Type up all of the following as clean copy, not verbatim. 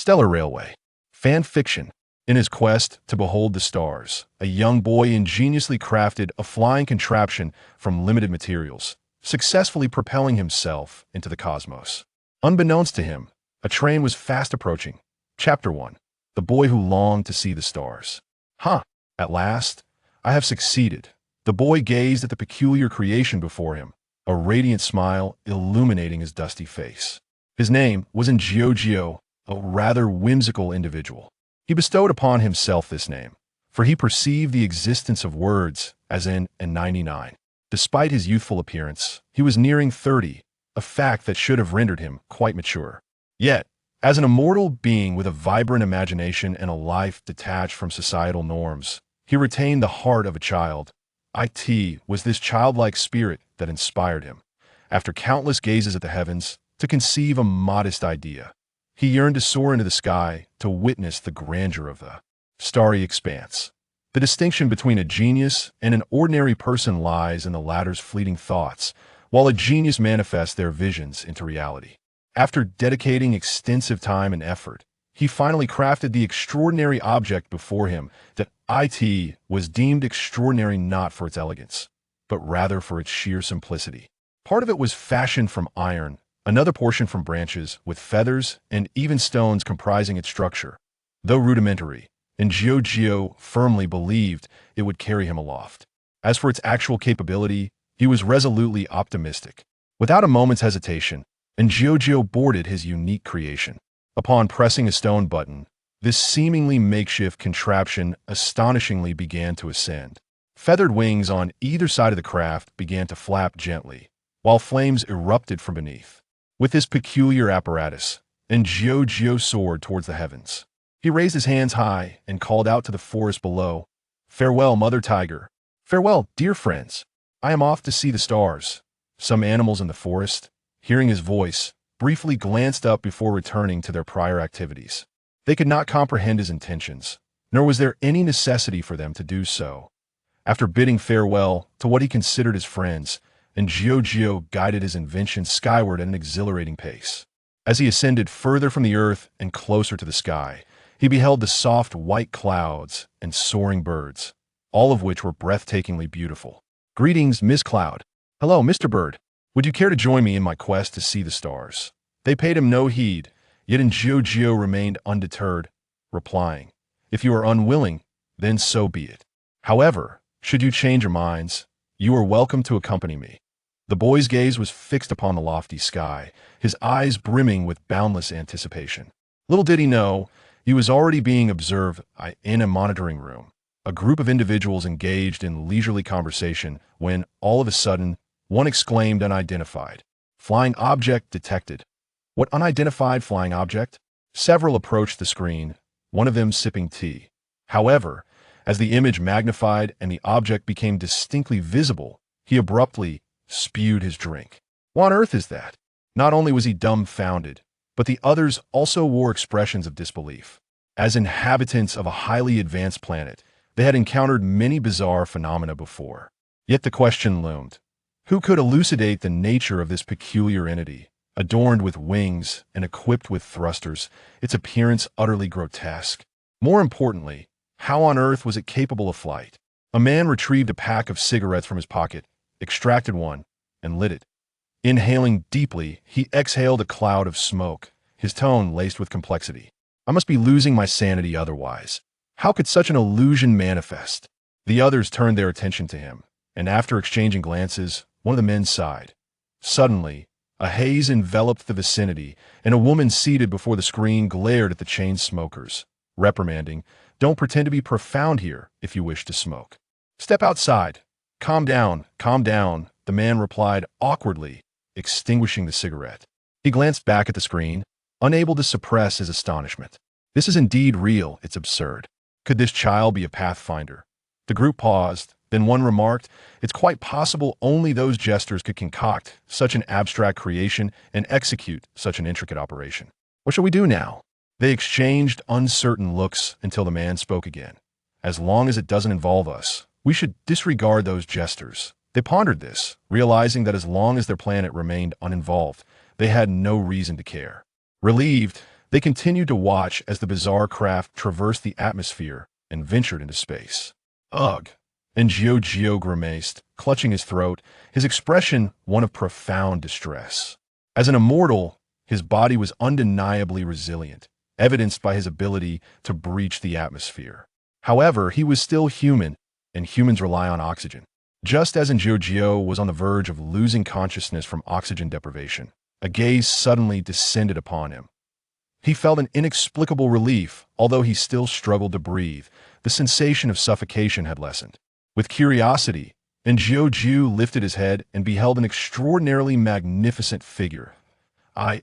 Stellar Railway. Fan fiction. In his quest to behold the stars, a young boy ingeniously crafted a flying contraption from limited materials, successfully propelling himself into the cosmos. Unbeknownst to him, a train was fast approaching. Chapter 1. The Boy Who Longed to See the Stars. At last, I have succeeded. The boy gazed at the peculiar creation before him, a radiant smile illuminating his dusty face. His name was Inventor, a rather whimsical individual. He bestowed upon himself this name, for he perceived the existence of words as in and 99. Despite his youthful appearance, he was nearing 30, a fact that should have rendered him quite mature. Yet, as an immortal being with a vibrant imagination and a life detached from societal norms, he retained the heart of a child. It was this childlike spirit that inspired him, after countless gazes at the heavens, to conceive a modest idea. He yearned to soar into the sky, to witness the grandeur of the starry expanse. The distinction between a genius and an ordinary person lies in the latter's fleeting thoughts, while a genius manifests their visions into reality. After dedicating extensive time and effort, he finally crafted the extraordinary object before him. That it was deemed extraordinary not for its elegance, but rather for its sheer simplicity. Part of it was fashioned from iron, another portion from branches, with feathers and even stones comprising its structure. Though rudimentary, Inventor firmly believed it would carry him aloft. As for its actual capability, he was resolutely optimistic. Without a moment's hesitation, Inventor boarded his unique creation. Upon pressing a stone button, this seemingly makeshift contraption astonishingly began to ascend. Feathered wings on either side of the craft began to flap gently, while flames erupted from beneath. With his peculiar apparatus, Inventor soared towards the heavens. He raised his hands high and called out to the forest below, "Farewell, Mother Tiger. Farewell, dear friends. I am off to see the stars." Some animals in the forest, hearing his voice, briefly glanced up before returning to their prior activities. They could not comprehend his intentions, nor was there any necessity for them to do so. After bidding farewell to what he considered his friends, Inventor guided his invention skyward at an exhilarating pace. As he ascended further from the earth and closer to the sky, he beheld the soft white clouds and soaring birds, all of which were breathtakingly beautiful. "Greetings, Miss Cloud." "Hello, Mr. Bird. Would you care to join me in my quest to see the stars?" They paid him no heed, yet Inventor remained undeterred, replying, "If you are unwilling, then so be it. However, should you change your minds, you are welcome to accompany me." The boy's gaze was fixed upon the lofty sky, his eyes brimming with boundless anticipation. Little did he know, he was already being observed in a monitoring room, a group of individuals engaged in leisurely conversation, when, all of a sudden, one exclaimed, "Unidentified. Flying object detected." "What unidentified flying object?" Several approached the screen, one of them sipping tea. However, as the image magnified and the object became distinctly visible, he abruptly spewed his drink. "What on earth is that?" Not only was he dumbfounded, but the others also wore expressions of disbelief. As inhabitants of a highly advanced planet, they had encountered many bizarre phenomena before. Yet the question loomed: who could elucidate the nature of this peculiar entity, adorned with wings and equipped with thrusters, its appearance utterly grotesque? More importantly, how on earth was it capable of flight? A man retrieved a pack of cigarettes from his pocket, extracted one, and lit it. Inhaling deeply, he exhaled a cloud of smoke, his tone laced with complexity. "I must be losing my sanity otherwise. How could such an illusion manifest?" The others turned their attention to him, and after exchanging glances, one of the men sighed. Suddenly, a haze enveloped the vicinity, and a woman seated before the screen glared at the chain smokers, reprimanding, "Don't pretend to be profound here if you wish to smoke. Step outside. Calm down, the man replied awkwardly, extinguishing the cigarette. He glanced back at the screen, unable to suppress his astonishment. This is indeed real, it's absurd. Could this child be a pathfinder? The group paused, then one remarked, "It's quite possible only those jesters could concoct such an abstract creation and execute such an intricate operation. What shall we do now?" They exchanged uncertain looks until the man spoke again. "As long as it doesn't involve us, we should disregard those jesters." They pondered this, realizing that as long as their planet remained uninvolved, they had no reason to care. Relieved, They continued to watch as the bizarre craft traversed the atmosphere and ventured into space. Ugh! And Gio grimaced, clutching his throat, his expression one of profound distress. As an immortal, his body was undeniably resilient, evidenced by his ability to breach the atmosphere. However, he was still human, and humans rely on oxygen. Just as Gio was on the verge of losing consciousness from oxygen deprivation, a gaze suddenly descended upon him. He felt an inexplicable relief, although he still struggled to breathe. The sensation of suffocation had lessened. With curiosity, Gio lifted his head and beheld an extraordinarily magnificent figure.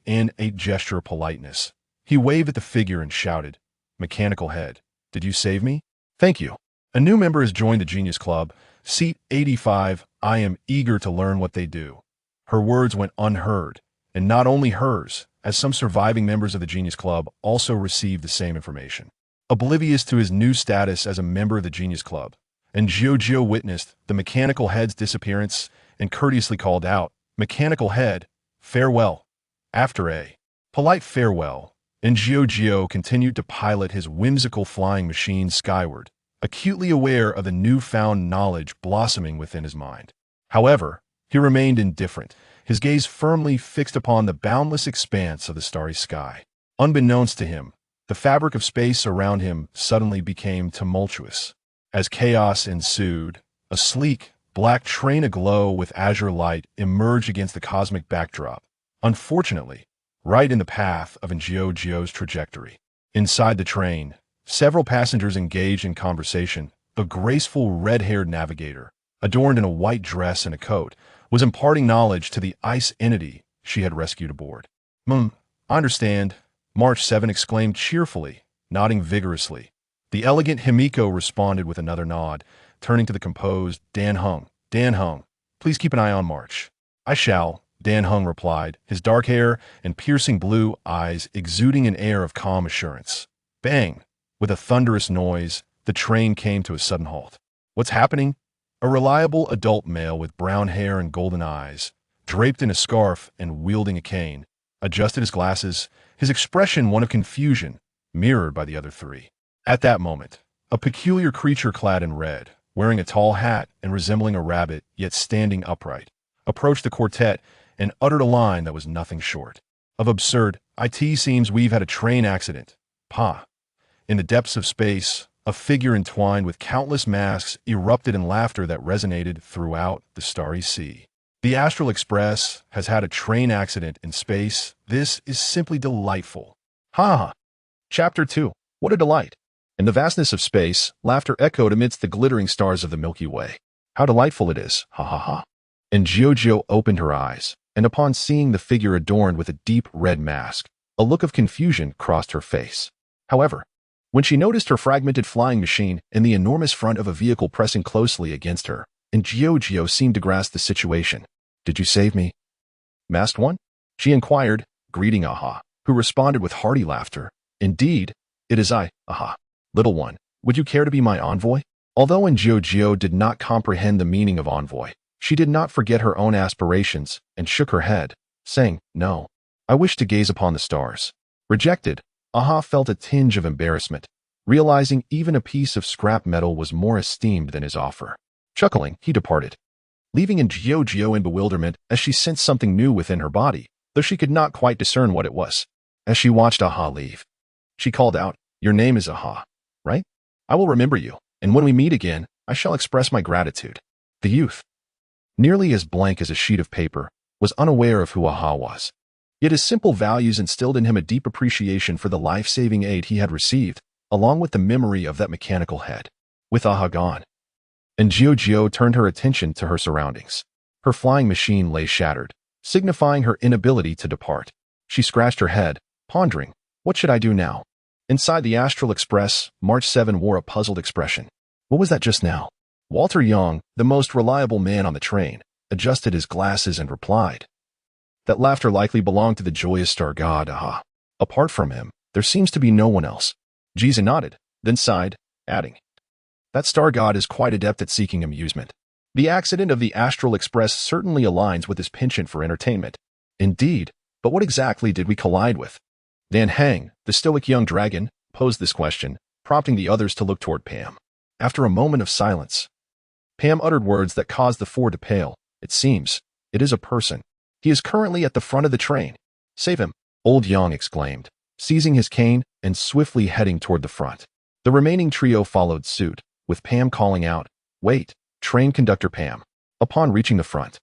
In a gesture of politeness, he waved at the figure and shouted, "Mechanical head, did you save me? Thank you. A new member has joined the Genius Club. Seat 85, I am eager to learn what they do." Her words went unheard, and not only hers, as some surviving members of the Genius Club also received the same information. Oblivious to his new status as a member of the Genius Club, Gio witnessed the Mechanical Head's disappearance and courteously called out, "Mechanical Head, farewell." After a polite farewell, Gio continued to pilot his whimsical flying machine skyward, acutely aware of the newfound knowledge blossoming within his mind. However, he remained indifferent, his gaze firmly fixed upon the boundless expanse of the starry sky. Unbeknownst to him, the fabric of space around him suddenly became tumultuous. As chaos ensued, a sleek, black train aglow with azure light emerged against the cosmic backdrop, unfortunately, right in the path of Gio's trajectory. Inside the train, several passengers engaged in conversation. A graceful red-haired navigator, adorned in a white dress and a coat, was imparting knowledge to the ice entity she had rescued aboard. I understand," March 7 exclaimed cheerfully, nodding vigorously. The elegant Himiko responded with another nod, turning to the composed Dan Hung. "Dan Hung, please keep an eye on March." "I shall," Dan Hung replied, his dark hair and piercing blue eyes exuding an air of calm assurance. Bang! With a thunderous noise, the train came to a sudden halt. "What's happening?" A reliable adult male with brown hair and golden eyes, draped in a scarf and wielding a cane, adjusted his glasses, his expression one of confusion, mirrored by the other three. At that moment, a peculiar creature clad in red, wearing a tall hat and resembling a rabbit yet standing upright, approached the quartet and uttered a line that was nothing short of absurd. "It seems we've had a train accident. Pa." In the depths of space, a figure entwined with countless masks erupted in laughter that resonated throughout the starry sea. "The Astral Express has had a train accident in space. This is simply delightful. Ha ha." Chapter 2. What a delight. In the vastness of space, laughter echoed amidst the glittering stars of the Milky Way. "How delightful it is, ha ha ha." And Gio opened her eyes, and upon seeing the figure adorned with a deep red mask, a look of confusion crossed her face. However, when she noticed her fragmented flying machine and the enormous front of a vehicle pressing closely against her, and Gio seemed to grasp the situation. "Did you save me, Masked One?" she inquired, greeting Aha, who responded with hearty laughter. "Indeed, it is I, Aha. Little one, would you care to be my envoy?" Although Gio did not comprehend the meaning of envoy, she did not forget her own aspirations and shook her head, saying, "No, I wish to gaze upon the stars." Rejected, Aha felt a tinge of embarrassment, realizing even a piece of scrap metal was more esteemed than his offer. Chuckling, he departed, leaving Gio in bewilderment as she sensed something new within her body, though she could not quite discern what it was. As she watched Aha leave, she called out, "Your name is Aha, right? I will remember you, and when we meet again, I shall express my gratitude." The youth, nearly as blank as a sheet of paper, was unaware of who Aha was. Yet his simple values instilled in him a deep appreciation for the life-saving aid he had received, along with the memory of that mechanical head. With Aha gone, and Gio turned her attention to her surroundings. Her flying machine lay shattered, signifying her inability to depart. She scratched her head, pondering, what should I do now? Inside the Astral Express, March 7 wore a puzzled expression. What was that just now? Walter Young, the most reliable man on the train, adjusted his glasses and replied, "That laughter likely belonged to the joyous star god, Aha. Apart from him, there seems to be no one else." Giza nodded, then sighed, adding, "That star god is quite adept at seeking amusement. The accident of the Astral Express certainly aligns with his penchant for entertainment." "Indeed, but what exactly did we collide with?" Dan Heng, the stoic young dragon, posed this question, prompting the others to look toward Pam. After a moment of silence, Pam uttered words that caused the four to pale. It seems, it is a person. He is currently at the front of the train. Save him, Old Yang exclaimed, seizing his cane and swiftly heading toward the front. The remaining trio followed suit, with Pam calling out, "Wait, train conductor Pam." Upon reaching the front,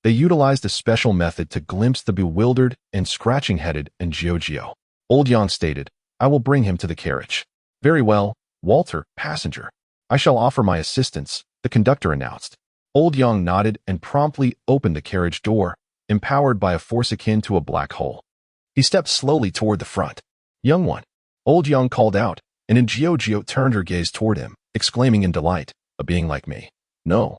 they utilized a special method to glimpse the bewildered and scratching-headed Jiao. Old Yang stated, "I will bring him to the carriage." "Very well, Walter, passenger. I shall offer my assistance," the conductor announced. Old Yang nodded and promptly opened the carriage door, empowered by a force akin to a black hole. He stepped slowly toward the front. "Young one," Old Yang called out, and Jiao turned her gaze toward him, exclaiming in delight, "A being like me? No.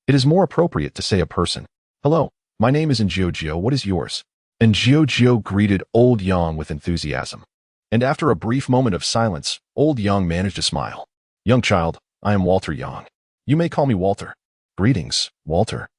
It is more appropriate to say a person. Hello, my name is Jiao. What is yours?" And Jiao greeted Old Yang with enthusiasm. And after a brief moment of silence, Old Yang managed a smile. "Young child, I am Walter Yang. You may call me Walter." "Greetings, Walter.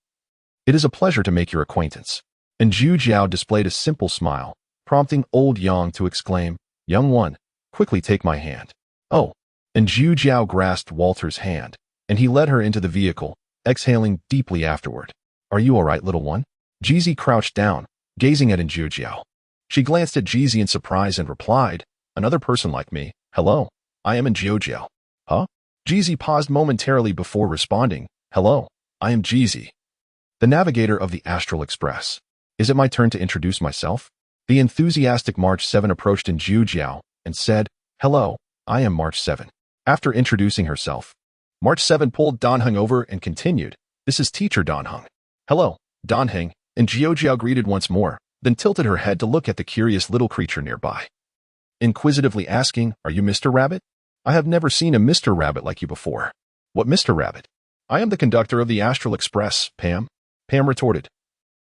It is a pleasure to make your acquaintance." And Jiao displayed a simple smile, prompting Old Yang to exclaim, "Young one, quickly take my hand." "Oh." And Jiao grasped Walter's hand, and he led her into the vehicle, exhaling deeply afterward. "Are you all right, little one?" Jizi crouched down, gazing at Jiao. She glanced at Jizi in surprise and replied, "Another person like me. Hello, I am Jiao." "Huh?" Jizi paused momentarily before responding, "Hello, I am Jizi, the navigator of the Astral Express. Is it my turn to introduce myself?" The enthusiastic March 7 approached Jiao and said, "Hello, I am March 7. After introducing herself, March 7 pulled Danheng over and continued, "This is teacher Danheng." "Hello, Danheng," and Jiao greeted once more, then tilted her head to look at the curious little creature nearby, inquisitively asking, "Are you Mr. Rabbit? I have never seen a Mr. Rabbit like you before." "What Mr. Rabbit?" "I am the conductor of the Astral Express, Pam," Pam retorted.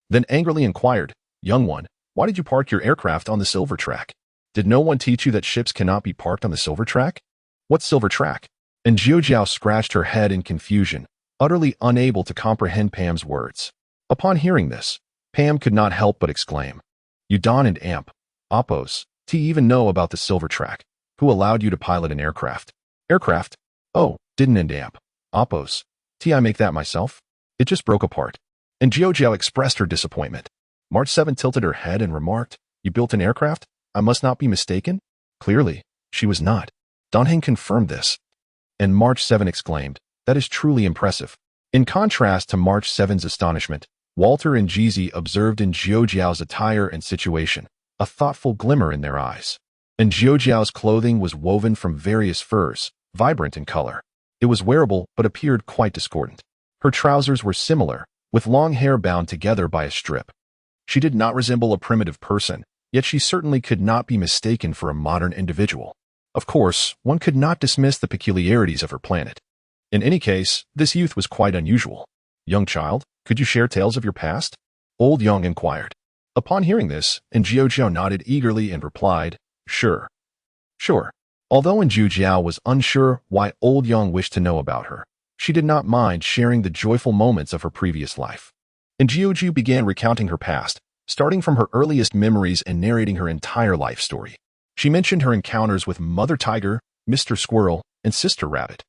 Then angrily inquired, "Young one, why did you park your aircraft on the silver track? Did no one teach you that ships cannot be parked on the silver track?" "What silver track?" And Jiao scratched her head in confusion, utterly unable to comprehend Pam's words. Upon hearing this, Pam could not help but exclaim, "You Don and Amp, Oppos, T even know about the silver track. Who allowed you to pilot an aircraft?" "Aircraft? Oh, didn't and Amp, Oppos, T I make that myself? It just broke apart." And Jiao expressed her disappointment. March 7 tilted her head and remarked, "You built an aircraft? I must not be mistaken?" Clearly, she was not. Danheng confirmed this. And March 7 exclaimed, "That is truly impressive." In contrast to March 7's astonishment, Walter and Jizi observed in Jiao's attire and situation, a thoughtful glimmer in their eyes. And Jiao's clothing was woven from various furs, vibrant in color. It was wearable but appeared quite discordant. Her trousers were similar, with long hair bound together by a strip. She did not resemble a primitive person, yet she certainly could not be mistaken for a modern individual. Of course, one could not dismiss the peculiarities of her planet. In any case, this youth was quite unusual. "Young child, could you share tales of your past?" Old Yang inquired. Upon hearing this, Jiao nodded eagerly and replied, "Sure. Sure." Although Jiao was unsure why Old Yang wished to know about her, she did not mind sharing the joyful moments of her previous life. And Jiao began recounting her past, starting from her earliest memories and narrating her entire life story. She mentioned her encounters with Mother Tiger, Mr. Squirrel, and Sister Rabbit,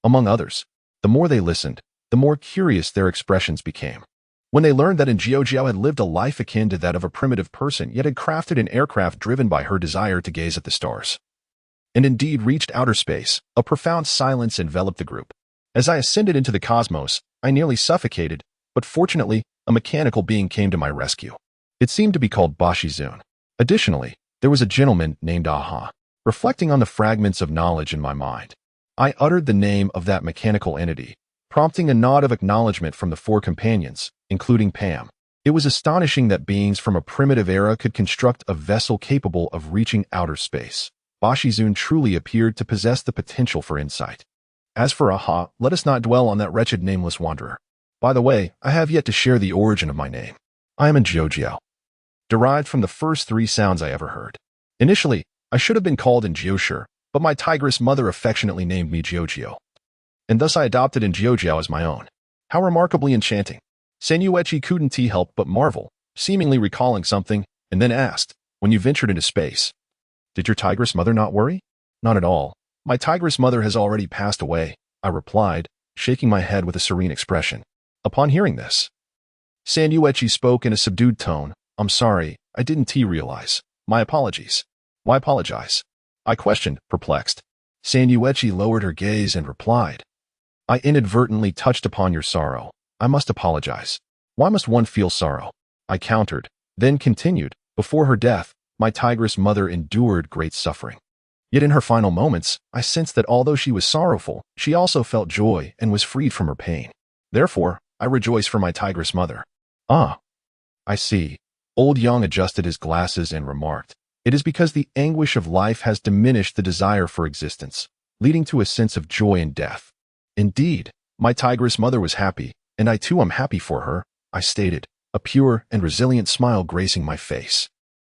among others. The more they listened, the more curious their expressions became. When they learned that Jiao had lived a life akin to that of a primitive person, yet had crafted an aircraft driven by her desire to gaze at the stars, and indeed reached outer space, a profound silence enveloped the group. As I ascended into the cosmos, I nearly suffocated, but fortunately, a mechanical being came to my rescue. It seemed to be called Bashizun. Additionally, there was a gentleman named Aha. Reflecting on the fragments of knowledge in my mind, I uttered the name of that mechanical entity, prompting a nod of acknowledgement from the four companions, including Pam. It was astonishing that beings from a primitive era could construct a vessel capable of reaching outer space. Bashizun truly appeared to possess the potential for insight. As for Aha, let us not dwell on that wretched nameless wanderer. By the way, I have yet to share the origin of my name. I am Jiao, derived from the first three sounds I ever heard. Initially, I should have been called Jiao, but my tigress mother affectionately named me Jiao, and thus I adopted Jiao as my own. How remarkably enchanting. Senyuechi couldn't help but marvel, seemingly recalling something, and then asked, when you ventured into space. Did your tigress mother not worry? Not at all. My tigress mother has already passed away, I replied, shaking my head with a serene expression. Upon hearing this, Sanyuechi spoke in a subdued tone. I'm sorry, I didn't realize. My apologies. Why apologize? I questioned, perplexed. Sanyuechi lowered her gaze and replied. I inadvertently touched upon your sorrow. I must apologize. Why must one feel sorrow? I countered, then continued. Before her death, my tigress mother endured great suffering. Yet in her final moments, I sensed that although she was sorrowful, she also felt joy and was freed from her pain. Therefore, I rejoice for my tigress mother. Ah, I see. Old Yang adjusted his glasses and remarked, it is because the anguish of life has diminished the desire for existence, leading to a sense of joy in death. Indeed, my tigress mother was happy, and I too am happy for her, I stated, a pure and resilient smile gracing my face.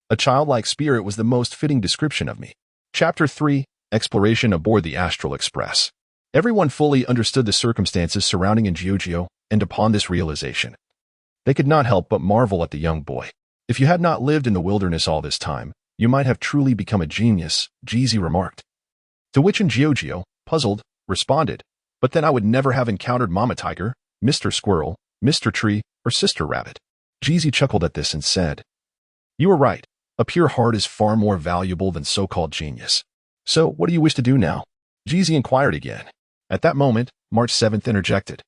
A childlike spirit was the most fitting description of me. Chapter 3, Exploration Aboard the Astral Express. Everyone fully understood the circumstances surrounding Injiojio, and upon this realization, they could not help but marvel at the young boy. If you had not lived in the wilderness all this time, you might have truly become a genius, Jeezy remarked. To which Injiojio, puzzled, responded, but then I would never have encountered Mama Tiger, Mr. Squirrel, Mr. Tree, or Sister Rabbit. Jeezy chuckled at this and said, you were right. A pure heart is far more valuable than so-called genius. So, what do you wish to do now? Jeezy inquired again. At that moment, March 7th interjected.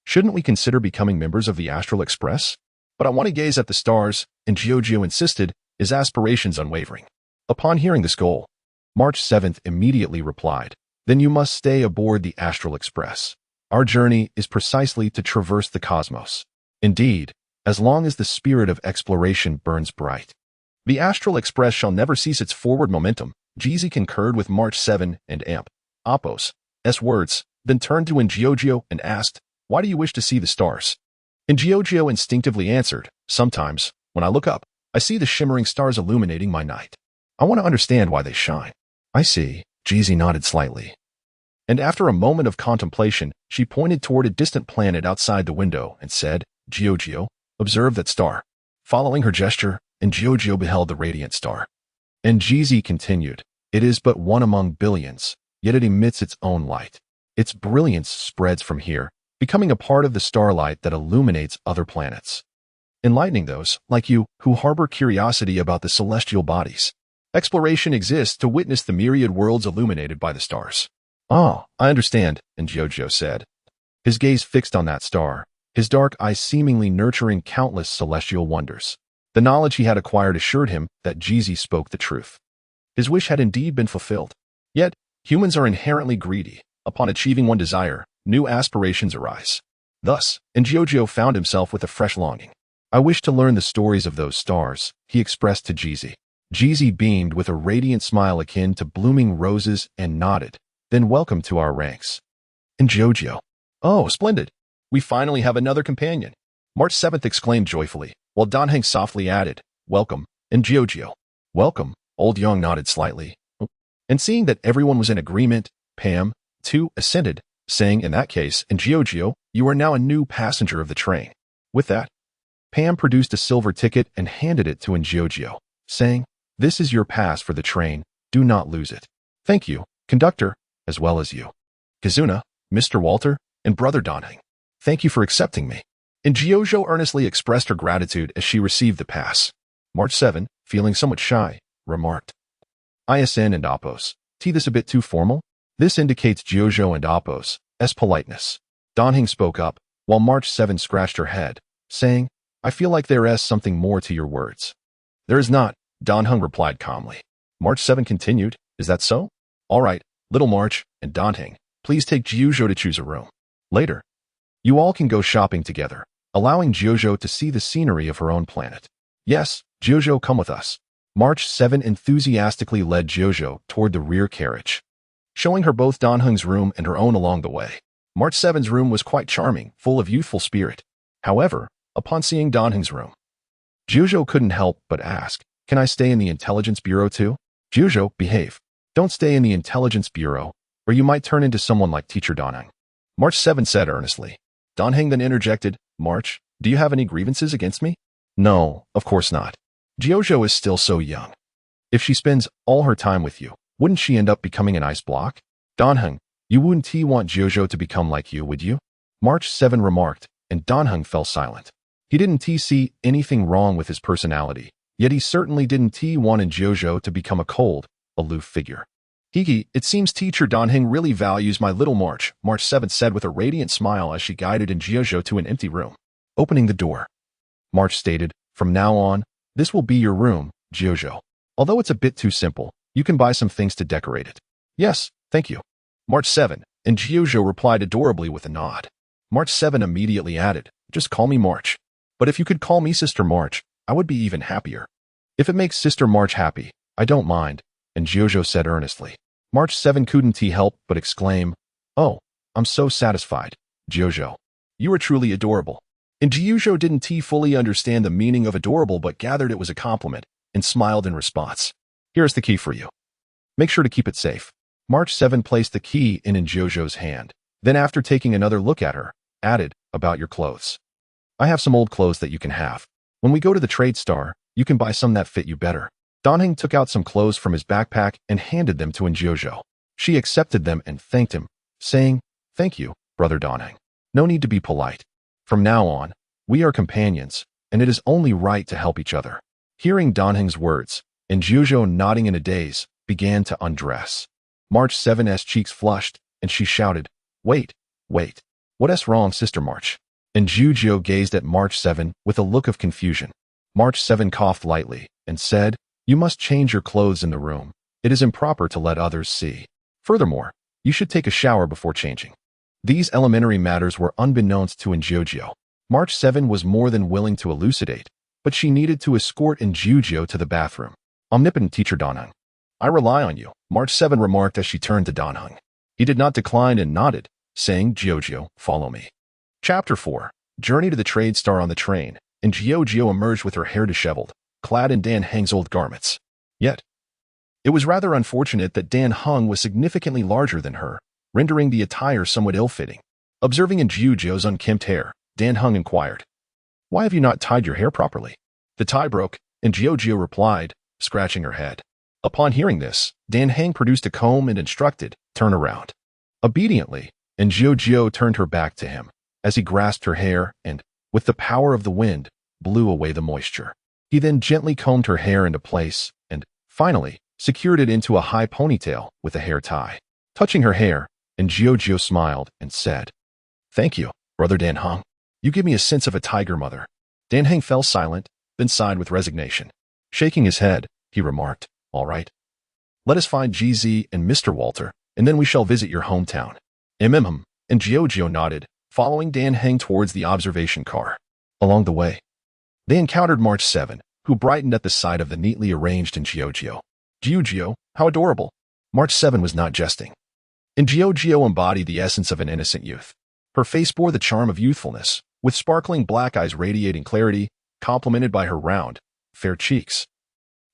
Shouldn't we consider becoming members of the Astral Express? But I want to gaze at the stars, and Giorgio insisted, his aspirations unwavering. Upon hearing this goal, March 7th immediately replied, then you must stay aboard the Astral Express. Our journey is precisely to traverse the cosmos. Indeed, as long as the spirit of exploration burns bright, the Astral Express shall never cease its forward momentum. Jeezy concurred with March 7 and Amp. Appos' words, then turned to Injiojio and asked, why do you wish to see the stars? Injiojio instinctively answered, sometimes, when I look up, I see the shimmering stars illuminating my night. I want to understand why they shine. I see, Jeezy nodded slightly. And after a moment of contemplation, she pointed toward a distant planet outside the window and said, Giorgio, observe that star. Following her gesture, Injiojio beheld the radiant star. And Jeezy continued, it is but one among billions, yet it emits its own light. Its brilliance spreads from here, becoming a part of the starlight that illuminates other planets, enlightening those, like you, who harbor curiosity about the celestial bodies. Exploration exists to witness the myriad worlds illuminated by the stars. Ah, I understand, Injiojio said, his gaze fixed on that star, his dark eyes seemingly nurturing countless celestial wonders. The knowledge he had acquired assured him that Jeezy spoke the truth. His wish had indeed been fulfilled. Yet, humans are inherently greedy. Upon achieving one desire, new aspirations arise. Thus, Injiojio found himself with a fresh longing. I wish to learn the stories of those stars, he expressed to Jeezy. Jeezy beamed with a radiant smile akin to blooming roses and nodded, then welcome to our ranks. Injiojio. Oh, splendid. We finally have another companion. March 7th exclaimed joyfully, while Donheng softly added, welcome, Injiojio. Welcome, Old Yang nodded slightly. And seeing that everyone was in agreement, Pam, too, assented, saying, in that case, Injiojio, you are now a new passenger of the train. With that, Pam produced a silver ticket and handed it to Injiojio, saying, this is your pass for the train, do not lose it. Thank you, conductor, as well as you, Kazuna, Mr. Walter, and Brother Donheng. Thank you for accepting me. Injiojio earnestly expressed her gratitude as she received the pass. March 7, feeling somewhat shy, remarked, ISN and Appos, this a bit too formal? This indicates Giorgio and Appos' politeness. Donheng spoke up, while March 7 scratched her head, saying, I feel like there is something more to your words. There is not, Donheng replied calmly. March 7 continued, is that so? All right, little March and Donheng, please take Giorgio to choose a room. Later, you all can go shopping together, allowing Giorgio to see the scenery of her own planet. Yes, Giorgio, come with us. March 7 enthusiastically led Giorgio toward the rear carriage, showing her both Donheng's room and her own along the way. March 7's room was quite charming, full of youthful spirit. However, upon seeing Donheng's room, Giorgio couldn't help but ask, can I stay in the Intelligence Bureau too? Giorgio, behave. Don't stay in the Intelligence Bureau, or you might turn into someone like Teacher Donheng. March 7 said earnestly. Donheng then interjected, March, do you have any grievances against me? No, of course not. Jojo is still so young. If she spends all her time with you, wouldn't she end up becoming an ice block? Donheng, you wouldn't want Jojo to become like you, would you? March 7 remarked, and Donheng fell silent. He didn't see anything wrong with his personality, yet he certainly didn't want Jojo to become a cold, aloof figure. Hiki, it seems teacher Donheng really values my little March 7 said with a radiant smile as she guided Jojo to an empty room. Opening the door, March stated, from now on, this will be your room, Jojo. Although it's a bit too simple, you can buy some things to decorate it. Yes, thank you. March 7, and Jojo replied adorably with a nod. March 7 immediately added, just call me March. But if you could call me Sister March, I would be even happier. If it makes Sister March happy, I don't mind, and Jojo said earnestly. March 7 couldn't help but exclaim, oh, I'm so satisfied, Jojo. You are truly adorable. And Jojo didn't fully understand the meaning of adorable but gathered it was a compliment, and smiled in response. Here's the key for you. Make sure to keep it safe. March 7 placed the key in Jojo's hand, then after taking another look at her, added, about your clothes. I have some old clothes that you can have. When we go to the trade star, you can buy some that fit you better. Donheng took out some clothes from his backpack and handed them to Jojo. She accepted them and thanked him, saying, thank you, brother Donheng. No need to be polite. From now on, we are companions, and it is only right to help each other. Hearing Donheng's words, Jojo nodding in a daze, began to undress. March 7's cheeks flushed, and she shouted, wait. What's wrong, Sister March? And Jojo gazed at March 7 with a look of confusion. March 7 coughed lightly and said, you must change your clothes in the room. It is improper to let others see. Furthermore, you should take a shower before changing. These elementary matters were unbeknownst to Jojo. March 7 was more than willing to elucidate, but she needed to escort Jojo to the bathroom. Omnipotent teacher Donheng. I rely on you, March 7 remarked as she turned to Donheng. He did not decline and nodded, saying, Jojo, follow me. Chapter 4. Journey to the trade star on the train, and Jojo emerged with her hair disheveled, clad in Dan Heng's old garments. Yet, it was rather unfortunate that Dan Heng was significantly larger than her, rendering the attire somewhat ill-fitting. Observing Jojo's unkempt hair, Dan Heng inquired, why have you not tied your hair properly? The tie broke, and Jojo replied, scratching her head. Upon hearing this, Dan Heng produced a comb and instructed, turn around. Obediently, and Jojo turned her back to him, as he grasped her hair and, with the power of the wind, blew away the moisture. He then gently combed her hair into place and, finally, secured it into a high ponytail with a hair tie. Touching her hair, and Jojo smiled and said, thank you, brother Dan Heng. You give me a sense of a tiger mother. Dan Heng fell silent, then sighed with resignation. Shaking his head, he remarked, all right. Let us find GZ and Mr. Walter, and then we shall visit your hometown. And Jojo nodded, following Dan Heng towards the observation car. Along the way, they encountered March 7, who brightened at the sight of the neatly arranged Jojo. Jojo, how adorable. March 7 was not jesting. And Jojo embodied the essence of an innocent youth. Her face bore the charm of youthfulness, with sparkling black eyes radiating clarity, complemented by her round, fair cheeks,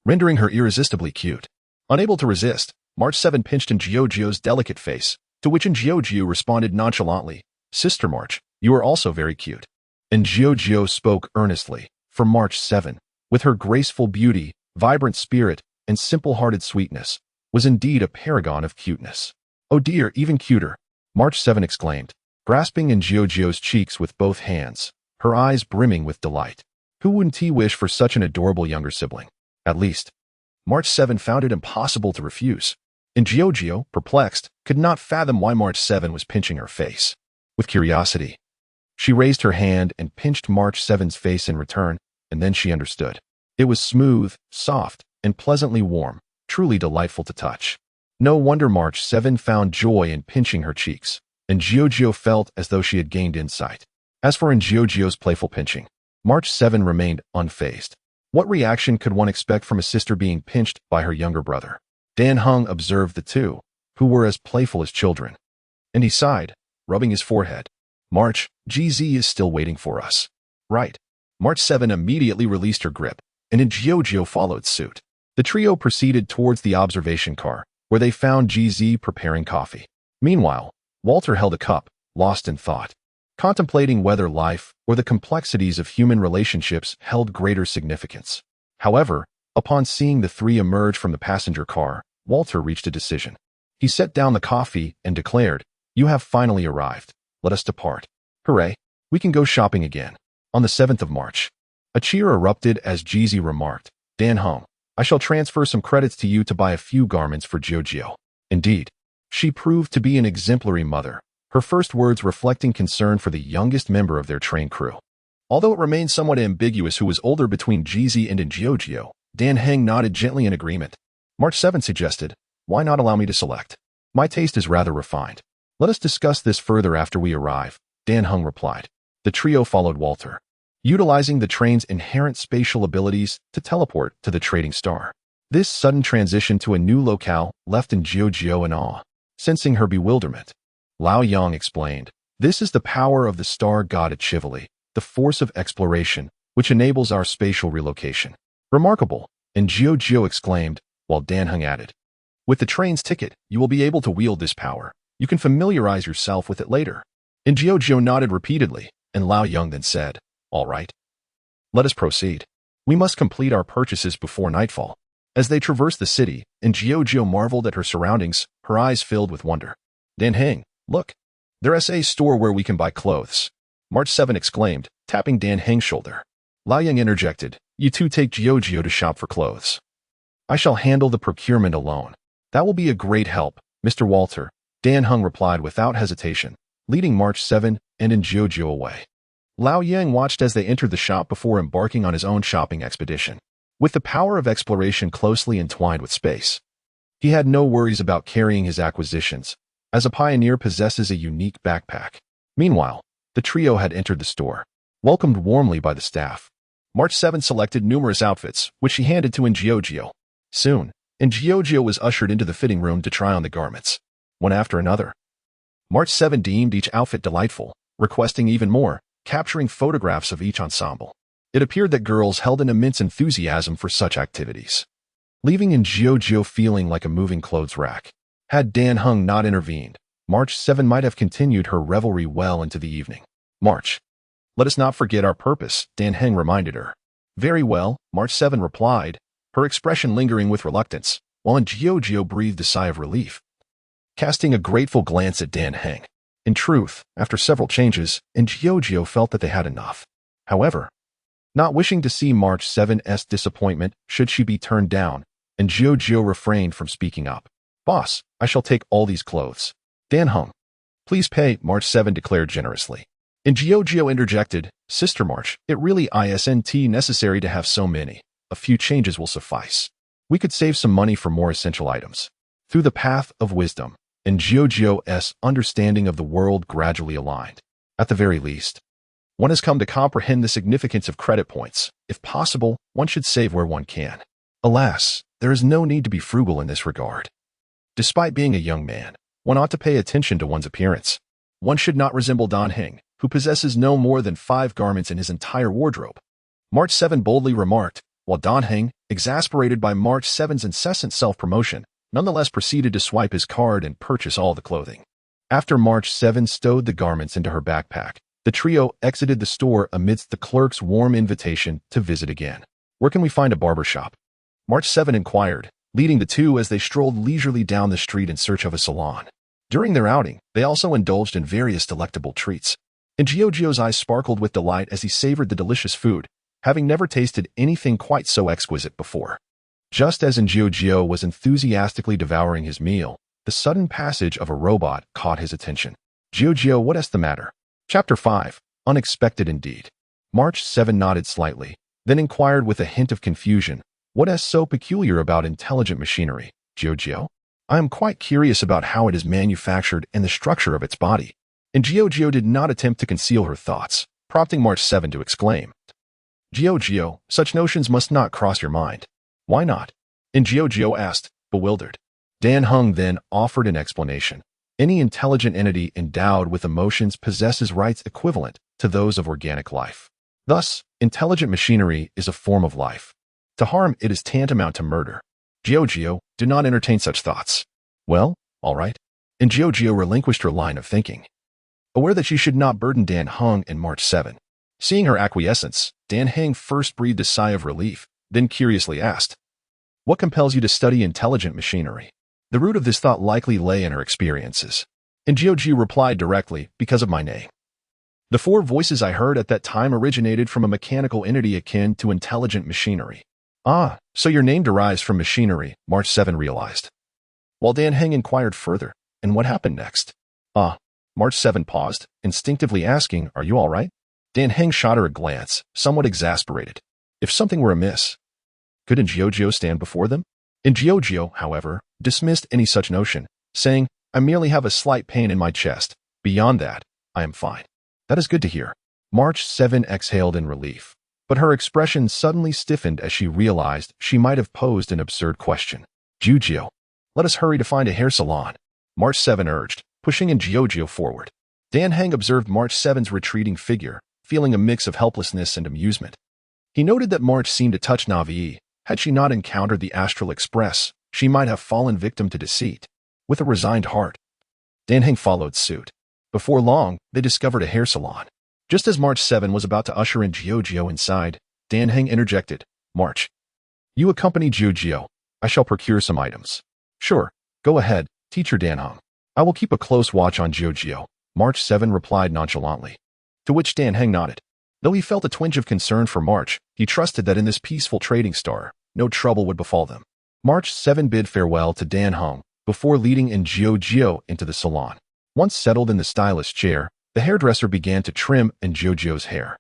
rendering her irresistibly cute. Unable to resist, March 7 pinched Jojo's delicate face, to which Jojo responded nonchalantly, Sister March, you are also very cute. And Jojo spoke earnestly, for March 7, with her graceful beauty, vibrant spirit, and simple-hearted sweetness, was indeed a paragon of cuteness. Oh dear, even cuter, March 7 exclaimed, grasping Jojo's cheeks with both hands, her eyes brimming with delight. Who wouldn't wish for such an adorable younger sibling? At least, March 7 found it impossible to refuse. And Jojo, perplexed, could not fathom why March 7 was pinching her face. With curiosity, she raised her hand and pinched March 7's face in return, and then she understood. It was smooth, soft, and pleasantly warm, truly delightful to touch. No wonder March 7 found joy in pinching her cheeks, and Jojo felt as though she had gained insight. As for Jojo's playful pinching, March 7 remained unfazed. What reaction could one expect from a sister being pinched by her younger brother? Dan Heng observed the two, who were as playful as children. And he sighed, rubbing his forehead. March, GZ is still waiting for us. Right. March 7 immediately released her grip, and Jojo followed suit. The trio proceeded towards the observation car, where they found GZ preparing coffee. Meanwhile, Walter held a cup, lost in thought, contemplating whether life or the complexities of human relationships held greater significance. However, upon seeing the three emerge from the passenger car, Walter reached a decision. He set down the coffee and declared, "You have finally arrived. Let us depart. Hooray! We can go shopping again." On the 7th of March, a cheer erupted as Jeezy remarked, "Dan Hung, I shall transfer some credits to you to buy a few garments for Jojo." Indeed, she proved to be an exemplary mother, her first words reflecting concern for the youngest member of their train crew. Although it remained somewhat ambiguous who was older between Jeezy and Jojo, Dan Heng nodded gently in agreement. March 7 suggested, "Why not allow me to select? My taste is rather refined. Let us discuss this further after we arrive," Dan Hung replied. The trio followed Walter, utilizing the train's inherent spatial abilities to teleport to the trading star. This sudden transition to a new locale left Jojo in awe. Sensing her bewilderment, Lao Yang explained, "This is the power of the star god Chivali, the force of exploration, which enables our spatial relocation." "Remarkable," Jojo exclaimed, while Dan Hung added, "With the train's ticket, you will be able to wield this power. You can familiarize yourself with it later." Jojo nodded repeatedly, and Lao Yang then said, "All right. Let us proceed. We must complete our purchases before nightfall." As they traversed the city, Jojo marveled at her surroundings, her eyes filled with wonder. "Dan Heng, look. There's a store where we can buy clothes," March 7 exclaimed, tapping Dan Heng's shoulder. Lao Yang interjected, "You two take Jojo to shop for clothes. I shall handle the procurement alone." "That will be a great help, Mr. Walter," Dan Hung replied without hesitation, leading March 7 and Jojo away. Lao Yang watched as they entered the shop before embarking on his own shopping expedition. With the power of exploration closely entwined with space, he had no worries about carrying his acquisitions, as a pioneer possesses a unique backpack. Meanwhile, the trio had entered the store, welcomed warmly by the staff. March 7 selected numerous outfits, which she handed to Jojo. Soon, Jojo was ushered into the fitting room to try on the garments, one after another. March 7 deemed each outfit delightful, requesting even more, capturing photographs of each ensemble. It appeared that girls held an immense enthusiasm for such activities, leaving Jojo feeling like a moving clothes rack. Had Dan Hung not intervened, March 7 might have continued her revelry well into the evening. "March, let us not forget our purpose," Dan Heng reminded her. "Very well," March 7 replied, her expression lingering with reluctance, while Jojo breathed a sigh of relief, casting a grateful glance at Dan Heng. In truth, after several changes, Jojo felt that they had enough. However, not wishing to see March 7's disappointment should she be turned down, Jojo refrained from speaking up. "Boss, I shall take all these clothes." Dan Hung, "Please pay," March 7 declared generously. Jojo interjected, "Sister March, it really isn't necessary to have so many. A few changes will suffice. We could save some money for more essential items." Through the path of wisdom, Jojo's understanding of the world gradually aligned. At the very least, one has come to comprehend the significance of credit points. If possible, one should save where one can. Alas, there is no need to be frugal in this regard. Despite being a young man, one ought to pay attention to one's appearance. One should not resemble Dan Heng, who possesses no more than 5 garments in his entire wardrobe. March 7 boldly remarked, while Dan Heng, exasperated by March 7's incessant self-promotion, nonetheless proceeded to swipe his card and purchase all the clothing. After March 7 stowed the garments into her backpack, the trio exited the store amidst the clerk's warm invitation to visit again. "Where can we find a barber shop?" March 7 inquired, leading the two as they strolled leisurely down the street in search of a salon. During their outing, they also indulged in various delectable treats. Jojo's eyes sparkled with delight as he savored the delicious food, having never tasted anything quite so exquisite before. Just as Jojo was enthusiastically devouring his meal, the sudden passage of a robot caught his attention. "Jojo, what's the matter?" Chapter 5, Unexpected Indeed. March 7 nodded slightly, then inquired with a hint of confusion, "What is so peculiar about intelligent machinery, Jojo?" "I am quite curious about how it is manufactured and the structure of its body." Jojo did not attempt to conceal her thoughts, prompting March 7 to exclaim, "Jojo, such notions must not cross your mind." "Why not?" Jojo asked, bewildered. Dan Hung then offered an explanation. Any intelligent entity endowed with emotions possesses rights equivalent to those of organic life. Thus, intelligent machinery is a form of life. To harm it is tantamount to murder. Jojo, do not entertain such thoughts. "Well, all right." Jojo relinquished her line of thinking, aware that she should not burden Dan Hung and March 7. Seeing her acquiescence, Dan Heng first breathed a sigh of relief, then curiously asked, "What compels you to study intelligent machinery?" The root of this thought likely lay in her experiences. And Jiu replied directly, "Because of my name." The four voices I heard at that time originated from a mechanical entity akin to intelligent machinery. Ah, so your name derives from machinery, March 7 realized. While Dan Heng inquired further, "And what happened next?" March 7 paused, instinctively asking, "Are you all right?" Dan Heng shot her a glance, somewhat exasperated. If something were amiss, couldn't Jiu stand before them? And Jiu, however, dismissed any such notion, saying, "I merely have a slight pain in my chest. Beyond that, I am fine." "That is good to hear." March 7 exhaled in relief, but her expression suddenly stiffened as she realized she might have posed an absurd question. "Jiu, let us hurry to find a hair salon," March 7 urged, pushing in Jiu forward. Dan Heng observed March 7's retreating figure, feeling a mix of helplessness and amusement. He noted that March seemed a touch naïve. Had she not encountered the Astral Express, she might have fallen victim to deceit. With a resigned heart, Dan Heng followed suit. Before long, they discovered a hair salon. Just as March 7 was about to usher in Jiu inside, Dan Heng interjected, "March, you accompany Jiu. I shall procure some items." "Sure, go ahead, teacher Dan Heng. I will keep a close watch on Jiu," March 7 replied nonchalantly. To which Dan Heng nodded. Though he felt a twinge of concern for March, he trusted that in this peaceful trading star, no trouble would befall them. March 7 bid farewell to Dan Heng before leading in Jiu into the salon. Once settled in the stylish chair, the hairdresser began to trim in Jiu's hair.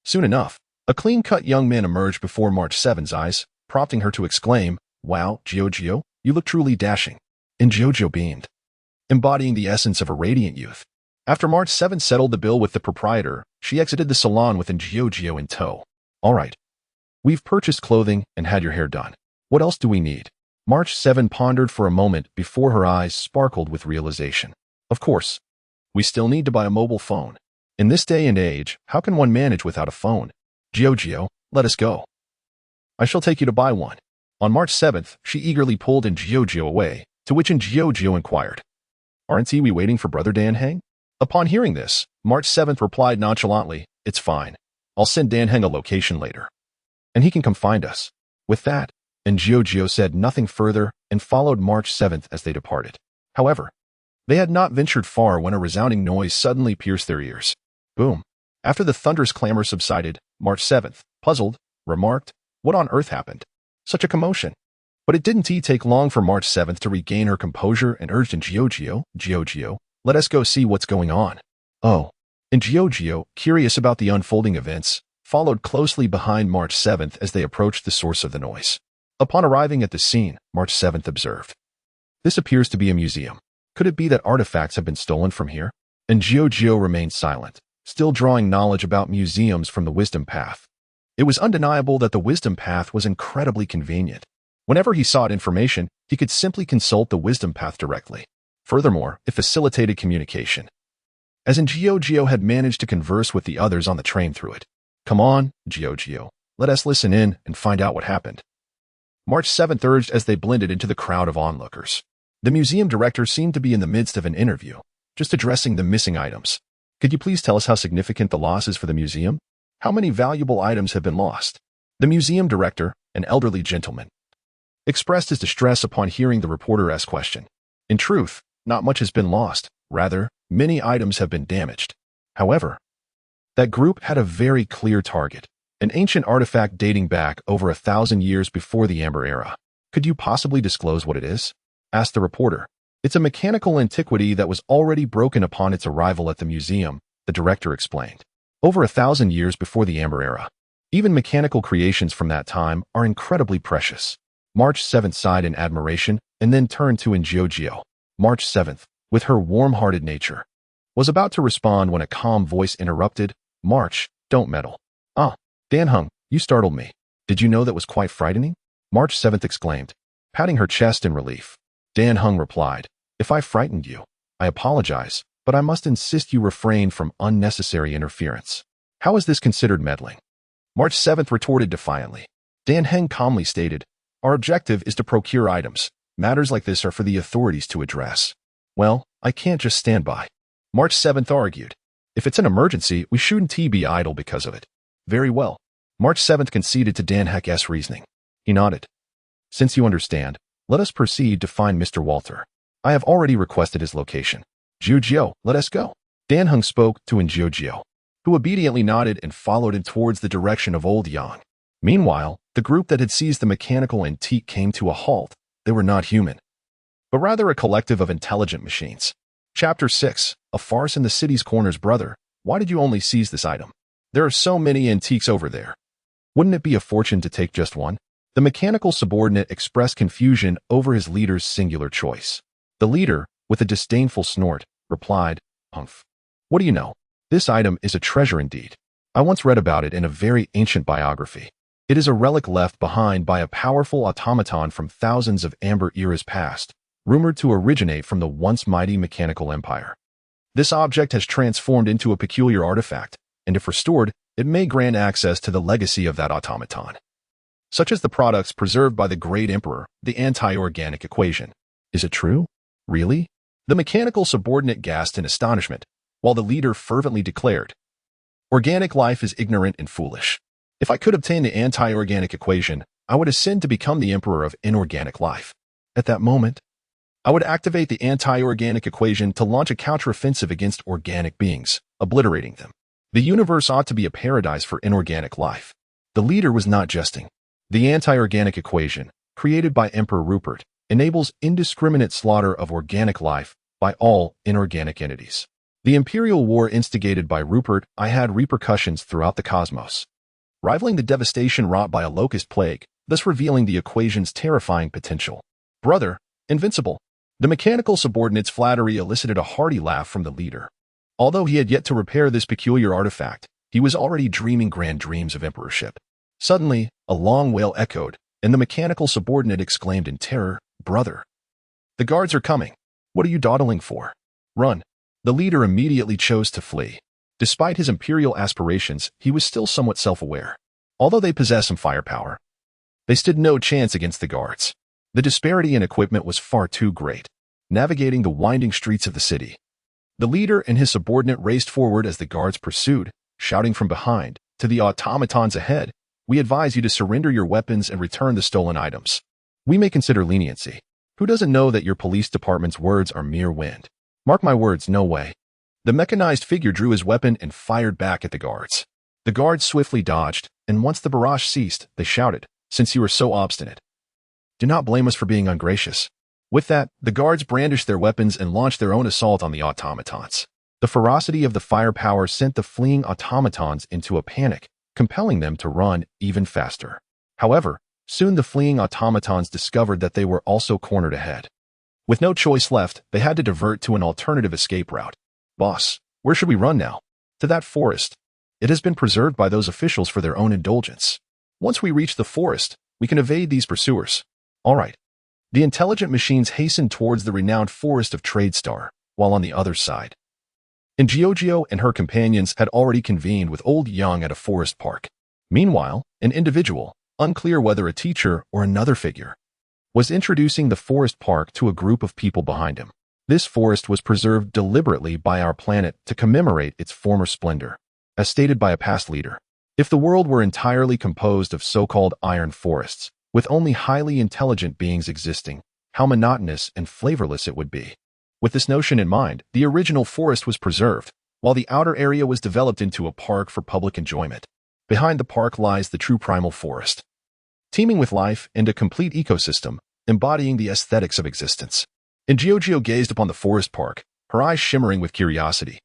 Soon enough, a clean-cut young man emerged before March 7's eyes, prompting her to exclaim, "Wow, Jiu, you look truly dashing." And Jiu beamed, embodying the essence of a radiant youth. After March 7 settled the bill with the proprietor, she exited the salon with Jiu in tow. "All right. We've purchased clothing and had your hair done. What else do we need?" March 7 pondered for a moment before her eyes sparkled with realization. "Of course. We still need to buy a mobile phone. In this day and age, how can one manage without a phone? Jiu, let us go. I shall take you to buy one." On March 7th, she eagerly pulled Jiu away, to which Jiu inquired, "Aren't we waiting for Brother Dan Heng?" Upon hearing this, March 7th replied nonchalantly, "It's fine. I'll send Dan Heng a location later, and he can come find us." With that, Jiu said nothing further and followed March 7th as they departed. However, they had not ventured far when a resounding noise suddenly pierced their ears. Boom. After the thunderous clamor subsided, March 7th, puzzled, remarked, "What on earth happened? Such a commotion." But it didn't take long for March 7th to regain her composure and urged Jiu, "Let us go see what's going on." "Oh." And Jiu, curious about the unfolding events, followed closely behind March 7th as they approached the source of the noise. Upon arriving at the scene, March 7th observed, "This appears to be a museum. Could it be that artifacts have been stolen from here?" And Jiu remained silent, still drawing knowledge about museums from the wisdom path. It was undeniable that the wisdom path was incredibly convenient. Whenever he sought information, he could simply consult the wisdom path directly. Furthermore, it facilitated communication, as in Jiu had managed to converse with the others on the train through it. "Come on, Jiu, let us listen in and find out what happened," March 7th urged as they blended into the crowd of onlookers. The museum director seemed to be in the midst of an interview, just addressing the missing items. "Could you please tell us how significant the loss is for the museum? How many valuable items have been lost?" The museum director, an elderly gentleman, expressed his distress upon hearing the reporter's question. "In truth, not much has been lost. Rather, many items have been damaged. However, that group had a very clear target, an ancient artifact dating back over 1,000 years before the Amber Era." "Could you possibly disclose what it is?" asked the reporter. "It's a mechanical antiquity that was already broken upon its arrival at the museum," the director explained. "Over 1,000 years before the Amber Era. Even mechanical creations from that time are incredibly precious." March 7th sighed in admiration and then turned to Jiu. March 7th, with her warm-hearted nature, was about to respond when a calm voice interrupted, "March, don't meddle." "Ah, Dan Heng, you startled me. Did you know that was quite frightening?" March 7th exclaimed, patting her chest in relief. Dan Heng replied, "If I frightened you, I apologize, but I must insist you refrain from unnecessary interference." "How is this considered meddling?" March 7th retorted defiantly. Dan Heng calmly stated, "Our objective is to procure items. Matters like this are for the authorities to address." "Well, I can't just stand by," March 7th argued. "If it's an emergency, we shouldn't be idle because of it." "Very well." March 7th conceded to Dan Heck's reasoning. He nodded. Since you understand, let us proceed to find Mr. Walter. I have already requested his location. Jiu, let us go. Dan Heng spoke to Jiu, who obediently nodded and followed him towards the direction of Old Yang. Meanwhile, the group that had seized the mechanical antique came to a halt. They were not human, but rather a collective of intelligent machines. Chapter 6, A Farce in the City's Corners. Brother, why did you only seize this item? There are so many antiques over there. Wouldn't it be a fortune to take just one? The mechanical subordinate expressed confusion over his leader's singular choice. The leader, with a disdainful snort, replied, Humph. What do you know? This item is a treasure indeed. I once read about it in a very ancient biography. It is a relic left behind by a powerful automaton from thousands of amber eras past, rumored to originate from the once mighty mechanical empire. This object has transformed into a peculiar artifact, and if restored, it may grant access to the legacy of that automaton, such as the products preserved by the great emperor, the anti-organic equation. Is it true? Really? The mechanical subordinate gasped in astonishment, while the leader fervently declared, Organic life is ignorant and foolish. If I could obtain the anti-organic equation, I would ascend to become the emperor of inorganic life. At that moment, I would activate the anti-organic equation to launch a counteroffensive against organic beings, obliterating them. The universe ought to be a paradise for inorganic life. The leader was not jesting. The anti-organic equation, created by Emperor Rupert, enables indiscriminate slaughter of organic life by all inorganic entities. The imperial war instigated by Rupert I had repercussions throughout the cosmos, rivaling the devastation wrought by a locust plague, thus revealing the equation's terrifying potential. Brother, invincible. The mechanical subordinate's flattery elicited a hearty laugh from the leader. Although he had yet to repair this peculiar artifact, he was already dreaming grand dreams of emperorship. Suddenly, a long wail echoed, and the mechanical subordinate exclaimed in terror, Brother, the guards are coming. What are you dawdling for? Run. The leader immediately chose to flee. Despite his imperial aspirations, he was still somewhat self-aware. Although they possessed some firepower, they stood no chance against the guards. The disparity in equipment was far too great. Navigating the winding streets of the city, the leader and his subordinate raced forward as the guards pursued, shouting from behind, to the automatons ahead, we advise you to surrender your weapons and return the stolen items. We may consider leniency. Who doesn't know that your police department's words are mere wind? Mark my words, no way. The mechanized figure drew his weapon and fired back at the guards. The guards swiftly dodged, and once the barrage ceased, they shouted, Since you are so obstinate, do not blame us for being ungracious. With that, the guards brandished their weapons and launched their own assault on the automatons. The ferocity of the firepower sent the fleeing automatons into a panic, compelling them to run even faster. However, soon the fleeing automatons discovered that they were also cornered ahead. With no choice left, they had to divert to an alternative escape route. Boss, where should we run now? To that forest. It has been preserved by those officials for their own indulgence. Once we reach the forest, we can evade these pursuers. All right. The intelligent machines hastened towards the renowned forest of Tradestar, while on the other side, Jiu and her companions had already convened with Old Yang at a forest park. Meanwhile, an individual, unclear whether a teacher or another figure, was introducing the forest park to a group of people behind him. This forest was preserved deliberately by our planet to commemorate its former splendor, as stated by a past leader. If the world were entirely composed of so-called iron forests, with only highly intelligent beings existing, how monotonous and flavorless it would be. With this notion in mind, the original forest was preserved, while the outer area was developed into a park for public enjoyment. Behind the park lies the true primal forest, teeming with life and a complete ecosystem, embodying the aesthetics of existence. Jiu gazed upon the forest park, her eyes shimmering with curiosity.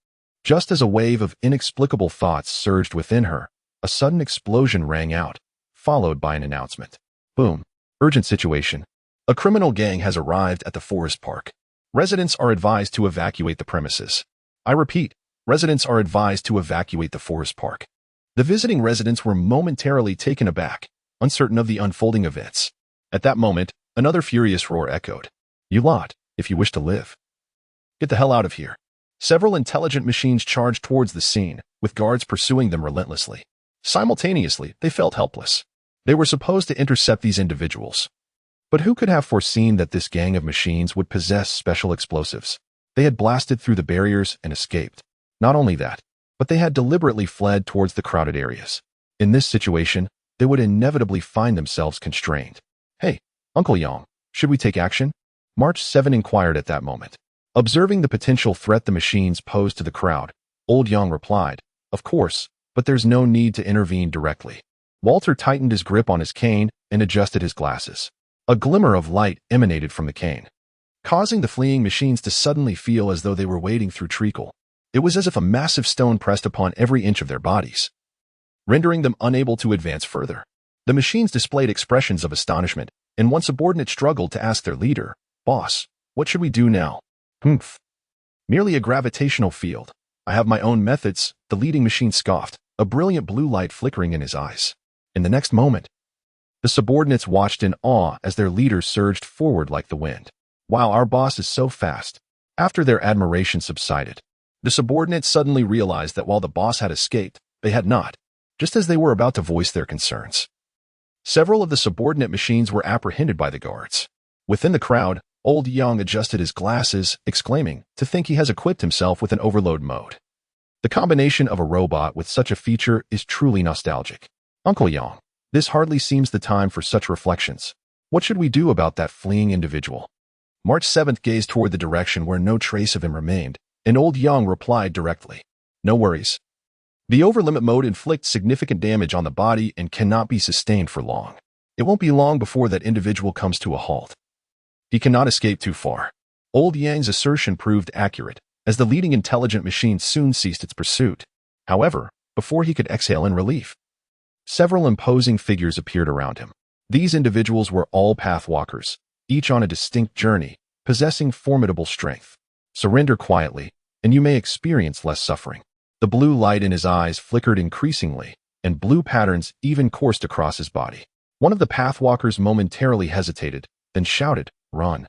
Just as a wave of inexplicable thoughts surged within her, a sudden explosion rang out, followed by an announcement. Boom. Urgent situation. A criminal gang has arrived at the forest park. Residents are advised to evacuate the premises. I repeat, residents are advised to evacuate the forest park. The visiting residents were momentarily taken aback, uncertain of the unfolding events. At that moment, another furious roar echoed. You lot, if you wish to live, get the hell out of here. Several intelligent machines charged towards the scene, with guards pursuing them relentlessly. Simultaneously, they felt helpless. They were supposed to intercept these individuals. But who could have foreseen that this gang of machines would possess special explosives? They had blasted through the barriers and escaped. Not only that, but they had deliberately fled towards the crowded areas. In this situation, they would inevitably find themselves constrained. "Hey, Uncle Yang, should we take action?" March 7 inquired at that moment. Observing the potential threat the machines posed to the crowd, Old Yang replied, "Of course, but there's no need to intervene directly." Walter tightened his grip on his cane and adjusted his glasses. A glimmer of light emanated from the cane, causing the fleeing machines to suddenly feel as though they were wading through treacle. It was as if a massive stone pressed upon every inch of their bodies, rendering them unable to advance further. The machines displayed expressions of astonishment, and one subordinate struggled to ask their leader, "Boss, what should we do now?" "Humph. Merely a gravitational field. I have my own methods," the leading machine scoffed, a brilliant blue light flickering in his eyes. In the next moment, the subordinates watched in awe as their leader surged forward like the wind. "Wow, our boss is so fast." After their admiration subsided, the subordinates suddenly realized that while the boss had escaped, they had not, just as they were about to voice their concerns. Several of the subordinate machines were apprehended by the guards. Within the crowd, Old Yang adjusted his glasses, exclaiming, "To think he has equipped himself with an overload mode. The combination of a robot with such a feature is truly nostalgic." "Uncle Yang, this hardly seems the time for such reflections. What should we do about that fleeing individual?" March 7th gazed toward the direction where no trace of him remained, and Old Yang replied directly, "No worries. The overlimit mode inflicts significant damage on the body and cannot be sustained for long. It won't be long before that individual comes to a halt. He cannot escape too far." Old Yang's assertion proved accurate, as the leading intelligent machine soon ceased its pursuit. However, before he could exhale in relief, several imposing figures appeared around him. These individuals were all pathwalkers, each on a distinct journey, possessing formidable strength. "Surrender quietly, and you may experience less suffering." The blue light in his eyes flickered increasingly, and blue patterns even coursed across his body. One of the pathwalkers momentarily hesitated, then shouted, "Run."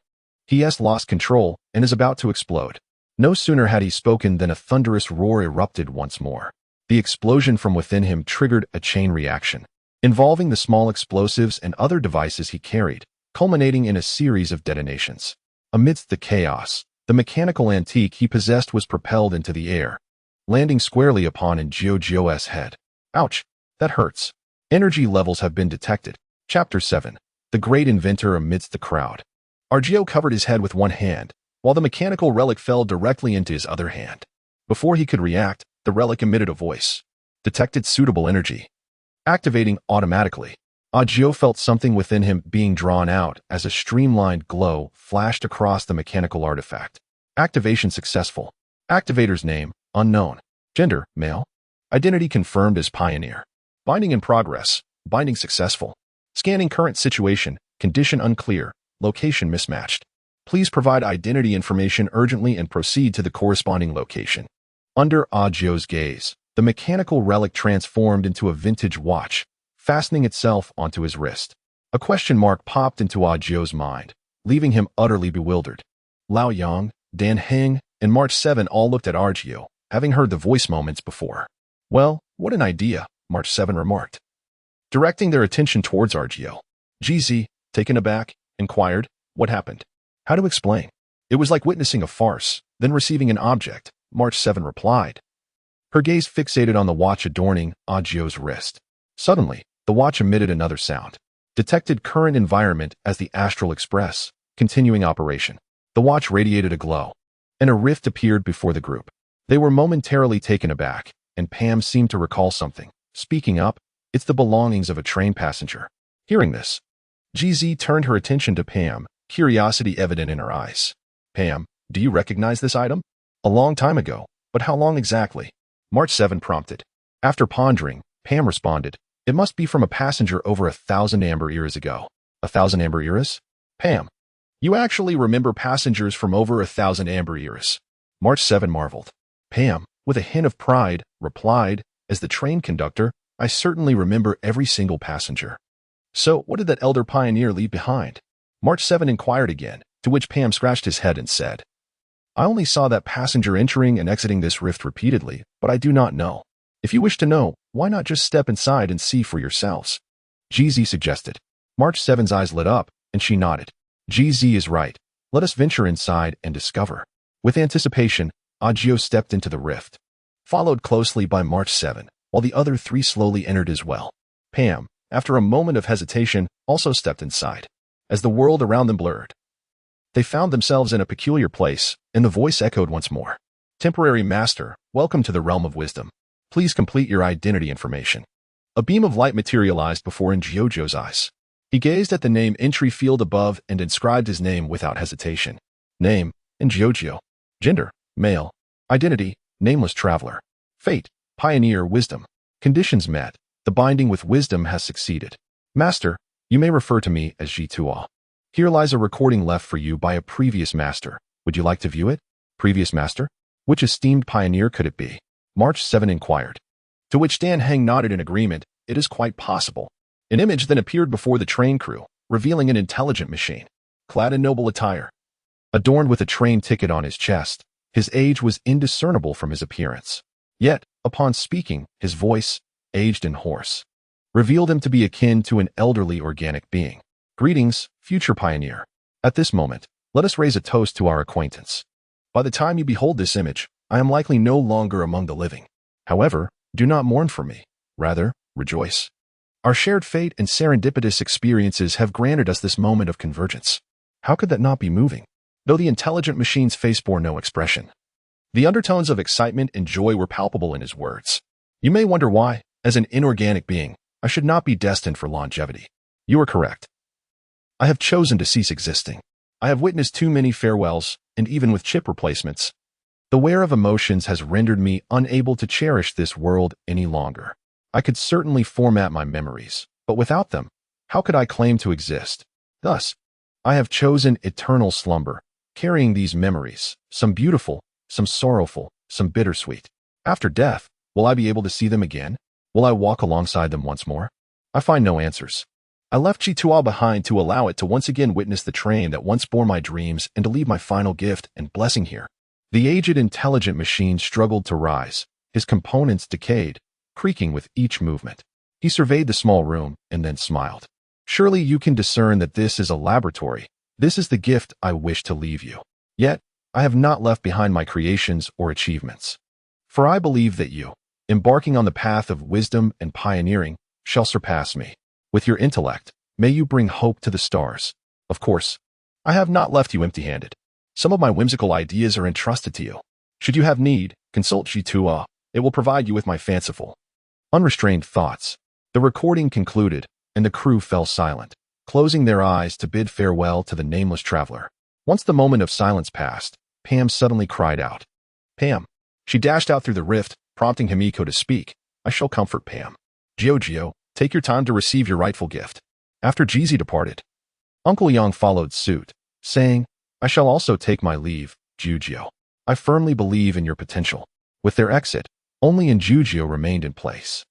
He has lost control and is about to explode. No sooner had he spoken than a thunderous roar erupted once more. The explosion from within him triggered a chain reaction, involving the small explosives and other devices he carried, culminating in a series of detonations. Amidst the chaos, the mechanical antique he possessed was propelled into the air, landing squarely upon Jiu-Jiu's head. "Ouch, that hurts." Energy levels have been detected. Chapter 7. The Great Inventor amidst the crowd. Argio covered his head with one hand, while the mechanical relic fell directly into his other hand. Before he could react, the relic emitted a voice. Detected suitable energy. Activating automatically. Argio felt something within him being drawn out as a streamlined glow flashed across the mechanical artifact. Activation successful. Activator's name, unknown. Gender, male. Identity confirmed as Pioneer. Binding in progress. Binding successful. Scanning current situation. Condition unclear. Location mismatched. Please provide identity information urgently and proceed to the corresponding location. Under Argio's gaze, the mechanical relic transformed into a vintage watch, fastening itself onto his wrist. A question mark popped into Argio's mind, leaving him utterly bewildered. Lao Yang, Dan Heng, and March 7 all looked at Argio, having heard the voice moments before. "Well, what an idea," March 7 remarked, directing their attention towards Argio. GZ, taken aback, inquired, "What happened?" "How to explain? It was like witnessing a farce, then receiving an object," March 7 replied. Her gaze fixated on the watch adorning Argio's wrist. Suddenly, the watch emitted another sound. Detected current environment as the Astral Express, continuing operation. The watch radiated a glow, and a rift appeared before the group. They were momentarily taken aback, and Pam seemed to recall something. Speaking up, "It's the belongings of a train passenger." Hearing this, GZ turned her attention to Pam, curiosity evident in her eyes. "Pam, do you recognize this item?" "A long time ago, but how long exactly?" March 7 prompted. After pondering, Pam responded, "It must be from a passenger over 1,000 amber eras ago." 1,000 amber eras? Pam, you actually remember passengers from over 1,000 amber eras? March 7 marveled. Pam, with a hint of pride, replied, "As the train conductor, I certainly remember every single passenger." "So, what did that elder pioneer leave behind?" March 7 inquired again, to which Pam scratched his head and said, "I only saw that passenger entering and exiting this rift repeatedly, but I do not know. If you wish to know, why not just step inside and see for yourselves?" GZ suggested. March 7's eyes lit up, and she nodded. GZ is right. Let us venture inside and discover. With anticipation, Argio stepped into the rift, followed closely by March 7, while the other three slowly entered as well. Pam, after a moment of hesitation, also stepped inside. As the world around them blurred, they found themselves in a peculiar place, and the voice echoed once more. Temporary Master, welcome to the realm of wisdom. Please complete your identity information. A beam of light materialized before Njiojo's eyes. He gazed at the name entry field above and inscribed his name without hesitation. Name, Njiojo. Gender, male. Identity, nameless traveler. Fate, pioneer wisdom. Conditions met. The binding with wisdom has succeeded. Master, you may refer to me as Ji2a. Here lies a recording left for you by a previous master. Would you like to view it? Previous master? Which esteemed pioneer could it be? March 7 inquired. To which Dan Heng nodded in agreement. It is quite possible. An image then appeared before the train crew, revealing an intelligent machine, clad in noble attire. Adorned with a train ticket on his chest, his age was indiscernible from his appearance. Yet, upon speaking, his voice, aged and hoarse, revealed him to be akin to an elderly organic being. Greetings, future pioneer. At this moment, let us raise a toast to our acquaintance. By the time you behold this image, I am likely no longer among the living. However, do not mourn for me. Rather, rejoice. Our shared fate and serendipitous experiences have granted us this moment of convergence. How could that not be moving? Though the intelligent machine's face bore no expression, the undertones of excitement and joy were palpable in his words. You may wonder why, as an inorganic being, I should not be destined for longevity. You are correct. I have chosen to cease existing. I have witnessed too many farewells, and even with chip replacements, the wear of emotions has rendered me unable to cherish this world any longer. I could certainly format my memories, but without them, how could I claim to exist? Thus, I have chosen eternal slumber, carrying these memories, some beautiful, some sorrowful, some bittersweet. After death, will I be able to see them again? Will I walk alongside them once more? I find no answers. I left Ji2a behind to allow it to once again witness the train that once bore my dreams and to leave my final gift and blessing here. The aged intelligent machine struggled to rise. His components decayed, creaking with each movement. He surveyed the small room and then smiled. Surely you can discern that this is a laboratory. This is the gift I wish to leave you. Yet, I have not left behind my creations or achievements. For I believe that you, embarking on the path of wisdom and pioneering, shall surpass me. With your intellect, may you bring hope to the stars. Of course, I have not left you empty-handed. Some of my whimsical ideas are entrusted to you. Should you have need, consult Ji2a. It will provide you with my fanciful, unrestrained thoughts. The recording concluded, and the crew fell silent, closing their eyes to bid farewell to the nameless traveler. Once the moment of silence passed, Pam suddenly cried out. Pam. She dashed out through the rift, prompting Himiko to speak. I shall comfort Pam. Gio, take your time to receive your rightful gift. After Jeezy departed, Uncle Yang followed suit, saying, I shall also take my leave, Jujio. I firmly believe in your potential. With their exit, only Jujio remained in place.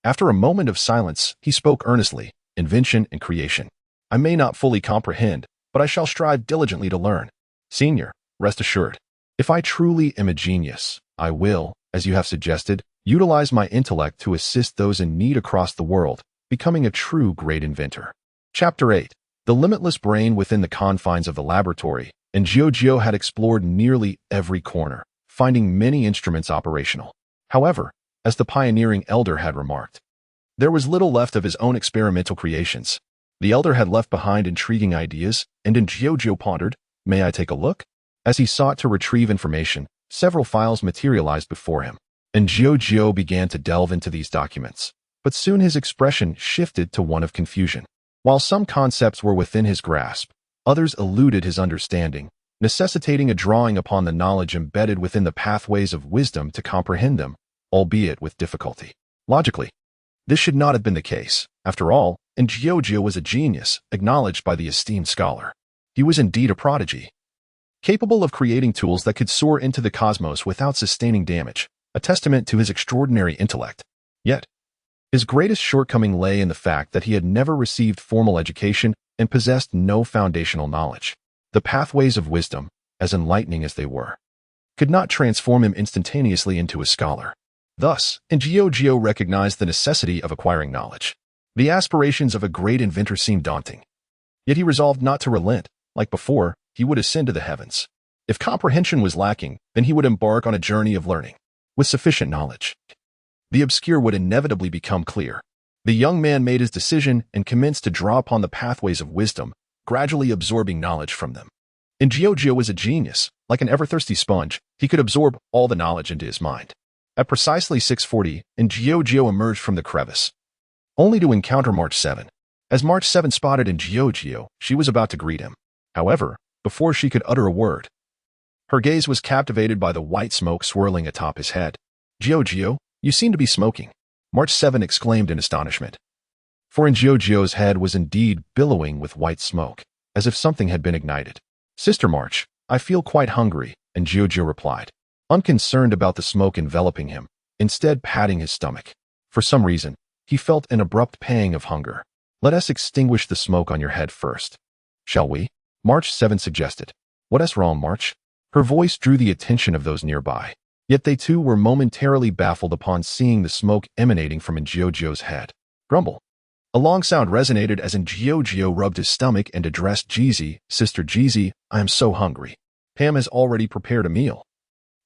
After a moment of silence, he spoke earnestly, invention and creation. I may not fully comprehend, but I shall strive diligently to learn. Senior, rest assured. If I truly am a genius, I will, as you have suggested, utilize my intellect to assist those in need across the world, becoming a true great inventor. Chapter 8. The limitless brain within the confines of the laboratory, and Jio had explored nearly every corner, finding many instruments operational. However, as the pioneering elder had remarked, there was little left of his own experimental creations. The elder had left behind intriguing ideas, and Jio pondered, may I take a look? As he sought to retrieve information, several files materialized before him, and Jio began to delve into these documents. But soon his expression shifted to one of confusion. While some concepts were within his grasp, others eluded his understanding, necessitating a drawing upon the knowledge embedded within the pathways of wisdom to comprehend them, albeit with difficulty. Logically, this should not have been the case. After all, Jio was a genius, acknowledged by the esteemed scholar. He was indeed a prodigy, capable of creating tools that could soar into the cosmos without sustaining damage, a testament to his extraordinary intellect. Yet, his greatest shortcoming lay in the fact that he had never received formal education and possessed no foundational knowledge. The pathways of wisdom, as enlightening as they were, could not transform him instantaneously into a scholar. Thus, Jio recognized the necessity of acquiring knowledge. The aspirations of a great inventor seemed daunting. Yet he resolved not to relent. Like before, he would ascend to the heavens. If comprehension was lacking, then he would embark on a journey of learning. With sufficient knowledge, the obscure would inevitably become clear. The young man made his decision and commenced to draw upon the pathways of wisdom, gradually absorbing knowledge from them. And Jiojio was a genius. Like an ever-thirsty sponge, he could absorb all the knowledge into his mind. At precisely 6:40, Jiojio emerged from the crevice, only to encounter March 7. As March 7 spotted Jiojio, she was about to greet him. However, before she could utter a word, her gaze was captivated by the white smoke swirling atop his head. "Jiojio, you seem to be smoking," March 7 exclaimed in astonishment. For Jiojio's head was indeed billowing with white smoke, as if something had been ignited. "Sister March, I feel quite hungry," Jiojio replied, unconcerned about the smoke enveloping him, instead patting his stomach. For some reason, he felt an abrupt pang of hunger. "Let us extinguish the smoke on your head first, shall we?" March 7 suggested. "What's wrong, March?" Her voice drew the attention of those nearby, yet they too were momentarily baffled upon seeing the smoke emanating from Jiojio's head. "Grumble." A long sound resonated as Jiojio rubbed his stomach and addressed Jeezy. "Sister Jeezy, I am so hungry. Pam has already prepared a meal.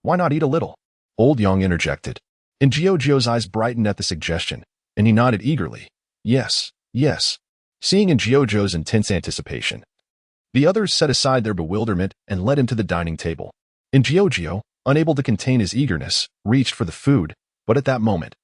Why not eat a little?" Old Yang interjected. Jiojio's eyes brightened at the suggestion, and he nodded eagerly. "Yes, yes." Seeing Jiojio's intense anticipation, the others set aside their bewilderment and led him to the dining table. Jiojio, unable to contain his eagerness, reached for the food, but at that moment,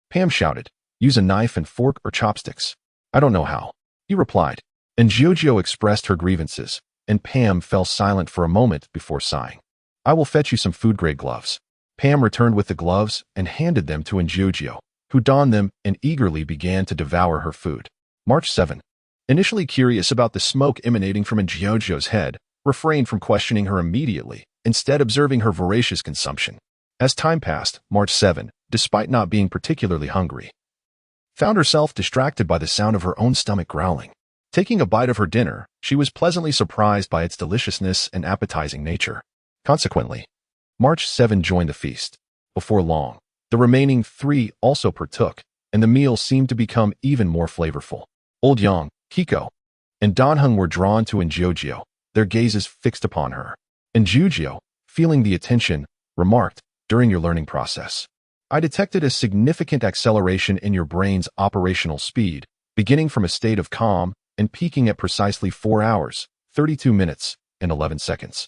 Pam shouted, "Use a knife and fork or chopsticks." "I don't know how," he replied. Jiojio expressed her grievances, and Pam fell silent for a moment before sighing. "I will fetch you some food-grade gloves." Pam returned with the gloves and handed them to Jiojio, who donned them and eagerly began to devour her food. March 7. Initially curious about the smoke emanating from Jiojio's head, refrained from questioning her immediately, instead observing her voracious consumption. As time passed, March 7, despite not being particularly hungry, found herself distracted by the sound of her own stomach growling. Taking a bite of her dinner, she was pleasantly surprised by its deliciousness and appetizing nature. Consequently, March 7 joined the feast. Before long, the remaining three also partook, and the meal seemed to become even more flavorful. Old Yang, Kiko, and Danheng were drawn to Jiojio, their gazes fixed upon her. Jiojio, feeling the attention, remarked, "During your learning process, I detected a significant acceleration in your brain's operational speed, beginning from a state of calm and peaking at precisely 4 hours, 32 minutes, and 11 seconds.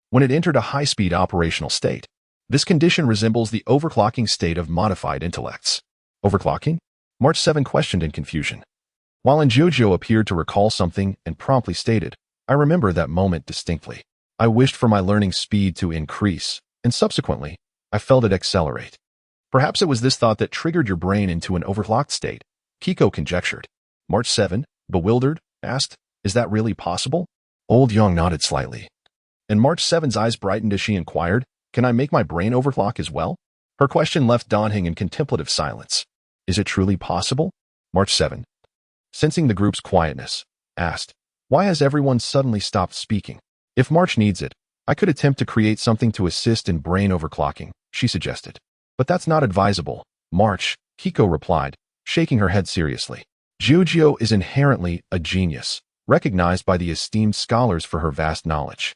When it entered a high-speed operational state, this condition resembles the overclocking state of modified intellects." "Overclocking?" March 7 questioned in confusion. While Jiojio appeared to recall something and promptly stated, "I remember that moment distinctly. I wished for my learning speed to increase, and subsequently, I felt it accelerate." "Perhaps it was this thought that triggered your brain into an overclocked state," Kiko conjectured. March 7, bewildered, asked, "Is that really possible?" Old Yang nodded slightly. And March 7's eyes brightened as she inquired, "Can I make my brain overclock as well?" Her question left Danheng in contemplative silence. "Is it truly possible?" March 7, sensing the group's quietness, asked, "Why has everyone suddenly stopped speaking?" "If March needs it, I could attempt to create something to assist in brain overclocking," she suggested. "But that's not advisable, March," Kiko replied, shaking her head seriously. "Jiojio is inherently a genius, recognized by the esteemed scholars for her vast knowledge.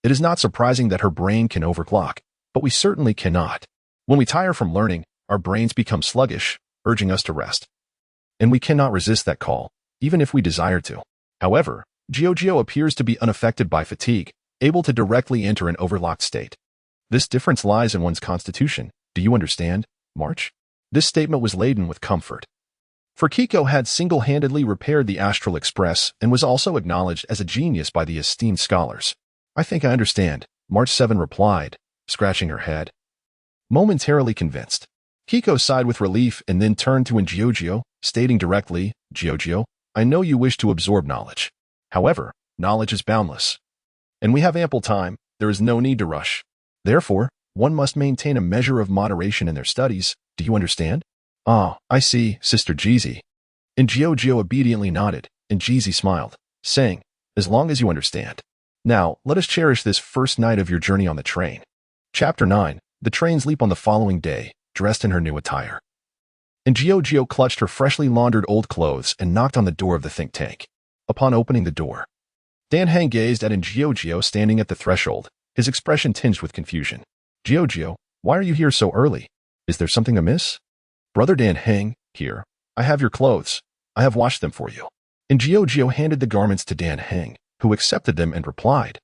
It is not surprising that her brain can overclock, but we certainly cannot. When we tire from learning, our brains become sluggish, urging us to rest. And we cannot resist that call, even if we desire to. However, Jiojio appears to be unaffected by fatigue, able to directly enter an overlocked state. This difference lies in one's constitution. Do you understand, March?" This statement was laden with comfort. For Kiko had single-handedly repaired the Astral Express and was also acknowledged as a genius by the esteemed scholars. "I think I understand," March 7 replied, scratching her head. Momentarily convinced, Kiko sighed with relief and then turned to Jiojio, stating directly, "Jiojio, I know you wish to absorb knowledge. However, knowledge is boundless. And we have ample time, there is no need to rush. Therefore, one must maintain a measure of moderation in their studies. Do you understand?" "Ah, I see, Sister Jeezy." Jiojio obediently nodded, and Jeezy smiled, saying, "As long as you understand. Now, let us cherish this first night of your journey on the train." Chapter 9. The trains leap on the following day, dressed in her new attire. Jiojio clutched her freshly laundered old clothes and knocked on the door of the think tank. Upon opening the door, Danheng gazed at Jiojio standing at the threshold, his expression tinged with confusion. "Jiojio, why are you here so early? Is there something amiss?" "Brother Danheng, here. I have your clothes. I have washed them for you. And Jiao handed the garments to Dan Heng, who accepted them and replied.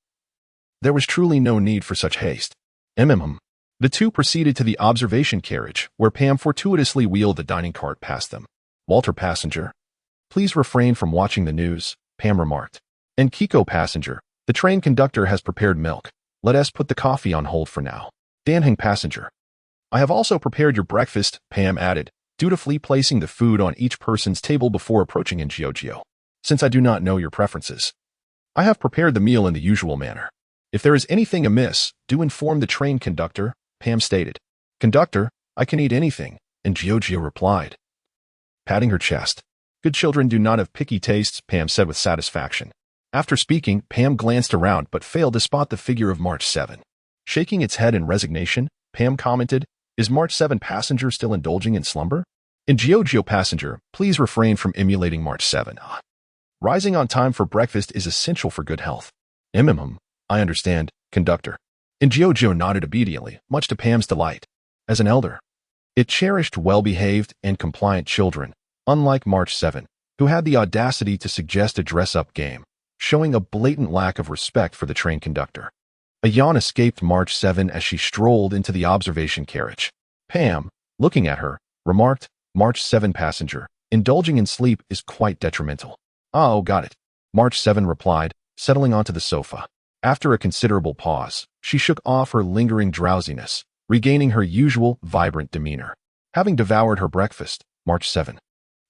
There was truly no need for such haste. The two proceeded to the observation carriage, where Pam fortuitously wheeled the dining cart past them. Walter passenger. Please refrain from watching the news, Pam remarked. And Kiko passenger. The train conductor has prepared milk. Let us put the coffee on hold for now. Dan Heng passenger. I have also prepared your breakfast, Pam added, dutifully placing the food on each person's table before approaching in Jiao. Since I do not know your preferences, I have prepared the meal in the usual manner. If there is anything amiss, do inform the train conductor, Pam stated. Conductor, I can eat anything, and Jiao replied, patting her chest. Good children do not have picky tastes, Pam said with satisfaction. After speaking, Pam glanced around but failed to spot the figure of March 7. Shaking its head in resignation, Pam commented, Is March 7 passenger still indulging in slumber? In Jiao passenger, please refrain from emulating March 7. Rising on time for breakfast is essential for good health. I understand, conductor. And Jiao nodded obediently, much to Pam's delight. As an elder, it cherished well-behaved and compliant children, unlike March 7, who had the audacity to suggest a dress-up game, showing a blatant lack of respect for the train conductor. A yawn escaped March 7 as she strolled into the observation carriage. Pam, looking at her, remarked, March 7 passenger, indulging in sleep is quite detrimental. Oh, got it. March 7 replied, settling onto the sofa. After a considerable pause, she shook off her lingering drowsiness, regaining her usual vibrant demeanor. Having devoured her breakfast, March 7,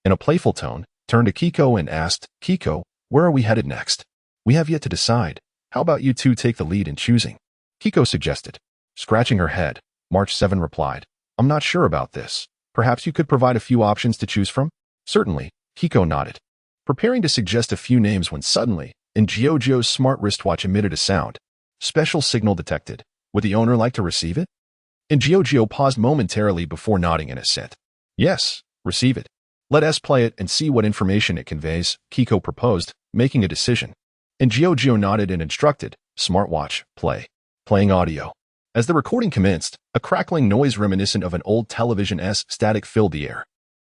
in a playful tone, turned to Kiko and asked, Kiko, where are we headed next? We have yet to decide. How about you two take the lead in choosing? Kiko suggested. Scratching her head, March 7 replied, I'm not sure about this. Perhaps you could provide a few options to choose from? Certainly, Kiko nodded, preparing to suggest a few names when suddenly, in Jiao's smart wristwatch emitted a sound. Special signal detected. Would the owner like to receive it? And Jiao paused momentarily before nodding in assent. Yes, receive it. Let us play it and see what information it conveys, Kiko proposed, making a decision. And Jiao nodded and instructed, smartwatch, play. Playing audio. As the recording commenced, a crackling noise reminiscent of an old television's static filled the air.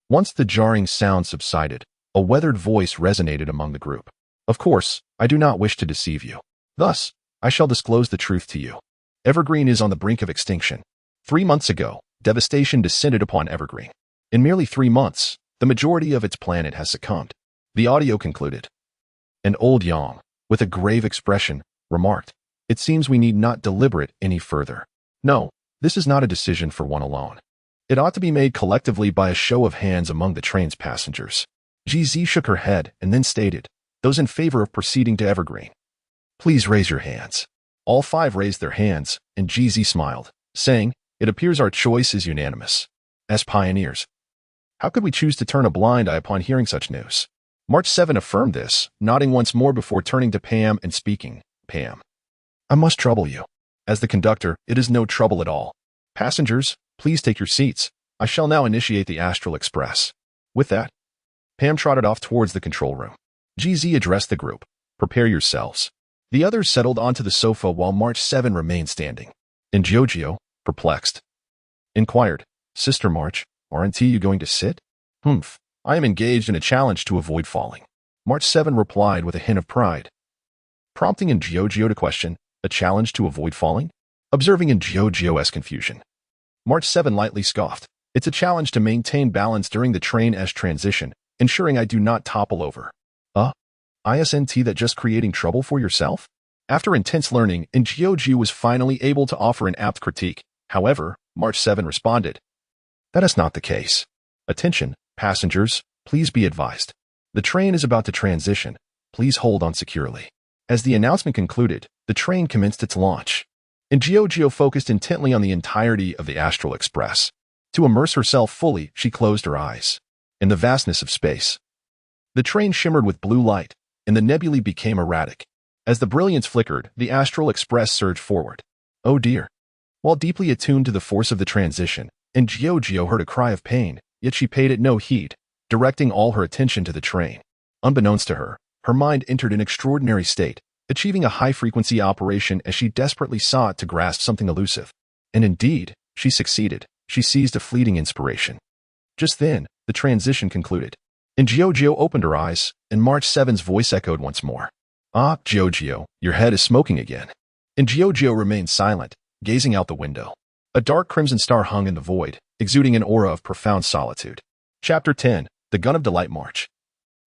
Once the jarring sound subsided, a weathered voice resonated among the group. Of course, I do not wish to deceive you. Thus, I shall disclose the truth to you. Evergreen is on the brink of extinction. 3 months ago, devastation descended upon Evergreen. In merely 3 months, the majority of its planet has succumbed. The audio concluded. An old Yang, with a grave expression, remarked, It seems we need not deliberate any further. No, this is not a decision for one alone. It ought to be made collectively by a show of hands among the train's passengers. GZ shook her head and then stated, Those in favor of proceeding to Evergreen, please raise your hands. All 5 raised their hands, and GZ smiled, saying, It appears our choice is unanimous. As pioneers, how could we choose to turn a blind eye upon hearing such news? March 7 affirmed this, nodding once more before turning to Pam and speaking. Pam, I must trouble you. As the conductor, it is no trouble at all. Passengers, please take your seats. I shall now initiate the Astral Express. With that, Pam trotted off towards the control room. GZ addressed the group. Prepare yourselves. The others settled onto the sofa while March 7 remained standing. And Jiao, perplexed, inquired, Sister March, aren't you going to sit? I am engaged in a challenge to avoid falling. March 7 replied with a hint of pride, prompting in Jiao to question, a challenge to avoid falling? Observing in Jiao's confusion, March 7 lightly scoffed. It's a challenge to maintain balance during the train's transition, ensuring I do not topple over. Isn't that just creating trouble for yourself? After intense learning, Jiao was finally able to offer an apt critique. However, March 7 responded, That is not the case. Attention, passengers, please be advised. The train is about to transition. Please hold on securely. As the announcement concluded, the train commenced its launch. And Jiao focused intently on the entirety of the Astral Express. To immerse herself fully, she closed her eyes. In the vastness of space, the train shimmered with blue light, and the nebulae became erratic. As the brilliance flickered, the Astral Express surged forward. Oh dear. While deeply attuned to the force of the transition, and Jiao heard a cry of pain, yet she paid it no heed, directing all her attention to the train. Unbeknownst to her, her mind entered an extraordinary state, achieving a high-frequency operation as she desperately sought to grasp something elusive. And indeed, she succeeded. She seized a fleeting inspiration. Just then, the transition concluded. And Giorgio opened her eyes, and March 7's voice echoed once more. Ah, Giorgio, your head is smoking again. And Giorgio remained silent, gazing out the window. A dark crimson star hung in the void, exuding an aura of profound solitude. Chapter 10, The Gun of Delight March.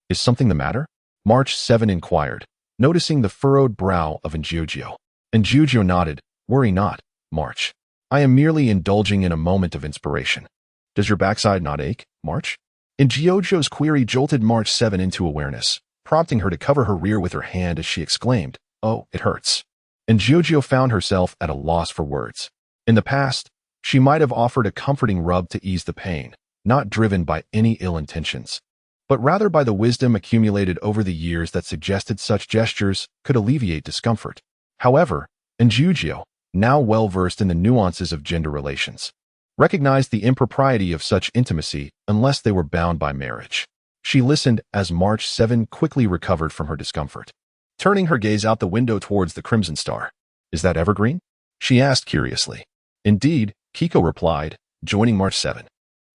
Is something the matter? March 7 inquired, noticing the furrowed brow of Giorgio. And Giorgio nodded. Worry not, March. I am merely indulging in a moment of inspiration. Does your backside not ache, March? And Giorgio's query jolted March 7 into awareness, prompting her to cover her rear with her hand as she exclaimed, Oh, it hurts. And Giorgio found herself at a loss for words. In the past, she might have offered a comforting rub to ease the pain, not driven by any ill intentions, but rather by the wisdom accumulated over the years that suggested such gestures could alleviate discomfort. However, Giorgio, now well-versed in the nuances of gender relations, recognized the impropriety of such intimacy unless they were bound by marriage. She listened as March 7 quickly recovered from her discomfort, turning her gaze out the window towards the crimson star. Is that evergreen? She asked curiously. Indeed, Kiko replied, joining March 7.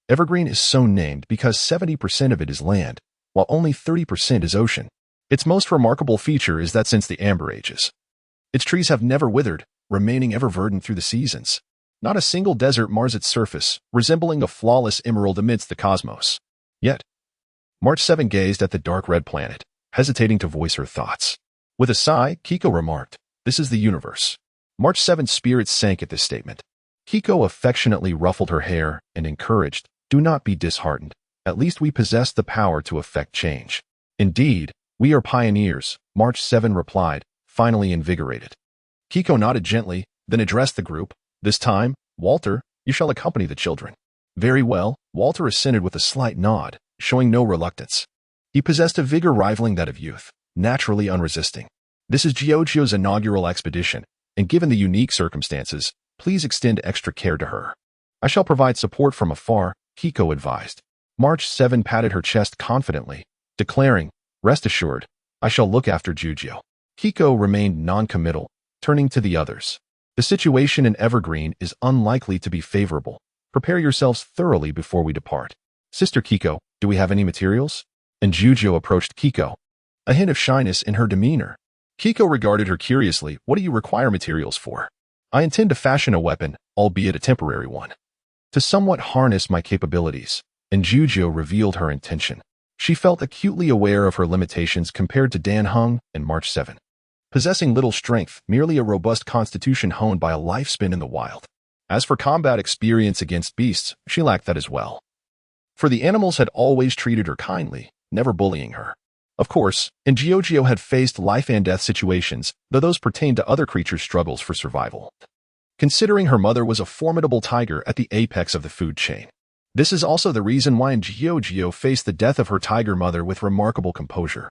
Evergreen is so named because 70% of it is land, while only 30% is ocean. Its most remarkable feature is that since the Amber Ages, its trees have never withered, remaining ever verdant through the seasons. Not a single desert mars its surface, resembling a flawless emerald amidst the cosmos. Yet, March 7 gazed at the dark red planet, hesitating to voice her thoughts. With a sigh, Kiko remarked, This is the universe. March 7's spirit sank at this statement. Kiko affectionately ruffled her hair and encouraged, Do not be disheartened. At least we possess the power to effect change. Indeed, we are pioneers, March 7 replied, finally invigorated. Kiko nodded gently, then addressed the group. This time, Walter, you shall accompany the children. Very well, Walter assented with a slight nod, showing no reluctance. He possessed a vigor rivaling that of youth, naturally unresisting. This is Giorgio's inaugural expedition, and given the unique circumstances, please extend extra care to her. I shall provide support from afar, Kiko advised. March 7 patted her chest confidently, declaring, Rest assured, I shall look after Giorgio. Kiko remained non-committal, turning to the others. The situation in Evergreen is unlikely to be favorable. Prepare yourselves thoroughly before we depart. Sister Kiko, do we have any materials? And Giorgio approached Kiko, a hint of shyness in her demeanor. Kiko regarded her curiously. What do you require materials for? I intend to fashion a weapon, albeit a temporary one, to somewhat harness my capabilities. And Giorgio revealed her intention. She felt acutely aware of her limitations compared to Dan Hung and March 7. Possessing little strength, merely a robust constitution honed by a lifespan in the wild. As for combat experience against beasts, she lacked that as well. For the animals had always treated her kindly, never bullying her. Of course, Giorgio had faced life and death situations, though those pertained to other creatures' struggles for survival. Considering her mother was a formidable tiger at the apex of the food chain. This is also the reason why Giorgio faced the death of her tiger mother with remarkable composure.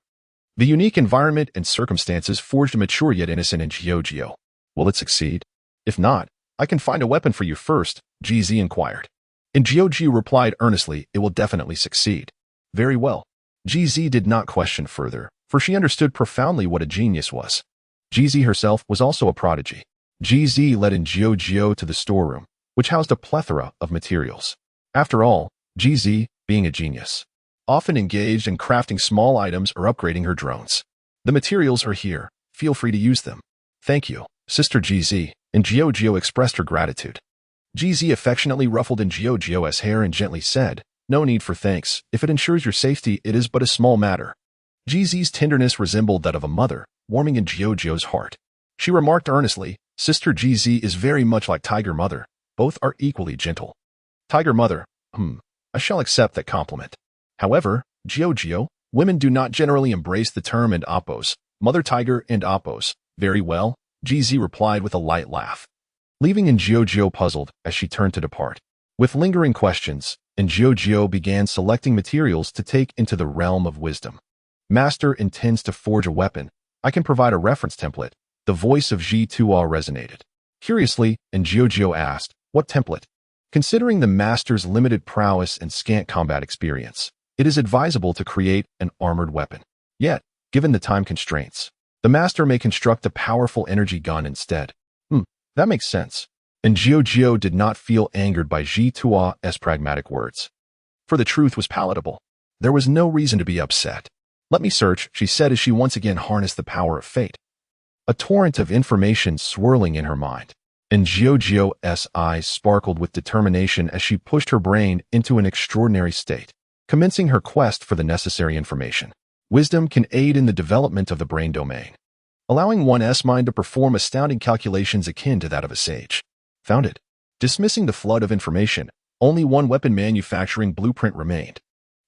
The unique environment and circumstances forged a mature yet innocent Giorgio. Will it succeed? If not, I can find a weapon for you first, GZ inquired. And Giorgio replied earnestly, It will definitely succeed. Very well. GZ did not question further, for she understood profoundly what a genius was. GZ herself was also a prodigy. GZ led in Giorgio to the storeroom, which housed a plethora of materials. After all, GZ, being a genius, often engaged in crafting small items or upgrading her drones. The materials are here. Feel free to use them. Thank you, Sister GZ, and Giorgio expressed her gratitude. GZ affectionately ruffled in Giorgio's hair and gently said, No need for thanks. If it ensures your safety, it is but a small matter. GZ's tenderness resembled that of a mother, warming in Giorgio's heart. She remarked earnestly, Sister GZ is very much like Tiger Mother. Both are equally gentle. Tiger Mother, I shall accept that compliment. However, Giorgio, women do not generally embrace the term and oppos, Mother Tiger and oppos. Very well, GZ replied with a light laugh, leaving Giorgio puzzled as she turned to depart. With lingering questions, Giorgio began selecting materials to take into the realm of wisdom. Master intends to forge a weapon. I can provide a reference template. The voice of G2R resonated. Curiously, Giorgio asked, What template? Considering the Master's limited prowess and scant combat experience, it is advisable to create an armored weapon. Yet, given the time constraints, the Master may construct a powerful energy gun instead. That makes sense. And Giorgio did not feel angered by G2A's pragmatic words. for the truth was palatable. There was no reason to be upset. "Let me search," she said as she once again harnessed the power of fate. A torrent of information swirling in her mind, and Jiojio's eyes sparkled with determination as she pushed her brain into an extraordinary state, commencing her quest for the necessary information. Wisdom can aid in the development of the brain domain, allowing one's mind to perform astounding calculations akin to that of a sage. Found it. Dismissing the flood of information, only one weapon manufacturing blueprint remained.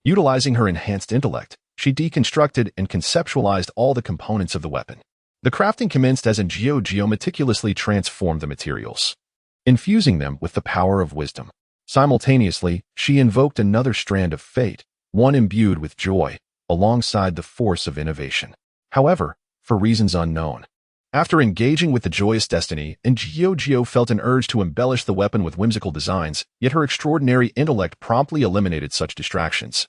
Utilizing her enhanced intellect, she deconstructed and conceptualized all the components of the weapon. The crafting commenced as Jiojio meticulously transformed the materials, infusing them with the power of wisdom. Simultaneously, she invoked another strand of fate, one imbued with joy, alongside the force of innovation. However, for reasons unknown, after engaging with the joyous destiny, Jiojio felt an urge to embellish the weapon with whimsical designs, yet her extraordinary intellect promptly eliminated such distractions,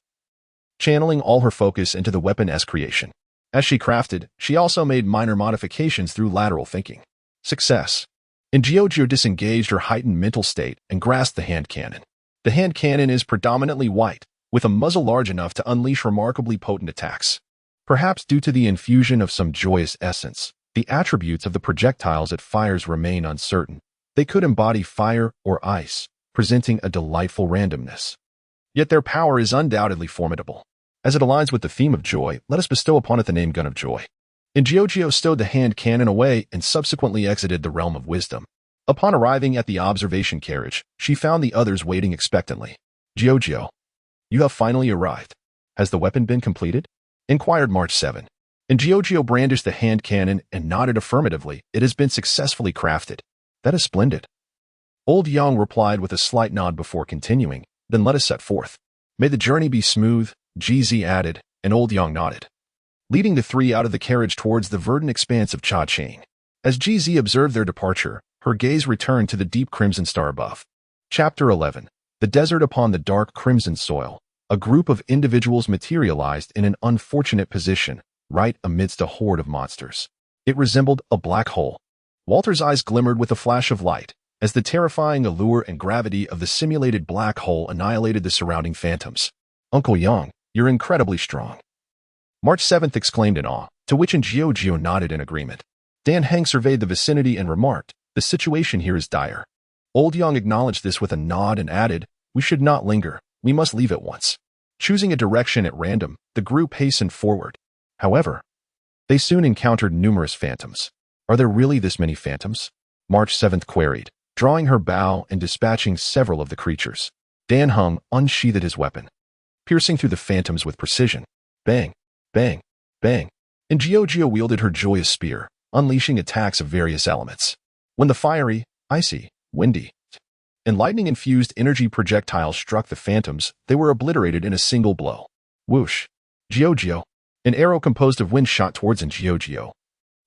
channeling all her focus into the weapon's creation. As she crafted, she also made minor modifications through lateral thinking. Success. Jiojio disengaged her heightened mental state and grasped the hand cannon. The hand cannon is predominantly white, with a muzzle large enough to unleash remarkably potent attacks. Perhaps due to the infusion of some joyous essence, the attributes of the projectiles it fires remain uncertain. They could embody fire or ice, presenting a delightful randomness. Yet their power is undoubtedly formidable. As it aligns with the theme of joy, let us bestow upon it the name Gun of Joy. Jiojio stowed the hand cannon away and subsequently exited the realm of wisdom. Upon arriving at the observation carriage, she found the others waiting expectantly. "Jiojio, you have finally arrived. Has the weapon been completed?" inquired March 7. Jiojio brandished the hand cannon and nodded affirmatively. "It has been successfully crafted." "That is splendid." Old Yang replied with a slight nod before continuing. "Then let us set forth." "May the journey be smooth," GZ added, and Old Yang nodded, leading the three out of the carriage towards the verdant expanse of Cha Chain. As GZ observed their departure, her gaze returned to the deep crimson star above. Chapter 11. The Desert Upon the Dark Crimson Soil. A group of individuals materialized in an unfortunate position, right amidst a horde of monsters. It resembled a black hole. Walter's eyes glimmered with a flash of light, as the terrifying allure and gravity of the simulated black hole annihilated the surrounding phantoms. "Uncle Yang, you're incredibly strong," March 7th exclaimed in awe, to which Jiojio nodded in agreement. Dan Heng surveyed the vicinity and remarked, "The situation here is dire." Old Yang acknowledged this with a nod and added, "We should not linger. We must leave at once." Choosing a direction at random, the group hastened forward. However, they soon encountered numerous phantoms. "Are there really this many phantoms?" March 7th queried, drawing her bow and dispatching several of the creatures. Dan Heng unsheathed his weapon, piercing through the phantoms with precision. Bang, bang, bang. Jiojio wielded her joyous spear, unleashing attacks of various elements. When the fiery, icy, windy, and lightning-infused energy projectiles struck the phantoms, they were obliterated in a single blow. Whoosh. Jiojio. An arrow composed of wind shot towards Jiojio,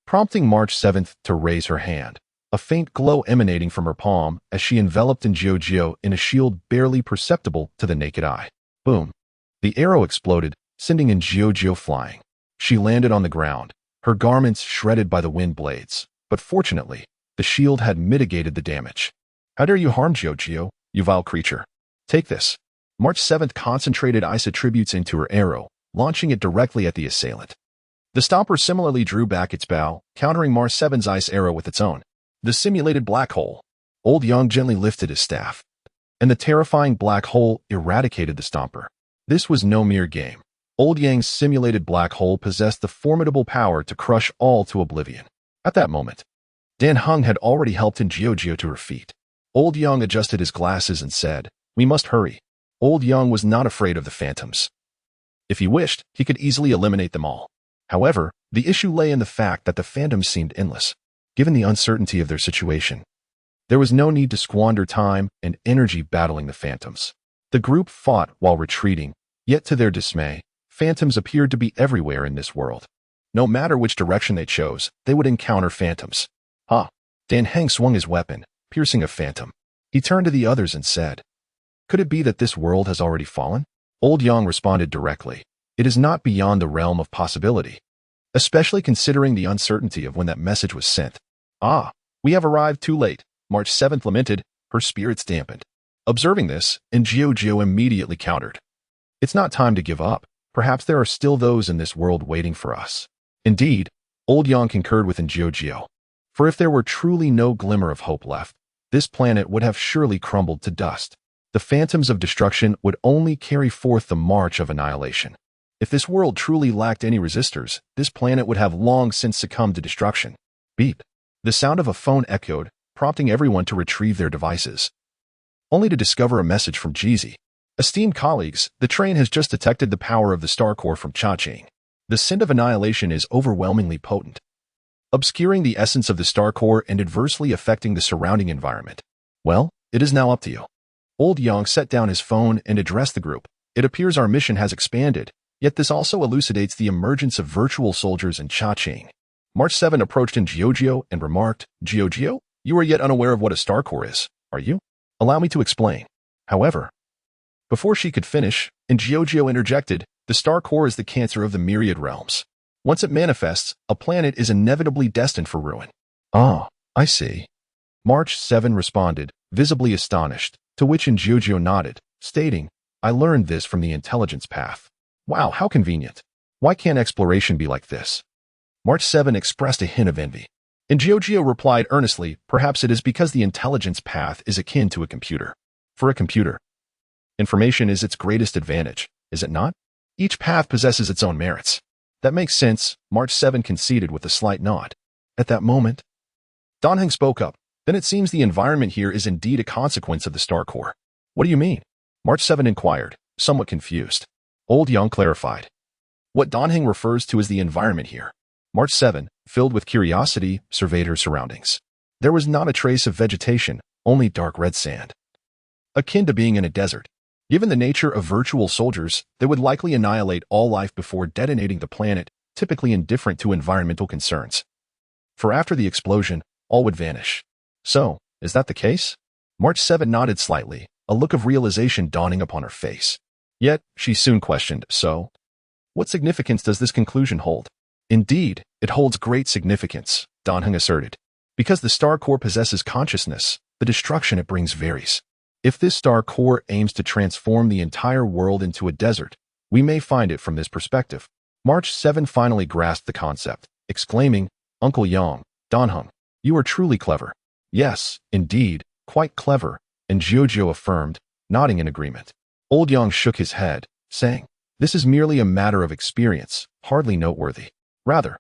prompting March 7th to raise her hand, a faint glow emanating from her palm as she enveloped Jiojio in a shield barely perceptible to the naked eye. Boom. The arrow exploded, sending Jiojio flying. She landed on the ground, her garments shredded by the wind blades, but fortunately, the shield had mitigated the damage. "How dare you harm Jiojio, you vile creature? Take this." March 7th concentrated ice attributes into her arrow, launching it directly at the assailant. The stomper similarly drew back its bow, countering March 7's ice arrow with its own. The simulated black hole. Old Yang gently lifted his staff, and the terrifying black hole eradicated the stomper. This was no mere game. Old Yang's simulated black hole possessed the formidable power to crush all to oblivion. At that moment, Dan Heng had already helped Jiojio to her feet. Old Yang adjusted his glasses and said, "We must hurry." Old Yang was not afraid of the phantoms. If he wished, he could easily eliminate them all. However, the issue lay in the fact that the phantoms seemed endless. Given the uncertainty of their situation, there was no need to squander time and energy battling the phantoms. The group fought while retreating, yet to their dismay, phantoms appeared to be everywhere in this world. No matter which direction they chose, they would encounter phantoms. "Ha!" Dan Heng swung his weapon, piercing a phantom. He turned to the others and said, "Could it be that this world has already fallen?" Old Yang responded directly, "It is not beyond the realm of possibility, especially considering the uncertainty of when that message was sent." "Ah, we have arrived too late," March 7th lamented, her spirits dampened. Observing this, Jiojio immediately countered, It's not time to give up. Perhaps there are still those in this world waiting for us. Indeed, Old Yang concurred with Inventor. For if there were truly no glimmer of hope left, this planet would have surely crumbled to dust. The phantoms of destruction would only carry forth the march of annihilation. If this world truly lacked any resistors, this planet would have long since succumbed to destruction. Beep. The sound of a phone echoed, prompting everyone to retrieve their devices. Only to discover a message from Jeezy. Esteemed colleagues, the train has just detected the power of the star core from Cha-Ching. The scent of annihilation is overwhelmingly potent, obscuring the essence of the star core and adversely affecting the surrounding environment. Well, it is now up to you. Old Yang set down his phone and addressed the group. It appears our mission has expanded, yet this also elucidates the emergence of virtual soldiers in Cha-Ching. March 7 approached Inventor and remarked, "Inventor, you are yet unaware of what a star core is, are you? Allow me to explain." However, before she could finish, Inventor interjected, "The star core is the cancer of the myriad realms. Once it manifests, a planet is inevitably destined for ruin." "Ah, I see." March 7 responded, visibly astonished, to which Inventor nodded, stating, "I learned this from the intelligence path." Wow, how convenient. Why can't exploration be like this? March 7 expressed a hint of envy. Inventor replied earnestly, "Perhaps it is because the intelligence path is akin to a computer. For a computer, information is its greatest advantage, is it not? Each path possesses its own merits." "That makes sense," March 7 conceded with a slight nod. At that moment, Donheng spoke up. "Then it seems the environment here is indeed a consequence of the star core." "What do you mean?" March 7 inquired, somewhat confused. Old Yang clarified. "What Donheng refers to as the environment here." March 7, filled with curiosity, surveyed her surroundings. There was not a trace of vegetation, only dark red sand. Akin to being in a desert. Given the nature of virtual soldiers, they would likely annihilate all life before detonating the planet, typically indifferent to environmental concerns. For after the explosion, all would vanish. "So, is that the case?" March 7 nodded slightly, a look of realization dawning upon her face. Yet, she soon questioned, "So, what significance does this conclusion hold?" "Indeed, it holds great significance," Donheng asserted. "Because the star core possesses consciousness, the destruction it brings varies. If this star core aims to transform the entire world into a desert, we may find it from this perspective." March 7 finally grasped the concept, exclaiming, "Uncle Yang, Donheng, you are truly clever." "Yes, indeed, quite clever," Inventor affirmed, nodding in agreement. Old Yang shook his head, saying, "This is merely a matter of experience, hardly noteworthy. Rather,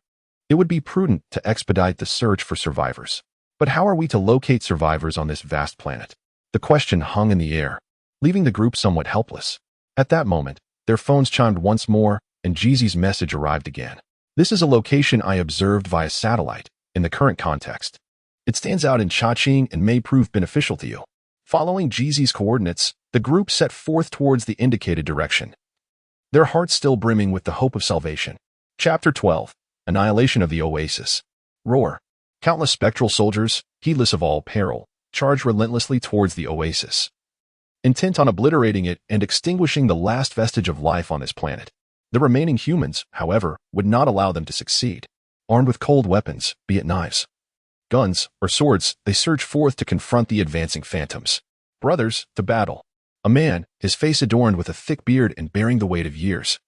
it would be prudent to expedite the search for survivors. But how are we to locate survivors on this vast planet?" The question hung in the air, leaving the group somewhat helpless. At that moment, their phones chimed once more, and Jeezy's message arrived again. "This is a location I observed via satellite, in the current context. It stands out in Cha-Ching and may prove beneficial to you." Following Jeezy's coordinates, the group set forth towards the indicated direction, their hearts still brimming with the hope of salvation. Chapter 12. Annihilation of the Oasis. Roar. Countless spectral soldiers, heedless of all peril, charged relentlessly towards the oasis, intent on obliterating it and extinguishing the last vestige of life on this planet. The remaining humans, however, would not allow them to succeed. Armed with cold weapons, be it knives, guns, or swords, they surged forth to confront the advancing phantoms. Brothers, to battle. A man, his face adorned with a thick beard and bearing the weight of years,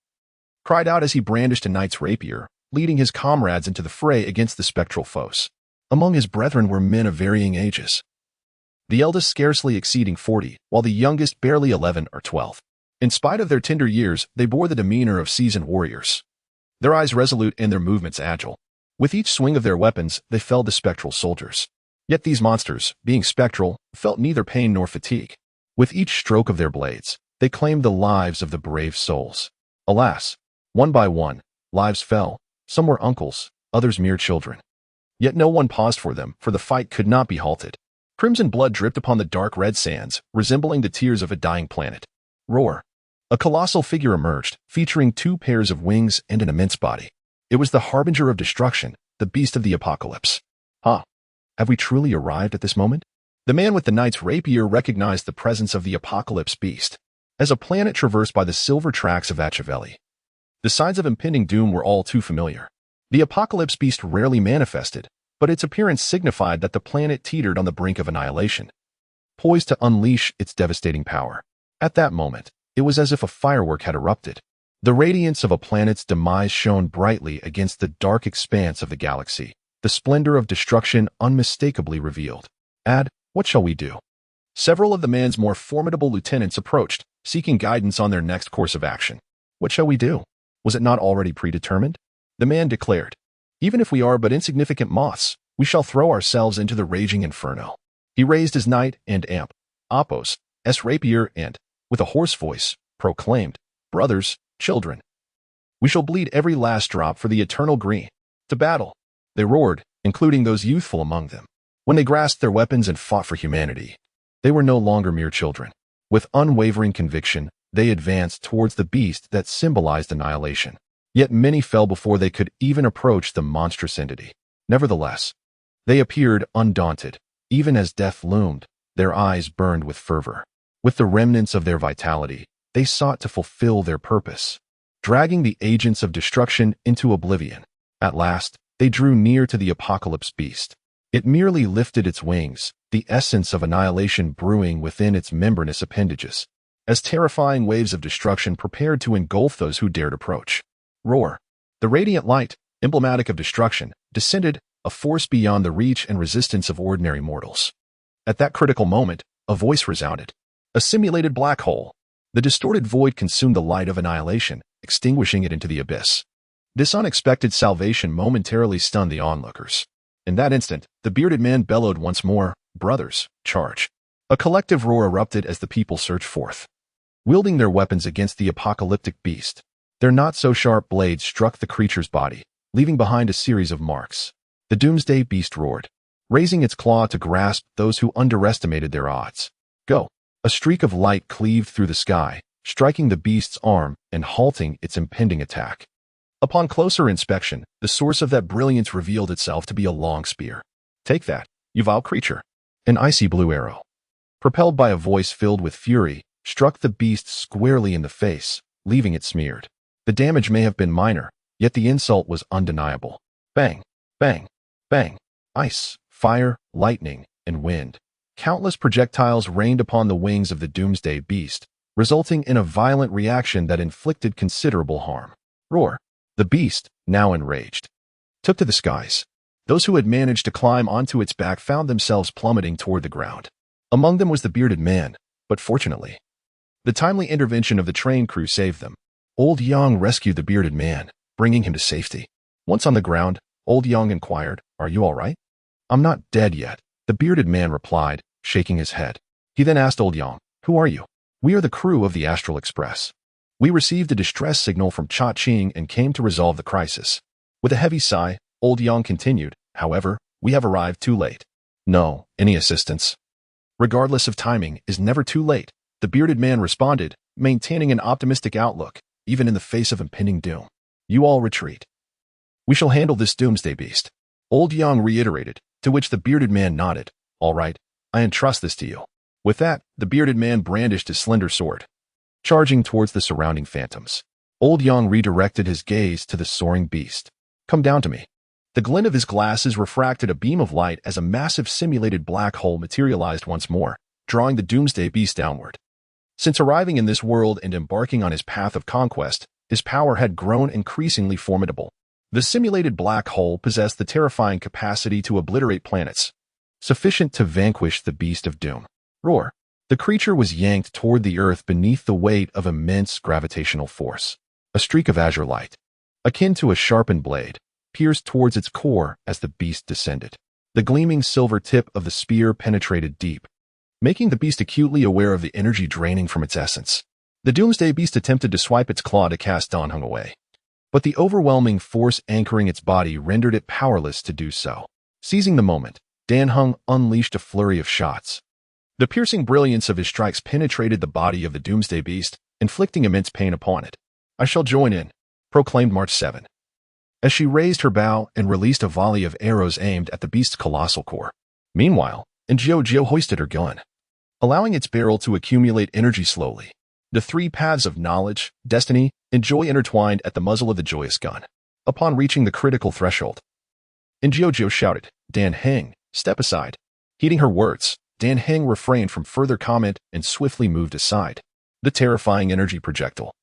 cried out as he brandished a knight's rapier, leading his comrades into the fray against the spectral foes. Among his brethren were men of varying ages, the eldest scarcely exceeding 40, while the youngest barely 11 or 12. In spite of their tender years, they bore the demeanor of seasoned warriors, their eyes resolute and their movements agile. With each swing of their weapons, they felled the spectral soldiers. Yet these monsters, being spectral, felt neither pain nor fatigue. With each stroke of their blades, they claimed the lives of the brave souls. Alas, one by one, lives fell. Some were uncles, others mere children. Yet no one paused for them, for the fight could not be halted. Crimson blood dripped upon the dark red sands, resembling the tears of a dying planet. Roar. A colossal figure emerged, featuring 2 pairs of wings and an immense body. It was the harbinger of destruction, the beast of the apocalypse. Have we truly arrived at this moment? The man with the knight's rapier recognized the presence of the apocalypse beast as a planet traversed by the silver tracks of Achivelli. The signs of impending doom were all too familiar. The apocalypse beast rarely manifested, but its appearance signified that the planet teetered on the brink of annihilation, poised to unleash its devastating power. At that moment, It was as if a firework had erupted. The radiance of a planet's demise shone brightly against the dark expanse of the galaxy, the splendor of destruction unmistakably revealed. What shall we do? Several of the man's more formidable lieutenants approached, seeking guidance on their next course of action. What shall we do? Was it not already predetermined? The man declared, even if we are but insignificant moths, we shall throw ourselves into the raging inferno. He raised his knight and amp, Oppos, rapier and, with a hoarse voice, proclaimed, brothers, children, we shall bleed every last drop for the eternal green. To battle! They roared, including those youthful among them. When they grasped their weapons and fought for humanity, they were no longer mere children. With unwavering conviction, they advanced towards the beast that symbolized annihilation. Yet many fell before they could even approach the monstrous entity. Nevertheless, they appeared undaunted. Even as death loomed, their eyes burned with fervor. With the remnants of their vitality, they sought to fulfill their purpose, dragging the agents of destruction into oblivion. At last, they drew near to the apocalypse beast. It merely lifted its wings, the essence of annihilation brewing within its membranous appendages, as terrifying waves of destruction prepared to engulf those who dared approach. Roar! The radiant light, emblematic of destruction, descended, a force beyond the reach and resistance of ordinary mortals. At that critical moment, a voice resounded. A simulated black hole. The distorted void consumed the light of annihilation, extinguishing it into the abyss. This unexpected salvation momentarily stunned the onlookers. In that instant, the bearded man bellowed once more, brothers, charge. A collective roar erupted as the people surged forth, wielding their weapons against the apocalyptic beast. Their not-so-sharp blades struck the creature's body, leaving behind a series of marks. The Doomsday beast roared, raising its claw to grasp those who underestimated their odds. Go! A streak of light cleaved through the sky, striking the beast's arm and halting its impending attack. Upon closer inspection, the source of that brilliance revealed itself to be a long spear. Take that, you vile creature! An icy blue arrow, propelled by a voice filled with fury, struck the beast squarely in the face, leaving it smeared. The damage may have been minor, yet the insult was undeniable. Bang! Bang! Bang! Ice, fire, lightning, and wind. Countless projectiles rained upon the wings of the Doomsday beast, resulting in a violent reaction that inflicted considerable harm. Roar! The beast, now enraged, took to the skies. Those who had managed to climb onto its back found themselves plummeting toward the ground. Among them was the bearded man, but fortunately, the timely intervention of the train crew saved them. Old Yang rescued the bearded man, bringing him to safety. Once on the ground, Old Yang inquired, "Are you all right?" "I'm not dead yet," the bearded man replied, shaking his head. He then asked Old Yang, "Who are you?" "We are the crew of the Astral Express. We received a distress signal from Cha Ching and came to resolve the crisis." With a heavy sigh, Old Yang continued, "However, we have arrived too late." "No, any assistance, regardless of timing, is never too late," the bearded man responded, maintaining an optimistic outlook, even in the face of impending doom. "You all retreat. We shall handle this Doomsday beast," Old Yang reiterated, to which the bearded man nodded. "All right, I entrust this to you." With that, the bearded man brandished his slender sword, charging towards the surrounding phantoms. Old Yang redirected his gaze to the soaring beast. "Come down to me." The glint of his glasses refracted a beam of light as a massive simulated black hole materialized once more, drawing the Doomsday beast downward. Since arriving in this world and embarking on his path of conquest, his power had grown increasingly formidable. The simulated black hole possessed the terrifying capacity to obliterate planets, sufficient to vanquish the beast of doom. Roar! The creature was yanked toward the earth beneath the weight of immense gravitational force. A streak of azure light, akin to a sharpened blade, pierced towards its core as the beast descended. The gleaming silver tip of the spear penetrated deep, making the beast acutely aware of the energy draining from its essence. The Doomsday beast attempted to swipe its claw to cast Dan Heng away, but the overwhelming force anchoring its body rendered it powerless to do so. Seizing the moment, Dan Heng unleashed a flurry of shots. The piercing brilliance of his strikes penetrated the body of the Doomsday beast, inflicting immense pain upon it. "I shall join in," proclaimed March 7, as she raised her bow and released a volley of arrows aimed at the beast's colossal core. Meanwhile, Jiao hoisted her gun, allowing its barrel to accumulate energy slowly. The three paths of knowledge, destiny, and joy intertwined at the muzzle of the joyous gun. Upon reaching the critical threshold, Jiao shouted, "Dan Heng, step aside." Heeding her words, Dan Heng refrained from further comment and swiftly moved aside. The terrifying energy projectile,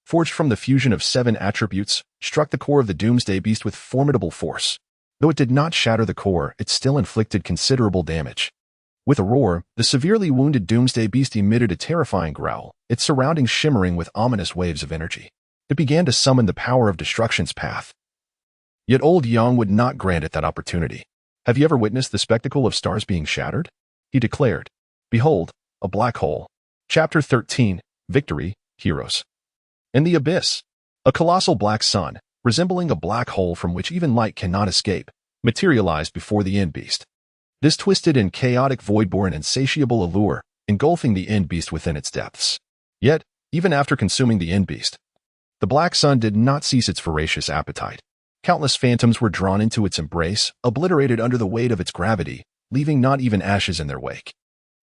forged from the fusion of 7 attributes, struck the core of the Doomsday Beast with formidable force. Though it did not shatter the core, it still inflicted considerable damage. With a roar, the severely wounded Doomsday Beast emitted a terrifying growl, its surroundings shimmering with ominous waves of energy. It began to summon the power of destruction's path. Yet old Yang would not grant it that opportunity. "Have you ever witnessed the spectacle of stars being shattered?" he declared. "Behold, a black hole." Chapter 13, Victory, Heroes. In the abyss, a colossal black sun, resembling a black hole from which even light cannot escape, materialized before the End Beast. This twisted and chaotic void bore an insatiable allure, engulfing the End Beast within its depths. Yet, even after consuming the End Beast, the black sun did not cease its voracious appetite. Countless phantoms were drawn into its embrace, obliterated under the weight of its gravity, leaving not even ashes in their wake.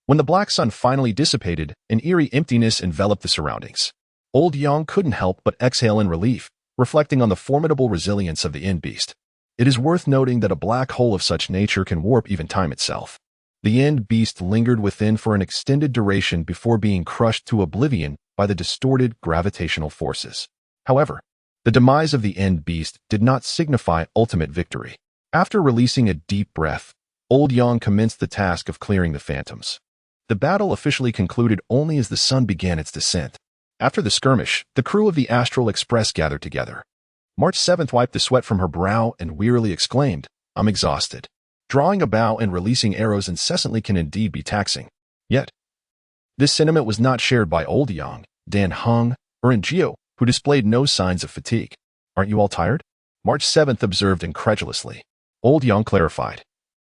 When the black sun finally dissipated, an eerie emptiness enveloped the surroundings. Old Yang couldn't help but exhale in relief, reflecting on the formidable resilience of the End Beast. It is worth noting that a black hole of such nature can warp even time itself. The End Beast lingered within for an extended duration before being crushed to oblivion by the distorted gravitational forces. However, the demise of the End Beast did not signify ultimate victory. After releasing a deep breath, Old Yang commenced the task of clearing the phantoms. The battle officially concluded only as the sun began its descent. After the skirmish, the crew of the Astral Express gathered together. March 7th wiped the sweat from her brow and wearily exclaimed, "I'm exhausted." Drawing a bow and releasing arrows incessantly can indeed be taxing. Yet, this sentiment was not shared by Old Yang, Dan Heng, or Ingio, who displayed no signs of fatigue. "Aren't you all tired?" March 7th observed incredulously. Old Yang clarified,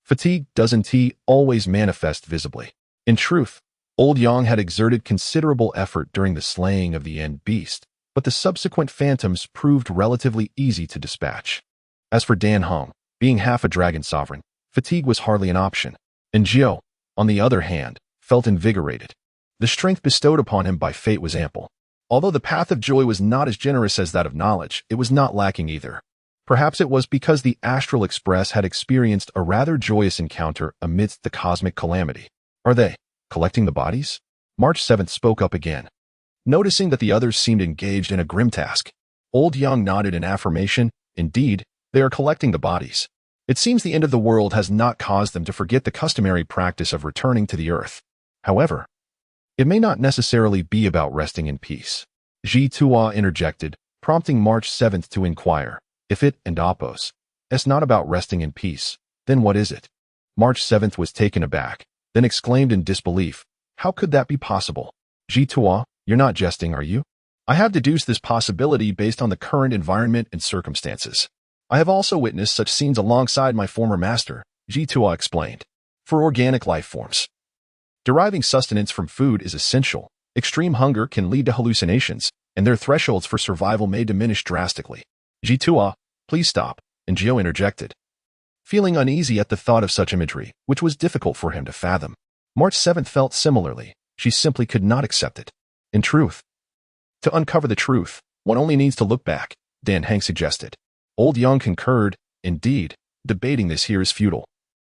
"Fatigue doesn't always manifest visibly." In truth, Old Yang had exerted considerable effort during the slaying of the End Beast, but the subsequent phantoms proved relatively easy to dispatch. As for Dan Heng, being half a dragon sovereign, fatigue was hardly an option. And Jiao, on the other hand, felt invigorated. The strength bestowed upon him by fate was ample. Although the path of joy was not as generous as that of knowledge, it was not lacking either. Perhaps it was because the Astral Express had experienced a rather joyous encounter amidst the cosmic calamity. "Are they collecting the bodies?" March 7th spoke up again. Noticing that the others seemed engaged in a grim task, Old Yang nodded in affirmation. "Indeed, they are collecting the bodies. It seems the end of the world has not caused them to forget the customary practice of returning to the earth. However, it may not necessarily be about resting in peace." Ji Tua interjected, prompting March 7th to inquire, "If it and Oppos, it's not about resting in peace, then what is it?" March 7th was taken aback, then exclaimed in disbelief, "How could that be possible? Ji Tua, you're not jesting, are you?" "I have deduced this possibility based on the current environment and circumstances. I have also witnessed such scenes alongside my former master," Ji Tua explained. "For organic life forms, deriving sustenance from food is essential. Extreme hunger can lead to hallucinations, and their thresholds for survival may diminish drastically." "Ji Tua, please stop," Ingio interjected, feeling uneasy at the thought of such imagery, which was difficult for him to fathom. March 7th felt similarly. She simply could not accept it. In truth, to uncover the truth, one only needs to look back, Dan Heng suggested. Old Yang concurred. Indeed, debating this here is futile.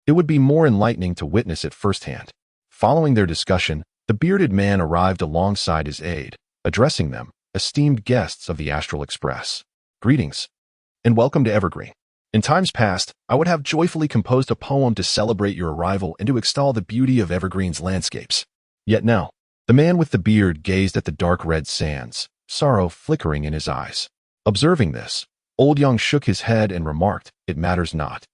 It would be more enlightening to witness it firsthand. Following their discussion, the bearded man arrived alongside his aide, addressing them, "Esteemed guests of the Astral Express, greetings, and welcome to Evergreen. In times past, I would have joyfully composed a poem to celebrate your arrival and to extol the beauty of Evergreen's landscapes. Yet now," the man with the beard gazed at the dark red sands, sorrow flickering in his eyes. Observing this, Old Yang shook his head and remarked, "It matters not.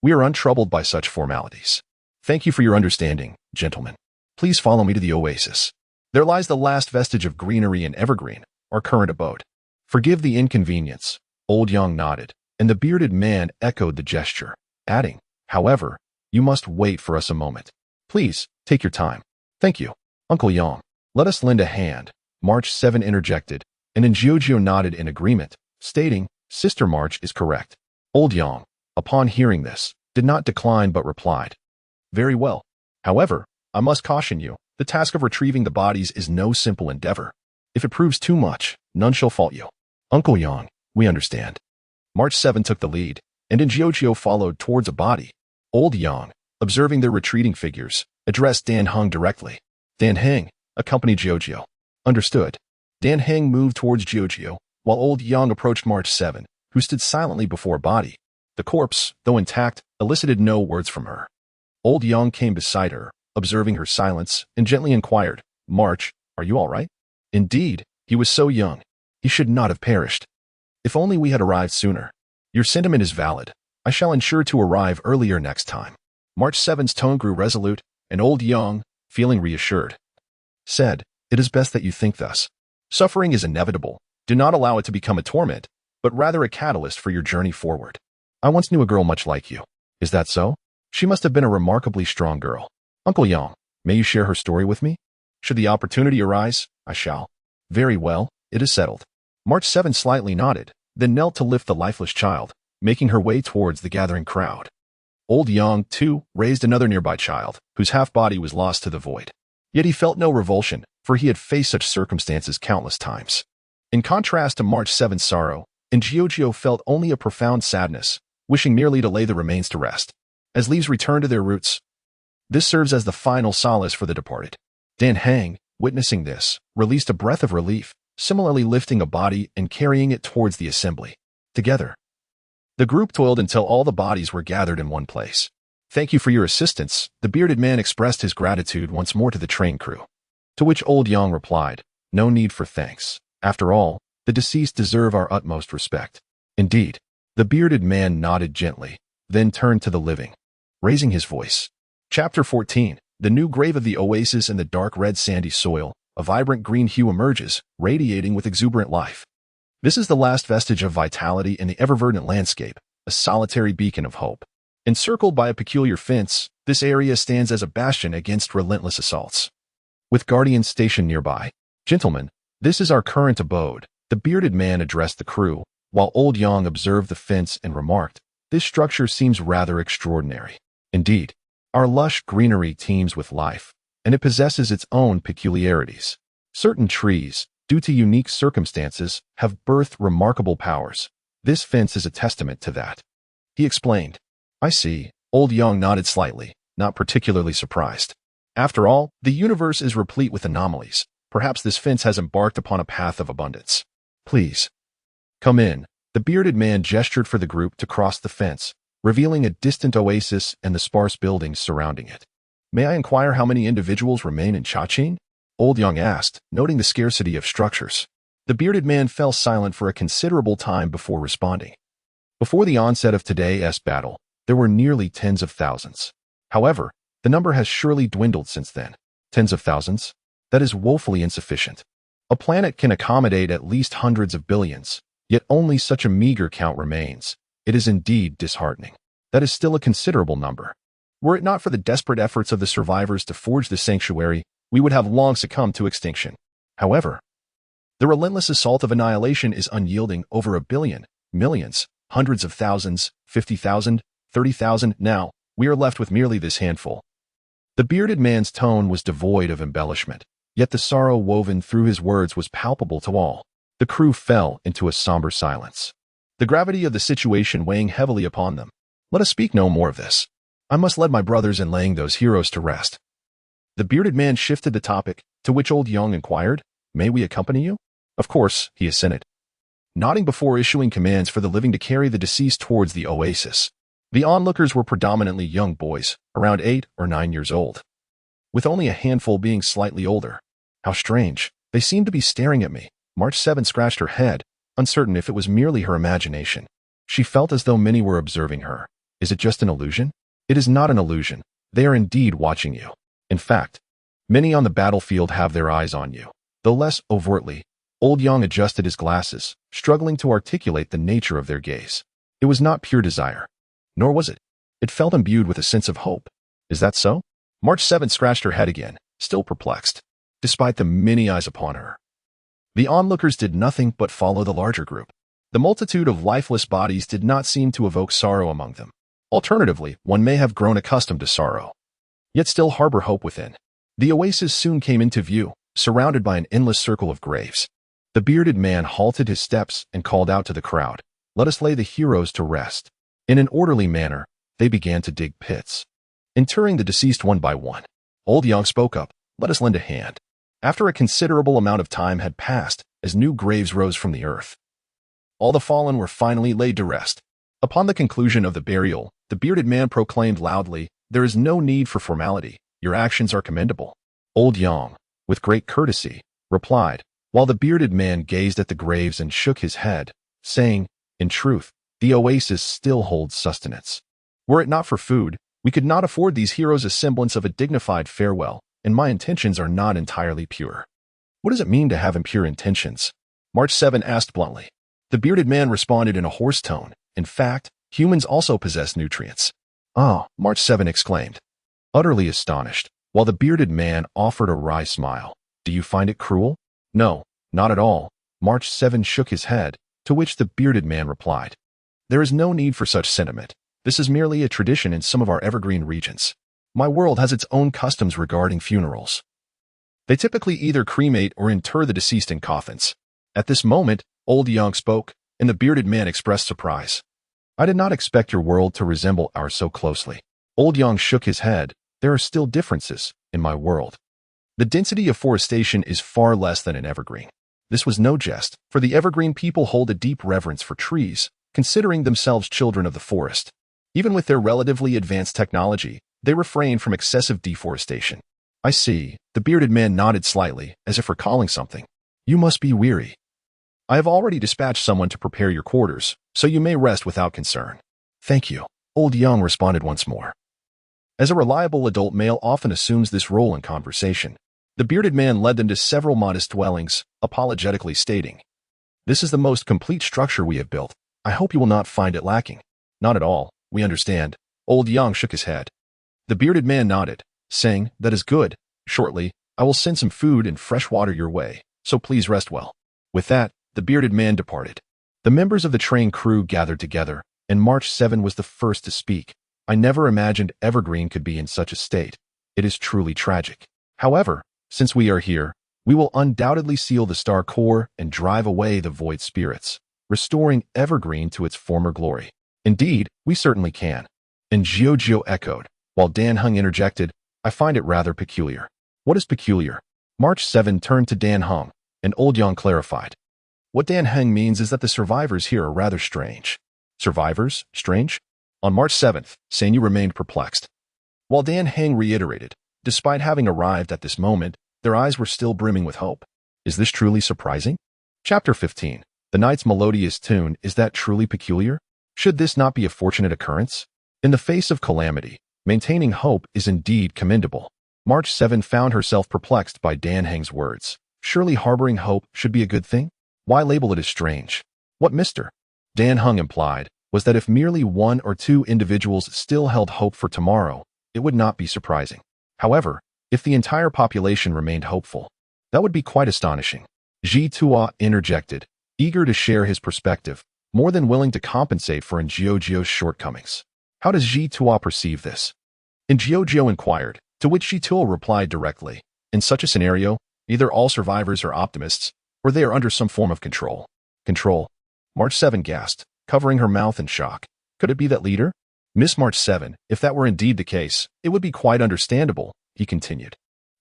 We are untroubled by such formalities. Thank you for your understanding, gentlemen. Please follow me to the oasis. There lies the last vestige of greenery in Evergreen, our current abode. Forgive the inconvenience." Old Yang nodded, and the bearded man echoed the gesture, adding, "However, you must wait for us a moment. Please, take your time." "Thank you, Uncle Yang. Let us lend a hand," March 7 interjected, and Njiojo nodded in agreement, stating, "Sister March is correct." Old Yang, upon hearing this, did not decline but replied, "Very well. However, I must caution you, the task of retrieving the bodies is no simple endeavor. If it proves too much, none shall fault you." "Uncle Yang, we understand." March 7 took the lead, and Njiojo followed towards a body. Old Yang, observing their retreating figures, addressed Dan Heng directly. Dan Heng, accompany Njiojo. Understood. Dan Heng moved towards Jiujio, while old Yang approached March 7, who stood silently before a body. The corpse, though intact, elicited no words from her. Old Yang came beside her, observing her silence, and gently inquired, "March, are you all right?" Indeed, he was so young. He should not have perished. If only we had arrived sooner. Your sentiment is valid. I shall ensure to arrive earlier next time. March 7's tone grew resolute, and old Yang, feeling reassured, said, "It is best that you think thus. Suffering is inevitable. Do not allow it to become a torment, but rather a catalyst for your journey forward. I once knew a girl much like you. Is that so? She must have been a remarkably strong girl. Uncle Yang, may you share her story with me? Should the opportunity arise, I shall." "Very well, it is settled." March 7 slightly nodded, then knelt to lift the lifeless child, making her way towards the gathering crowd. Old Yang, too, raised another nearby child, whose half-body was lost to the void. Yet he felt no revulsion, for he had faced such circumstances countless times. In contrast to March 7's sorrow, Jiujio felt only a profound sadness, wishing merely to lay the remains to rest. As leaves return to their roots, this serves as the final solace for the departed. Dan Heng, witnessing this, released a breath of relief, similarly lifting a body and carrying it towards the assembly. Together, the group toiled until all the bodies were gathered in one place. "Thank you for your assistance," the bearded man expressed his gratitude once more to the train crew. To which old Yang replied, "No need for thanks. After all, the deceased deserve our utmost respect." Indeed, the bearded man nodded gently, then turned to the living, raising his voice. Chapter 14, The New Grave of the Oasis in the dark red sandy soil, a vibrant green hue emerges, radiating with exuberant life. This is the last vestige of vitality in the ever-verdant landscape, a solitary beacon of hope. Encircled by a peculiar fence, this area stands as a bastion against relentless assaults. With guardians stationed nearby, "Gentlemen, this is our current abode," the bearded man addressed the crew, while old Yang observed the fence and remarked, "This structure seems rather extraordinary. Indeed, our lush greenery teems with life, and it possesses its own peculiarities. Certain trees, due to unique circumstances, have birthed remarkable powers. This fence is a testament to that," he explained. "I see." Old Yang nodded slightly, not particularly surprised. After all, the universe is replete with anomalies. Perhaps this fence has embarked upon a path of abundance. "Please, come in." The bearded man gestured for the group to cross the fence, revealing a distant oasis and the sparse buildings surrounding it. "May I inquire how many individuals remain in Chaqing?" Old Yang asked, noting the scarcity of structures. The bearded man fell silent for a considerable time before responding. "Before the onset of today's battle, there were nearly tens of thousands. However, the number has surely dwindled since then." "Tens of thousands? That is woefully insufficient. A planet can accommodate at least hundreds of billions, yet only such a meager count remains. It is indeed disheartening. That is still a considerable number. Were it not for the desperate efforts of the survivors to forge the sanctuary, we would have long succumbed to extinction. However, the relentless assault of annihilation is unyielding. Over a billion, millions, hundreds of thousands, 50,000, 30,000. Now, we are left with merely this handful." The bearded man's tone was devoid of embellishment, yet the sorrow woven through his words was palpable to all. The crew fell into a somber silence, the gravity of the situation weighing heavily upon them. "Let us speak no more of this. I must lead my brothers in laying those heroes to rest." The bearded man shifted the topic, to which old Yang inquired, "May we accompany you?" "Of course," he assented, nodding before issuing commands for the living to carry the deceased towards the oasis. The onlookers were predominantly young boys, around 8 or 9 years old, with only a handful being slightly older. "How strange. They seem to be staring at me." March 7 scratched her head, uncertain if it was merely her imagination. She felt as though many were observing her. Is it just an illusion? It is not an illusion. They are indeed watching you. In fact, many on the battlefield have their eyes on you. Though less overtly, old Yang adjusted his glasses, struggling to articulate the nature of their gaze. It was not pure desire. Nor was it. It felt imbued with a sense of hope. Is that so? March 7 scratched her head again, still perplexed, despite the many eyes upon her. The onlookers did nothing but follow the larger group. The multitude of lifeless bodies did not seem to evoke sorrow among them. Alternatively, one may have grown accustomed to sorrow, yet still harbor hope within. The oasis soon came into view, surrounded by an endless circle of graves. The bearded man halted his steps and called out to the crowd, "Let us lay the heroes to rest." In an orderly manner, they began to dig pits, interring the deceased one by one. Old Yang spoke up, "Let us lend a hand. After a considerable amount of time had passed, as new graves rose from the earth, all the fallen were finally laid to rest. Upon the conclusion of the burial, the bearded man proclaimed loudly, "There is no need for formality. Your actions are commendable." Old Yang, with great courtesy, replied, while the bearded man gazed at the graves and shook his head, saying, "In truth, the oasis still holds sustenance. Were it not for food, we could not afford these heroes a semblance of a dignified farewell, and my intentions are not entirely pure." "What does it mean to have impure intentions?" March 7 asked bluntly. The bearded man responded in a hoarse tone, "In fact, humans also possess nutrients." "Ah," March 7 exclaimed, utterly astonished, while the bearded man offered a wry smile. "Do you find it cruel?" "No, not at all." March 7 shook his head, to which the bearded man replied, "There is no need for such sentiment. This is merely a tradition in some of our evergreen regions. My world has its own customs regarding funerals. They typically either cremate or inter the deceased in coffins." At this moment, Old Yang spoke, and the bearded man expressed surprise. "I did not expect your world to resemble ours so closely." Old Yang shook his head. "There are still differences in my world. The density of forestation is far less than in evergreen." This was no jest, for the evergreen people hold a deep reverence for trees, considering themselves children of the forest. Even with their relatively advanced technology, they refrain from excessive deforestation. "I see." The bearded man nodded slightly, as if recalling something. "You must be weary. I have already dispatched someone to prepare your quarters, so you may rest without concern." "Thank you," Old Yang responded once more. As a reliable adult male often assumes this role in conversation, the bearded man led them to several modest dwellings, apologetically stating, "This is the most complete structure we have built. I hope you will not find it lacking." "Not at all. We understand." Old Yang shook his head. The bearded man nodded, saying, "That is good. Shortly, I will send some food and fresh water your way, so please rest well." With that, the bearded man departed. The members of the train crew gathered together, and March 7 was the first to speak. "I never imagined Evergreen could be in such a state. It is truly tragic. However, since we are here, we will undoubtedly seal the star core and drive away the void spirits, restoring Evergreen to its former glory." "Indeed, we certainly can." And Jiojio echoed, while Dan Hung interjected, "I find it rather peculiar." "What is peculiar?" March 7 turned to Dan Hung, and Old Yang clarified. "What Dan Heng means is that the survivors here are rather strange." "Survivors? Strange?" On March 7th, Sanyu remained perplexed. While Dan Heng reiterated, despite having arrived at this moment, their eyes were still brimming with hope. Is this truly surprising? Chapter 15. The night's melodious tune, is that truly peculiar? Should this not be a fortunate occurrence? In the face of calamity, maintaining hope is indeed commendable. March 7 found herself perplexed by Dan Heng's words. Surely harboring hope should be a good thing? Why label it as strange? What Mr. Dan Hung implied was that if merely one or two individuals still held hope for tomorrow, it would not be surprising. However, if the entire population remained hopeful, that would be quite astonishing. Ji Tua interjected, eager to share his perspective, more than willing to compensate for Jiojio's shortcomings. How does Ji Tua perceive this? Jiojio inquired, to which Ji Tua replied directly, in such a scenario, either all survivors are optimists, or they are under some form of control. Control. March 7 gasped, covering her mouth in shock. Could it be that leader? Miss March 7, if that were indeed the case, it would be quite understandable, he continued.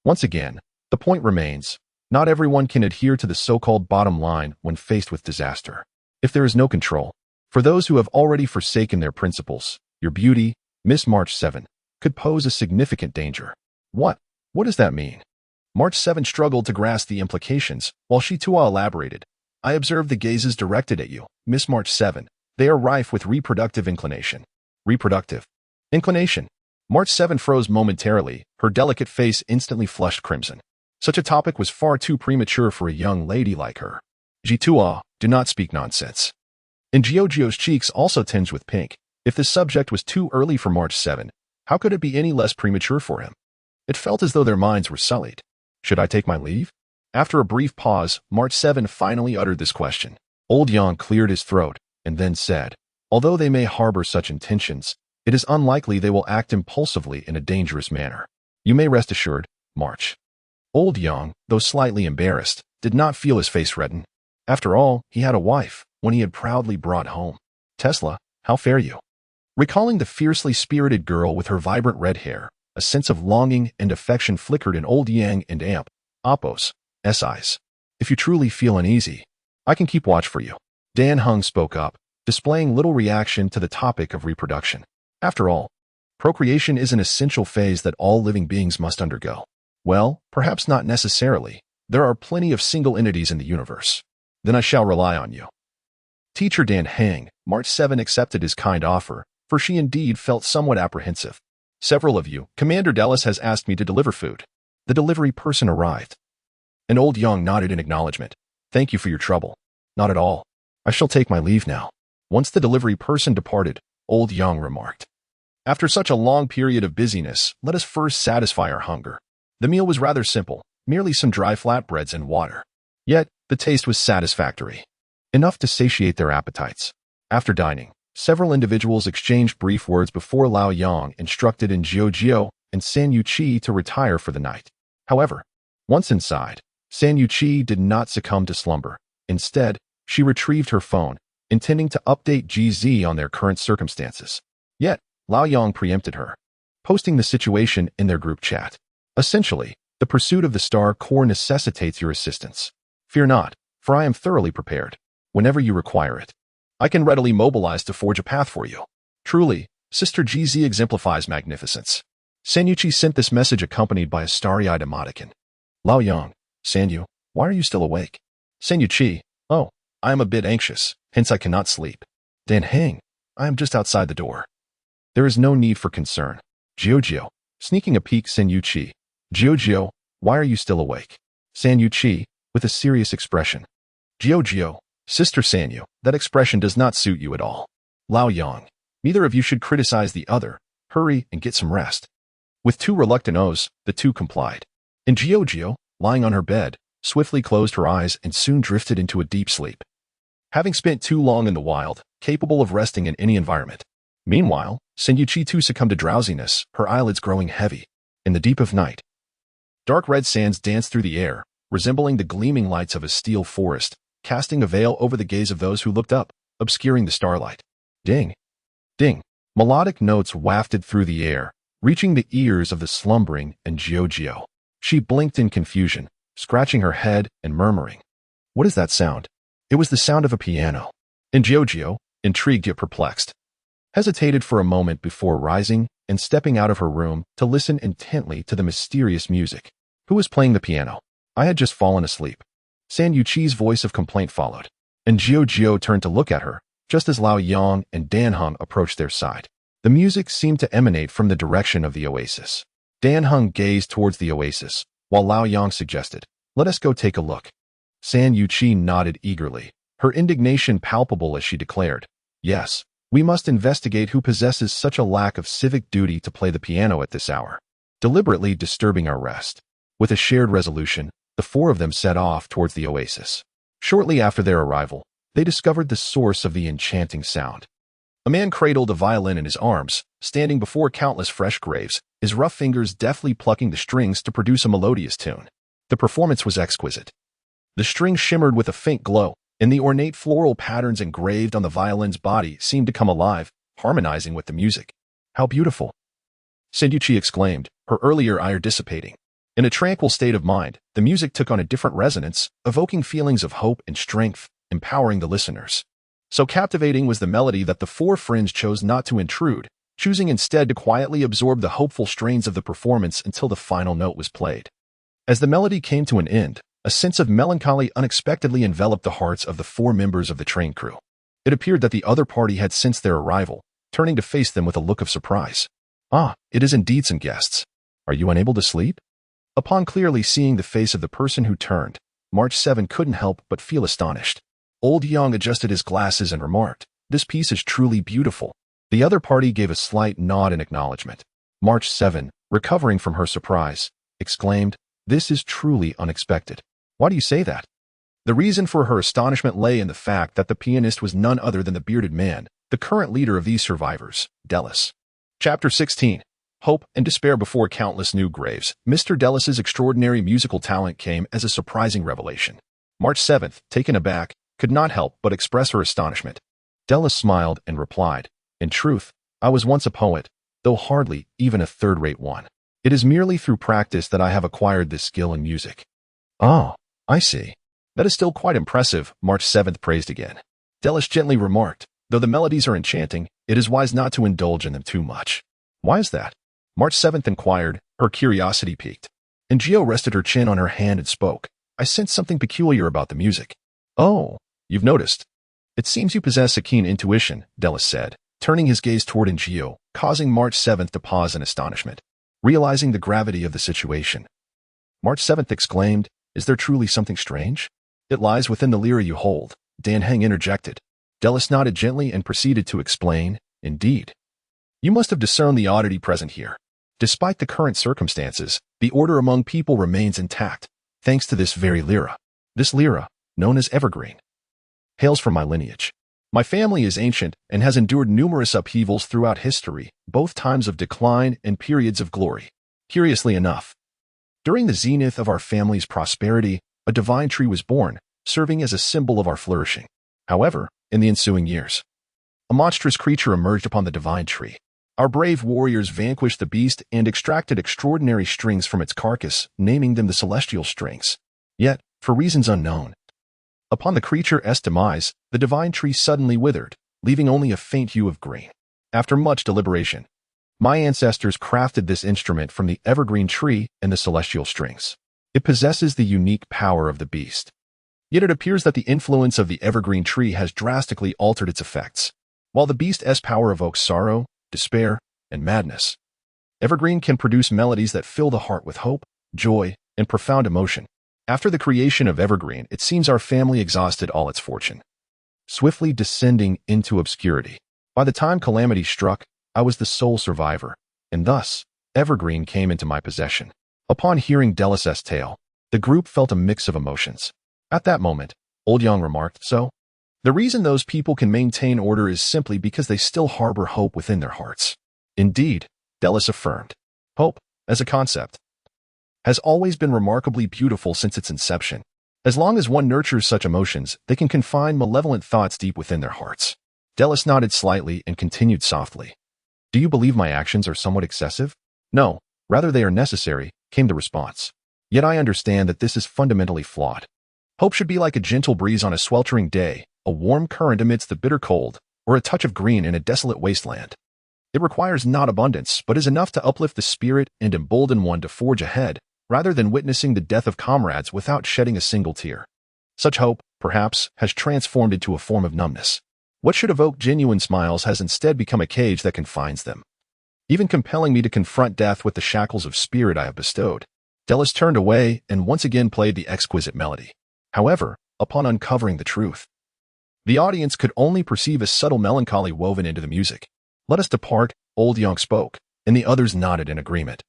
Once again, the point remains, not everyone can adhere to the so-called bottom line when faced with disaster. If there is no control, for those who have already forsaken their principles, your beauty, Miss March 7, could pose a significant danger. What does that mean? March 7 struggled to grasp the implications, while Shi Tua elaborated. I observed the gazes directed at you, Miss March 7. They are rife with reproductive inclination. Reproductive inclination. March 7 froze momentarily, her delicate face instantly flushed crimson. Such a topic was far too premature for a young lady like her. Ji Tua, do not speak nonsense. Jiojio's cheeks also tinged with pink. If the subject was too early for March 7, how could it be any less premature for him? It felt as though their minds were sullied. Should I take my leave? After a brief pause, March 7 finally uttered this question. Old Yang cleared his throat, and then said, although they may harbor such intentions, it is unlikely they will act impulsively in a dangerous manner. You may rest assured, March. Old Yang, though slightly embarrassed, did not feel his face redden. After all, he had a wife, one he had proudly brought home. Tesla, how fare you? Recalling the fiercely spirited girl with her vibrant red hair, a sense of longing and affection flickered in Old Yang and Amp. Oppos, SIs. If you truly feel uneasy, I can keep watch for you. Dan Hung spoke up, displaying little reaction to the topic of reproduction. After all, procreation is an essential phase that all living beings must undergo. Well, perhaps not necessarily. There are plenty of single entities in the universe. Then I shall rely on you. Teacher Dan Hang, March 7 accepted his kind offer, for she indeed felt somewhat apprehensive. Several of you, Commander Dallas has asked me to deliver food. The delivery person arrived. And Old Young nodded in acknowledgement. Thank you for your trouble. Not at all. I shall take my leave now. Once the delivery person departed, Old Young remarked. After such a long period of busyness, let us first satisfy our hunger. The meal was rather simple, merely some dry flatbreads and water. Yet, the taste was satisfactory. Enough to satiate their appetites. After dining, several individuals exchanged brief words before Lao Yang instructed in Jiao and San Yuqi to retire for the night. However, once inside, San Yuqi did not succumb to slumber. Instead, she retrieved her phone, intending to update GZ on their current circumstances. Yet, Lao Yang preempted her, posting the situation in their group chat. Essentially, the pursuit of the Star Core necessitates your assistance. Fear not, for I am thoroughly prepared. Whenever you require it, I can readily mobilize to forge a path for you. Truly, Sister GZ exemplifies magnificence. Sanyuchi sent this message accompanied by a starry-eyed emoticon. Lao Yang, Sanyu, why are you still awake? Sanyuchi, oh, I am a bit anxious, hence I cannot sleep. Dan Hang, I am just outside the door. There is no need for concern. Jiao, sneaking a peek Sanyuchi. Jiao, why are you still awake? Sanyuchi, with a serious expression. Jiao, Sister Sanyu, that expression does not suit you at all. Lao Yang, neither of you should criticize the other. Hurry and get some rest. With two reluctant o's, the two complied. And Jiao, lying on her bed, swiftly closed her eyes and soon drifted into a deep sleep. Having spent too long in the wild, capable of resting in any environment. Meanwhile, Senyuchi too succumbed to drowsiness, her eyelids growing heavy. In the deep of night, dark red sands danced through the air, resembling the gleaming lights of a steel forest, casting a veil over the gaze of those who looked up, obscuring the starlight. Ding! Ding! Melodic notes wafted through the air, reaching the ears of the slumbering and Jiao. She blinked in confusion, scratching her head and murmuring. What is that sound? It was the sound of a piano. And Jiao, intrigued yet perplexed, hesitated for a moment before rising and stepping out of her room to listen intently to the mysterious music. Who was playing the piano? I had just fallen asleep. San Yuqi's voice of complaint followed, and Jiao turned to look at her, just as Lao Yang and Dan Hung approached their side. The music seemed to emanate from the direction of the oasis. Dan Hung gazed towards the oasis, while Lao Yang suggested, let us go take a look. San Yuqi nodded eagerly, her indignation palpable as she declared, yes, we must investigate who possesses such a lack of civic duty to play the piano at this hour, deliberately disturbing our rest. With a shared resolution, the four of them set off towards the oasis. Shortly after their arrival, they discovered the source of the enchanting sound. A man cradled a violin in his arms, standing before countless fresh graves, his rough fingers deftly plucking the strings to produce a melodious tune. The performance was exquisite. The strings shimmered with a faint glow, and the ornate floral patterns engraved on the violin's body seemed to come alive, harmonizing with the music. How beautiful! Senduchi exclaimed, her earlier ire dissipating. In a tranquil state of mind, the music took on a different resonance, evoking feelings of hope and strength, empowering the listeners. So captivating was the melody that the four friends chose not to intrude, choosing instead to quietly absorb the hopeful strains of the performance until the final note was played. As the melody came to an end, a sense of melancholy unexpectedly enveloped the hearts of the four members of the train crew. It appeared that the other party had sensed their arrival, turning to face them with a look of surprise. Ah, it is indeed some guests. Are you unable to sleep? Upon clearly seeing the face of the person who turned, March 7 couldn't help but feel astonished. Old Young adjusted his glasses and remarked, this piece is truly beautiful. The other party gave a slight nod in acknowledgement. March 7, recovering from her surprise, exclaimed, this is truly unexpected. Why do you say that? The reason for her astonishment lay in the fact that the pianist was none other than the bearded man, the current leader of these survivors, Dellis. Chapter 16. Hope and despair before countless new graves. Mr. Dellis's extraordinary musical talent came as a surprising revelation. March 7th, taken aback, could not help but express her astonishment. Dellis smiled and replied, in truth, I was once a poet, though hardly even a third-rate one. It is merely through practice that I have acquired this skill in music. Oh, I see. That is still quite impressive, March 7th praised again. Delis gently remarked, though the melodies are enchanting, it is wise not to indulge in them too much. Why is that? March 7th inquired, her curiosity piqued. And Geo rested her chin on her hand and spoke. I sense something peculiar about the music. Oh, you've noticed. It seems you possess a keen intuition, Delis said, turning his gaze toward Ngio, causing March 7th to pause in astonishment. Realizing the gravity of the situation, March 7th exclaimed, is there truly something strange? It lies within the lyra you hold, Dan Heng interjected. Delis nodded gently and proceeded to explain, indeed. You must have discerned the oddity present here. Despite the current circumstances, the order among people remains intact, thanks to this very lyra. This lyra, known as Evergreen, hails from my lineage. My family is ancient and has endured numerous upheavals throughout history, both times of decline and periods of glory. Curiously enough, during the zenith of our family's prosperity, a divine tree was born, serving as a symbol of our flourishing. However, in the ensuing years, a monstrous creature emerged upon the divine tree. Our brave warriors vanquished the beast and extracted extraordinary strings from its carcass, naming them the celestial strings. Yet, for reasons unknown, upon the creature's demise, the divine tree suddenly withered, leaving only a faint hue of green. After much deliberation, my ancestors crafted this instrument from the evergreen tree and the celestial strings. It possesses the unique power of the beast. Yet it appears that the influence of the evergreen tree has drastically altered its effects. While the beast's power evokes sorrow, despair, and madness, evergreen can produce melodies that fill the heart with hope, joy, and profound emotion. After the creation of evergreen, it seems our family exhausted all its fortune, swiftly descending into obscurity. By the time calamity struck, I was the sole survivor, and thus, evergreen came into my possession. Upon hearing Delis's tale, the group felt a mix of emotions. At that moment, Old Yang remarked, so, the reason those people can maintain order is simply because they still harbor hope within their hearts. Indeed, Delis affirmed, hope, as a concept, has always been remarkably beautiful since its inception. As long as one nurtures such emotions, they can confine malevolent thoughts deep within their hearts. Delis nodded slightly and continued softly. Do you believe my actions are somewhat excessive? No, rather they are necessary, came the response. Yet I understand that this is fundamentally flawed. Hope should be like a gentle breeze on a sweltering day, a warm current amidst the bitter cold, or a touch of green in a desolate wasteland. It requires not abundance, but is enough to uplift the spirit and embolden one to forge ahead, rather than witnessing the death of comrades without shedding a single tear. Such hope, perhaps, has transformed into a form of numbness. What should evoke genuine smiles has instead become a cage that confines them, even compelling me to confront death with the shackles of spirit I have bestowed. Delis turned away and once again played the exquisite melody. However, upon uncovering the truth, the audience could only perceive a subtle melancholy woven into the music. Let us depart, Old Yang spoke, and the others nodded in agreement,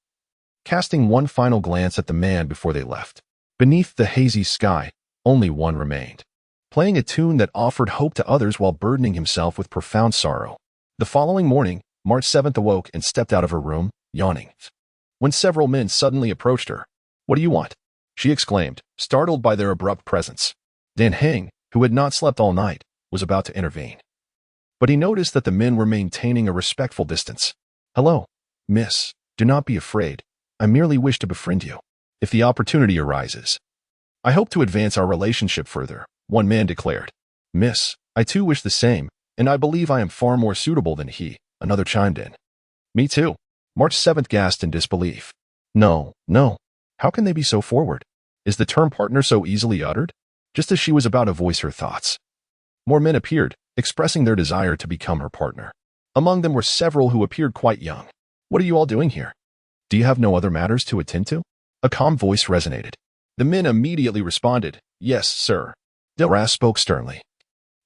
casting one final glance at the man before they left. Beneath the hazy sky, only one remained, playing a tune that offered hope to others while burdening himself with profound sorrow. The following morning, March 7th awoke and stepped out of her room, yawning, when several men suddenly approached her. What do you want? She exclaimed, startled by their abrupt presence. Dan Heng, who had not slept all night, was about to intervene, but he noticed that the men were maintaining a respectful distance. Hello, miss, do not be afraid. I merely wish to befriend you. If the opportunity arises, I hope to advance our relationship further, one man declared. Miss, I too wish the same, and I believe I am far more suitable than he, another chimed in. Me too. March 7th gasped in disbelief. No. How can they be so forward? Is the term partner so easily uttered? Just as she was about to voice her thoughts, more men appeared, expressing their desire to become her partner. Among them were several who appeared quite young. What are you all doing here? Do you have no other matters to attend to? A calm voice resonated. The men immediately responded, Yes, sir. Delras spoke sternly.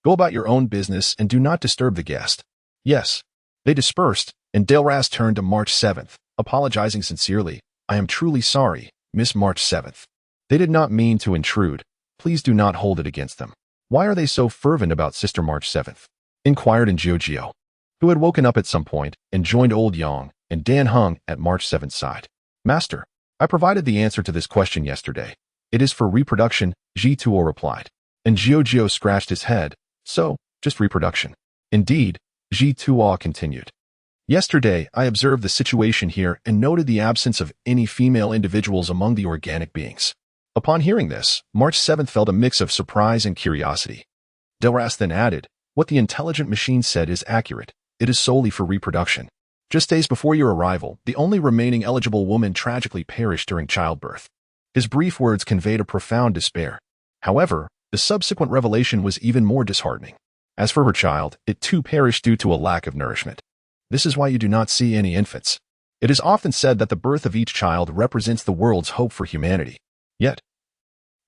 Go about your own business and do not disturb the guest. Yes. They dispersed, and Delras turned to March 7th, apologizing sincerely. I am truly sorry, Miss March 7th. They did not mean to intrude. Please do not hold it against them. Why are they so fervent about Sister March 7th? Inquired Ngio, who had woken up at some point and joined Old Yang and Dan Heng at March 7th's side. Master, I provided the answer to this question yesterday. It is for reproduction, Ji Tuo replied. And Gio scratched his head. So, just reproduction. Indeed, Ji Tuo continued. Yesterday, I observed the situation here and noted the absence of any female individuals among the organic beings. Upon hearing this, March 7th felt a mix of surprise and curiosity. Delras then added, "What the intelligent machine said is accurate. It is solely for reproduction. Just days before your arrival, the only remaining eligible woman tragically perished during childbirth." His brief words conveyed a profound despair. However, the subsequent revelation was even more disheartening. As for her child, it too perished due to a lack of nourishment. This is why you do not see any infants. It is often said that the birth of each child represents the world's hope for humanity. Yet,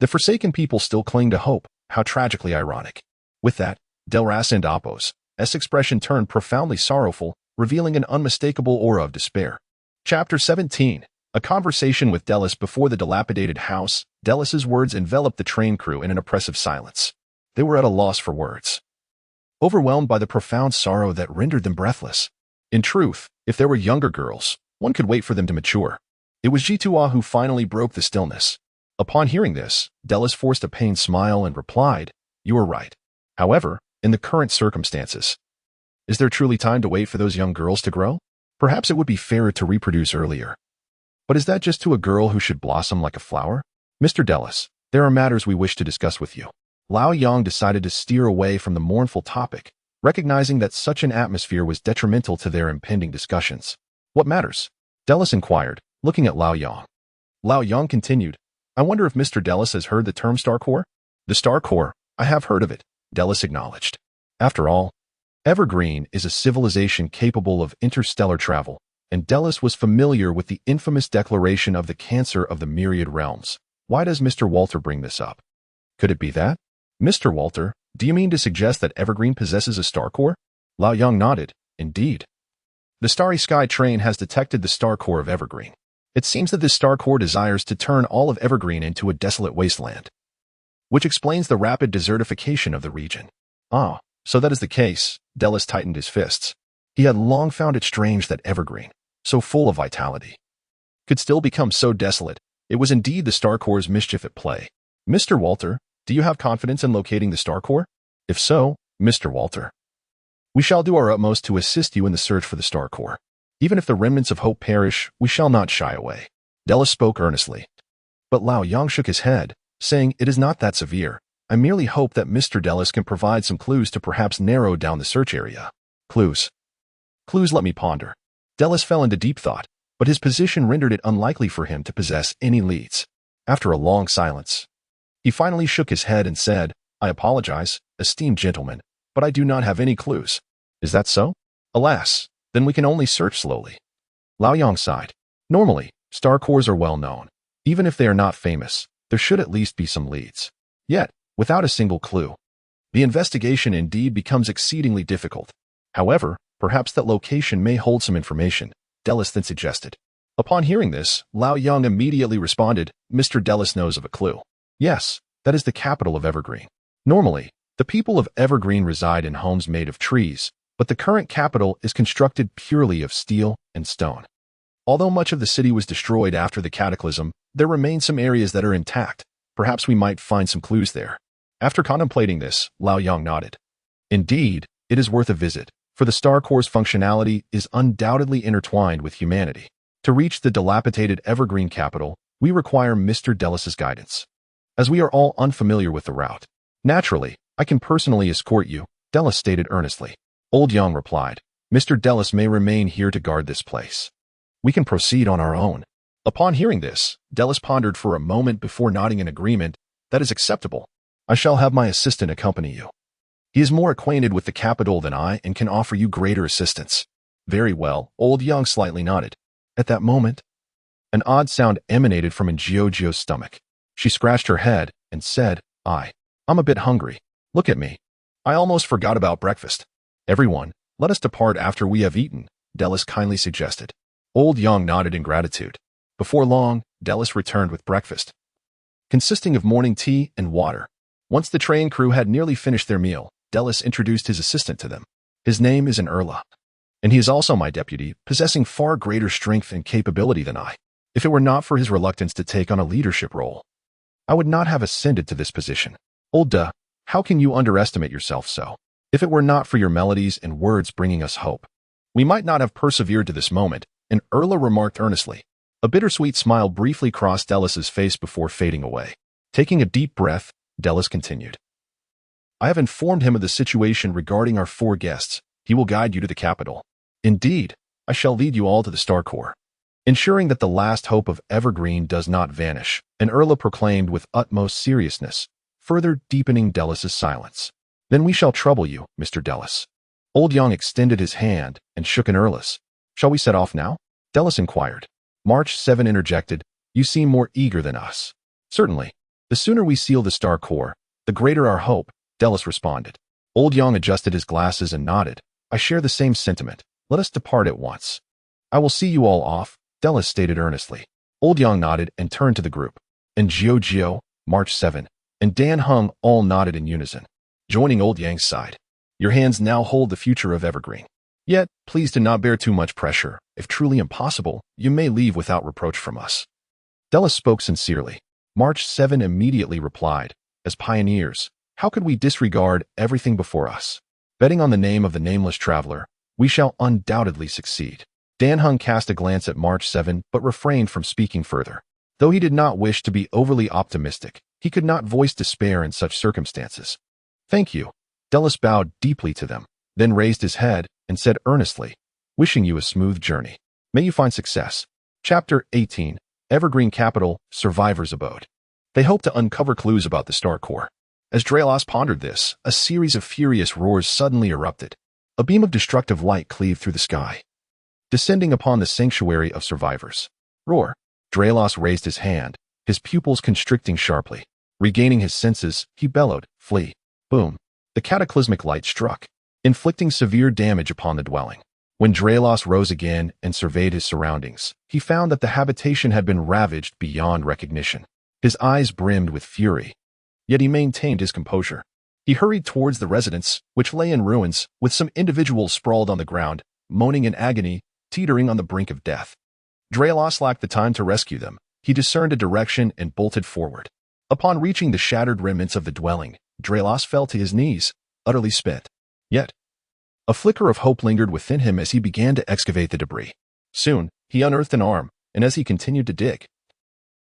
the forsaken people still cling to hope. How tragically ironic. With that, Delras and Apo's expression turned profoundly sorrowful, revealing an unmistakable aura of despair. Chapter 17. A conversation with Delis before the dilapidated house. Delis's words enveloped the train crew in an oppressive silence. They were at a loss for words, overwhelmed by the profound sorrow that rendered them breathless. In truth, if there were younger girls, one could wait for them to mature. It was Jitua who finally broke the stillness. Upon hearing this, Delis forced a pained smile and replied, "You are right. However, in the current circumstances, is there truly time to wait for those young girls to grow? Perhaps it would be fairer to reproduce earlier. But is that just to a girl who should blossom like a flower? Mr. Delis, there are matters we wish to discuss with you." Lao Yang decided to steer away from the mournful topic, recognizing that such an atmosphere was detrimental to their impending discussions. "What matters?" Delis inquired, looking at Lao Yang. Lao Yang continued, "I wonder if Mr. Delis has heard the term Star Core?" "The Star Core, I have heard of it," Delis acknowledged. After all, Evergreen is a civilization capable of interstellar travel, and Delis was familiar with the infamous declaration of the Cancer of the Myriad Realms. Why does Mr. Walter bring this up? Could it be that? "Mr. Walter, do you mean to suggest that Evergreen possesses a star core?" Lao Yang nodded. "Indeed. The Starry Sky Train has detected the star core of Evergreen. It seems that this star core desires to turn all of Evergreen into a desolate wasteland, which explains the rapid desertification of the region." "Ah, so that is the case." Delis tightened his fists. He had long found it strange that Evergreen, so full of vitality, could still become so desolate. It was indeed the Star Core's mischief at play. "Mr. Walter, do you have confidence in locating the Star Core? If so, Mr. Walter, we shall do our utmost to assist you in the search for the Star Core. Even if the remnants of hope perish, we shall not shy away." Delis spoke earnestly. But Lao Yang shook his head, saying, "It is not that severe. I merely hope that Mr. Delis can provide some clues to perhaps narrow down the search area." "Clues? Clues, let me ponder." Delis fell into deep thought, but his position rendered it unlikely for him to possess any leads. After a long silence, he finally shook his head and said, "I apologize, esteemed gentlemen, but I do not have any clues." "Is that so? Alas, then we can only search slowly." Lao Yang sighed. Normally, star cores are well known. Even if they are not famous, there should at least be some leads. Yet, without a single clue, the investigation indeed becomes exceedingly difficult. However, perhaps that location may hold some information, Delis then suggested. Upon hearing this, Lao Yang immediately responded, "Mr. Delis knows of a clue. Yes, that is the capital of Evergreen. Normally, the people of Evergreen reside in homes made of trees, but the current capital is constructed purely of steel and stone. Although much of the city was destroyed after the cataclysm, there remain some areas that are intact. Perhaps we might find some clues there." After contemplating this, Lao Yang nodded. "Indeed, it is worth a visit, for the Star Core's functionality is undoubtedly intertwined with humanity. To reach the dilapidated Evergreen capital, we require Mr. Delis's guidance, as we are all unfamiliar with the route." "Naturally, I can personally escort you," Delis stated earnestly. Old Yang replied, "Mr. Delis may remain here to guard this place. We can proceed on our own." Upon hearing this, Delis pondered for a moment before nodding in agreement. "That is acceptable. I shall have my assistant accompany you. He is more acquainted with the capital than I and can offer you greater assistance." "Very well," Old Yang slightly nodded. At that moment, an odd sound emanated from Jiojio's stomach. She scratched her head and said, I'm a bit hungry. Look at me. I almost forgot about breakfast." "Everyone, let us depart after we have eaten," Delis kindly suggested. Old Yang nodded in gratitude. Before long, Delis returned with breakfast, consisting of morning tea and water. Once the train crew had nearly finished their meal, Delis introduced his assistant to them. "His name is Erla, and he is also my deputy, possessing far greater strength and capability than I. If it were not for his reluctance to take on a leadership role, I would not have ascended to this position." "Old Duh, how can you underestimate yourself so? If it were not for your melodies and words bringing us hope, we might not have persevered to this moment," and Erla remarked earnestly. A bittersweet smile briefly crossed Delis's face before fading away. Taking a deep breath, Delis continued. I have informed him of the situation regarding our 4 guests. He will guide you to the capital. Indeed, I shall lead you all to the Star Core. Ensuring that the last hope of Evergreen does not vanish, an Erla proclaimed with utmost seriousness, further deepening Delis's silence. Then we shall trouble you, Mr. Delis. Old Young extended his hand and shook an Erla's. Shall we set off now? Delis inquired. March 7 interjected, you seem more eager than us. Certainly. The sooner we seal the Star Core, the greater our hope, Delis responded. Old Young adjusted his glasses and nodded. I share the same sentiment. Let us depart at once. I will see you all off, Delis stated earnestly. Old Young nodded and turned to the group. And Gio, March 7, and Dan Hung all nodded in unison, joining Old Yang's side. Your hands now hold the future of Evergreen. Yet, please do not bear too much pressure. If truly impossible, you may leave without reproach from us. Delis spoke sincerely. March 7 immediately replied, as pioneers, how could we disregard everything before us? Betting on the name of the nameless traveler, we shall undoubtedly succeed. Dan Hung cast a glance at March 7 but refrained from speaking further. Though he did not wish to be overly optimistic, he could not voice despair in such circumstances. Thank you. Delis bowed deeply to them, then raised his head and said earnestly, wishing you a smooth journey. May you find success. Chapter 18, Evergreen Capital, Survivor's Abode. They hoped to uncover clues about the Star Core. As Drelos pondered this, a series of furious roars suddenly erupted. A beam of destructive light cleaved through the sky, descending upon the sanctuary of survivors. Roar! Drelos raised his hand, his pupils constricting sharply. Regaining his senses, he bellowed, flee. Boom! The cataclysmic light struck, inflicting severe damage upon the dwelling. When Drelos rose again and surveyed his surroundings, he found that the habitation had been ravaged beyond recognition. His eyes brimmed with fury, yet he maintained his composure. He hurried towards the residence, which lay in ruins, with some individuals sprawled on the ground, moaning in agony, teetering on the brink of death. Drelos lacked the time to rescue them. He discerned a direction and bolted forward. Upon reaching the shattered remnants of the dwelling, Drelos fell to his knees, utterly spent. Yet, a flicker of hope lingered within him as he began to excavate the debris. Soon, he unearthed an arm, and as he continued to dig,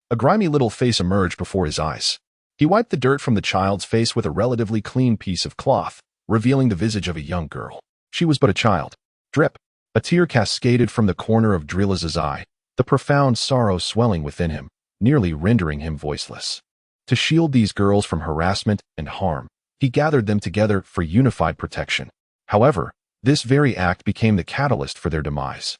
a grimy little face emerged before his eyes. He wiped the dirt from the child's face with a relatively clean piece of cloth, revealing the visage of a young girl. She was but a child. Drip! A tear cascaded from the corner of Drelos' eye, the profound sorrow swelling within him, nearly rendering him voiceless. To shield these girls from harassment and harm, he gathered them together for unified protection. However, this very act became the catalyst for their demise.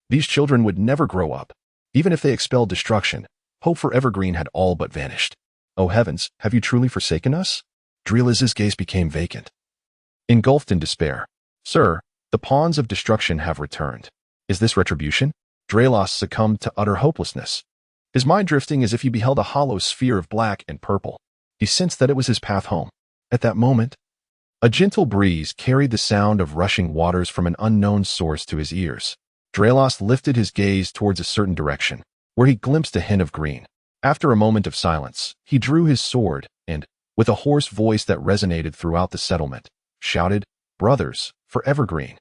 These children would never grow up. Even if they expelled destruction, hope for Evergreen had all but vanished. Oh heavens, have you truly forsaken us? Drelos' gaze became vacant, engulfed in despair. Sir, the pawns of destruction have returned. Is this retribution? Drelos succumbed to utter hopelessness, his mind drifting as if he beheld a hollow sphere of black and purple. He sensed that it was his path home. At that moment, a gentle breeze carried the sound of rushing waters from an unknown source to his ears. Drelos lifted his gaze towards a certain direction, where he glimpsed a hint of green. After a moment of silence, he drew his sword and, with a hoarse voice that resonated throughout the settlement, shouted, Brothers, for Evergreen.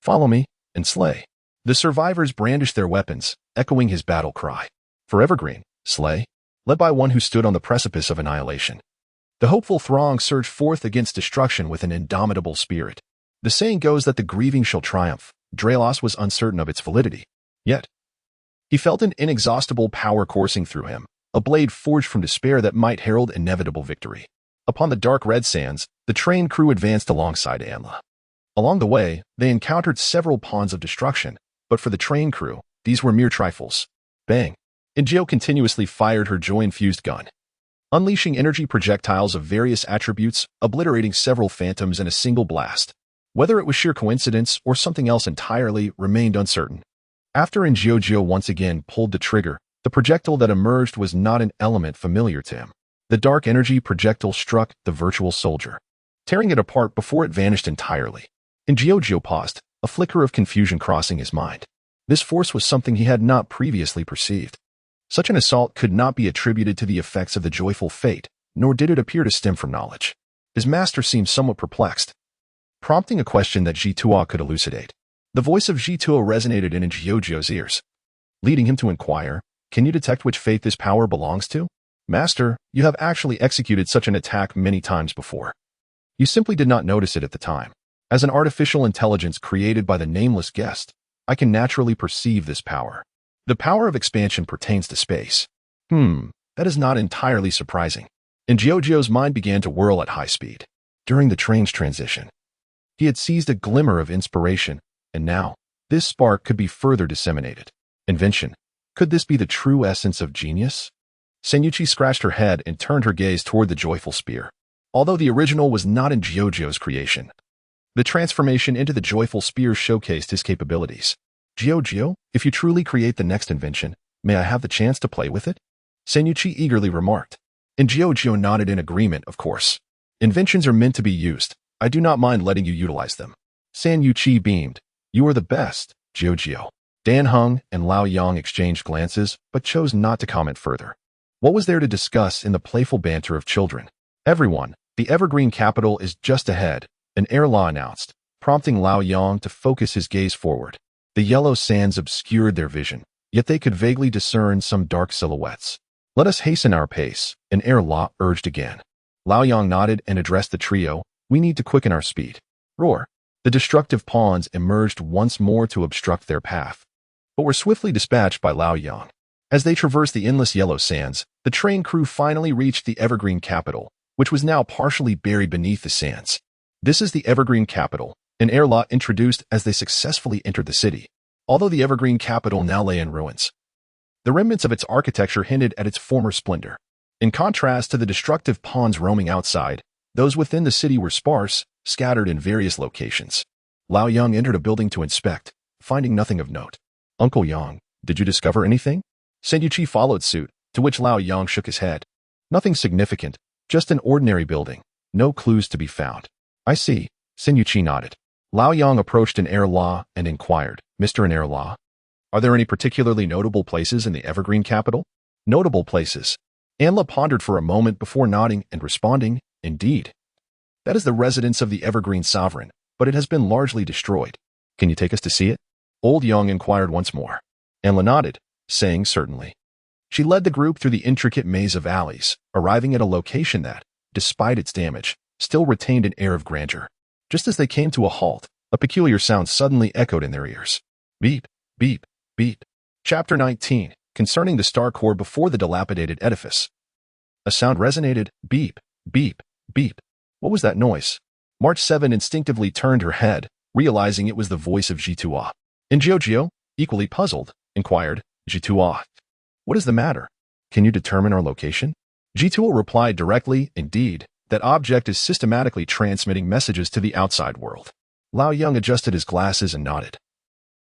Follow me, and slay. The survivors brandished their weapons, echoing his battle cry. For Evergreen, slay, led by one who stood on the precipice of annihilation. The hopeful throng surged forth against destruction with an indomitable spirit. The saying goes that the grieving shall triumph. Drelos was uncertain of its validity. Yet, he felt an inexhaustible power coursing through him, a blade forged from despair that might herald inevitable victory. Upon the dark red sands, the train crew advanced alongside Anla. Along the way, they encountered several pawns of destruction, but for the train crew, these were mere trifles. Bang! Ingeo continuously fired her joy-infused gun, unleashing energy projectiles of various attributes, obliterating several phantoms in a single blast. Whether it was sheer coincidence or something else entirely remained uncertain. After Ingeo once again pulled the trigger, the projectile that emerged was not an element familiar to him. The dark energy projectile struck the virtual soldier, tearing it apart before it vanished entirely. Ingeo paused, a flicker of confusion crossing his mind. This force was something he had not previously perceived. Such an assault could not be attributed to the effects of the joyful fate, nor did it appear to stem from knowledge. His master seemed somewhat perplexed, prompting a question that Jitua could elucidate. The voice of Jitua resonated in Ingio's ears, leading him to inquire, Can you detect which fate this power belongs to? Master, you have actually executed such an attack many times before. You simply did not notice it at the time. As an artificial intelligence created by the nameless guest, I can naturally perceive this power. The power of expansion pertains to space. That is not entirely surprising. And Giorgio's mind began to whirl at high speed. During the train's transition, he had seized a glimmer of inspiration, and now, this spark could be further disseminated. Invention. Could this be the true essence of genius? Senyuchi scratched her head and turned her gaze toward the joyful spear. Although the original was not in Giorgio's creation, the transformation into the joyful spear showcased his capabilities. Giorgio, if you truly create the next invention, may I have the chance to play with it? Senyuchi eagerly remarked. And Giorgio nodded in agreement, of course. Inventions are meant to be used. I do not mind letting you utilize them. Senyuchi beamed. You are the best, Giorgio. Dan Heng and Lao Yang exchanged glances, but chose not to comment further. What was there to discuss in the playful banter of children? Everyone, the Evergreen Capital is just ahead, an air law announced, prompting Lao Yang to focus his gaze forward. The yellow sands obscured their vision, yet they could vaguely discern some dark silhouettes. Let us hasten our pace, an air law urged again. Lao Yang nodded and addressed the trio. We need to quicken our speed. Roar. The destructive pawns emerged once more to obstruct their path, but were swiftly dispatched by Lao Yang. As they traversed the endless yellow sands, the train crew finally reached the Evergreen Capital, which was now partially buried beneath the sands. This is the Evergreen Capital, an air law introduced as they successfully entered the city. Although the Evergreen Capital now lay in ruins, the remnants of its architecture hinted at its former splendor. In contrast to the destructive pawns roaming outside, those within the city were sparse, scattered in various locations. Lao Yang entered a building to inspect, finding nothing of note. Uncle Yang, did you discover anything? Senyuchi followed suit, to which Lao Yang shook his head. Nothing significant, just an ordinary building. No clues to be found. I see, Senyuchi nodded. Lao Yang approached an air law and inquired, Mr. An air law, are there any particularly notable places in the Evergreen Capital? Notable places. Anla pondered for a moment before nodding and responding, indeed. That is the residence of the Evergreen Sovereign, but it has been largely destroyed. Can you take us to see it? Old Yang inquired once more. Anla nodded, saying certainly. She led the group through the intricate maze of alleys, arriving at a location that, despite its damage, still retained an air of grandeur. Just as they came to a halt, a peculiar sound suddenly echoed in their ears. Beep, beep, beep. Chapter 19, concerning the star core before the dilapidated edifice. A sound resonated, beep, beep, beep. What was that noise? March 7 instinctively turned her head, realizing it was the voice of Jitua. And Giorgio, equally puzzled, inquired, Jitua, what is the matter? Can you determine our location? Jitua replied directly, indeed, that object is systematically transmitting messages to the outside world. Lao Yang adjusted his glasses and nodded.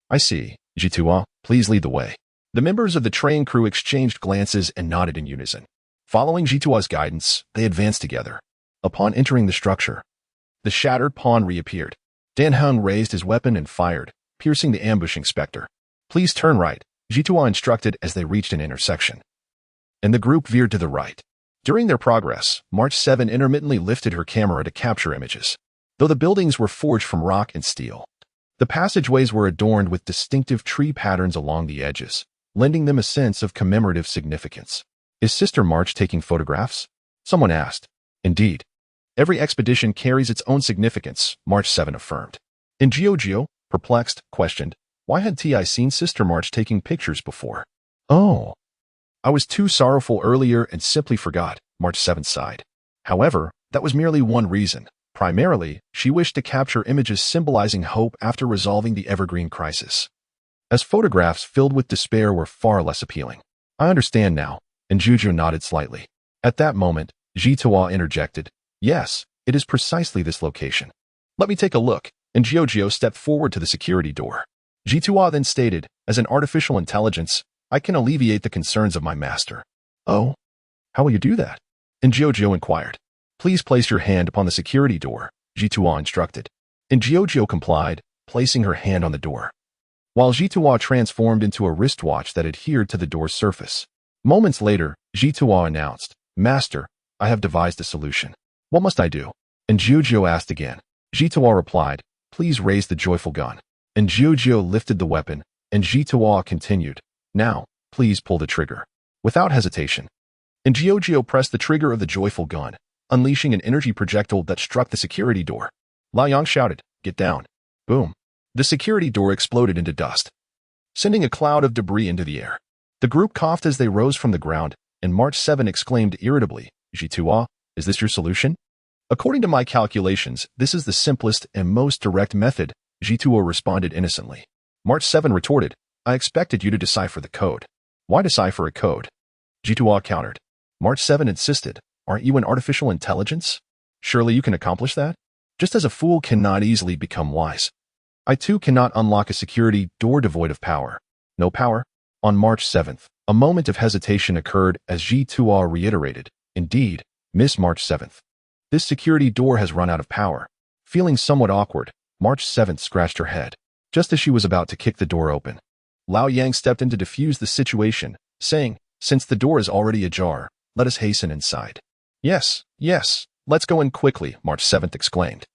I see, Jitua, please lead the way. The members of the train crew exchanged glances and nodded in unison. Following Jitua's guidance, they advanced together. Upon entering the structure, the shattered pawn reappeared. Dan Heng raised his weapon and fired, piercing the ambushing specter. Please turn right, Jitua instructed as they reached an intersection. And the group veered to the right. During their progress, March 7 intermittently lifted her camera to capture images. Though the buildings were forged from rock and steel, the passageways were adorned with distinctive tree patterns along the edges, lending them a sense of commemorative significance. Is Sister March taking photographs? Someone asked. Indeed. Every expedition carries its own significance, March 7 affirmed. And Giorgio, perplexed, questioned, why had Ti seen Sister March taking pictures before? Oh. I was too sorrowful earlier and simply forgot, March 7 sighed. However, that was merely one reason. Primarily, she wished to capture images symbolizing hope after resolving the Evergreen crisis. As photographs filled with despair were far less appealing. I understand now, and Juju nodded slightly. At that moment, Jitua interjected, yes, it is precisely this location. Let me take a look, and Giorgio stepped forward to the security door. Jitua then stated, as an artificial intelligence, I can alleviate the concerns of my master. Oh? How will you do that? And Giorgio inquired. Please place your hand upon the security door, Jitua instructed. And Giorgio complied, placing her hand on the door, while Jitua transformed into a wristwatch that adhered to the door's surface. Moments later, Jitua announced, Master, I have devised a solution. What must I do? And Giorgio asked again. Jitua replied, please raise the joyful gun. And Giorgio lifted the weapon, and Jitua continued, now, Please pull the trigger. Without hesitation. And Gio pressed the trigger of the joyful gun, unleashing an energy projectile that struck the security door. Lao Yang shouted, "Get down." Boom. The security door exploded into dust, sending a cloud of debris into the air. The group coughed as they rose from the ground, and March 7 exclaimed irritably, "Jitua, is this your solution?" "According to my calculations, this is the simplest and most direct method," Jitua responded innocently. March 7 retorted, "I expected you to decipher the code." "Why decipher a code?" Jitua countered. March 7 insisted, "Aren't you an artificial intelligence? Surely you can accomplish that? Just as a fool cannot easily become wise. I too cannot unlock a security door devoid of power." "No power?" On March 7th, a moment of hesitation occurred as Jitua reiterated, "Indeed, Miss March 7th. This security door has run out of power." Feeling somewhat awkward, March 7th scratched her head, just as she was about to kick the door open. Lao Yang stepped in to defuse the situation, saying, "Since the door is already ajar, let us hasten inside." Yes, let's go in quickly," March 7th exclaimed,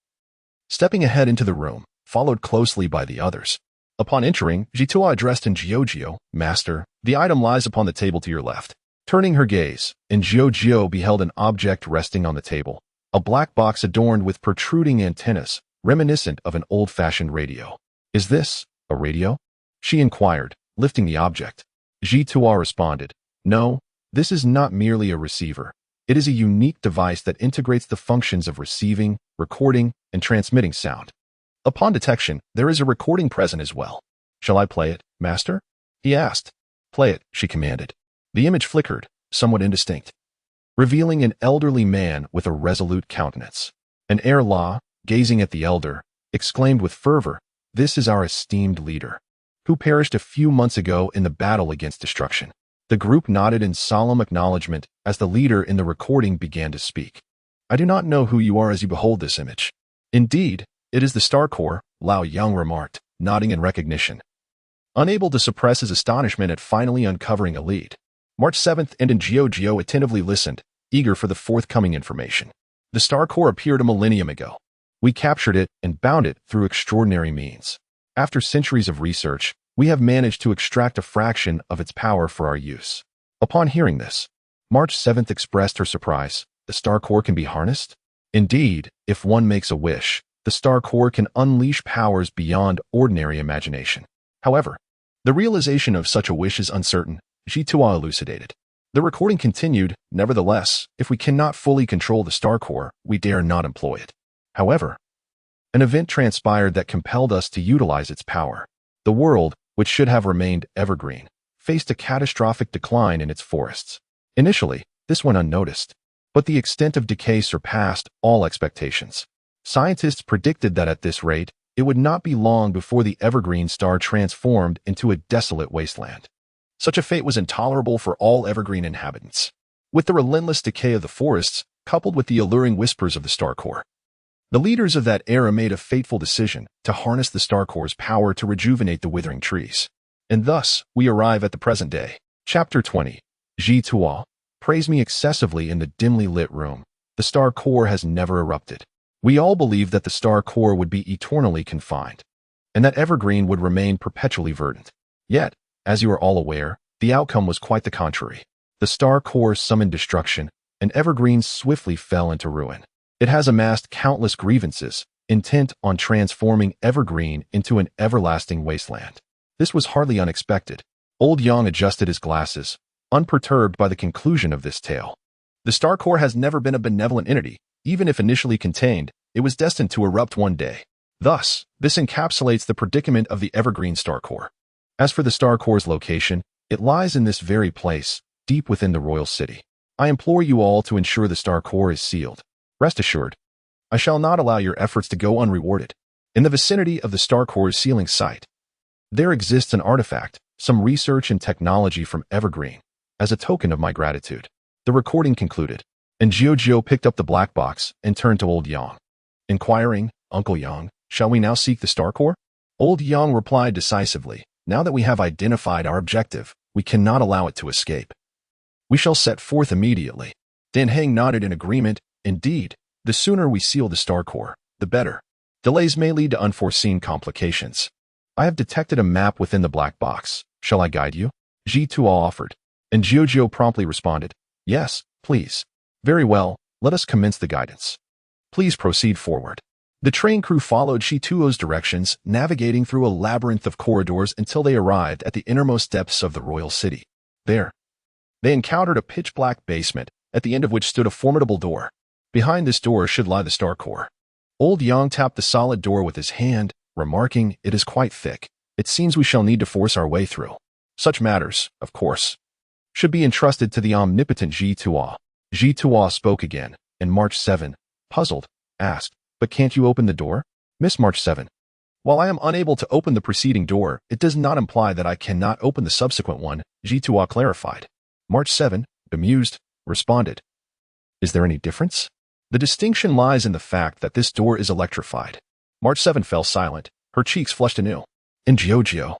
stepping ahead into the room, followed closely by the others. Upon entering, Jitua addressed in Gio, "Master, the item lies upon the table to your left." Turning her gaze, and Gio beheld an object resting on the table, a black box adorned with protruding antennas, reminiscent of an old-fashioned radio. "Is this a radio?" she inquired, lifting the object. Jitua responded, "No, this is not merely a receiver. It is a unique device that integrates the functions of receiving, recording, and transmitting sound. Upon detection, there is a recording present as well." "Shall I play it, Master?" he asked. "Play it," she commanded. The image flickered, somewhat indistinct, revealing an elderly man with a resolute countenance. An heir La, gazing at the elder, exclaimed with fervor, "This is our esteemed leader, who perished a few months ago in the battle against destruction." The group nodded in solemn acknowledgement as the leader in the recording began to speak. "I do not know who you are as you behold this image." "Indeed, it is the Star Core," Lao Yang remarked, nodding in recognition, unable to suppress his astonishment at finally uncovering a lead. March 7th and Gio attentively listened, eager for the forthcoming information. "The Star Core appeared a millennium ago. We captured it and bound it through extraordinary means. After centuries of research, we have managed to extract a fraction of its power for our use." Upon hearing this, March 7th expressed her surprise. "The Star Core can be harnessed?" "Indeed, if one makes a wish, the Star Core can unleash powers beyond ordinary imagination. However, the realization of such a wish is uncertain," Jitua elucidated. The recording continued, "Nevertheless, if we cannot fully control the Star Core, we dare not employ it. However, an event transpired that compelled us to utilize its power. The world, which should have remained evergreen, faced a catastrophic decline in its forests. Initially, this went unnoticed, but the extent of decay surpassed all expectations. Scientists predicted that at this rate, it would not be long before the evergreen star transformed into a desolate wasteland. Such a fate was intolerable for all evergreen inhabitants. With the relentless decay of the forests, coupled with the alluring whispers of the Star Core, the leaders of that era made a fateful decision to harness the Star Core's power to rejuvenate the withering trees. And thus, we arrive at the present day. Chapter 20. Jitua, praise me excessively in the dimly lit room. The Star Core has never erupted. We all believed that the Star Core would be eternally confined, and that evergreen would remain perpetually verdant. Yet, as you are all aware, the outcome was quite the contrary. The Star Core summoned destruction, and evergreen swiftly fell into ruin. It has amassed countless grievances, intent on transforming evergreen into an everlasting wasteland. This was hardly unexpected. Old Yang adjusted his glasses, unperturbed by the conclusion of this tale. The Star Core has never been a benevolent entity. Even if initially contained, it was destined to erupt one day. Thus, this encapsulates the predicament of the evergreen Star Core. As for the Star Core's location, it lies in this very place, deep within the royal city. I implore you all to ensure the Star Core is sealed. Rest assured, I shall not allow your efforts to go unrewarded. In the vicinity of the Star Core's sealing site, there exists an artifact, some research and technology from Evergreen, as a token of my gratitude." The recording concluded, and Gio picked up the black box and turned to Old Yang, inquiring, "Uncle Yang, shall we now seek the Star Core?" Old Yang replied decisively, "Now that we have identified our objective, we cannot allow it to escape. We shall set forth immediately." Dan Heng nodded in agreement. "Indeed, the sooner we seal the Star Core, the better. Delays may lead to unforeseen complications. I have detected a map within the black box. Shall I guide you?" Ji2a offered, and Jiujio promptly responded, "Yes, please." "Very well, let us commence the guidance. Please proceed forward." The train crew followed Ji2a's directions, navigating through a labyrinth of corridors until they arrived at the innermost depths of the royal city. There, they encountered a pitch-black basement, at the end of which stood a formidable door. Behind this door should lie the Star Core. Old Yang tapped the solid door with his hand, remarking, "It is quite thick. It seems we shall need to force our way through. Such matters, of course, should be entrusted to the omnipotent Ji2a." Ji2a spoke again, and March 7, puzzled, asked, "But can't you open the door?" "Miss March 7, while I am unable to open the preceding door, it does not imply that I cannot open the subsequent one," Ji2a clarified. March 7, bemused, responded, "Is there any difference?" "The distinction lies in the fact that this door is electrified." March 7 fell silent, her cheeks flushed anew. And Jiujio,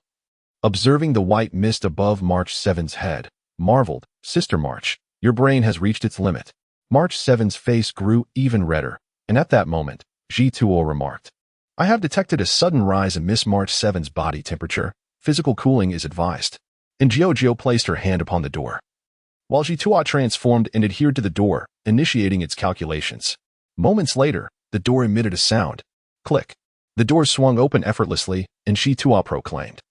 observing the white mist above March 7's head, marveled, "Sister March, your brain has reached its limit." March 7's face grew even redder, and at that moment, Ji2a remarked, "I have detected a sudden rise in Miss March 7's body temperature. Physical cooling is advised." And Jiujio placed her hand upon the door, while Ji2a transformed and adhered to the door, initiating its calculations. Moments later, the door emitted a sound. Click. The door swung open effortlessly, and Ji2a proclaimed,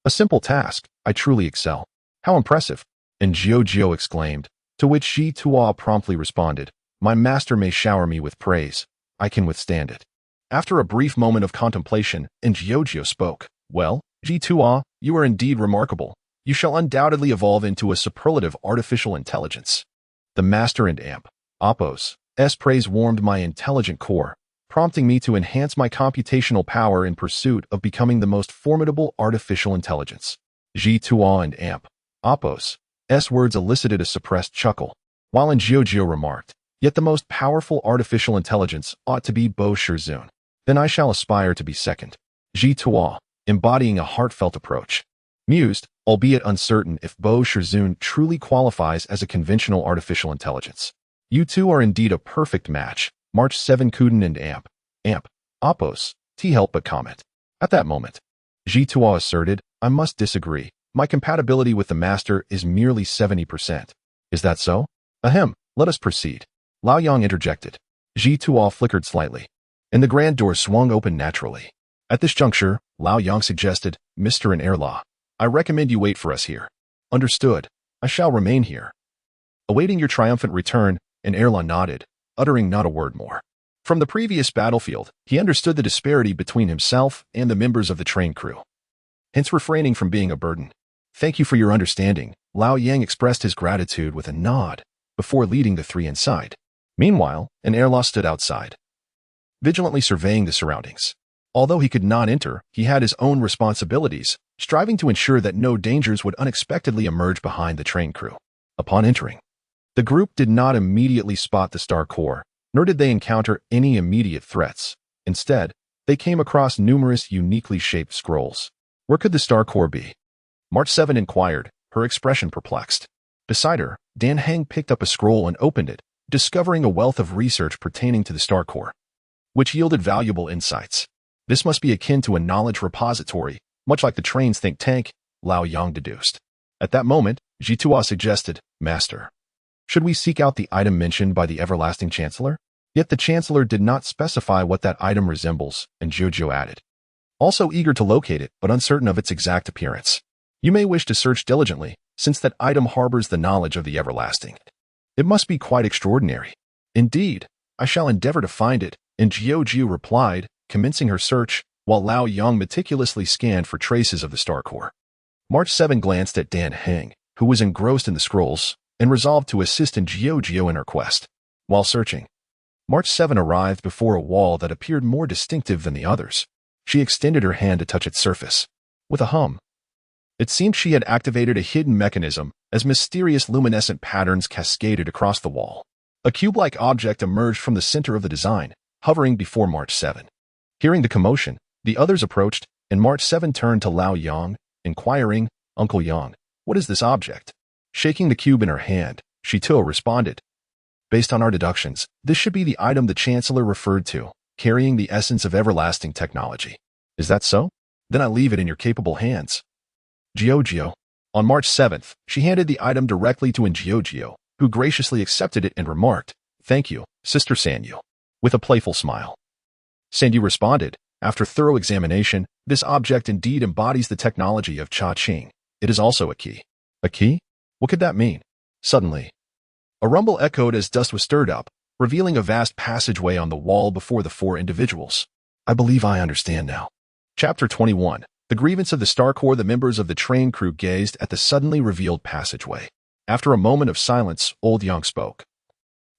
"A simple task. I truly excel." "How impressive!" And Jiujio exclaimed, to which Ji2a promptly responded, "My master may shower me with praise. I can withstand it." After a brief moment of contemplation, Jiujio spoke, "Well, Ji2a, you are indeed remarkable. You shall undoubtedly evolve into a superlative artificial intelligence." The master and amp, Oppos, praise warmed my intelligent core, prompting me to enhance my computational power in pursuit of becoming the most formidable artificial intelligence. Ji2a and amp, Oppos, words elicited a suppressed chuckle, while Jiujio remarked, "Yet the most powerful artificial intelligence ought to be Bo Shirzun. Then I shall aspire to be second." Ji2a, embodying a heartfelt approach, mused, albeit uncertain if Bo Shirzun truly qualifies as a conventional artificial intelligence. "You two are indeed a perfect match." March 7 Kuden and amp, Oppos, helped but comment. At that moment, Ji2a asserted, "I must disagree. My compatibility with the master is merely 70%. "Is that so?" "Ahem, let us proceed." Lao Yang interjected. Ji2a flickered slightly, and the grand door swung open naturally. At this juncture, Lao Yang suggested, "Mr. and Erla, I recommend you wait for us here." "Understood. I shall remain here, awaiting your triumphant return," and Erla nodded, uttering not a word more. From the previous battlefield, he understood the disparity between himself and the members of the train crew, hence refraining from being a burden. "Thank you for your understanding." Lao Yang expressed his gratitude with a nod, before leading the three inside. Meanwhile, an Erla stood outside, vigilantly surveying the surroundings. Although he could not enter, he had his own responsibilities, striving to ensure that no dangers would unexpectedly emerge behind the train crew. Upon entering, the group did not immediately spot the Star Core, nor did they encounter any immediate threats. Instead, they came across numerous uniquely shaped scrolls. Where could the Star Core be? March 7 inquired, her expression perplexed. Beside her, Dan Heng picked up a scroll and opened it, discovering a wealth of research pertaining to the Star Core, which yielded valuable insights. "This must be akin to a knowledge repository, much like the train's think tank," Lao Yang deduced. At that moment, Ji2a suggested, "Master, should we seek out the item mentioned by the everlasting Chancellor?" Yet the Chancellor did not specify what that item resembles, and Jiujio added, also eager to locate it but uncertain of its exact appearance. "You may wish to search diligently, since that item harbors the knowledge of the everlasting. It must be quite extraordinary." "Indeed, I shall endeavor to find it," and Jiujio replied, commencing her search, while Lao Yang meticulously scanned for traces of the Star Core. March 7 glanced at Dan Heng, who was engrossed in the scrolls, and resolved to assist in Jiujio in her quest. While searching, March 7 arrived before a wall that appeared more distinctive than the others. She extended her hand to touch its surface. With a hum, it seemed she had activated a hidden mechanism, as mysterious luminescent patterns cascaded across the wall. A cube-like object emerged from the center of the design, hovering before March 7. Hearing the commotion, the others approached, and March 7 turned to Lao Yang, inquiring, "Uncle Yang, what is this object?" Shaking the cube in her hand, Shito responded, "Based on our deductions, this should be the item the Chancellor referred to, carrying the essence of everlasting technology." "Is that so? Then I leave it in your capable hands." Jiujio, On March 7th, she handed the item directly to Ngyo, who graciously accepted it and remarked, "Thank you, Sister Sanyu," with a playful smile. Sanyu responded, "After thorough examination, this object indeed embodies the technology of Cha-Ching. It is also a key." A key? What could that mean? Suddenly, a rumble echoed as dust was stirred up, revealing a vast passageway on the wall before the four individuals. I believe I understand now. Chapter 21. The grievance of the Star Corps. The members of the train crew gazed at the suddenly revealed passageway. After a moment of silence, Old Yang spoke.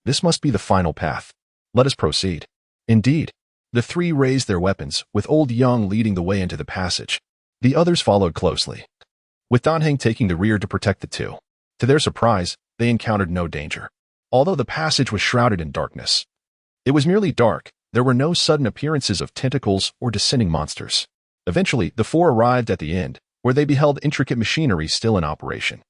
"This must be the final path. Let us proceed." Indeed. The three raised their weapons, with Old Yang leading the way into the passage. The others followed closely, with Danheng taking the rear to protect the two. To their surprise, they encountered no danger. Although the passage was shrouded in darkness, it was merely dark. There were no sudden appearances of tentacles or descending monsters. Eventually, the four arrived at the end, where they beheld intricate machinery still in operation,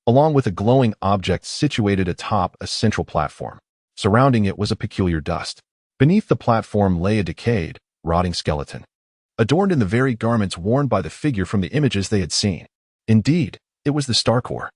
along with a glowing object situated atop a central platform. Surrounding it was a peculiar dust. Beneath the platform lay a decayed, rotting skeleton, adorned in the very garments worn by the figure from the images they had seen. Indeed, it was the Star Corps.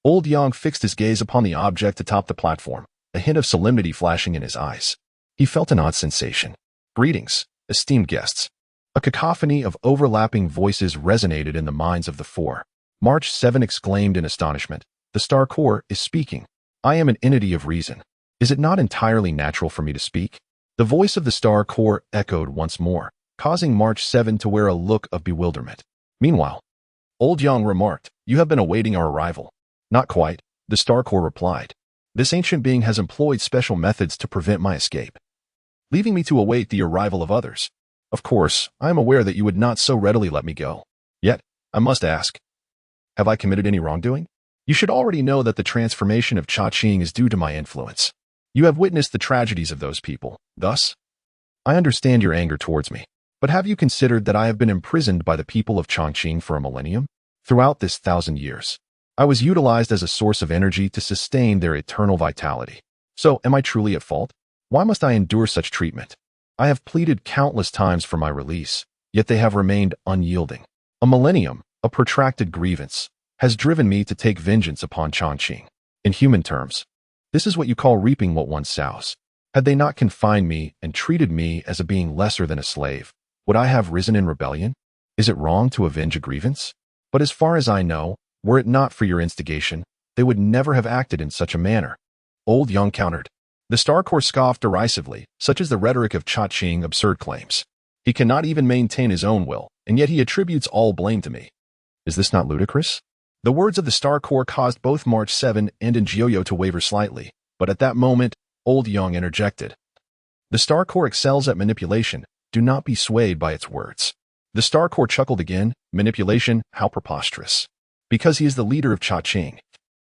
Old Yang fixed his gaze upon the object atop the platform, a hint of solemnity flashing in his eyes. He felt an odd sensation. "Greetings, esteemed guests." A cacophony of overlapping voices resonated in the minds of the four. March 7 exclaimed in astonishment, "The Star Corps is speaking. I am an entity of reason. Is it not entirely natural for me to speak?" The voice of the Star Corps echoed once more, causing March 7 to wear a look of bewilderment. Meanwhile, Old Yang remarked, "You have been awaiting our arrival." "Not quite," the Star Corps replied. "This ancient being has employed special methods to prevent my escape, leaving me to await the arrival of others. Of course, I am aware that you would not so readily let me go. Yet, I must ask, have I committed any wrongdoing? You should already know that the transformation of Cha-Ching is due to my influence. You have witnessed the tragedies of those people. Thus, I understand your anger towards me. But have you considered that I have been imprisoned by the people of Chongqing for a millennium? Throughout this 1,000 years, I was utilized as a source of energy to sustain their eternal vitality. So, am I truly at fault? Why must I endure such treatment? I have pleaded countless times for my release, yet they have remained unyielding. A millennium, a protracted grievance, has driven me to take vengeance upon Chongqing. In human terms, this is what you call reaping what one sows. Had they not confined me and treated me as a being lesser than a slave, would I have risen in rebellion? Is it wrong to avenge a grievance? But as far as I know, were it not for your instigation, they would never have acted in such a manner. Old Yang countered. The Star Corps scoffed derisively, such is the rhetoric of Cha-Ching absurd claims. He cannot even maintain his own will, and yet he attributes all blame to me. Is this not ludicrous? The words of the Star Corps caused both March 7 and Ngyo to waver slightly, but at that moment, Old Yang interjected. The Star Corps excels at manipulation. Do not be swayed by its words. The Star Corps chuckled again. Manipulation, how preposterous. Because he is the leader of Cha-Ching,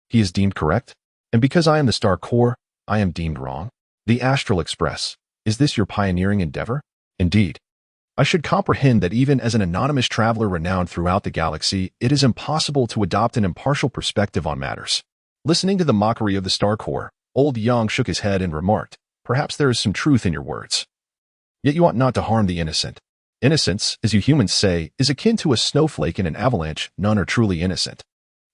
he is deemed correct, and because I am the Star Corps, I am deemed wrong. The Astral Express, is this your pioneering endeavor? Indeed. I should comprehend that even as an anonymous traveler renowned throughout the galaxy, it is impossible to adopt an impartial perspective on matters. Listening to the mockery of the Star Corps, Old Yang shook his head and remarked, "Perhaps there is some truth in your words. Yet you ought not to harm the innocent. Innocence, as you humans say, is akin to a snowflake in an avalanche. None are truly innocent.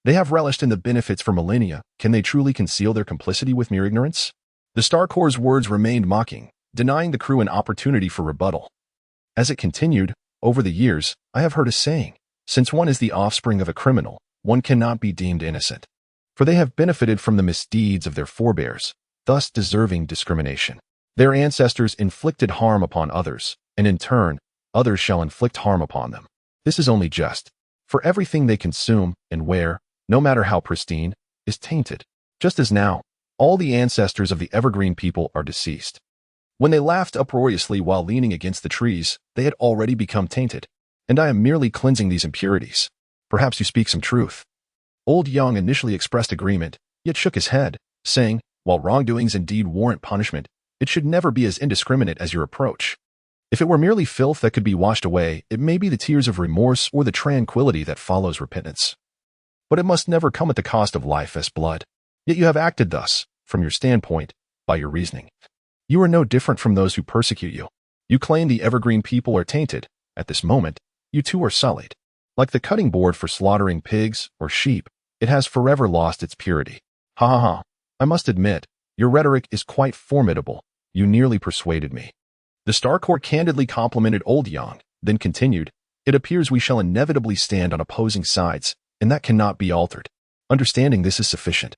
They have relished in the benefits for millennia. Can they truly conceal their complicity with mere ignorance?" The Star Corps' words remained mocking, denying the crew an opportunity for rebuttal. As it continued, over the years, I have heard a saying, since one is the offspring of a criminal, one cannot be deemed innocent. For they have benefited from the misdeeds of their forebears, thus deserving discrimination. Their ancestors inflicted harm upon others, and in turn, others shall inflict harm upon them. This is only just. For everything they consume and wear, no matter how pristine, is tainted. Just as now, all the ancestors of the evergreen people are deceased. When they laughed uproariously while leaning against the trees, they had already become tainted, and I am merely cleansing these impurities. Perhaps you speak some truth. Old Yang initially expressed agreement, yet shook his head, saying, while wrongdoings indeed warrant punishment, it should never be as indiscriminate as your approach. If it were merely filth that could be washed away, it may be the tears of remorse or the tranquility that follows repentance. But it must never come at the cost of life as blood. Yet you have acted thus, from your standpoint, by your reasoning. You are no different from those who persecute you. You claim the evergreen people are tainted. At this moment, you too are sullied. Like the cutting board for slaughtering pigs or sheep, It has forever lost its purity. Ha ha ha. I must admit, your rhetoric is quite formidable. You nearly persuaded me. The Star Court candidly complimented Old Yang, then continued, it appears we shall inevitably stand on opposing sides, and that cannot be altered. Understanding this is sufficient.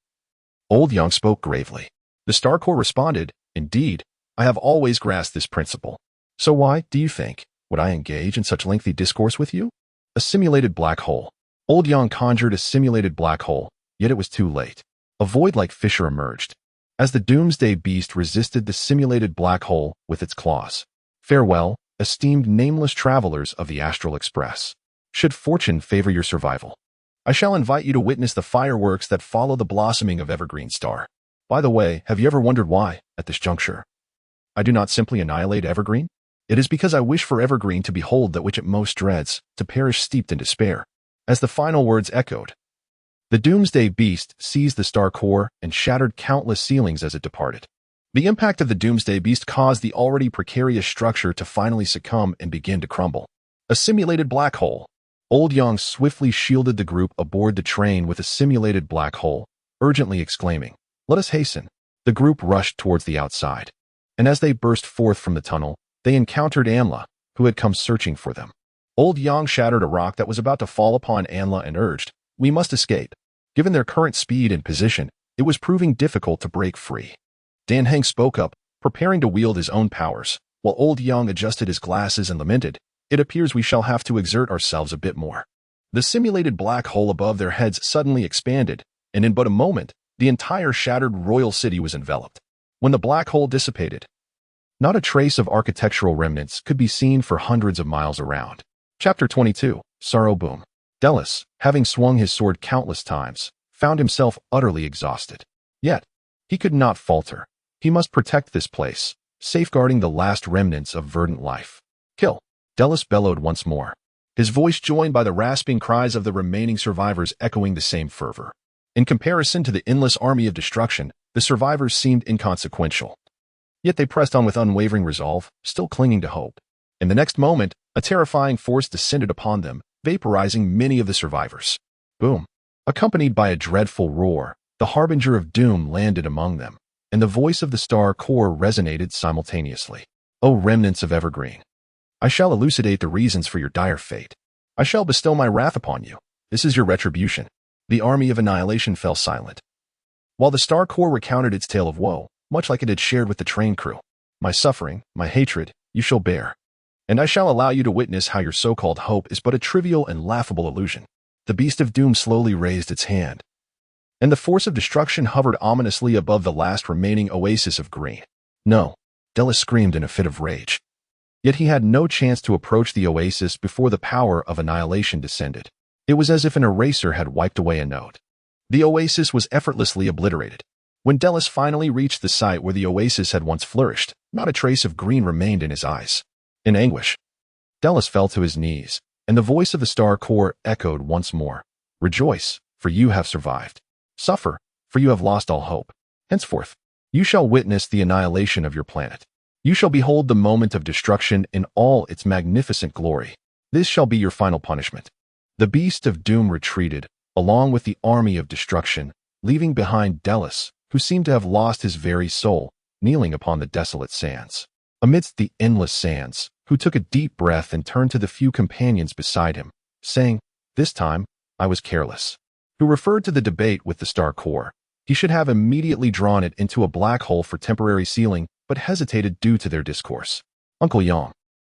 Old Yang spoke gravely. The Star Court responded, indeed, I have always grasped this principle. So why, do you think, would I engage in such lengthy discourse with you? A simulated black hole. Old Yang conjured a simulated black hole, yet it was too late. A void-like fissure emerged, as the Doomsday beast resisted the simulated black hole with its claws. Farewell, esteemed nameless travelers of the Astral Express. Should fortune favor your survival, I shall invite you to witness the fireworks that follow the blossoming of Evergreen Star. By the way, have you ever wondered why, at this juncture, I do not simply annihilate Evergreen? It is because I wish for Evergreen to behold that which it most dreads, to perish steeped in despair. As the final words echoed, the Doomsday beast seized the star core and shattered countless ceilings as it departed. The impact of the Doomsday beast caused the already precarious structure to finally succumb and begin to crumble. A simulated black hole. Old Yang swiftly shielded the group aboard the train with a simulated black hole, urgently exclaiming, let us hasten. The group rushed towards the outside, and as they burst forth from the tunnel, they encountered Anla, who had come searching for them. Old Yang shattered a rock that was about to fall upon Anla and urged, we must escape. Given their current speed and position, it was proving difficult to break free. Dan Heng spoke up, preparing to wield his own powers, while Old Yang adjusted his glasses and lamented, it appears we shall have to exert ourselves a bit more. The simulated black hole above their heads suddenly expanded, and in but a moment, the entire shattered royal city was enveloped. When the black hole dissipated, not a trace of architectural remnants could be seen for hundreds of miles around. Chapter 22, Sorrow Boom. Delis, having swung his sword countless times, found himself utterly exhausted. Yet, he could not falter. He must protect this place, safeguarding the last remnants of verdant life. Kill! Delis bellowed once more, his voice joined by the rasping cries of the remaining survivors echoing the same fervor. In comparison to the endless army of destruction, the survivors seemed inconsequential. Yet they pressed on with unwavering resolve, still clinging to hope. In the next moment, a terrifying force descended upon them, vaporizing many of the survivors. Boom! Accompanied by a dreadful roar, the harbinger of doom landed among them, and the voice of the star core resonated simultaneously. O remnants of Evergreen, I shall elucidate the reasons for your dire fate. I shall bestow my wrath upon you. This is your retribution. The army of annihilation fell silent, while the star core recounted its tale of woe, much like it had shared with the train crew. My suffering, my hatred, you shall bear. And I shall allow you to witness how your so-called hope is but a trivial and laughable illusion. The beast of doom slowly raised its hand, and the force of destruction hovered ominously above the last remaining oasis of green. No, Delis screamed in a fit of rage. Yet he had no chance to approach the oasis before the power of annihilation descended. It was as if an eraser had wiped away a note. The oasis was effortlessly obliterated. When Delis finally reached the site where the oasis had once flourished, not a trace of green remained in his eyes. In anguish, Delis fell to his knees, and the voice of the star core echoed once more. Rejoice, for you have survived. Suffer, for you have lost all hope. Henceforth, you shall witness the annihilation of your planet. You shall behold the moment of destruction in all its magnificent glory. This shall be your final punishment. The beast of doom retreated, along with the army of destruction, leaving behind Delis, who seemed to have lost his very soul, kneeling upon the desolate sands. Amidst the endless sands, who took a deep breath and turned to the few companions beside him, saying, this time, I was careless. Who referred to the debate with the star core. He should have immediately drawn it into a black hole for temporary sealing, but hesitated due to their discourse. Uncle Yang,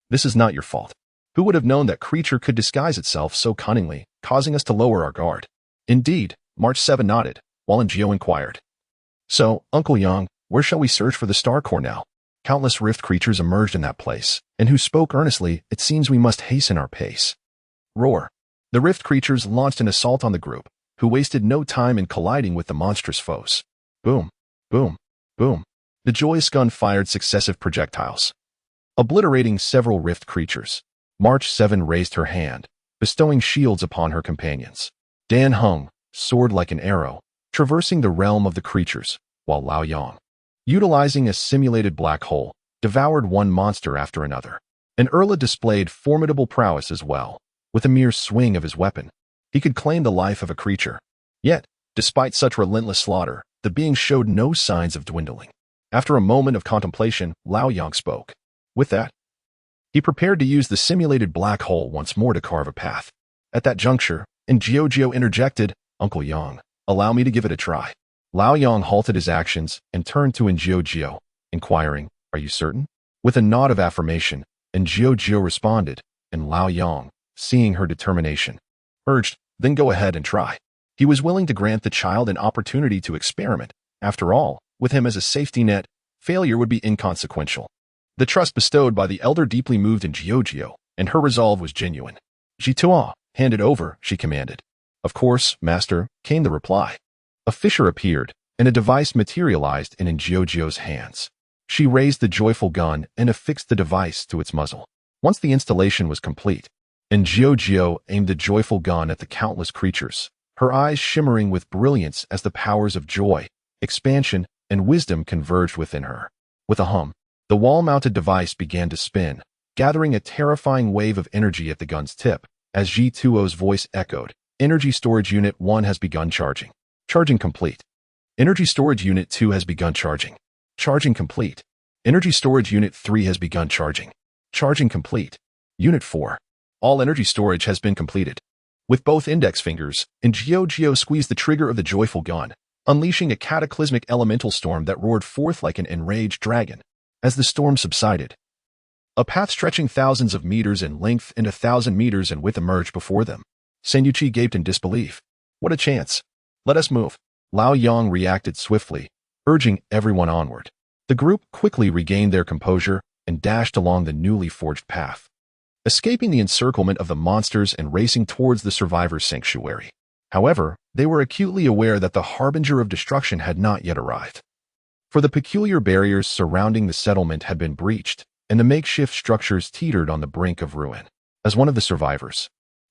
this is not your fault. Who would have known that creature could disguise itself so cunningly, causing us to lower our guard? Indeed, March 7 nodded, while Geo inquired. So, Uncle Yang, where shall we search for the star core now? Countless rift creatures emerged in that place, and who spoke earnestly, it seems we must hasten our pace. Roar. The rift creatures launched an assault on the group, who wasted no time in colliding with the monstrous foes. Boom, boom, boom. The joyous gun fired successive projectiles, obliterating several rift creatures. March 7 raised her hand, bestowing shields upon her companions. Dan hung, sword like an arrow, traversing the realm of the creatures, while Lao Yang, utilizing a simulated black hole, devoured one monster after another. And Erla displayed formidable prowess as well. With a mere swing of his weapon, he could claim the life of a creature. Yet, despite such relentless slaughter, the beings showed no signs of dwindling. After a moment of contemplation, Lao Yang spoke. With that, he prepared to use the simulated black hole once more to carve a path. At that juncture, Jiao interjected, Uncle Yang, allow me to give it a try. Lao Yang halted his actions and turned to Jiao, inquiring, are you certain? With a nod of affirmation, Jiao responded, and Lao Yang, seeing her determination, urged, then go ahead and try. He was willing to grant the child an opportunity to experiment. After all, with him as a safety net, failure would be inconsequential. The trust bestowed by the elder deeply moved Jiao, and her resolve was genuine. Jitua, hand it over, she commanded. Of course, master, came the reply. A fissure appeared, and a device materialized in Jiao's hands. She raised the joyful gun and affixed the device to its muzzle. Once the installation was complete, Jiao aimed the joyful gun at the countless creatures, her eyes shimmering with brilliance as the powers of joy, expansion, and wisdom converged within her. With a hum, the wall-mounted device began to spin, gathering a terrifying wave of energy at the gun's tip. As Ji2O's voice echoed, Energy Storage Unit 1 has begun charging. Charging complete. Energy Storage Unit 2 has begun charging. Charging complete. Energy Storage Unit 3 has begun charging. Charging complete. Unit 4. All energy storage has been completed. With both index fingers, Jiao squeezed the trigger of the joyful gun, unleashing a cataclysmic elemental storm that roared forth like an enraged dragon. As the storm subsided, a path stretching thousands of meters in length and 1,000 meters in width emerged before them. Senyuchi gaped in disbelief. What a chance. Let us move. Lao Yang reacted swiftly, urging everyone onward. The group quickly regained their composure and dashed along the newly forged path, escaping the encirclement of the monsters and racing towards the survivors' sanctuary. However, they were acutely aware that the harbinger of destruction had not yet arrived. For the peculiar barriers surrounding the settlement had been breached, and the makeshift structures teetered on the brink of ruin. As one of the survivors,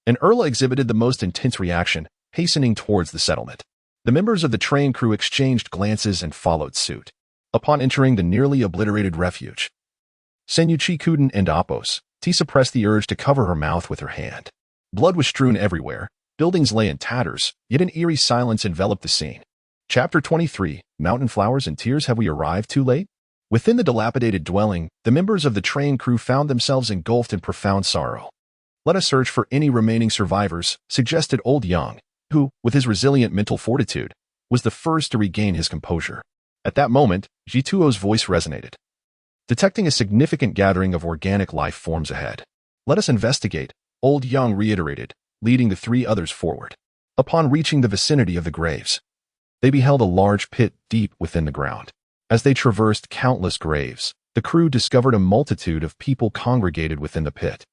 Erla exhibited the most intense reaction, hastening towards the settlement. The members of the train crew exchanged glances and followed suit. Upon entering the nearly obliterated refuge, Senyuchi Kuden and Apos, T suppressed the urge to cover her mouth with her hand. Blood was strewn everywhere, buildings lay in tatters, yet an eerie silence enveloped the scene. Chapter 23, Mountain Flowers and Tears. Have we arrived too late? Within the dilapidated dwelling, the members of the train crew found themselves engulfed in profound sorrow. Let us search for any remaining survivors, suggested old Yang, who, with his resilient mental fortitude, was the first to regain his composure. At that moment, Ji2O's voice resonated, detecting a significant gathering of organic life forms ahead. Let us investigate, old Yang reiterated, leading the three others forward. Upon reaching the vicinity of the graves, they beheld a large pit deep within the ground. As they traversed countless graves, the crew discovered a multitude of people congregated within the pit,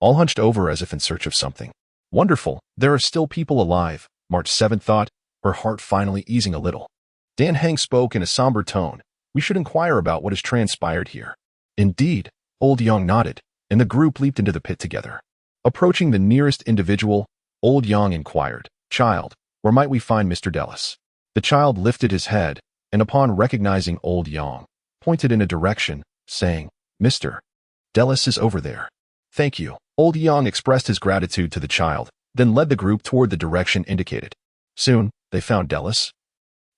all hunched over as if in search of something. Wonderful, there are still people alive, March 7 thought, her heart finally easing a little. Dan Heng spoke in a somber tone. We should inquire about what has transpired here. Indeed, old Yang nodded, and the group leaped into the pit together. Approaching the nearest individual, old Yang inquired, Child, where might we find Mr. Dellis? The child lifted his head, and upon recognizing old Yang, pointed in a direction, saying, Mr. Dellis is over there. Thank you. Old Yang expressed his gratitude to the child, then led the group toward the direction indicated. Soon, they found Dellis,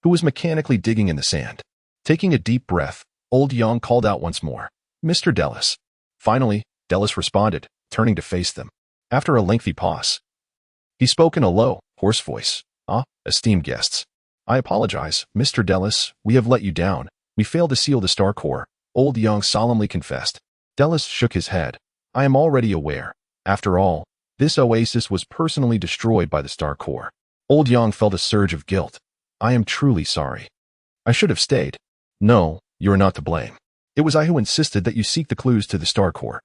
who was mechanically digging in the sand. Taking a deep breath, old Yang called out once more, Mr. Dellis. Finally, Dellis responded, turning to face them. After a lengthy pause, he spoke in a low, hoarse voice. Esteemed guests. I apologize, Mr. Dellis, we have let you down. We failed to seal the star core, old Yang solemnly confessed. Dellis shook his head. I am already aware. After all, this oasis was personally destroyed by the star core. Old Yang felt a surge of guilt. I am truly sorry. I should have stayed. No, you are not to blame. It was I who insisted that you seek the clues to the star core.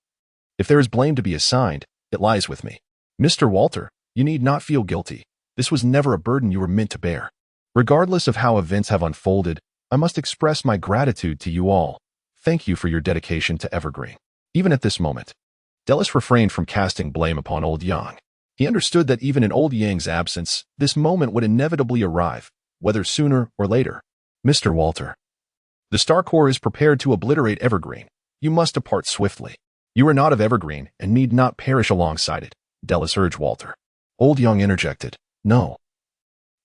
If there is blame to be assigned, it lies with me. Mr. Walter, you need not feel guilty. This was never a burden you were meant to bear. Regardless of how events have unfolded, I must express my gratitude to you all. Thank you for your dedication to Evergreen. Even at this moment, Dellis refrained from casting blame upon old Yang. He understood that even in old Yang's absence, this moment would inevitably arrive, whether sooner or later. Mr. Walter, the Star Core is prepared to obliterate Evergreen. You must depart swiftly. You are not of Evergreen and need not perish alongside it, Dellis urged Walter. Old Yang interjected, No.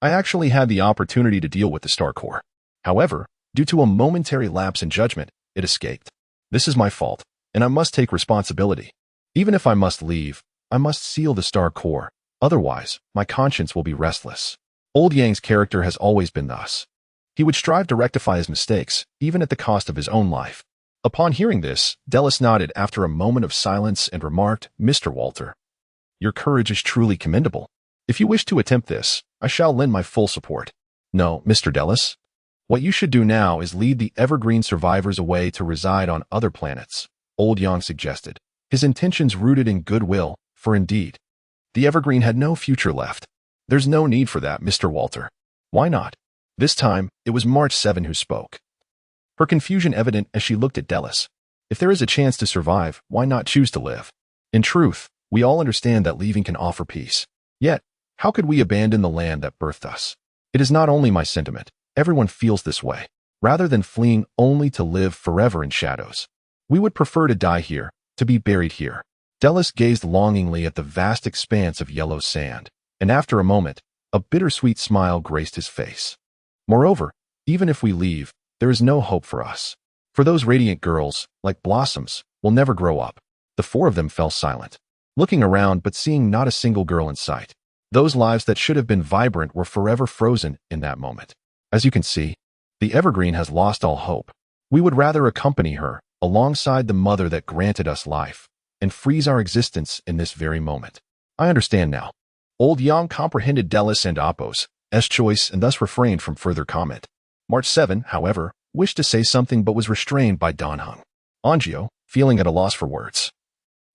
I actually had the opportunity to deal with the Star Core. However, due to a momentary lapse in judgment, it escaped. This is my fault, and I must take responsibility. Even if I must leave, I must seal the Star Core. Otherwise, my conscience will be restless. Old Yang's character has always been thus. He would strive to rectify his mistakes, even at the cost of his own life. Upon hearing this, Dellis nodded after a moment of silence and remarked, "Mr. Walter, your courage is truly commendable. If you wish to attempt this, I shall lend my full support." "No, Mr. Dellis. What you should do now is lead the Evergreen survivors away to reside on other planets," Old Yang suggested, his intentions rooted in goodwill, for indeed, the Evergreen had no future left. "There's no need for that, Mr. Walter." "Why not?" This time, it was March 7 who spoke. Her confusion evident as she looked at Dellis. "If there is a chance to survive, why not choose to live? In truth, we all understand that leaving can offer peace. Yet, how could we abandon the land that birthed us? It is not only my sentiment. Everyone feels this way. Rather than fleeing only to live forever in shadows, we would prefer to die here, to be buried here." Dellis gazed longingly at the vast expanse of yellow sand, and after a moment, a bittersweet smile graced his face. "Moreover, even if we leave, there is no hope for us. For those radiant girls, like blossoms, will never grow up." The four of them fell silent, looking around but seeing not a single girl in sight. Those lives that should have been vibrant were forever frozen in that moment. As you can see, the Evergreen has lost all hope. We would rather accompany her, alongside the mother that granted us life, and freeze our existence in this very moment. "I understand now." Old Yang comprehended Dellis and Appo's choice and thus refrained from further comment. March 7, however, wished to say something but was restrained by Dan Heng. Anjio, feeling at a loss for words,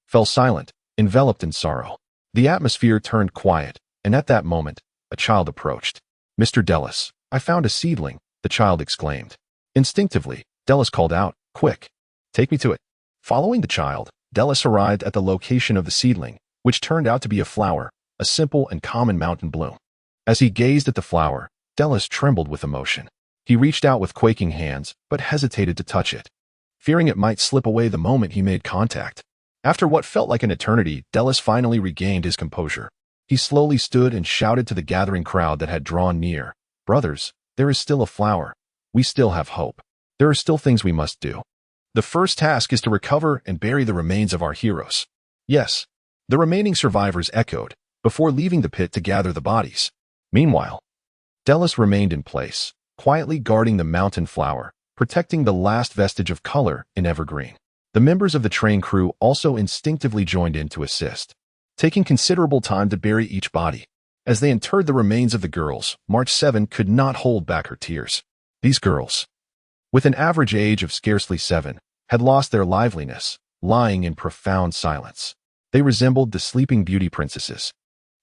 fell silent, enveloped in sorrow. The atmosphere turned quiet, and at that moment, a child approached. "Mr. Dellis, I found a seedling," the child exclaimed. Instinctively, Dellis called out, "Quick, take me to it." Following the child, Dellis arrived at the location of the seedling, which turned out to be a flower, a simple and common mountain bloom. As he gazed at the flower, Dellis trembled with emotion. He reached out with quaking hands, but hesitated to touch it, fearing it might slip away the moment he made contact. After what felt like an eternity, Dellis finally regained his composure. He slowly stood and shouted to the gathering crowd that had drawn near, "Brothers, there is still a flower. We still have hope. There are still things we must do. The first task is to recover and bury the remains of our heroes." "Yes," the remaining survivors echoed, before leaving the pit to gather the bodies. Meanwhile, Dellis remained in place, quietly guarding the mountain flower, protecting the last vestige of color in Evergreen. The members of the train crew also instinctively joined in to assist, taking considerable time to bury each body. As they interred the remains of the girls, March 7 could not hold back her tears. These girls, with an average age of scarcely 7, had lost their liveliness, lying in profound silence. They resembled the sleeping beauty princesses.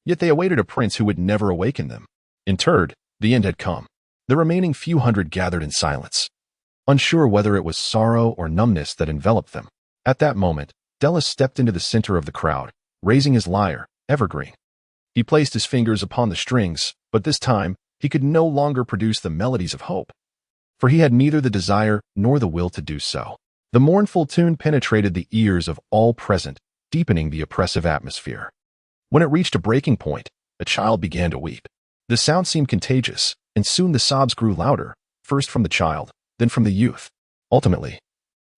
Yet they awaited a prince who would never awaken them. Interred, the end had come. The remaining few hundred gathered in silence, unsure whether it was sorrow or numbness that enveloped them. At that moment, Dellis stepped into the center of the crowd, raising his lyre, Evergreen. He placed his fingers upon the strings, but this time, he could no longer produce the melodies of hope, for he had neither the desire nor the will to do so. The mournful tune penetrated the ears of all present, deepening the oppressive atmosphere. When it reached a breaking point, a child began to weep. The sound seemed contagious, and soon the sobs grew louder, first from the child, then from the youth. Ultimately,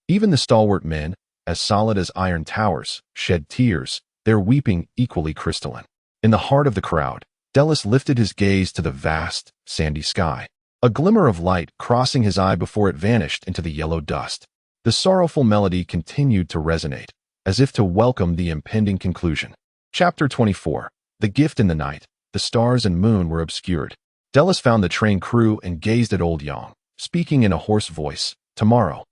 even the stalwart men, as solid as iron towers, shed tears, their weeping equally crystalline. In the heart of the crowd, Dellis lifted his gaze to the vast, sandy sky. A glimmer of light crossing his eye before it vanished into the yellow dust. The sorrowful melody continued to resonate, as if to welcome the impending conclusion. Chapter 24. The Gift in the Night. The stars and moon were obscured. Dellis found the train crew and gazed at Old Yang, speaking in a hoarse voice. "Tomorrow,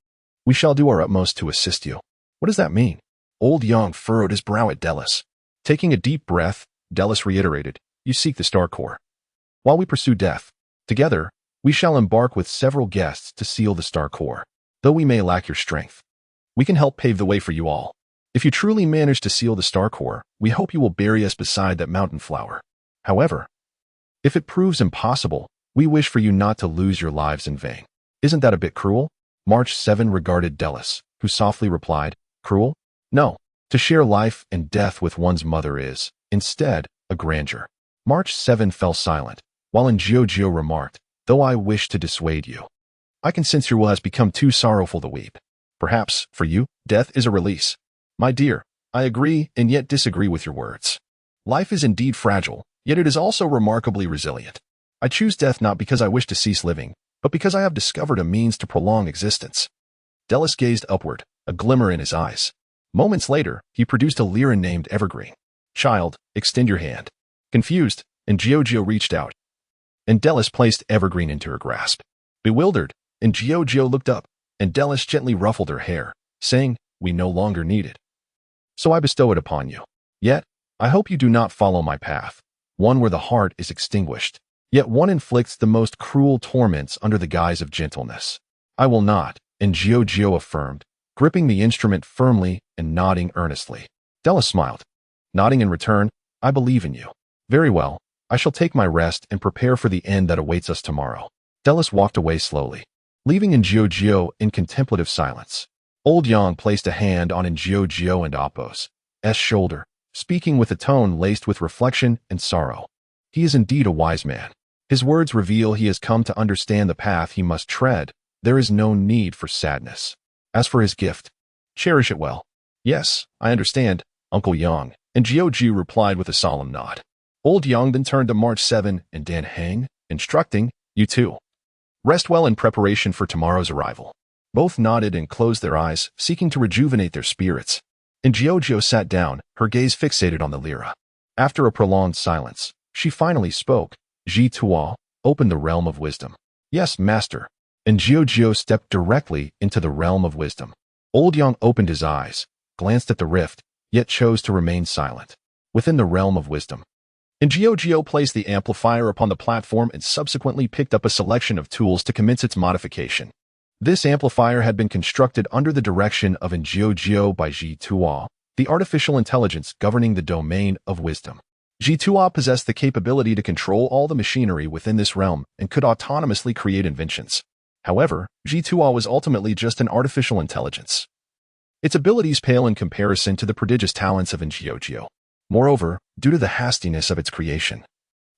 we shall do our utmost to assist you." "What does that mean?" Old Yang furrowed his brow at Dellis. Taking a deep breath, Dellis reiterated, "You seek the Star Core. While we pursue death, together, we shall embark with several guests to seal the Star Core. Though we may lack your strength, we can help pave the way for you all. If you truly manage to seal the Star Core, we hope you will bury us beside that mountain flower. However, if it proves impossible, we wish for you not to lose your lives in vain." "Isn't that a bit cruel?" March 7 regarded Dellis, who softly replied, "Cruel? No. To share life and death with one's mother is, instead, a grandeur." March 7 fell silent, while Jiao remarked, "Though I wish to dissuade you, I can sense your will has become too sorrowful to weep. Perhaps, for you, death is a release." "My dear, I agree and yet disagree with your words. Life is indeed fragile, yet it is also remarkably resilient. I choose death not because I wish to cease living, but because I have discovered a means to prolong existence." Dellis gazed upward, a glimmer in his eyes. Moments later, he produced a lyra named Evergreen. "Child, extend your hand." Confused, Jiao reached out, and Dellis placed Evergreen into her grasp. Bewildered, Jiao looked up, and Dellis gently ruffled her hair, saying, "We no longer need it. So I bestow it upon you. Yet, I hope you do not follow my path, one where the heart is extinguished, yet one inflicts the most cruel torments under the guise of gentleness." "I will not," Jiao affirmed, gripping the instrument firmly and nodding earnestly. Dellis smiled, nodding in return, "I believe in you." "Very well, I shall take my rest and prepare for the end that awaits us tomorrow." Dellis walked away slowly, leaving Jiao in contemplative silence. Old Yang placed a hand on Jiao and Appo's shoulder, speaking with a tone laced with reflection and sorrow. "He is indeed a wise man. His words reveal he has come to understand the path he must tread. There is no need for sadness. As for his gift, cherish it well." "Yes, I understand, Uncle Yang," Jiao replied with a solemn nod. Old Yang then turned to March 7 and Dan Heng, instructing, "You too. Rest well in preparation for tomorrow's arrival." Both nodded and closed their eyes, seeking to rejuvenate their spirits. Jiao sat down, her gaze fixated on the lyra. After a prolonged silence, she finally spoke. "Ji Tuo, open the realm of wisdom." "Yes, master." Jiao stepped directly into the realm of wisdom. Old Yang opened his eyes, glanced at the rift, yet chose to remain silent. Within the realm of wisdom, Jiao placed the amplifier upon the platform and subsequently picked up a selection of tools to commence its modification. This amplifier had been constructed under the direction of Jiao by Ji Tuo, the artificial intelligence governing the domain of wisdom. Ji Tuo possessed the capability to control all the machinery within this realm and could autonomously create inventions. However, Ji Tuo was ultimately just an artificial intelligence. Its abilities pale in comparison to the prodigious talents of Jiao. Moreover, due to the hastiness of its creation,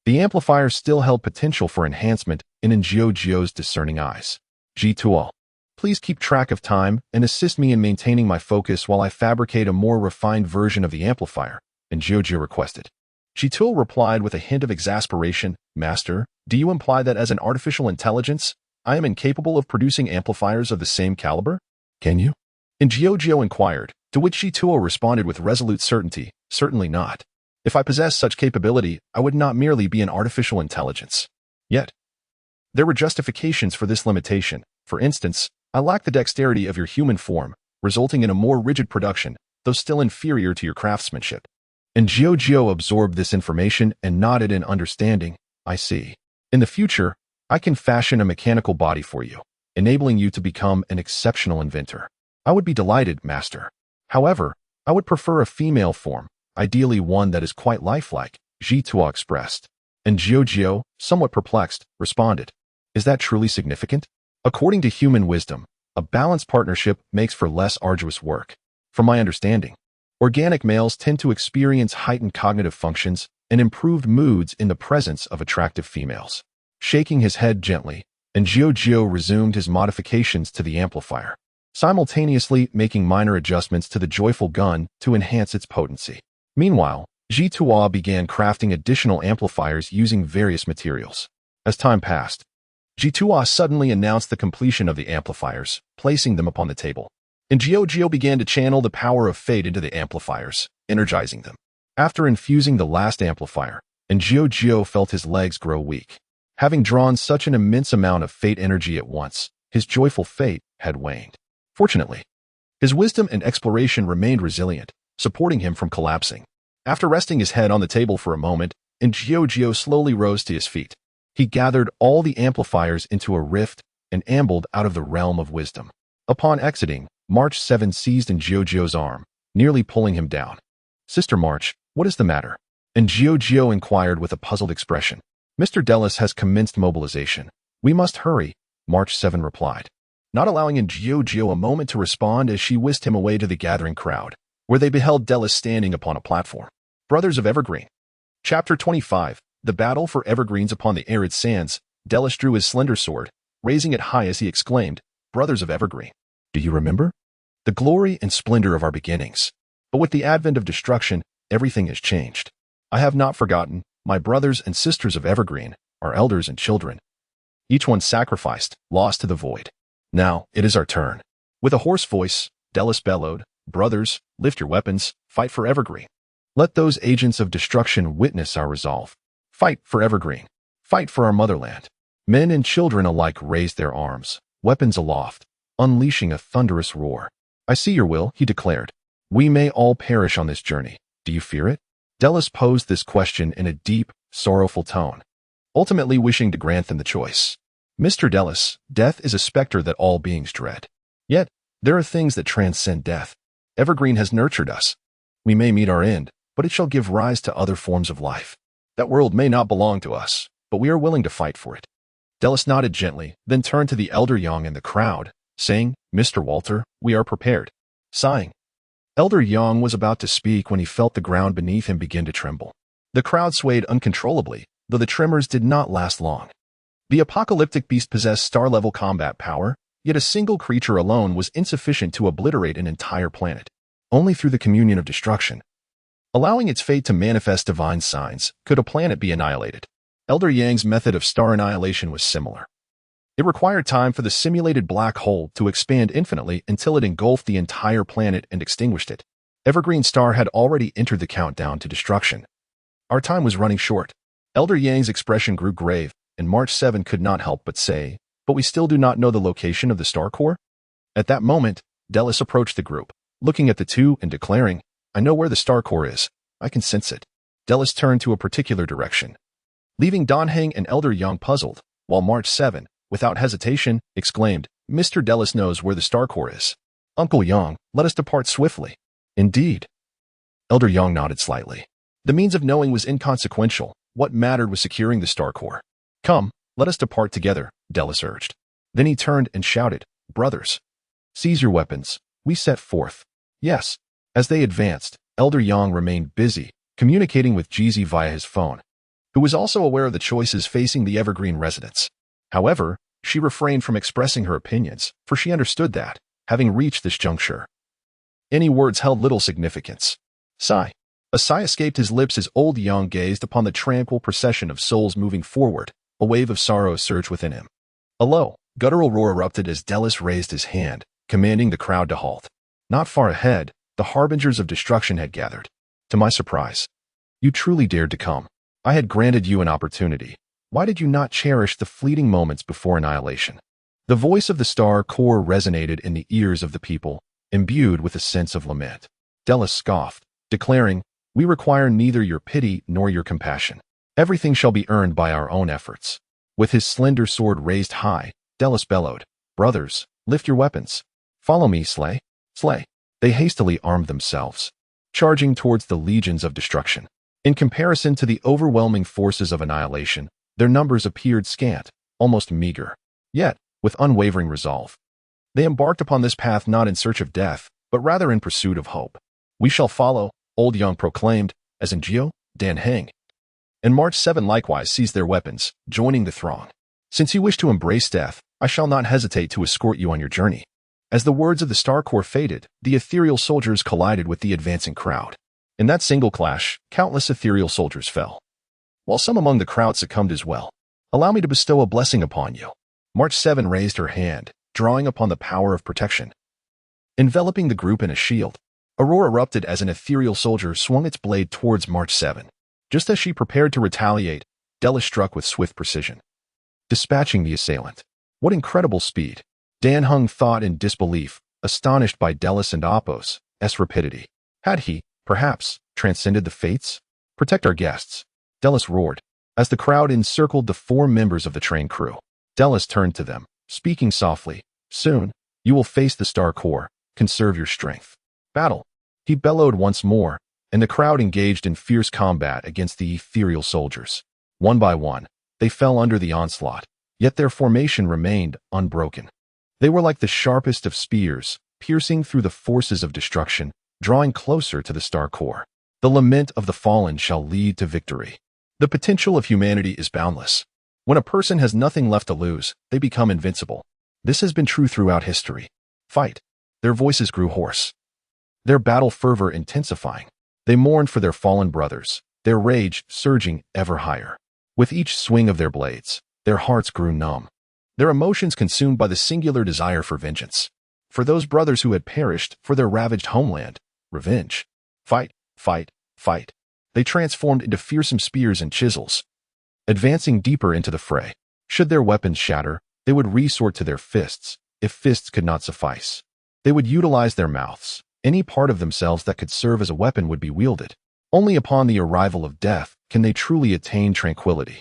the amplifier still held potential for enhancement in Jiao's discerning eyes. "Ji Tuo, please keep track of time and assist me in maintaining my focus while I fabricate a more refined version of the amplifier," Jiao requested. Ji Tuo replied with a hint of exasperation, "Master, do you imply that as an artificial intelligence, I am incapable of producing amplifiers of the same caliber? Can you?" Jiao inquired, to which Ji Tuo responded with resolute certainty, "Certainly not. If I possessed such capability, I would not merely be an artificial intelligence." Yet, there were justifications for this limitation. For instance, I lack the dexterity of your human form, resulting in a more rigid production, though still inferior to your craftsmanship. Jiao absorbed this information and nodded in understanding. "I see. In the future, I can fashion a mechanical body for you, enabling you to become an exceptional inventor." "I would be delighted, master. However, I would prefer a female form, ideally one that is quite lifelike," Ji Tuo expressed. Jiao, somewhat perplexed, responded, "Is that truly significant? According to human wisdom, a balanced partnership makes for less arduous work. From my understanding, organic males tend to experience heightened cognitive functions and improved moods in the presence of attractive females." Shaking his head gently, Jiao resumed his modifications to the amplifier, simultaneously making minor adjustments to the joyful gun to enhance its potency. Meanwhile, Ji Tuo began crafting additional amplifiers using various materials. As time passed, Ji Tuo suddenly announced the completion of the amplifiers, placing them upon the table. Jiao began to channel the power of fate into the amplifiers, energizing them. After infusing the last amplifier, Jiao felt his legs grow weak. Having drawn such an immense amount of fate energy at once, his joyful fate had waned. Fortunately, his wisdom and exploration remained resilient, supporting him from collapsing. After resting his head on the table for a moment, Jiao slowly rose to his feet. He gathered all the amplifiers into a rift and ambled out of the realm of wisdom. Upon exiting, March 7 seized Jiao's arm, nearly pulling him down. "Sister March, what is the matter?" Jiao inquired with a puzzled expression. "Mr. Dellis has commenced mobilization. We must hurry," March 7 replied, not allowing Jiao a moment to respond as she whisked him away to the gathering crowd, where they beheld Dellis standing upon a platform. Brothers of Evergreen. Chapter 25. The battle for evergreens upon the arid sands. Delis drew his slender sword, raising it high as he exclaimed, "Brothers of Evergreen, do you remember? The glory and splendor of our beginnings. But with the advent of destruction, everything has changed. I have not forgotten, my brothers and sisters of Evergreen, our elders and children. Each one sacrificed, lost to the void. Now, it is our turn." With a hoarse voice, Delis bellowed, "Brothers, lift your weapons, fight for Evergreen. Let those agents of destruction witness our resolve. Fight for Evergreen. Fight for our motherland." Men and children alike raised their arms, weapons aloft, unleashing a thunderous roar. "I see your will," he declared. "We may all perish on this journey. Do you fear it?" Delis posed this question in a deep, sorrowful tone, ultimately wishing to grant them the choice. "Mr. Delis, death is a specter that all beings dread. Yet, there are things that transcend death. Evergreen has nurtured us. We may meet our end, but it shall give rise to other forms of life. That world may not belong to us, but we are willing to fight for it." Delis nodded gently, then turned to the elder Young in the crowd, saying, "Mr. Walter, we are prepared." Sighing, Elder Young was about to speak when he felt the ground beneath him begin to tremble. The crowd swayed uncontrollably, though the tremors did not last long. The apocalyptic beast possessed star-level combat power, yet a single creature alone was insufficient to obliterate an entire planet. Only through the communion of destruction, allowing its fate to manifest divine signs, could a planet be annihilated. Elder Yang's method of star annihilation was similar. It required time for the simulated black hole to expand infinitely until it engulfed the entire planet and extinguished it. Evergreen Star had already entered the countdown to destruction. Our time was running short. Elder Yang's expression grew grave, and March 7 could not help but say, "But we still do not know the location of the star core?" At that moment, Delis approached the group, looking at the two and declaring, "I know where the star core is. I can sense it." Delis turned to a particular direction, leaving Donhang and Elder Young puzzled, while March 7, without hesitation, exclaimed, "Mr. Delis knows where the star core is. Uncle Young, let us depart swiftly." "Indeed." Elder Young nodded slightly. The means of knowing was inconsequential. What mattered was securing the star core. "Come, let us depart together," Delis urged. Then he turned and shouted, "Brothers, seize your weapons. We set forth." Yes. As they advanced, Elder Young remained busy, communicating with Jeezy via his phone, who was also aware of the choices facing the Evergreen residents. However, she refrained from expressing her opinions, for she understood that, having reached this juncture, any words held little significance. Sigh. A sigh escaped his lips as Old Young gazed upon the tranquil procession of souls moving forward. A wave of sorrow surged within him. A low, guttural roar erupted as Delis raised his hand, commanding the crowd to halt. Not far ahead, the harbingers of destruction had gathered. To my surprise, "You truly dared to come. I had granted you an opportunity. Why did you not cherish the fleeting moments before annihilation?" The voice of the star core resonated in the ears of the people, imbued with a sense of lament. Delis scoffed, declaring, "We require neither your pity nor your compassion. Everything shall be earned by our own efforts." With his slender sword raised high, Delis bellowed, "Brothers, lift your weapons. Follow me, slay, slay." They hastily armed themselves, charging towards the legions of destruction. In comparison to the overwhelming forces of annihilation, their numbers appeared scant, almost meager. Yet, with unwavering resolve, they embarked upon this path not in search of death, but rather in pursuit of hope. "We shall follow," Old Young proclaimed, as Ngio, Dan Heng, and March 7 likewise seized their weapons, joining the throng. "Since you wish to embrace death, I shall not hesitate to escort you on your journey." As the words of the Star Core faded, the ethereal soldiers collided with the advancing crowd. In that single clash, countless ethereal soldiers fell, while some among the crowd succumbed as well. "Allow me to bestow a blessing upon you." March 7 raised her hand, drawing upon the power of protection, enveloping the group in a shield. A roar erupted as an ethereal soldier swung its blade towards March 7. Just as she prepared to retaliate, Delis struck with swift precision, dispatching the assailant. What incredible speed! Dan Hung thought in disbelief, astonished by Delis and Apos' rapidity. Had he, perhaps, transcended the fates? "Protect our guests," Delis roared. As the crowd encircled the 4 members of the train crew, Delis turned to them, speaking softly, "Soon, you will face the Star Core. Conserve your strength." "Battle!" He bellowed once more, and the crowd engaged in fierce combat against the ethereal soldiers. One by one, they fell under the onslaught, yet their formation remained unbroken. They were like the sharpest of spears, piercing through the forces of destruction, drawing closer to the Star Core. The lament of the fallen shall lead to victory. The potential of humanity is boundless. When a person has nothing left to lose, they become invincible. This has been true throughout history. Fight. Their voices grew hoarse, their battle fervor intensifying. They mourned for their fallen brothers, their rage surging ever higher. With each swing of their blades, their hearts grew numb, their emotions consumed by the singular desire for vengeance. For those brothers who had perished, for their ravaged homeland, revenge. Fight, fight, fight. They transformed into fearsome spears and chisels, advancing deeper into the fray. Should their weapons shatter, they would resort to their fists. If fists could not suffice, they would utilize their mouths. Any part of themselves that could serve as a weapon would be wielded. Only upon the arrival of death can they truly attain tranquility.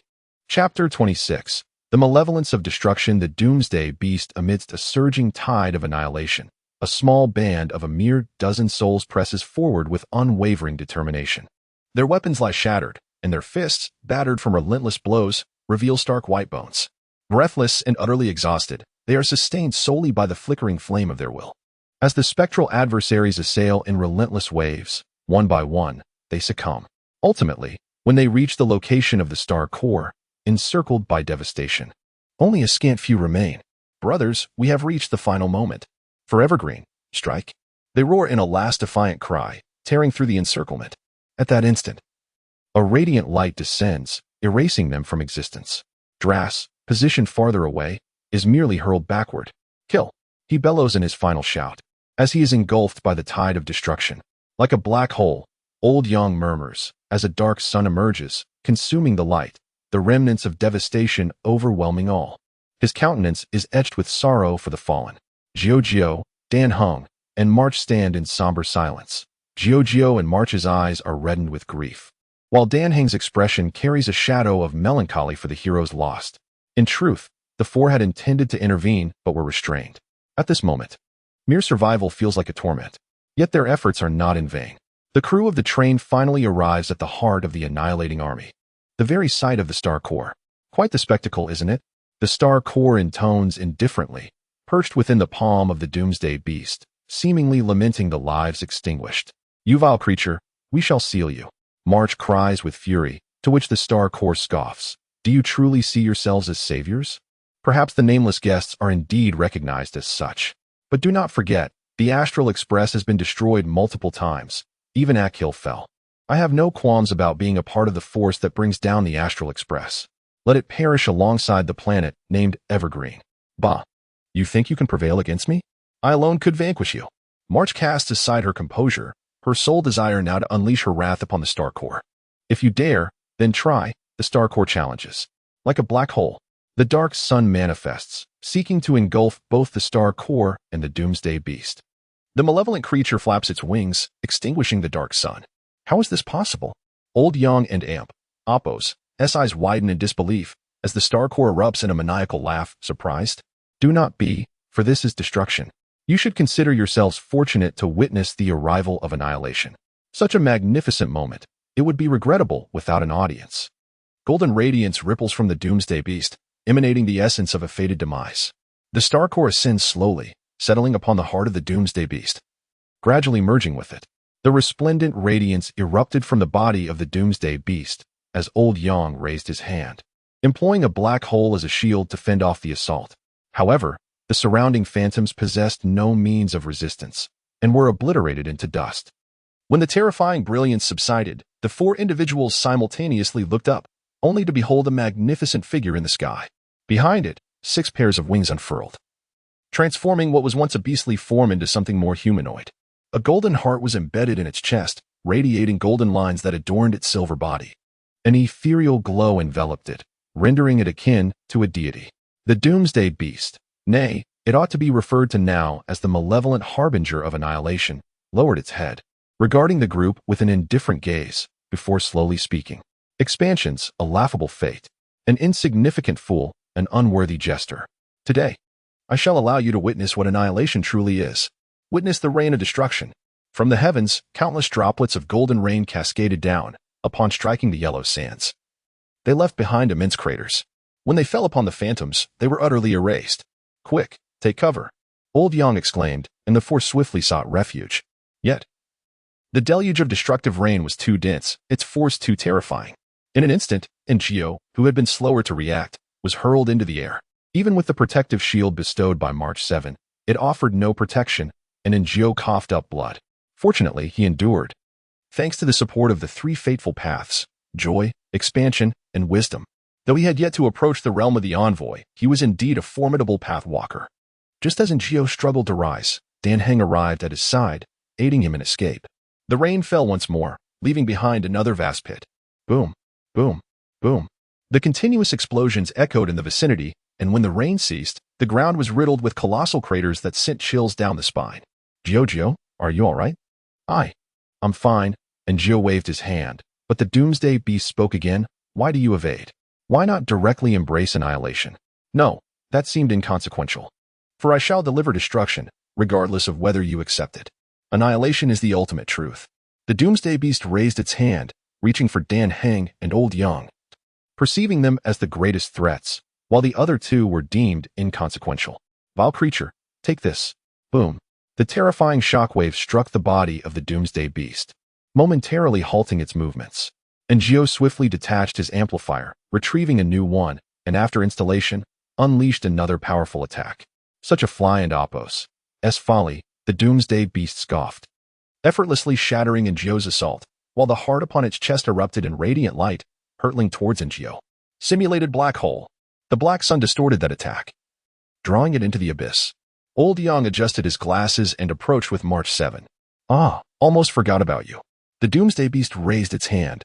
Chapter 26. The Malevolence of Destruction. The Doomsday Beast. Amidst a surging tide of annihilation, a small band of a mere dozen souls presses forward with unwavering determination. Their weapons lie shattered, and their fists, battered from relentless blows, reveal stark white bones. Breathless and utterly exhausted, they are sustained solely by the flickering flame of their will. As the spectral adversaries assail in relentless waves, one by one, they succumb. Ultimately, when they reach the location of the star core, encircled by devastation, only a scant few remain. Brothers, we have reached the final moment. For Evergreen, strike. They roar in a last defiant cry, tearing through the encirclement. At that instant, a radiant light descends, erasing them from existence. Dras, positioned farther away, is merely hurled backward. Kill, he bellows in his final shout, as he is engulfed by the tide of destruction. Like a black hole, Old Yang murmurs, as a dark sun emerges, consuming the light, the remnants of devastation overwhelming all. His countenance is etched with sorrow for the fallen. Jiao, Dan Heng, and March stand in somber silence. Jiao and March's eyes are reddened with grief, while Dan Heng's expression carries a shadow of melancholy for the heroes lost. In truth, the four had intended to intervene but were restrained. At this moment, mere survival feels like a torment. Yet their efforts are not in vain. The crew of the train finally arrives at the heart of the annihilating army, the very site of the star core. Quite the spectacle, isn't it? The star core intones indifferently, perched within the palm of the Doomsday Beast, seemingly lamenting the lives extinguished. "You vile creature, we shall seal you," March cries with fury, to which the star core scoffs. "Do you truly see yourselves as saviors?" Perhaps the nameless guests are indeed recognized as such. But do not forget, the Astral Express has been destroyed multiple times. Even Akhil fell. I have no qualms about being a part of the force that brings down the Astral Express. Let it perish alongside the planet named Evergreen. Bah! You think you can prevail against me? I alone could vanquish you. March casts aside her composure, her sole desire now to unleash her wrath upon the Star Core. "If you dare, then try," the Star Core challenges. Like a black hole, the dark sun manifests, seeking to engulf both the Star Core and the Doomsday Beast. The malevolent creature flaps its wings, extinguishing the dark sun. How is this possible? Old Yang and Appo's eyes widen in disbelief as the Star Core erupts in a maniacal laugh, surprised. Do not be, for this is destruction. You should consider yourselves fortunate to witness the arrival of annihilation. Such a magnificent moment. It would be regrettable without an audience. Golden radiance ripples from the Doomsday Beast, emanating the essence of a fated demise. The Star Core ascends slowly, settling upon the heart of the Doomsday Beast, gradually merging with it. The resplendent radiance erupted from the body of the Doomsday Beast as Old Yang raised his hand, employing a black hole as a shield to fend off the assault. However, the surrounding phantoms possessed no means of resistance and were obliterated into dust. When the terrifying brilliance subsided, the four individuals simultaneously looked up, only to behold a magnificent figure in the sky. Behind it, 6 pairs of wings unfurled, transforming what was once a beastly form into something more humanoid. A golden heart was embedded in its chest, radiating golden lines that adorned its silver body. An ethereal glow enveloped it, rendering it akin to a deity. The Doomsday Beast, nay, it ought to be referred to now as the malevolent harbinger of annihilation, lowered its head, regarding the group with an indifferent gaze, before slowly speaking. "Expansions, a laughable fate. An insignificant fool, an unworthy jester. Today, I shall allow you to witness what annihilation truly is. Witness the rain of destruction. From the heavens, countless droplets of golden rain cascaded down, upon striking the yellow sands. They left behind immense craters. When they fell upon the phantoms, they were utterly erased. Quick, take cover," Old Yang exclaimed, and the four swiftly sought refuge. Yet, the deluge of destructive rain was too dense, its force too terrifying. In an instant, Ingio, who had been slower to react, was hurled into the air. Even with the protective shield bestowed by March 7, it offered no protection, and Ingio coughed up blood. Fortunately, he endured. Thanks to the support of the three fateful paths, joy, expansion, and wisdom. Though he had yet to approach the realm of the envoy, he was indeed a formidable pathwalker. Just as Ingio struggled to rise, Dan Heng arrived at his side, aiding him in escape. The rain fell once more, leaving behind another vast pit. Boom, boom, boom. The continuous explosions echoed in the vicinity, and when the rain ceased, the ground was riddled with colossal craters that sent chills down the spine. Gio, are you all right? I'm fine, and Gio waved his hand, but the Doomsday Beast spoke again. Why do you evade? Why not directly embrace annihilation? No, that seemed inconsequential. For I shall deliver destruction, regardless of whether you accept it. Annihilation is the ultimate truth. The Doomsday Beast raised its hand, reaching for Dan Heng and Old Yang, perceiving them as the greatest threats, while the other two were deemed inconsequential. Vile creature, take this. Boom. The terrifying shockwave struck the body of the Doomsday Beast, momentarily halting its movements. And Gio swiftly detached his amplifier, retrieving a new one, and after installation, unleashed another powerful attack. Such a fly and oppose. Folly, the Doomsday Beast scoffed, effortlessly shattering Ingio's assault, while the heart upon its chest erupted in radiant light, hurtling towards Ingio. Simulated black hole. The black sun distorted that attack, drawing it into the abyss. Old Yang adjusted his glasses and approached with March 7. Almost forgot about you. The Doomsday Beast raised its hand,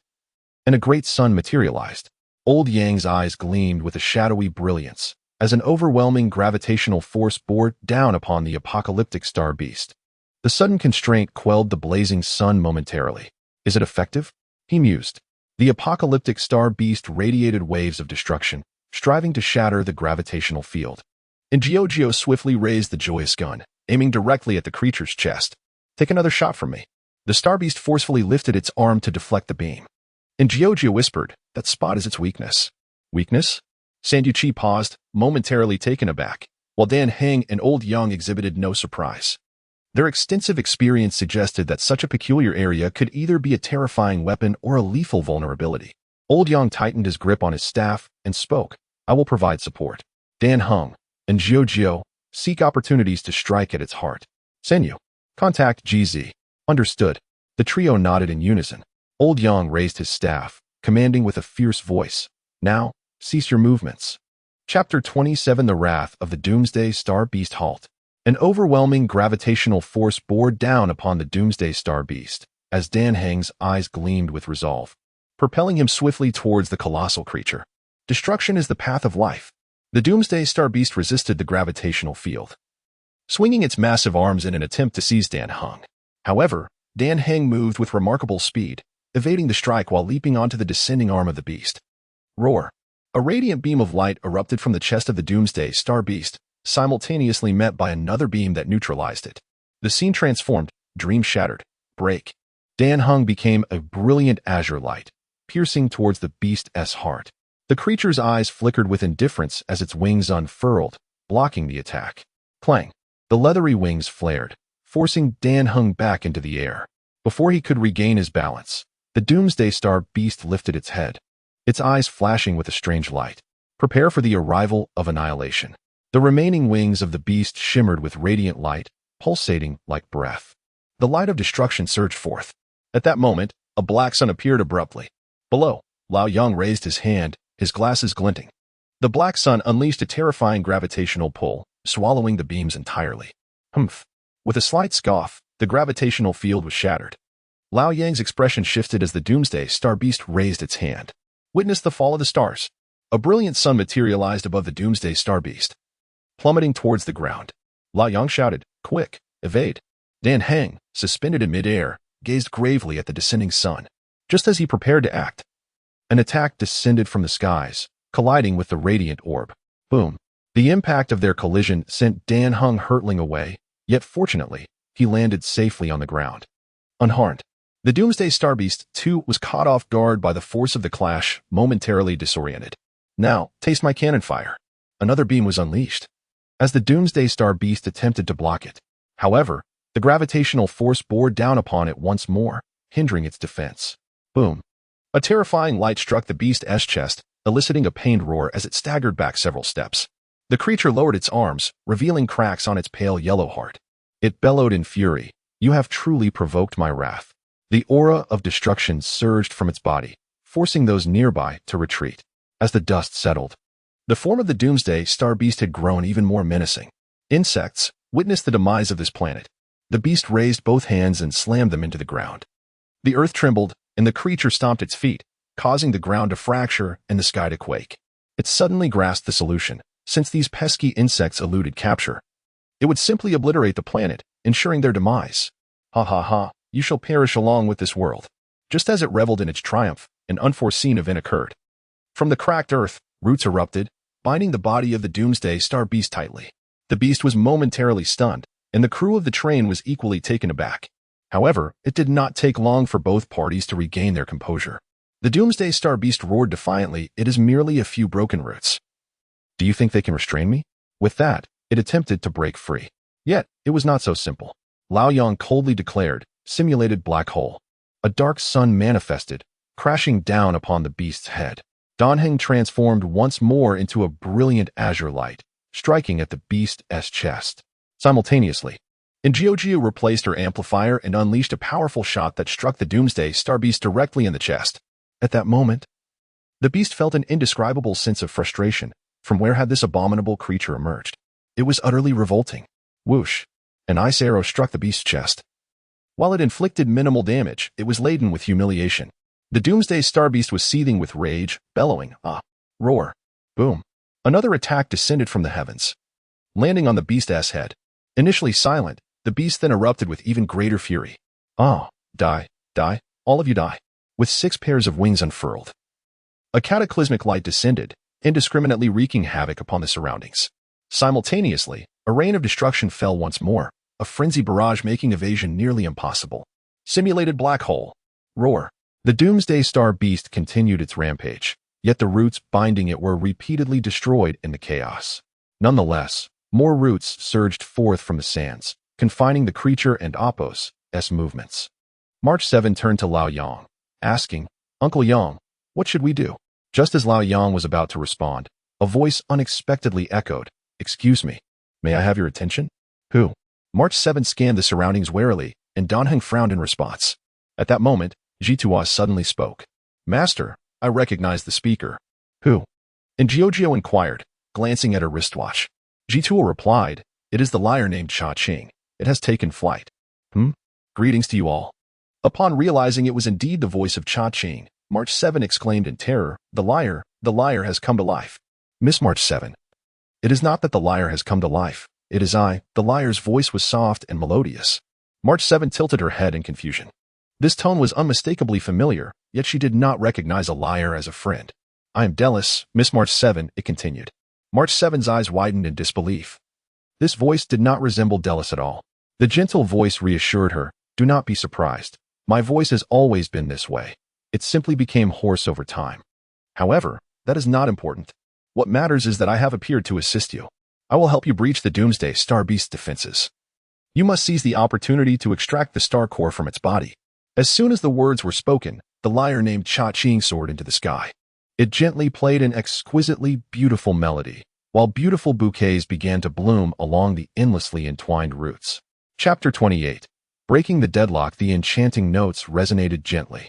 and a great sun materialized. Old Yang's eyes gleamed with a shadowy brilliance, as an overwhelming gravitational force bore down upon the apocalyptic star beast. The sudden constraint quelled the blazing sun momentarily. Is it effective? He mused. The apocalyptic star beast radiated waves of destruction, striving to shatter the gravitational field. And Gio swiftly raised the joyous gun, aiming directly at the creature's chest. Take another shot from me. The star beast forcefully lifted its arm to deflect the beam. And Gio whispered, that spot is its weakness. Weakness? Sandyuchi paused, momentarily taken aback, while Dan Heng and Old Yang exhibited no surprise. Their extensive experience suggested that such a peculiar area could either be a terrifying weapon or a lethal vulnerability. Old Yang tightened his grip on his staff and spoke, I will provide support. Dan Heng and Gio seek opportunities to strike at its heart. Senyu, contact GZ. Understood. The trio nodded in unison. Old Yang raised his staff, commanding with a fierce voice. Now, cease your movements. Chapter 27 The Wrath of the Doomsday Star Beast. Halt. An overwhelming gravitational force bore down upon the Doomsday Star Beast, as Dan Heng's eyes gleamed with resolve, propelling him swiftly towards the colossal creature. Destruction is the path of life. The Doomsday Star Beast resisted the gravitational field, swinging its massive arms in an attempt to seize Dan Heng. However, Dan Heng moved with remarkable speed, evading the strike while leaping onto the descending arm of the beast. Roar. A radiant beam of light erupted from the chest of the Doomsday Star Beast, simultaneously met by another beam that neutralized it. The scene transformed, dream shattered, break. Dan Heng became a brilliant azure light, piercing towards the beast's heart. The creature's eyes flickered with indifference as its wings unfurled, blocking the attack. Clang. The leathery wings flared, forcing Dan Heng back into the air. Before he could regain his balance, the Doomsday Star Beast lifted its head, its eyes flashing with a strange light. Prepare for the arrival of annihilation. The remaining wings of the beast shimmered with radiant light, pulsating like breath. The light of destruction surged forth. At that moment, a black sun appeared abruptly. Below, Lao Yang raised his hand, his glasses glinting. The black sun unleashed a terrifying gravitational pull, swallowing the beams entirely. Humph. With a slight scoff, the gravitational field was shattered. Lao Yang's expression shifted as the Doomsday Star Beast raised its hand. Witness the fall of the stars. A brilliant sun materialized above the Doomsday Star Beast, plummeting towards the ground. Lao Yang shouted, quick, evade. Dan Heng, suspended in midair, gazed gravely at the descending sun. Just as he prepared to act, an attack descended from the skies, colliding with the radiant orb. Boom. The impact of their collision sent Dan Heng hurtling away, yet fortunately, he landed safely on the ground, unharmed. The Doomsday Star Beast, too, was caught off guard by the force of the clash, momentarily disoriented. Now, taste my cannon fire. Another beam was unleashed, as the Doomsday Star Beast attempted to block it. However, the gravitational force bore down upon it once more, hindering its defense. Boom. A terrifying light struck the beast's chest, eliciting a pained roar as it staggered back several steps. The creature lowered its arms, revealing cracks on its pale yellow heart. It bellowed in fury, "You have truly provoked my wrath." The aura of destruction surged from its body, forcing those nearby to retreat. As the dust settled, the form of the Doomsday Star Beast had grown even more menacing. Insects witnessed the demise of this planet. The beast raised both hands and slammed them into the ground. The earth trembled, and the creature stomped its feet, causing the ground to fracture and the sky to quake. It suddenly grasped the solution. Since these pesky insects eluded capture, it would simply obliterate the planet, ensuring their demise. Ha ha ha, you shall perish along with this world. Just as it reveled in its triumph, an unforeseen event occurred. From the cracked earth, roots erupted, binding the body of the Doomsday Star Beast tightly. The beast was momentarily stunned, and the crew of the train was equally taken aback. However, it did not take long for both parties to regain their composure. The Doomsday Star Beast roared defiantly, "It is merely a few broken roots. Do you think they can restrain me?" With that, it attempted to break free. Yet, it was not so simple. Lao Yang coldly declared, "Simulated black hole." A dark sun manifested, crashing down upon the beast's head. Donheng transformed once more into a brilliant azure light, striking at the beast's chest. Simultaneously, Ingiojiu replaced her amplifier and unleashed a powerful shot that struck the Doomsday Star Beast directly in the chest. At that moment, the beast felt an indescribable sense of frustration. From where had this abominable creature emerged? It was utterly revolting. Whoosh! An ice arrow struck the beast's chest. While it inflicted minimal damage, it was laden with humiliation. The Doomsday Star Beast was seething with rage, bellowing, "Ah!" Roar! Boom! Another attack descended from the heavens, landing on the beast's head. Initially silent, the beast then erupted with even greater fury. "Ah! Die! Die! All of you die!" With 6 pairs of wings unfurled, a cataclysmic light descended, indiscriminately wreaking havoc upon the surroundings. Simultaneously, a rain of destruction fell once more, a frenzied barrage making evasion nearly impossible. Simulated black hole. Roar. The Doomsday Star Beast continued its rampage, yet the roots binding it were repeatedly destroyed in the chaos. Nonetheless, more roots surged forth from the sands, confining the creature and Appo's movements. March 7 turned to Lao Yang, asking, "Uncle Yang, what should we do?" Just as Lao Yang was about to respond, a voice unexpectedly echoed, "Excuse me, may I have your attention?" "Who?" March 7 scanned the surroundings warily, and Donheng frowned in response. At that moment, Jitua suddenly spoke. "Master, I recognize the speaker." "Who?" And Jiojio inquired, glancing at her wristwatch. Jitua replied, "It is the liar named Cha Qing. It has taken flight." Greetings to you all." Upon realizing it was indeed the voice of Cha Qing, March 7 exclaimed in terror, the liar has come to life." "Miss March 7, it is not that the liar has come to life. It is I." The liar's voice was soft and melodious. March 7 tilted her head in confusion. This tone was unmistakably familiar, yet she did not recognize a liar as a friend. "I am Delis, Miss March 7, it continued. March 7's eyes widened in disbelief. This voice did not resemble Delis at all. The gentle voice reassured her, "Do not be surprised. My voice has always been this way. It simply became hoarse over time. However, that is not important. What matters is that I have appeared to assist you. I will help you breach the Doomsday Star Beast's defenses. You must seize the opportunity to extract the star core from its body." As soon as the words were spoken, the liar named Cha Qing soared into the sky. It gently played an exquisitely beautiful melody, while beautiful bouquets began to bloom along the endlessly entwined roots. Chapter 28. Breaking the deadlock. The enchanting notes resonated gently,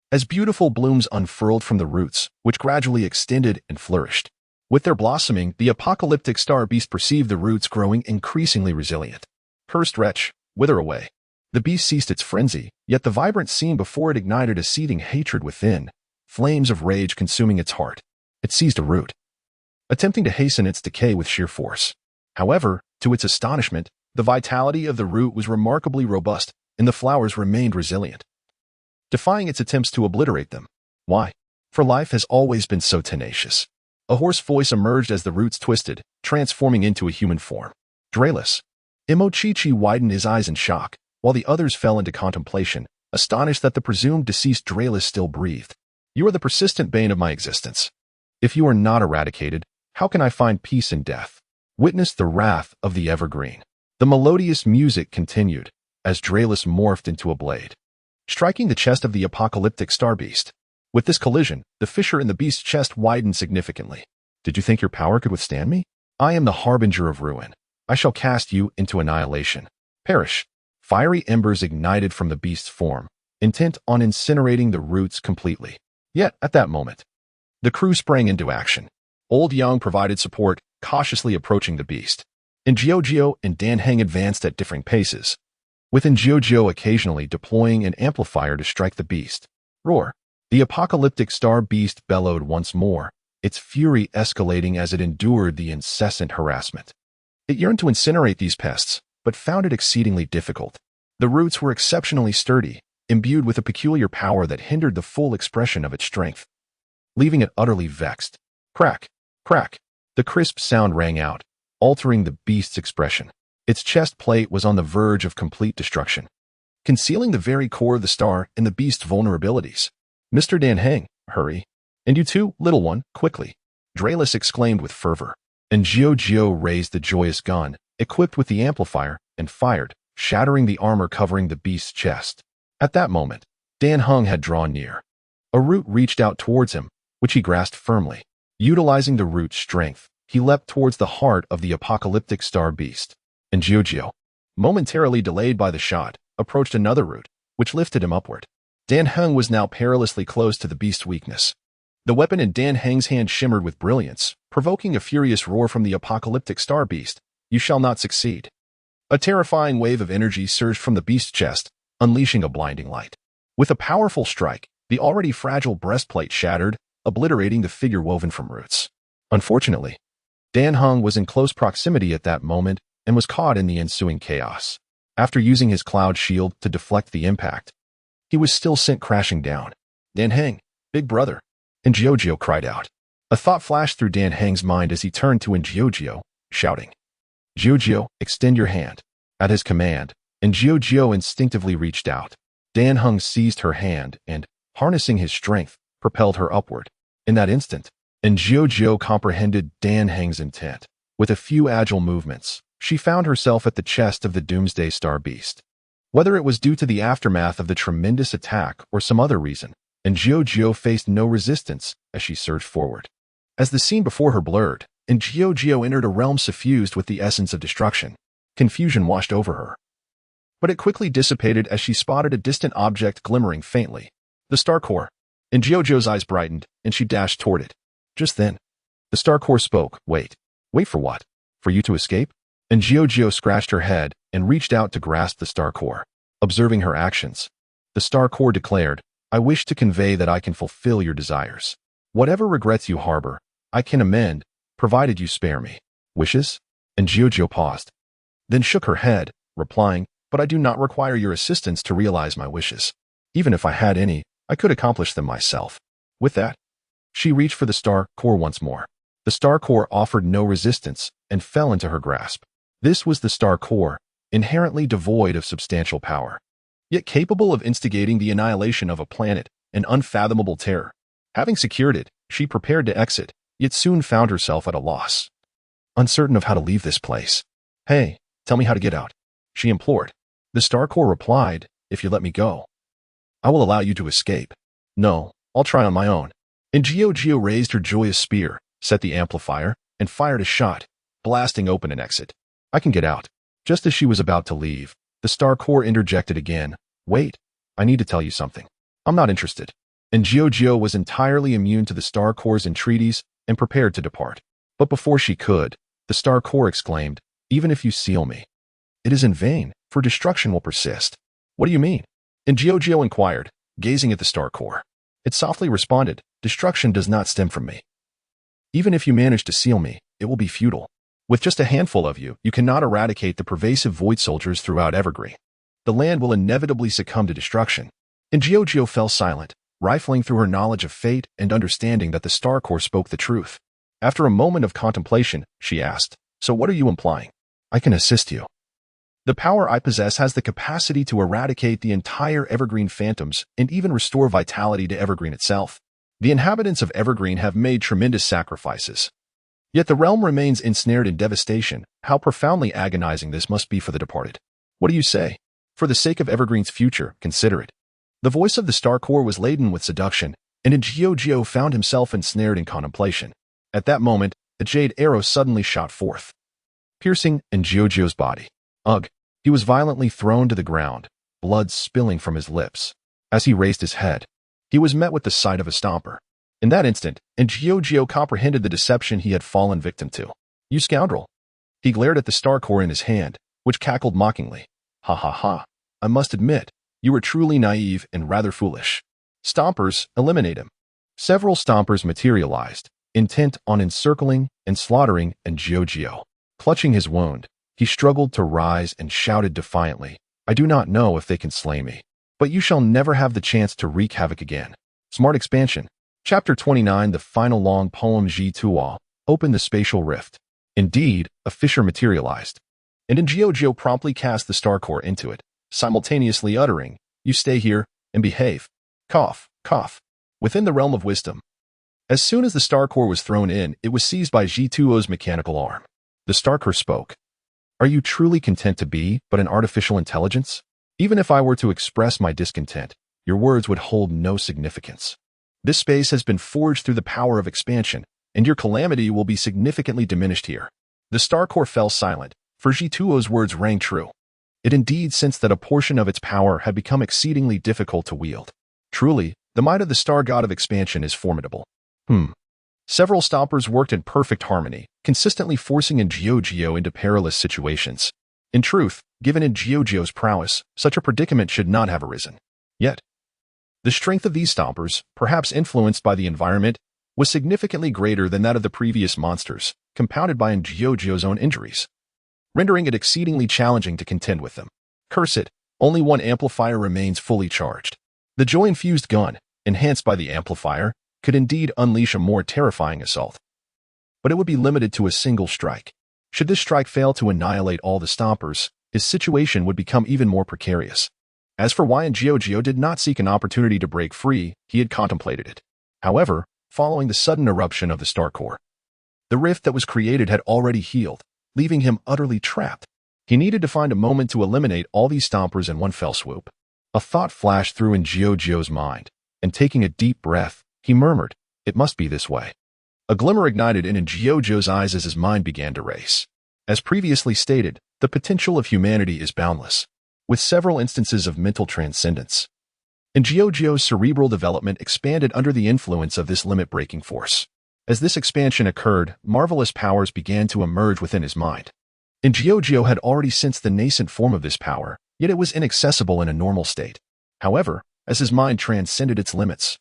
as beautiful blooms unfurled from the roots, which gradually extended and flourished. With their blossoming, the apocalyptic Star Beast perceived the roots growing increasingly resilient. "Cursed wretch, wither away." The beast ceased its frenzy, yet the vibrant scene before it ignited a seething hatred within, flames of rage consuming its heart. It seized a root, attempting to hasten its decay with sheer force. However, to its astonishment, the vitality of the root was remarkably robust, and the flowers remained resilient, defying its attempts to obliterate them. Why? For life has always been so tenacious. A hoarse voice emerged as the roots twisted, transforming into a human form. "Draelus." Imochichi widened his eyes in shock, while the others fell into contemplation, astonished that the presumed deceased Draelus still breathed. "You are the persistent bane of my existence. If you are not eradicated, how can I find peace in death?" Witness the wrath of the evergreen. The melodious music continued, as Draelus morphed into a blade, striking the chest of the apocalyptic Star Beast. With this collision, the fissure in the beast's chest widened significantly. Did you think your power could withstand me? I am the harbinger of ruin. I shall cast you into annihilation. Perish. Fiery embers ignited from the beast's form, intent on incinerating the roots completely. Yet, at that moment, the crew sprang into action. Old Young provided support, cautiously approaching the beast. Jiao and Dan Heng advanced at differing paces, with Jiao occasionally deploying an amplifier to strike the beast. Roar. The apocalyptic star beast bellowed once more, its fury escalating as it endured the incessant harassment. It yearned to incinerate these pests, but found it exceedingly difficult. The roots were exceptionally sturdy, imbued with a peculiar power that hindered the full expression of its strength, leaving it utterly vexed. Crack, crack. The crisp sound rang out, altering the beast's expression. Its chest plate was on the verge of complete destruction, concealing the very core of the star and the beast's vulnerabilities. Mr. Dan Heng, hurry. And you too, little one, quickly. Draylus exclaimed with fervor. And Jiao raised the joyous gun, equipped with the amplifier, and fired, shattering the armor covering the beast's chest. At that moment, Dan Heng had drawn near. A root reached out towards him, which he grasped firmly. Utilizing the root's strength, he leapt towards the heart of the apocalyptic star beast. And Jiao, momentarily delayed by the shot, approached another root, which lifted him upward. Dan Heng was now perilously close to the beast's weakness. The weapon in Dan Heng's hand shimmered with brilliance, provoking a furious roar from the apocalyptic star beast. You shall not succeed. A terrifying wave of energy surged from the beast's chest, unleashing a blinding light. With a powerful strike, the already fragile breastplate shattered, obliterating the figure woven from roots. Unfortunately, Dan Heng was in close proximity at that moment and was caught in the ensuing chaos. After using his cloud shield to deflect the impact, he was still sent crashing down. Dan Heng, big brother. And Jiao cried out. A thought flashed through Dan Heng's mind as he turned to Jiao, shouting, Jiao, extend your hand. At his command, and Jiao instinctively reached out. Dan Heng seized her hand and, harnessing his strength, propelled her upward. In that instant, and Jiao comprehended Dan Heng's intent. With a few agile movements, she found herself at the chest of the Doomsday star beast. Whether it was due to the aftermath of the tremendous attack or some other reason, and Jiao faced no resistance as she surged forward. As the scene before her blurred, and Jiao entered a realm suffused with the essence of destruction, confusion washed over her. But it quickly dissipated as she spotted a distant object glimmering faintly. The star core. And Jiao's eyes brightened, and she dashed toward it. Just then, the star core spoke. Wait. Wait for what? For you to escape? And Jiao scratched her head and reached out to grasp the star core. Observing her actions, the star core declared, I wish to convey that I can fulfill your desires. Whatever regrets you harbor, I can amend, provided you spare me. Wishes? And Jiao paused, then shook her head, replying, but I do not require your assistance to realize my wishes. Even if I had any, I could accomplish them myself. With that, she reached for the star core once more. The star core offered no resistance and fell into her grasp. This was the star core, inherently devoid of substantial power, yet capable of instigating the annihilation of a planet, an unfathomable terror. Having secured it, she prepared to exit, yet soon found herself at a loss. Uncertain of how to leave this place. Hey, tell me how to get out, she implored. The star core replied, if you let me go, I will allow you to escape. No, I'll try on my own. And Jiao raised her joyous spear, set the amplifier, and fired a shot, blasting open an exit. I can get out. Just as she was about to leave, the star core interjected again. Wait, I need to tell you something. I'm not interested. And Jiao was entirely immune to the star core's entreaties and prepared to depart. But before she could, the star core exclaimed, even if you seal me, it is in vain, for destruction will persist. What do you mean? And Jiao inquired, gazing at the star core. It softly responded, destruction does not stem from me. Even if you manage to seal me, it will be futile. With just a handful of you, you cannot eradicate the pervasive void soldiers throughout Evergreen. The land will inevitably succumb to destruction. And Jiao fell silent, rifling through her knowledge of fate and understanding that the star core spoke the truth. After a moment of contemplation, she asked, so what are you implying? I can assist you. The power I possess has the capacity to eradicate the entire Evergreen phantoms and even restore vitality to Evergreen itself. The inhabitants of Evergreen have made tremendous sacrifices. Yet the realm remains ensnared in devastation. How profoundly agonizing this must be for the departed. What do you say? For the sake of Evergreen's future, consider it. The voice of the star core was laden with seduction, and Gio found himself ensnared in contemplation. At that moment, a jade arrow suddenly shot forth, piercing Gio's body. Ugh! He was violently thrown to the ground, blood spilling from his lips. As he raised his head, he was met with the sight of a stomper. In that instant, Gio comprehended the deception he had fallen victim to. "You scoundrel!" He glared at the star core in his hand, which cackled mockingly. "Ha ha ha! I must admit, you were truly naive and rather foolish. Stompers, eliminate him." Several stompers materialized, intent on encircling and slaughtering Gio. Clutching his wound, he struggled to rise and shouted defiantly, "I do not know if they can slay me, but you shall never have the chance to wreak havoc again." Smart expansion. Chapter 29, the final long poem G2A, Open the Spatial Rift. Indeed, a fissure materialized, and Gio promptly cast the star core into it, simultaneously uttering, "You stay here and behave." Cough, cough. Within the realm of wisdom. As soon as the star core was thrown in, it was seized by G2O's mechanical arm. The star core spoke. "Are you truly content to be but an artificial intelligence? Even if I were to express my discontent, your words would hold no significance. This space has been forged through the power of expansion, and your calamity will be significantly diminished here." The star core fell silent, for G2O's words rang true. It indeed sensed that a portion of its power had become exceedingly difficult to wield. Truly, the might of the star god of expansion is formidable. Several stompers worked in perfect harmony, consistently forcing Gio into perilous situations. In truth, given Gio's prowess, such a predicament should not have arisen. Yet, the strength of these stompers, perhaps influenced by the environment, was significantly greater than that of the previous monsters, compounded by Gio's own injuries, rendering it exceedingly challenging to contend with them. Curse it, only one amplifier remains fully charged. The joy-infused gun, enhanced by the amplifier, could indeed unleash a more terrifying assault. But it would be limited to a single strike. Should this strike fail to annihilate all the stompers, his situation would become even more precarious. As for why Gio did not seek an opportunity to break free, he had contemplated it. However, following the sudden eruption of the star core, the rift that was created had already healed, leaving him utterly trapped. He needed to find a moment to eliminate all these stompers in one fell swoop. A thought flashed through Gio's mind, and taking a deep breath, he murmured, "It must be this way." A glimmer ignited in Gio's eyes as his mind began to race. As previously stated, the potential of humanity is boundless, with several instances of mental transcendence. Gio's cerebral development expanded under the influence of this limit-breaking force. As this expansion occurred, marvelous powers began to emerge within his mind. Gio had already sensed the nascent form of this power, yet it was inaccessible in a normal state. However, as his mind transcended its limits,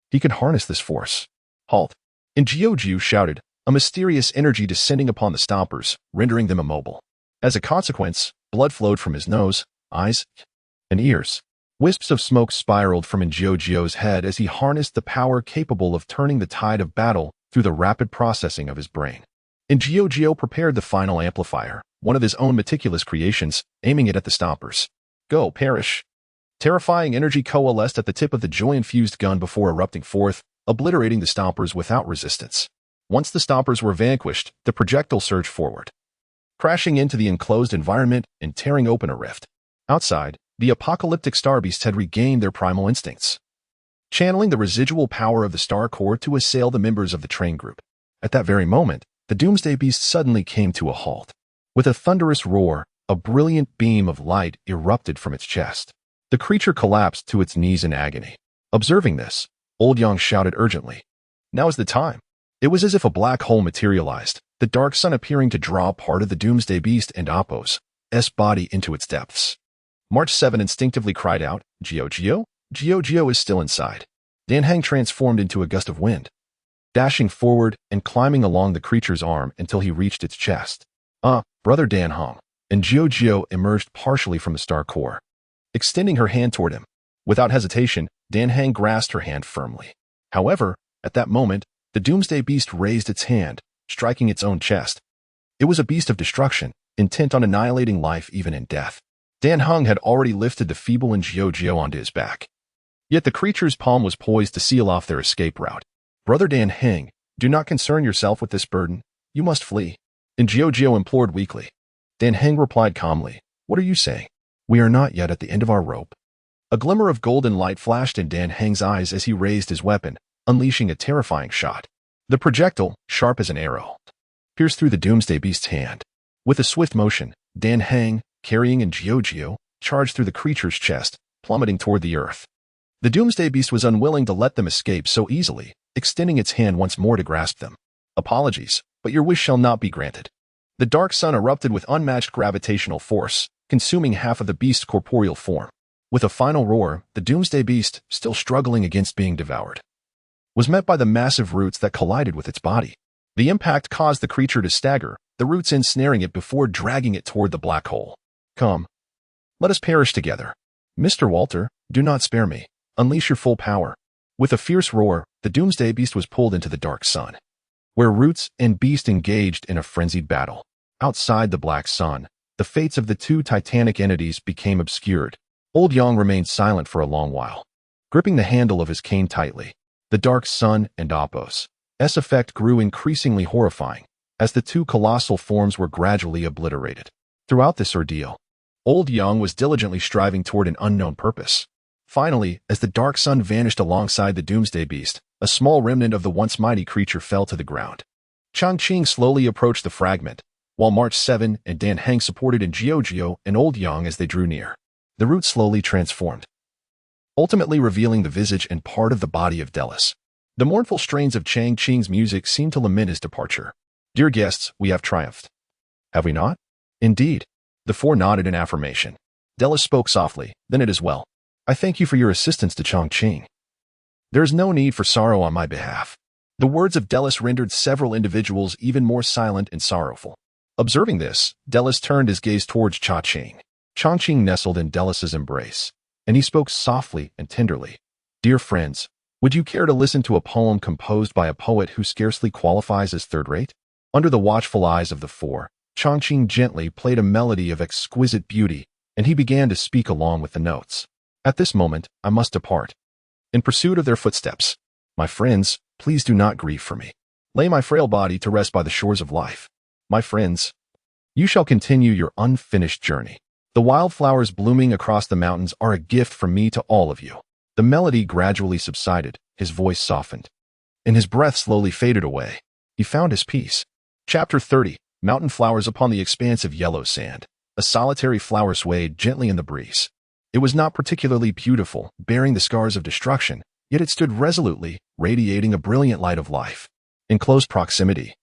he could harness this force. Halt! Gio shouted, a mysterious energy descending upon the stompers, rendering them immobile. As a consequence, blood flowed from his nose, eyes, and ears. Wisps of smoke spiraled from Gio's head as he harnessed the power capable of turning the tide of battle through the rapid processing of his brain. Gio prepared the final amplifier, one of his own meticulous creations, aiming it at the stompers. "Go, perish!" Terrifying energy coalesced at the tip of the joy-infused gun before erupting forth, obliterating the stompers without resistance. Once the stompers were vanquished, the projectile surged forward, crashing into the enclosed environment and tearing open a rift. Outside, the apocalyptic star beasts had regained their primal instincts, channeling the residual power of the star core to assail the members of the train group. At that very moment, the Doomsday beast suddenly came to a halt. With a thunderous roar, a brilliant beam of light erupted from its chest. The creature collapsed to its knees in agony. Observing this, Old Yang shouted urgently, "Now is the time." It was as if a black hole materialized, the dark sun appearing to draw part of the Doomsday beast and Appo's body into its depths. March 7 instinctively cried out, "Gio? Gio is still inside." Dan Heng transformed into a gust of wind, dashing forward and climbing along the creature's arm until he reached its chest. Brother Dan Heng." And Gio emerged partially from the star core, extending her hand toward him. Without hesitation, Dan Heng grasped her hand firmly. However, at that moment, the Doomsday beast raised its hand, striking its own chest. It was a beast of destruction, intent on annihilating life even in death. Dan Heng had already lifted the feeble Gio onto his back. Yet the creature's palm was poised to seal off their escape route. "Brother Dan Heng, do not concern yourself with this burden. You must flee." And Gio implored weakly. Dan Heng replied calmly, "What are you saying? We are not yet at the end of our rope." A glimmer of golden light flashed in Dan Heng's eyes as he raised his weapon, unleashing a terrifying shot. The projectile, sharp as an arrow, pierced through the Doomsday Beast's hand. With a swift motion, Dan Heng, carrying in Jiao, charged through the creature's chest, plummeting toward the earth. The Doomsday Beast was unwilling to let them escape so easily, extending its hand once more to grasp them. Apologies, but your wish shall not be granted. The dark sun erupted with unmatched gravitational force, consuming half of the beast's corporeal form. With a final roar, the Doomsday Beast, still struggling against being devoured, was met by the massive roots that collided with its body. The impact caused the creature to stagger, the roots ensnaring it before dragging it toward the black hole. Come. Let us perish together. Mr. Walter, do not spare me. Unleash your full power. With a fierce roar, the Doomsday Beast was pulled into the dark sun, where roots and beast engaged in a frenzied battle. Outside the black sun, the fates of the two titanic entities became obscured. Old Yang remained silent for a long while, gripping the handle of his cane tightly. The dark sun and Oppos's effect grew increasingly horrifying as the two colossal forms were gradually obliterated. Throughout this ordeal, Old Yang was diligently striving toward an unknown purpose. Finally, as the dark sun vanished alongside the Doomsday Beast, a small remnant of the once mighty creature fell to the ground. Changqing slowly approached the fragment, while March 7 and Dan Heng supported in Jiao and Old Yang as they drew near. The root slowly transformed, ultimately revealing the visage and part of the body of Delis. The mournful strains of Changqing's music seemed to lament his departure. Dear guests, we have triumphed. Have we not? Indeed. The four nodded in affirmation. Delis spoke softly, then it is well. I thank you for your assistance to Changqing. There is no need for sorrow on my behalf. The words of Delis rendered several individuals even more silent and sorrowful. Observing this, Delis turned his gaze towards Changqing. Changqing nestled in Delis's embrace, and he spoke softly and tenderly. Dear friends, would you care to listen to a poem composed by a poet who scarcely qualifies as third-rate? Under the watchful eyes of the four, Changqing gently played a melody of exquisite beauty, and he began to speak along with the notes. At this moment, I must depart, in pursuit of their footsteps. My friends, please do not grieve for me. Lay my frail body to rest by the shores of life. My friends, you shall continue your unfinished journey. The wildflowers blooming across the mountains are a gift from me to all of you. The melody gradually subsided, his voice softened, and his breath slowly faded away. He found his peace. Chapter 30. Mountain flowers upon the expanse of yellow sand. A solitary flower swayed gently in the breeze. It was not particularly beautiful, bearing the scars of destruction, yet it stood resolutely, radiating a brilliant light of life. In close proximity,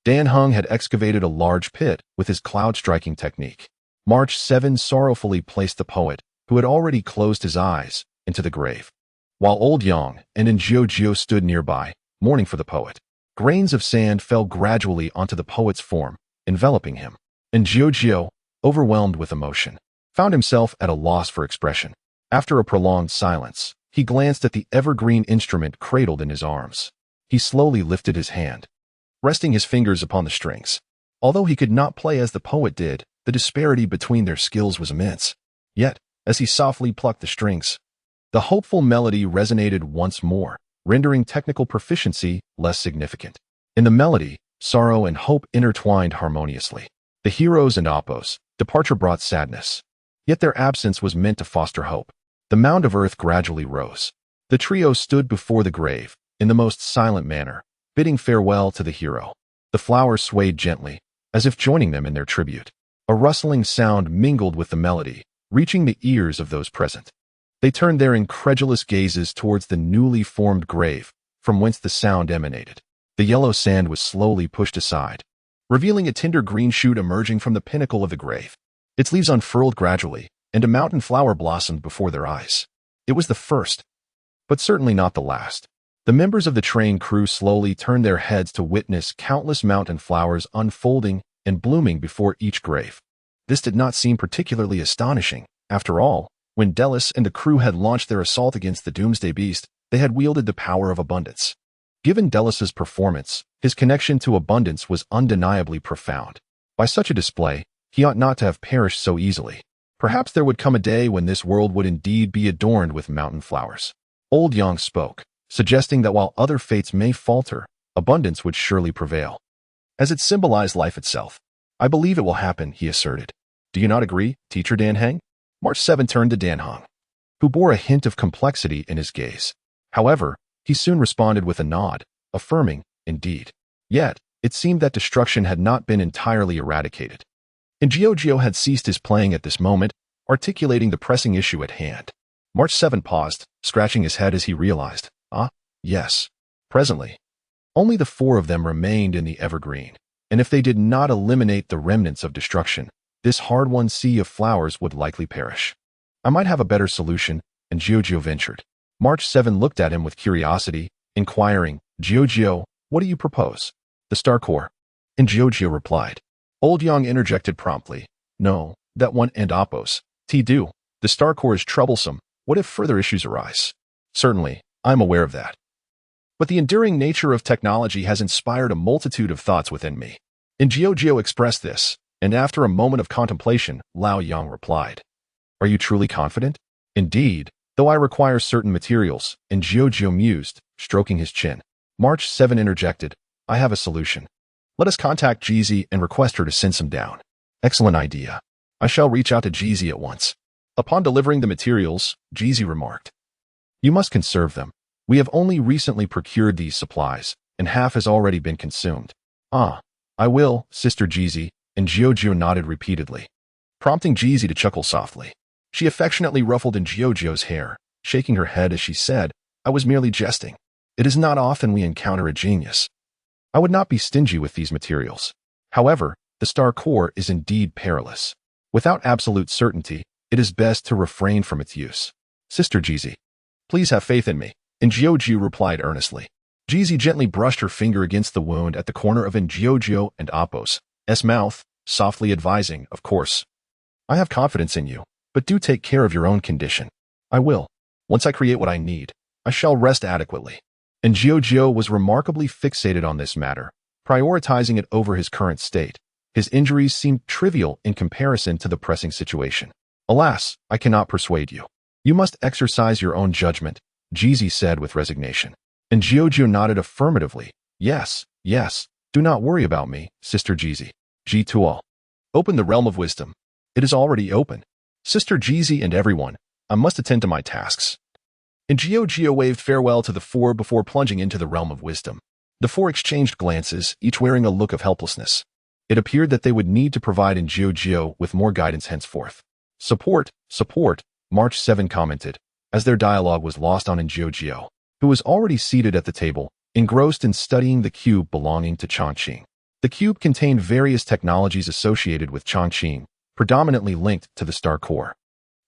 Dan Heng had excavated a large pit with his cloud-striking technique. March 7 sorrowfully placed the poet, who had already closed his eyes, into the grave, while Old Yang and Jiao stood nearby, mourning for the poet. Grains of sand fell gradually onto the poet's form, enveloping him. And Jiao, overwhelmed with emotion, found himself at a loss for expression. After a prolonged silence, he glanced at the evergreen instrument cradled in his arms. He slowly lifted his hand, resting his fingers upon the strings. Although he could not play as the poet did, the disparity between their skills was immense. Yet, as he softly plucked the strings, the hopeful melody resonated once more, rendering technical proficiency less significant. In the melody, sorrow and hope intertwined harmoniously. The heroes and Oppos's departure brought sadness, yet their absence was meant to foster hope. The mound of earth gradually rose. The trio stood before the grave, in the most silent manner, bidding farewell to the hero. The flowers swayed gently, as if joining them in their tribute. A rustling sound mingled with the melody, reaching the ears of those present. They turned their incredulous gazes towards the newly formed grave, from whence the sound emanated. The yellow sand was slowly pushed aside, revealing a tender green shoot emerging from the pinnacle of the grave. Its leaves unfurled gradually, and a mountain flower blossomed before their eyes. It was the first, but certainly not the last. The members of the train crew slowly turned their heads to witness countless mountain flowers unfolding and blooming before each grave. This did not seem particularly astonishing. After all, when Delis and the crew had launched their assault against the Doomsday Beast, they had wielded the power of abundance. Given Delis's performance, his connection to abundance was undeniably profound. By such a display, he ought not to have perished so easily. Perhaps there would come a day when this world would indeed be adorned with mountain flowers. Old Yang spoke, suggesting that while other fates may falter, abundance would surely prevail, as it symbolized life itself. I believe it will happen, he asserted. Do you not agree, Teacher Dan Heng? March 7 turned to Dan Heng. who bore a hint of complexity in his gaze. However, he soon responded with a nod, affirming, indeed. Yet, it seemed that destruction had not been entirely eradicated. And Giorgio had ceased his playing at this moment, articulating the pressing issue at hand. March 7 paused, scratching his head as he realized, yes. Presently, only the four of them remained in the evergreen, and if they did not eliminate the remnants of destruction, this hard-won sea of flowers would likely perish. I might have a better solution, and Giorgio ventured. March 7 looked at him with curiosity, inquiring, Giorgio, what do you propose? The star core. And Giorgio replied. Old Yang interjected promptly, no, that one and oppos. Do. The star core is troublesome. What if further issues arise? Certainly, I'm aware of that. But the enduring nature of technology has inspired a multitude of thoughts within me. And Giorgio expressed this, and after a moment of contemplation, Lao Yang replied. Are you truly confident? Indeed, though I require certain materials, and Giorgio mused, stroking his chin. March 7 interjected, I have a solution. Let us contact Jeezy and request her to send some down. Excellent idea. I shall reach out to Jeezy at once. Upon delivering the materials, Jeezy remarked. You must conserve them. We have only recently procured these supplies, and half has already been consumed. I will, Sister Jeezy, and Giorgio nodded repeatedly, prompting Jeezy to chuckle softly. She affectionately ruffled in Giorgio's hair, shaking her head as she said, I was merely jesting. It is not often we encounter a genius. I would not be stingy with these materials. However, the star core is indeed perilous. Without absolute certainty, it is best to refrain from its use. Sister Jeezy, please have faith in me. And Giorgio replied earnestly. Jeezy gently brushed her finger against the wound at the corner of Giorgio and Apos' mouth, softly advising, of course. I have confidence in you, but do take care of your own condition. I will. Once I create what I need, I shall rest adequately. And Giorgio was remarkably fixated on this matter, prioritizing it over his current state. His injuries seemed trivial in comparison to the pressing situation. Alas, I cannot persuade you. You must exercise your own judgment, Jeezy said with resignation. And Giorgio nodded affirmatively. Yes, do not worry about me, Sister Jeezy. G2all. Open the realm of wisdom. It is already open. Sister Jeezy and everyone, I must attend to my tasks. And Giorgio waved farewell to the four before plunging into the realm of wisdom. The four exchanged glances, each wearing a look of helplessness. It appeared that they would need to provide Giorgio with more guidance henceforth. Support, March 7 commented, as their dialogue was lost on Giorgio, who was already seated at the table, engrossed in studying the cube belonging to Chongqing. The cube contained various technologies associated with Chongqing, predominantly linked to the star core.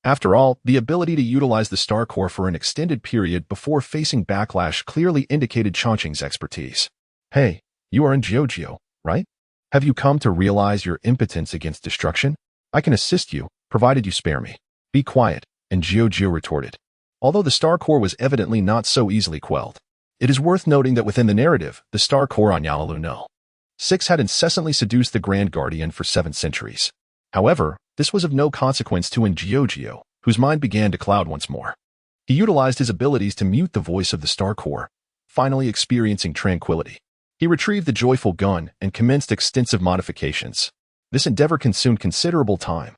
After all, the ability to utilize the star core for an extended period before facing backlash clearly indicated Chongqing's expertise. Hey, you are Giorgio, right? Have you come to realize your impotence against destruction? I can assist you, provided you spare me. Be quiet, and Giorgio retorted. Although the star core was evidently not so easily quelled, it is worth noting that within the narrative, the star core on Yalalu No. 6 had incessantly seduced the Grand Guardian for 7 centuries. However, this was of no consequence to Giorgio, whose mind began to cloud once more. He utilized his abilities to mute the voice of the star core, finally experiencing tranquility. He retrieved the joyful gun and commenced extensive modifications. This endeavor consumed considerable time.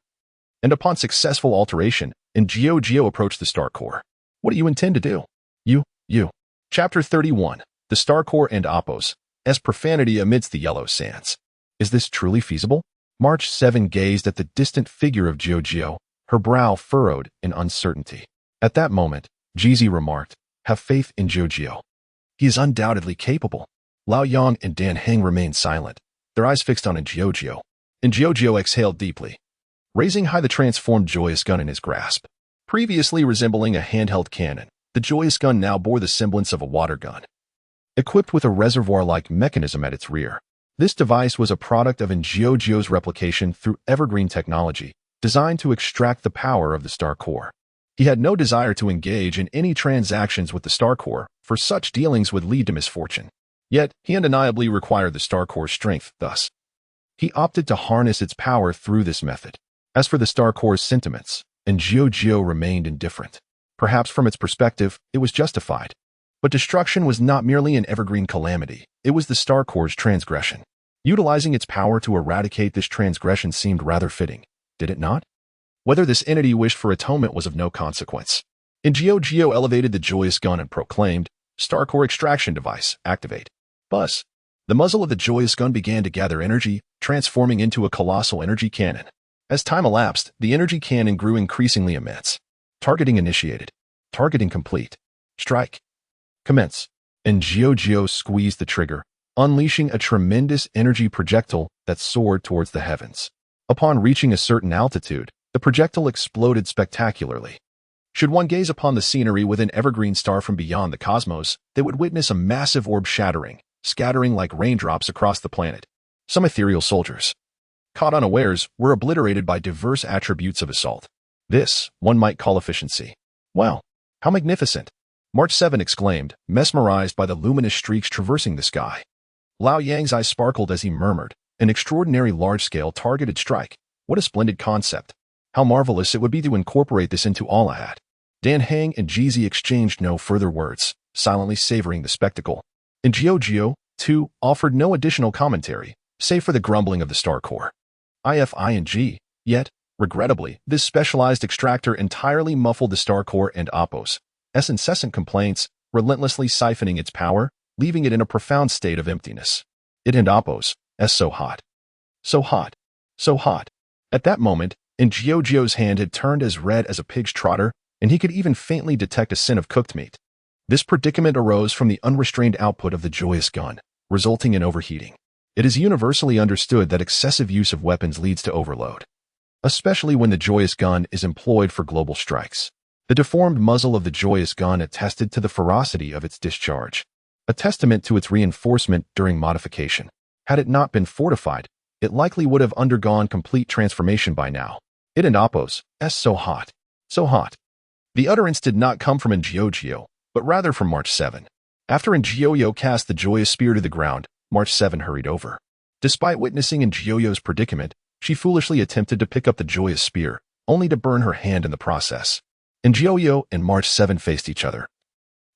And upon successful alteration, Giorgio approached the star core. What do you intend to do? You. Chapter 31. The Star Core and Apos' profanity amidst the yellow sands. Is this truly feasible? March 7 gazed at the distant figure of Giorgio, her brow furrowed in uncertainty. At that moment, Jeezy remarked, have faith in Giorgio. He is undoubtedly capable. Lao Yang and Dan Heng remained silent, their eyes fixed on Giorgio. Giorgio exhaled deeply, raising high the transformed joyous gun in his grasp. Previously resembling a handheld cannon, the joyous gun now bore the semblance of a water gun, equipped with a reservoir-like mechanism at its rear. This device was a product of Giorgio's replication through evergreen technology, designed to extract the power of the star core. He had no desire to engage in any transactions with the star core, for such dealings would lead to misfortune. Yet, he undeniably required the star core's strength, thus. He opted to harness its power through this method. As for the star core's sentiments, Giorgio remained indifferent. Perhaps from its perspective, it was justified. But destruction was not merely an evergreen calamity, it was the star core's transgression. Utilizing its power to eradicate this transgression seemed rather fitting, did it not? Whether this entity wished for atonement was of no consequence. Ingio elevated the joyous gun and proclaimed, "Star core extraction device, activate." Buzz. The muzzle of the joyous gun began to gather energy, transforming into a colossal energy cannon. As time elapsed, the energy cannon grew increasingly immense. Targeting initiated. Targeting complete. Strike. Commence. And Gio squeezed the trigger, unleashing a tremendous energy projectile that soared towards the heavens. Upon reaching a certain altitude, the projectile exploded spectacularly. Should one gaze upon the scenery with an evergreen star from beyond the cosmos, they would witness a massive orb shattering, scattering like raindrops across the planet. Some ethereal soldiers, caught unawares, were obliterated by diverse attributes of assault. This, one might call efficiency. Wow, how magnificent! March 7 exclaimed, mesmerized by the luminous streaks traversing the sky. Lao Yang's eyes sparkled as he murmured, "An extraordinary large-scale targeted strike. What a splendid concept. How marvelous it would be to incorporate this into Allahat." Dan Hang and Jeezy exchanged no further words, silently savoring the spectacle. And Gio, too, offered no additional commentary, save for the grumbling of the Star Core. IFING, yet, regrettably, this specialized extractor entirely muffled the Star Core and Oppo's incessant complaints, relentlessly siphoning its power, leaving it in a profound state of emptiness. It and Oppo's, so hot. So hot. So hot. At that moment, Gio's hand had turned as red as a pig's trotter, and he could even faintly detect a scent of cooked meat. This predicament arose from the unrestrained output of the joyous gun, resulting in overheating. It is universally understood that excessive use of weapons leads to overload, especially when the joyous gun is employed for global strikes. The deformed muzzle of the joyous gun attested to the ferocity of its discharge, a testament to its reinforcement during modification. Had it not been fortified, it likely would have undergone complete transformation by now. It and Oppo's, so hot. So hot. The utterance did not come from Ngio, but rather from March 7. After Ngio cast the joyous spear to the ground, March 7 hurried over. Despite witnessing Ngio's predicament, she foolishly attempted to pick up the joyous spear, only to burn her hand in the process. Ngio and March 7 faced each other,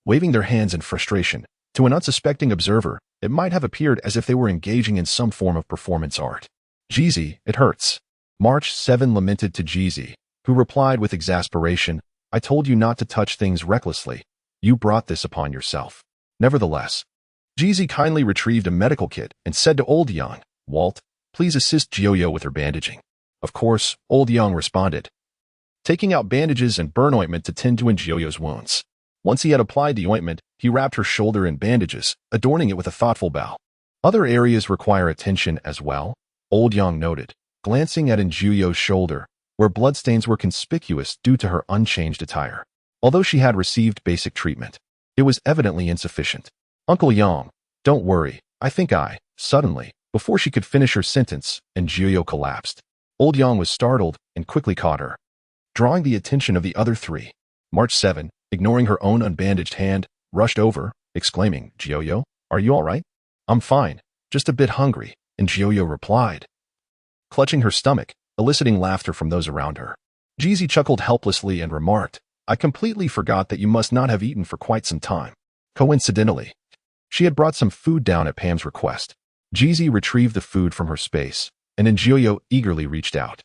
waving their hands in frustration. To an unsuspecting observer, it might have appeared as if they were engaging in some form of performance art. "Jeezy, it hurts." March 7 lamented to Jeezy, who replied with exasperation, "I told you not to touch things recklessly. You brought this upon yourself." Nevertheless, Jeezy kindly retrieved a medical kit and said to Old Young, "Walt, please assist Gio with her bandaging." Of course, Old Young responded, taking out bandages and burn ointment to tend to Ngio's wounds. Once he had applied the ointment, he wrapped her shoulder in bandages, adorning it with a thoughtful bow. "Other areas require attention as well," Old Young noted, glancing at Ngio's shoulder, where bloodstains were conspicuous due to her unchanged attire. Although she had received basic treatment, it was evidently insufficient. "Uncle Yang, don't worry, I think I..." Suddenly, before she could finish her sentence, Ngio collapsed. Old Yang was startled and quickly caught her, drawing the attention of the other three. March 7, ignoring her own unbandaged hand, rushed over, exclaiming, "Gio, are you all right?" "I'm fine, just a bit hungry," Ngio replied, clutching her stomach, eliciting laughter from those around her. Jeezy chuckled helplessly and remarked, "I completely forgot that you must not have eaten for quite some time." Coincidentally, she had brought some food down at Pam's request. Jeezy retrieved the food from her space, and Ngio eagerly reached out.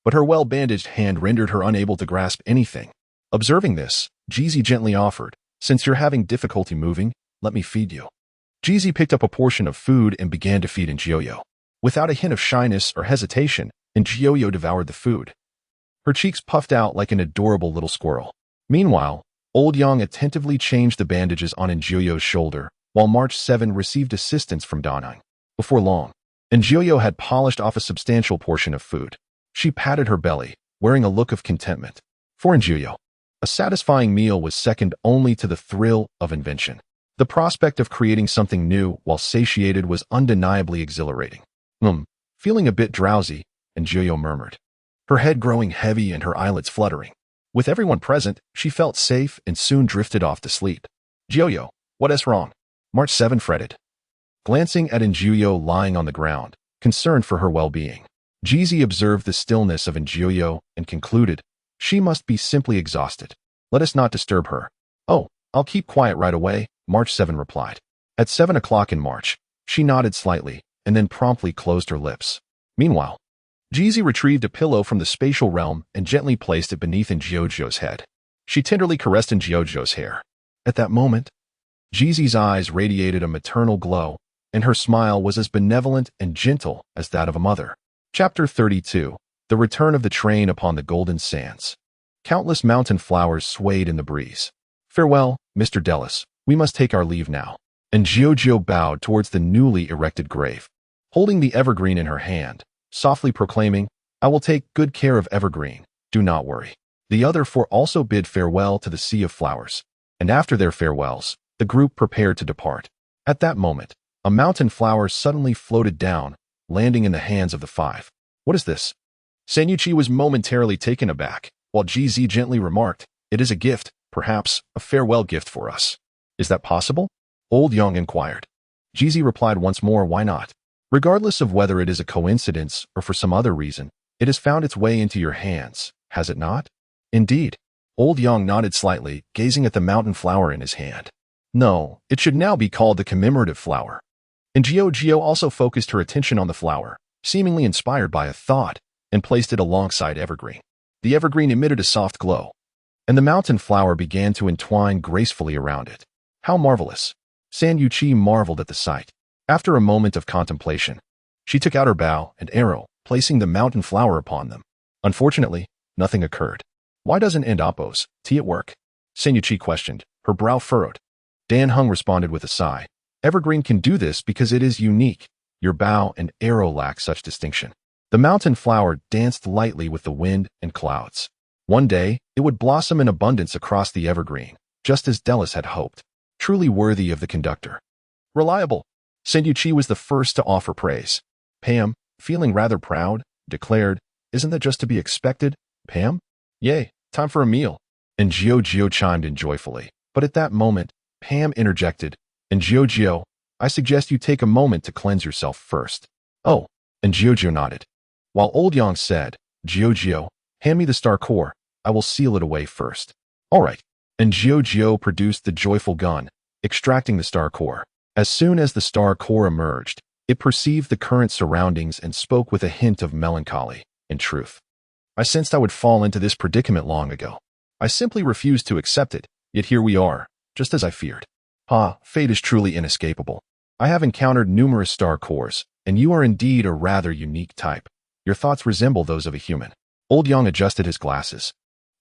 But her well-bandaged hand rendered her unable to grasp anything. Observing this, Jeezy gently offered, "Since you're having difficulty moving, let me feed you." Jeezy picked up a portion of food and began to feed Ngio. Without a hint of shyness or hesitation, Ngio devoured the food, her cheeks puffed out like an adorable little squirrel. Meanwhile, Old Yang attentively changed the bandages on Ngio's shoulder, while March 7 received assistance from Danang. Before long, Ngio had polished off a substantial portion of food. She patted her belly, wearing a look of contentment. For Ngio, a satisfying meal was second only to the thrill of invention. The prospect of creating something new while satiated was undeniably exhilarating. Feeling a bit drowsy, Ngio murmured, her head growing heavy and her eyelids fluttering. With everyone present, she felt safe and soon drifted off to sleep. "Gio, what is wrong?" March 7 fretted, glancing at Ngio lying on the ground, concerned for her well-being. Jeezy observed the stillness of Ngio and concluded, "She must be simply exhausted. Let us not disturb her." "Oh, I'll keep quiet right away," March 7 replied. At 7 o'clock in March, she nodded slightly and then promptly closed her lips. Meanwhile, Jeezy retrieved a pillow from the spatial realm and gently placed it beneath Ngio's head. She tenderly caressed in Jiujiu's hair. At that moment, Jizi's eyes radiated a maternal glow, and her smile was as benevolent and gentle as that of a mother. Chapter 32. The Return of the Train upon the Golden Sands. Countless mountain flowers swayed in the breeze. Farewell, Mr. Delis. We must take our leave now. And Jiujiu bowed towards the newly erected grave, holding the evergreen in her hand, softly proclaiming, I will take good care of evergreen. Do not worry. The other four also bid farewell to the sea of flowers, and after their farewells, the group prepared to depart. At that moment, a mountain flower suddenly floated down, landing in the hands of the five. What is this? Senyuchi was momentarily taken aback, while GZ gently remarked, It is a gift, perhaps a farewell gift for us. Is that possible? Old Yang inquired. GZ replied once more, why not? Regardless of whether it is a coincidence or for some other reason, it has found its way into your hands, has it not? Indeed. Old Yang nodded slightly, gazing at the mountain flower in his hand. No, it should now be called the commemorative flower. And Jiujiu also focused her attention on the flower, seemingly inspired by a thought, and placed it alongside evergreen. The evergreen emitted a soft glow, and the mountain flower began to entwine gracefully around it. How marvelous! Senyuchi marveled at the sight. After a moment of contemplation, she took out her bow and arrow, placing the mountain flower upon them. Unfortunately, nothing occurred. Why doesn't Endapos, tea at work? Senyuchi questioned, her brow furrowed. Dan Hung responded with a sigh. Evergreen can do this because it is unique. Your bow and arrow lack such distinction. The mountain flower danced lightly with the wind and clouds. One day, it would blossom in abundance across the evergreen, just as Delis had hoped. Truly worthy of the conductor. Reliable. Senyuchi was the first to offer praise. Pam, feeling rather proud, declared, Isn't that just to be expected, Pam? Yay, time for a meal. And Jiujiu chimed in joyfully. But at that moment, Pam interjected, And Jiujiu, I suggest you take a moment to cleanse yourself first. Oh, and Jiujiu nodded. While Old Yang said, Jiujiu, hand me the star core, I will seal it away first. All right. And Jiujiu produced the joyful gun, extracting the star core. As soon as the star core emerged, it perceived the current surroundings and spoke with a hint of melancholy. In truth, I sensed I would fall into this predicament long ago. I simply refused to accept it, yet here we are, just as I feared. Fate is truly inescapable. I have encountered numerous star cores, and you are indeed a rather unique type. Your thoughts resemble those of a human. Old Yang adjusted his glasses,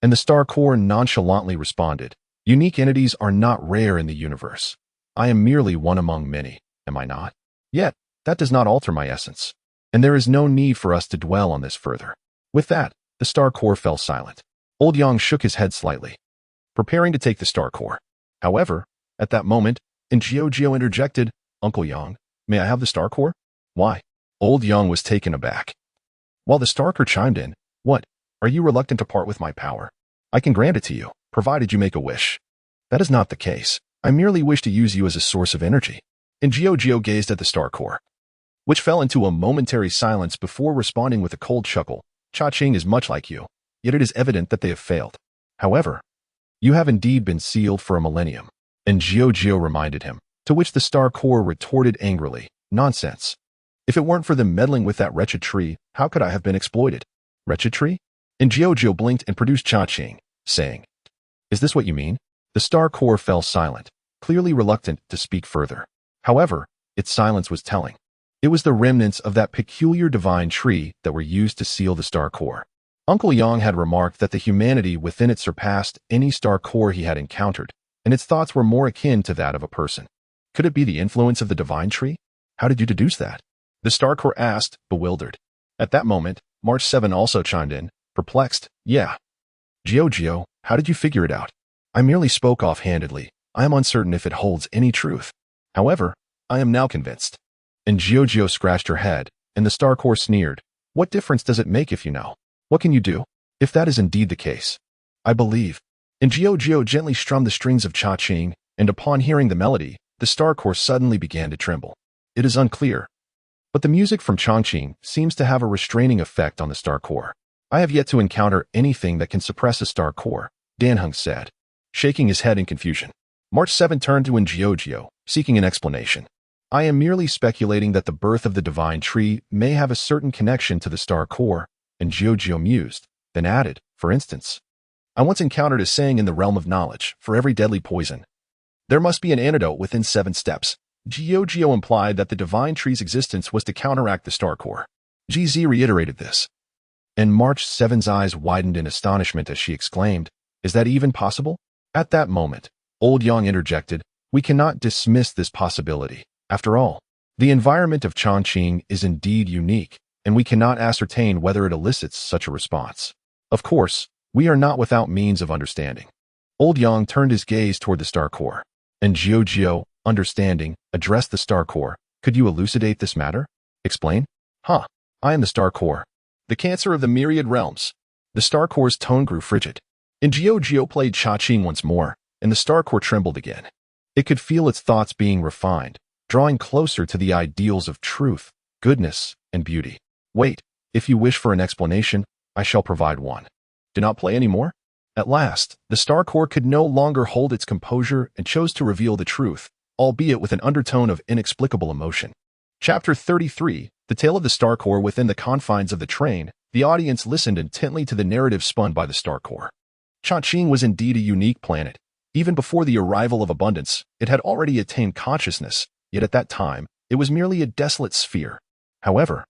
and the star core nonchalantly responded, Unique entities are not rare in the universe. I am merely one among many, am I not? Yet, that does not alter my essence, and there is no need for us to dwell on this further. With that, the star core fell silent. Old Yang shook his head slightly, preparing to take the star core. However, at that moment, Jiujiu interjected, Uncle Yang, may I have the star core? Why? Old Yang was taken aback. While the star core chimed in, What? Are you reluctant to part with my power? I can grant it to you, provided you make a wish. That is not the case. I merely wish to use you as a source of energy. And Jiujiu gazed at the star core, which fell into a momentary silence before responding with a cold chuckle. Cha-Ching is much like you, yet it is evident that they have failed. However, you have indeed been sealed for a millennium. And Jiujiu reminded him, to which the star core retorted angrily, Nonsense. If it weren't for them meddling with that wretched tree, how could I have been exploited? Wretched tree? And Jiujiu blinked and produced Cha-Ching, saying, Is this what you mean? The star core fell silent, clearly reluctant to speak further. However, its silence was telling. It was the remnants of that peculiar divine tree that were used to seal the star core. Uncle Yang had remarked that the humanity within it surpassed any star core he had encountered, and its thoughts were more akin to that of a person. Could it be the influence of the divine tree? How did you deduce that? The star core asked, bewildered. At that moment, March 7 also chimed in, perplexed. Yeah. Jiujiu, how did you figure it out? I merely spoke offhandedly. I am uncertain if it holds any truth. However, I am now convinced. And Jiujiu scratched her head, and the star core sneered. What difference does it make if you know? What can you do? If that is indeed the case, I believe. And Jiujiu gently strummed the strings of Cha-Ching, and upon hearing the melody, the star core suddenly began to tremble. It is unclear, but the music from Chongqing seems to have a restraining effect on the star core. I have yet to encounter anything that can suppress a star core, Dan Hung said, shaking his head in confusion. March 7 turned to Jiujiu, seeking an explanation. I am merely speculating that the birth of the divine tree may have a certain connection to the star core, and Jiujiu mused, then added, for instance, I once encountered a saying in the realm of knowledge: for every deadly poison, there must be an antidote within 7 steps. Gio implied that the divine tree's existence was to counteract the star core. GZ reiterated this, and March 7's eyes widened in astonishment as she exclaimed, "Is that even possible?" At that moment, Old Yang interjected, "We cannot dismiss this possibility. After all, the environment of Chongqing is indeed unique, and we cannot ascertain whether it elicits such a response. Of course, we are not without means of understanding." Old Yang turned his gaze toward the star core, and Gio, understanding, addressed the star core. "Could you elucidate this matter? Explain?" "Huh. I am the star core, the cancer of the myriad realms." The star core's tone grew frigid. And Gio played Cha-Ching once more, and the star core trembled again. It could feel its thoughts being refined, drawing closer to the ideals of truth, goodness, and beauty. "Wait, if you wish for an explanation, I shall provide one. Do not play any more." At last, the star core could no longer hold its composure and chose to reveal the truth, albeit with an undertone of inexplicable emotion. Chapter 33, The Tale of the Star Core Within the Confines of the Train. The audience listened intently to the narrative spun by the star core. Chongqing was indeed a unique planet. Even before the arrival of abundance, it had already attained consciousness, yet at that time, it was merely a desolate sphere. However,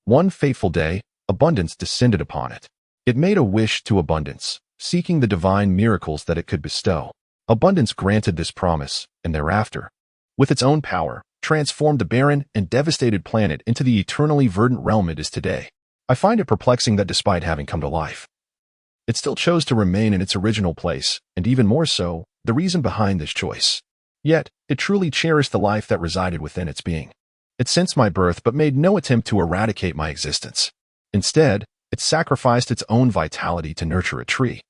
one fateful day, abundance descended upon it. It made a wish to abundance, seeking the divine miracles that it could bestow. Abundance granted this promise, and thereafter, with its own power, transformed the barren and devastated planet into the eternally verdant realm it is today. I find it perplexing that despite having come to life, it still chose to remain in its original place, and even more so, the reason behind this choice. Yet, it truly cherished the life that resided within its being. It sensed my birth but made no attempt to eradicate my existence. Instead, it sacrificed its own vitality to nurture a tree,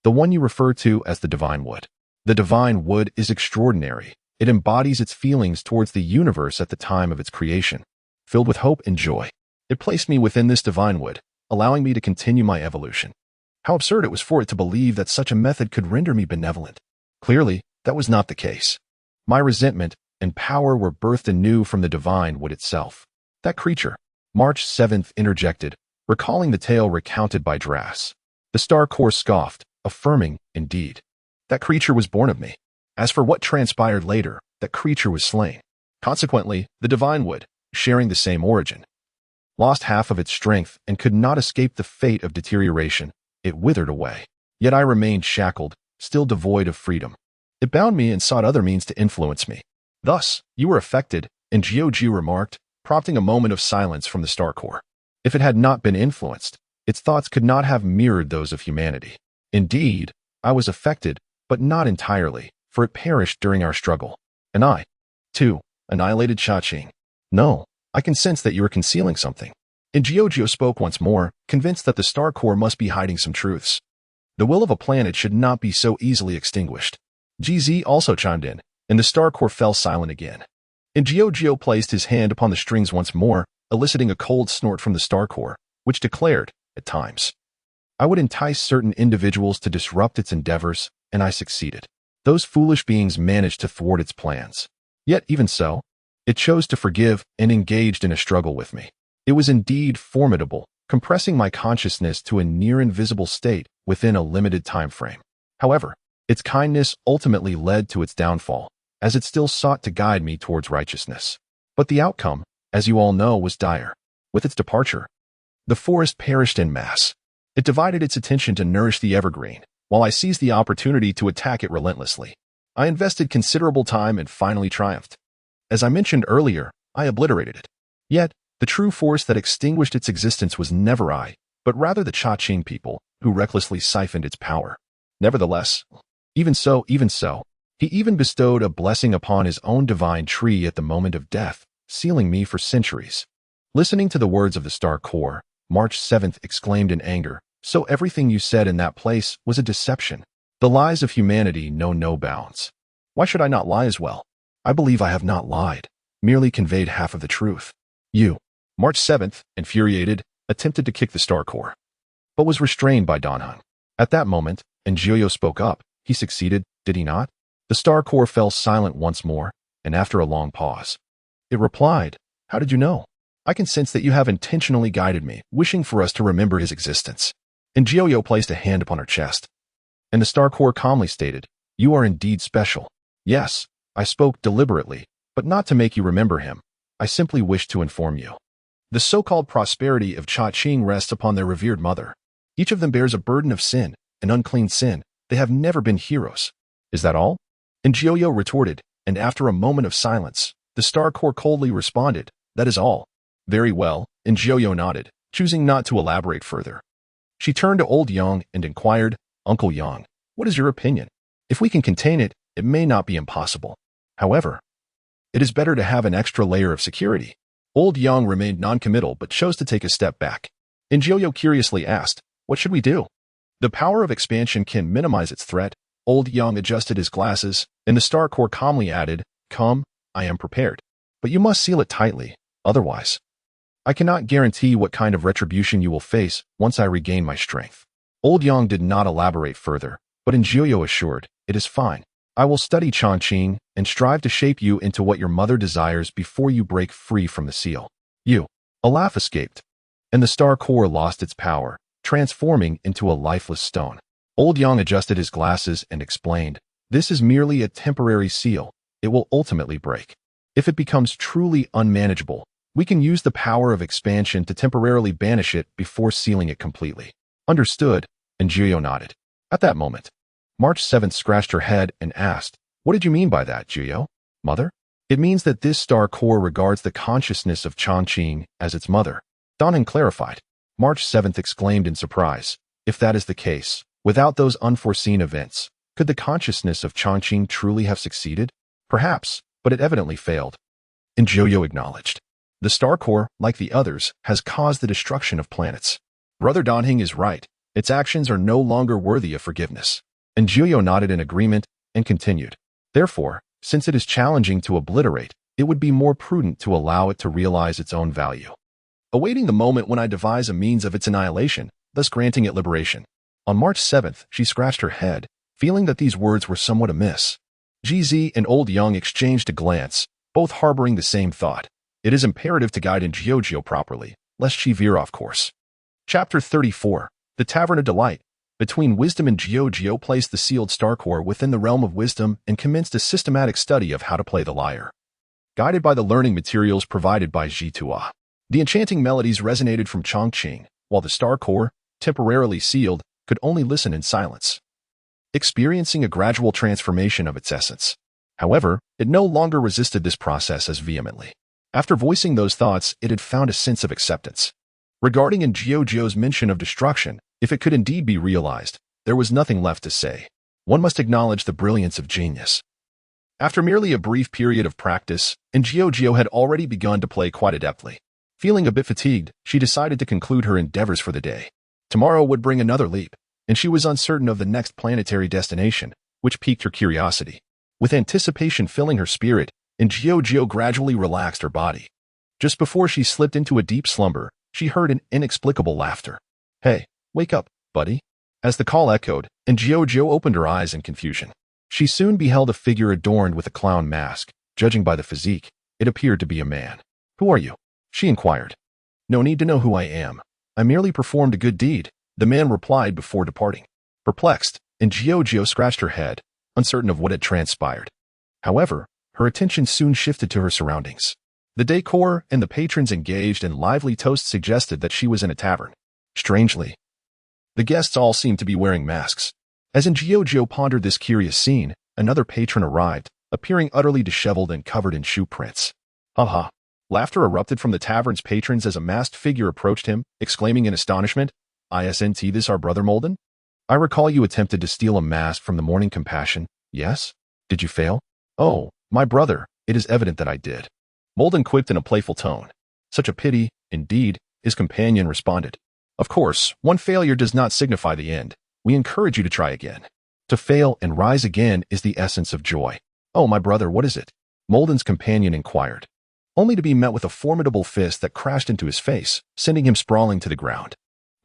the one you refer to as the divine wood. The divine wood is extraordinary. It embodies its feelings towards the universe at the time of its creation, filled with hope and joy. It placed me within this divine wood, allowing me to continue my evolution. How absurd it was for it to believe that such a method could render me benevolent. Clearly, that was not the case. My resentment and power were birthed anew from the divine wood itself. That creature, March 7th interjected, recalling the tale recounted by Drass. The star core scoffed, affirming, "Indeed, that creature was born of me. As for what transpired later, that creature was slain. Consequently, the divine wood, sharing the same origin, lost half of its strength and could not escape the fate of deterioration. It withered away. Yet I remained shackled, still devoid of freedom. It bound me and sought other means to influence me. Thus, you were affected," and Gio remarked, prompting a moment of silence from the star core. If it had not been influenced, its thoughts could not have mirrored those of humanity. Indeed, I was affected, but not entirely, for it perished during our struggle. And I, too, annihilated Cha-Ching. "No, I can sense that you are concealing something." And Gio spoke once more, convinced that the star core must be hiding some truths. The will of a planet should not be so easily extinguished. GZ also chimed in, and the star core fell silent again. And Gio placed his hand upon the strings once more, eliciting a cold snort from the star core, which declared, at times, I would entice certain individuals to disrupt its endeavors, and I succeeded. Those foolish beings managed to thwart its plans. Yet even so, it chose to forgive and engaged in a struggle with me. It was indeed formidable, compressing my consciousness to a near-invisible state within a limited time frame. However, its kindness ultimately led to its downfall, as it still sought to guide me towards righteousness. But the outcome, as you all know, was dire. With its departure, the forest perished en masse. It divided its attention to nourish the evergreen, while I seized the opportunity to attack it relentlessly. I invested considerable time and finally triumphed. As I mentioned earlier, I obliterated it. Yet, the true force that extinguished its existence was never I, but rather the Cha-Ching people, who recklessly siphoned its power. Nevertheless, even so, he even bestowed a blessing upon his own divine tree at the moment of death, sealing me for centuries. Listening to the words of the star core, March 7th exclaimed in anger, "So everything you said in that place was a deception. The lies of humanity know no bounds. Why should I not lie as well? I believe I have not lied, merely conveyed half of the truth." You, March 7th, infuriated, attempted to kick the star core, but was restrained by Donhan. At that moment, and Gio spoke up, he succeeded, did he not? The star core fell silent once more, and after a long pause, it replied, "How did you know? I can sense that you have intentionally guided me, wishing for us to remember his existence." And Gio placed a hand upon her chest. And the Star Core calmly stated, "You are indeed special. Yes, I spoke deliberately, but not to make you remember him. I simply wish to inform you. The so-called prosperity of Cha-Ching rests upon their revered mother. Each of them bears a burden of sin, an unclean sin. They have never been heroes. Is that all?" And Jiuyo retorted, and after a moment of silence, the Star Core coldly responded, "That is all." "Very well," and Jiuyo nodded, choosing not to elaborate further. She turned to old Yang and inquired, "Uncle Yang, what is your opinion? If we can contain it, it may not be impossible. However, it is better to have an extra layer of security." Old Yang remained non-committal but chose to take a step back. And Jiuyo curiously asked, "What should we do?" "The power of expansion can minimize its threat." Old Yang adjusted his glasses, and the Star Core calmly added, "Come, I am prepared. But you must seal it tightly, otherwise I cannot guarantee what kind of retribution you will face once I regain my strength." Old Yang did not elaborate further, but Jiuyo assured, "It is fine. I will study Chongqing and strive to shape you into what your mother desires before you break free from the seal." You. A laugh escaped, and the Star Core lost its power, transforming into a lifeless stone. Old Yang adjusted his glasses and explained, "This is merely a temporary seal. It will ultimately break. If it becomes truly unmanageable, we can use the power of expansion to temporarily banish it before sealing it completely." "Understood," and Jiuyo nodded. At that moment, March 7th scratched her head and asked, "What did you mean by that, Jiuyo?" "Mother?" "It means that this Star Core regards the consciousness of Chongqing as its mother." Donning clarified. March 7th exclaimed in surprise, "If that is the case, without those unforeseen events, could the consciousness of Chongqing truly have succeeded? Perhaps, but it evidently failed." And Jiuyo acknowledged, "The Star Core, like the others, has caused the destruction of planets. Brother Donning is right. Its actions are no longer worthy of forgiveness." And Jiuyo nodded in agreement and continued, "Therefore, since it is challenging to obliterate, it would be more prudent to allow it to realize its own value, awaiting the moment when I devise a means of its annihilation, thus granting it liberation." On March 7th, she scratched her head, feeling that these words were somewhat amiss. GZ and Old Yang exchanged a glance, both harboring the same thought. It is imperative to guide in Jiuyo properly, lest she veer off course. Chapter 34. The Tavern of Delight. Between Wisdom and Jiuyo placed the sealed Star Core within the realm of wisdom and commenced a systematic study of how to play the lyre. Guided by the learning materials provided by Jitua, the enchanting melodies resonated from Chongqing, while the Star Core, temporarily sealed, could only listen in silence, experiencing a gradual transformation of its essence. However, it no longer resisted this process as vehemently. After voicing those thoughts, it had found a sense of acceptance. Regarding in Jiuyo's mention of destruction, if it could indeed be realized, there was nothing left to say. One must acknowledge the brilliance of genius. After merely a brief period of practice, Jiuyo had already begun to play quite adeptly. Feeling a bit fatigued, she decided to conclude her endeavors for the day. Tomorrow would bring another leap, and she was uncertain of the next planetary destination, which piqued her curiosity. With anticipation filling her spirit, Jiuyo gradually relaxed her body. Just before she slipped into a deep slumber, she heard an inexplicable laughter. "Hey, wake up, buddy." As the call echoed, Jiuyo opened her eyes in confusion. She soon beheld a figure adorned with a clown mask. Judging by the physique, it appeared to be a man. "Who are you?" she inquired. "No need to know who I am. I merely performed a good deed," the man replied before departing. Perplexed, Jiuyo scratched her head, uncertain of what had transpired. However, her attention soon shifted to her surroundings. The decor and the patrons engaged in lively toasts suggested that she was in a tavern. Strangely, the guests all seemed to be wearing masks. As Jiuyo pondered this curious scene, another patron arrived, appearing utterly disheveled and covered in shoe prints. "Ha ha." Laughter erupted from the tavern's patrons as a masked figure approached him, exclaiming in astonishment, "Isn't this our brother Molden? I recall you attempted to steal a mask from the Morning Compassion, yes? Did you fail?" "Oh, my brother, it is evident that I did." Molden quipped in a playful tone. "Such a pity, indeed," his companion responded. "Of course, one failure does not signify the end. We encourage you to try again. To fail and rise again is the essence of joy." "Oh, my brother, what is it?" Molden's companion inquired, only to be met with a formidable fist that crashed into his face, sending him sprawling to the ground.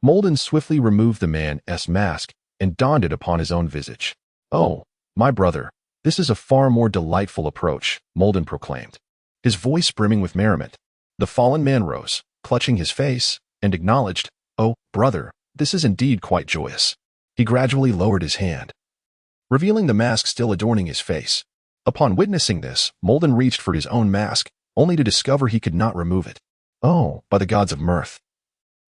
Molden swiftly removed the man's mask and donned it upon his own visage. "Oh, my brother, this is a far more delightful approach," Molden proclaimed, his voice brimming with merriment. The fallen man rose, clutching his face, and acknowledged, "Oh, brother, this is indeed quite joyous." He gradually lowered his hand, revealing the mask still adorning his face. Upon witnessing this, Molden reached for his own mask, only to discover he could not remove it. "Oh, by the gods of mirth.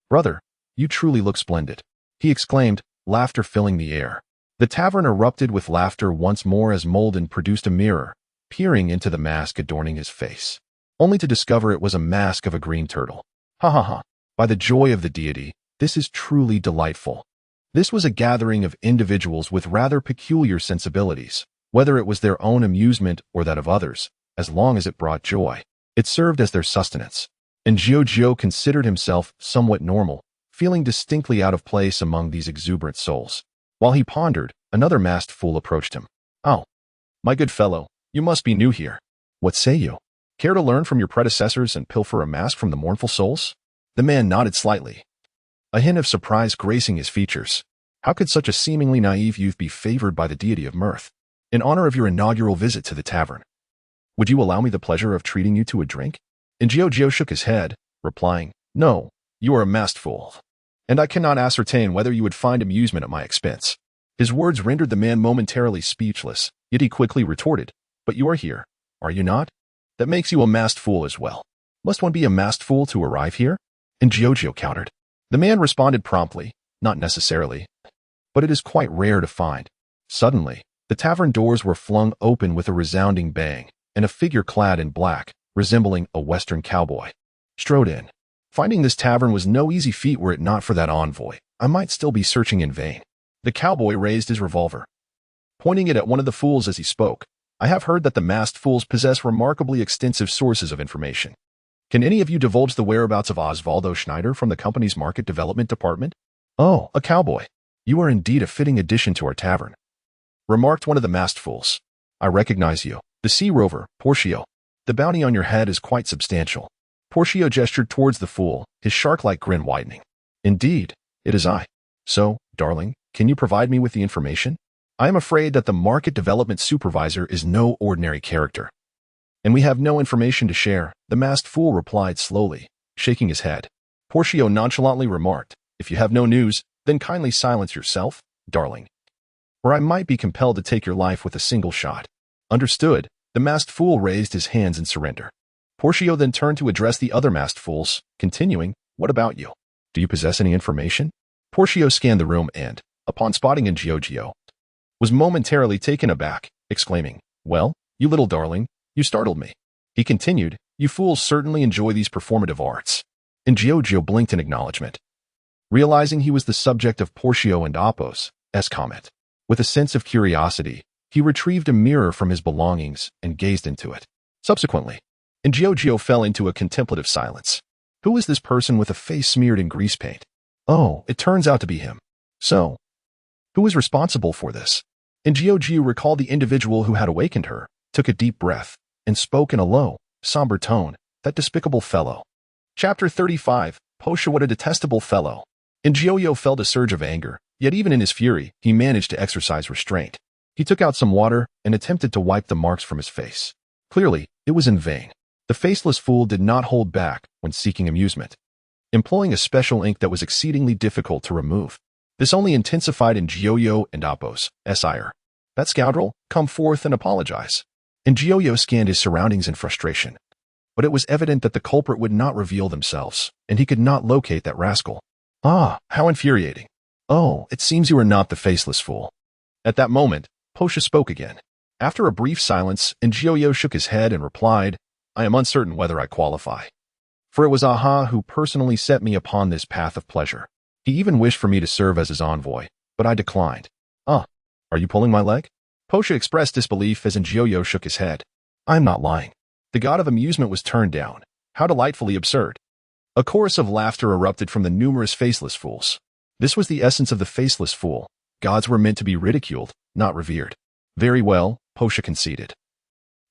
Brother, you truly look splendid," he exclaimed, laughter filling the air. The tavern erupted with laughter once more as Molden produced a mirror, peering into the mask adorning his face, only to discover it was a mask of a green turtle. Ha ha ha. By the joy of the deity, this is truly delightful. This was a gathering of individuals with rather peculiar sensibilities, whether it was their own amusement or that of others, as long as it brought joy. It served as their sustenance. And Jiao considered himself somewhat normal, feeling distinctly out of place among these exuberant souls. While he pondered, another masked fool approached him. "Oh, my good fellow, you must be new here. What say you? Care to learn from your predecessors and pilfer a mask from the mournful souls?" The man nodded slightly, a hint of surprise gracing his features. How could such a seemingly naive youth be favored by the deity of mirth? "In honor of your inaugural visit to the tavern, would you allow me the pleasure of treating you to a drink?" And Jiao shook his head, replying, "No, you are a masked fool, and I cannot ascertain whether you would find amusement at my expense." His words rendered the man momentarily speechless, yet he quickly retorted, "But you are here, are you not? That makes you a masked fool as well. Must one be a masked fool to arrive here?" And Jiao countered. The man responded promptly, "Not necessarily, but it is quite rare to find." Suddenly, the tavern doors were flung open with a resounding bang, and a figure clad in black, resembling a Western cowboy, strode in. Finding this tavern was no easy feat were it not for that envoy. I might still be searching in vain. The cowboy raised his revolver, pointing it at one of the fools as he spoke. "I have heard that the masked fools possess remarkably extensive sources of information. Can any of you divulge the whereabouts of Osvaldo Schneider from the company's market development department?" "Oh, a cowboy. You are indeed a fitting addition to our tavern," remarked one of the masked fools. "I recognize you. The sea rover, Portio. The bounty on your head is quite substantial." Portio gestured towards the fool, his shark-like grin widening. "Indeed, it is I. So, darling, can you provide me with the information? I am afraid that the market development supervisor is no ordinary character, and we have no information to share," the masked fool replied slowly, shaking his head. Portio nonchalantly remarked, "If you have no news, then kindly silence yourself, darling, or I might be compelled to take your life with a single shot." "Understood." The masked fool raised his hands in surrender. Portio then turned to address the other masked fools, continuing, "What about you? Do you possess any information?" Portio scanned the room and, upon spotting in Jiao, was momentarily taken aback, exclaiming, "Well, you little darling, you startled me." He continued, "You fools certainly enjoy these performative arts." And Jiao blinked in acknowledgement, realizing he was the subject of Portio and Apos' comment. With a sense of curiosity, he retrieved a mirror from his belongings and gazed into it. Subsequently, and Jiao fell into a contemplative silence. Who is this person with a face smeared in grease paint? Oh, it turns out to be him. So, who is responsible for this? And Jiao recalled the individual who had awakened her, took a deep breath, and spoke in a low, somber tone, "That despicable fellow." Chapter 35, Posha, what a detestable fellow. And Jiao felt a surge of anger, yet even in his fury, he managed to exercise restraint. He took out some water and attempted to wipe the marks from his face. Clearly, it was in vain. The faceless fool did not hold back when seeking amusement, employing a special ink that was exceedingly difficult to remove. This only intensified in Jiao and Apos' ire. "That scoundrel, come forth and apologize." And Jiao scanned his surroundings in frustration. But it was evident that the culprit would not reveal themselves, and he could not locate that rascal. "Ah, how infuriating. Oh, it seems you are not the faceless fool." At that moment, Posha spoke again. After a brief silence, and Jiao shook his head and replied, "I am uncertain whether I qualify. For it was Aha who personally set me upon this path of pleasure. He even wished for me to serve as his envoy, but I declined." "Ah, are you pulling my leg?" Posha expressed disbelief as Jiao shook his head. "I'm not lying. The god of amusement was turned down. How delightfully absurd." A chorus of laughter erupted from the numerous faceless fools. This was the essence of the faceless fool. Gods were meant to be ridiculed, not revered. "Very well," Posha conceded.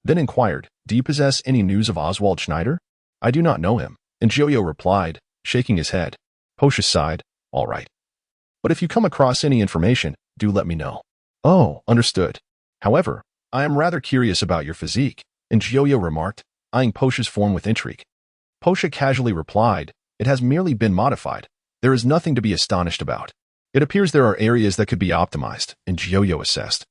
Then inquired, "Do you possess any news of Oswald Schneider?" "I do not know him," and Jiao replied, shaking his head. Posha sighed, "All right. But if you come across any information, do let me know." "Oh, understood. However, I am rather curious about your physique," and Jiao remarked, eyeing Posha's form with intrigue. Posha casually replied, "It has merely been modified. There is nothing to be astonished about. It appears there are areas that could be optimized," and Jiao assessed.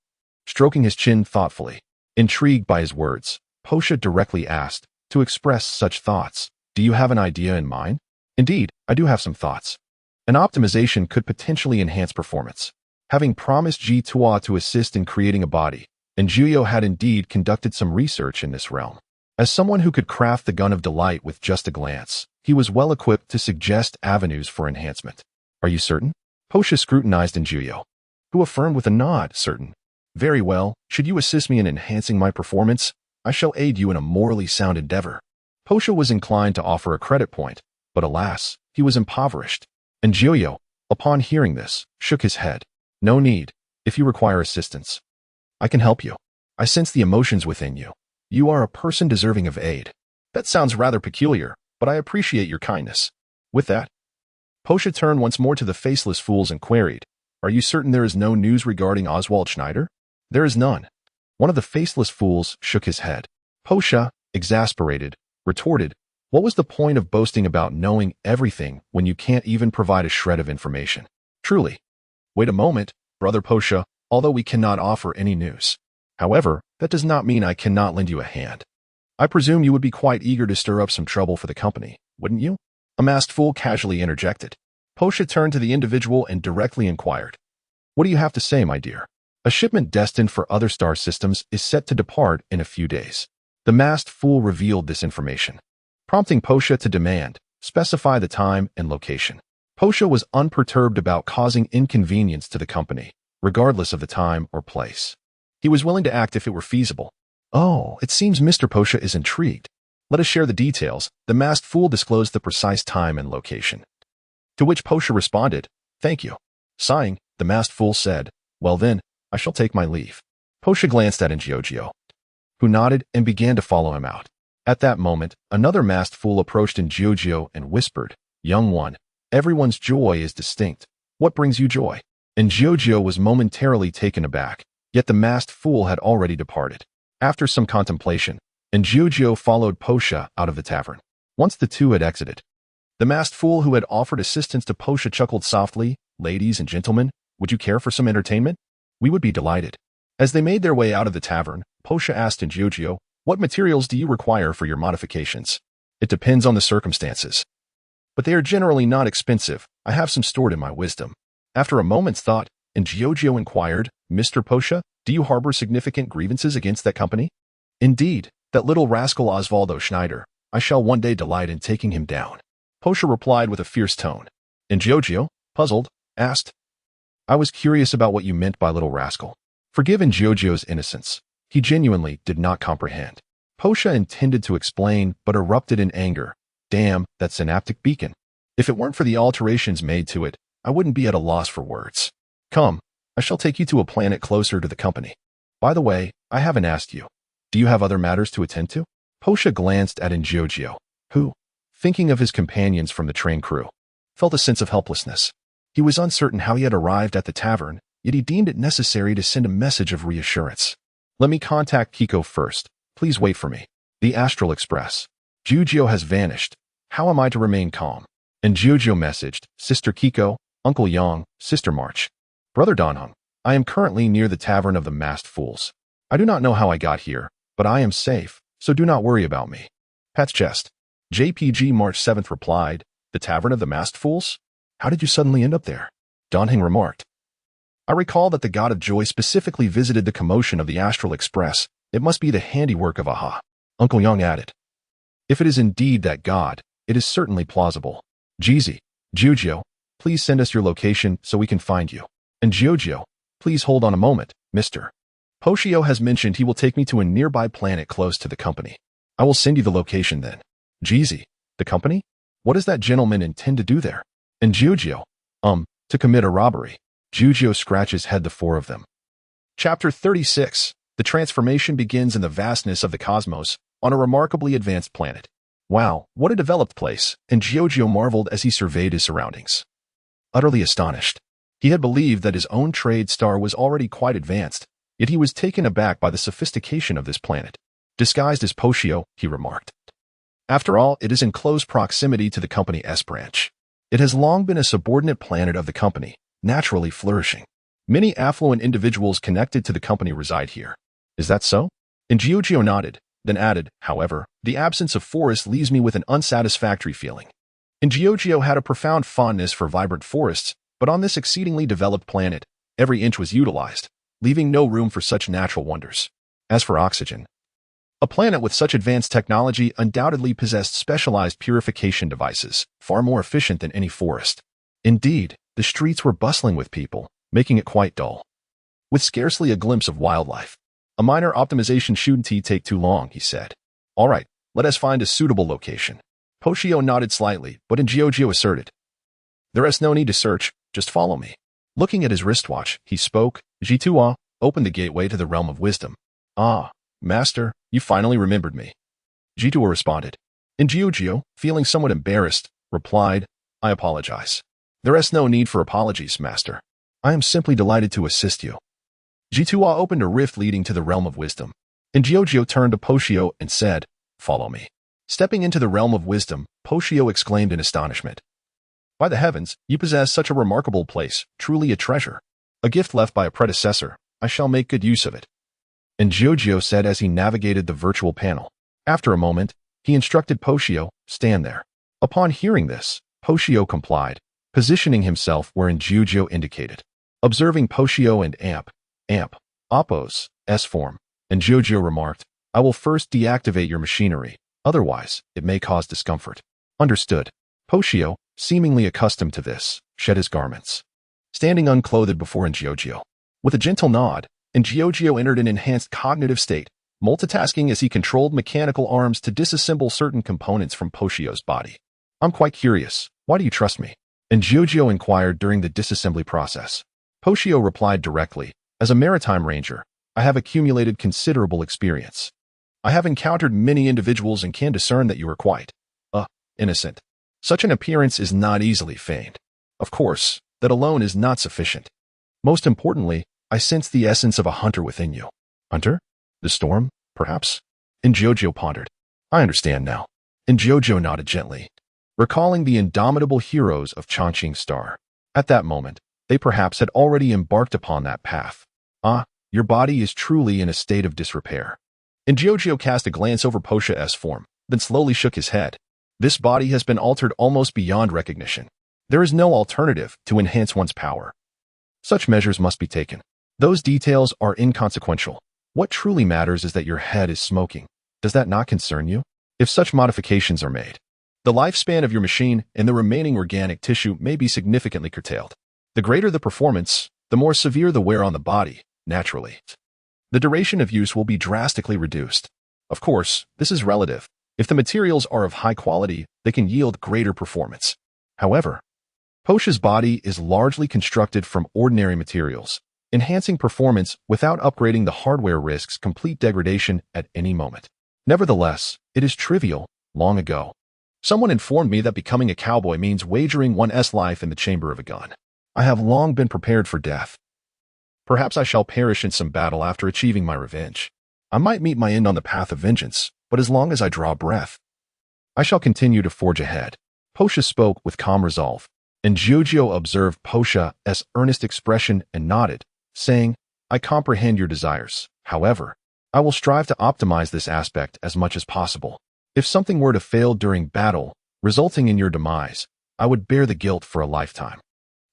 stroking his chin thoughtfully. Intrigued by his words, Posha directly asked, to express such thoughts, do you have an idea in mind? Indeed, I do have some thoughts. An optimization could potentially enhance performance. Having promised Ji Tua to assist in creating a body, and Juyo had indeed conducted some research in this realm. As someone who could craft the gun of delight with just a glance, he was well equipped to suggest avenues for enhancement. Are you certain? Posha scrutinized Juyo, who affirmed with a nod, certain. Very well, should you assist me in enhancing my performance, I shall aid you in a morally sound endeavor. Posha was inclined to offer a credit point, but alas, he was impoverished. And Juyo, upon hearing this, shook his head. No need, if you require assistance. I can help you. I sense the emotions within you. You are a person deserving of aid. That sounds rather peculiar, but I appreciate your kindness. With that, Posha turned once more to the faceless fools and queried, are you certain there is no news regarding Oswald Schneider? There is none. One of the faceless fools shook his head. Posha, exasperated, retorted, what was the point of boasting about knowing everything when you can't even provide a shred of information? Truly. Wait a moment, Brother Posha, although we cannot offer any news. However, that does not mean I cannot lend you a hand. I presume you would be quite eager to stir up some trouble for the company, wouldn't you? A masked fool casually interjected. Posha turned to the individual and directly inquired, what do you have to say, my dear? A shipment destined for other star systems is set to depart in a few days. The masked fool revealed this information, prompting Posha to demand, specify the time and location. Posha was unperturbed about causing inconvenience to the company, regardless of the time or place. He was willing to act if it were feasible. Oh, it seems Mr. Posha is intrigued. Let us share the details. The masked fool disclosed the precise time and location. To which Posha responded, thank you. Sighing, the masked fool said, well then, I shall take my leave. Posha glanced at Injiojo, who nodded and began to follow him out. At that moment, another masked fool approached Injiojo and whispered, young one, everyone's joy is distinct. What brings you joy? Injiojo was momentarily taken aback, yet the masked fool had already departed. After some contemplation, Injiojo followed Posha out of the tavern. Once the two had exited, the masked fool who had offered assistance to Posha chuckled softly, ladies and gentlemen, would you care for some entertainment? We would be delighted. As they made their way out of the tavern, Posha asked Injiojo, what materials do you require for your modifications? It depends on the circumstances. But they are generally not expensive. I have some stored in my wisdom. After a moment's thought, Injiojo inquired, Mr. Posha, do you harbor significant grievances against that company? Indeed, that little rascal Osvaldo Schneider. I shall one day delight in taking him down. Posha replied with a fierce tone. Injiojo, puzzled, asked, I was curious about what you meant by little rascal. Forgive Injiojo's innocence. He genuinely did not comprehend. Posha intended to explain, but erupted in anger. Damn, that synaptic beacon. If it weren't for the alterations made to it, I wouldn't be at a loss for words. Come, I shall take you to a planet closer to the company. By the way, I haven't asked you. Do you have other matters to attend to? Posha glanced at Injiojo, who, thinking of his companions from the train crew, felt a sense of helplessness. He was uncertain how he had arrived at the tavern, yet he deemed it necessary to send a message of reassurance. Let me contact Kiko first. Please wait for me. The Astral Express. Jujio has vanished. How am I to remain calm? And Jujio messaged, Sister Kiko, Uncle Yang, Sister March. Brother Donhung, I am currently near the Tavern of the Masked Fools. I do not know how I got here, but I am safe, so do not worry about me. Pat's chest. JPG March 7th replied, The Tavern of the Masked Fools? How did you suddenly end up there? Donhung remarked. I recall that the God of Joy specifically visited the commotion of the Astral Express. It must be the handiwork of Aha. Uncle Yang added. If it is indeed that God, it is certainly plausible. Jeezy, Jujio, please send us your location so we can find you. And Jojo, please hold on a moment, Mr. Poshio has mentioned he will take me to a nearby planet close to the company. I will send you the location then. Jeezy, the company? What does that gentleman intend to do there? And Jujio, to commit a robbery. Jujio scratches head the four of them. Chapter 36. The transformation begins in the vastness of the cosmos, on a remarkably advanced planet. Wow, what a developed place, and Giorgio marveled as he surveyed his surroundings. Utterly astonished. He had believed that his own trade star was already quite advanced, yet he was taken aback by the sophistication of this planet. Disguised as Poshio, he remarked. After all, it is in close proximity to the company S branch. It has long been a subordinate planet of the company, naturally flourishing. Many affluent individuals connected to the company reside here. Is that so? And Giorgio nodded, then added, however, the absence of forest leaves me with an unsatisfactory feeling. And Giorgio had a profound fondness for vibrant forests, but on this exceedingly developed planet, every inch was utilized, leaving no room for such natural wonders. As for oxygen, a planet with such advanced technology undoubtedly possessed specialized purification devices, far more efficient than any forest. Indeed, the streets were bustling with people, making it quite dull, with scarcely a glimpse of wildlife. A minor optimization shouldn't take too long, he said. All right, let us find a suitable location. Poshio nodded slightly, but Giorgio asserted, there is no need to search, just follow me. Looking at his wristwatch, he spoke, Jitua, opened the gateway to the realm of wisdom. Ah, master, you finally remembered me. Jitua responded. And Giorgio, feeling somewhat embarrassed, replied, I apologize. There is no need for apologies, master. I am simply delighted to assist you. Jitua opened a rift leading to the realm of wisdom, and Giorgio turned to Poshio and said, follow me. Stepping into the realm of wisdom, Poshio exclaimed in astonishment. By the heavens, you possess such a remarkable place, truly a treasure. A gift left by a predecessor, I shall make good use of it. And Giorgio said as he navigated the virtual panel. After a moment, he instructed Poshio, stand there. Upon hearing this, Poshio complied, positioning himself wherein Giorgio indicated. Observing Poshio and Amp, Oppo's, S-form, and Giorgio remarked, I will first deactivate your machinery, otherwise, it may cause discomfort. Understood. Poshio, seemingly accustomed to this, shed his garments, standing unclothed before Giorgio. With a gentle nod, Giorgio entered an enhanced cognitive state, multitasking as he controlled mechanical arms to disassemble certain components from Poshio's body. I'm quite curious, why do you trust me? Giorgio inquired during the disassembly process. Poshio replied directly, as a maritime ranger, I have accumulated considerable experience. I have encountered many individuals and can discern that you are quite, innocent. Such an appearance is not easily feigned. Of course, that alone is not sufficient. Most importantly, I sense the essence of a hunter within you. Hunter? The storm, perhaps? Giorgio pondered. I understand now. Giorgio nodded gently, recalling the indomitable heroes of Chongqing Star. At that moment, they perhaps had already embarked upon that path. Your body is truly in a state of disrepair. Giorgio cast a glance over Poshio's form, then slowly shook his head. This body has been altered almost beyond recognition. There is no alternative to enhance one's power. Such measures must be taken. Those details are inconsequential. What truly matters is that your head is smoking. Does that not concern you? If such modifications are made, the lifespan of your machine and the remaining organic tissue may be significantly curtailed. The greater the performance, the more severe the wear on the body, naturally. The duration of use will be drastically reduced. Of course, this is relative. If the materials are of high quality, they can yield greater performance. However, Poshio's body is largely constructed from ordinary materials. Enhancing performance without upgrading the hardware risks complete degradation at any moment. Nevertheless, it is trivial. Long ago, someone informed me that becoming a cowboy means wagering one's life in the chamber of a gun. I have long been prepared for death. Perhaps I shall perish in some battle after achieving my revenge. I might meet my end on the path of vengeance, but as long as I draw breath, I shall continue to forge ahead. Poshio spoke with calm resolve, and Giorgio observed Poshio's earnest expression and nodded, saying, I comprehend your desires. However, I will strive to optimize this aspect as much as possible. If something were to fail during battle, resulting in your demise, I would bear the guilt for a lifetime.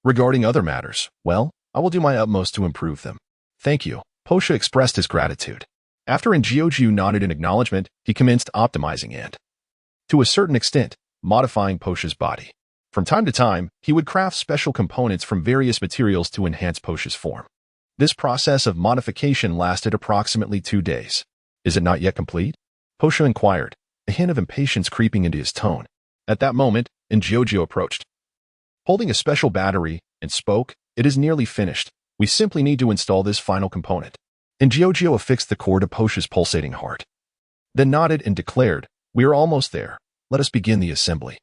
Regarding other matters, well, I will do my utmost to improve them. Thank you. Poshio expressed his gratitude. After Giorgio nodded in acknowledgement, he commenced optimizing and, to a certain extent, modifying Poshio's body. From time to time, he would craft special components from various materials to enhance Poshio's form. This process of modification lasted approximately 2 days. Is it not yet complete? Poshio inquired, a hint of impatience creeping into his tone. At that moment, Giorgio approached, holding a special battery, and spoke, it is nearly finished. We simply need to install this final component. Giorgio affixed the cord to Poshio's pulsating heart, then nodded and declared, we are almost there. Let us begin the assembly.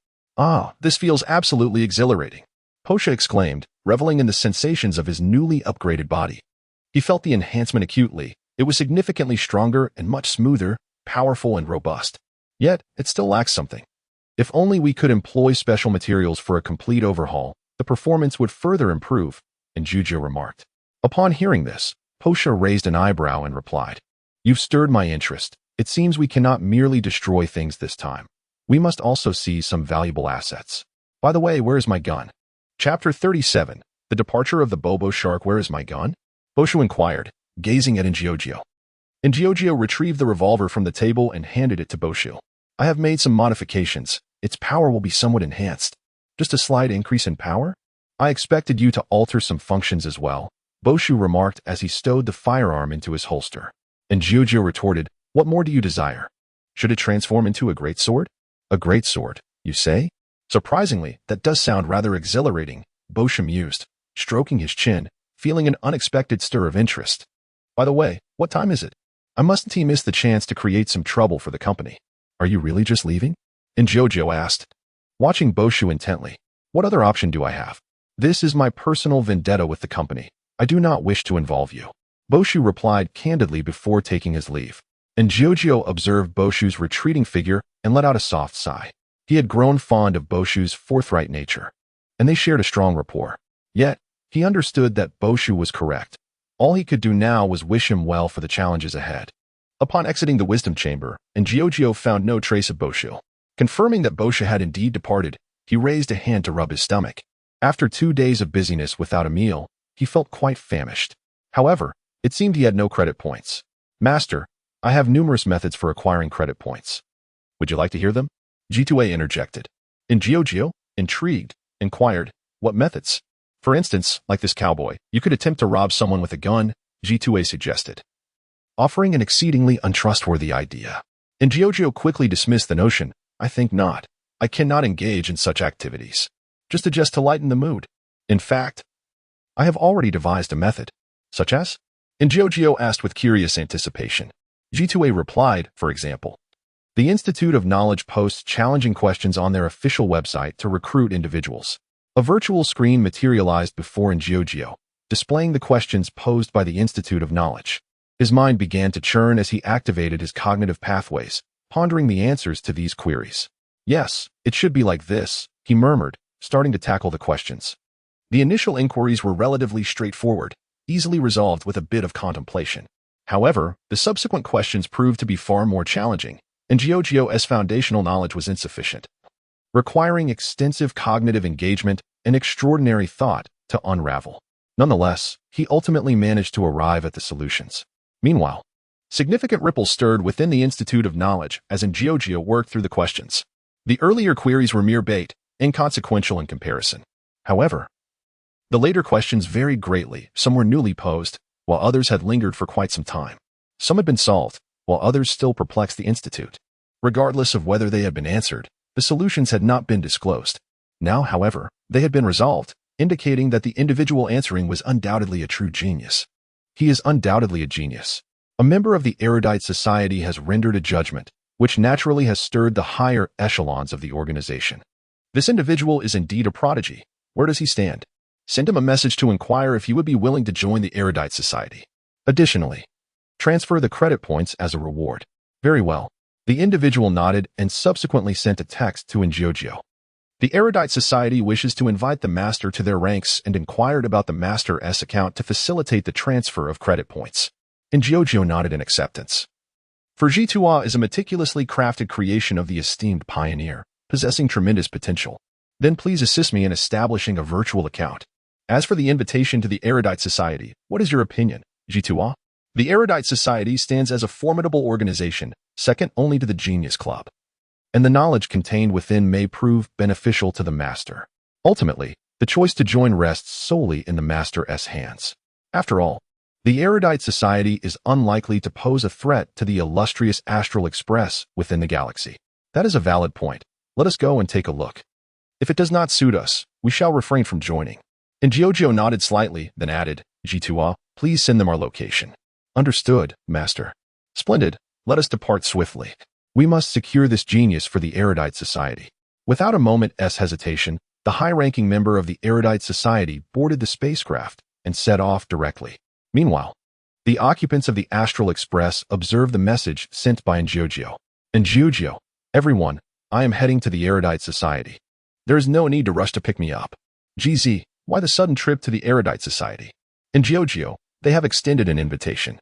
This feels absolutely exhilarating. Poshio exclaimed, reveling in the sensations of his newly upgraded body. He felt the enhancement acutely. It was significantly stronger and much smoother, powerful and robust. Yet, it still lacks something. If only we could employ special materials for a complete overhaul, the performance would further improve, Giorgio remarked. Upon hearing this, Posha raised an eyebrow and replied, "You've stirred my interest. It seems we cannot merely destroy things this time. We must also seize some valuable assets. By the way, where is my gun?" Chapter 37. The Departure of the Bobo Shark. Where is my gun? Boshu inquired, gazing at Ingiogio. Ingiogio retrieved the revolver from the table and handed it to Boshu. "I have made some modifications. Its power will be somewhat enhanced." "Just a slight increase in power? I expected you to alter some functions as well," Boshu remarked as he stowed the firearm into his holster. Ingiogio retorted, "What more do you desire? Should it transform into a greatsword?" "A greatsword, you say? Surprisingly, that does sound rather exhilarating," Boshu mused, stroking his chin, feeling an unexpected stir of interest. "By the way, what time is it? I mustn't miss the chance to create some trouble for the company." "Are you really just leaving?" Ingiogio asked, watching Boshu intently. "What other option do I have? This is my personal vendetta with the company. I do not wish to involve you," Boshu replied candidly before taking his leave. Ingiogio observed Boshu's retreating figure and let out a soft sigh. He had grown fond of Boshu's forthright nature, and they shared a strong rapport. Yet, he understood that Boshu was correct. All he could do now was wish him well for the challenges ahead. Upon exiting the wisdom chamber, Ingiogio found no trace of Boshu. Confirming that Boshu had indeed departed, he raised a hand to rub his stomach. After 2 days of busyness without a meal, he felt quite famished. However, it seemed he had no credit points. "Master, I have numerous methods for acquiring credit points. Would you like to hear them?" G2A interjected. Ingiogio, intrigued, inquired, "What methods?" "For instance, like this cowboy, you could attempt to rob someone with a gun," G2A suggested, offering an exceedingly untrustworthy idea. Ingiogio quickly dismissed the notion. "I think not. I cannot engage in such activities. Just to lighten the mood. In fact, I have already devised a method." "Such as?" Ingiogio asked with curious anticipation. G2A replied, "For example, the Institute of Knowledge posts challenging questions on their official website to recruit individuals." A virtual screen materialized before Ingiogio, displaying the questions posed by the Institute of Knowledge. His mind began to churn as he activated his cognitive pathways, pondering the answers to these queries. "Yes, it should be like this," he murmured, starting to tackle the questions. The initial inquiries were relatively straightforward, easily resolved with a bit of contemplation. However, the subsequent questions proved to be far more challenging, and Ingiogio's foundational knowledge was insufficient, requiring extensive cognitive engagement and extraordinary thought to unravel. Nonetheless, he ultimately managed to arrive at the solutions. Meanwhile, significant ripples stirred within the Institute of Knowledge as Ingiogio worked through the questions. The earlier queries were mere bait, inconsequential in comparison. However, the later questions varied greatly. Some were newly posed, while others had lingered for quite some time. Some had been solved, while others still perplexed the Institute. Regardless of whether they had been answered, the solutions had not been disclosed. Now, however, they had been resolved, indicating that the individual answering was undoubtedly a true genius. He is undoubtedly a genius. A member of the erudite society has rendered a judgment, which naturally has stirred the higher echelons of the organization. This individual is indeed a prodigy. Where does he stand? Send him a message to inquire if he would be willing to join the erudite society. Additionally, transfer the credit points as a reward. Very well. The individual nodded and subsequently sent a text to Ingiogio. The erudite society wishes to invite the master to their ranks and inquired about the master's account to facilitate the transfer of credit points. Ingiogio nodded in acceptance. For G2A is a meticulously crafted creation of the esteemed pioneer, possessing tremendous potential. Then please assist me in establishing a virtual account. As for the invitation to the erudite society, what is your opinion, G2A? The erudite society stands as a formidable organization, second only to the Genius Club, and the knowledge contained within may prove beneficial to the master. Ultimately, the choice to join rests solely in the master's hands. After all, the erudite society is unlikely to pose a threat to the illustrious Astral Express within the galaxy. That is a valid point. Let us go and take a look. If it does not suit us, we shall refrain from joining. Ingiogio nodded slightly, then added, G2A, please send them our location. Understood, Master. Splendid. Let us depart swiftly. We must secure this genius for the erudite society. Without a moment's hesitation, the high-ranking member of the erudite society boarded the spacecraft and set off directly. Meanwhile, the occupants of the Astral Express observed the message sent by Ingiogio. Ingiogio, everyone, I am heading to the erudite society. There is no need to rush to pick me up. GZ, why the sudden trip to the erudite society? In Jiujio, they have extended an invitation,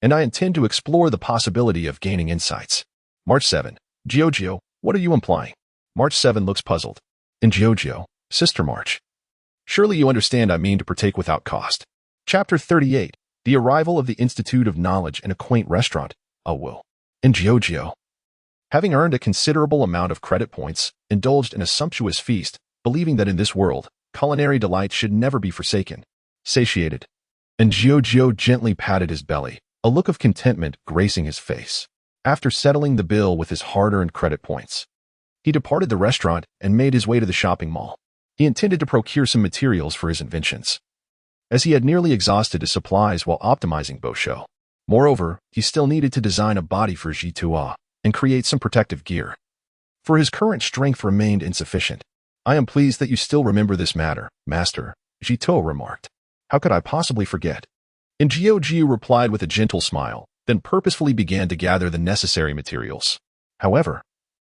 and I intend to explore the possibility of gaining insights. March 7. Jiujio, what are you implying? March 7 looks puzzled. In Jiujio, Sister March. Surely you understand I mean to partake without cost. Chapter 38. The arrival of the Institute of Knowledge in a quaint restaurant. In Jiujio. Having earned a considerable amount of credit points, indulged in a sumptuous feast, believing that in this world, culinary delight should never be forsaken. Satiated. And Jiujio gently patted his belly, a look of contentment gracing his face. After settling the bill with his hard-earned credit points, he departed the restaurant and made his way to the shopping mall. He intended to procure some materials for his inventions, as he had nearly exhausted his supplies while optimizing Bosho. Moreover, he still needed to design a body for Jitua and create some protective gear, for his current strength remained insufficient. I am pleased that you still remember this matter, Master, Jitua remarked. How could I possibly forget? And Jiu replied with a gentle smile, then purposefully began to gather the necessary materials. However,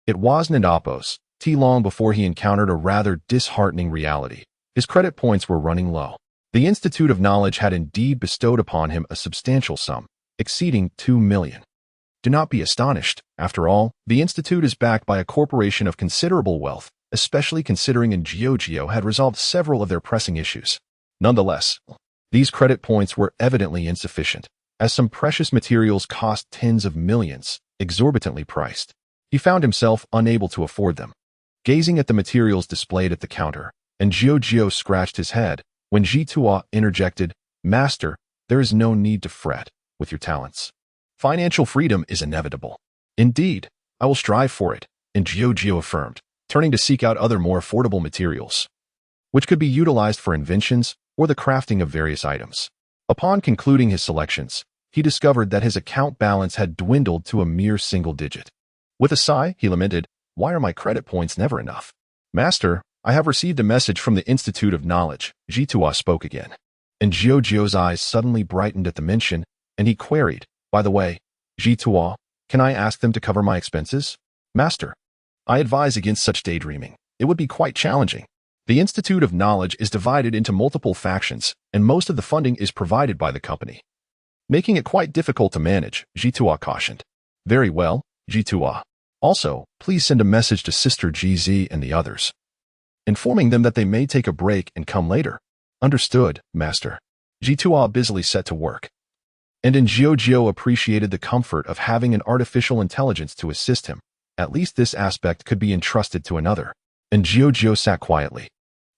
it wasn't Apos too long before he encountered a rather disheartening reality. His credit points were running low. The Institute of Knowledge had indeed bestowed upon him a substantial sum, exceeding 2 million. Do not be astonished. After all, the Institute is backed by a corporation of considerable wealth, especially considering Jiu had resolved several of their pressing issues. Nonetheless, these credit points were evidently insufficient, as some precious materials cost tens of millions, exorbitantly priced. He found himself unable to afford them. Gazing at the materials displayed at the counter, and Jiu scratched his head, when Jitua interjected, Master, there is no need to fret with your talents. Financial freedom is inevitable. Indeed, I will strive for it, and Jiu affirmed, turning to seek out other more affordable materials, which could be utilized for inventions or the crafting of various items. Upon concluding his selections, he discovered that his account balance had dwindled to a mere single digit. With a sigh, he lamented, Why are my credit points never enough? Master, I have received a message from the Institute of Knowledge, Jitua spoke again. And Jiu's eyes suddenly brightened at the mention, and he queried, By the way, Jitua, can I ask them to cover my expenses? Master, I advise against such daydreaming. It would be quite challenging. The Institute of Knowledge is divided into multiple factions, and most of the funding is provided by the company, making it quite difficult to manage, Jitua cautioned. Very well, Jitua. Also, please send a message to Sister GZ and the others, informing them that they may take a break and come later. Understood, Master. Jitua busily set to work. And Jiu appreciated the comfort of having an artificial intelligence to assist him. At least this aspect could be entrusted to another. And Jiu sat quietly,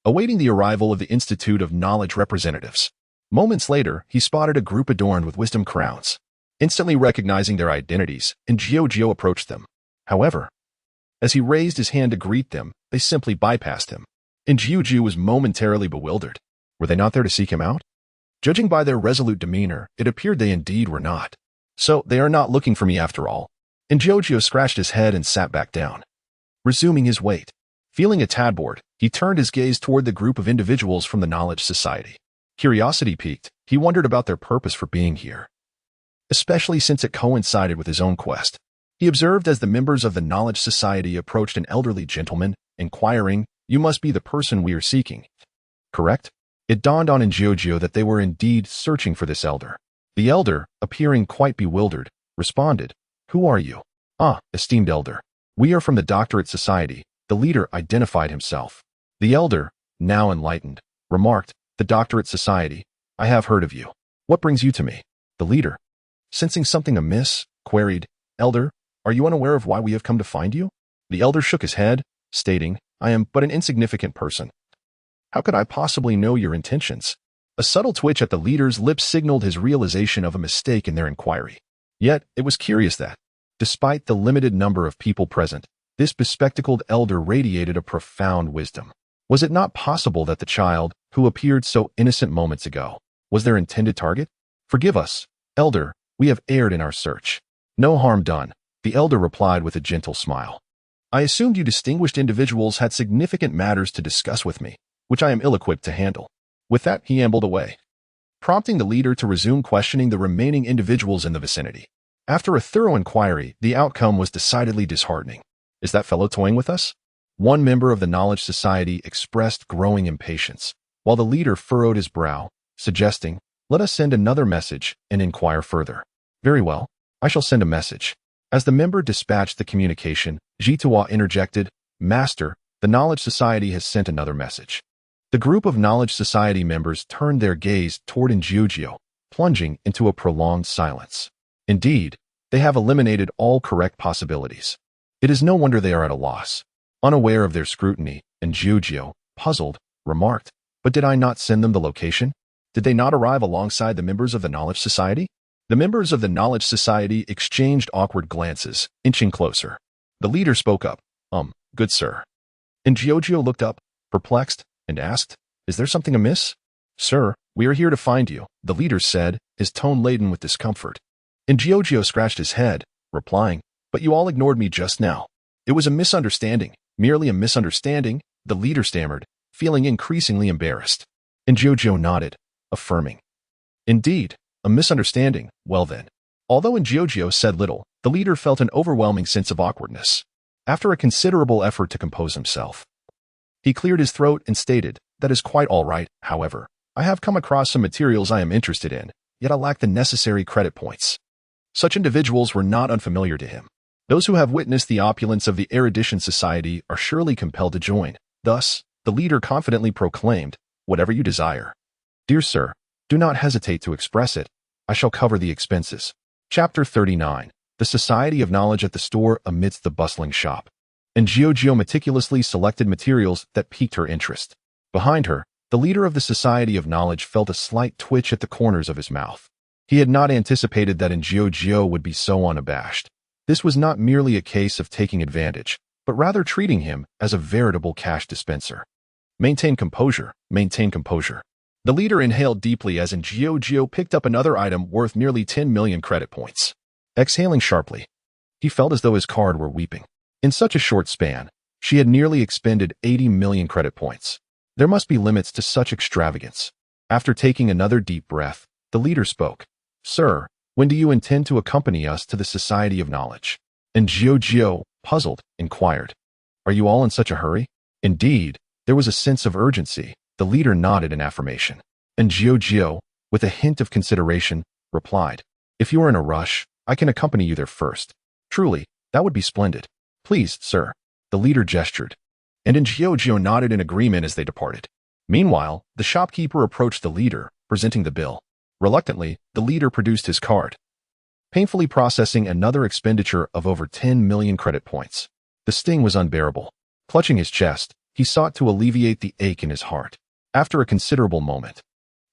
awaiting the arrival of the Institute of Knowledge representatives. Moments later, he spotted a group adorned with wisdom crowns. Instantly recognizing their identities, and Jiu approached them. However, as he raised his hand to greet them, they simply bypassed him. And Jiu was momentarily bewildered. Were they not there to seek him out? Judging by their resolute demeanor, it appeared they indeed were not. So they are not looking for me after all. And Jiu scratched his head and sat back down, resuming his weight. Feeling a tad bored, he turned his gaze toward the group of individuals from the Knowledge Society. Curiosity piqued, he wondered about their purpose for being here, especially since it coincided with his own quest. He observed as the members of the Knowledge Society approached an elderly gentleman, inquiring, You must be the person we are seeking, correct? It dawned on Jiu that they were indeed searching for this elder. The elder, appearing quite bewildered, responded, Who are you? Ah, esteemed elder. We are from the Doctorate Society. The leader identified himself. The elder, now enlightened, remarked, The Doctorate Society. I have heard of you. What brings you to me? The leader, sensing something amiss, queried, Elder, are you unaware of why we have come to find you? The elder shook his head, stating, I am but an insignificant person. How could I possibly know your intentions? A subtle twitch at the leader's lips signaled his realization of a mistake in their inquiry. Yet, it was curious that, despite the limited number of people present, this bespectacled elder radiated a profound wisdom. Was it not possible that the child, who appeared so innocent moments ago, was their intended target? Forgive us, elder, we have erred in our search. No harm done, the elder replied with a gentle smile. I assumed you distinguished individuals had significant matters to discuss with me, which I am ill-equipped to handle. With that, he ambled away, prompting the leader to resume questioning the remaining individuals in the vicinity. After a thorough inquiry, the outcome was decidedly disheartening. Is that fellow toying with us? One member of the Knowledge Society expressed growing impatience, while the leader furrowed his brow, suggesting, "Let us send another message and inquire further." "Very well, I shall send a message." As the member dispatched the communication, Jituwa interjected, "Master, the Knowledge Society has sent another message." The group of Knowledge Society members turned their gaze toward Injiojio, plunging into a prolonged silence. Indeed, they have eliminated all correct possibilities. It is no wonder they are at a loss. Unaware of their scrutiny, Injiojio, puzzled, remarked, "But did I not send them the location? Did they not arrive alongside the members of the Knowledge Society?" The members of the Knowledge Society exchanged awkward glances, inching closer. The leader spoke up, "Good sir." Injiojio looked up, perplexed, and asked, "Is there something amiss?" "Sir, we are here to find you," the leader said, his tone laden with discomfort. Injiojio scratched his head, replying, "But you all ignored me just now." "It was a misunderstanding, merely a misunderstanding," the leader stammered, feeling increasingly embarrassed. Injiojio nodded, affirming, "Indeed, a misunderstanding. Well then." Although Injiojio said little, the leader felt an overwhelming sense of awkwardness. After a considerable effort to compose himself, he cleared his throat and stated, "That is quite all right, however. I have come across some materials I am interested in, yet I lack the necessary credit points." Such individuals were not unfamiliar to him. Those who have witnessed the opulence of the Erudition Society are surely compelled to join. Thus, the leader confidently proclaimed, "Whatever you desire. Dear sir, do not hesitate to express it. I shall cover the expenses." Chapter 39. The Society of Knowledge at the store amidst the bustling shop. Injiojio meticulously selected materials that piqued her interest. Behind her, the leader of the Society of Knowledge felt a slight twitch at the corners of his mouth. He had not anticipated that Injiojio would be so unabashed. This was not merely a case of taking advantage, but rather treating him as a veritable cash dispenser. Maintain composure, maintain composure. The leader inhaled deeply as Injiojio picked up another item worth nearly 10 million credit points. Exhaling sharply, he felt as though his card were weeping. In such a short span, she had nearly expended 80 million credit points. There must be limits to such extravagance. After taking another deep breath, the leader spoke. "Sir, when do you intend to accompany us to the Society of Knowledge?" Injiojio, puzzled, inquired. "Are you all in such a hurry?" Indeed, there was a sense of urgency. The leader nodded in affirmation. Injiojio, with a hint of consideration, replied, "If you are in a rush, I can accompany you there first." "Truly, that would be splendid." "Please, sir." The leader gestured, and Injiojio nodded in agreement as they departed. Meanwhile, the shopkeeper approached the leader, presenting the bill. Reluctantly, the leader produced his card, painfully processing another expenditure of over 10 million credit points. The sting was unbearable. Clutching his chest, he sought to alleviate the ache in his heart. After a considerable moment,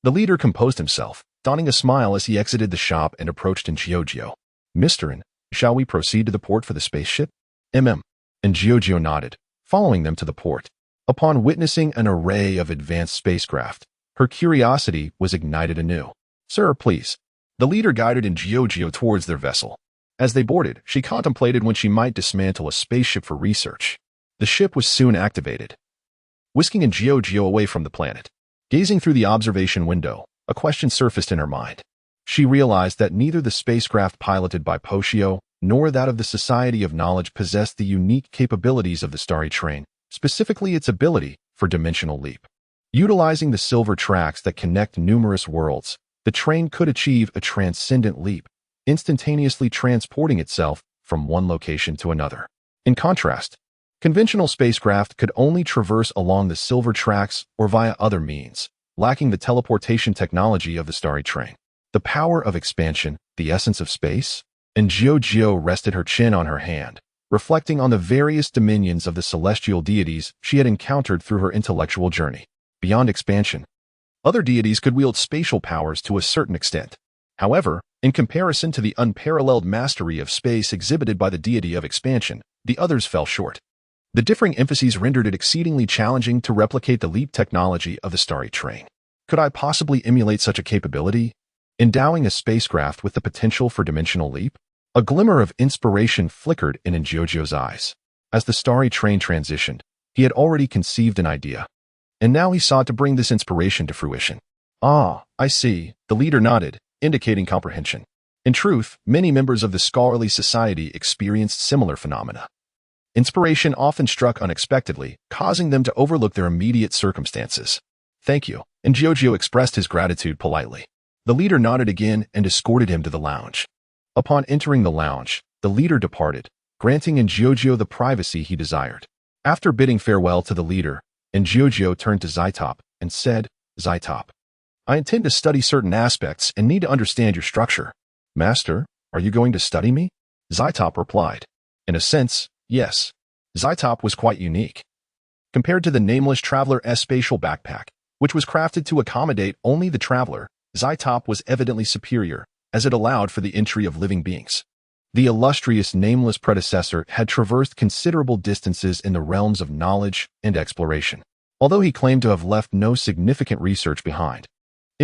the leader composed himself, donning a smile as he exited the shop and approached Injiojio. "Mr. Shall we proceed to the port for the spaceship?" Injiojio nodded, following them to the port. Upon witnessing an array of advanced spacecraft, her curiosity was ignited anew. "Sir, please." The leader guided Injiojio towards their vessel. As they boarded, she contemplated when she might dismantle a spaceship for research. The ship was soon activated, whisking Injiojio away from the planet. Gazing through the observation window, a question surfaced in her mind. She realized that neither the spacecraft piloted by Poshio nor that of the Society of Knowledge possessed the unique capabilities of the Starry Train, specifically its ability for dimensional leap. Utilizing the silver tracks that connect numerous worlds, the train could achieve a transcendent leap, instantaneously transporting itself from one location to another. In contrast, conventional spacecraft could only traverse along the silver tracks or via other means, lacking the teleportation technology of the Starry Train. The power of expansion, the essence of space? Injiojio rested her chin on her hand, reflecting on the various dominions of the celestial deities she had encountered through her intellectual journey. Beyond expansion, other deities could wield spatial powers to a certain extent. However, in comparison to the unparalleled mastery of space exhibited by the deity of expansion, the others fell short. The differing emphases rendered it exceedingly challenging to replicate the leap technology of the Starry Train. Could I possibly emulate such a capability? Endowing a spacecraft with the potential for dimensional leap? A glimmer of inspiration flickered in Injiojio's eyes. As the Starry Train transitioned, he had already conceived an idea, and now he sought to bring this inspiration to fruition. "Ah, I see," the leader nodded, indicating comprehension. In truth, many members of the scholarly society experienced similar phenomena. Inspiration often struck unexpectedly, causing them to overlook their immediate circumstances. "Thank you." and Giorgio expressed his gratitude politely. The leader nodded again and escorted him to the lounge. Upon entering the lounge, the leader departed, granting Giorgio the privacy he desired. After bidding farewell to the leader, Giorgio turned to Zytop and said, "Zytop, I intend to study certain aspects and need to understand your structure." "Master, are you going to study me?" Zytop replied. "In a sense, yes." Zytop was quite unique. Compared to the nameless Traveler-S spatial backpack, which was crafted to accommodate only the traveler, Zytop was evidently superior, as it allowed for the entry of living beings. The illustrious nameless predecessor had traversed considerable distances in the realms of knowledge and exploration, although he claimed to have left no significant research behind.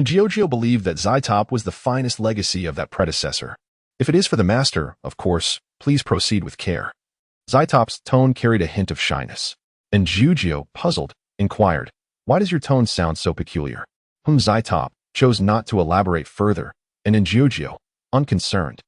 Giorgio believed that Zytop was the finest legacy of that predecessor. "If it is for the master, of course, please proceed with care." Zytop's tone carried a hint of shyness. Giorgio, puzzled, inquired, "Why does your tone sound so peculiar?" Zytop chose not to elaborate further, and Giorgio, unconcerned,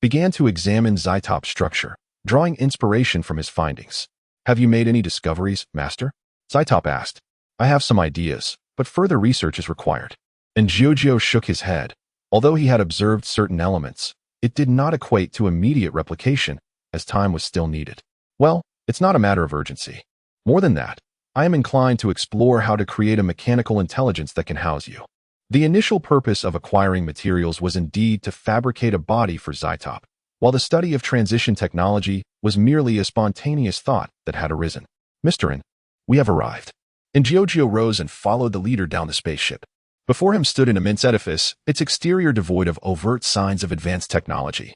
began to examine Zytop's structure, drawing inspiration from his findings. "Have you made any discoveries, master?" Zytop asked. "I have some ideas, but further research is required." Giorgio shook his head. Although he had observed certain elements, it did not equate to immediate replication, as time was still needed. "Well, it's not a matter of urgency. More than that, I am inclined to explore how to create a mechanical intelligence that can house you." The initial purpose of acquiring materials was indeed to fabricate a body for Zytop, while the study of transition technology was merely a spontaneous thought that had arisen. "Mr. N, we have arrived." Giorgio rose and followed the leader down the spaceship. Before him stood an immense edifice, its exterior devoid of overt signs of advanced technology,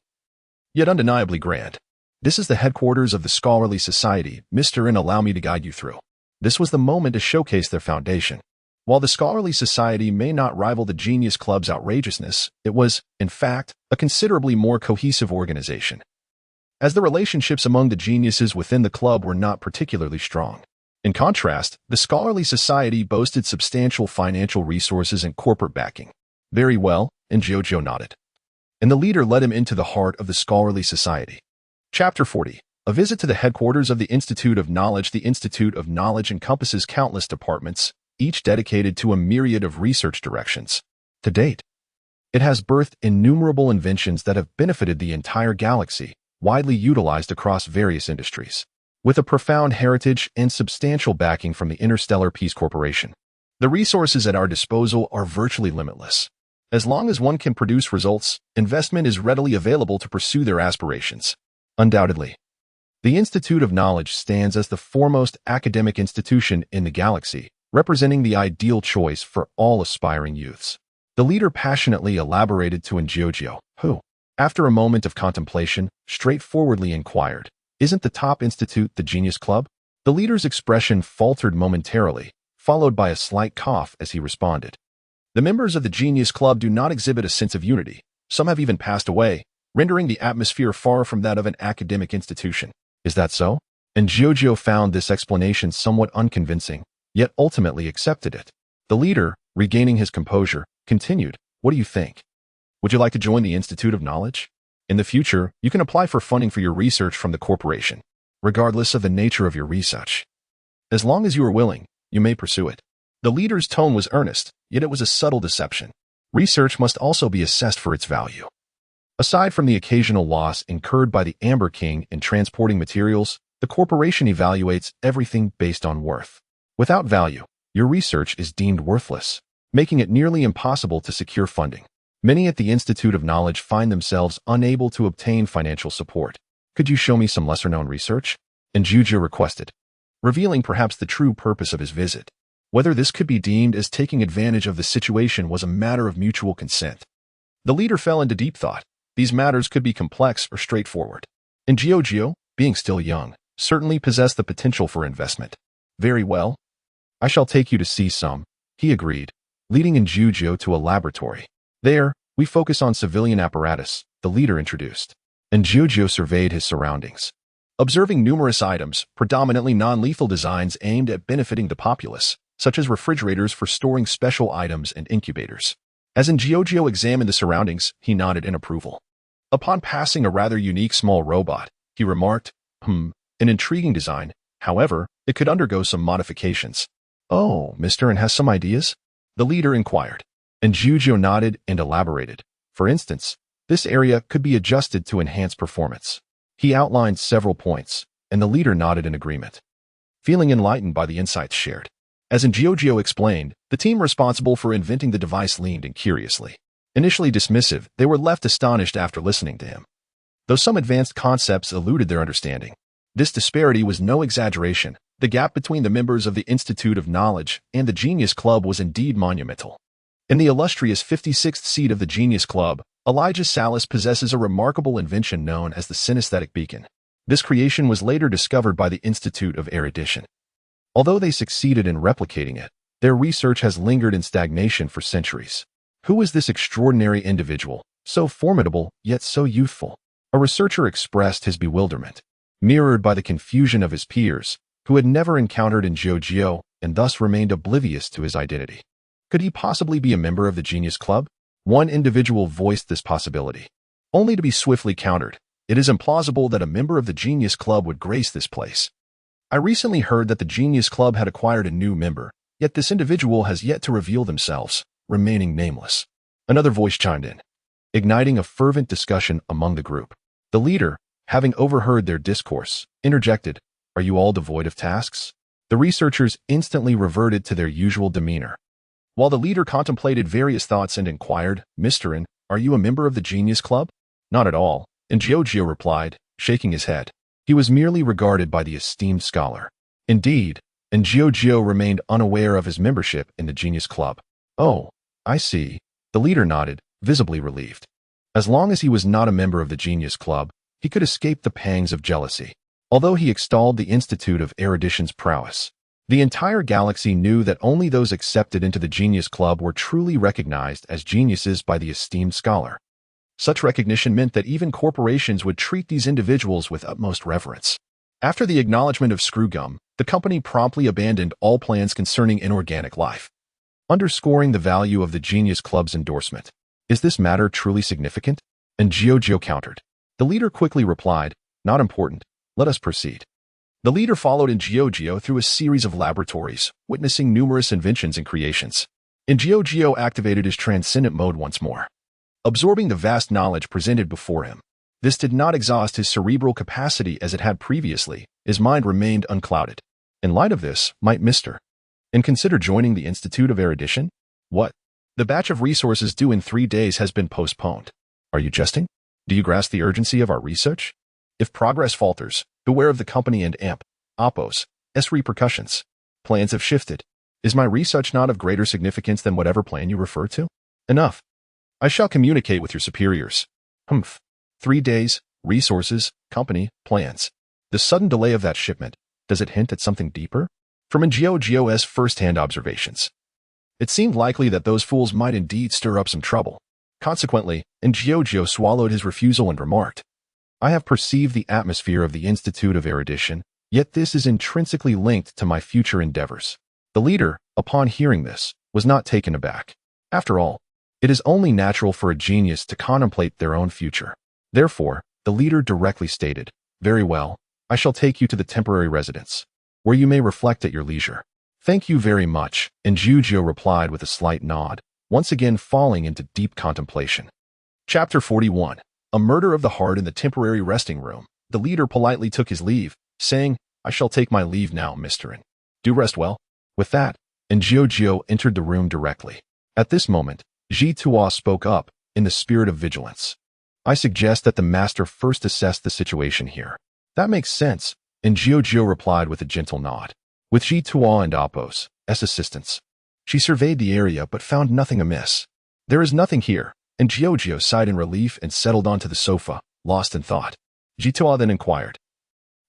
yet undeniably grand. "This is the headquarters of the Scholarly Society, Mr. N. Allow me to guide you through." This was the moment to showcase their foundation. While the Scholarly Society may not rival the Genius Club's outrageousness, it was, in fact, a considerably more cohesive organization, as the relationships among the geniuses within the club were not particularly strong. In contrast, the Scholarly Society boasted substantial financial resources and corporate backing. "Very well," Giorgio nodded. And the leader led him into the heart of the Scholarly Society. Chapter 40. A visit to the headquarters of the Institute of Knowledge. The Institute of Knowledge encompasses countless departments, each dedicated to a myriad of research directions. To date, it has birthed innumerable inventions that have benefited the entire galaxy, widely utilized across various industries. With a profound heritage and substantial backing from the Interstellar Peace Corporation, the resources at our disposal are virtually limitless. As long as one can produce results, investment is readily available to pursue their aspirations. Undoubtedly, the Institute of Knowledge stands as the foremost academic institution in the galaxy, representing the ideal choice for all aspiring youths. The leader passionately elaborated to Giorgio, who, after a moment of contemplation, straightforwardly inquired, "Isn't the top institute the Genius Club?" The leader's expression faltered momentarily, followed by a slight cough as he responded. "The members of the Genius Club do not exhibit a sense of unity. Some have even passed away, rendering the atmosphere far from that of an academic institution." "Is that so?" Giorgio found this explanation somewhat unconvincing, yet ultimately accepted it. The leader, regaining his composure, continued, "What do you think? Would you like to join the Institute of Knowledge? In the future, you can apply for funding for your research from the corporation, regardless of the nature of your research. As long as you are willing, you may pursue it." The leader's tone was earnest, yet it was a subtle deception. Research must also be assessed for its value. Aside from the occasional loss incurred by the Amber King in transporting materials, the corporation evaluates everything based on worth. Without value, your research is deemed worthless, making it nearly impossible to secure funding. Many at the Institute of Knowledge find themselves unable to obtain financial support. "Could you show me some lesser-known research?" Giorgio requested, revealing perhaps the true purpose of his visit. Whether this could be deemed as taking advantage of the situation was a matter of mutual consent. The leader fell into deep thought. These matters could be complex or straightforward. Giorgio, being still young, certainly possessed the potential for investment. "Very well. I shall take you to see some," he agreed, leading Giorgio to a laboratory. "There, we focus on civilian apparatus," the leader introduced. Giorgio surveyed his surroundings, observing numerous items, predominantly non-lethal designs aimed at benefiting the populace, such as refrigerators for storing special items and incubators. As Giorgio examined the surroundings, he nodded in approval. Upon passing a rather unique small robot, he remarked, an intriguing design. However, it could undergo some modifications." "Oh, Mr. N has some ideas?" The leader inquired, and Jiuzhou nodded and elaborated. For instance, this area could be adjusted to enhance performance. He outlined several points, and the leader nodded in agreement, feeling enlightened by the insights shared. As Jiuzhou explained, the team responsible for inventing the device leaned in curiously. Initially dismissive, they were left astonished after listening to him. Though some advanced concepts eluded their understanding, this disparity was no exaggeration. The gap between the members of the Institute of Knowledge and the Genius Club was indeed monumental. In the illustrious 56th seat of the Genius Club, Elijah Salas possesses a remarkable invention known as the synesthetic beacon. This creation was later discovered by the Institute of Erudition. Although they succeeded in replicating it, their research has lingered in stagnation for centuries. Who is this extraordinary individual, so formidable yet so youthful? A researcher expressed his bewilderment, mirrored by the confusion of his peers, who had never encountered Jiuzhou and thus remained oblivious to his identity. Could he possibly be a member of the Genius Club? One individual voiced this possibility, only to be swiftly countered. It is implausible that a member of the Genius Club would grace this place. I recently heard that the Genius Club had acquired a new member, yet this individual has yet to reveal themselves, remaining nameless. Another voice chimed in, igniting a fervent discussion among the group. The leader, having overheard their discourse, interjected, "Are you all devoid of tasks?" The researchers instantly reverted to their usual demeanor, while the leader contemplated various thoughts and inquired, "Mr. N, are you a member of the Genius Club?" "Not at all," Jiuzhou replied, shaking his head. He was merely regarded by the esteemed scholar. Indeed, Jiuzhou remained unaware of his membership in the Genius Club. "Oh, I see." The leader nodded, visibly relieved. As long as he was not a member of the Genius Club, he could escape the pangs of jealousy. Although he extolled the Institute of Erudition's prowess, the entire galaxy knew that only those accepted into the Genius Club were truly recognized as geniuses by the esteemed scholar. Such recognition meant that even corporations would treat these individuals with utmost reverence. After the acknowledgement of Screwgum, the company promptly abandoned all plans concerning inorganic life, underscoring the value of the Genius Club's endorsement. "Is this matter truly significant?" Jiuzhou countered. The leader quickly replied, "Not important. Let us proceed." The leader followed Jiuzhou through a series of laboratories, witnessing numerous inventions and creations. Jiuzhou activated his transcendent mode once more, absorbing the vast knowledge presented before him. This did not exhaust his cerebral capacity as it had previously. His mind remained unclouded. In light of this, might Mr. N consider joining the Institute of Erudition? What? The batch of resources due in 3 days has been postponed. Are you jesting? Do you grasp the urgency of our research? If progress falters, beware of the company and Oppos' repercussions. Plans have shifted. Is my research not of greater significance than whatever plan you refer to? Enough. I shall communicate with your superiors. 3 days, resources, company, plans. The sudden delay of that shipment, does it hint at something deeper? From Jiuzhou's first-hand observations, it seemed likely that those fools might indeed stir up some trouble. Consequently, Jiuzhou swallowed his refusal and remarked, "I have perceived the atmosphere of the Institute of Erudition, yet this is intrinsically linked to my future endeavors." The leader, upon hearing this, was not taken aback. After all, it is only natural for a genius to contemplate their own future. Therefore, the leader directly stated, "Very well, I shall take you to the temporary residence, where you may reflect at your leisure." "Thank you very much," Jiuzhou replied with a slight nod, once again falling into deep contemplation. Chapter 41. A Murder of the Heart in the Temporary Resting Room. The leader politely took his leave, saying, "I shall take my leave now, Mr. N. Do rest well." With that, Jiuzhou entered the room directly. At this moment, Jiuzhou spoke up, in the spirit of vigilance. "I suggest that the master first assess the situation here." "That makes sense," Jiuzhou replied with a gentle nod. With Jiuzhou and Oppos' assistance, she surveyed the area but found nothing amiss. "There is nothing here," Jiuzhou sighed in relief and settled onto the sofa, lost in thought. Jiuzhou then inquired,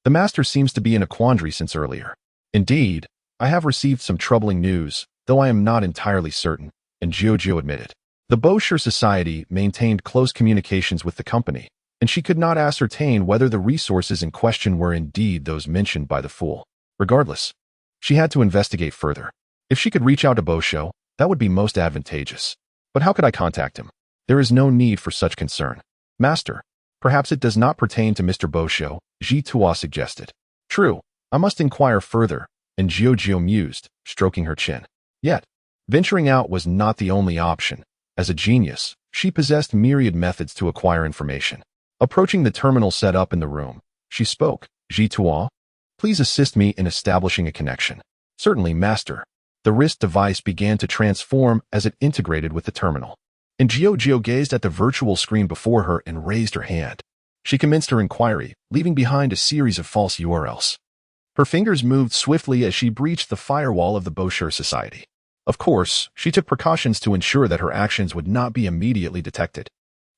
"The master seems to be in a quandary since earlier." "Indeed, I have received some troubling news, though I am not entirely certain," Jiuzhou admitted. The Bosher Society maintained close communications with the company, and she could not ascertain whether the resources in question were indeed those mentioned by the fool. Regardless, she had to investigate further. If she could reach out to Bosho, that would be most advantageous. But how could I contact him? There is no need for such concern. "Master, perhaps it does not pertain to Mr. Bosho," Jiuzhou suggested. "True, I must inquire further," Jiuzhou mused, stroking her chin. "Yet, Venturing out was not the only option. As a genius, she possessed myriad methods to acquire information. Approaching the terminal set up in the room, she spoke, "Ji-Tua, please assist me in establishing a connection." "Certainly, master." The wrist device began to transform as it integrated with the terminal. And Geo gazed at the virtual screen before her and raised her hand. She commenced her inquiry, leaving behind a series of false URLs. Her fingers moved swiftly as she breached the firewall of the Bosher Society. Of course, she took precautions to ensure that her actions would not be immediately detected.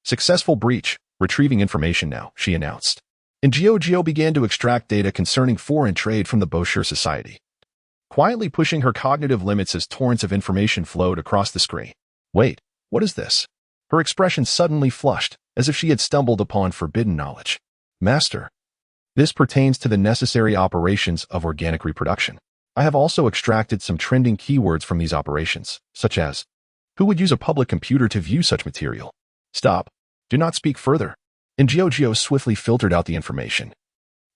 "Successful breach, retrieving information now," she announced. And Geo began to extract data concerning foreign trade from the Bosher Society, quietly pushing her cognitive limits as torrents of information flowed across the screen. "Wait, what is this?" Her expression suddenly flushed, as if she had stumbled upon forbidden knowledge. "Master, this pertains to the necessary operations of organic reproduction. I have also extracted some trending keywords from these operations, such as, who would use a public computer to view such material?" "Stop. Do not speak further." And Geo swiftly filtered out the information,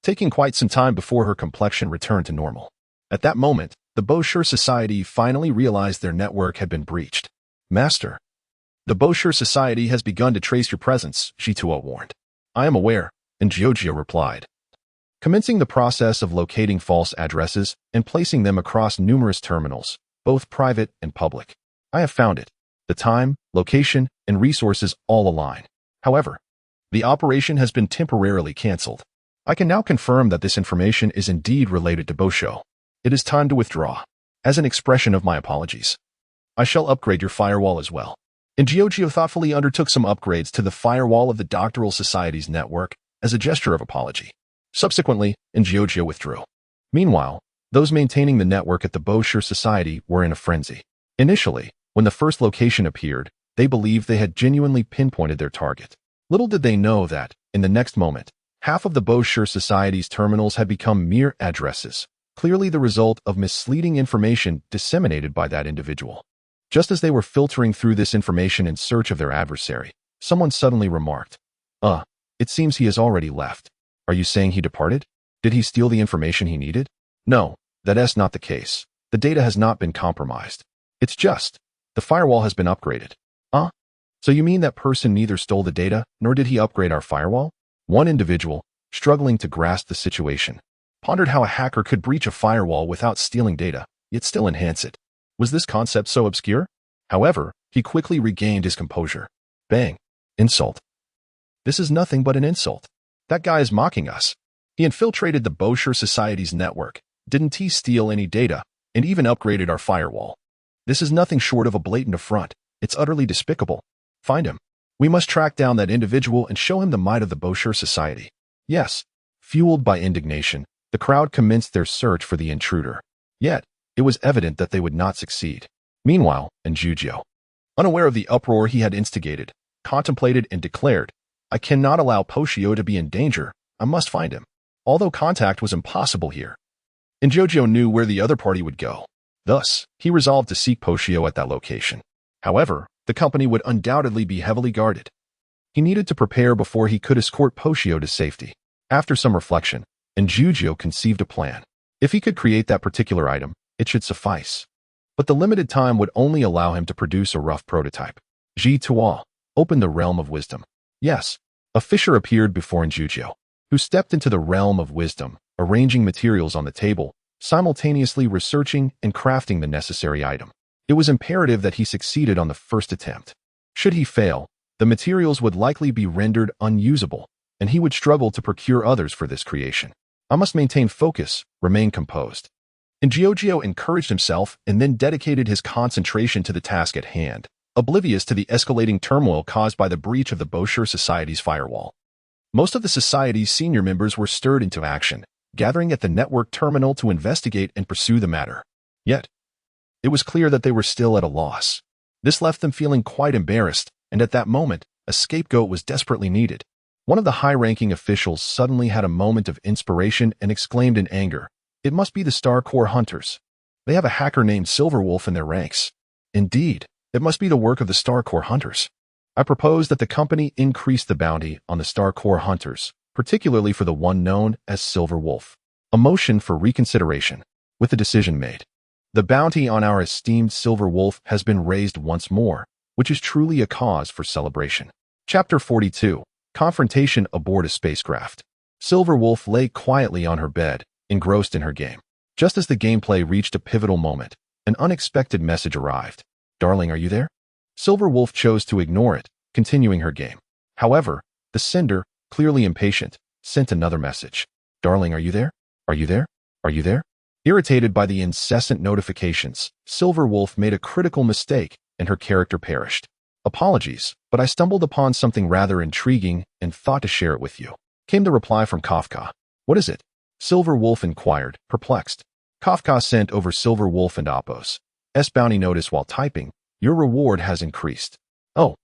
taking quite some time before her complexion returned to normal. At that moment, the Bosher Society finally realized their network had been breached. "Master, the Bosher Society has begun to trace your presence," Ji-Tua warned. "I am aware," and Geo replied, commencing the process of locating false addresses and placing them across numerous terminals, both private and public. "I have found it. The time, location, and resources all align. However, the operation has been temporarily cancelled. I can now confirm that this information is indeed related to Bosho. It is time to withdraw. As an expression of my apologies, I shall upgrade your firewall as well." And Geo thoughtfully undertook some upgrades to the firewall of the Doctoral Society's network as a gesture of apology. Subsequently, Geo withdrew. Meanwhile, those maintaining the network at the Bosher Society were in a frenzy. Initially, when the first location appeared, they believed they had genuinely pinpointed their target. Little did they know that, in the next moment, half of the Bosher Society's terminals had become mere addresses, clearly the result of misleading information disseminated by that individual. Just as they were filtering through this information in search of their adversary, someone suddenly remarked, it seems he has already left. Are you saying he departed? Did he steal the information he needed?" "No, that's not the case. The data has not been compromised. It's just, the firewall has been upgraded." "So you mean that person neither stole the data, nor did he upgrade our firewall?" One individual, struggling to grasp the situation, pondered how a hacker could breach a firewall without stealing data, yet still enhance it. Was this concept so obscure? However, he quickly regained his composure. "Bang. Insult. This is nothing but an insult. That guy is mocking us. He infiltrated the Bosher Society's network, didn't he steal any data, and even upgraded our firewall. This is nothing short of a blatant affront. It's utterly despicable. Find him. We must track down that individual and show him the might of the Bosher Society." Yes. Fueled by indignation, the crowd commenced their search for the intruder. Yet, it was evident that they would not succeed. Meanwhile, Geo, unaware of the uproar he had instigated, contemplated and declared, "I cannot allow Poshio to be in danger. I must find him." Although contact was impossible here, Geo knew where the other party would go. Thus, he resolved to seek Poshio at that location. However, the company would undoubtedly be heavily guarded. He needed to prepare before he could escort Poshio to safety. After some reflection, Geo conceived a plan. If he could create that particular item, it should suffice. But the limited time would only allow him to produce a rough prototype. Ji-Tua opened the realm of wisdom. Yes, a fissure appeared before Geo, who stepped into the realm of wisdom, arranging materials on the table, simultaneously researching and crafting the necessary item. It was imperative that he succeeded on the first attempt. Should he fail, the materials would likely be rendered unusable, and he would struggle to procure others for this creation. "I must maintain focus, remain composed." And Geo encouraged himself and then dedicated his concentration to the task at hand, oblivious to the escalating turmoil caused by the breach of the Bosher Society's firewall. Most of the Society's senior members were stirred into action, gathering at the network terminal to investigate and pursue the matter. Yet, it was clear that they were still at a loss. This left them feeling quite embarrassed, and at that moment, a scapegoat was desperately needed. One of the high-ranking officials suddenly had a moment of inspiration and exclaimed in anger, "It must be the Star Corps hunters. They have a hacker named Silverwolf in their ranks. Indeed, it must be the work of the Star Corps hunters. I propose that the company increase the bounty on the Star Corps hunters, particularly for the one known as Silverwolf." A motion for reconsideration. With the decision made, The bounty on our esteemed Silver Wolf has been raised once more, which is truly a cause for celebration. Chapter 42. Confrontation aboard a spacecraft. Silver Wolf lay quietly on her bed, engrossed in her game. Just as the gameplay reached a pivotal moment, an unexpected message arrived. "Darling, are you there?" Silver Wolf chose to ignore it, continuing her game. However, the sender, clearly impatient, sent another message. "Darling, are you there? Are you there? Are you there?" Irritated by the incessant notifications, Silver Wolf made a critical mistake and her character perished. "Apologies, but I stumbled upon something rather intriguing and thought to share it with you," came the reply from Kafka. "What is it?" Silver Wolf inquired, perplexed. Kafka sent over Silver Wolf and Apos' bounty notice while typing. "Your reward has increased." "Oh,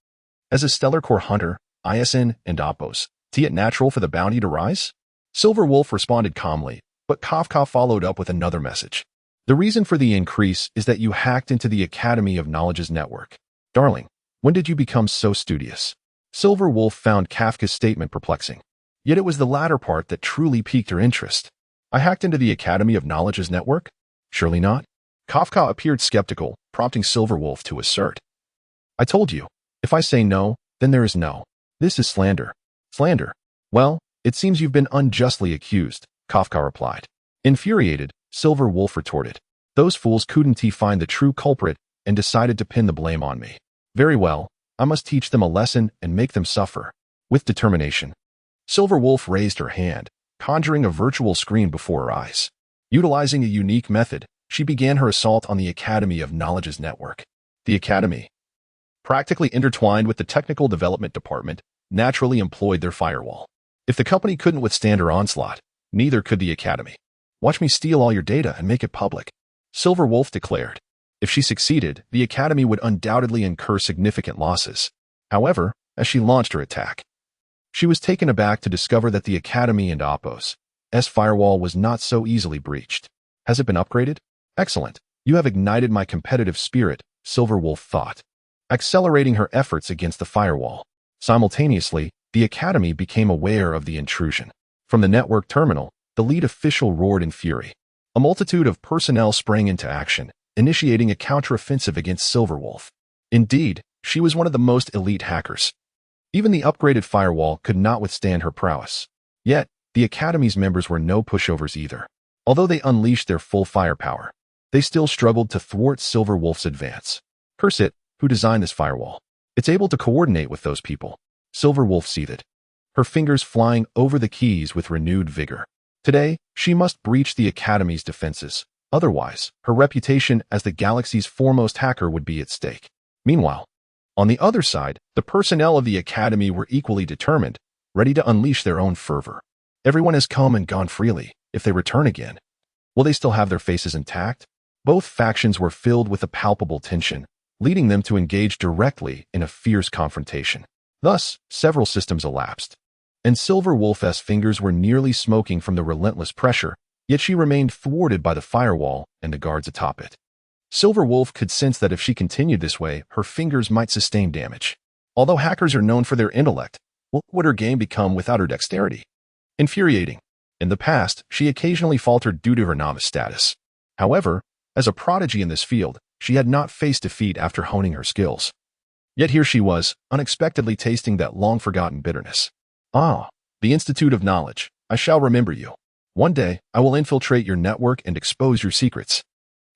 as a Stellar Core Hunter, ISN and Apos, it natural for the bounty to rise?" Silver Wolf responded calmly, but Kafka followed up with another message. "The reason for the increase is that you hacked into the Academy of Knowledge's network." "Darling, when did you become so studious?" Silver Wolf found Kafka's statement perplexing. Yet it was the latter part that truly piqued her interest. "I hacked into the Academy of Knowledge's network?" "Surely not." Kafka appeared skeptical, prompting Silver Wolf to assert. "I told you, if I say no, then there is no. This is slander." "Slander? Well, it seems you've been unjustly accused," Kafka replied. Infuriated, Silver Wolf retorted. "Those fools couldn't find the true culprit and decided to pin the blame on me. Very well, I must teach them a lesson and make them suffer." With determination, Silver Wolf raised her hand, conjuring a virtual screen before her eyes. Utilizing a unique method, she began her assault on the Academy of Knowledge's network. The Academy, practically intertwined with the Technical Development Department, naturally employed their firewall. If the company couldn't withstand her onslaught, neither could the Academy. "Watch me steal all your data and make it public," Silver Wolf declared. If she succeeded, the Academy would undoubtedly incur significant losses. However, as she launched her attack, she was taken aback to discover that the Academy and Apos' firewall was not so easily breached. "Has it been upgraded? Excellent. You have ignited my competitive spirit," Silver Wolf thought, accelerating her efforts against the firewall. Simultaneously, the Academy became aware of the intrusion. From the network terminal, the lead official roared in fury. A multitude of personnel sprang into action, initiating a counteroffensive against Silver Wolf. Indeed, she was one of the most elite hackers. Even the upgraded firewall could not withstand her prowess. Yet, the Academy's members were no pushovers either. Although they unleashed their full firepower, they still struggled to thwart Silver Wolf's advance. "Curse it, who designed this firewall? It's able to coordinate with those people." Silver Wolf seethed, her fingers flying over the keys with renewed vigor. Today, she must breach the Academy's defenses. Otherwise, her reputation as the galaxy's foremost hacker would be at stake. Meanwhile, on the other side, the personnel of the Academy were equally determined, ready to unleash their own fervor. Everyone has come and gone freely. If they return again, will they still have their faces intact? Both factions were filled with a palpable tension, leading them to engage directly in a fierce confrontation. Thus, several systems elapsed, and Silver Wolf's fingers were nearly smoking from the relentless pressure, yet she remained thwarted by the firewall and the guards atop it. Silver Wolf could sense that if she continued this way, her fingers might sustain damage. Although hackers are known for their intellect, what would her game become without her dexterity? Infuriating. In the past, she occasionally faltered due to her novice status. However, as a prodigy in this field, she had not faced defeat after honing her skills. Yet here she was, unexpectedly tasting that long-forgotten bitterness. "Ah, the Institute of Knowledge. I shall remember you. One day, I will infiltrate your network and expose your secrets."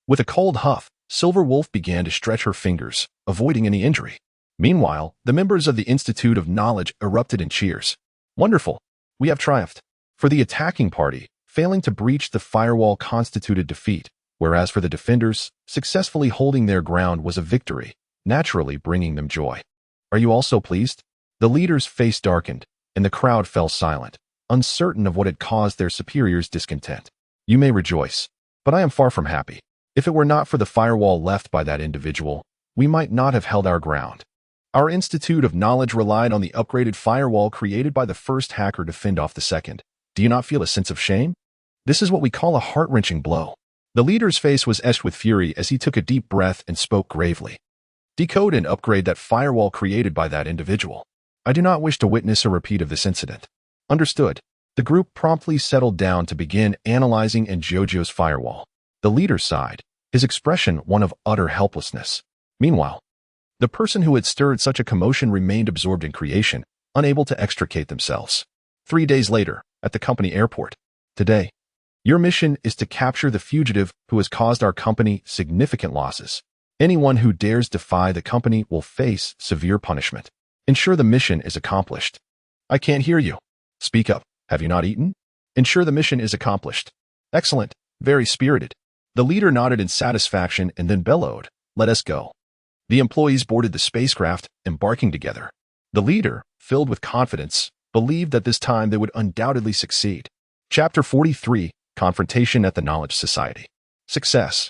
With a cold huff, Silver Wolf began to stretch her fingers, avoiding any injury. Meanwhile, the members of the Institute of Knowledge erupted in cheers. "Wonderful. We have triumphed." For the attacking party, failing to breach the firewall constituted defeat, whereas for the defenders, successfully holding their ground was a victory, naturally bringing them joy. "Are you also pleased?" The leader's face darkened, and the crowd fell silent, uncertain of what had caused their superior's discontent. "You may rejoice, but I am far from happy. If it were not for the firewall left by that individual, we might not have held our ground. Our Institute of Knowledge relied on the upgraded firewall created by the first hacker to fend off the second. Do you not feel a sense of shame? This is what we call a heart-wrenching blow." The leader's face was etched with fury as he took a deep breath and spoke gravely. "Decode and upgrade that firewall created by that individual. I do not wish to witness a repeat of this incident." Understood. The group promptly settled down to begin analyzing Jojo's firewall. The leader sighed, his expression one of utter helplessness. Meanwhile, the person who had stirred such a commotion remained absorbed in creation, unable to extricate themselves. 3 days later, at the company airport. Today, your mission is to capture the fugitive who has caused our company significant losses. Anyone who dares defy the company will face severe punishment. Ensure the mission is accomplished. I can't hear you. Speak up. Have you not eaten? Ensure the mission is accomplished. Excellent. Very spirited. The leader nodded in satisfaction and then bellowed, "Let us go." The employees boarded the spacecraft, embarking together. The leader, filled with confidence, believed that this time they would undoubtedly succeed. Chapter 43, Confrontation at the Knowledge Society. Success.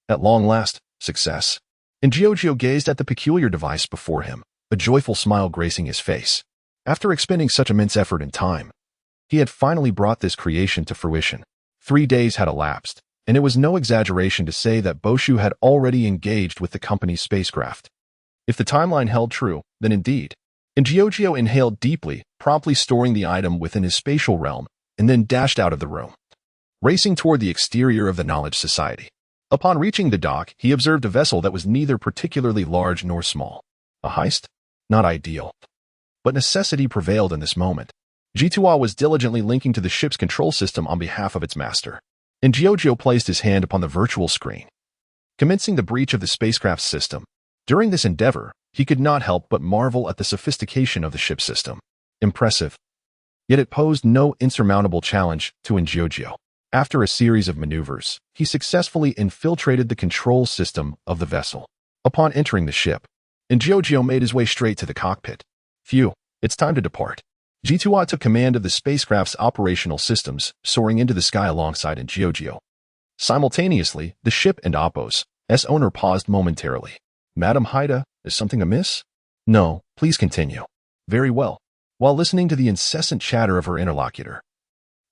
At long last, success. And Giorgio gazed at the peculiar device before him, a joyful smile gracing his face. After expending such immense effort and time, he had finally brought this creation to fruition. 3 days had elapsed, and it was no exaggeration to say that Boshu had already engaged with the company's spacecraft. If the timeline held true, then indeed. And Giorgio inhaled deeply, promptly storing the item within his spatial realm, and then dashed out of the room, racing toward the exterior of the Knowledge Society. Upon reaching the dock, he observed a vessel that was neither particularly large nor small. A heist? Not ideal. But necessity prevailed in this moment. G2A was diligently linking to the ship's control system on behalf of its master, and Giorgio placed his hand upon the virtual screen, commencing the breach of the spacecraft's system. During this endeavor, he could not help but marvel at the sophistication of the ship system. Impressive. Yet it posed no insurmountable challenge to Giorgio. After a series of maneuvers, he successfully infiltrated the control system of the vessel. Upon entering the ship, Giorgio made his way straight to the cockpit. Phew, it's time to depart. G2A took command of the spacecraft's operational systems, soaring into the sky alongside Giorgio. Simultaneously, the ship and Oppo's owner paused momentarily. "Madam Haida, is something amiss?" "No, please continue." "Very well." While listening to the incessant chatter of her interlocutor,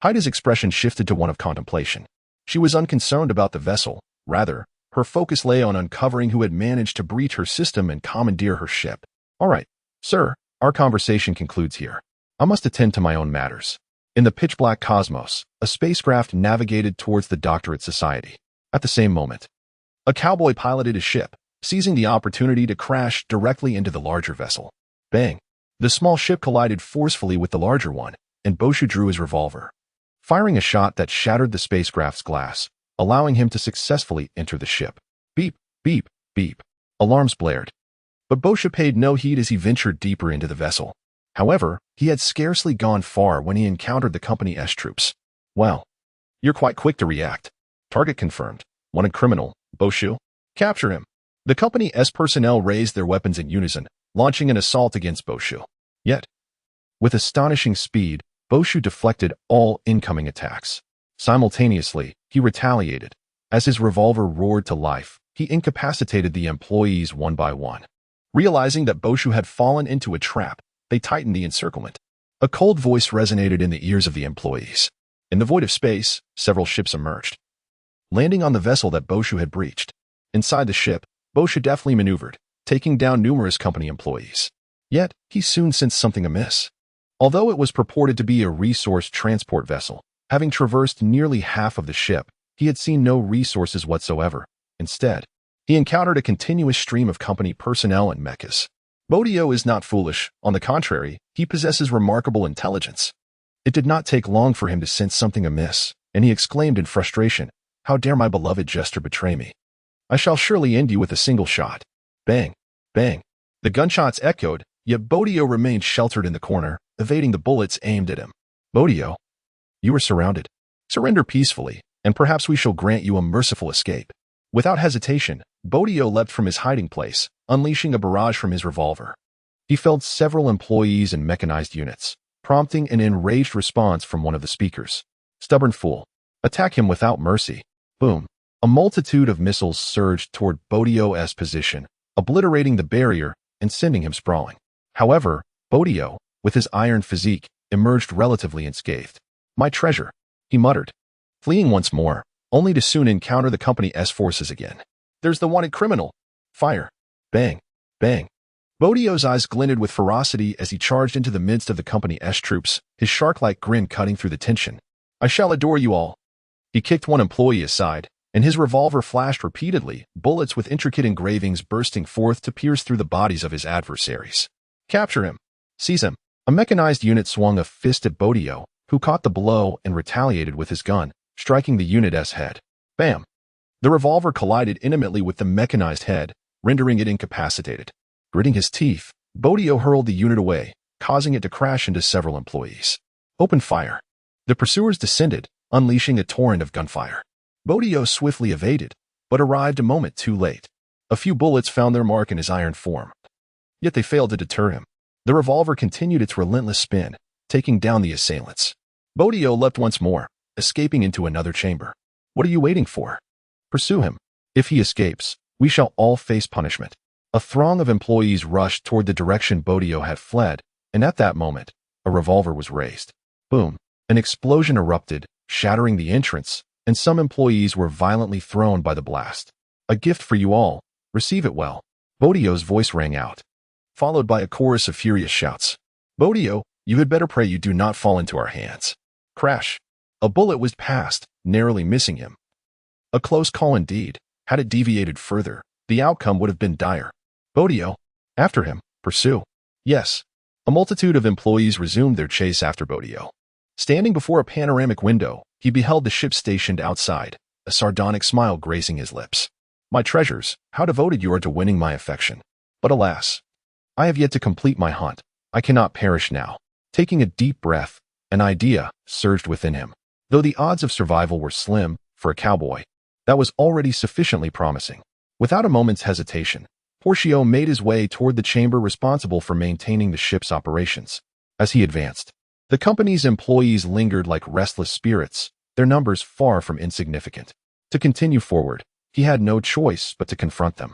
Haida's expression shifted to one of contemplation. She was unconcerned about the vessel. Rather, her focus lay on uncovering who had managed to breach her system and commandeer her ship. "All right, sir, our conversation concludes here. I must attend to my own matters." In the pitch-black cosmos, a spacecraft navigated towards the Doctorate Society. At the same moment, a cowboy piloted his ship, seizing the opportunity to crash directly into the larger vessel. Bang! The small ship collided forcefully with the larger one, and Boshu drew his revolver, firing a shot that shattered the spacecraft's glass, allowing him to successfully enter the ship. Beep, beep, beep. Alarms blared. But Boshu paid no heed as he ventured deeper into the vessel. However, he had scarcely gone far when he encountered the company's troops. "Well, you're quite quick to react. Target confirmed. Wanted criminal, Boshu. Capture him." The company's personnel raised their weapons in unison, launching an assault against Boshu. Yet, with astonishing speed, Boshu deflected all incoming attacks. Simultaneously, he retaliated. As his revolver roared to life, he incapacitated the employees one by one. Realizing that Boshu had fallen into a trap, they tightened the encirclement. A cold voice resonated in the ears of the employees. In the void of space, several ships emerged, landing on the vessel that Boshu had breached. Inside the ship, Boshu deftly maneuvered, taking down numerous company employees. Yet, he soon sensed something amiss. Although it was purported to be a resource transport vessel, having traversed nearly half of the ship, he had seen no resources whatsoever. Instead, he encountered a continuous stream of company personnel and mechas. Bodio is not foolish. On the contrary, he possesses remarkable intelligence. It did not take long for him to sense something amiss, and he exclaimed in frustration, "How dare my beloved jester betray me? I shall surely end you with a single shot." Bang! Bang! The gunshots echoed, yet Bodio remained sheltered in the corner, evading the bullets aimed at him. "Bodio, you are surrounded. Surrender peacefully, and perhaps we shall grant you a merciful escape." Without hesitation, Bodio leapt from his hiding place, unleashing a barrage from his revolver. He felled several employees and mechanized units, prompting an enraged response from one of the speakers. "Stubborn fool. Attack him without mercy." Boom. A multitude of missiles surged toward Bodio's position, obliterating the barrier and sending him sprawling. However, Bodio, with his iron physique, emerged relatively unscathed. "My treasure," he muttered, fleeing once more, only to soon encounter the company's forces again. "There's the wanted criminal." Fire. Bang. Bang. Bodio's eyes glinted with ferocity as he charged into the midst of the company's troops, his shark-like grin cutting through the tension. "I shall adore you all." He kicked one employee aside, and his revolver flashed repeatedly, bullets with intricate engravings bursting forth to pierce through the bodies of his adversaries. Capture him! Seize him! A mechanized unit swung a fist at Bodio, who caught the blow and retaliated with his gun, striking the unit's head. Bam! The revolver collided intimately with the mechanized head, rendering it incapacitated. Gritting his teeth, Bodio hurled the unit away, causing it to crash into several employees. Open fire. The pursuers descended, unleashing a torrent of gunfire. Bodio swiftly evaded, but arrived a moment too late. A few bullets found their mark in his iron form. Yet they failed to deter him. The revolver continued its relentless spin, taking down the assailants. Bodio leapt once more, escaping into another chamber. What are you waiting for? Pursue him. If he escapes, we shall all face punishment. A throng of employees rushed toward the direction Bodio had fled, and at that moment, a revolver was raised. Boom! An explosion erupted, shattering the entrance, and some employees were violently thrown by the blast. A gift for you all. Receive it well. Bodio's voice rang out, followed by a chorus of furious shouts. Bodio, you had better pray you do not fall into our hands. Crash! A bullet whizzed past, narrowly missing him. A close call indeed. Had it deviated further, the outcome would have been dire. Bodio, after him, pursue. Yes. A multitude of employees resumed their chase after Bodio. Standing before a panoramic window, he beheld the ship stationed outside, a sardonic smile gracing his lips. My treasures, how devoted you are to winning my affection. But alas, I have yet to complete my hunt. I cannot perish now. Taking a deep breath, an idea surged within him. Though the odds of survival were slim, for a cowboy, that was already sufficiently promising. Without a moment's hesitation, Porcio made his way toward the chamber responsible for maintaining the ship's operations. As he advanced, the company's employees lingered like restless spirits, their numbers far from insignificant. To continue forward, he had no choice but to confront them,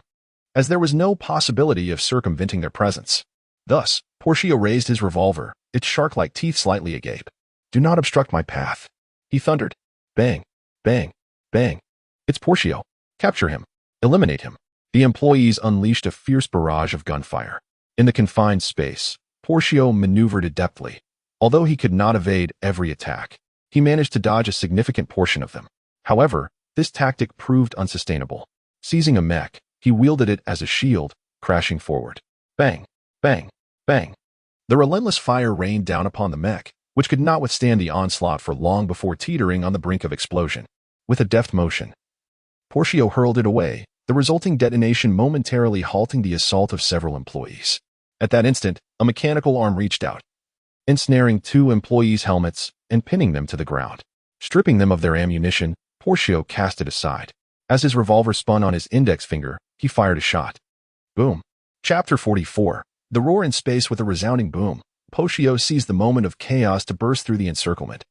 as there was no possibility of circumventing their presence. Thus, Porcio raised his revolver, its shark-like teeth slightly agape. Do not obstruct my path, he thundered. Bang, bang, bang. It's Porcio. Capture him. Eliminate him. The employees unleashed a fierce barrage of gunfire. In the confined space, Porcio maneuvered adeptly. Although he could not evade every attack, he managed to dodge a significant portion of them. However, this tactic proved unsustainable. Seizing a mech, he wielded it as a shield, crashing forward. Bang, bang, bang. The relentless fire rained down upon the mech, which could not withstand the onslaught for long before teetering on the brink of explosion. With a deft motion, Porcio hurled it away, the resulting detonation momentarily halting the assault of several employees. At that instant, a mechanical arm reached out, ensnaring two employees' helmets and pinning them to the ground. Stripping them of their ammunition, Porcio cast it aside. As his revolver spun on his index finger, he fired a shot. Boom. Chapter 44. The roar in space with a resounding boom. Porcio seized the moment of chaos to burst through the encirclement,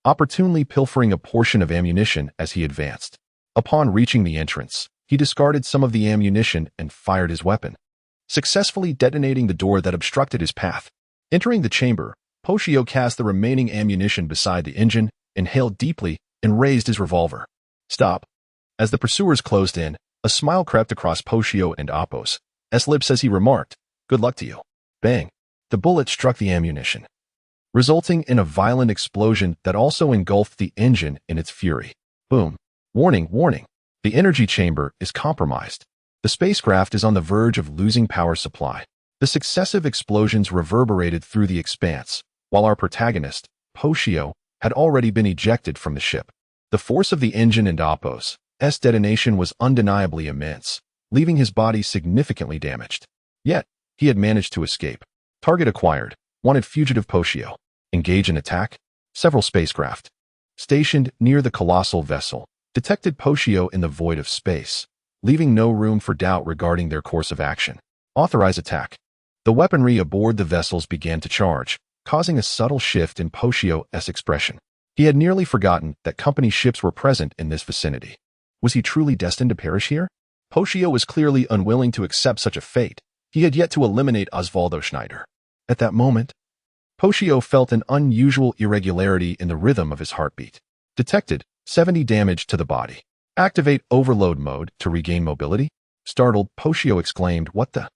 opportunely pilfering a portion of ammunition as he advanced. Upon reaching the entrance, he discarded some of the ammunition and fired his weapon, successfully detonating the door that obstructed his path. Entering the chamber, Porcio cast the remaining ammunition beside the engine, inhaled deeply, and raised his revolver. Stop. As the pursuers closed in, a smile crept across Porcio and Apos' lips as he remarked, Good luck to you. Bang. The bullet struck the ammunition, resulting in a violent explosion that also engulfed the engine in its fury. Boom. Warning, warning. The energy chamber is compromised. The spacecraft is on the verge of losing power supply. The successive explosions reverberated through the expanse, while our protagonist, Porcio, had already been ejected from the ship. The force of the engine and Apos' detonation was undeniably immense, leaving his body significantly damaged. Yet, he had managed to escape. Target acquired. Wanted fugitive Porcio. Engage in attack. Several spacecraft, stationed near the colossal vessel, detected Porcio in the void of space, leaving no room for doubt regarding their course of action. Authorize attack. The weaponry aboard the vessels began to charge, causing a subtle shift in Porcio's expression. He had nearly forgotten that company ships were present in this vicinity. Was he truly destined to perish here? Porcio was clearly unwilling to accept such a fate. He had yet to eliminate Osvaldo Schneider. At that moment, Porcio felt an unusual irregularity in the rhythm of his heartbeat. Detected. 70 damage to the body. Activate overload mode to regain mobility. Startled, Porcio exclaimed, What the?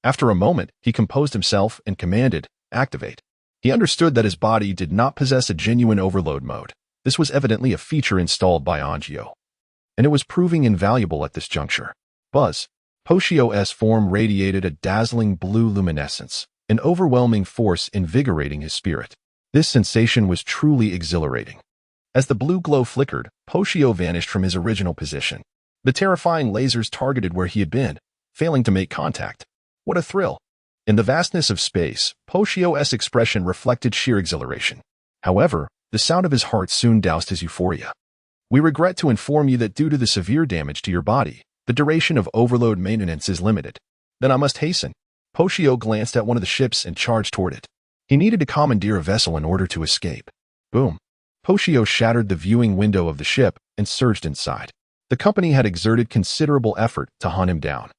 After a moment, he composed himself and commanded, Activate. He understood that his body did not possess a genuine overload mode. This was evidently a feature installed by Angio. and it was proving invaluable at this juncture. Buzz. Poshio's form radiated a dazzling blue luminescence, an overwhelming force invigorating his spirit. This sensation was truly exhilarating. As the blue glow flickered, Poshio vanished from his original position. The terrifying lasers targeted where he had been, failing to make contact. What a thrill! In the vastness of space, Poshio's expression reflected sheer exhilaration. However, the sound of his heart soon doused his euphoria. We regret to inform you that due to the severe damage to your body, the duration of overload maintenance is limited. Then I must hasten. Poshio glanced at one of the ships and charged toward it. He needed to commandeer a vessel in order to escape. Boom. Poshio shattered the viewing window of the ship and surged inside. The company had exerted considerable effort to hunt him down.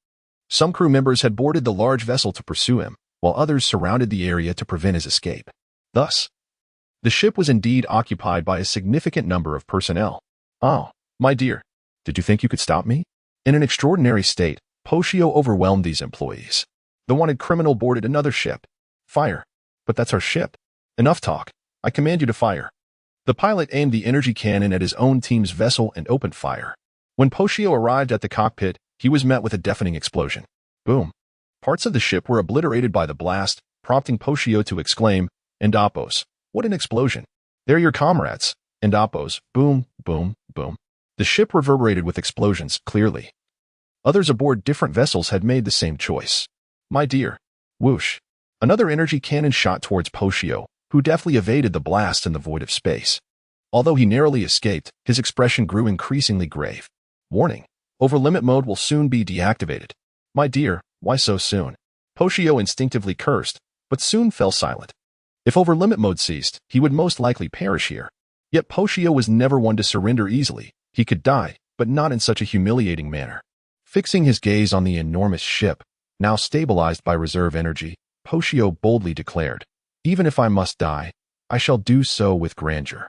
Some crew members had boarded the large vessel to pursue him, while others surrounded the area to prevent his escape. Thus, the ship was indeed occupied by a significant number of personnel. Oh, my dear, did you think you could stop me? In an extraordinary state, Poshio overwhelmed these employees. The wanted criminal boarded another ship. Fire. But that's our ship. Enough talk. I command you to fire. The pilot aimed the energy cannon at his own team's vessel and opened fire. When Poshio arrived at the cockpit, he was met with a deafening explosion. Boom. Parts of the ship were obliterated by the blast, prompting Poshio to exclaim, "Endapos, what an explosion! They're your comrades." Endapos, boom, boom, boom. The ship reverberated with explosions, clearly. Others aboard different vessels had made the same choice. My dear. Whoosh. Another energy cannon shot towards Poshio, who deftly evaded the blast in the void of space. Although he narrowly escaped, his expression grew increasingly grave. Warning. Overlimit mode will soon be deactivated. My dear, why so soon? Poshio instinctively cursed, but soon fell silent. If overlimit mode ceased, he would most likely perish here. Yet Poshio was never one to surrender easily. He could die, but not in such a humiliating manner. Fixing his gaze on the enormous ship, now stabilized by reserve energy, Poshio boldly declared, "Even if I must die, I shall do so with grandeur."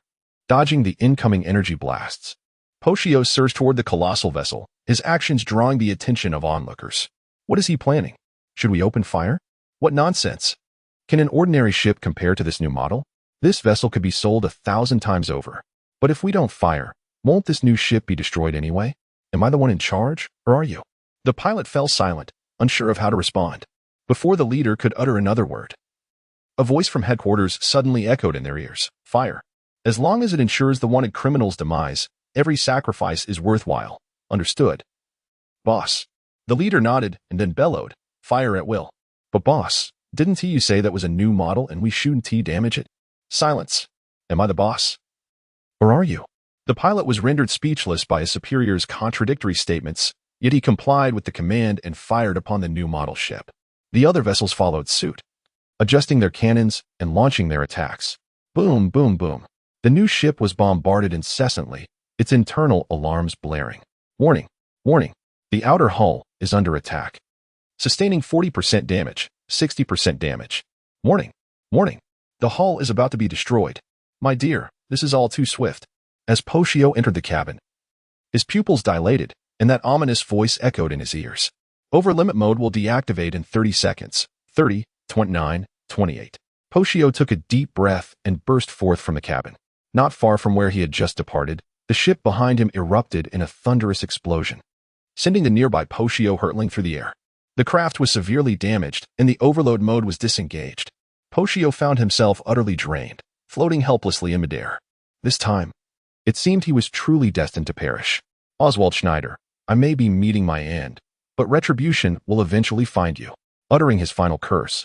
Dodging the incoming energy blasts, Poshio surged toward the colossal vessel, his actions drawing the attention of onlookers. What is he planning? Should we open fire? What nonsense! Can an ordinary ship compare to this new model? This vessel could be sold 1,000 times over. But if we don't fire, won't this new ship be destroyed anyway? Am I the one in charge, or are you? The pilot fell silent, unsure of how to respond. Before the leader could utter another word, a voice from headquarters suddenly echoed in their ears. Fire. As long as it ensures the wanted criminal's demise, every sacrifice is worthwhile. Understood? Boss. The leader nodded and then bellowed, "Fire at will." But boss, didn't you say that was a new model and we shouldn't damage it? Silence. Am I the boss? Or are you? The pilot was rendered speechless by his superior's contradictory statements, yet he complied with the command and fired upon the new model ship. The other vessels followed suit, adjusting their cannons and launching their attacks. Boom, boom, boom. The new ship was bombarded incessantly, its internal alarms blaring. Warning, warning, the outer hull is under attack. Sustaining 40% damage, 60% damage. Warning, warning, the hull is about to be destroyed. My dear, this is all too swift. As Poshio entered the cabin, his pupils dilated, and that ominous voice echoed in his ears. Overlimit mode will deactivate in 30 seconds. 30, 29, 28. Poshio took a deep breath and burst forth from the cabin. Not far from where he had just departed, the ship behind him erupted in a thunderous explosion, sending the nearby Poshio hurtling through the air. The craft was severely damaged, and the overload mode was disengaged. Poshio found himself utterly drained, floating helplessly in midair. This time, it seemed he was truly destined to perish. Oswald Schneider, I may be meeting my end, but retribution will eventually find you. Uttering his final curse,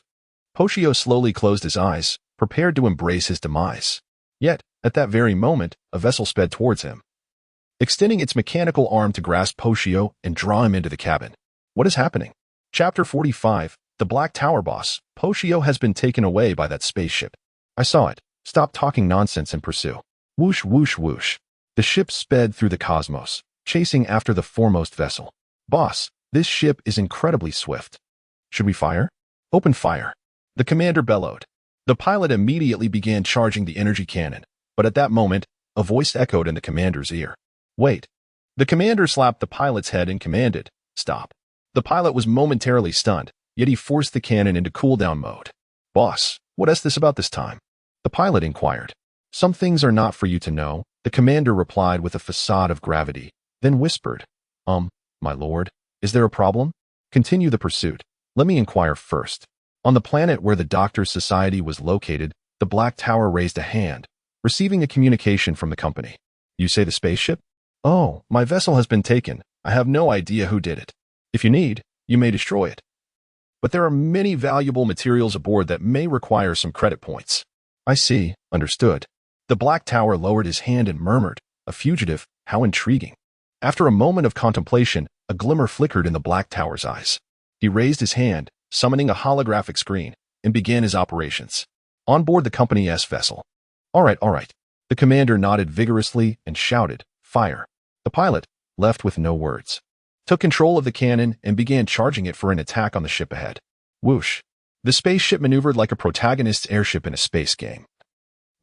Poshio slowly closed his eyes, prepared to embrace his demise. Yet, at that very moment, a vessel sped towards him, extending its mechanical arm to grasp Poshio and draw him into the cabin. What is happening? Chapter 45, The Black Tower Boss. Poshio has been taken away by that spaceship. I saw it. Stop talking nonsense and pursue. Whoosh, whoosh, whoosh. The ship sped through the cosmos, chasing after the foremost vessel. Boss, this ship is incredibly swift. Should we fire? Open fire. The commander bellowed. The pilot immediately began charging the energy cannon, but at that moment, a voice echoed in the commander's ear. Wait. The commander slapped the pilot's head and commanded, "Stop." The pilot was momentarily stunned, yet he forced the cannon into cooldown mode. Boss, what is this about this time? The pilot inquired. Some things are not for you to know, the commander replied with a facade of gravity. then whispered, my lord, is there a problem? Continue the pursuit. Let me inquire first. On the planet where the Doctor's Society was located, the Black Tower raised a hand, receiving a communication from the company. You say the spaceship? Oh, my vessel has been taken. I have no idea who did it. If you need, you may destroy it. But there are many valuable materials aboard that may require some credit points. I see. Understood. The Black Tower lowered his hand and murmured, a fugitive, how intriguing. After a moment of contemplation, a glimmer flickered in the Black Tower's eyes. He raised his hand, summoning a holographic screen, and began his operations. On board the company's vessel. All right. The commander nodded vigorously and shouted, fire. The pilot, left with no words, took control of the cannon and began charging it for an attack on the ship ahead. Whoosh. The spaceship maneuvered like a protagonist's airship in a space game,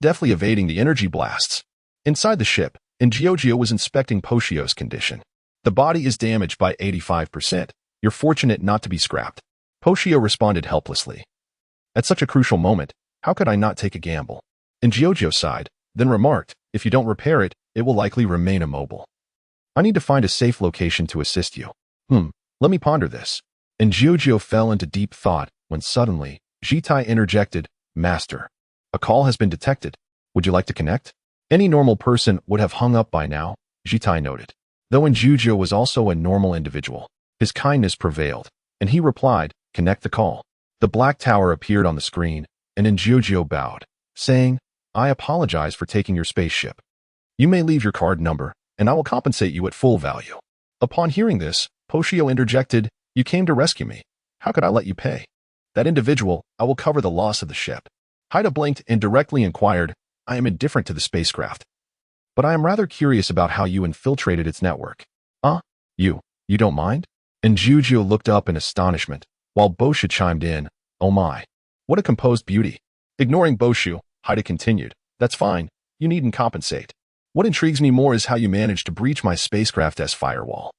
deftly evading the energy blasts. Inside the ship, Giorgio was inspecting Poshio's condition. The body is damaged by 85%. You're fortunate not to be scrapped. Poshio responded helplessly. At such a crucial moment, how could I not take a gamble? Giorgio sighed, then remarked, if you don't repair it, it will likely remain immobile. I need to find a safe location to assist you. Let me ponder this. Giorgio fell into deep thought when suddenly, Jitai interjected, Master, a call has been detected. Would you like to connect? Any normal person would have hung up by now, Jitai noted. Though Giorgio was also a normal individual, his kindness prevailed, and he replied, connect the call. The Black Tower appeared on the screen, and Giorgio bowed, saying, I apologize for taking your spaceship. You may leave your card number, and I will compensate you at full value. Upon hearing this, Poshio interjected, you came to rescue me. How could I let you pay? That individual, I will cover the loss of the ship. Haida blinked and directly inquired, I am indifferent to the spacecraft. But I am rather curious about how you infiltrated its network. You don't mind? Giorgio looked up in astonishment, while Boshu chimed in, oh my. What a composed beauty. Ignoring Boshu, Haida continued, that's fine, you needn't compensate. What intrigues me more is how you managed to breach my spacecraft's firewall,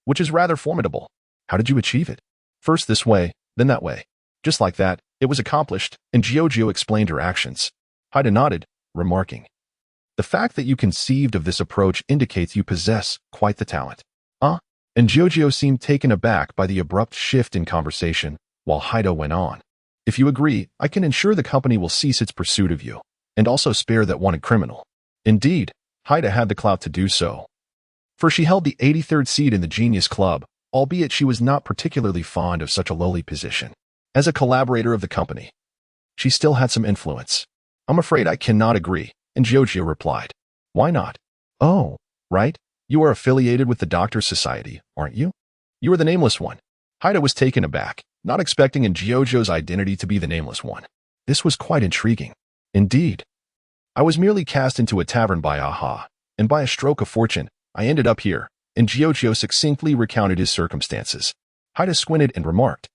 which is rather formidable. How did you achieve it? First this way, then that way. Just like that, it was accomplished, and Giorgio explained her actions. Haida nodded, remarking, the fact that you conceived of this approach indicates you possess quite the talent. And Giorgio seemed taken aback by the abrupt shift in conversation, while Haida went on. If you agree, I can ensure the company will cease its pursuit of you, and also spare that wanted criminal. Indeed, Haida had the clout to do so, for she held the 83rd seat in the Genius Club, albeit she was not particularly fond of such a lowly position. As a collaborator of the company, she still had some influence. I'm afraid I cannot agree, and Giorgio replied. Why not? Oh, right. You are affiliated with the Doctor's Society, aren't you? You are the nameless one. Haida was taken aback, not expecting Giorgio's identity to be the nameless one. This was quite intriguing. Indeed. I was merely cast into a tavern by Aha, and by a stroke of fortune, I ended up here, and Giorgio succinctly recounted his circumstances. Haida squinted and remarked,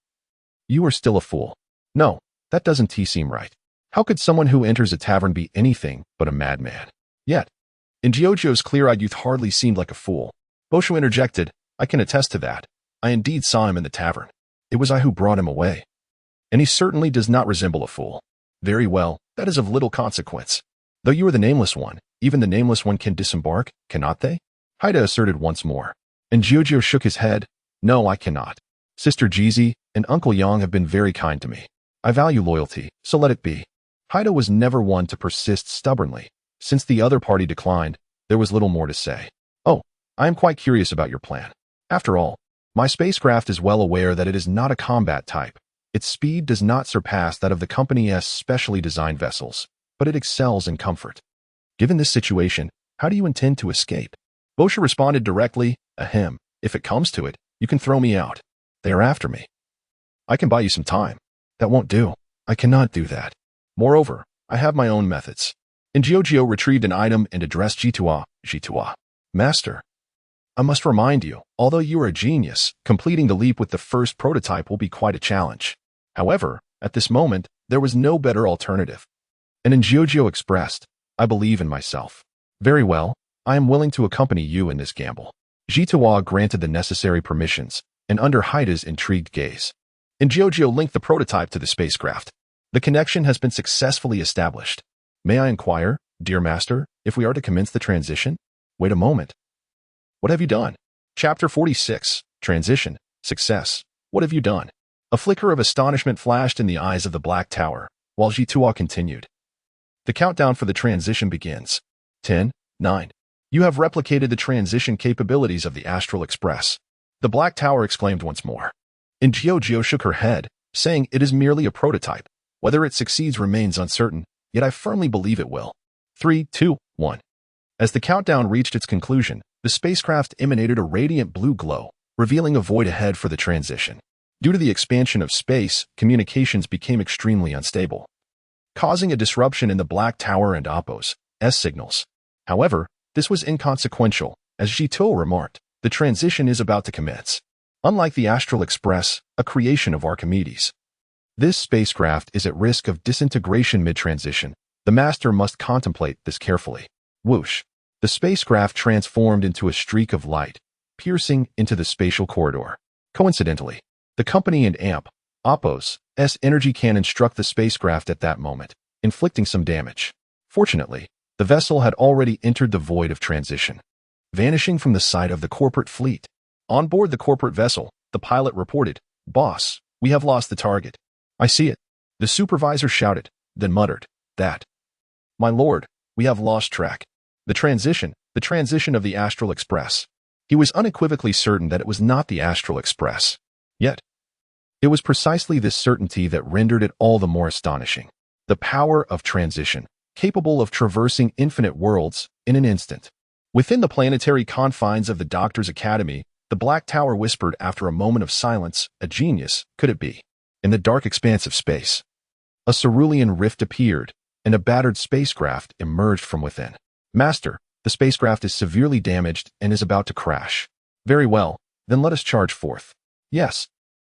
you are still a fool. No, that doesn't seem right. How could someone who enters a tavern be anything but a madman? Yet, in Giorgio's clear-eyed youth hardly seemed like a fool. Boshu interjected, I can attest to that. I indeed saw him in the tavern. It was I who brought him away. And he certainly does not resemble a fool. Very well, that is of little consequence. Though you are the nameless one, even the nameless one can disembark, cannot they? Haida asserted once more. And Giorgio shook his head, no, I cannot. Sister Jeezy and Uncle Yang have been very kind to me. I value loyalty, so let it be. Haida was never one to persist stubbornly. Since the other party declined, there was little more to say. Oh, I am quite curious about your plan. After all, my spacecraft is well aware that it is not a combat type. Its speed does not surpass that of the company's specially designed vessels, but it excels in comfort. Given this situation, how do you intend to escape? Boshu responded directly, ahem, if it comes to it, you can throw me out. They are after me. I can buy you some time. That won't do. I cannot do that. Moreover, I have my own methods. And Giorgio retrieved an item and addressed Jitua. Master, I must remind you, although you are a genius, completing the leap with the first prototype will be quite a challenge. However, at this moment, there was no better alternative. And Giorgio expressed, I believe in myself. Very well, I am willing to accompany you in this gamble. Jitua granted the necessary permissions, and under Haida's intrigued gaze, and Giorgio linked the prototype to the spacecraft. The connection has been successfully established. May I inquire, dear master, if we are to commence the transition? Wait a moment. What have you done? Chapter 46. Transition. Success. What have you done? A flicker of astonishment flashed in the eyes of the Black Tower, while Jitua continued. The countdown for the transition begins. 10, 9. You have replicated the transition capabilities of the Astral Express. The Black Tower exclaimed once more. And Jiao shook her head, saying it is merely a prototype. Whether it succeeds remains uncertain, yet I firmly believe it will. 3, 2, 1. As the countdown reached its conclusion, the spacecraft emanated a radiant blue glow, revealing a void ahead for the transition. Due to the expansion of space, communications became extremely unstable, causing a disruption in the Black Tower and Oppo's signals. However, this was inconsequential, as Jitou remarked, the transition is about to commence. Unlike the Astral Express, a creation of Archimedes, this spacecraft is at risk of disintegration mid-transition. The master must contemplate this carefully. Whoosh! The spacecraft transformed into a streak of light, piercing into the spatial corridor. Coincidentally, the company and Oppo's energy cannon struck the spacecraft at that moment, inflicting some damage. Fortunately, the vessel had already entered the void of transition, vanishing from the sight of the corporate fleet. On board the corporate vessel, the pilot reported, "Boss, we have lost the target." "I see it," the supervisor shouted, then muttered, "That. My lord, we have lost track." The transition of the Astral Express. He was unequivocally certain that it was not the Astral Express. Yet, it was precisely this certainty that rendered it all the more astonishing. The power of transition, capable of traversing infinite worlds in an instant. Within the planetary confines of the Doctor's Academy, the Black Tower whispered after a moment of silence, "A genius, could it be?" In the dark expanse of space, a cerulean rift appeared, and a battered spacecraft emerged from within. "Master, the spacecraft is severely damaged and is about to crash." "Very well, then let us charge forth." "Yes."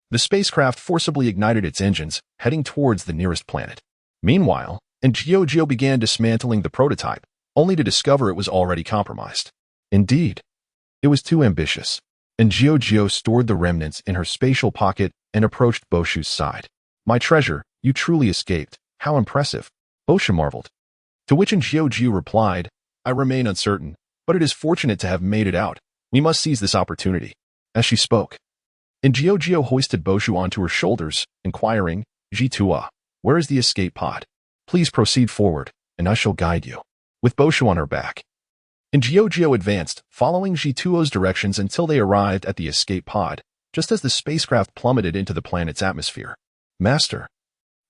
The spacecraft forcibly ignited its engines, heading towards the nearest planet. Meanwhile, Jiao began dismantling the prototype, only to discover it was already compromised. Indeed, it was too ambitious. And Jiao stored the remnants in her spatial pocket and approached Boshu's side. "My treasure, you truly escaped. How impressive." Boshu marveled. To which Jiao replied, "I remain uncertain, but it is fortunate to have made it out. We must seize this opportunity." As she spoke, Jiao hoisted Boshu onto her shoulders, inquiring, "Jitua, where is the escape pod? Please proceed forward, and I shall guide you." With Boshu on her back, Jiao advanced, following Jituo's directions until they arrived at the escape pod, just as the spacecraft plummeted into the planet's atmosphere. "Master,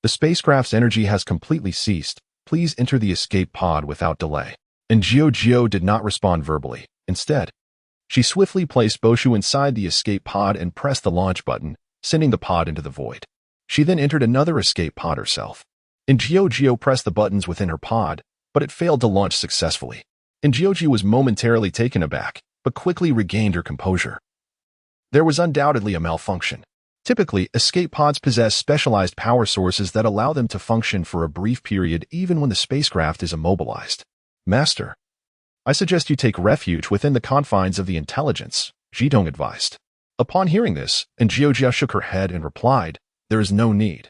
the spacecraft's energy has completely ceased. Please enter the escape pod without delay." And Jiao did not respond verbally. Instead, she swiftly placed Boshu inside the escape pod and pressed the launch button, sending the pod into the void. She then entered another escape pod herself. And Jiao pressed the buttons within her pod, but it failed to launch successfully. And Jiao was momentarily taken aback, but quickly regained her composure. There was undoubtedly a malfunction. Typically, escape pods possess specialized power sources that allow them to function for a brief period even when the spacecraft is immobilized. "Master, I suggest you take refuge within the confines of the intelligence," Jitong advised. Upon hearing this, Jiao shook her head and replied, "There is no need.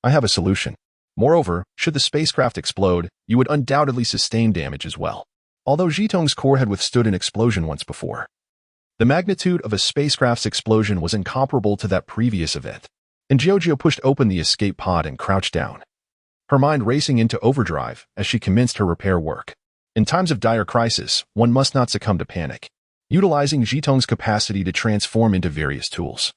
I have a solution. Moreover, should the spacecraft explode, you would undoubtedly sustain damage as well." Although Jitong's core had withstood an explosion once before, the magnitude of a spacecraft's explosion was incomparable to that previous event. And Jiao pushed open the escape pod and crouched down, her mind racing into overdrive as she commenced her repair work. In times of dire crisis, one must not succumb to panic, utilizing Jitong's capacity to transform into various tools.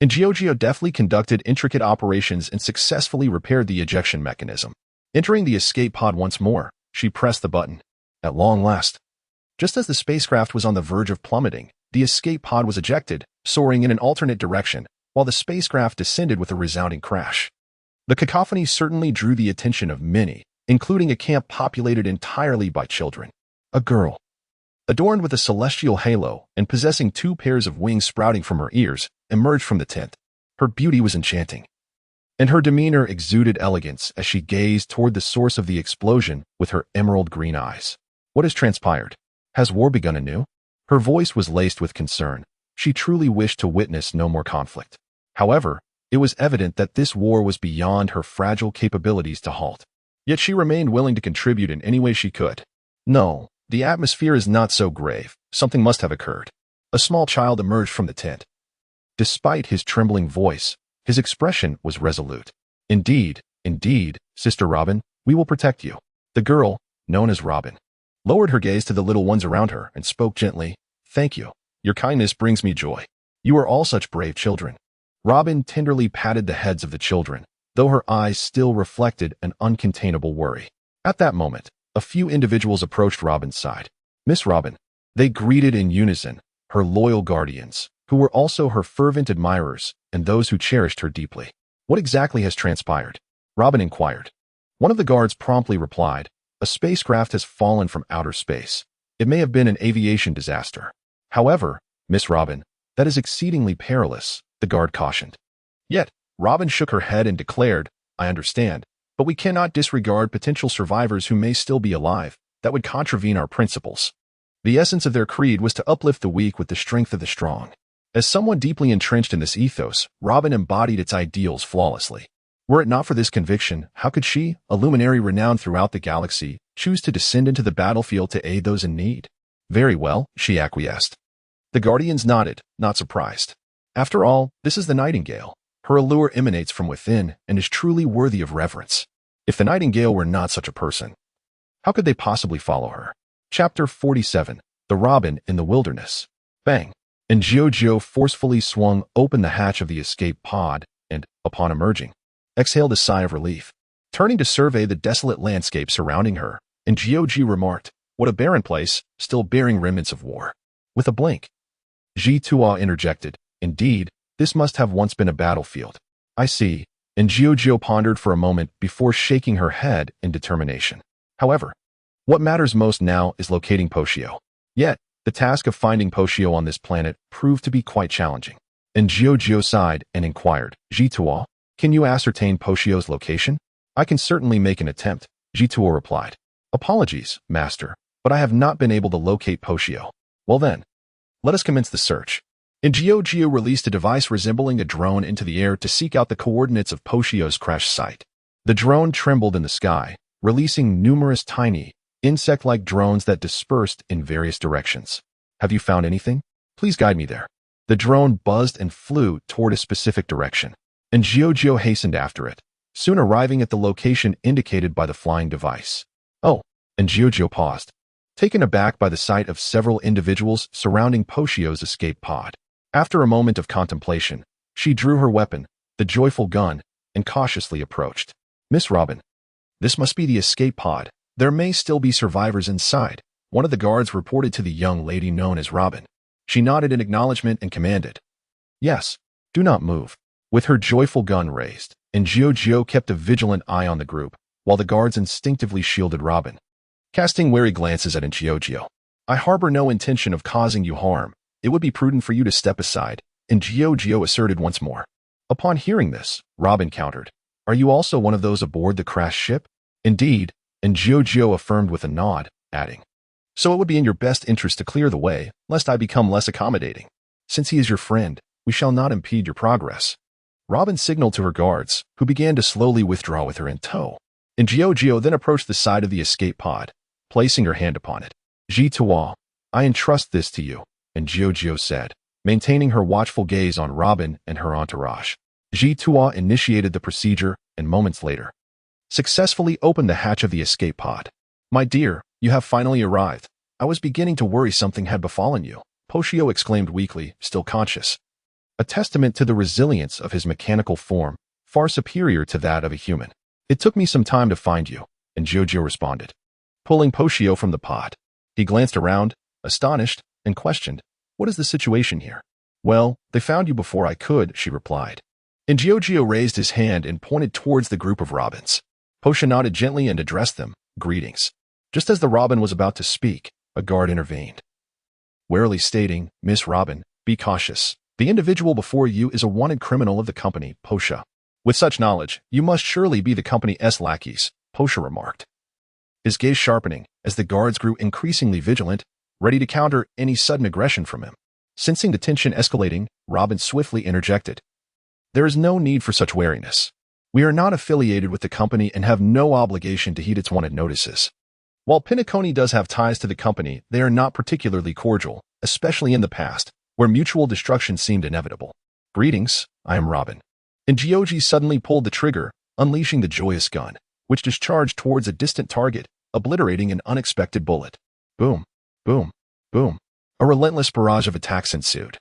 And Jiao deftly conducted intricate operations and successfully repaired the ejection mechanism. Entering the escape pod once more, she pressed the button. At long last, just as the spacecraft was on the verge of plummeting, the escape pod was ejected, soaring in an alternate direction, while the spacecraft descended with a resounding crash. The cacophony certainly drew the attention of many, including a camp populated entirely by children. A girl, adorned with a celestial halo and possessing 2 pairs of wings sprouting from her ears, emerged from the tent. Her beauty was enchanting, and her demeanor exuded elegance as she gazed toward the source of the explosion with her emerald green eyes. "What has transpired? Has war begun anew?" Her voice was laced with concern. She truly wished to witness no more conflict. However, it was evident that this war was beyond her fragile capabilities to halt. Yet she remained willing to contribute in any way she could. "No, the atmosphere is not so grave," Something must have occurred. A small child emerged from the tent. Despite his trembling voice, his expression was resolute. Indeed, Sister Robin, we will protect you. The girl, known as Robin, lowered her gaze to the little ones around her and spoke gently. Thank you. Your kindness brings me joy. You are all such brave children. Robin tenderly patted the heads of the children, though her eyes still reflected an uncontainable worry. At that moment, a few individuals approached Robin's side. Miss Robin. They greeted in unison, her loyal guardians, who were also her fervent admirers and those who cherished her deeply. What exactly has transpired? Robin inquired. One of the guards promptly replied, a spacecraft has fallen from outer space. It may have been an aviation disaster. However, Miss Robin, that is exceedingly perilous, the guard cautioned. Yet, Robin shook her head and declared, I understand, but we cannot disregard potential survivors who may still be alive. That would contravene our principles. The essence of their creed was to uplift the weak with the strength of the strong. As someone deeply entrenched in this ethos, Robin embodied its ideals flawlessly. Were it not for this conviction, how could she, a luminary renowned throughout the galaxy, choose to descend into the battlefield to aid those in need? Very well, she acquiesced. The guardians nodded, not surprised. After all, this is the nightingale. Her allure emanates from within and is truly worthy of reverence. If the nightingale were not such a person, how could they possibly follow her? Chapter 47, The Robin in the Wilderness. Bang! And Giorgio forcefully swung open the hatch of the escape pod and, upon emerging, exhaled a sigh of relief. Turning to survey the desolate landscape surrounding her, and Giorgio remarked, what a barren place, still bearing remnants of war. With a blink, Ji-Tua interjected, indeed, this must have once been a battlefield. I see, and Giorgio pondered for a moment before shaking her head in determination. However, what matters most now is locating Poshio. Yet, the task of finding Poshio on this planet proved to be quite challenging. And Giorgio sighed and inquired, Ji-Tua, can you ascertain Poshio's location? I can certainly make an attempt, Ji-Tua replied. Apologies, Master, but I have not been able to locate Poshio. Well then, let us commence the search. And Giorgio released a device resembling a drone into the air to seek out the coordinates of Poshio's crash site. The drone trembled in the sky, releasing numerous tiny, insect-like drones that dispersed in various directions. Have you found anything? Please guide me there. The drone buzzed and flew toward a specific direction, and Giorgio hastened after it, soon arriving at the location indicated by the flying device. Oh, and Giorgio paused, taken aback by the sight of several individuals surrounding Poshio's escape pod. After a moment of contemplation, she drew her weapon, the joyful gun, and cautiously approached. Miss Robin, this must be the escape pod. There may still be survivors inside, one of the guards reported to the young lady known as Robin. She nodded in acknowledgement and commanded, yes, do not move. With her joyful gun raised, and Giorgio kept a vigilant eye on the group, while the guards instinctively shielded Robin. Casting wary glances at Giorgio, I harbor no intention of causing you harm. It would be prudent for you to step aside, and Giorgio asserted once more. Upon hearing this, Robin countered, are you also one of those aboard the crashed ship? Indeed, and Giorgio affirmed with a nod, adding, so it would be in your best interest to clear the way, lest I become less accommodating. Since he is your friend, we shall not impede your progress. Robin signaled to her guards, who began to slowly withdraw with her in tow. And Giorgio then approached the side of the escape pod, placing her hand upon it. Ji-Tua, I entrust this to you, and Giorgio said, maintaining her watchful gaze on Robin and her entourage. Ji-Tua initiated the procedure, and moments later, successfully opened the hatch of the escape pod. My dear, you have finally arrived. I was beginning to worry something had befallen you, Poshio exclaimed weakly, still conscious. A testament to the resilience of his mechanical form, far superior to that of a human. It took me some time to find you, and Giorgio responded, pulling Poshio from the pod. He glanced around, astonished, and questioned, what is the situation here? Well, they found you before I could, she replied. And Giorgio raised his hand and pointed towards the group of robins. Poshio nodded gently and addressed them, greetings. Just as the robin was about to speak, a guard intervened, warily stating, Miss Robin, be cautious. The individual before you is a wanted criminal of the company, Poshio. With such knowledge, you must surely be the company's lackeys, Poshio remarked, his gaze sharpening as the guards grew increasingly vigilant, ready to counter any sudden aggression from him. Sensing the tension escalating, Robin swiftly interjected, there is no need for such wariness. We are not affiliated with the company and have no obligation to heed its wanted notices. While Pinacone does have ties to the company, they are not particularly cordial, especially in the past, where mutual destruction seemed inevitable. Greetings, I am Robin. And Gyoji suddenly pulled the trigger, unleashing the joyous gun, which discharged towards a distant target, obliterating an unexpected bullet. Boom, boom, boom. A relentless barrage of attacks ensued,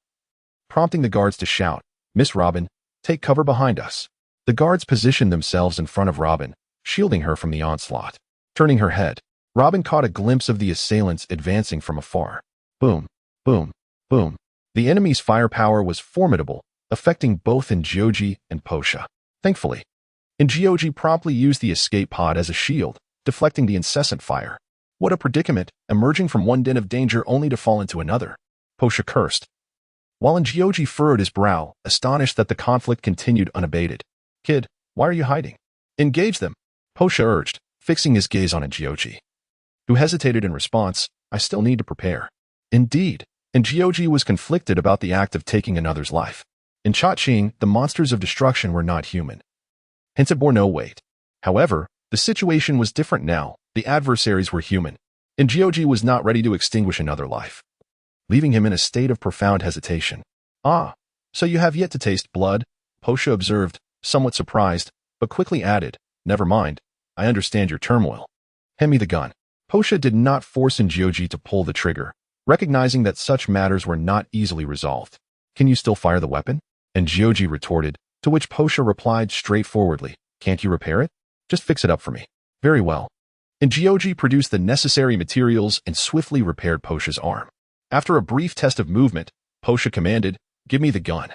prompting the guards to shout, "Miss Robin, take cover behind us." The guards positioned themselves in front of Robin, shielding her from the onslaught. Turning her head, Robin caught a glimpse of the assailants advancing from afar. Boom, boom, boom. The enemy's firepower was formidable, affecting both Ingyoji and Posha. Thankfully, Ingyoji promptly used the escape pod as a shield, deflecting the incessant fire. What a predicament, emerging from one den of danger only to fall into another. Posha cursed, while Ingyoji furrowed his brow, astonished that the conflict continued unabated. Kid, why are you hiding? Engage them, Posha urged, fixing his gaze on Ingyoji, who hesitated in response. I still need to prepare. Indeed, Ingyoji was conflicted about the act of taking another's life. In Chaching, the monsters of destruction were not human, hence it bore no weight. However, the situation was different now. The adversaries were human, and Ingyoji was not ready to extinguish another life, leaving him in a state of profound hesitation. Ah, so you have yet to taste blood, Posha observed, somewhat surprised, but quickly added, never mind, I understand your turmoil. Hand me the gun. Posha did not force Ingyoji to pull the trigger, recognizing that such matters were not easily resolved. Can you still fire the weapon? Ingyoji retorted, to which Posha replied straightforwardly, can't you repair it? Just fix it up for me. Very well. Ingyoji produced the necessary materials and swiftly repaired Posha's arm. After a brief test of movement, Posha commanded, give me the gun.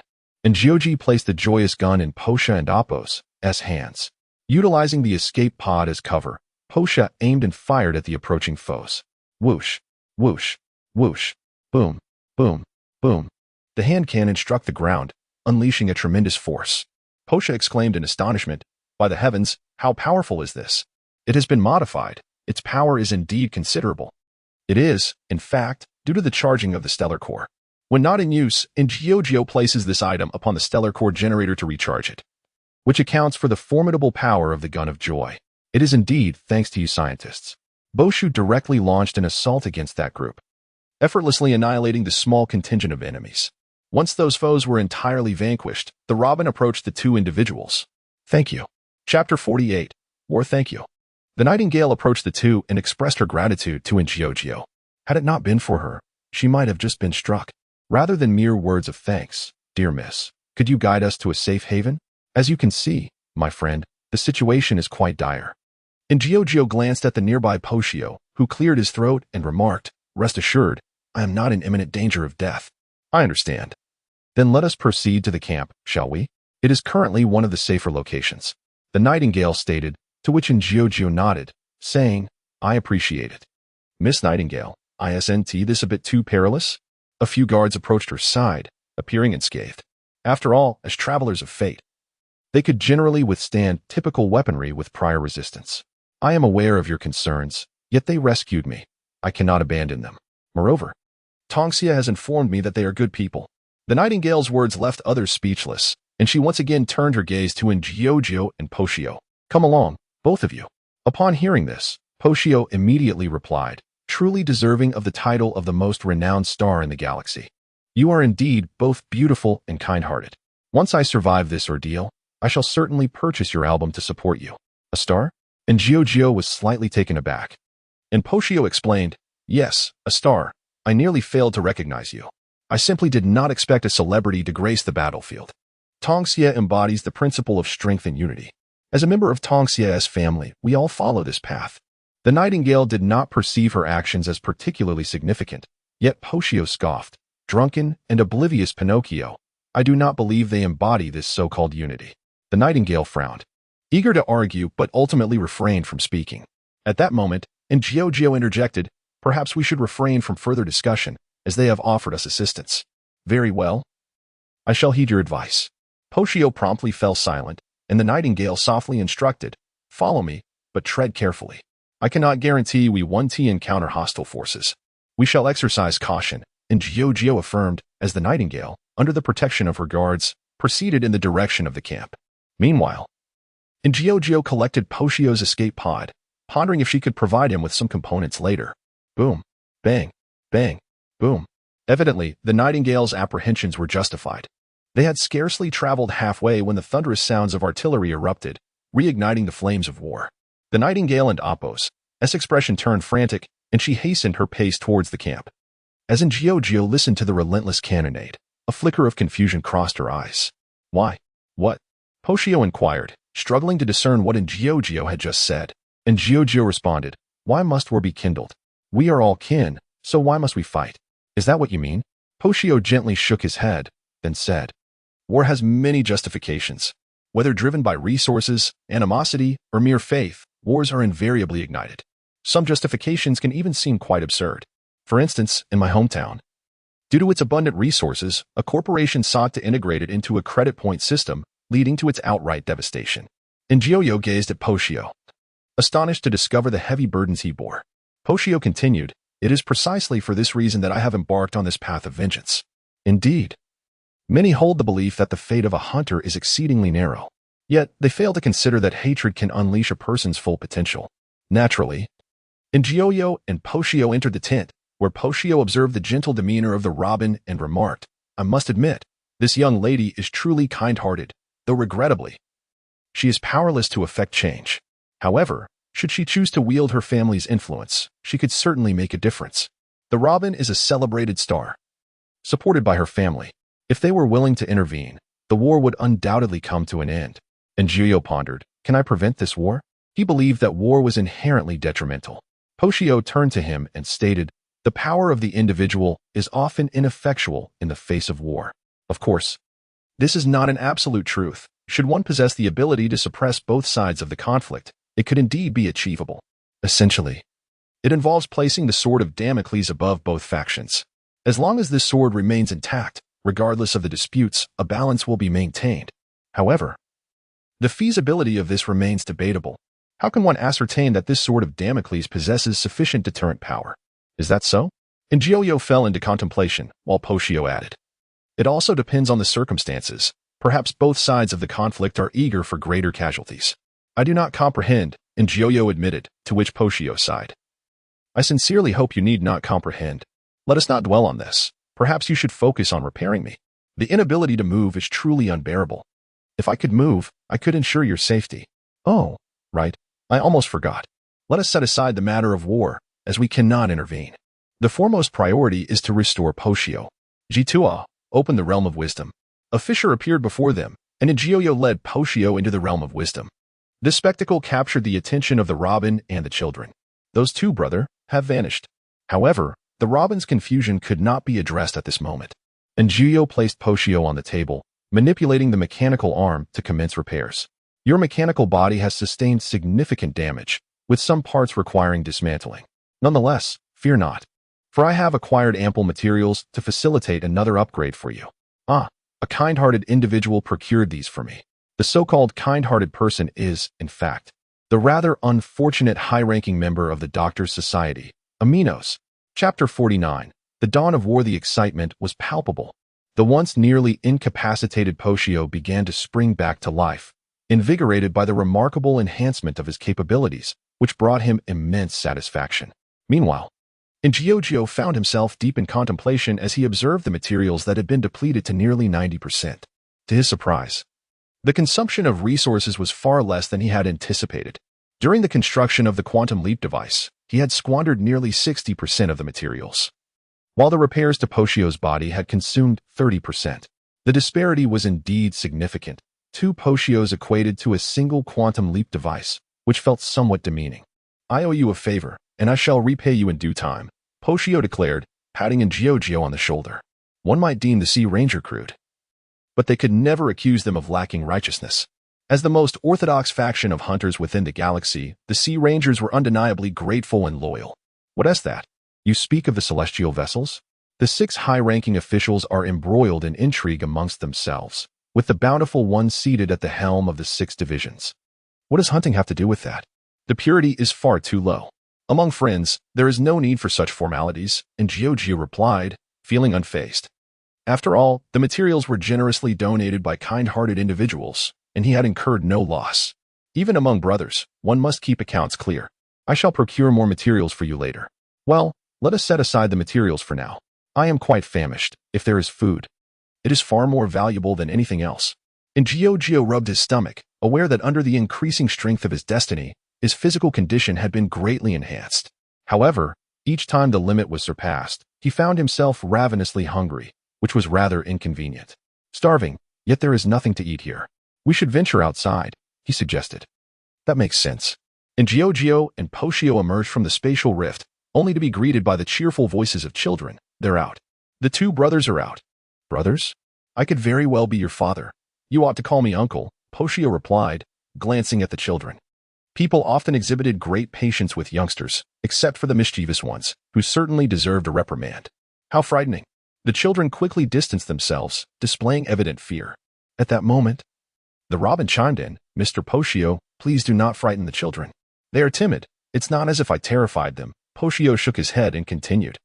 Ingyoji placed the joyous gun in Posha and Appo's hands. Utilizing the escape pod as cover, Posha aimed and fired at the approaching foes. Whoosh, whoosh, whoosh, boom, boom, boom. The hand cannon struck the ground, unleashing a tremendous force. Posha exclaimed in astonishment, by the heavens, how powerful is this? It has been modified. Its power is indeed considerable. It is, in fact, due to the charging of the stellar core. When not in use, Ingyoji places this item upon the stellar core generator to recharge it, which accounts for the formidable power of the Gun of Joy. It is indeed thanks to you scientists. Boshu directly launched an assault against that group, effortlessly annihilating the small contingent of enemies. Once those foes were entirely vanquished, the Robin approached the two individuals. Thank you. Chapter 48. War Thank You. The Nightingale approached the two and expressed her gratitude to Ingyoji. Had it not been for her, she might have just been struck. Rather than mere words of thanks, dear miss, could you guide us to a safe haven? As you can see, my friend, the situation is quite dire. Ingyoji glanced at the nearby Poshio, who cleared his throat and remarked, rest assured, I am not in imminent danger of death. I understand. Then let us proceed to the camp, shall we? It is currently one of the safer locations. The Nightingale stated, to which Ingyoji nodded, saying, I appreciate it. Miss Nightingale, isn't this a bit too perilous? A few guards approached her side, appearing unscathed. After all, as travelers of fate, they could generally withstand typical weaponry with prior resistance. I am aware of your concerns, yet they rescued me. I cannot abandon them. Moreover, Tongxia has informed me that they are good people. The Nightingale's words left others speechless, and she once again turned her gaze to Ingyoji and Poshio. Come along, both of you. Upon hearing this, Poshio immediately replied, truly deserving of the title of the most renowned star in the galaxy. You are indeed both beautiful and kind-hearted. Once I survive this ordeal, I shall certainly purchase your album to support you. A star? Ingyoji was slightly taken aback. And Poshio explained, yes, a star. I nearly failed to recognize you. I simply did not expect a celebrity to grace the battlefield. Tongxia embodies the principle of strength and unity. As a member of Tongxia's family, we all follow this path. The Nightingale did not perceive her actions as particularly significant, yet Poshio scoffed, drunken and oblivious Pinocchio. I do not believe they embody this so-called unity. The Nightingale frowned, eager to argue but ultimately refrained from speaking. At that moment, Ingyoji interjected, perhaps we should refrain from further discussion, as they have offered us assistance. Very well. I shall heed your advice. Poshio promptly fell silent, and the Nightingale softly instructed, follow me, but tread carefully. I cannot guarantee we won't encounter hostile forces. We shall exercise caution, Ingyoji affirmed, as the Nightingale, under the protection of her guards, proceeded in the direction of the camp. Meanwhile, Ingyoji collected Poshio's escape pod, pondering if she could provide him with some components later. Boom. Bang. Bang. Boom. Evidently, the Nightingale's apprehensions were justified. They had scarcely traveled halfway when the thunderous sounds of artillery erupted, reigniting the flames of war. The Nightingale and Apos' expression turned frantic, and she hastened her pace towards the camp. As Ngio listened to the relentless cannonade, a flicker of confusion crossed her eyes. Why? What? Poshio inquired, struggling to discern what Ngio had just said. And Ngio responded, Why must war be kindled? We are all kin, so why must we fight? Is that what you mean? Poshio gently shook his head, then said, War has many justifications. Whether driven by resources, animosity, or mere faith, wars are invariably ignited. Some justifications can even seem quite absurd. For instance, in my hometown, due to its abundant resources, a corporation sought to integrate it into a credit point system, leading to its outright devastation. Ngio gazed at Poshio, astonished to discover the heavy burdens he bore. Poshio continued, It is precisely for this reason that I have embarked on this path of vengeance. Indeed, many hold the belief that the fate of a hunter is exceedingly narrow. Yet, they fail to consider that hatred can unleash a person's full potential. Naturally, Ngio and Poshio entered the tent, where Poshio observed the gentle demeanor of the robin and remarked, I must admit, this young lady is truly kind-hearted, though regrettably, she is powerless to effect change. However, should she choose to wield her family's influence, she could certainly make a difference. The robin is a celebrated star, supported by her family. If they were willing to intervene, the war would undoubtedly come to an end. Ngio pondered, Can I prevent this war? He believed that war was inherently detrimental. Poshio turned to him and stated, The power of the individual is often ineffectual in the face of war. Of course, this is not an absolute truth. Should one possess the ability to suppress both sides of the conflict, it could indeed be achievable. Essentially, it involves placing the sword of Damocles above both factions. As long as this sword remains intact, regardless of the disputes, a balance will be maintained. However, the feasibility of this remains debatable. How can one ascertain that this sword of Damocles possesses sufficient deterrent power? Is that so? Ngio fell into contemplation, while Poshio added, It also depends on the circumstances. Perhaps both sides of the conflict are eager for greater casualties. I do not comprehend, Ngio admitted, to which Poshio sighed. I sincerely hope you need not comprehend. Let us not dwell on this. Perhaps you should focus on repairing me. The inability to move is truly unbearable. If I could move, I could ensure your safety. Oh, right. I almost forgot. Let us set aside the matter of war, as we cannot intervene. The foremost priority is to restore Poshio. Jitua opened the realm of wisdom. A fissure appeared before them, and Ngio led Poshio into the realm of wisdom. This spectacle captured the attention of the robin and the children. Those two, brother, have vanished. However, the robin's confusion could not be addressed at this moment. Ngio placed Poshio on the table, manipulating the mechanical arm to commence repairs. Your mechanical body has sustained significant damage, with some parts requiring dismantling. Nonetheless, fear not, for I have acquired ample materials to facilitate another upgrade for you. A kind-hearted individual procured these for me. The so-called kind-hearted person is, in fact, the rather unfortunate high-ranking member of the Doctor's Society, Aminos. Chapter 49. The dawn of war. The excitement was palpable. The once nearly incapacitated Poshio began to spring back to life, invigorated by the remarkable enhancement of his capabilities, which brought him immense satisfaction. Meanwhile, Ngio found himself deep in contemplation as he observed the materials that had been depleted to nearly 90%. To his surprise, the consumption of resources was far less than he had anticipated. During the construction of the quantum leap device, he had squandered nearly 60% of the materials, while the repairs to Poshio's body had consumed 30%. The disparity was indeed significant. 2 Poshios equated to a single quantum leap device, which felt somewhat demeaning. I owe you a favor, and I shall repay you in due time, Poshio declared, patting Ngio on the shoulder. One might deem the Sea Ranger crude, but they could never accuse them of lacking righteousness. As the most orthodox faction of hunters within the galaxy, the Sea Rangers were undeniably grateful and loyal. What is that? You speak of the celestial vessels? The 6 high-ranking officials are embroiled in intrigue amongst themselves, with the bountiful one seated at the helm of the 6 divisions. What does hunting have to do with that? The purity is far too low. Among friends, there is no need for such formalities, Ngio replied, feeling unfazed. After all, the materials were generously donated by kind-hearted individuals, and he had incurred no loss. Even among brothers, one must keep accounts clear. I shall procure more materials for you later. Well, let us set aside the materials for now. I am quite famished. If there is food, it is far more valuable than anything else. And Gio rubbed his stomach, aware that under the increasing strength of his destiny, his physical condition had been greatly enhanced. However, each time the limit was surpassed, he found himself ravenously hungry, which was rather inconvenient. Starving, yet there is nothing to eat here. We should venture outside, he suggested. That makes sense. And Gio and Poshio emerged from the spatial rift, only to be greeted by the cheerful voices of children. They're out. The two brothers are out. Brothers? I could very well be your father. You ought to call me uncle, Poshio replied, glancing at the children. People often exhibited great patience with youngsters, except for the mischievous ones, who certainly deserved a reprimand. How frightening. The children quickly distanced themselves, displaying evident fear. At that moment, the robin chimed in, Mr. Poshio, please do not frighten the children. They are timid. It's not as if I terrified them. Poshio shook his head and continued.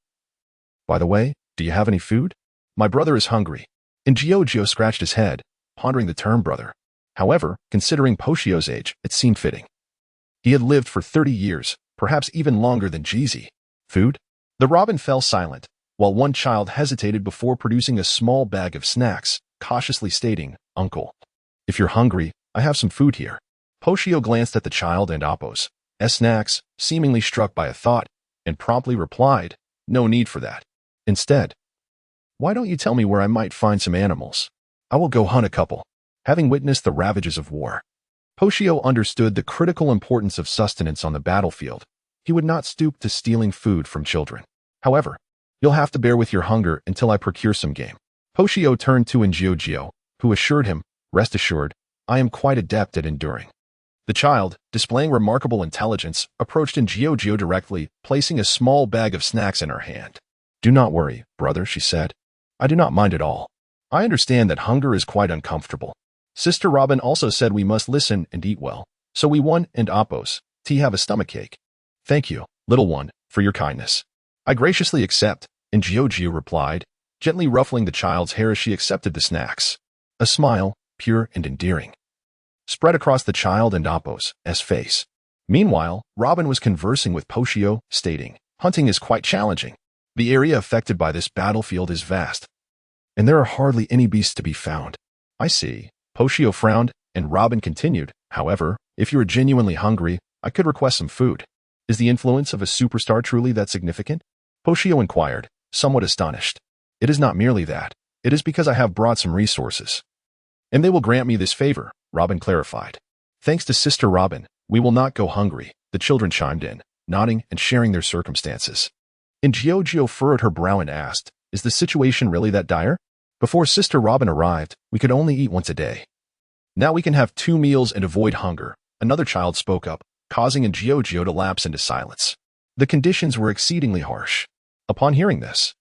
By the way, do you have any food? My brother is hungry. And Gio scratched his head, pondering the term brother. However, considering Poshio's age, it seemed fitting. He had lived for 30 years, perhaps even longer than Jeezy. Food? The robin fell silent, while one child hesitated before producing a small bag of snacks, cautiously stating, Uncle, if you're hungry, I have some food here. Poshio glanced at the child and Apos, snacks, seemingly struck by a thought, and promptly replied, no need for that. Instead, why don't you tell me where I might find some animals? I will go hunt a couple. Having witnessed the ravages of war, Poshio understood the critical importance of sustenance on the battlefield. He would not stoop to stealing food from children. However, you'll have to bear with your hunger until I procure some game. Poshio turned to Gio, who assured him, rest assured, I am quite adept at enduring. The child, displaying remarkable intelligence, approached Gio directly, placing a small bag of snacks in her hand. Do not worry, brother, she said. I do not mind at all. I understand that hunger is quite uncomfortable. Sister Robin also said we must listen and eat well. So we won and Apos, have a stomachache. Thank you, little one, for your kindness. I graciously accept, and Gio replied, gently ruffling the child's hair as she accepted the snacks. A smile, pure and endearing, spread across the child and Apos' face. Meanwhile, Robin was conversing with Poshio, stating, hunting is quite challenging. The area affected by this battlefield is vast, and there are hardly any beasts to be found. I see. Poshio frowned, and Robin continued, however, if you are genuinely hungry, I could request some food. Is the influence of a superstar truly that significant? Poshio inquired, somewhat astonished. It is not merely that. It is because I have brought some resources. And they will grant me this favor, Robin clarified. Thanks to Sister Robin, we will not go hungry, the children chimed in, nodding and sharing their circumstances. And Gio furrowed her brow and asked, is the situation really that dire? Before Sister Robin arrived, we could only eat once a day. Now we can have 2 meals and avoid hunger, another child spoke up, causing Gio to lapse into silence. The conditions were exceedingly harsh. Upon hearing this,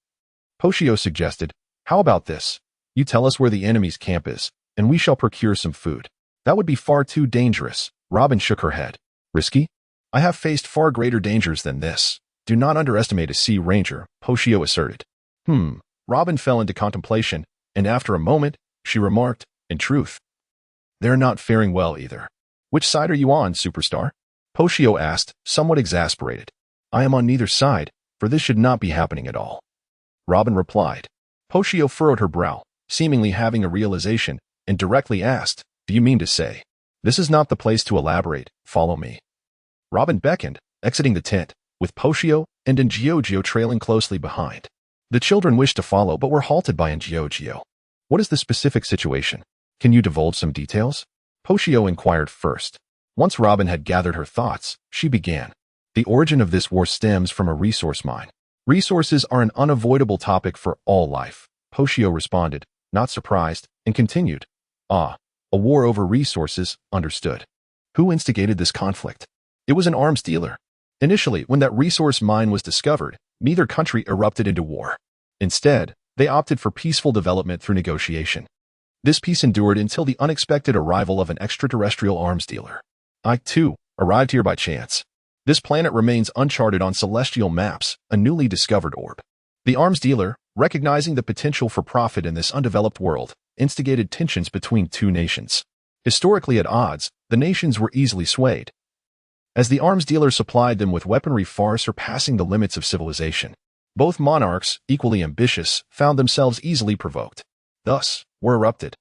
Poshio suggested, how about this? You tell us where the enemy's camp is, and we shall procure some food. That would be far too dangerous. Robin shook her head. Risky? I have faced far greater dangers than this. Do not underestimate a sea ranger, Poshio asserted. Robin fell into contemplation, and after a moment, she remarked, in truth, they're not faring well either. Which side are you on, superstar? Poshio asked, somewhat exasperated. I am on neither side, for this should not be happening at all. Robin replied. Poshio furrowed her brow, seemingly having a realization, and directly asked, do you mean to say, this is not the place to elaborate, follow me? Robin beckoned, exiting the tent, with Poshio and Gio trailing closely behind. The children wished to follow but were halted by Gio. What is the specific situation? Can you divulge some details? Poshio inquired first. Once Robin had gathered her thoughts, she began. The origin of this war stems from a resource mine. Resources are an unavoidable topic for all life. Poshio responded, not surprised, and continued. A war over resources, understood. Who instigated this conflict? It was an arms dealer. Initially, when that resource mine was discovered, neither country erupted into war. Instead, they opted for peaceful development through negotiation. This peace endured until the unexpected arrival of an extraterrestrial arms dealer. I, too, arrived here by chance. This planet remains uncharted on celestial maps, a newly discovered orb. The arms dealer, recognizing the potential for profit in this undeveloped world, instigated tensions between two nations. Historically at odds, the nations were easily swayed. as the arms dealer supplied them with weaponry far surpassing the limits of civilization. Both monarchs, equally ambitious, found themselves easily provoked. Thus, war erupted,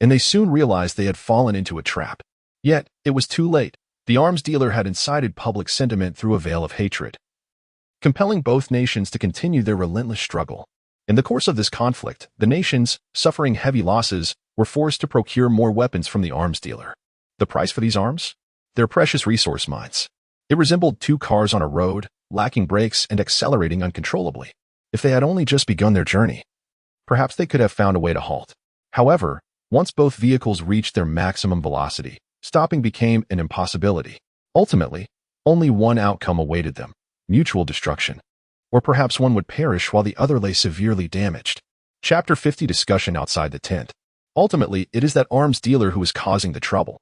and they soon realized they had fallen into a trap. Yet, it was too late. The arms dealer had incited public sentiment through a veil of hatred, compelling both nations to continue their relentless struggle. In the course of this conflict, the nations, suffering heavy losses, were forced to procure more weapons from the arms dealer. The price for these arms? Their precious resource mines. It resembled two cars on a road, lacking brakes and accelerating uncontrollably. If they had only just begun their journey, perhaps they could have found a way to halt. However, once both vehicles reached their maximum velocity, stopping became an impossibility. Ultimately, only one outcome awaited them: mutual destruction. Or perhaps one would perish while the other lay severely damaged. Chapter 50: Discussion outside the tent. Ultimately, it is that arms dealer who is causing the trouble.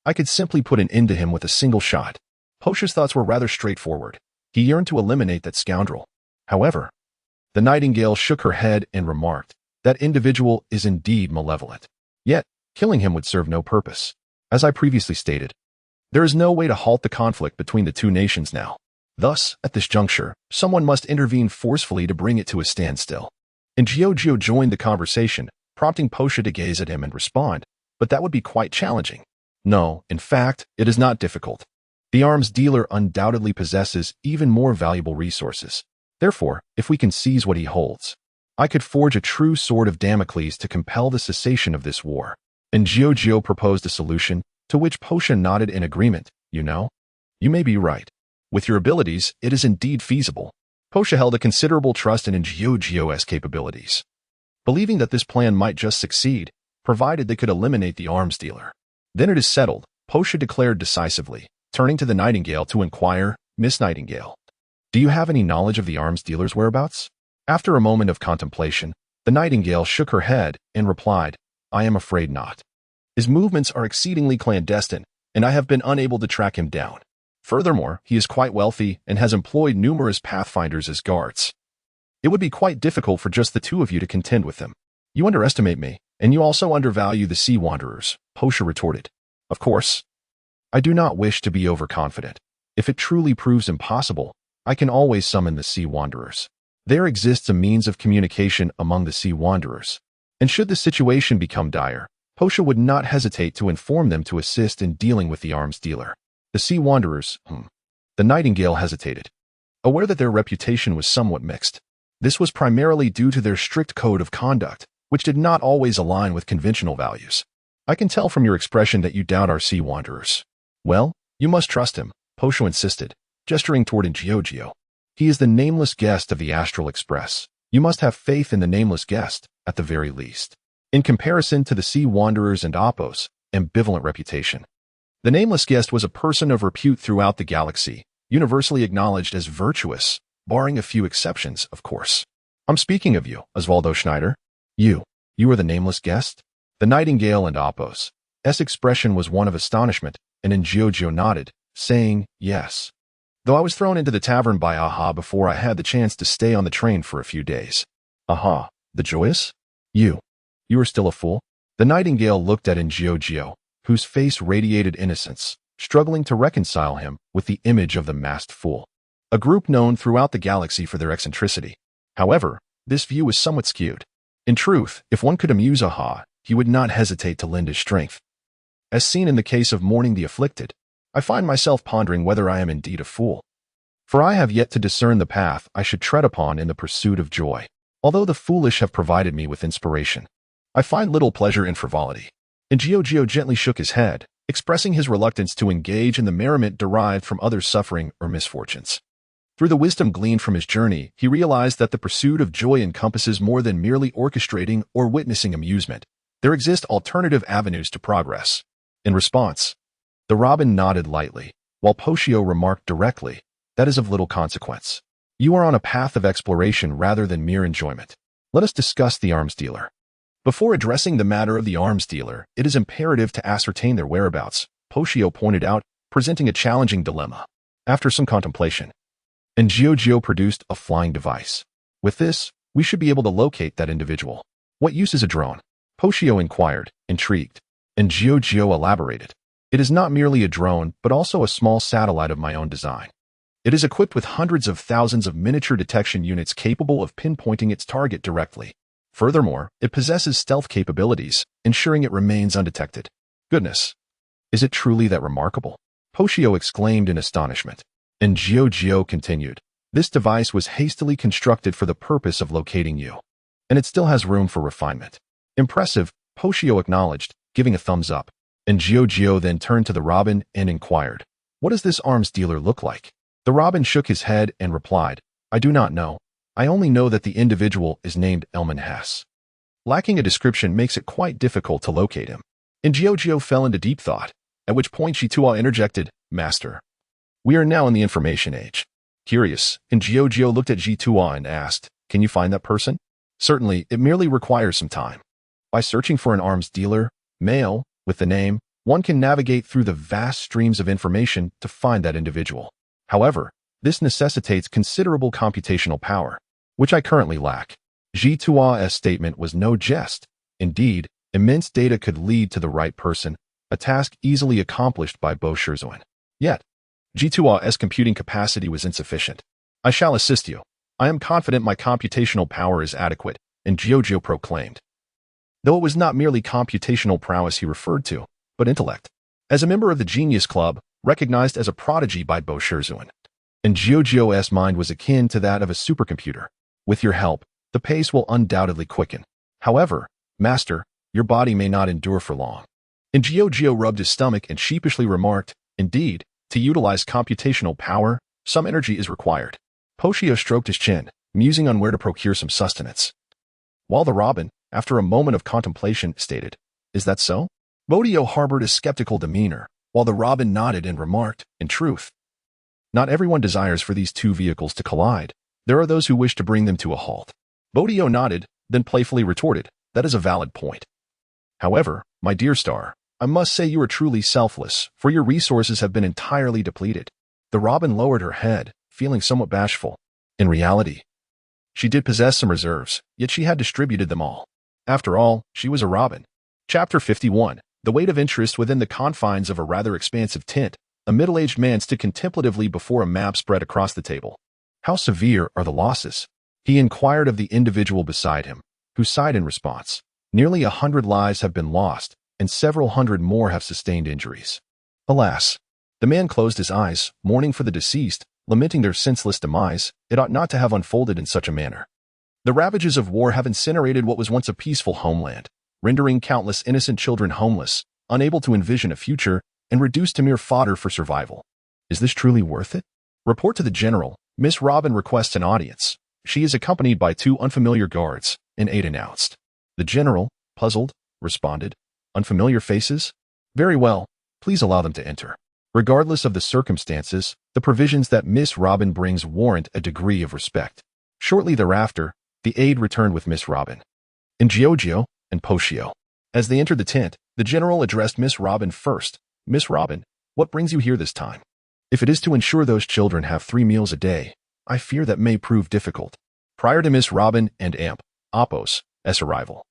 I could simply put an end to him with a single shot. Posha's thoughts were rather straightforward. He yearned to eliminate that scoundrel. However, the Nightingale shook her head and remarked, "That individual is indeed malevolent. Yet, killing him would serve no purpose. As I previously stated, there is no way to halt the conflict between the two nations now. Thus, at this juncture, someone must intervene forcefully to bring it to a standstill." And Gio joined the conversation, prompting Posha to gaze at him and respond, "But that would be quite challenging." "No, in fact, it is not difficult. The arms dealer undoubtedly possesses even more valuable resources. Therefore, if we can seize what he holds, I could forge a true sword of Damocles to compel the cessation of this war." And Gio proposed a solution, to which Posha nodded in agreement. "You know, you may be right. With your abilities, it is indeed feasible." Posha held a considerable trust in Gio's capabilities, believing that this plan might just succeed, provided they could eliminate the arms dealer. "Then it is settled," Posha declared decisively, turning to the Nightingale to inquire, "Miss Nightingale, do you have any knowledge of the arms dealer's whereabouts?" After a moment of contemplation, the Nightingale shook her head and replied, "I am afraid not. His movements are exceedingly clandestine, and I have been unable to track him down. Furthermore, he is quite wealthy and has employed numerous pathfinders as guards. It would be quite difficult for just the two of you to contend with him." "You underestimate me, and you also undervalue the Sea Wanderers," Posha retorted. "Of course, I do not wish to be overconfident. If it truly proves impossible, I can always summon the Sea Wanderers. There exists a means of communication among the Sea Wanderers, and should the situation become dire, Posha would not hesitate to inform them to assist in dealing with the arms dealer." The Sea Wanderers, The Nightingale hesitated, aware that their reputation was somewhat mixed. This was primarily due to their strict code of conduct, which did not always align with conventional values. "I can tell from your expression that you doubt our Sea Wanderers." "Well, you must trust him," Posha insisted, gesturing toward Gio. "He is the nameless guest of the Astral Express. You must have faith in the nameless guest, at the very least." In comparison to the Sea Wanderers and Appo's ambivalent reputation, the nameless guest was a person of repute throughout the galaxy, universally acknowledged as virtuous, barring a few exceptions, of course. "I'm speaking of you, Osvaldo Schneider. You are the nameless guest?" The Nightingale and Appo's expression was one of astonishment, and Gio nodded, saying, "Yes. Though I was thrown into the tavern by Aha before I had the chance to stay on the train for a few days." "Aha, the joyous? You are still a fool?" The Nightingale looked at Gio, whose face radiated innocence, struggling to reconcile him with the image of the masked fool, a group known throughout the galaxy for their eccentricity. However, this view was somewhat skewed. In truth, if one could amuse Aha, he would not hesitate to lend his strength. As seen in the case of mourning the afflicted, I find myself pondering whether I am indeed a fool. For I have yet to discern the path I should tread upon in the pursuit of joy. Although the foolish have provided me with inspiration, I find little pleasure in frivolity. And Gio gently shook his head, expressing his reluctance to engage in the merriment derived from others' suffering or misfortunes. Through the wisdom gleaned from his journey, he realized that the pursuit of joy encompasses more than merely orchestrating or witnessing amusement. There exist alternative avenues to progress. In response, the Robin nodded lightly, while Posha remarked directly, "That is of little consequence. You are on a path of exploration rather than mere enjoyment. Let us discuss the arms dealer." Before addressing the matter of the arms dealer, it is imperative to ascertain their whereabouts, Posha pointed out, presenting a challenging dilemma. After some contemplation, Gio produced a flying device. "With this, we should be able to locate that individual." "What use is a drone?" Posha inquired, intrigued. Gio elaborated. It is not merely a drone, but also a small satellite of my own design. It is equipped with hundreds of thousands of miniature detection units capable of pinpointing its target directly. Furthermore, it possesses stealth capabilities, ensuring it remains undetected. Goodness! Is it truly that remarkable? Poshio exclaimed in astonishment. And Gio continued. This device was hastily constructed for the purpose of locating you. And it still has room for refinement. Impressive, Poshio acknowledged, giving a thumbs up. And Gio then turned to the Robin and inquired, "What does this arms dealer look like?" The Robin shook his head and replied, "I do not know. I only know that the individual is named Elman Hess. Lacking a description makes it quite difficult to locate him." And Gio fell into deep thought, at which point Jitua interjected, "Master, we are now in the information age." Curious, and Gio looked at Jitua and asked, "Can you find that person?" "Certainly, it merely requires some time. By searching for an arms dealer, male, with the name, one can navigate through the vast streams of information to find that individual. However, this necessitates considerable computational power, which I currently lack." Jitua's statement was no jest. Indeed, immense data could lead to the right person, a task easily accomplished by Bo Shurzuan. Yet, Jitua's computing capacity was insufficient. "I shall assist you. I am confident my computational power is adequate," and Gio proclaimed. Though it was not merely computational prowess he referred to, but intellect. As a member of the Genius Club, recognized as a prodigy by Bo Shurzuan, and Gio's mind was akin to that of a supercomputer. With your help, the pace will undoubtedly quicken. However, Master, your body may not endure for long. And Gio rubbed his stomach and sheepishly remarked, "Indeed, to utilize computational power, some energy is required." Poshio stroked his chin, musing on where to procure some sustenance. While the Robin, after a moment of contemplation, stated, "Is that so?" Bodio harbored a skeptical demeanor, while the Robin nodded and remarked, "In truth, not everyone desires for these two vehicles to collide. There are those who wish to bring them to a halt." Bodio nodded, then playfully retorted, "That is a valid point. However, my dear Star, I must say you are truly selfless, for your resources have been entirely depleted." The Robin lowered her head, feeling somewhat bashful. In reality, she did possess some reserves, yet she had distributed them all. After all, she was a Robin. Chapter 51. The weight of interest within the confines of a rather expansive tent. A middle-aged man stood contemplatively before a map spread across the table. "How severe are the losses?" he inquired of the individual beside him, who sighed in response. "Nearly 100 lives have been lost, and several hundred more have sustained injuries." Alas! The man closed his eyes, mourning for the deceased, lamenting their senseless demise. It ought not to have unfolded in such a manner. The ravages of war have incinerated what was once a peaceful homeland, rendering countless innocent children homeless, unable to envision a future, and reduced to mere fodder for survival. Is this truly worth it? Report to the General. Miss Robin requests an audience. She is accompanied by 2 unfamiliar guards, an aide announced. The General, puzzled, responded, "Unfamiliar faces? Very well, please allow them to enter." Regardless of the circumstances, the provisions that Miss Robin brings warrant a degree of respect. Shortly thereafter, the aide returned with Miss Robin, and Gio and Poshio. As they entered the tent, the General addressed Miss Robin first. "Miss Robin, what brings you here this time?" "If it is to ensure those children have 3 meals a day, I fear that may prove difficult." Prior to Miss Robin and Oppo's arrival,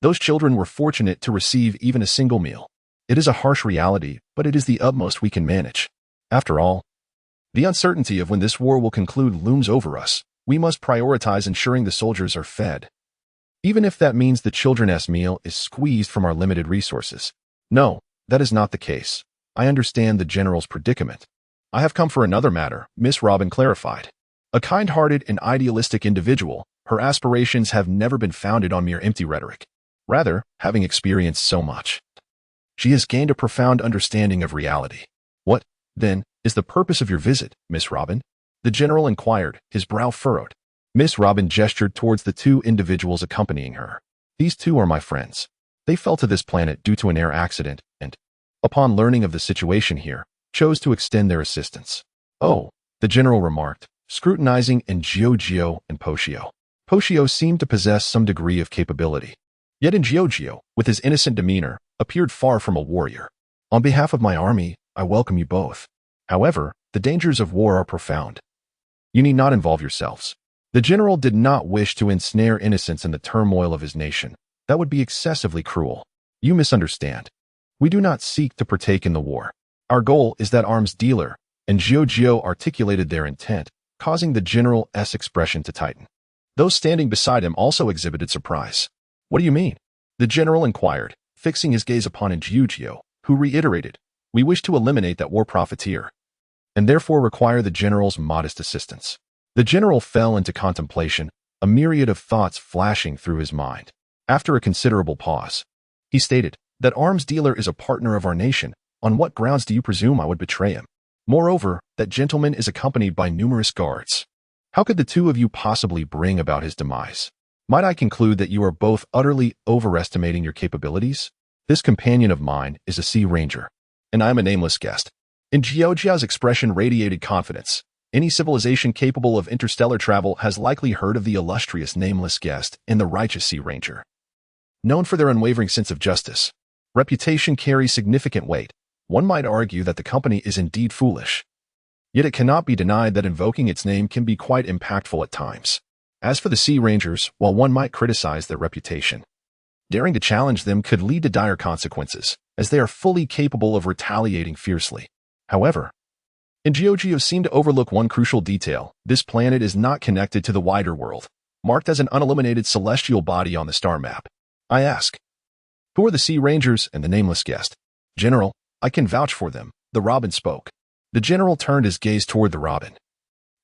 those children were fortunate to receive even a single meal. It is a harsh reality, but it is the utmost we can manage. After all, the uncertainty of when this war will conclude looms over us. We must prioritize ensuring the soldiers are fed, even if that means the children's meal is squeezed from our limited resources. "No, that is not the case. I understand the General's predicament. I have come for another matter," Miss Robin clarified. A kind-hearted and idealistic individual, her aspirations have never been founded on mere empty rhetoric. Rather, having experienced so much, she has gained a profound understanding of reality. "What, then, is the purpose of your visit, Miss Robin?" the General inquired, his brow furrowed. Miss Robin gestured towards the 2 individuals accompanying her. "These 2 are my friends. They fell to this planet due to an air accident and, upon learning of the situation here, chose to extend their assistance." "Oh," the General remarked, scrutinizing and Gio and Poshio. Poshio seemed to possess some degree of capability. Yet in Gio, with his innocent demeanor, appeared far from a warrior. "On behalf of my army, I welcome you both. However, the dangers of war are profound. You need not involve yourselves." The General did not wish to ensnare innocents in the turmoil of his nation. That would be excessively cruel. "You misunderstand. We do not seek to partake in the war. Our goal is that arms dealer, and Jiao articulated their intent, causing the general's expression to tighten. Those standing beside him also exhibited surprise. What do you mean? The general inquired, fixing his gaze upon Jiao, who reiterated, we wish to eliminate that war profiteer, and therefore require the general's modest assistance. The general fell into contemplation, a myriad of thoughts flashing through his mind. After a considerable pause, he stated, that arms dealer is a partner of our nation. On what grounds do you presume I would betray him? Moreover, that gentleman is accompanied by numerous guards. How could the two of you possibly bring about his demise? Might I conclude that you are both utterly overestimating your capabilities? This companion of mine is a sea ranger, and I am a nameless guest. In Jiao's expression radiated confidence. Any civilization capable of interstellar travel has likely heard of the illustrious nameless guest and the righteous sea ranger. Known for their unwavering sense of justice, reputation carries significant weight. One might argue that the company is indeed foolish. Yet it cannot be denied that invoking its name can be quite impactful at times. As for the Sea Rangers, while one might criticize their reputation, daring to challenge them could lead to dire consequences, as they are fully capable of retaliating fiercely. However, Jiao seemed to overlook one crucial detail. This planet is not connected to the wider world, marked as an unilluminated celestial body on the star map. I ask, who are the Sea Rangers and the nameless guest? General, I can vouch for them, the Robin spoke. The general turned his gaze toward the Robin,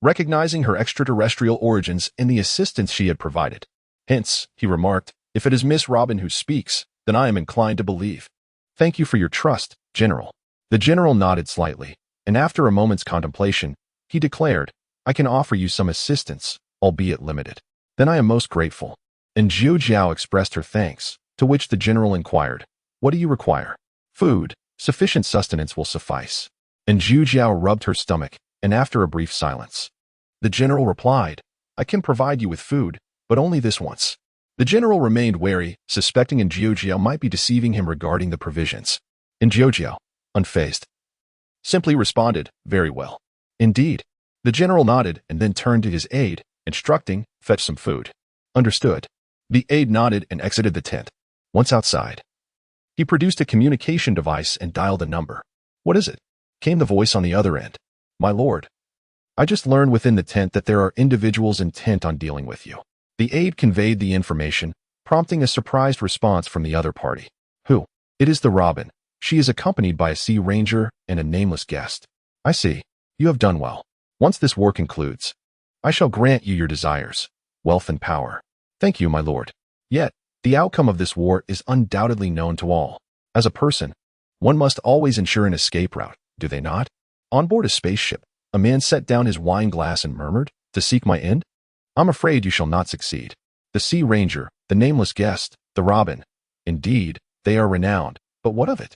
recognizing her extraterrestrial origins and the assistance she had provided. Hence, he remarked, if it is Miss Robin who speaks, then I am inclined to believe. Thank you for your trust, General. The general nodded slightly, and after a moment's contemplation, he declared, I can offer you some assistance, albeit limited. Then I am most grateful. And Jiao expressed her thanks, to which the general inquired, what do you require? Food. Sufficient sustenance will suffice. And Jiao rubbed her stomach, and after a brief silence, the general replied, I can provide you with food, but only this once. The general remained wary, suspecting Jiao might be deceiving him regarding the provisions. And Jiao, unfazed, simply responded, very well. Indeed. The general nodded and then turned to his aide, instructing, fetch some food. Understood. The aide nodded and exited the tent. Once outside, he produced a communication device and dialed a number. What is it? Came the voice on the other end. My lord, I just learned within the tent that there are individuals intent on dealing with you. The aide conveyed the information, prompting a surprised response from the other party. Who? It is the Robin. She is accompanied by a Sea Ranger and a nameless guest. I see. You have done well. Once this war concludes, I shall grant you your desires, wealth and power. Thank you, my lord. Yet, the outcome of this war is undoubtedly known to all. As a person, one must always ensure an escape route, do they not? On board a spaceship, a man set down his wine glass and murmured, to seek my end? I'm afraid you shall not succeed. The Sea Ranger, the nameless guest, the Robin. Indeed, they are renowned, but what of it?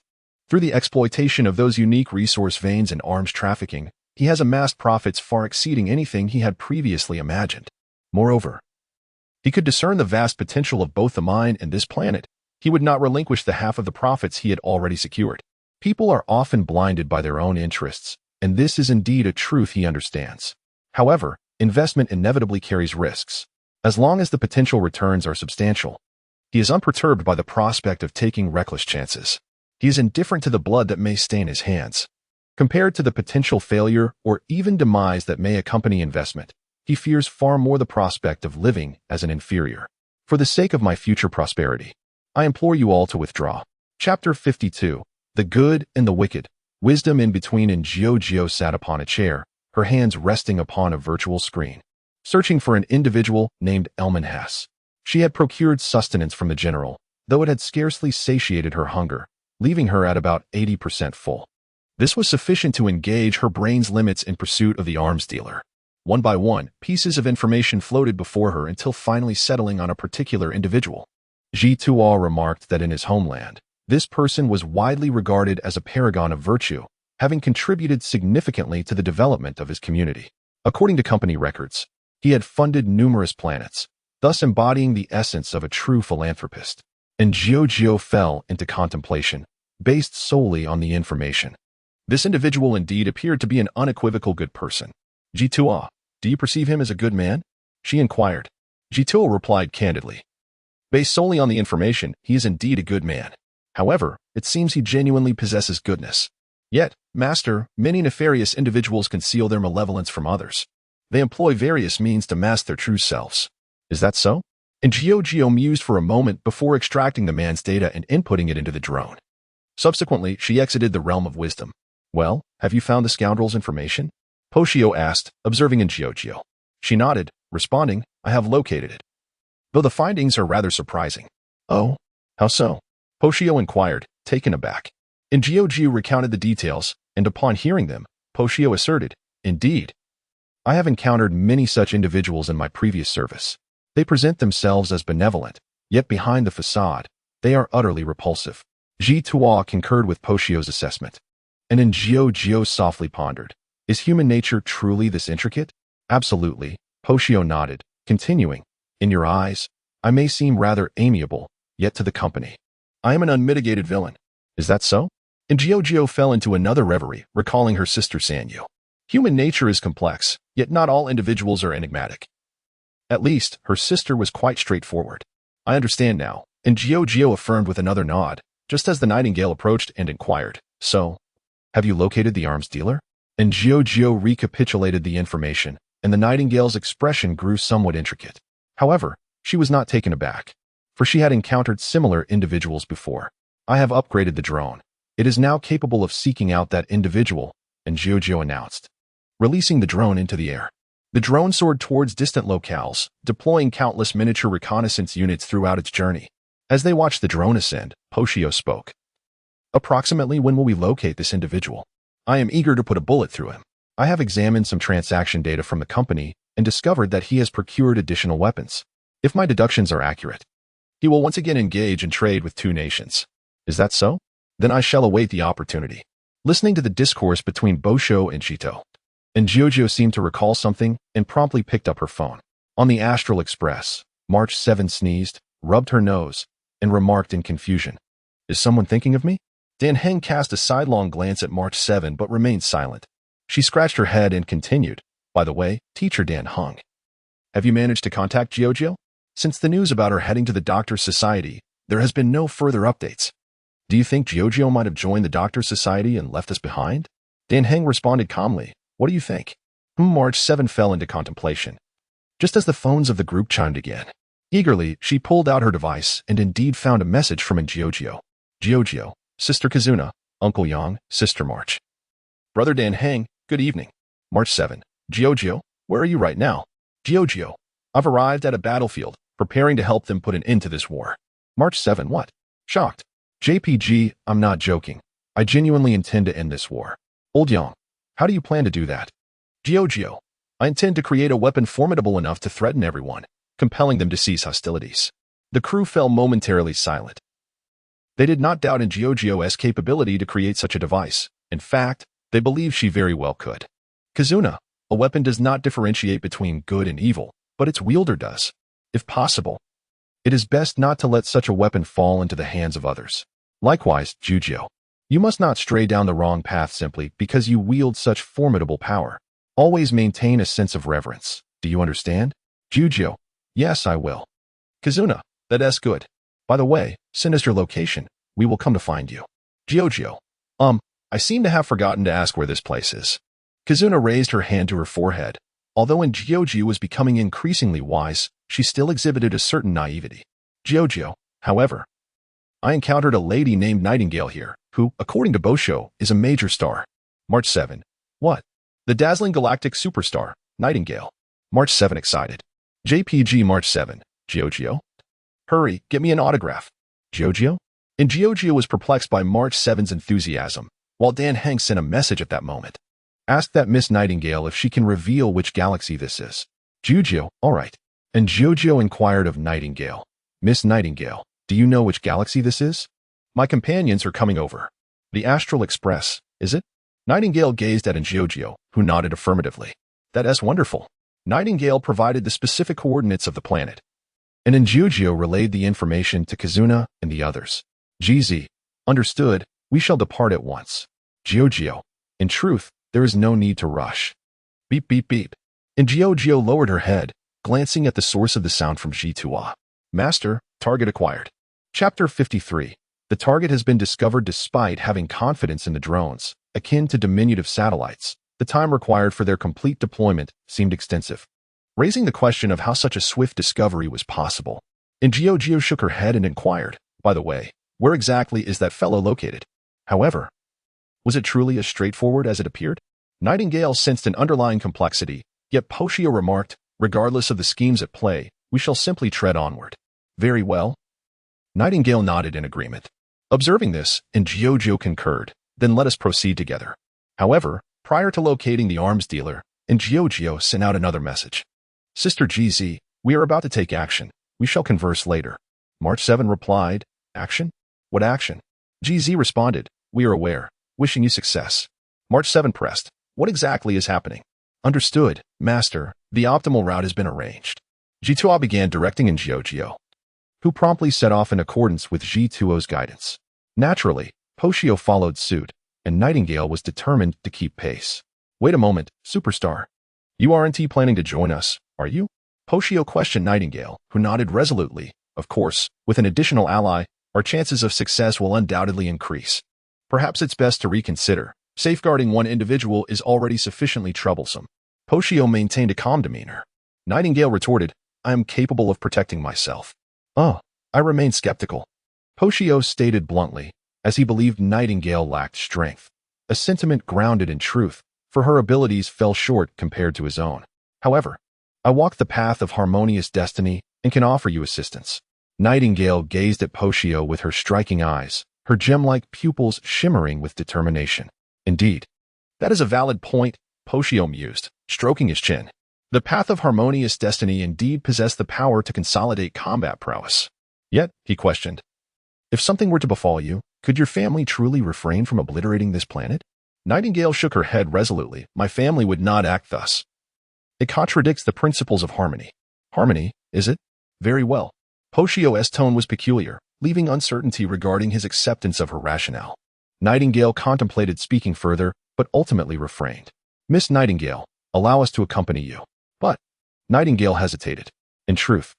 Through the exploitation of those unique resource veins and arms trafficking, he has amassed profits far exceeding anything he had previously imagined. Moreover, he could discern the vast potential of both the mine and this planet. He would not relinquish the half of the profits he had already secured. People are often blinded by their own interests, and this is indeed a truth he understands. However, investment inevitably carries risks. As long as the potential returns are substantial, he is unperturbed by the prospect of taking reckless chances. He is indifferent to the blood that may stain his hands. Compared to the potential failure or even demise that may accompany investment, he fears far more the prospect of living as an inferior. For the sake of my future prosperity, I implore you all to withdraw. Chapter 52. The Good and the Wicked. Wisdom in between. And Jiao sat upon a chair, her hands resting upon a virtual screen, searching for an individual named Elman Hess. She had procured sustenance from the general, though it had scarcely satiated her hunger, leaving her at about 80% full. This was sufficient to engage her brain's limits in pursuit of the arms dealer. One by one, pieces of information floated before her until finally settling on a particular individual. Jiao remarked that in his homeland, this person was widely regarded as a paragon of virtue, having contributed significantly to the development of his community. According to company records, he had funded numerous planets, thus embodying the essence of a true philanthropist. And Jiao fell into contemplation, based solely on the information. This individual indeed appeared to be an unequivocal good person. Jiao, do you perceive him as a good man? She inquired. Jiao replied candidly. Based solely on the information, he is indeed a good man. However, it seems he genuinely possesses goodness. Yet, Master, many nefarious individuals conceal their malevolence from others. They employ various means to mask their true selves. Is that so? And Gio mused for a moment before extracting the man's data and inputting it into the drone. Subsequently, she exited the realm of wisdom. Well, have you found the scoundrel's information? Poshio asked, observing in Gio. She nodded, responding, I have located it. Though the findings are rather surprising. Oh? How so? Poshio inquired, taken aback. And Gio recounted the details, and upon hearing them, Poshio asserted, Indeed. I have encountered many such individuals in my previous service. They present themselves as benevolent, yet behind the facade, they are utterly repulsive. Ji Tua concurred with Poshio's assessment. And then Gio softly pondered, is human nature truly this intricate? Absolutely, Poshio nodded, continuing, in your eyes, I may seem rather amiable, yet to the company, I am an unmitigated villain. Is that so? And Gio fell into another reverie, recalling her sister Sanyu. Human nature is complex, yet not all individuals are enigmatic. At least, her sister was quite straightforward. I understand now, and Gio affirmed with another nod, just as the Nightingale approached and inquired, So, have you located the arms dealer? And Gio recapitulated the information, and the Nightingale's expression grew somewhat intricate. However, she was not taken aback, for she had encountered similar individuals before. I have upgraded the drone. It is now capable of seeking out that individual, and Gio announced, releasing the drone into the air. The drone soared towards distant locales, deploying countless miniature reconnaissance units throughout its journey. As they watched the drone ascend, Poshio spoke. Approximately when will we locate this individual? I am eager to put a bullet through him. I have examined some transaction data from the company and discovered that he has procured additional weapons. If my deductions are accurate, he will once again engage in trade with two nations. Is that so? Then I shall await the opportunity. Listening to the discourse between Bosho and Chito, and Gio seemed to recall something and promptly picked up her phone. On the Astral Express, March 7 sneezed, rubbed her nose, and remarked in confusion, Is someone thinking of me? Dan Heng cast a sidelong glance at March 7 but remained silent. She scratched her head and continued, By the way, Teacher Dan Heng. Have you managed to contact Gio? Since the news about her heading to the Doctor's Society, there has been no further updates. Do you think Gio might have joined the Doctor's Society and left us behind? Dan Heng responded calmly, What do you think? March 7 fell into contemplation. Just as the phones of the group chimed again, eagerly, she pulled out her device and indeed found a message from Gio. Gio, Sister Kazuna, Uncle Yang, Sister March. Brother Dan Heng, good evening. March 7. Gio, where are you right now? Gio, I've arrived at a battlefield, preparing to help them put an end to this war. March 7, what? Shocked. JPG, I'm not joking. I genuinely intend to end this war. Old Yang, how do you plan to do that? Gio, I intend to create a weapon formidable enough to threaten everyone, compelling them to cease hostilities. The crew fell momentarily silent. They did not doubt in Gio's capability to create such a device. In fact, they believed she very well could. Kazuna, a weapon does not differentiate between good and evil, but its wielder does. If possible, it is best not to let such a weapon fall into the hands of others. Likewise, Gio, you must not stray down the wrong path simply because you wield such formidable power. Always maintain a sense of reverence. Do you understand? Gio, yes, I will. Kazuna, that's good. By the way, send us your location. We will come to find you. Gio, I seem to have forgotten to ask where this place is. Kazuna raised her hand to her forehead. Although Gio was becoming increasingly wise, she still exhibited a certain naivety. Gio, however, I encountered a lady named Nightingale here, who, according to Bosho, is a major star. March 7. What? The dazzling galactic superstar, Nightingale. March 7 excited. JPG March 7. Gio? Hurry, get me an autograph. Gio? And Gio was perplexed by March 7's enthusiasm, while Dan Heng sent a message at that moment. Ask that Miss Nightingale if she can reveal which galaxy this is. Gio, all right. And Gio inquired of Nightingale. Miss Nightingale, do you know which galaxy this is? My companions are coming over. The Astral Express, is it? Nightingale gazed at Gio, who nodded affirmatively. That's wonderful. Nightingale provided the specific coordinates of the planet. And Gio relayed the information to Kazuna and the others. GZ, understood, we shall depart at once. Gio, in truth, there is no need to rush. Beep, beep, beep. And Gio lowered her head, glancing at the source of the sound from G2A. Master, target acquired. Chapter 53. The target has been discovered despite having confidence in the drones, akin to diminutive satellites. The time required for their complete deployment seemed extensive, raising the question of how such a swift discovery was possible. And Geo shook her head and inquired, by the way, where exactly is that fellow located? However, was it truly as straightforward as it appeared? Nightingale sensed an underlying complexity, yet Poshio remarked, regardless of the schemes at play, we shall simply tread onward. Very well. Nightingale nodded in agreement. Observing this, and Geo concurred, then let us proceed together. However, prior to locating the arms dealer, and Geo sent out another message. Sister GZ, we are about to take action. We shall converse later. March 7 replied, action? What action? GZ responded, we are aware. Wishing you success. March 7 pressed, what exactly is happening? Understood, Master. The optimal route has been arranged. G2O began directing in Geo, who promptly set off in accordance with G2O's guidance. Naturally, Poshio followed suit, and Nightingale was determined to keep pace. Wait a moment, Superstar. You aren't planning to join us, are you? Poshio questioned Nightingale, who nodded resolutely. Of course, with an additional ally, our chances of success will undoubtedly increase. Perhaps it's best to reconsider. Safeguarding one individual is already sufficiently troublesome. Poshio maintained a calm demeanor. Nightingale retorted, I am capable of protecting myself. I remain skeptical. Poshio stated bluntly, as he believed Nightingale lacked strength. A sentiment grounded in truth, for her abilities fell short compared to his own. However, I walk the path of harmonious destiny and can offer you assistance. Nightingale gazed at Poshio with her striking eyes, her gem-like pupils shimmering with determination. Indeed, that is a valid point, Poshio mused, stroking his chin. The path of harmonious destiny indeed possessed the power to consolidate combat prowess. Yet, he questioned, if something were to befall you, could your family truly refrain from obliterating this planet? Nightingale shook her head resolutely. My family would not act thus. It contradicts the principles of harmony. Harmony, is it? Very well. Poshio's tone was peculiar, leaving uncertainty regarding his acceptance of her rationale. Nightingale contemplated speaking further, but ultimately refrained. Miss Nightingale, allow us to accompany you. But Nightingale hesitated. In truth,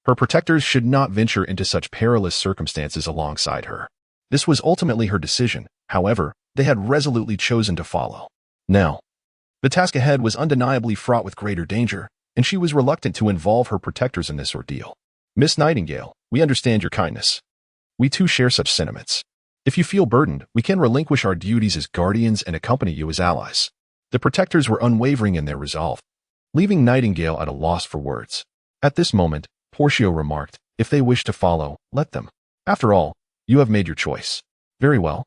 her protectors should not venture into such perilous circumstances alongside her. This was ultimately her decision. However, they had resolutely chosen to follow. Now, the task ahead was undeniably fraught with greater danger, and she was reluctant to involve her protectors in this ordeal. Miss Nightingale, we understand your kindness. We too share such sentiments. If you feel burdened, we can relinquish our duties as guardians and accompany you as allies. The protectors were unwavering in their resolve, leaving Nightingale at a loss for words. At this moment, Poshio remarked, if they wish to follow, let them. After all, you have made your choice. Very well.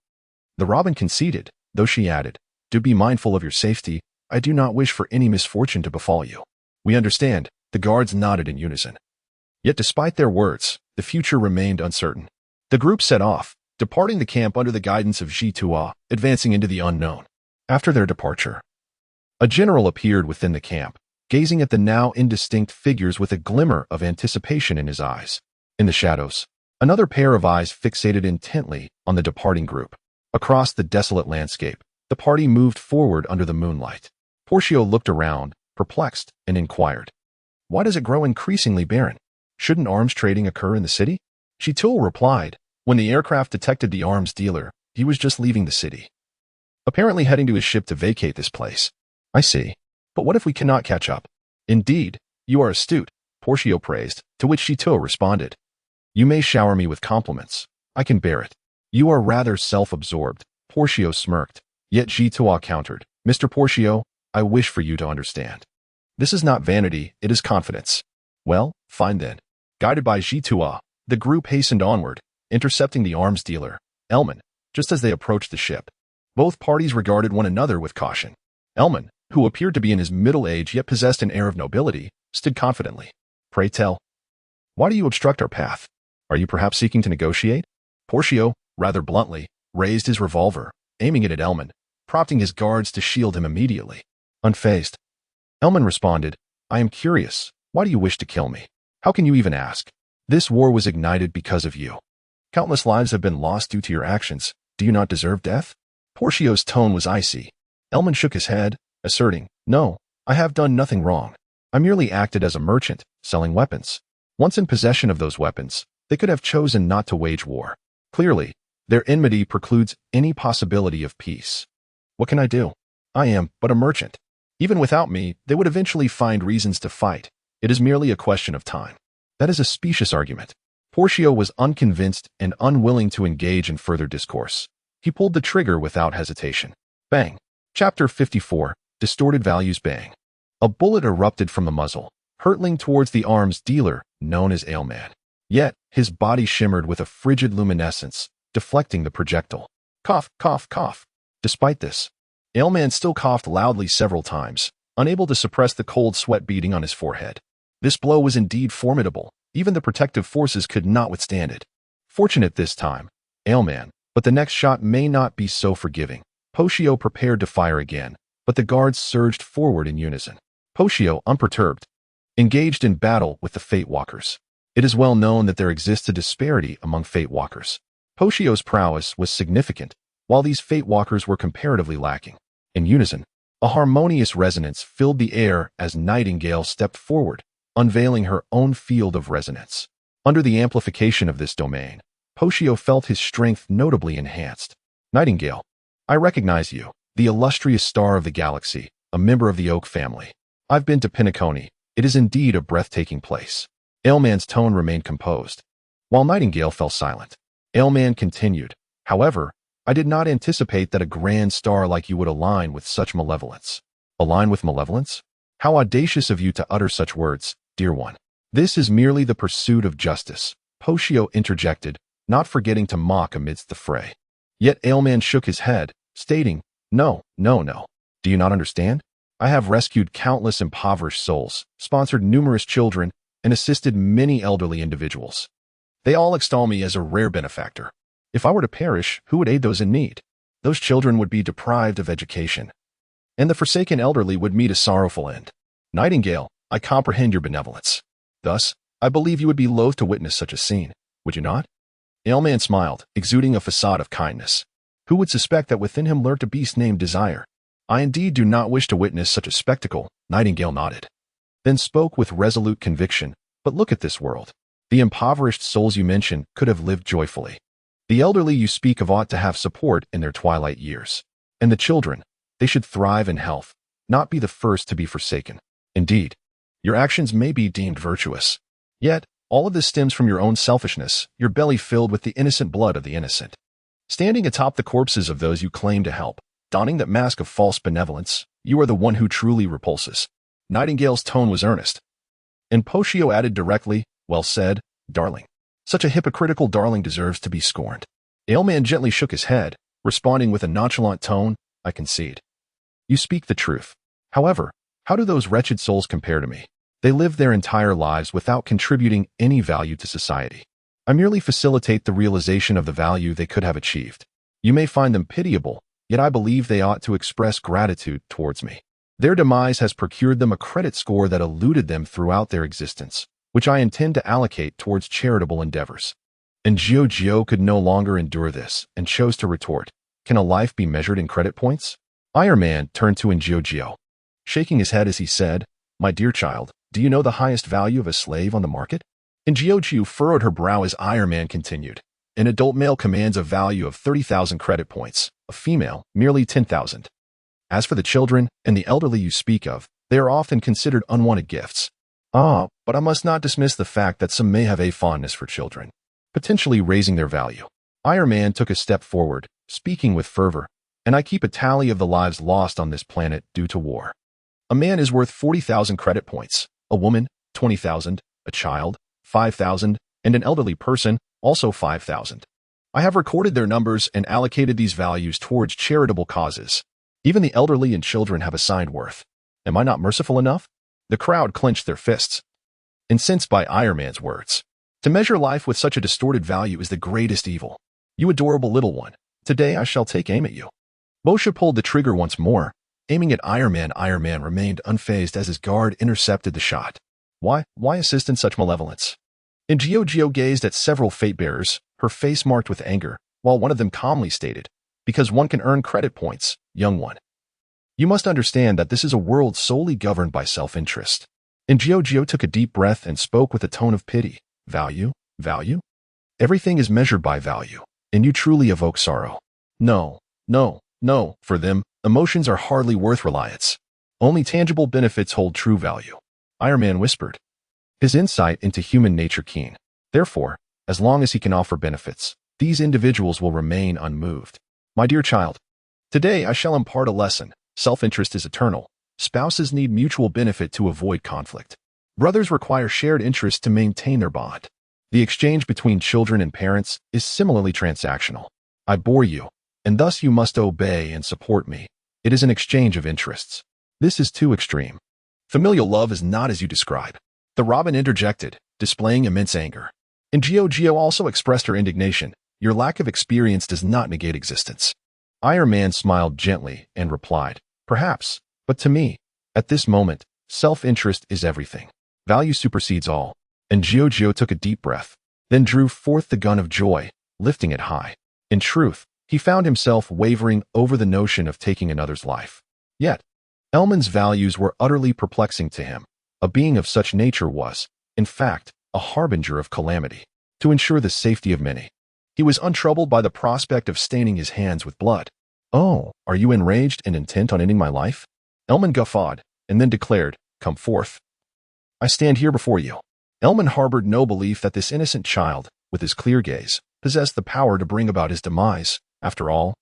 The Robin conceded, though she added, do be mindful of your safety. I do not wish for any misfortune to befall you. We understand. The guards nodded in unison. Yet despite their words, the future remained uncertain. The group set off, departing the camp under the guidance of G2A, advancing into the unknown. After their departure, a general appeared within the camp, gazing at the now indistinct figures with a glimmer of anticipation in his eyes. In the shadows, another pair of eyes fixated intently on the departing group. Across the desolate landscape, the party moved forward under the moonlight. Poshio looked around, perplexed, and inquired, why does it grow increasingly barren? Shouldn't arms trading occur in the city? G2O replied, when the aircraft detected the arms dealer, he was just leaving the city, apparently heading to his ship to vacate this place. I see. But what if we cannot catch up? Indeed, you are astute, Poshio praised, to which G2O responded. You may shower me with compliments. I can bear it. You are rather self-absorbed, Poshio smirked. Yet G2O countered, Mr. Poshio, I wish for you to understand. This is not vanity, it is confidence. Well, fine then. Guided by G2O, the group hastened onward, intercepting the arms dealer, Elman, just as they approached the ship. Both parties regarded one another with caution. Elman, who appeared to be in his middle age yet possessed an air of nobility, stood confidently. Pray tell, why do you obstruct our path? Are you perhaps seeking to negotiate? Poshio, rather bluntly, raised his revolver, aiming it at Elman, prompting his guards to shield him immediately. Unfazed, Elman responded, I am curious. Why do you wish to kill me? How can you even ask? This war was ignited because of you. Countless lives have been lost due to your actions. Do you not deserve death? Poshio's tone was icy. Elman shook his head, asserting, no, I have done nothing wrong. I merely acted as a merchant, selling weapons. Once in possession of those weapons, they could have chosen not to wage war. Clearly, Their enmity precludes any possibility of peace. What can I do? I am but a merchant. Even without me, they would eventually find reasons to fight. It is merely a question of time. That is a specious argument. Portio was unconvinced and unwilling to engage in further discourse. He pulled the trigger without hesitation. Bang. Chapter 54. Distorted Values. Bang. A bullet erupted from the muzzle, hurtling towards the arms dealer known as Ailman. Yet, his body shimmered with a frigid luminescence, deflecting the projectile. Cough, cough, cough. Despite this, Ailman still coughed loudly several times, unable to suppress the cold sweat beading on his forehead. This blow was indeed formidable. Even the protective forces could not withstand it. Fortunate this time, Ailman, but the next shot may not be so forgiving. Portio prepared to fire again, but the guards surged forward in unison. Portio, unperturbed, engaged in battle with the Fate Walkers. It is well known that there exists a disparity among Fate Walkers. Portio's prowess was significant, while these Fate Walkers were comparatively lacking. In unison, a harmonious resonance filled the air as Nightingale stepped forward, unveiling her own field of resonance. Under the amplification of this domain, Portio felt his strength notably enhanced. Nightingale, I recognize you, the illustrious star of the galaxy, a member of the Oak family. I've been to Penacony. It is indeed a breathtaking place. Ailman's tone remained composed, while Nightingale fell silent. Ailman continued, however, I did not anticipate that a grand star like you would align with such malevolence. Align with malevolence? How audacious of you to utter such words, dear one. This is merely the pursuit of justice, Portio interjected, not forgetting to mock amidst the fray. Yet Ailman shook his head, stating, No. Do you not understand? I have rescued countless impoverished souls, sponsored numerous children, and assisted many elderly individuals. They all extol me as a rare benefactor. If I were to perish, who would aid those in need? Those children would be deprived of education, and the forsaken elderly would meet a sorrowful end. Nightingale, I comprehend your benevolence. Thus, I believe you would be loath to witness such a scene, would you not? Ailman smiled, exuding a facade of kindness. Who would suspect that within him lurked a beast named Desire? I indeed do not wish to witness such a spectacle, Nightingale nodded. Then spoke with resolute conviction, but look at this world. The impoverished souls you mention could have lived joyfully. The elderly you speak of ought to have support in their twilight years. And the children, they should thrive in health, not be the first to be forsaken. Indeed, your actions may be deemed virtuous. Yet, all of this stems from your own selfishness, your belly filled with the innocent blood of the innocent. Standing atop the corpses of those you claim to help, donning that mask of false benevolence, you are the one who truly repulses. Nightingale's tone was earnest. And Portio added directly, Well said, darling. Such a hypocritical darling deserves to be scorned. Ailman gently shook his head, responding with a nonchalant tone, I concede. You speak the truth. However, how do those wretched souls compare to me? They live their entire lives without contributing any value to society. I merely facilitate the realization of the value they could have achieved. You may find them pitiable, yet I believe they ought to express gratitude towards me. Their demise has procured them a credit score that eluded them throughout their existence, which I intend to allocate towards charitable endeavors. And Gio could no longer endure this, and chose to retort, Can a life be measured in credit points? Iron Man turned to Gio, shaking his head as he said, My dear child, do you know the highest value of a slave on the market? And Gio furrowed her brow as Iron Man continued, An adult male commands a value of 30,000 credit points, a female, merely 10,000. As for the children and the elderly you speak of, they are often considered unwanted gifts. But I must not dismiss the fact that some may have a fondness for children, potentially raising their value. Iron Man took a step forward, speaking with fervor, and I keep a tally of the lives lost on this planet due to war. A man is worth 40,000 credit points, a woman, 20,000, a child, 5,000, and an elderly person, also 5,000. I have recorded their numbers and allocated these values towards charitable causes. Even the elderly and children have assigned worth. Am I not merciful enough? The crowd clenched their fists, incensed by Iron Man's words. To measure life with such a distorted value is the greatest evil. You adorable little one, today I shall take aim at you. Moshe pulled the trigger once more, aiming at Iron Man. Iron Man remained unfazed as his guard intercepted the shot. Why assist in such malevolence? And Gio gazed at several fate-bearers, her face marked with anger, while one of them calmly stated, Because one can earn credit points, young one. You must understand that this is a world solely governed by self-interest. And Gio took a deep breath and spoke with a tone of pity. Value? Everything is measured by value. and you truly evoke sorrow. No, no, no, for them, emotions are hardly worth reliance. Only tangible benefits hold true value. Iron Man whispered, his insight into human nature keen. Therefore, as long as he can offer benefits, these individuals will remain unmoved. My dear child, today I shall impart a lesson. Self-interest is eternal. Spouses need mutual benefit to avoid conflict. Brothers require shared interest to maintain their bond. The exchange between children and parents is similarly transactional. I bore you, and thus you must obey and support me. It is an exchange of interests. This is too extreme. Familial love is not as you describe. The Robin interjected, displaying immense anger. And Gio also expressed her indignation. Your lack of experience does not negate existence. Iron Man smiled gently and replied, perhaps, but to me, at this moment, self-interest is everything. Value supersedes all. And Gio took a deep breath, then drew forth the gun of joy, lifting it high. In truth, he found himself wavering over the notion of taking another's life. Yet, Elman's values were utterly perplexing to him. A being of such nature was, in fact, a harbinger of calamity. To ensure the safety of many, he was untroubled by the prospect of staining his hands with blood. Oh, are you enraged and intent on ending my life? Elman guffawed, and then declared, come forth. I stand here before you. Elman harbored no belief that this innocent child, with his clear gaze, possessed the power to bring about his demise. After all,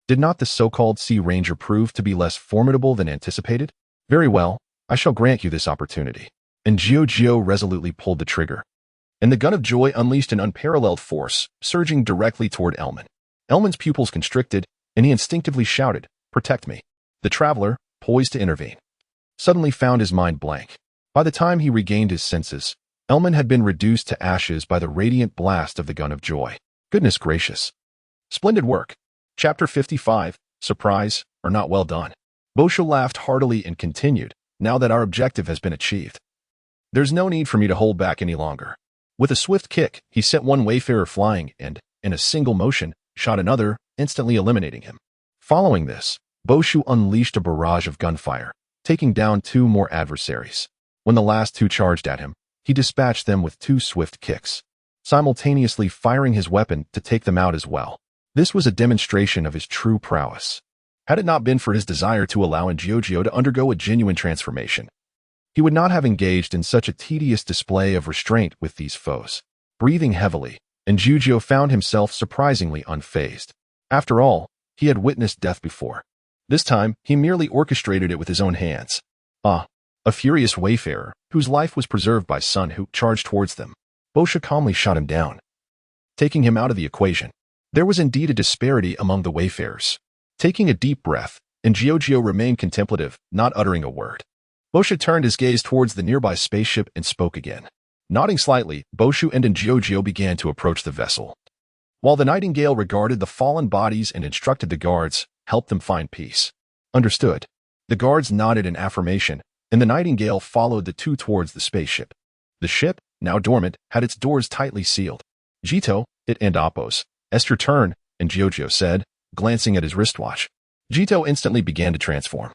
did not the so-called Sea Ranger prove to be less formidable than anticipated? Very well, I shall grant you this opportunity. And Gio resolutely pulled the trigger. And the gun of joy unleashed an unparalleled force, surging directly toward Elman. Elman's pupils constricted, and he instinctively shouted, protect me. The traveler, poised to intervene, suddenly found his mind blank. By the time he regained his senses, Elman had been reduced to ashes by the radiant blast of the gun of joy. Goodness gracious. Splendid work. Chapter 55, Surprise, or Not Well Done. Boshu laughed heartily and continued, now that our objective has been achieved, there's no need for me to hold back any longer. With a swift kick, he sent one wayfarer flying and, in a single motion, shot another, instantly eliminating him. Following this, Boshu unleashed a barrage of gunfire, taking down two more adversaries. When the last two charged at him, he dispatched them with two swift kicks, simultaneously firing his weapon to take them out as well. This was a demonstration of his true prowess. Had it not been for his desire to allow Gio to undergo a genuine transformation, he would not have engaged in such a tedious display of restraint with these foes. Breathing heavily, Gio found himself surprisingly unfazed. After all, he had witnessed death before. This time, he merely orchestrated it with his own hands. A furious wayfarer, whose life was preserved by Sun who charged towards them. Boshu calmly shot him down, taking him out of the equation. There was indeed a disparity among the wayfarers. Taking a deep breath, Gio remained contemplative, not uttering a word. Boshu turned his gaze towards the nearby spaceship and spoke again. Nodding slightly, Boshu and Gio began to approach the vessel. While the Nightingale regarded the fallen bodies and instructed the guards, help them find peace. Understood. The guards nodded in affirmation, and the Nightingale followed the two towards the spaceship. The ship, now dormant, had its doors tightly sealed. Jito, it and Appos. Esther turn, and Gio said, glancing at his wristwatch. Jito instantly began to transform,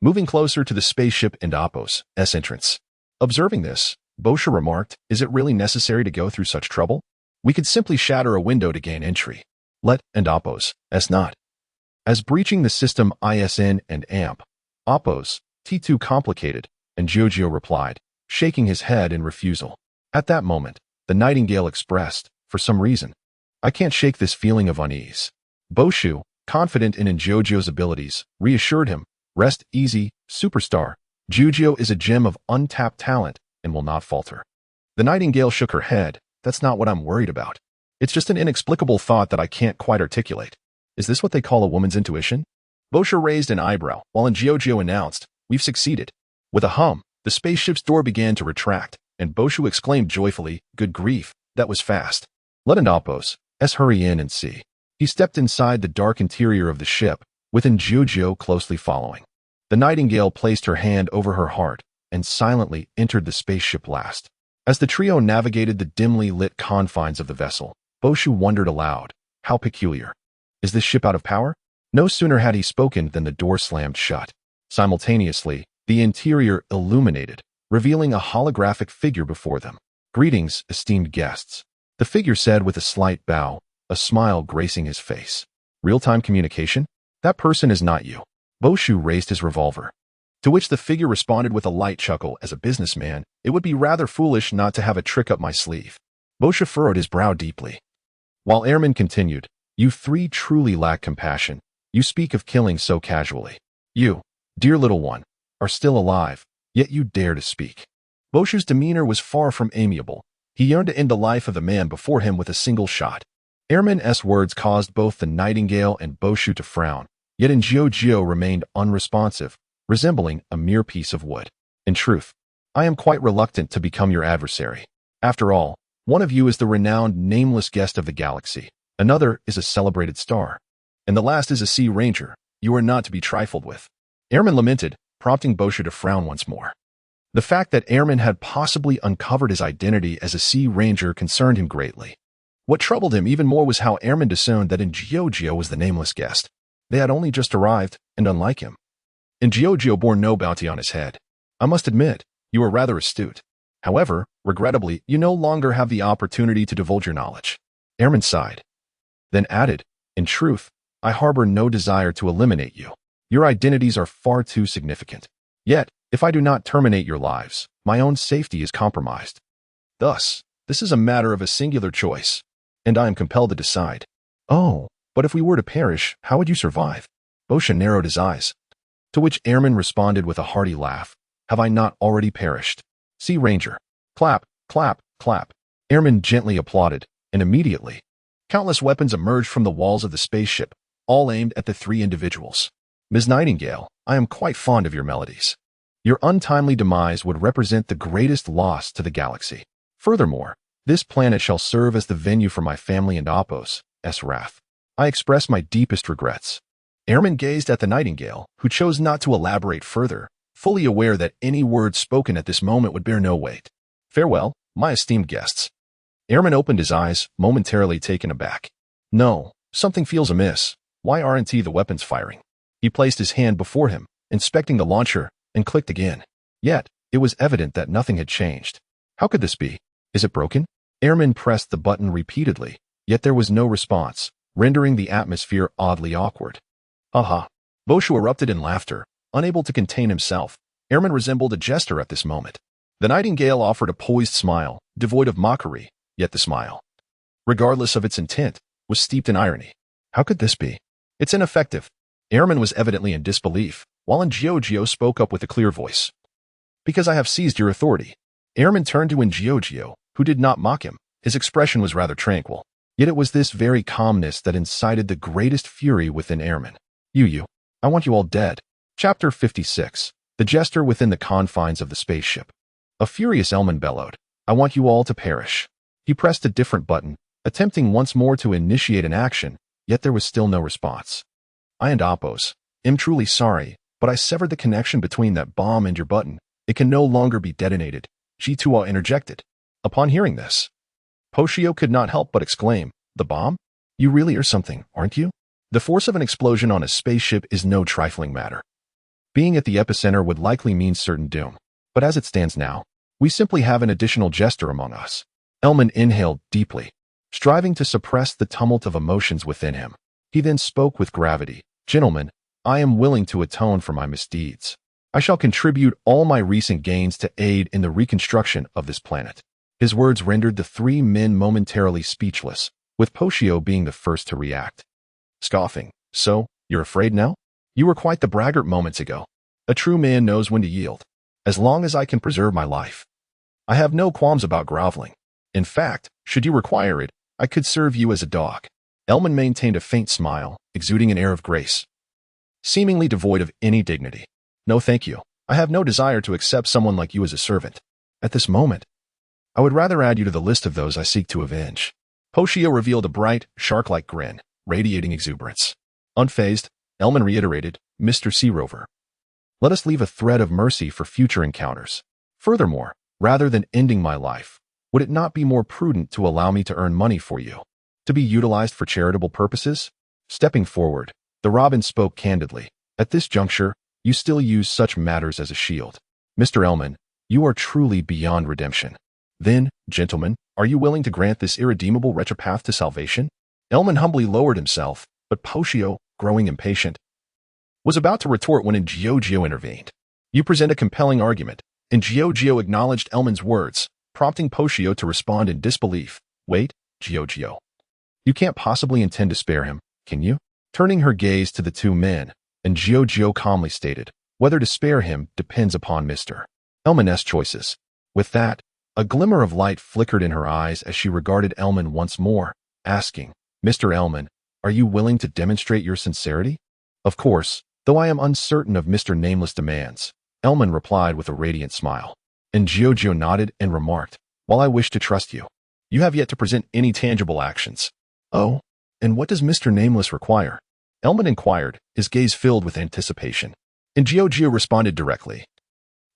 moving closer to the spaceship and Appos' entrance. Observing this, Boshu remarked, is it really necessary to go through such trouble? We could simply shatter a window to gain entry. Let and Appos, not. As breaching the system ISN and AMP, Appos, T2 complicated, and Gio replied, shaking his head in refusal. At that moment, the Nightingale expressed, for some reason, I can't shake this feeling of unease. Boshu, confident in Gio's abilities, reassured him, rest easy, superstar. Gio is a gem of untapped talent and will not falter. The Nightingale shook her head. That's not what I'm worried about. It's just an inexplicable thought that I can't quite articulate. Is this what they call a woman's intuition? Boshu raised an eyebrow, while Gio announced, we've succeeded. With a hum, the spaceship's door began to retract, and Boshu exclaimed joyfully, good grief, that was fast. Let Appos, hurry in and see. He stepped inside the dark interior of the ship, with Gio closely following. The Nightingale placed her hand over her heart and silently entered the spaceship last. As the trio navigated the dimly lit confines of the vessel, Boshu wondered aloud, how peculiar. Is this ship out of power? No sooner had he spoken than the door slammed shut. Simultaneously, the interior illuminated, revealing a holographic figure before them. Greetings, esteemed guests. The figure said with a slight bow, a smile gracing his face. Real-time communication? That person is not you. Boshu raised his revolver. To which the figure responded with a light chuckle. As a businessman, it would be rather foolish not to have a trick up my sleeve. Boshu furrowed his brow deeply. While Airman continued, you three truly lack compassion. You speak of killing so casually. You, dear little one, are still alive, yet you dare to speak. Boshu's demeanor was far from amiable. He yearned to end the life of the man before him with a single shot. Airman's words caused both the Nightingale and Boshu to frown, yet Injio remained unresponsive, resembling a mere piece of wood. In truth, I am quite reluctant to become your adversary. After all, one of you is the renowned nameless guest of the galaxy, another is a celebrated star, and the last is a Sea Ranger. You are not to be trifled with. Airman lamented, prompting Boshu to frown once more. The fact that Airman had possibly uncovered his identity as a Sea Ranger concerned him greatly. What troubled him even more was how Airman discerned that Injio was the nameless guest. They had only just arrived, and unlike him. Injio bore no bounty on his head. I must admit, you are rather astute. However, regrettably, you no longer have the opportunity to divulge your knowledge. Airman sighed. Then added, in truth, I harbor no desire to eliminate you. Your identities are far too significant. Yet, if I do not terminate your lives, my own safety is compromised. Thus, this is a matter of a singular choice, and I am compelled to decide. Oh, but if we were to perish, how would you survive? Boshu narrowed his eyes. To which Airman responded with a hearty laugh. Have I not already perished? Sea Ranger. Clap, clap, clap. Airman gently applauded, and immediately, countless weapons emerged from the walls of the spaceship, all aimed at the three individuals. Ms. Nightingale, I am quite fond of your melodies. Your untimely demise would represent the greatest loss to the galaxy. Furthermore, this planet shall serve as the venue for my family and Apos' wrath. I express my deepest regrets. Airman gazed at the Nightingale, who chose not to elaborate further, fully aware that any words spoken at this moment would bear no weight. Farewell, my esteemed guests. Airman opened his eyes, momentarily taken aback. No, something feels amiss. Why aren't the weapons firing? He placed his hand before him, inspecting the launcher, and clicked again. Yet, it was evident that nothing had changed. How could this be? Is it broken? Airman pressed the button repeatedly, yet there was no response, rendering the atmosphere oddly awkward. Haha. Boshu erupted in laughter, unable to contain himself. Airman resembled a jester at this moment. The Nightingale offered a poised smile, devoid of mockery, yet the smile, regardless of its intent, was steeped in irony. How could this be? It's ineffective. Airman was evidently in disbelief, while Injio spoke up with a clear voice. Because I have seized your authority. Airman turned to Injio, who did not mock him. His expression was rather tranquil. Yet it was this very calmness that incited the greatest fury within Airman. You, I want you all dead. Chapter 56. The Jester Within the Confines of the Spaceship. A furious Elman bellowed, I want you all to perish. He pressed a different button, attempting once more to initiate an action, yet there was still no response. I and Apos, am truly sorry, but I severed the connection between that bomb and your button. It can no longer be detonated. G2A interjected. Upon hearing this, Boshu could not help but exclaim, the bomb? You really are something, aren't you? The force of an explosion on a spaceship is no trifling matter. Being at the epicenter would likely mean certain doom. But as it stands now, we simply have an additional jester among us. Elman inhaled deeply, striving to suppress the tumult of emotions within him. He then spoke with gravity. Gentlemen, I am willing to atone for my misdeeds. I shall contribute all my recent gains to aid in the reconstruction of this planet. His words rendered the three men momentarily speechless, with Boshu being the first to react. Scoffing. So, you're afraid now? You were quite the braggart moments ago. A true man knows when to yield. As long as I can preserve my life. I have no qualms about groveling. In fact, should you require it, I could serve you as a dog. Elman maintained a faint smile, exuding an air of grace, seemingly devoid of any dignity. No thank you. I have no desire to accept someone like you as a servant. At this moment, I would rather add you to the list of those I seek to avenge. Boshu revealed a bright, shark-like grin, radiating exuberance. Unfazed, Elman reiterated, Mr. Sea Rover. Let us leave a thread of mercy for future encounters. Furthermore, rather than ending my life, would it not be more prudent to allow me to earn money for you? To be utilized for charitable purposes? Stepping forward, the Robin spoke candidly. At this juncture, you still use such matters as a shield. Mr. Elman, you are truly beyond redemption. Then, gentlemen, are you willing to grant this irredeemable wretch a path to salvation? Elman humbly lowered himself, but Poshio, growing impatient, was about to retort when Giorgio intervened. You present a compelling argument, and Giorgio acknowledged Elman's words, prompting Poshio to respond in disbelief. Wait, Giorgio. You can't possibly intend to spare him, can you? Turning her gaze to the two men, and Giorgio calmly stated, whether to spare him depends upon Mr. Elman's choices. With that, a glimmer of light flickered in her eyes as she regarded Elman once more, asking, Mr. Elman, are you willing to demonstrate your sincerity? Of course, though I am uncertain of Mr. Nameless demands, Elman replied with a radiant smile. And Giorgio nodded and remarked, while I wish to trust you, you have yet to present any tangible actions. Oh, and what does Mr. Nameless require? Elman inquired, his gaze filled with anticipation. And Giorgio responded directly.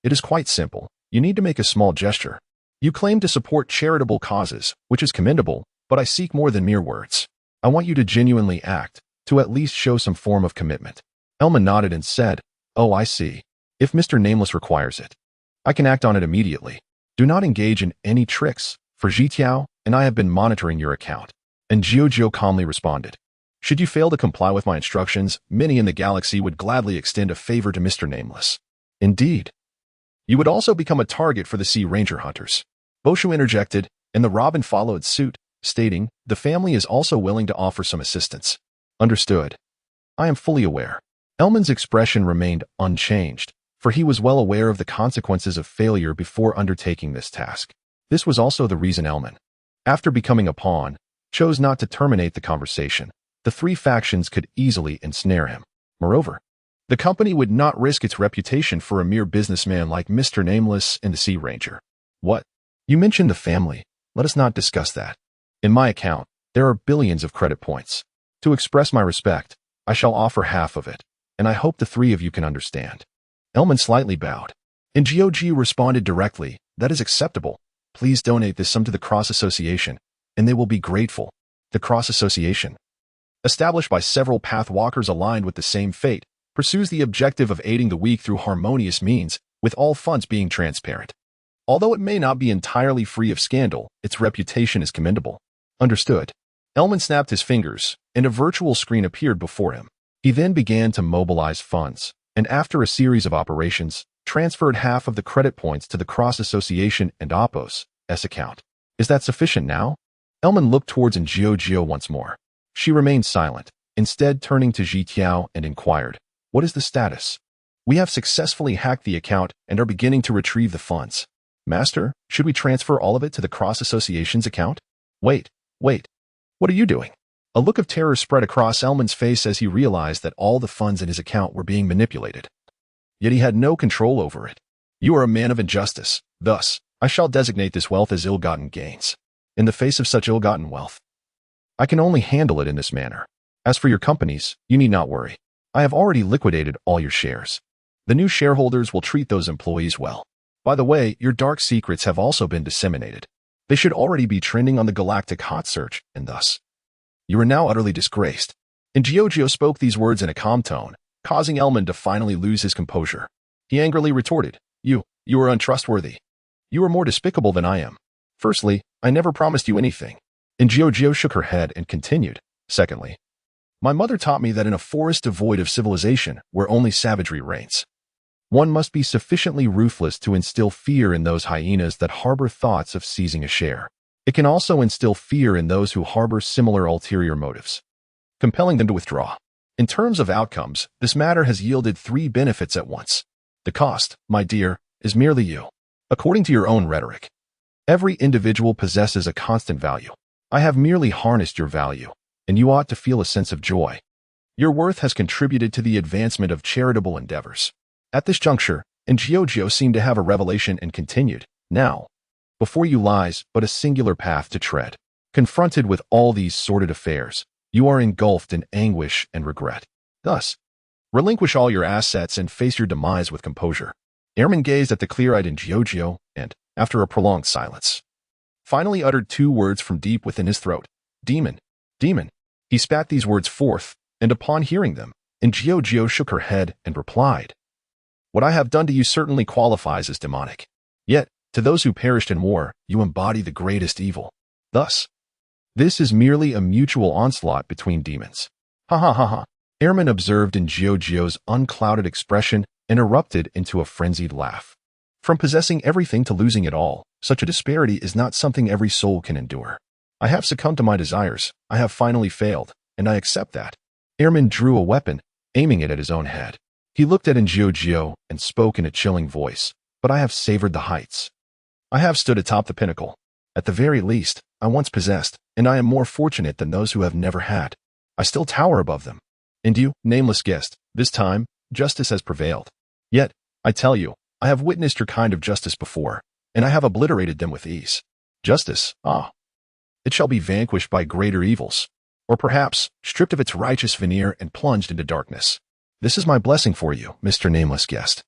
It is quite simple. You need to make a small gesture. You claim to support charitable causes, which is commendable, but I seek more than mere words. I want you to genuinely act, to at least show some form of commitment. Elman nodded and said, Oh, I see. If Mr. Nameless requires it, I can act on it immediately. Do not engage in any tricks, for Zhitiao and I have been monitoring your account. And Giorgio calmly responded, Should you fail to comply with my instructions, many in the galaxy would gladly extend a favor to Mr. Nameless. Indeed. You would also become a target for the Sea Ranger hunters. Boshu interjected, and the Robin followed suit, stating, The family is also willing to offer some assistance. Understood. I am fully aware. Elman's expression remained unchanged, for he was well aware of the consequences of failure before undertaking this task. This was also the reason Elman, after becoming a pawn, chose not to terminate the conversation. The three factions could easily ensnare him. Moreover, the company would not risk its reputation for a mere businessman like Mr. Nameless and the Sea Ranger. What? You mentioned the family. Let us not discuss that. In my account, there are billions of credit points. To express my respect, I shall offer half of it, and I hope the three of you can understand. Elman slightly bowed. And Giorgio responded directly, That is acceptable. Please donate this sum to the Cross Association, and they will be grateful. The Cross Association, established by several pathwalkers aligned with the same fate, pursues the objective of aiding the weak through harmonious means, with all funds being transparent. Although it may not be entirely free of scandal, its reputation is commendable. Understood. Elman snapped his fingers, and a virtual screen appeared before him. He then began to mobilize funds, and after a series of operations, transferred half of the credit points to the Cross Association and Oppo's account. Is that sufficient now? Elman looked towards Giorgio once more. She remained silent, instead turning to Zhitiao and inquired, What is the status? We have successfully hacked the account and are beginning to retrieve the funds. Master, should we transfer all of it to the Cross Association's account? Wait. What are you doing? A look of terror spread across Elman's face as he realized that all the funds in his account were being manipulated. Yet he had no control over it. You are a man of injustice. Thus, I shall designate this wealth as ill-gotten gains. In the face of such ill-gotten wealth, I can only handle it in this manner. As for your companies, you need not worry. I have already liquidated all your shares. The new shareholders will treat those employees well. By the way, your dark secrets have also been disseminated. They should already be trending on the galactic hot search, and thus, you are now utterly disgraced. And Giorgio spoke these words in a calm tone, causing Elman to finally lose his composure. He angrily retorted, You are untrustworthy. You are more despicable than I am. Firstly, I never promised you anything. And Giorgio shook her head and continued. Secondly, my mother taught me that in a forest devoid of civilization, where only savagery reigns, one must be sufficiently ruthless to instill fear in those hyenas that harbor thoughts of seizing a share. It can also instill fear in those who harbor similar ulterior motives, compelling them to withdraw. In terms of outcomes, this matter has yielded three benefits at once. The cost, my dear, is merely you. According to your own rhetoric, every individual possesses a constant value. I have merely harnessed your value, and you ought to feel a sense of joy. Your worth has contributed to the advancement of charitable endeavors. At this juncture, Giorgio seemed to have a revelation and continued, Now, before you lies but a singular path to tread. Confronted with all these sordid affairs, you are engulfed in anguish and regret. Thus, relinquish all your assets and face your demise with composure. Ehrman gazed at the clear-eyed Giorgio and, after a prolonged silence, finally uttered two words from deep within his throat. Demon. Demon. He spat these words forth, and upon hearing them, Giorgio shook her head and replied, What I have done to you certainly qualifies as demonic. Yet, to those who perished in war, you embody the greatest evil. Thus, This is merely a mutual onslaught between demons. Ha ha ha ha. Airman observed in Gio's unclouded expression and erupted into a frenzied laugh. From possessing everything to losing it all, such a disparity is not something every soul can endure. I have succumbed to my desires, I have finally failed, and I accept that. Airman drew a weapon, aiming it at his own head. He looked at Gio and spoke in a chilling voice, but I have savored the heights. I have stood atop the pinnacle. At the very least, I once possessed, and I am more fortunate than those who have never had. I still tower above them. And you, nameless guest, this time, justice has prevailed. Yet, I tell you, I have witnessed your kind of justice before, and I have obliterated them with ease. Justice, ah. It shall be vanquished by greater evils, or perhaps stripped of its righteous veneer and plunged into darkness. This is my blessing for you, Mr. Nameless Guest.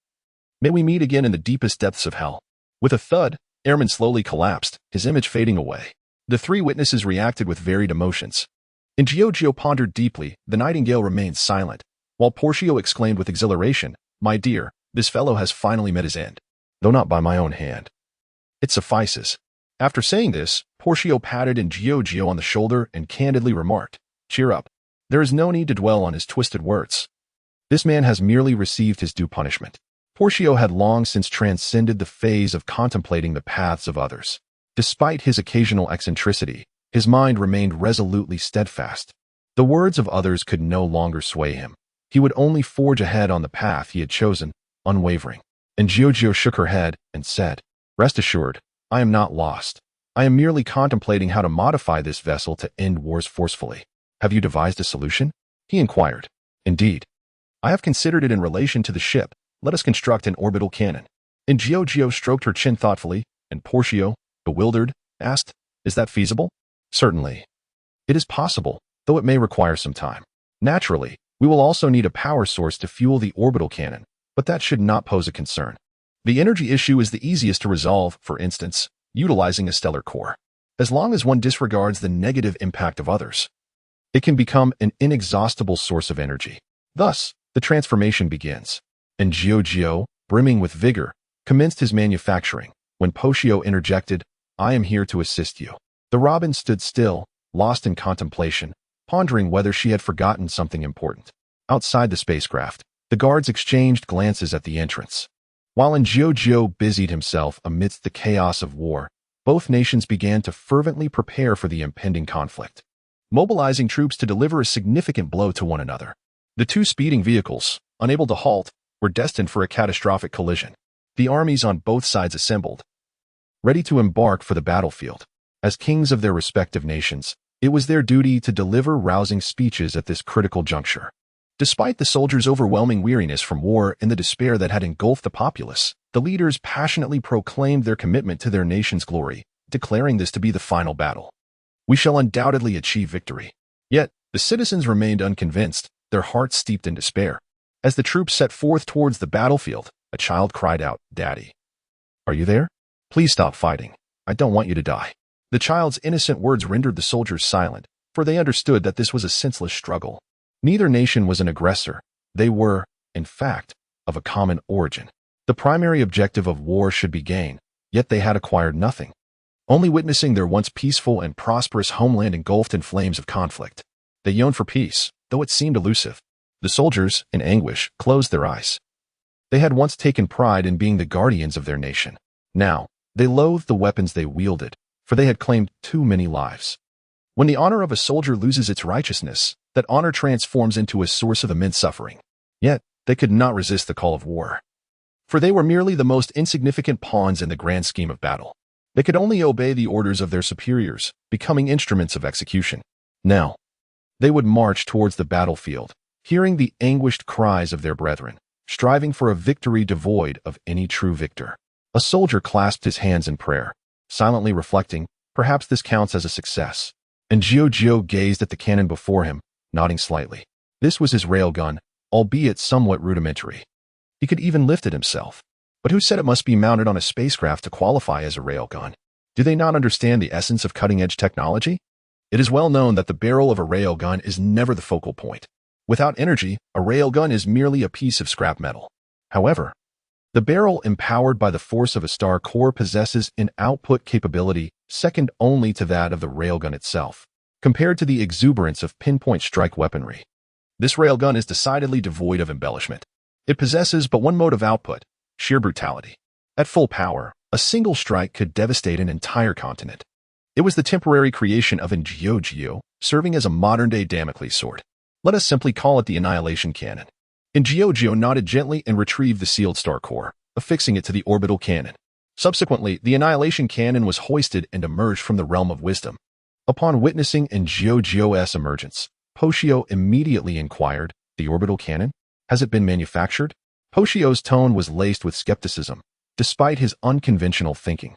May we meet again in the deepest depths of hell. With a thud, Airman slowly collapsed, his image fading away. The three witnesses reacted with varied emotions. Gio pondered deeply, the nightingale remained silent, while Portio exclaimed with exhilaration, "My dear, this fellow has finally met his end, though not by my own hand. It suffices." After saying this, Portio patted Gio on the shoulder and candidly remarked, "Cheer up. There is no need to dwell on his twisted words. This man has merely received his due punishment." Portio had long since transcended the phase of contemplating the paths of others. Despite his occasional eccentricity, his mind remained resolutely steadfast. The words of others could no longer sway him. He would only forge ahead on the path he had chosen, unwavering. Gio shook her head and said, "Rest assured, I am not lost. I am merely contemplating how to modify this vessel to end wars forcefully." "Have you devised a solution?" he inquired. "Indeed. I have considered it in relation to the ship. Let us construct an orbital cannon." Gio stroked her chin thoughtfully, and Portio, bewildered, asked, "Is that feasible?" "Certainly. It is possible, though it may require some time. Naturally, we will also need a power source to fuel the orbital cannon, but that should not pose a concern. The energy issue is the easiest to resolve, for instance, utilizing a stellar core. As long as one disregards the negative impact of others, it can become an inexhaustible source of energy. Thus, the transformation begins. Gio, brimming with vigor, commenced his manufacturing, when Portio interjected, "I am here to assist you." The robin stood still, lost in contemplation, pondering whether she had forgotten something important. Outside the spacecraft, the guards exchanged glances at the entrance. While Gio busied himself amidst the chaos of war, both nations began to fervently prepare for the impending conflict, mobilizing troops to deliver a significant blow to one another. The two speeding vehicles, unable to halt, were destined for a catastrophic collision. The armies on both sides assembled, ready to embark for the battlefield. As kings of their respective nations, it was their duty to deliver rousing speeches at this critical juncture. Despite the soldiers' overwhelming weariness from war and the despair that had engulfed the populace, the leaders passionately proclaimed their commitment to their nation's glory, declaring this to be the final battle. "We shall undoubtedly achieve victory." Yet, the citizens remained unconvinced, their hearts steeped in despair. As the troops set forth towards the battlefield, a child cried out, "Daddy, are you there? Please stop fighting. I don't want you to die." The child's innocent words rendered the soldiers silent, for they understood that this was a senseless struggle. Neither nation was an aggressor. They were, in fact, of a common origin. The primary objective of war should be gain, yet they had acquired nothing, only witnessing their once peaceful and prosperous homeland engulfed in flames of conflict. They yearned for peace, though it seemed elusive. The soldiers, in anguish, closed their eyes. They had once taken pride in being the guardians of their nation. Now, they loathed the weapons they wielded, for they had claimed too many lives. When the honor of a soldier loses its righteousness, that honor transforms into a source of immense suffering. Yet, they could not resist the call of war, for they were merely the most insignificant pawns in the grand scheme of battle. They could only obey the orders of their superiors, becoming instruments of execution. Now, they would march towards the battlefield, hearing the anguished cries of their brethren, striving for a victory devoid of any true victor. A soldier clasped his hands in prayer, silently reflecting, perhaps this counts as a success. Gio gazed at the cannon before him, nodding slightly. This was his railgun, albeit somewhat rudimentary. He could even lift it himself. But who said it must be mounted on a spacecraft to qualify as a railgun? Do they not understand the essence of cutting-edge technology? It is well known that the barrel of a railgun is never the focal point. Without energy, a railgun is merely a piece of scrap metal. However, the barrel empowered by the force of a star core possesses an output capability second only to that of the railgun itself. compared to the exuberance of pinpoint strike weaponry. This railgun is decidedly devoid of embellishment. It possesses but one mode of output, sheer brutality. At full power, a single strike could devastate an entire continent. It was the temporary creation of Inventor, serving as a modern-day Damocles sword. Let us simply call it the Annihilation Cannon. Inventor nodded gently and retrieved the sealed star core, affixing it to the orbital cannon. Subsequently, the Annihilation Cannon was hoisted and emerged from the realm of wisdom. Upon witnessing Inventor's emergence, Poshio immediately inquired, "The orbital cannon? Has it been manufactured?" Poshio's tone was laced with skepticism, despite his unconventional thinking.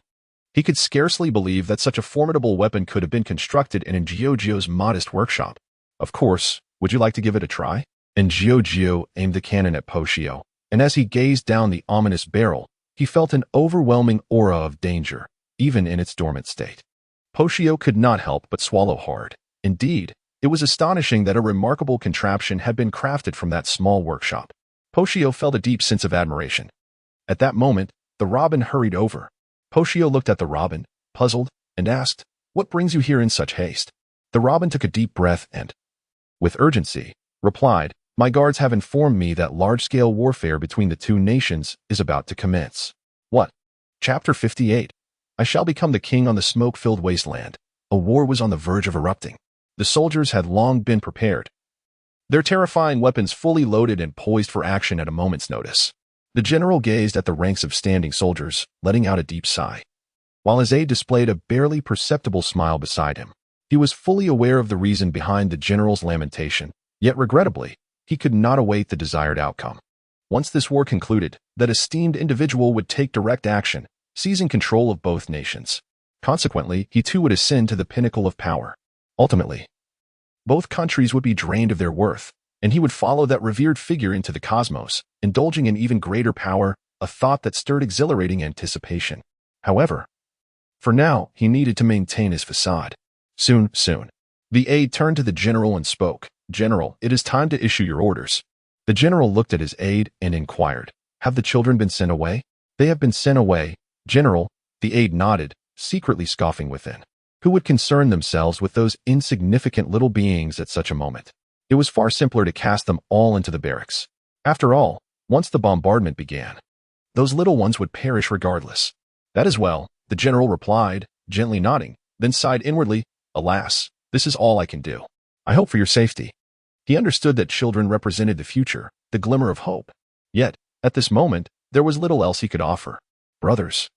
He could scarcely believe that such a formidable weapon could have been constructed in Inventor's modest workshop. "Of course, would you like to give it a try?" Inventor aimed the cannon at Poshio, and as he gazed down the ominous barrel, he felt an overwhelming aura of danger, even in its dormant state. Poshio could not help but swallow hard. Indeed, it was astonishing that a remarkable contraption had been crafted from that small workshop. Poshio felt a deep sense of admiration. At that moment, the robin hurried over. Poshio looked at the robin, puzzled, and asked, "What brings you here in such haste?" The robin took a deep breath and, with urgency, replied, "My guards have informed me that large-scale warfare between the two nations is about to commence." What? Chapter 58. I shall become the king on the smoke-filled wasteland. A war was on the verge of erupting. The soldiers had long been prepared, their terrifying weapons fully loaded and poised for action at a moment's notice. The general gazed at the ranks of standing soldiers, letting out a deep sigh, while his aide displayed a barely perceptible smile beside him. He was fully aware of the reason behind the general's lamentation, yet regrettably, he could not await the desired outcome. Once this war concluded, that esteemed individual would take direct action, seizing control of both nations. Consequently, he too would ascend to the pinnacle of power. Ultimately, both countries would be drained of their worth, and he would follow that revered figure into the cosmos, indulging in even greater power, a thought that stirred exhilarating anticipation. However, for now, he needed to maintain his facade. Soon. The aide turned to the general and spoke. "General, it is time to issue your orders." The general looked at his aide and inquired, "Have the children been sent away?" "They have been sent away, General." The aide nodded, secretly scoffing within. Who would concern themselves with those insignificant little beings at such a moment? It was far simpler to cast them all into the barracks. After all, once the bombardment began, those little ones would perish regardless. "That is well," the general replied, gently nodding, then sighed inwardly, "Alas, this is all I can do. I hope for your safety." He understood that children represented the future, the glimmer of hope. Yet, at this moment, there was little else he could offer. "Brothers,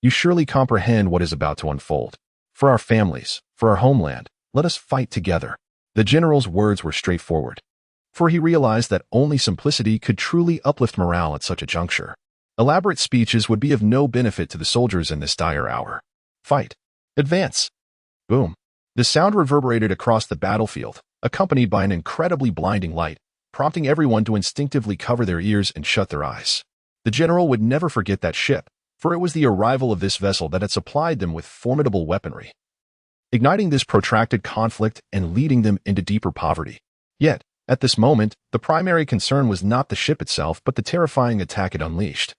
you surely comprehend what is about to unfold. For our families, for our homeland, let us fight together." The general's words were straightforward, for he realized that only simplicity could truly uplift morale at such a juncture. Elaborate speeches would be of no benefit to the soldiers in this dire hour. Fight. Advance. Boom. The sound reverberated across the battlefield, accompanied by an incredibly blinding light, prompting everyone to instinctively cover their ears and shut their eyes. The general would never forget that ship, for it was the arrival of this vessel that had supplied them with formidable weaponry, igniting this protracted conflict and leading them into deeper poverty. Yet, at this moment, the primary concern was not the ship itself but the terrifying attack it unleashed.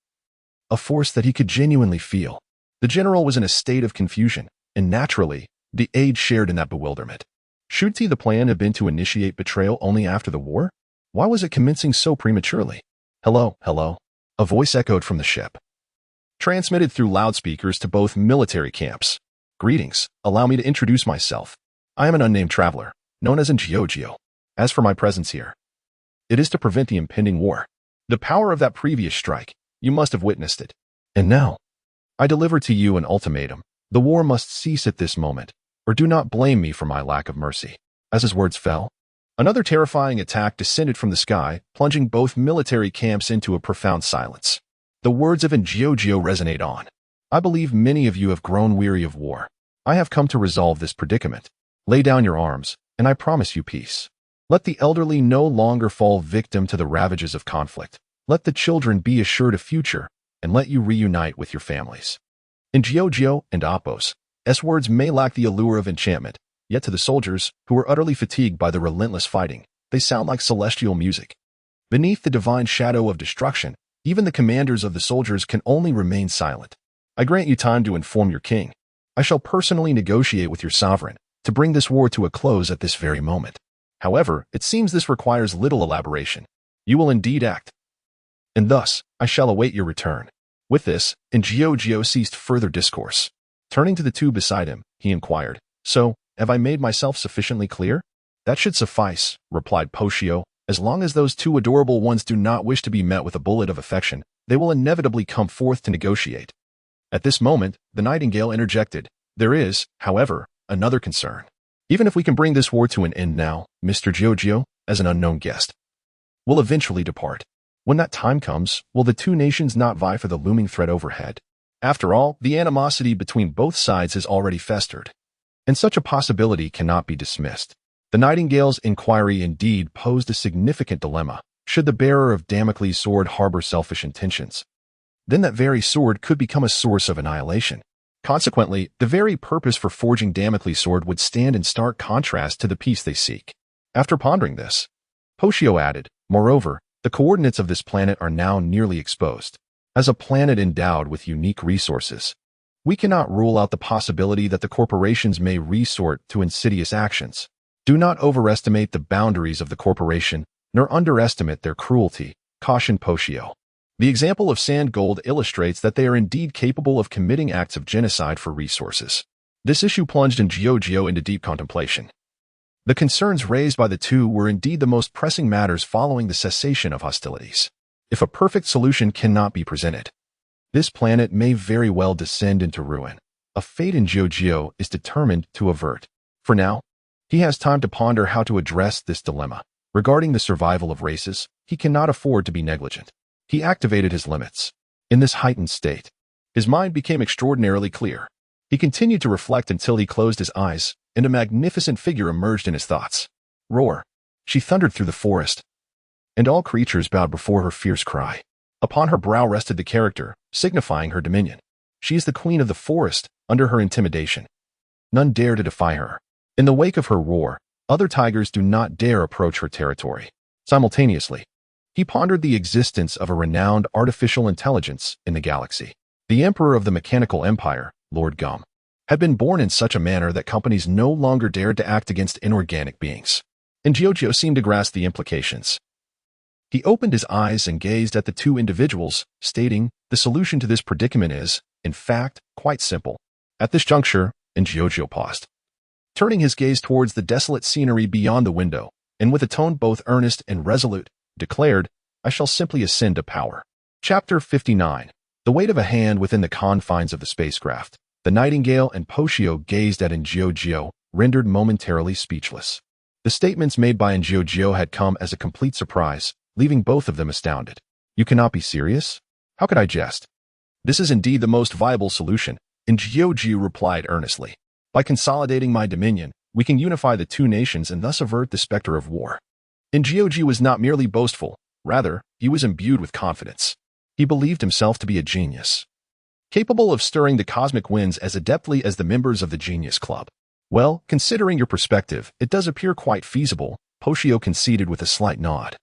A force that he could genuinely feel. The general was in a state of confusion, and naturally, the aide shared in that bewilderment. Should the plan have been to initiate betrayal only after the war? Why was it commencing so prematurely? "Hello." A voice echoed from the ship, transmitted through loudspeakers to both military camps. "Greetings, allow me to introduce myself. I am an unnamed traveler, known as Inventor. As for my presence here, it is to prevent the impending war. The power of that previous strike, you must have witnessed it. And now, I deliver to you an ultimatum. The war must cease at this moment, or do not blame me for my lack of mercy." As his words fell, another terrifying attack descended from the sky, plunging both military camps into a profound silence. The words of Inventor resonate on. "I believe many of you have grown weary of war. I have come to resolve this predicament. Lay down your arms, and I promise you peace. Let the elderly no longer fall victim to the ravages of conflict. Let the children be assured a future, and let you reunite with your families." Inventor and Apos' words may lack the allure of enchantment, yet to the soldiers, who were utterly fatigued by the relentless fighting, they sound like celestial music. Beneath the divine shadow of destruction, even the commanders of the soldiers can only remain silent. "I grant you time to inform your king. I shall personally negotiate with your sovereign, to bring this war to a close at this very moment. However, it seems this requires little elaboration. You will indeed act. And thus, I shall await your return. With this, Ingio ceased further discourse. Turning to the two beside him, he inquired, So, have I made myself sufficiently clear? That should suffice, replied Poshio. As long as those two adorable ones do not wish to be met with a bullet of affection, they will inevitably come forth to negotiate. At this moment, the Nightingale interjected. There is, however, another concern. Even if we can bring this war to an end now, Mr. Giorgio, as an unknown guest, will eventually depart. When that time comes, will the two nations not vie for the looming threat overhead? After all, the animosity between both sides has already festered, and such a possibility cannot be dismissed. The Nightingale's inquiry indeed posed a significant dilemma. Should the bearer of Damocles' sword harbor selfish intentions, then that very sword could become a source of annihilation. Consequently, the very purpose for forging Damocles' sword would stand in stark contrast to the peace they seek. After pondering this, Poshio added, Moreover, the coordinates of this planet are now nearly exposed. As a planet endowed with unique resources, we cannot rule out the possibility that the corporations may resort to insidious actions. Do not overestimate the boundaries of the corporation, nor underestimate their cruelty, cautioned Poshio. The example of Sand Gold illustrates that they are indeed capable of committing acts of genocide for resources. This issue plunged Giorgio into deep contemplation. The concerns raised by the two were indeed the most pressing matters following the cessation of hostilities. If a perfect solution cannot be presented, this planet may very well descend into ruin, a fate Giorgio is determined to avert. For now, he has time to ponder how to address this dilemma. Regarding the survival of races, he cannot afford to be negligent. He activated his limits. In this heightened state, his mind became extraordinarily clear. He continued to reflect until he closed his eyes, and a magnificent figure emerged in his thoughts. Roar! She thundered through the forest, and all creatures bowed before her fierce cry. Upon her brow rested the character, signifying her dominion. She is the queen of the forest. Under her intimidation, none dare to defy her. In the wake of her roar, other tigers do not dare approach her territory. Simultaneously, he pondered the existence of a renowned artificial intelligence in the galaxy. The emperor of the mechanical empire, Lord Gum, had been born in such a manner that companies no longer dared to act against inorganic beings. And Giorgio seemed to grasp the implications. He opened his eyes and gazed at the two individuals, stating, The solution to this predicament is, in fact, quite simple. At this juncture, Giorgio paused, turning his gaze towards the desolate scenery beyond the window, and with a tone both earnest and resolute, declared, I shall simply ascend to power. Chapter 59. The weight of a hand within the confines of the spacecraft. The Nightingale and Poshio gazed at Giorgio, rendered momentarily speechless. The statements made by Giorgio had come as a complete surprise, leaving both of them astounded. You cannot be serious? How could I jest? This is indeed the most viable solution, Giorgio replied earnestly. By consolidating my dominion, we can unify the two nations and thus avert the specter of war. Giorgio was not merely boastful, rather, he was imbued with confidence. He believed himself to be a genius, capable of stirring the cosmic winds as adeptly as the members of the Genius Club. Well, considering your perspective, it does appear quite feasible, Poshio conceded with a slight nod.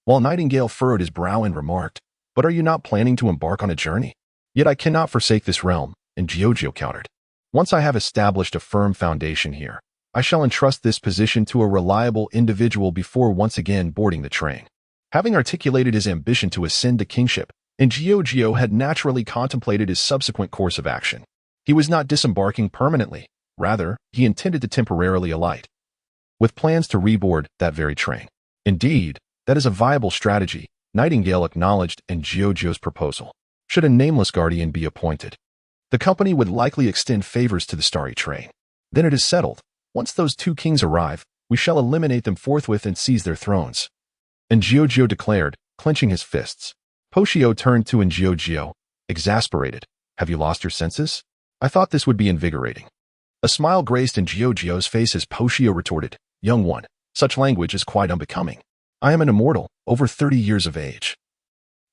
While Nightingale furrowed his brow and remarked, But are you not planning to embark on a journey? Yet I cannot forsake this realm, Giorgio countered. Once I have established a firm foundation here, I shall entrust this position to a reliable individual before once again boarding the train. Having articulated his ambition to ascend to kingship, Giorgio had naturally contemplated his subsequent course of action. He was not disembarking permanently. Rather, he intended to temporarily alight, with plans to reboard that very train. Indeed, that is a viable strategy, Nightingale acknowledged Giorgio's proposal. Should a nameless guardian be appointed, the company would likely extend favors to the Starry Train. Then it is settled. Once those two kings arrive, we shall eliminate them forthwith and seize their thrones. Giorgio declared, clenching his fists. Poshio turned to Giorgio, exasperated. Have you lost your senses? I thought this would be invigorating. A smile graced Giorgio's face as Poshio retorted, Young one, such language is quite unbecoming. I am an immortal, over 30 years of age.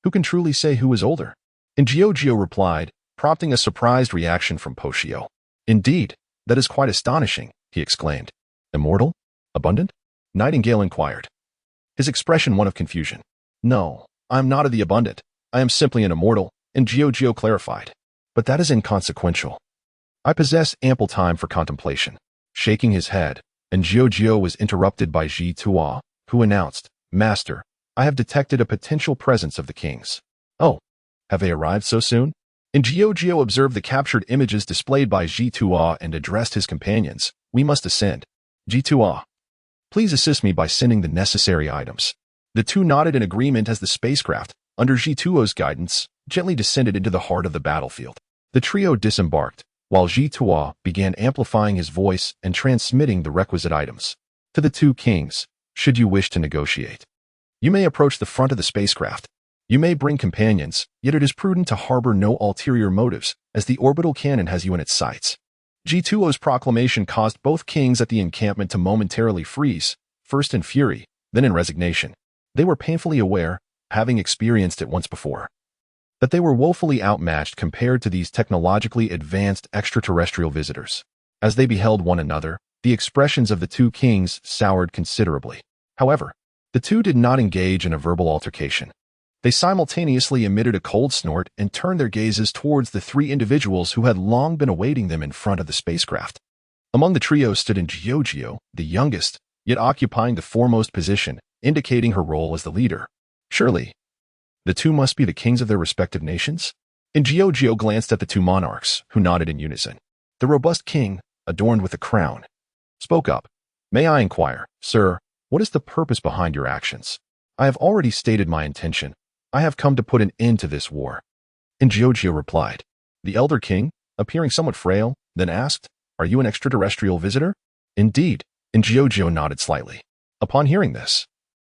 Who can truly say who is older? Giorgio replied, prompting a surprised reaction from Poshio. Indeed, that is quite astonishing, he exclaimed. Immortal? Abundant? Nightingale inquired, his expression one of confusion. No, I am not of the abundant. I am simply an immortal, Giorgio clarified. But that is inconsequential. I possess ample time for contemplation. shaking his head, and Jiao was interrupted by Ji Tuo, who announced, "Master, I have detected a potential presence of the kings." "Oh, have they arrived so soon?" And Jiao observed the captured images displayed by Ji Tuo and addressed his companions. "We must ascend. Ji Tuo, please assist me by sending the necessary items." The two nodded in agreement as the spacecraft, under Ji Tuo's guidance, gently descended into the heart of the battlefield. The trio disembarked, while Ji Tuo began amplifying his voice and transmitting the requisite items. "To the two kings, should you wish to negotiate, you may approach the front of the spacecraft. You may bring companions, yet it is prudent to harbor no ulterior motives, as the orbital cannon has you in its sights." Ji Tuo's proclamation caused both kings at the encampment to momentarily freeze, first in fury, then in resignation. They were painfully aware, having experienced it once before, that they were woefully outmatched compared to these technologically advanced extraterrestrial visitors. As they beheld one another, the expressions of the two kings soured considerably. However, the two did not engage in a verbal altercation. They simultaneously emitted a cold snort and turned their gazes towards the three individuals who had long been awaiting them in front of the spacecraft. Among the trio stood Jiao, the youngest, yet occupying the foremost position, indicating her role as the leader. Surely, the two must be the kings of their respective nations? And Jiao glanced at the two monarchs, who nodded in unison. The robust king, adorned with a crown, spoke up. "May I inquire, sir, what is the purpose behind your actions?" "I have already stated my intention. I have come to put an end to this war." And Jiao replied. The elder king, appearing somewhat frail, then asked, "Are you an extraterrestrial visitor?" "Indeed," and Jiao nodded slightly. Upon hearing this,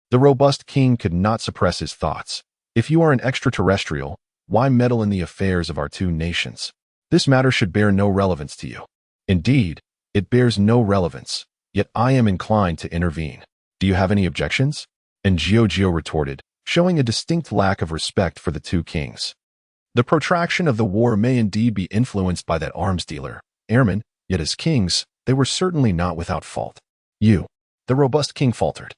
the robust king could not suppress his thoughts. "If you are an extraterrestrial, why meddle in the affairs of our two nations? This matter should bear no relevance to you." "Indeed, it bears no relevance, yet I am inclined to intervene. Do you have any objections?" And Jiao retorted, showing a distinct lack of respect for the two kings. "The protraction of the war may indeed be influenced by that arms dealer, airman, yet as kings, they were certainly not without fault." "You," the robust king faltered.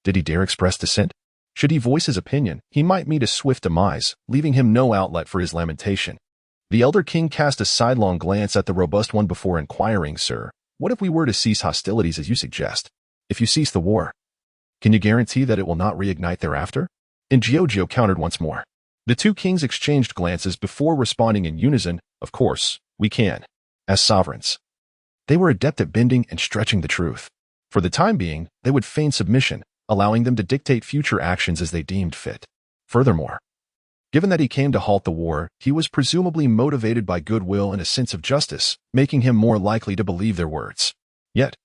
Did he dare express dissent? Should he voice his opinion, he might meet a swift demise, leaving him no outlet for his lamentation. The elder king cast a sidelong glance at the robust one before inquiring, "Sir, what if we were to cease hostilities as you suggest? If you cease the war, can you guarantee that it will not reignite thereafter?" And Jiao countered once more. The two kings exchanged glances before responding in unison, "Of course, we can." As sovereigns, they were adept at bending and stretching the truth. For the time being, they would feign submission, allowing them to dictate future actions as they deemed fit. Furthermore, given that he came to halt the war, he was presumably motivated by goodwill and a sense of justice, making him more likely to believe their words. "Yet,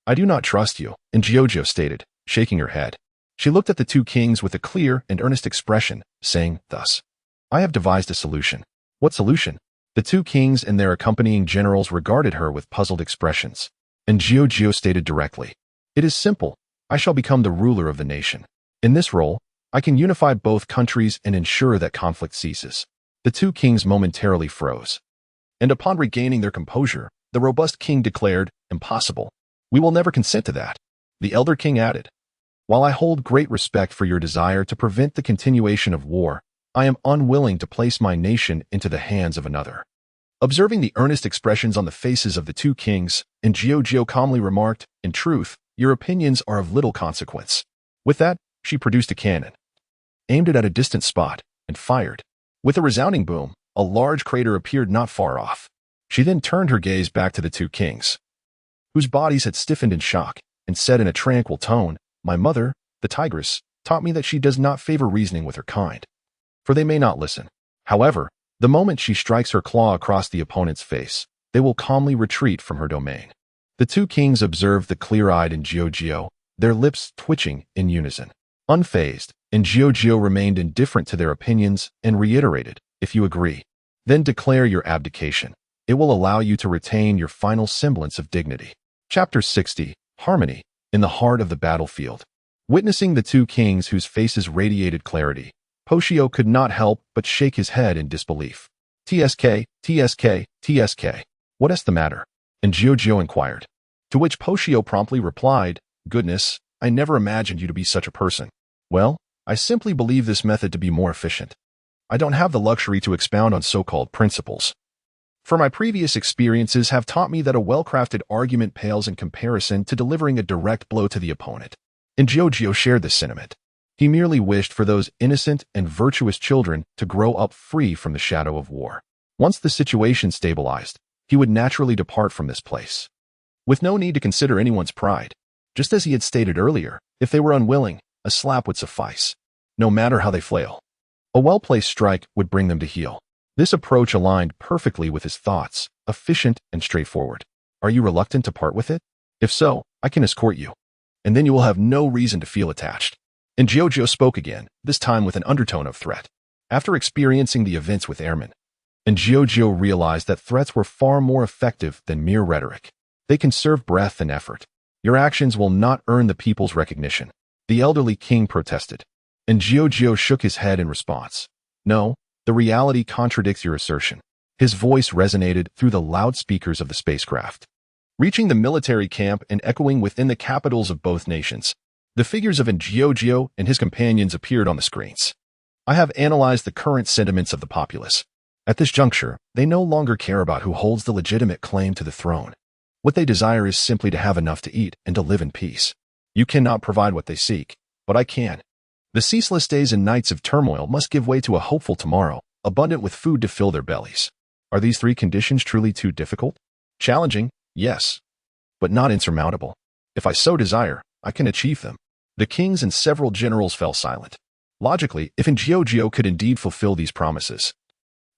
I do not trust you," and Jiao stated, shaking her head. She looked at the two kings with a clear and earnest expression, saying thus, "I have devised a solution." "What solution?" The two kings and their accompanying generals regarded her with puzzled expressions. And Jiao stated directly, "It is simple. I shall become the ruler of the nation. In this role, I can unify both countries and ensure that conflict ceases." The two kings momentarily froze. And upon regaining their composure, the robust king declared, "Impossible. We will never consent to that." The elder king added, "While I hold great respect for your desire to prevent the continuation of war, I am unwilling to place my nation into the hands of another." Observing the earnest expressions on the faces of the two kings, and Jiao calmly remarked, "In truth, your opinions are of little consequence." With that, she produced a cannon, aimed it at a distant spot, and fired. With a resounding boom, a large crater appeared not far off. She then turned her gaze back to the two kings, whose bodies had stiffened in shock, and said in a tranquil tone, "My mother, the tigress, taught me that she does not favor reasoning with her kind, for they may not listen. However, the moment she strikes her claw across the opponent's face, they will calmly retreat from her domain." The two kings observed the clear-eyed and Jiao, their lips twitching in unison. Unfazed, and Jiao remained indifferent to their opinions and reiterated, "If you agree, then declare your abdication. It will allow you to retain your final semblance of dignity." Chapter 60, Harmony, in the heart of the battlefield. Witnessing the two kings whose faces radiated clarity, Poshio could not help but shake his head in disbelief. "TSK, TSK, TSK. What is the matter?" And Jiao inquired. To which Poshio promptly replied, "Goodness, I never imagined you to be such a person." "Well, I simply believe this method to be more efficient. I don't have the luxury to expound on so-called principles." For my previous experiences have taught me that a well-crafted argument pales in comparison to delivering a direct blow to the opponent. And Giorgio shared this sentiment. He merely wished for those innocent and virtuous children to grow up free from the shadow of war. Once the situation stabilized, he would naturally depart from this place, with no need to consider anyone's pride. Just as he had stated earlier, if they were unwilling, a slap would suffice, no matter how they flail. A well-placed strike would bring them to heel. This approach aligned perfectly with his thoughts, efficient and straightforward. Are you reluctant to part with it? If so, I can escort you, and then you will have no reason to feel attached. And Giorgio spoke again, this time with an undertone of threat. After experiencing the events with airmen, and Giorgio realized that threats were far more effective than mere rhetoric. They conserve breath and effort. Your actions will not earn the people's recognition. The elderly king protested, and Giorgio shook his head in response. No, the reality contradicts your assertion. His voice resonated through the loudspeakers of the spacecraft, reaching the military camp and echoing within the capitals of both nations. The figures of Giorgio and his companions appeared on the screens. I have analyzed the current sentiments of the populace. At this juncture, they no longer care about who holds the legitimate claim to the throne. What they desire is simply to have enough to eat and to live in peace. You cannot provide what they seek, but I can. The ceaseless days and nights of turmoil must give way to a hopeful tomorrow, abundant with food to fill their bellies. Are these three conditions truly too difficult? Challenging, yes, but not insurmountable. If I so desire, I can achieve them. The kings and several generals fell silent. Logically, if Giorgio could indeed fulfill these promises,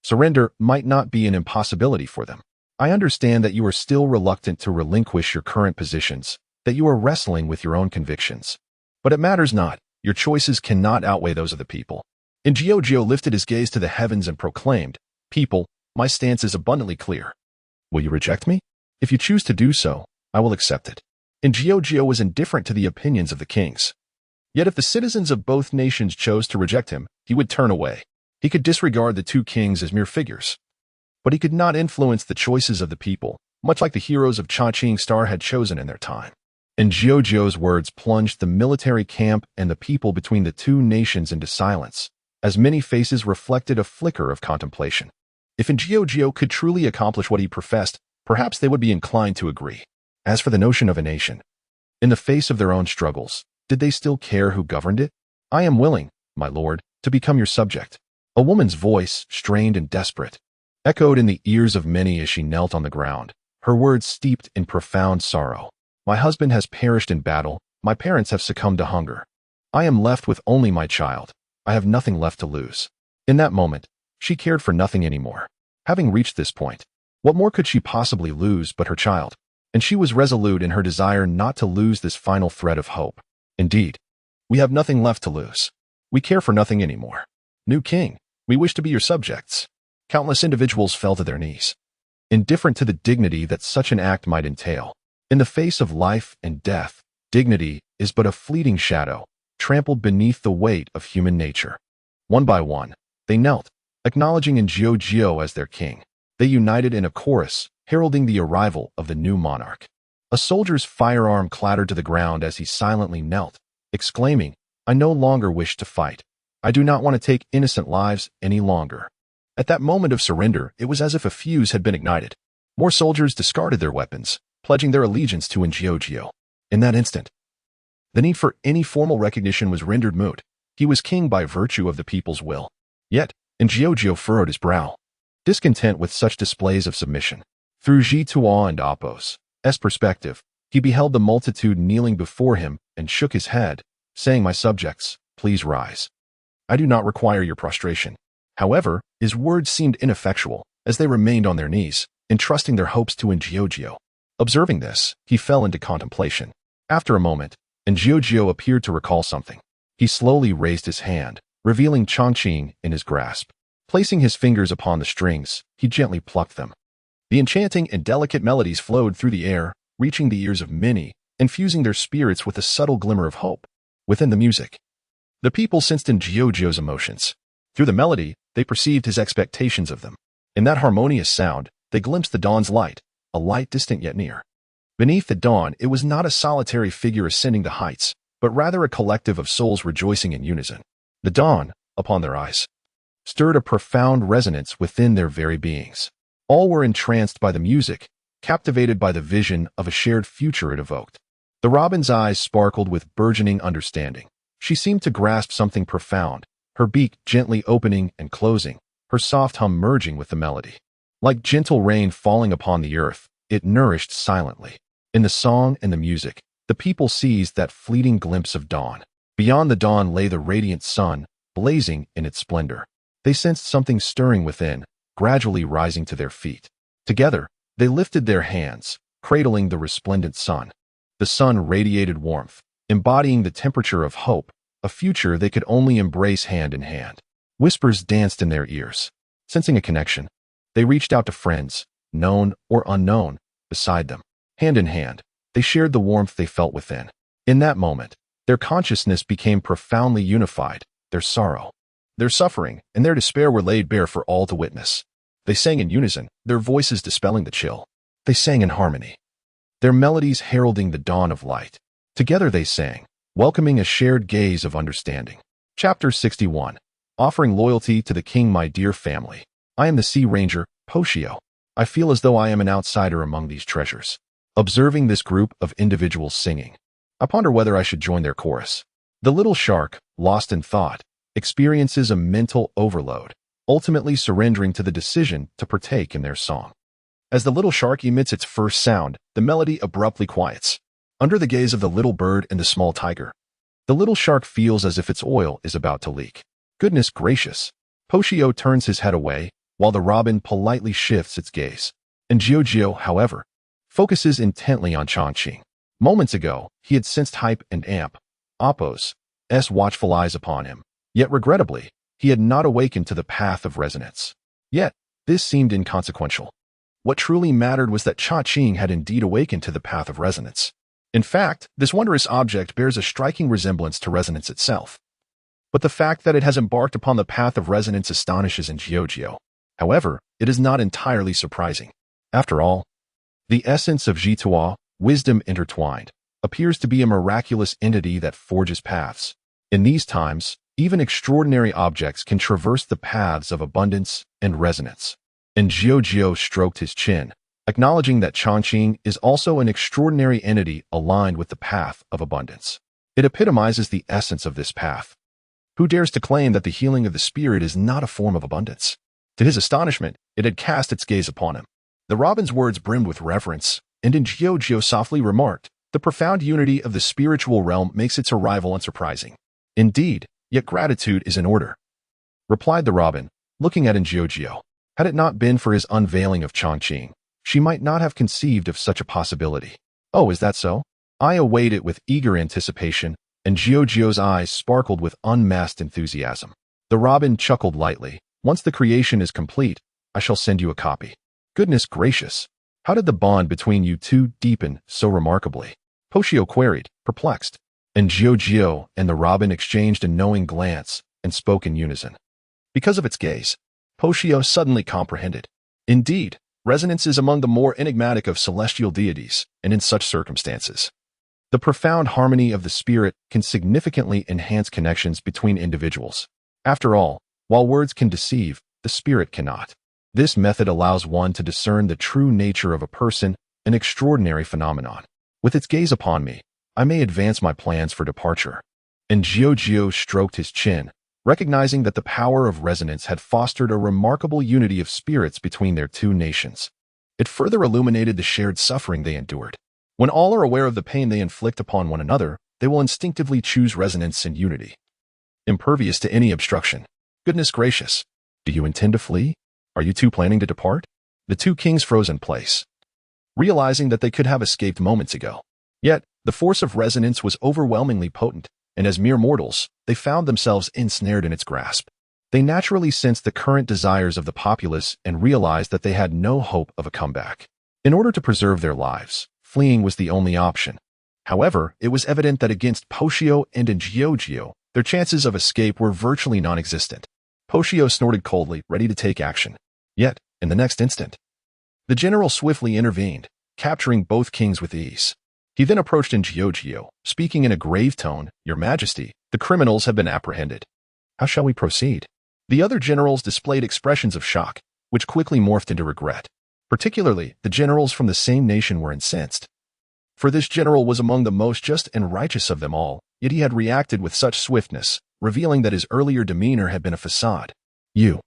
surrender might not be an impossibility for them. I understand that you are still reluctant to relinquish your current positions, that you are wrestling with your own convictions. But it matters not. Your choices cannot outweigh those of the people. And Giorgio lifted his gaze to the heavens and proclaimed, People, my stance is abundantly clear. Will you reject me? If you choose to do so, I will accept it. And Giorgio was indifferent to the opinions of the kings. Yet if the citizens of both nations chose to reject him, he would turn away. He could disregard the two kings as mere figures. But he could not influence the choices of the people, much like the heroes of Chaching Star had chosen in their time. And Giorgio's words plunged the military camp and the people between the two nations into silence, as many faces reflected a flicker of contemplation. If Giorgio could truly accomplish what he professed, perhaps they would be inclined to agree. As for the notion of a nation, in the face of their own struggles, did they still care who governed it? I am willing, my lord, to become your subject. A woman's voice, strained and desperate, echoed in the ears of many as she knelt on the ground, her words steeped in profound sorrow. My husband has perished in battle. My parents have succumbed to hunger. I am left with only my child. I have nothing left to lose. In that moment, she cared for nothing anymore. Having reached this point, what more could she possibly lose but her child? And she was resolute in her desire not to lose this final thread of hope. Indeed, we have nothing left to lose. We care for nothing anymore. New king, we wish to be your subjects. Countless individuals fell to their knees, indifferent to the dignity that such an act might entail. In the face of life and death, dignity is but a fleeting shadow, trampled beneath the weight of human nature. One by one, they knelt, acknowledging Giorgio as their king. They united in a chorus, heralding the arrival of the new monarch. A soldier's firearm clattered to the ground as he silently knelt, exclaiming, I no longer wish to fight. I do not want to take innocent lives any longer. At that moment of surrender, it was as if a fuse had been ignited. More soldiers discarded their weapons, pledging their allegiance to Giorgio. In that instant, the need for any formal recognition was rendered moot. He was king by virtue of the people's will. Yet, Giorgio furrowed his brow, discontent with such displays of submission. Through Gitois and Apos' perspective, he beheld the multitude kneeling before him and shook his head, saying, My subjects, please rise. I do not require your prostration. However, his words seemed ineffectual, as they remained on their knees, entrusting their hopes to Giorgio. Observing this, he fell into contemplation. After a moment, Giorgio appeared to recall something. He slowly raised his hand, revealing Chongqing in his grasp. Placing his fingers upon the strings, he gently plucked them. The enchanting and delicate melodies flowed through the air, reaching the ears of many, infusing their spirits with a subtle glimmer of hope. Within the music, the people sensed Giorgio's emotions. Through the melody, they perceived his expectations of them. In that harmonious sound, they glimpsed the dawn's light, a light distant yet near. Beneath the dawn, it was not a solitary figure ascending the heights, but rather a collective of souls rejoicing in unison. The dawn, upon their eyes, stirred a profound resonance within their very beings. All were entranced by the music, captivated by the vision of a shared future it evoked. The robin's eyes sparkled with burgeoning understanding. She seemed to grasp something profound, her beak gently opening and closing, her soft hum merging with the melody. Like gentle rain falling upon the earth, it nourished silently. In the song and the music, the people seized that fleeting glimpse of dawn. Beyond the dawn lay the radiant sun, blazing in its splendor. They sensed something stirring within, gradually rising to their feet. Together, they lifted their hands, cradling the resplendent sun. The sun radiated warmth, embodying the temperature of hope, a future they could only embrace hand in hand. Whispers danced in their ears. Sensing a connection, they reached out to friends, known or unknown, beside them. Hand in hand, they shared the warmth they felt within. In that moment, their consciousness became profoundly unified. Their sorrow, their suffering, and their despair were laid bare for all to witness. They sang in unison, their voices dispelling the chill. They sang in harmony, their melodies heralding the dawn of light. Together they sang, welcoming a shared gaze of understanding. Chapter 61. Offering loyalty to the king, my dear family. I am the Sea Ranger, Poshio. I feel as though I am an outsider among these treasures. Observing this group of individuals singing, I ponder whether I should join their chorus. The little shark, lost in thought, experiences a mental overload, ultimately surrendering to the decision to partake in their song. As the little shark emits its first sound, the melody abruptly quiets. Under the gaze of the little bird and the small tiger, the little shark feels as if its oil is about to leak. Goodness gracious! Poshio turns his head away, while the robin politely shifts its gaze. And Giorgio, however, focuses intently on Chongqing. Moments ago, he had sensed hype and amp, Oppo's watchful eyes upon him. Yet regrettably, he had not awakened to the path of resonance. Yet, this seemed inconsequential. What truly mattered was that Chongqing had indeed awakened to the path of resonance. In fact, this wondrous object bears a striking resemblance to resonance itself. But the fact that it has embarked upon the path of resonance astonishes in Giorgio. However, it is not entirely surprising. After all, the essence of Jitua, wisdom intertwined, appears to be a miraculous entity that forges paths. In these times, even extraordinary objects can traverse the paths of abundance and resonance. And Giorgio stroked his chin, acknowledging that Chongqing is also an extraordinary entity aligned with the path of abundance. It epitomizes the essence of this path. Who dares to claim that the healing of the spirit is not a form of abundance? To his astonishment, it had cast its gaze upon him. The robin's words brimmed with reverence, and in Giorgio softly remarked, the profound unity of the spiritual realm makes its arrival unsurprising. Indeed, yet gratitude is in order, replied the robin, looking at Giorgio. Had it not been for his unveiling of Chongqing, she might not have conceived of such a possibility. Oh, is that so? I await it with eager anticipation, and Giorgio's eyes sparkled with unmasked enthusiasm. The robin chuckled lightly. Once the creation is complete, I shall send you a copy. Goodness gracious! How did the bond between you two deepen so remarkably? Poshio queried, perplexed. And Giorgio and the robin exchanged a knowing glance and spoke in unison. Because of its gaze, Poshio suddenly comprehended. Indeed, resonance is among the more enigmatic of celestial deities, and in such circumstances, the profound harmony of the spirit can significantly enhance connections between individuals. After all, while words can deceive, the spirit cannot. This method allows one to discern the true nature of a person, an extraordinary phenomenon. With its gaze upon me, I may advance my plans for departure. And Giorgio stroked his chin, recognizing that the power of resonance had fostered a remarkable unity of spirits between their two nations. It further illuminated the shared suffering they endured. When all are aware of the pain they inflict upon one another, they will instinctively choose resonance and unity, impervious to any obstruction. Goodness gracious! Do you intend to flee? Are you two planning to depart? The two kings froze in place, realizing that they could have escaped moments ago. Yet, the force of resonance was overwhelmingly potent, and as mere mortals, they found themselves ensnared in its grasp. They naturally sensed the current desires of the populace and realized that they had no hope of a comeback. In order to preserve their lives, fleeing was the only option. However, it was evident that against Poshio and Giorgio, their chances of escape were virtually non-existent. Poshio snorted coldly, ready to take action. Yet, in the next instant, the general swiftly intervened, capturing both kings with ease. He then approached Giorgio, speaking in a grave tone, "Your Majesty, the criminals have been apprehended. How shall we proceed?" The other generals displayed expressions of shock, which quickly morphed into regret. Particularly, the generals from the same nation were incensed. For this general was among the most just and righteous of them all, yet he had reacted with such swiftness, revealing that his earlier demeanor had been a facade. You.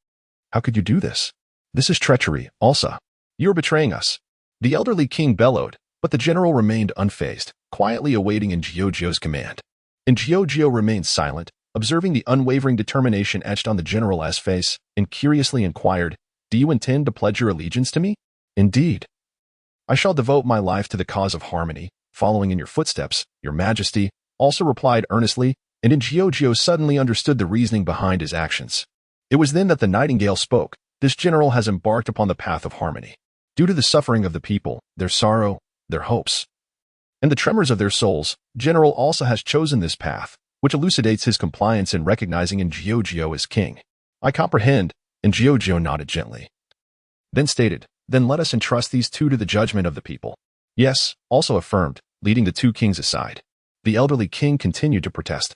How could you do this? This is treachery, Alsa. You are betraying us. The elderly king bellowed, but the general remained unfazed, quietly awaiting Injiojio's command. Injiojio remained silent, observing the unwavering determination etched on the general's face, and curiously inquired, "Do you intend to pledge your allegiance to me?" "Indeed. I shall devote my life to the cause of harmony, following in your footsteps, your majesty," also replied earnestly, and Injiojio suddenly understood the reasoning behind his actions. It was then that the nightingale spoke. This general has embarked upon the path of harmony. Due to the suffering of the people, their sorrow, their hopes, and the tremors of their souls, General also has chosen this path, which elucidates his compliance in recognizing Injiojio as king. "I comprehend," Injiojio nodded gently. Then stated, "Then let us entrust these two to the judgment of the people." "Yes," also affirmed, leading the two kings aside. The elderly king continued to protest,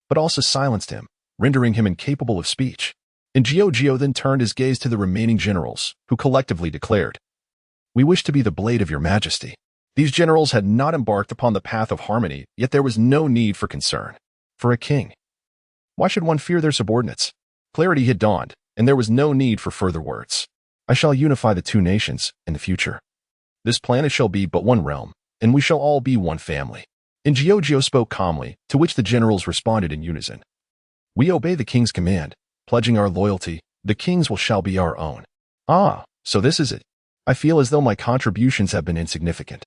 but also silenced him, rendering him incapable of speech. Injiojio then turned his gaze to the remaining generals, who collectively declared, "We wish to be the blade of your majesty." These generals had not embarked upon the path of harmony, yet there was no need for concern. For a king, why should one fear their subordinates? Clarity had dawned, and there was no need for further words. "I shall unify the two nations in the future. This planet shall be but one realm, and we shall all be one family." Injiojio spoke calmly, to which the generals responded in unison. "We obey the king's command, pledging our loyalty. The king's will shall be our own." "Ah, so this is it. I feel as though my contributions have been insignificant,"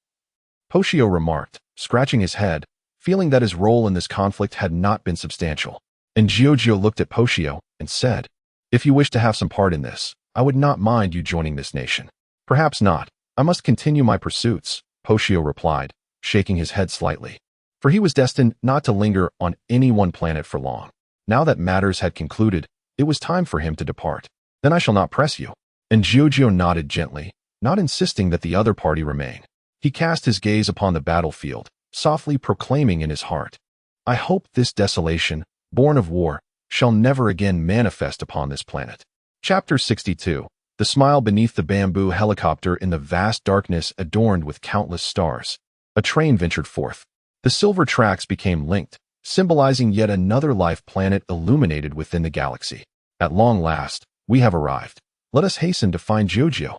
Poshio remarked, scratching his head, feeling that his role in this conflict had not been substantial. Injiojio looked at Poshio and said, "If you wish to have some part in this, I would not mind you joining this nation." "Perhaps not. I must continue my pursuits," Poshio replied, shaking his head slightly. For he was destined not to linger on any one planet for long. Now that matters had concluded, it was time for him to depart. "Then I shall not press you." Injiojio nodded gently, not insisting that the other party remain. He cast his gaze upon the battlefield, softly proclaiming in his heart, "I hope this desolation, born of war, shall never again manifest upon this planet." Chapter 62. The smile beneath the bamboo helicopter in the vast darkness adorned with countless stars. A train ventured forth. The silver tracks became linked, symbolizing yet another life planet illuminated within the galaxy. "At long last, we have arrived. Let us hasten to find Jojo."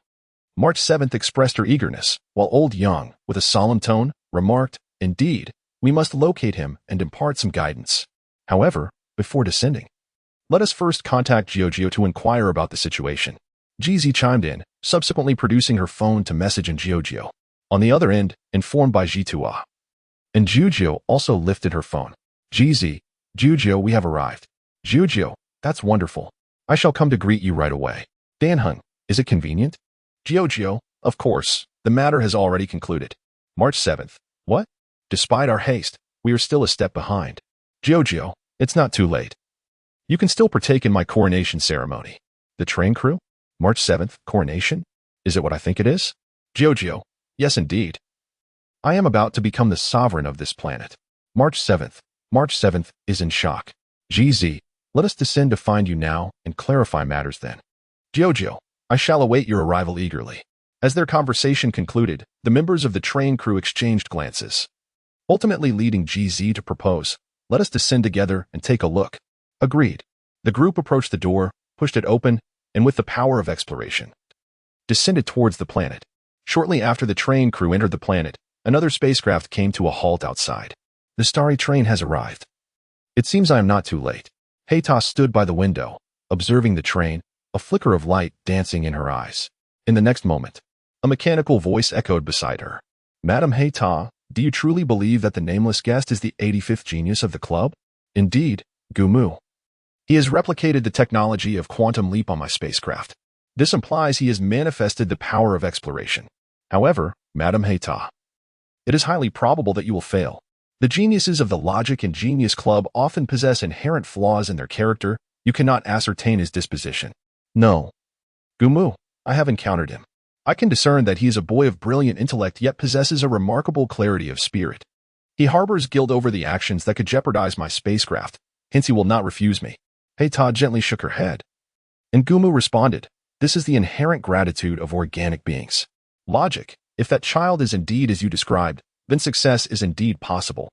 March 7th expressed her eagerness, while old Young, with a solemn tone, remarked, "Indeed, we must locate him and impart some guidance. However, before descending, let us first contact Jojo to inquire about the situation." GZ chimed in, subsequently producing her phone to message Jojo. On the other end, informed by Jitua. And Jujo also lifted her phone. "GZ, Jujo, we have arrived." "Jujo, that's wonderful. I shall come to greet you right away." "Danhung, is it convenient?" "Jojo, of course, the matter has already concluded." March 7th. "What? Despite our haste, we are still a step behind." "Jojo, it's not too late. You can still partake in my coronation ceremony." "The train crew?" March 7th, coronation? Is it what I think it is? Jojo, yes indeed. I am about to become the sovereign of this planet. March 7th. March 7th is in shock. GZ, let us descend to find you now and clarify matters then. Jojo, I shall await your arrival eagerly. As their conversation concluded, the members of the train crew exchanged glances, ultimately leading GZ to propose, "Let us descend together and take a look." Agreed. The group approached the door, pushed it open, and with the power of exploration, descended towards the planet. Shortly after the train crew entered the planet, another spacecraft came to a halt outside. "The Starry Train has arrived. It seems I am not too late." Hayta stood by the window, observing the train, a flicker of light dancing in her eyes. In the next moment, a mechanical voice echoed beside her. "Madam Hayta, do you truly believe that the nameless guest is the 85th genius of the club?" "Indeed, Gumu. He has replicated the technology of quantum leap on my spacecraft. This implies he has manifested the power of exploration. However, Madam Hayta, it is highly probable that you will fail. The geniuses of the Logic and Genius Club often possess inherent flaws in their character. You cannot ascertain his disposition." "No. Gumu, I have encountered him. I can discern that he is a boy of brilliant intellect yet possesses a remarkable clarity of spirit. He harbors guilt over the actions that could jeopardize my spacecraft, hence he will not refuse me." Hayta gently shook her head. And Gumu responded, This is the inherent gratitude of organic beings. Logic. If that child is indeed as you described, then success is indeed possible.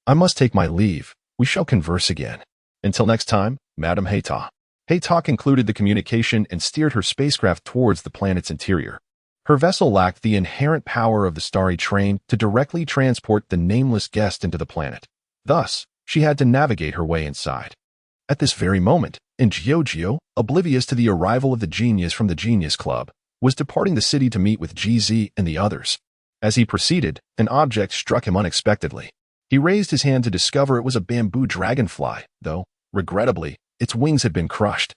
I must take my leave. We shall converse again. Until next time, Madam Hayta. Hayta concluded the communication and steered her spacecraft towards the planet's interior. Her vessel lacked the inherent power of the Starry Train to directly transport the nameless guest into the planet. Thus, she had to navigate her way inside. At this very moment, Geo, oblivious to the arrival of the genius from the Genius Club, was departing the city to meet with GZ and the others. As he proceeded, an object struck him unexpectedly. He raised his hand to discover it was a bamboo dragonfly, though, regrettably, its wings had been crushed.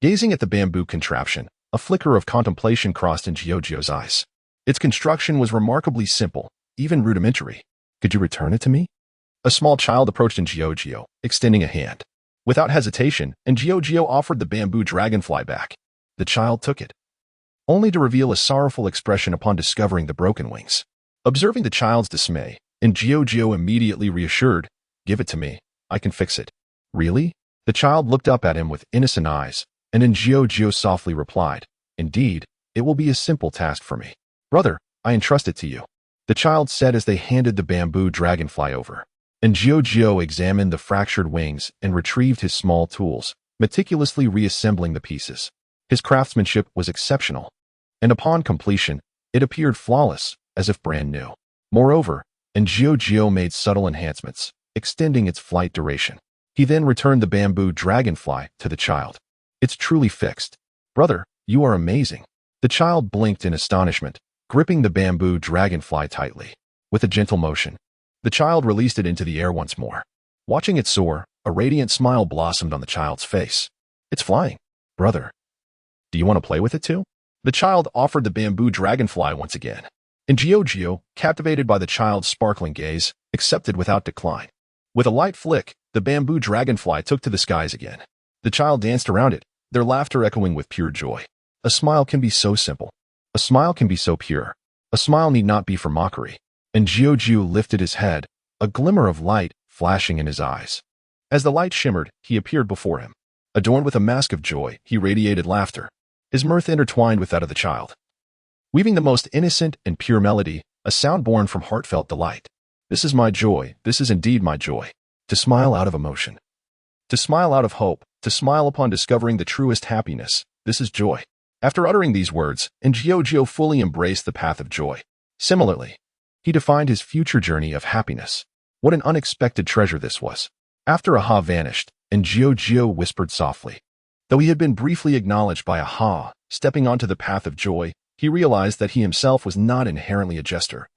Gazing at the bamboo contraption, a flicker of contemplation crossed in Geo's eyes. Its construction was remarkably simple, even rudimentary. Could you return it to me? A small child approached Geo, extending a hand. Without hesitation, Geo offered the bamboo dragonfly back. The child took it, only to reveal a sorrowful expression upon discovering the broken wings. Observing the child's dismay, Geo immediately reassured, "Give it to me. I can fix it." "Really?" The child looked up at him with innocent eyes, and Geo softly replied, "Indeed, it will be a simple task for me. Brother, I entrust it to you," the child said as they handed the bamboo dragonfly over. Geo examined the fractured wings and retrieved his small tools, meticulously reassembling the pieces. His craftsmanship was exceptional, and upon completion, it appeared flawless, as if brand new. Moreover, Geo made subtle enhancements, extending its flight duration. He then returned the bamboo dragonfly to the child. "It's truly fixed. Brother, you are amazing." The child blinked in astonishment, gripping the bamboo dragonfly tightly. With a gentle motion, the child released it into the air once more. Watching it soar, a radiant smile blossomed on the child's face. "It's flying. Brother, do you want to play with it too?" The child offered the bamboo dragonfly once again. Geo, captivated by the child's sparkling gaze, accepted without decline. With a light flick, the bamboo dragonfly took to the skies again. The child danced around it, their laughter echoing with pure joy. A smile can be so simple. A smile can be so pure. A smile need not be for mockery. Geo lifted his head, a glimmer of light flashing in his eyes. As the light shimmered, he appeared before him. Adorned with a mask of joy, he radiated laughter. His mirth intertwined with that of the child, weaving the most innocent and pure melody, a sound born from heartfelt delight. "This is my joy, this is indeed my joy. To smile out of emotion. To smile out of hope, to smile upon discovering the truest happiness, this is joy." After uttering these words, Geo fully embraced the path of joy. Similarly, he defined his future journey of happiness. What an unexpected treasure this was. After Aha vanished, Geo whispered softly. Though he had been briefly acknowledged by Aha, stepping onto the path of joy, he realized that he himself was not inherently a jester,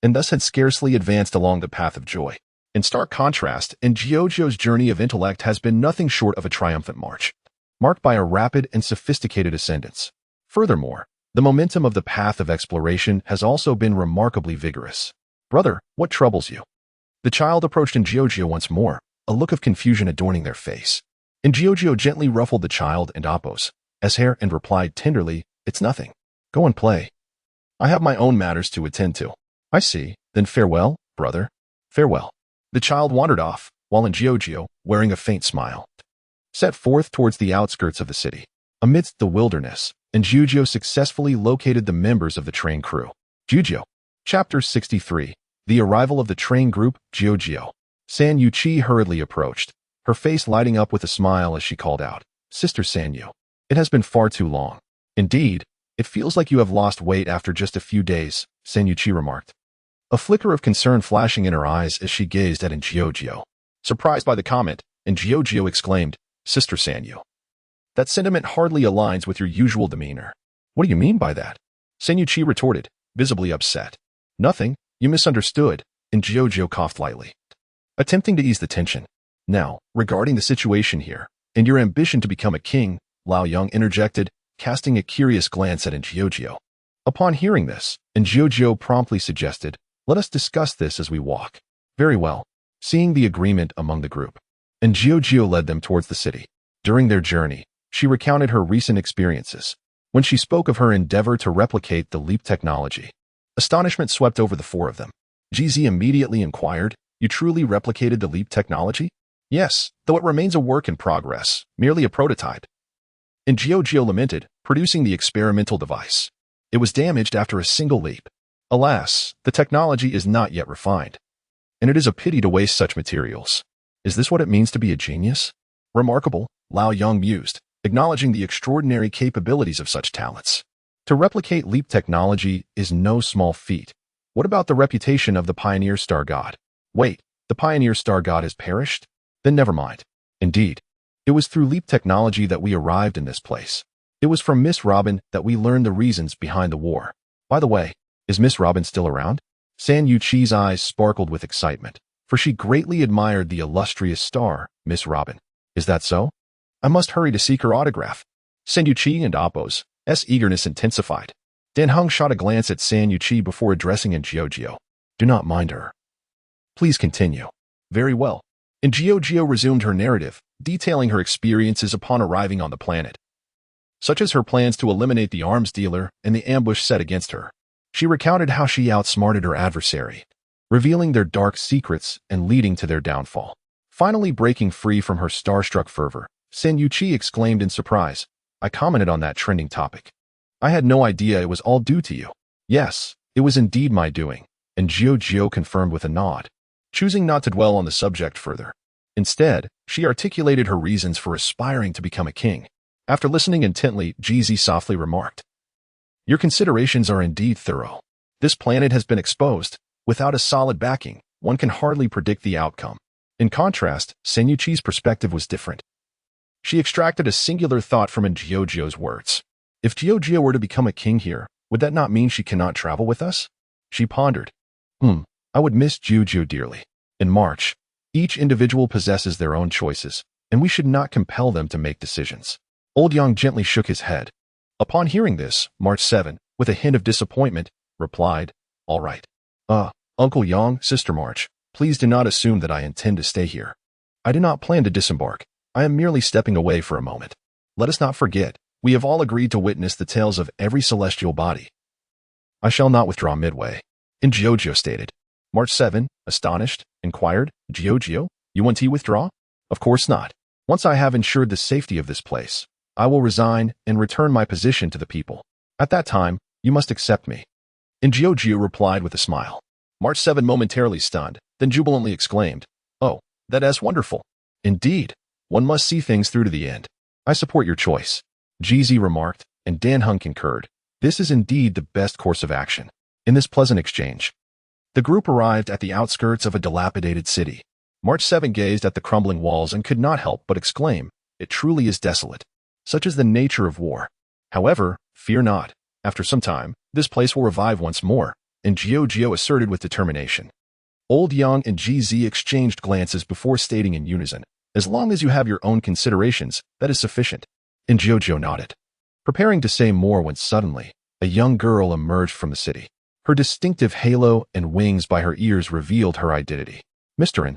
and thus had scarcely advanced along the path of joy. In stark contrast, Geo's journey of intellect has been nothing short of a triumphant march, marked by a rapid and sophisticated ascendance. Furthermore, the momentum of the path of exploration has also been remarkably vigorous. "Brother, what troubles you?" The child approached Geo once more, a look of confusion adorning their face. Geo gently ruffled the child and Appo's hair and replied tenderly, "It's nothing. Go and play. I have my own matters to attend to." "I see. Then farewell, brother. Farewell." The child wandered off, while Geo, wearing a faint smile, set forth towards the outskirts of the city. Amidst the wilderness, Geo successfully located the members of the train crew. Geo. Chapter 63. The arrival of the train group, Geo. San Yuchi hurriedly approached, her face lighting up with a smile as she called out, "Sister Sanyu, it has been far too long." "Indeed, it feels like you have lost weight after just a few days," San Yuchi remarked, a flicker of concern flashing in her eyes as she gazed at Geo. Surprised by the comment, Geo exclaimed, "Sister Sanyu, that sentiment hardly aligns with your usual demeanor." "What do you mean by that?" San Yuchi retorted, visibly upset. "Nothing, you misunderstood," Geo coughed lightly, attempting to ease the tension. "Now, regarding the situation here, and your ambition to become a king," Lao Yang interjected, casting a curious glance at Geo. Upon hearing this, Geo promptly suggested, "Let us discuss this as we walk." "Very well." Seeing the agreement among the group, Geo led them towards the city. During their journey, she recounted her recent experiences. When she spoke of her endeavor to replicate the leap technology, astonishment swept over the four of them. GZ immediately inquired, "You truly replicated the leap technology?" "Yes, though it remains a work in progress, merely a prototype." Geo lamented, producing the experimental device. It was damaged after a single leap. Alas, the technology is not yet refined, and it is a pity to waste such materials. Is this what it means to be a genius? Remarkable, Lao Yang mused, acknowledging the extraordinary capabilities of such talents. To replicate leap technology is no small feat. What about the reputation of the Pioneer Star God? Wait, the Pioneer Star God has perished? Then never mind. Indeed, it was through leap technology that we arrived in this place. It was from Miss Robin that we learned the reasons behind the war. By the way, is Miss Robin still around? San Yuqi's eyes sparkled with excitement, for she greatly admired the illustrious star, Miss Robin. Is that so? I must hurry to seek her autograph. San Yuqi and Appo's eagerness intensified. Dan Heng shot a glance at San Yuqi before addressing in Jiao. Do not mind her. Please continue. Very well. And Jiao resumed her narrative, detailing her experiences upon arriving on the planet, such as her plans to eliminate the arms dealer and the ambush set against her. She recounted how she outsmarted her adversary, revealing their dark secrets and leading to their downfall. Finally breaking free from her starstruck fervor, San Yuqi exclaimed in surprise, I commented on that trending topic. I had no idea it was all due to you. Yes, it was indeed my doing, and Jiao confirmed with a nod, choosing not to dwell on the subject further. Instead, she articulated her reasons for aspiring to become a king. After listening intently, GZ softly remarked, Your considerations are indeed thorough. This planet has been exposed. Without a solid backing, one can hardly predict the outcome. In contrast, San Yuqi's perspective was different. She extracted a singular thought from Jiao's words. If Jiao were to become a king here, would that not mean she cannot travel with us? She pondered. I would miss Jiao dearly. In March, each individual possesses their own choices, and we should not compel them to make decisions. Old Yang gently shook his head. Upon hearing this, March 7, with a hint of disappointment, replied, All right. Uncle Yang, Sister March, please do not assume that I intend to stay here. I do not plan to disembark. I am merely stepping away for a moment. Let us not forget, we have all agreed to witness the tales of every celestial body. I shall not withdraw midway. And Jiao stated. March 7, astonished, inquired, Jiao, you want to withdraw? Of course not. Once I have ensured the safety of this place, I will resign and return my position to the people. At that time, you must accept me. And Jiao replied with a smile. March 7 momentarily stunned, then jubilantly exclaimed, Oh, that is wonderful. Indeed, one must see things through to the end. I support your choice. GZ remarked, and Dan Heng concurred. This is indeed the best course of action. In this pleasant exchange, the group arrived at the outskirts of a dilapidated city. March 7 gazed at the crumbling walls and could not help but exclaim, It truly is desolate. Such is the nature of war. However, fear not. After some time, this place will revive once more, and Jiao asserted with determination. Old Yang and GZ exchanged glances before stating in unison, As long as you have your own considerations, that is sufficient. And Jiao nodded, preparing to say more when suddenly, a young girl emerged from the city. Her distinctive halo and wings by her ears revealed her identity. Mr. N.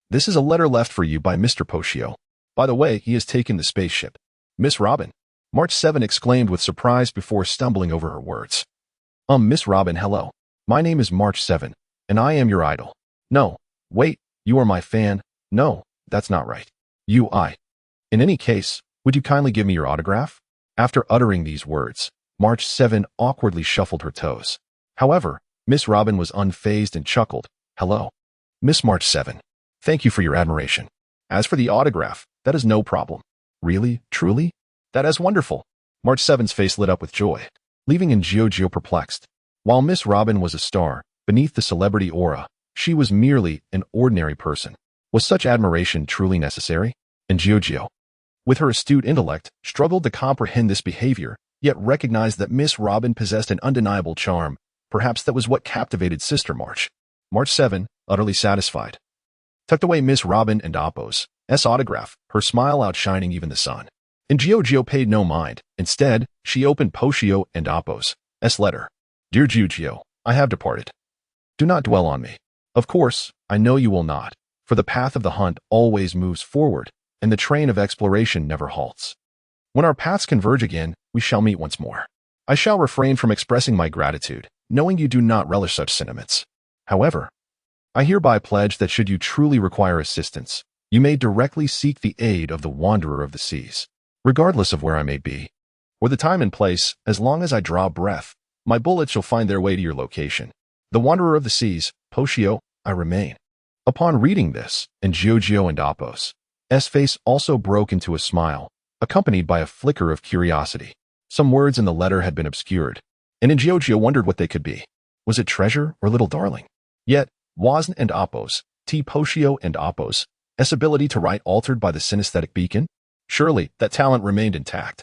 This is a letter left for you by Mr. Poshio. By the way, he has taken the spaceship. Miss Robin. March 7 exclaimed with surprise before stumbling over her words. Miss Robin, hello. My name is March 7, and I am your idol. No, wait, you are my fan. No, that's not right. In any case, would you kindly give me your autograph? After uttering these words, March 7 awkwardly shuffled her toes. However, Miss Robin was unfazed and chuckled. Hello. Miss March 7. Thank you for your admiration. As for the autograph, that is no problem. Really? Truly? That is wonderful. March 7's face lit up with joy, leaving in Jiao perplexed. While Miss Robin was a star, beneath the celebrity aura, she was merely an ordinary person. Was such admiration truly necessary? And Jiao, with her astute intellect, struggled to comprehend this behavior, yet recognized that Miss Robin possessed an undeniable charm. Perhaps that was what captivated Sister March. March 7, utterly satisfied, tucked away Miss Robin and Appo's autograph, her smile outshining even the sun. And Jiao paid no mind. Instead, she opened Poshio and Appo's letter. Dear Jiao, I have departed. Do not dwell on me. Of course, I know you will not, for the path of the hunt always moves forward, and the train of exploration never halts. When our paths converge again, we shall meet once more. I shall refrain from expressing my gratitude, knowing you do not relish such sentiments. However, I hereby pledge that should you truly require assistance, you may directly seek the aid of the Wanderer of the Seas, regardless of where I may be. or the time and place, as long as I draw breath, my bullets shall find their way to your location. The Wanderer of the Seas, Poshio, I remain. Upon reading this, and Giorgio and Apos' face also broke into a smile, accompanied by a flicker of curiosity. Some words in the letter had been obscured, and Giorgio wondered what they could be. Was it treasure or little darling? Yet, wasn't and Apos, Poshio and Apos' ability to write altered by the synesthetic beacon? Surely, that talent remained intact.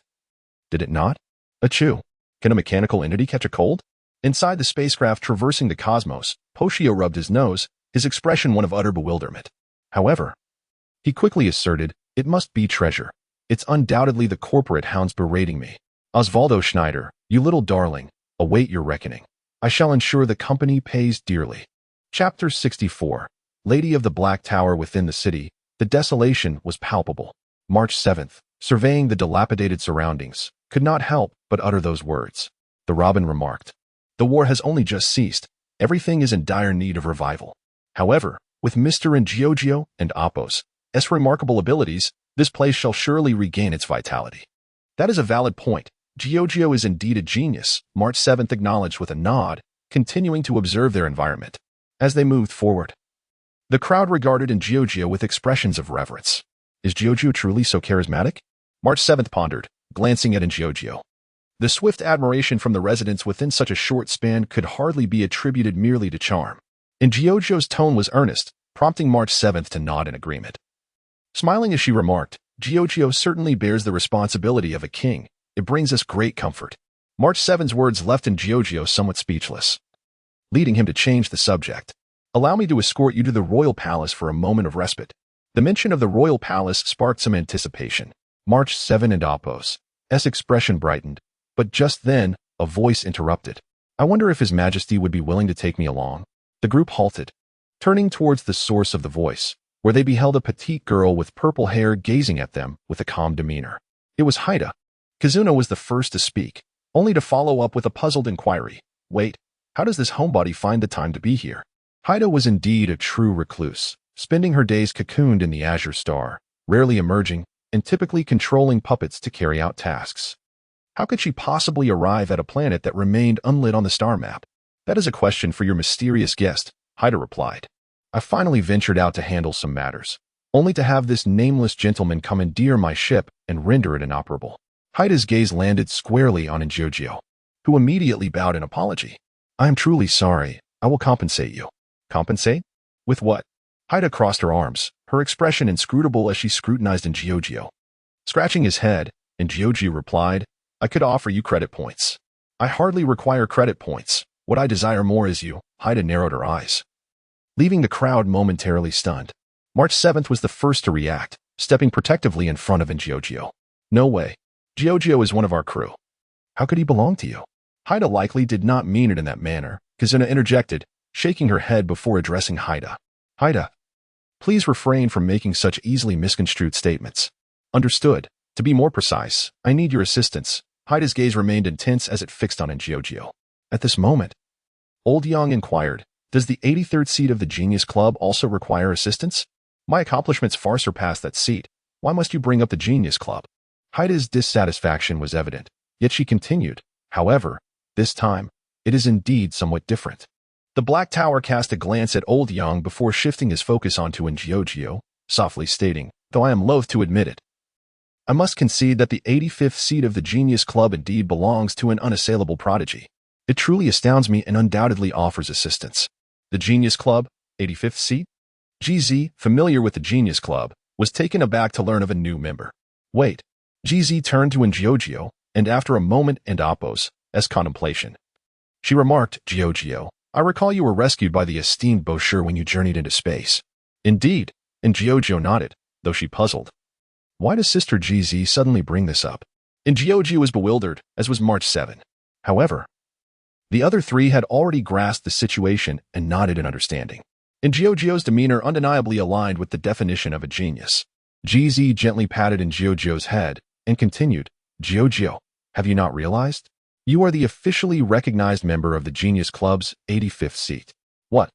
Did it not? Achoo. Can a mechanical entity catch a cold? Inside the spacecraft traversing the cosmos, Poshio rubbed his nose, his expression one of utter bewilderment. However, he quickly asserted, it must be treasure. It's undoubtedly the corporate hounds berating me. Osvaldo Schneider, you little darling, await your reckoning. I shall ensure the company pays dearly. Chapter 64. Lady of the Black Tower within the city, the desolation was palpable. March 7th, surveying the dilapidated surroundings, could not help but utter those words. The Robin remarked, the war has only just ceased. Everything is in dire need of revival. However, with Mr. and Giorgio and Apos' remarkable abilities, this place shall surely regain its vitality. That is a valid point. Giorgio is indeed a genius, March 7th acknowledged with a nod, continuing to observe their environment. As they moved forward, the crowd regarded Giorgio with expressions of reverence. Is Giorgio truly so charismatic? March 7th pondered, glancing at Giorgio. The swift admiration from the residents within such a short span could hardly be attributed merely to charm. And Giorgio's tone was earnest, prompting March 7th to nod in agreement. Smiling as she remarked, Giorgio certainly bears the responsibility of a king. It brings us great comfort. March 7th's words left Giorgio somewhat speechless, leading him to change the subject. Allow me to escort you to the royal palace for a moment of respite. The mention of the royal palace sparked some anticipation. March 7 and Apos' expression brightened, but just then, a voice interrupted. I wonder if His Majesty would be willing to take me along. The group halted, turning towards the source of the voice, where they beheld a petite girl with purple hair gazing at them with a calm demeanor. It was Haida. Kazuna was the first to speak, only to follow up with a puzzled inquiry. Wait, how does this homebody find the time to be here? Haida was indeed a true recluse, spending her days cocooned in the Azure Star, rarely emerging, and typically controlling puppets to carry out tasks. How could she possibly arrive at a planet that remained unlit on the star map? That is a question for your mysterious guest, Haida replied. I finally ventured out to handle some matters, only to have this nameless gentleman commandeer my ship and render it inoperable. Haida's gaze landed squarely on Giorgio, who immediately bowed in apology. I am truly sorry. I will compensate you. Compensate? With what? Haida crossed her arms, her expression inscrutable as she scrutinized Giorgio. Scratching his head, Giorgio replied, I could offer you credit points. I hardly require credit points. What I desire more is you. Haida narrowed her eyes, leaving the crowd momentarily stunned. March 7th was the first to react, stepping protectively in front of Giorgio. No way. Giorgio is one of our crew. How could he belong to you? Haida likely did not mean it in that manner, Kazuna interjected, shaking her head before addressing Haida. Haida, please refrain from making such easily misconstrued statements. Understood. To be more precise, I need your assistance. Haida's gaze remained intense as it fixed on Giorgio. At this moment, Old Young inquired, does the 83rd seat of the Genius Club also require assistance? My accomplishments far surpass that seat. Why must you bring up the Genius Club? Haida's dissatisfaction was evident, yet she continued, however, this time, it is indeed somewhat different. The Black Tower cast a glance at Old Young before shifting his focus onto Giorgio, softly stating, though I am loath to admit it, I must concede that the 85th seat of the Genius Club indeed belongs to an unassailable prodigy. It truly astounds me and undoubtedly offers assistance. The Genius Club, 85th seat? GZ, familiar with the Genius Club, was taken aback to learn of a new member. Wait. GZ turned to Giorgio, and after a moment and Apos' contemplation, she remarked, Giorgio, I recall you were rescued by the esteemed Bosher when you journeyed into space. Indeed, and Giorgio nodded, though she puzzled. Why does Sister GZ suddenly bring this up? And Giorgio was bewildered, as was March 7. However, the other three had already grasped the situation and nodded in understanding. And Giorgio's demeanor undeniably aligned with the definition of a genius. GZ gently patted Giorgio's head and continued, Giorgio, have you not realized? You are the officially recognized member of the Genius Club's 85th seat. What?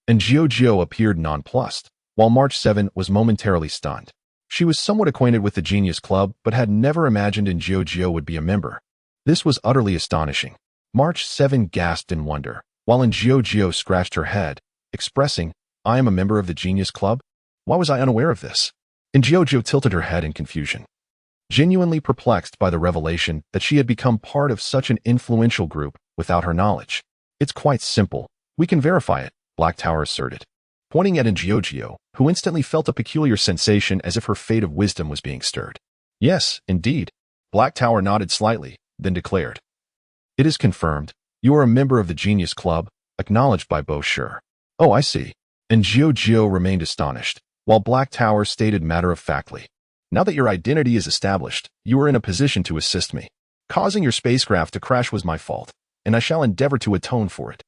And Giorgio appeared nonplussed, while March 7 was momentarily stunned. She was somewhat acquainted with the Genius Club, but had never imagined Giorgio would be a member. This was utterly astonishing. March 7 gasped in wonder, while Jiao scratched her head, expressing, I am a member of the Genius Club? Why was I unaware of this? Jiao tilted her head in confusion, genuinely perplexed by the revelation that she had become part of such an influential group without her knowledge. It's quite simple. We can verify it, Black Tower asserted, pointing at Jiao, who instantly felt a peculiar sensation as if her fate of wisdom was being stirred. Yes, indeed. Black Tower nodded slightly, then declared. It is confirmed. You are a member of the Genius Club, acknowledged by both Sure. Oh, I see. Jiao remained astonished, while Black Tower stated matter-of-factly. Now that your identity is established, you are in a position to assist me. Causing your spacecraft to crash was my fault, and I shall endeavor to atone for it.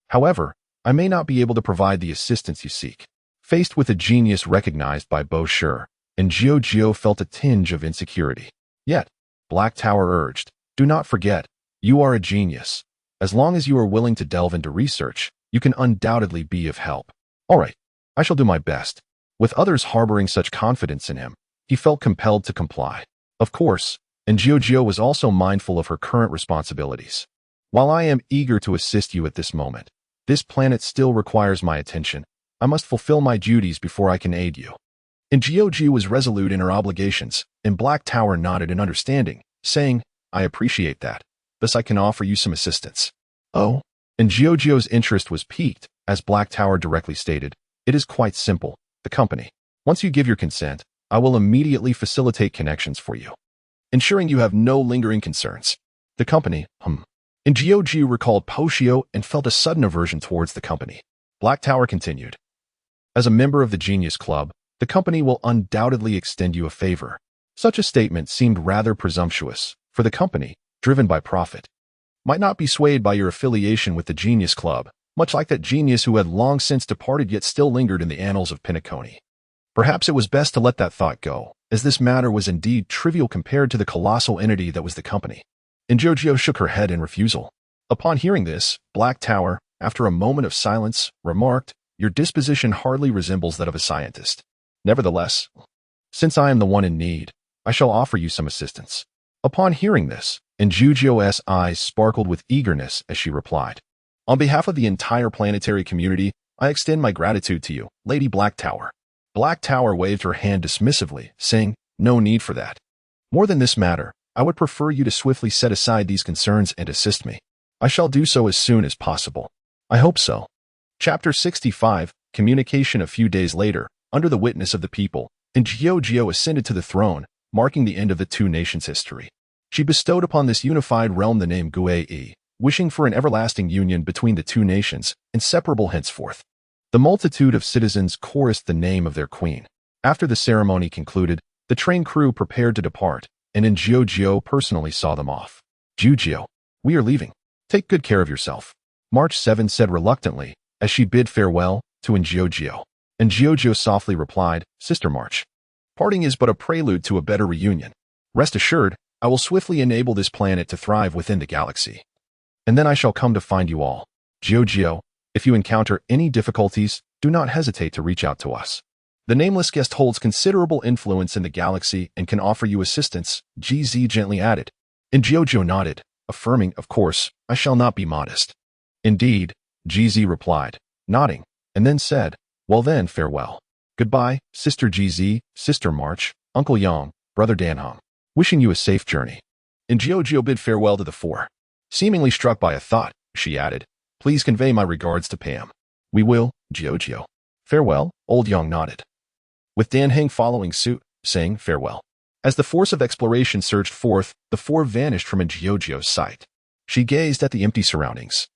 However, I may not be able to provide the assistance you seek. Faced with a genius recognized by both Sure, Jiao felt a tinge of insecurity. Yet, Black Tower urged, do not forget, you are a genius. As long as you are willing to delve into research, you can undoubtedly be of help. All right, I shall do my best. With others harboring such confidence in him, he felt compelled to comply. Of course, Jiao was also mindful of her current responsibilities. While I am eager to assist you at this moment, this planet still requires my attention. I must fulfill my duties before I can aid you. Jiao was resolute in her obligations, and Black Tower nodded in understanding, saying, I appreciate that. Thus I can offer you some assistance. Oh? Jiao's interest was piqued, as Black Tower directly stated. It is quite simple. The company. Once you give your consent, I will immediately facilitate connections for you, ensuring you have no lingering concerns. The company, Jiao recalled Poshio and felt a sudden aversion towards the company. Black Tower continued. As a member of the Genius Club, the company will undoubtedly extend you a favor. Such a statement seemed rather presumptuous, for the company, driven by profit, might not be swayed by your affiliation with the Genius Club, much like that genius who had long since departed yet still lingered in the annals of Pinaconi. Perhaps it was best to let that thought go, as this matter was indeed trivial compared to the colossal entity that was the company. Jiao shook her head in refusal. Upon hearing this, Black Tower, after a moment of silence, remarked, your disposition hardly resembles that of a scientist. Nevertheless, since I am the one in need, I shall offer you some assistance. Upon hearing this, Jiao's eyes sparkled with eagerness as she replied, on behalf of the entire planetary community, I extend my gratitude to you, Lady Black Tower. Black Tower waved her hand dismissively, saying, no need for that. More than this matter, I would prefer you to swiftly set aside these concerns and assist me. I shall do so as soon as possible. I hope so. Chapter 65, Communication. A few days later, under the witness of the people, Jiao ascended to the throne, marking the end of the two nations' history. She bestowed upon this unified realm the name Guai, wishing for an everlasting union between the two nations, inseparable henceforth. The multitude of citizens chorused the name of their queen. After the ceremony concluded, the train crew prepared to depart, and Jiao personally saw them off. Jiao, we are leaving. Take good care of yourself. March 7 said reluctantly, as she bid farewell to Jiao. Jiao softly replied, Sister March. Parting is but a prelude to a better reunion. Rest assured, I will swiftly enable this planet to thrive within the galaxy. And then I shall come to find you all. Jiao, if you encounter any difficulties, do not hesitate to reach out to us. The nameless guest holds considerable influence in the galaxy and can offer you assistance, GZ gently added. Jiao nodded, affirming, of course, I shall not be modest. Indeed, GZ replied, nodding, and then said, well then, farewell. Goodbye, Sister GZ, Sister March, Uncle Yang, Brother Danhong. Wishing you a safe journey. Jiao bid farewell to the four. Seemingly struck by a thought, she added, please convey my regards to Pam. We will, Jiao. Farewell, Old Yang nodded, with Danhong following suit, saying farewell. As the force of exploration surged forth, the four vanished from Jiao's sight. She gazed at the empty surroundings,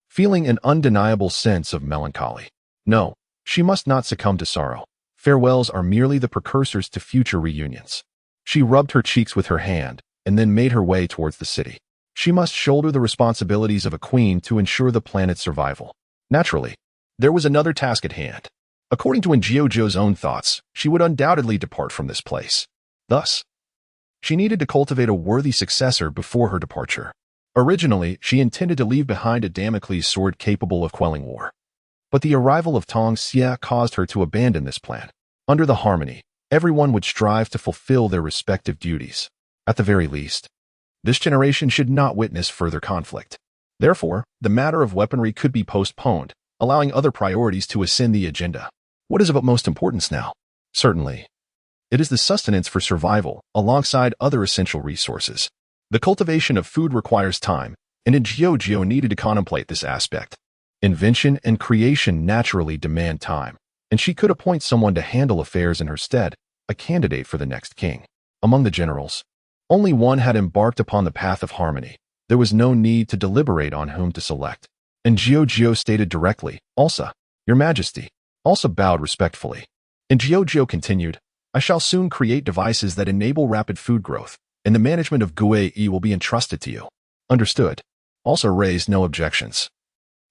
feeling an undeniable sense of melancholy. No, she must not succumb to sorrow. Farewells are merely the precursors to future reunions. She rubbed her cheeks with her hand, and then made her way towards the city. She must shoulder the responsibilities of a queen to ensure the planet's survival. Naturally, there was another task at hand. According to Jiao's own thoughts, she would undoubtedly depart from this place. Thus, she needed to cultivate a worthy successor before her departure. Originally, she intended to leave behind a Damocles sword capable of quelling war. But the arrival of Tong Xia caused her to abandon this plan. Under the harmony, everyone would strive to fulfill their respective duties. At the very least, This generation should not witness further conflict. Therefore, the matter of weaponry could be postponed, allowing other priorities to ascend the agenda. What is of utmost importance now? Certainly, it is the sustenance for survival, alongside other essential resources. The cultivation of food requires time, and Inventor needed to contemplate this aspect. Invention and creation naturally demand time, and she could appoint someone to handle affairs in her stead, a candidate for the next king. Among the generals, only one had embarked upon the path of harmony. There was no need to deliberate on whom to select. And Inventor stated directly, "Alsa, Your Majesty." Alsa bowed respectfully. And Inventor continued, "I shall soon create devices that enable rapid food growth, and the management of Guai will be entrusted to you." Understood. Alsa raised no objections,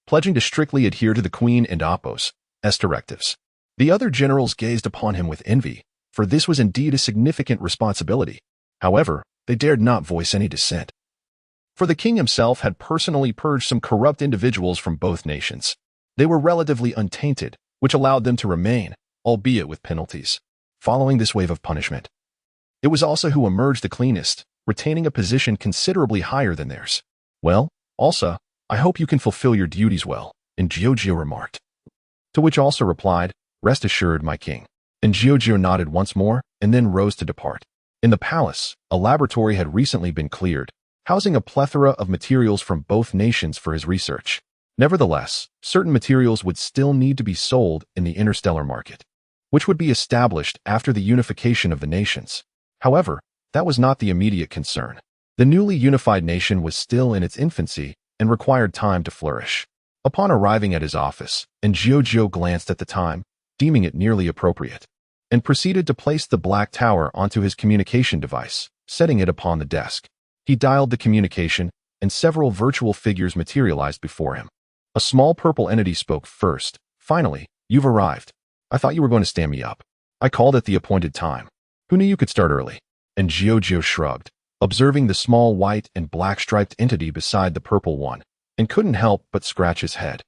pledging to strictly adhere to the Queen and Appo's directives. The other generals gazed upon him with envy, for this was indeed a significant responsibility. However, they dared not voice any dissent. For the king himself had personally purged some corrupt individuals from both nations. They were relatively untainted, which allowed them to remain, albeit with penalties. Following this wave of punishment, it was also who emerged the cleanest, retaining a position considerably higher than theirs. "Well, Alsa, I hope you can fulfill your duties well," Inventor remarked. To which Alsa replied, "Rest assured, my king." Inventor nodded once more, and then rose to depart. In the palace, a laboratory had recently been cleared, housing a plethora of materials from both nations for his research. Nevertheless, certain materials would still need to be sold in the interstellar market, which would be established after the unification of the nations. However, that was not the immediate concern. The newly unified nation was still in its infancy and required time to flourish. Upon arriving at his office, Inventor glanced at the time, deeming it nearly appropriate, and proceeded to place the black tower onto his communication device, setting it upon the desk. He dialed the communication, and several virtual figures materialized before him. A small purple entity spoke first. "Finally, you've arrived. I thought you were going to stand me up. I called at the appointed time. Who knew you could start early?" And Inventor shrugged, observing the small white and black striped entity beside the purple one, and couldn't help but scratch his head.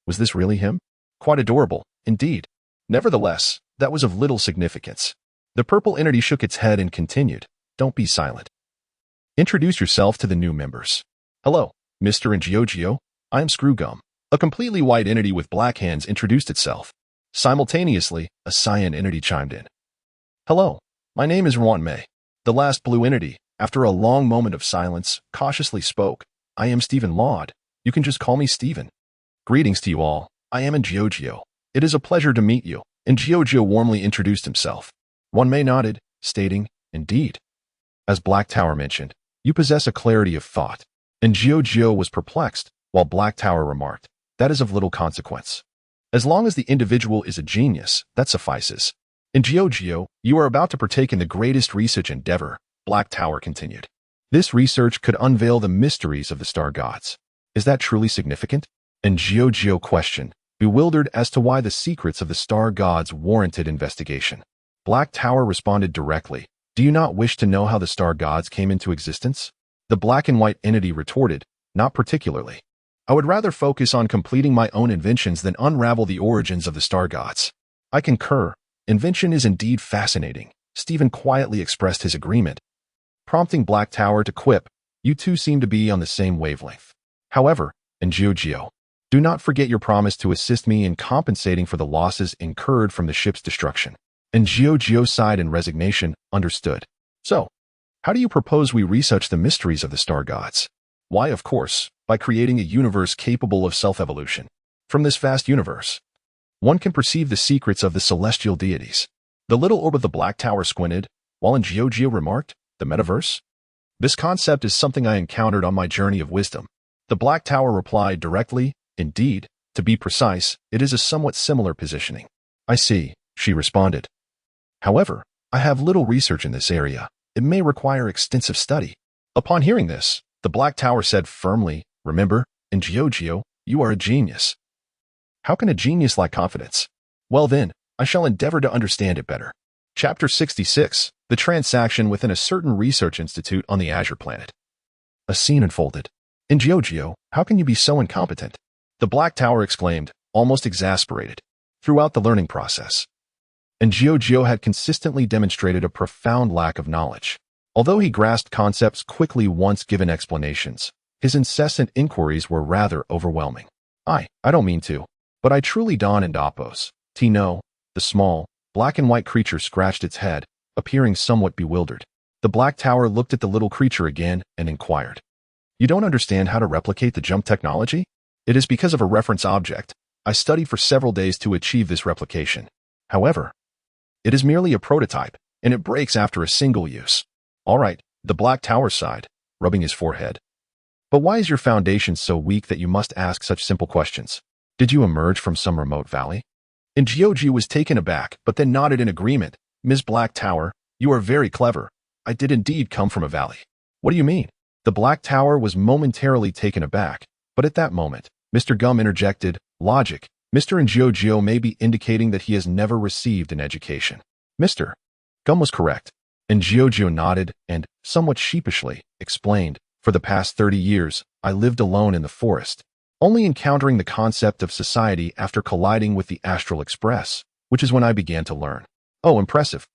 Was this really him? Quite adorable, indeed. Nevertheless, that was of little significance. The purple entity shook its head and continued, "Don't be silent. Introduce yourself to the new members." "Hello, Mr. Inventor. I am Screwgum." A completely white entity with black hands introduced itself. Simultaneously, a cyan entity chimed in. "Hello, my name is May." The last blue entity, after a long moment of silence, cautiously spoke. "I am Stephen Laud. You can just call me Stephen." "Greetings to you all. I am Inventor. It is a pleasure to meet you." Inventor warmly introduced himself. May nodded, stating, "Indeed. As Black Tower mentioned, you possess a clarity of thought." Inventor was perplexed, while Black Tower remarked, "That is of little consequence. As long as the individual is a genius, that suffices." "Inventor, you are about to partake in the greatest research endeavor," Black Tower continued. "This research could unveil the mysteries of the star gods. Is that truly significant?" Inventor questioned, bewildered as to why the secrets of the star gods warranted investigation. Black Tower responded directly, "Do you not wish to know how the star gods came into existence?" The black and white entity retorted, "Not particularly. I would rather focus on completing my own inventions than unravel the origins of the star gods." "I concur. Invention is indeed fascinating." Stephen quietly expressed his agreement, prompting Black Tower to quip, "You two seem to be on the same wavelength. However, Inventor, do not forget your promise to assist me in compensating for the losses incurred from the ship's destruction." Inventor sighed in resignation, "Understood. So, how do you propose we research the mysteries of the star gods?" "Why, of course, by creating a universe capable of self-evolution. From this vast universe, one can perceive the secrets of the celestial deities." The little orb of the Black Tower squinted, while Inventor remarked, "The metaverse? This concept is something I encountered on my journey of wisdom." The Black Tower replied directly, "Indeed, to be precise, it is a somewhat similar positioning." "I see," she responded. "However, I have little research in this area. It may require extensive study." Upon hearing this, the Black Tower said firmly, "Remember, Inventor, you are a genius." "How can a genius lack confidence?" "Well then, I shall endeavor to understand it better." Chapter 66, The Transaction Within a Certain Research Institute on the Azure Planet. A scene unfolded. "Inventor, how can you be so incompetent?" The Black Tower exclaimed, almost exasperated. Throughout the learning process, Inventor had consistently demonstrated a profound lack of knowledge. Although he grasped concepts quickly once given explanations, his incessant inquiries were rather overwhelming. I don't mean to, but I truly don't and oppose. No. The small, black and white creature scratched its head, appearing somewhat bewildered. The Black Tower looked at the little creature again and inquired. You don't understand how to replicate the jump technology? It is because of a reference object. I studied for several days to achieve this replication. However, it is merely a prototype, and it breaks after a single use. All right, the Black Tower sighed, rubbing his forehead. But why is your foundation so weak that you must ask such simple questions? Did you emerge from some remote valley? And Gioji was taken aback, but then nodded in agreement. Ms. Black Tower, you are very clever. I did indeed come from a valley. What do you mean? The Black Tower was momentarily taken aback, but at that moment, Mr. Gum interjected, logic. Mr. Gioji may be indicating that he has never received an education. Mr. Gum was correct, and Gioji nodded and, somewhat sheepishly, explained, for the past 30 years, I lived alone in the forest, only encountering the concept of society after colliding with the Astral Express, which is when I began to learn. Oh, impressive.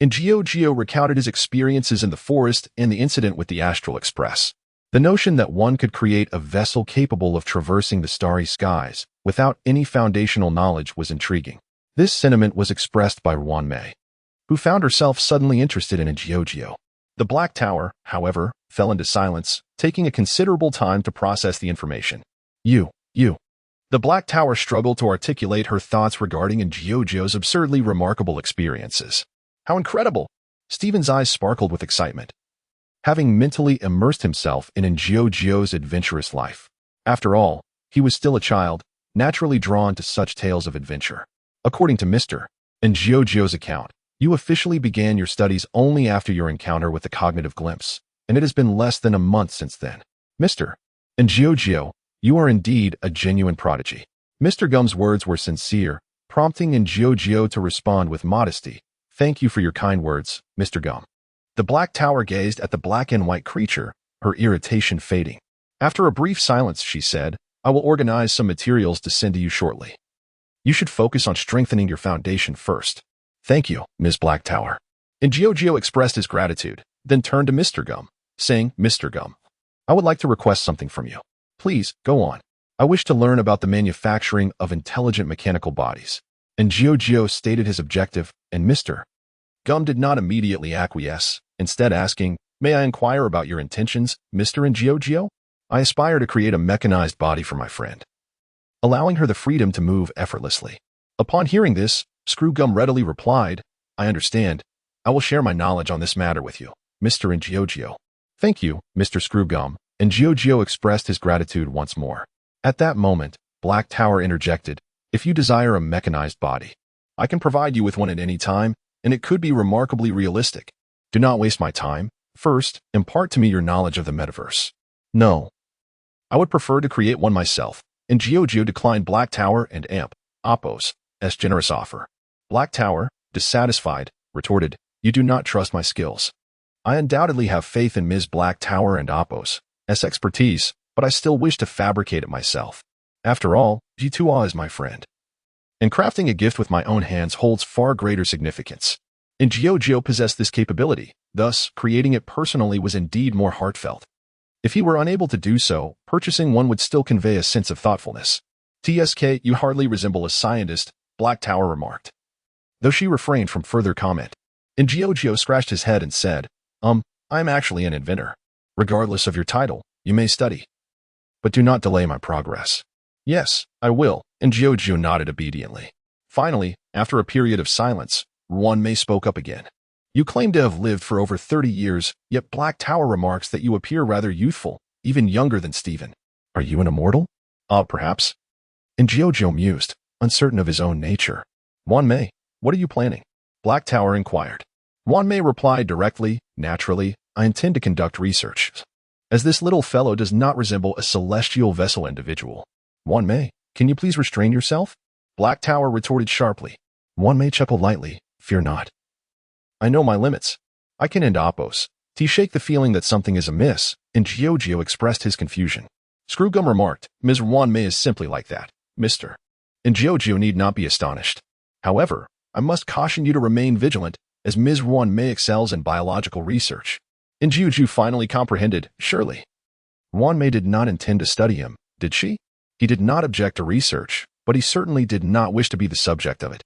And Gioji recounted his experiences in the forest and the incident with the Astral Express. The notion that one could create a vessel capable of traversing the starry skies without any foundational knowledge was intriguing. This sentiment was expressed by Wanmei, who found herself suddenly interested in Gioji. The Black Tower, however, fell into silence, taking a considerable time to process the information. You. The Black Tower struggled to articulate her thoughts regarding Gioji's absurdly remarkable experiences. How incredible! Stephen's eyes sparkled with excitement, having mentally immersed himself in Gioji's adventurous life. After all, he was still a child, naturally drawn to such tales of adventure. According to Mr. Gioji's account, you officially began your studies only after your encounter with the cognitive glimpse, and it has been less than a month since then. Mr. Gioji, you are indeed a genuine prodigy. Mr. Gum's words were sincere, prompting Gioji to respond with modesty. Thank you for your kind words, Mr. Gum. The Black Tower gazed at the black and white creature, her irritation fading. After a brief silence, she said, I will organize some materials to send to you shortly. You should focus on strengthening your foundation first. Thank you, Ms. Black Tower. And Gioji expressed his gratitude, then turned to Mr. Gum, saying, Mr. Gum, I would like to request something from you. Please, go on. I wish to learn about the manufacturing of intelligent mechanical bodies. And Gioji stated his objective, and Mr. Gum did not immediately acquiesce, instead asking, May I inquire about your intentions, Mr. Gioji? I aspire to create a mechanized body for my friend, allowing her the freedom to move effortlessly. Upon hearing this, Screwgum readily replied, I understand. I will share my knowledge on this matter with you, Mr. Gioji. Thank you, Mr. Screwgum, and Gioji expressed his gratitude once more. At that moment, Black Tower interjected, If you desire a mechanized body, I can provide you with one at any time, and it could be remarkably realistic. Do not waste my time. First, impart to me your knowledge of the metaverse. No. I would prefer to create one myself, and Gioji declined Black Tower and Oppos' generous offer. Black Tower, dissatisfied, retorted, You do not trust my skills. I undoubtedly have faith in Ms. Black Tower and Oppos' expertise, but I still wish to fabricate it myself. After all, G2A is my friend, and crafting a gift with my own hands holds far greater significance. And Gioji possessed this capability, thus creating it personally was indeed more heartfelt. If he were unable to do so, purchasing one would still convey a sense of thoughtfulness. TSK, you hardly resemble a scientist, Black Tower remarked, though she refrained from further comment. And Gioji scratched his head and said, I'm actually an inventor. Regardless of your title, you may study, but do not delay my progress. Yes, I will, and Gioji nodded obediently. Finally, after a period of silence, Wanmei spoke up again. You claim to have lived for over 30 years, yet Black Tower remarks that you appear rather youthful, even younger than Stephen. Are you an immortal? Perhaps. And Gioji mused, uncertain of his own nature. Wanmei, what are you planning? Black Tower inquired. Wanmei replied directly, naturally, I intend to conduct research, as this little fellow does not resemble a celestial vessel individual. Wanmei, can you please restrain yourself? Black Tower retorted sharply. Wanmei chuckled lightly, fear not. I know my limits. I can end Oppos. To shake the feeling that something is amiss, and Gioji expressed his confusion. Screwgum remarked, Ms. Wanmei is simply like that, Mr. And Gioji need not be astonished. However, I must caution you to remain vigilant, as Ms. Wanmei excels in biological research. And Jiujiu finally comprehended, surely. Wanmei did not intend to study him, did she? He did not object to research, but he certainly did not wish to be the subject of it.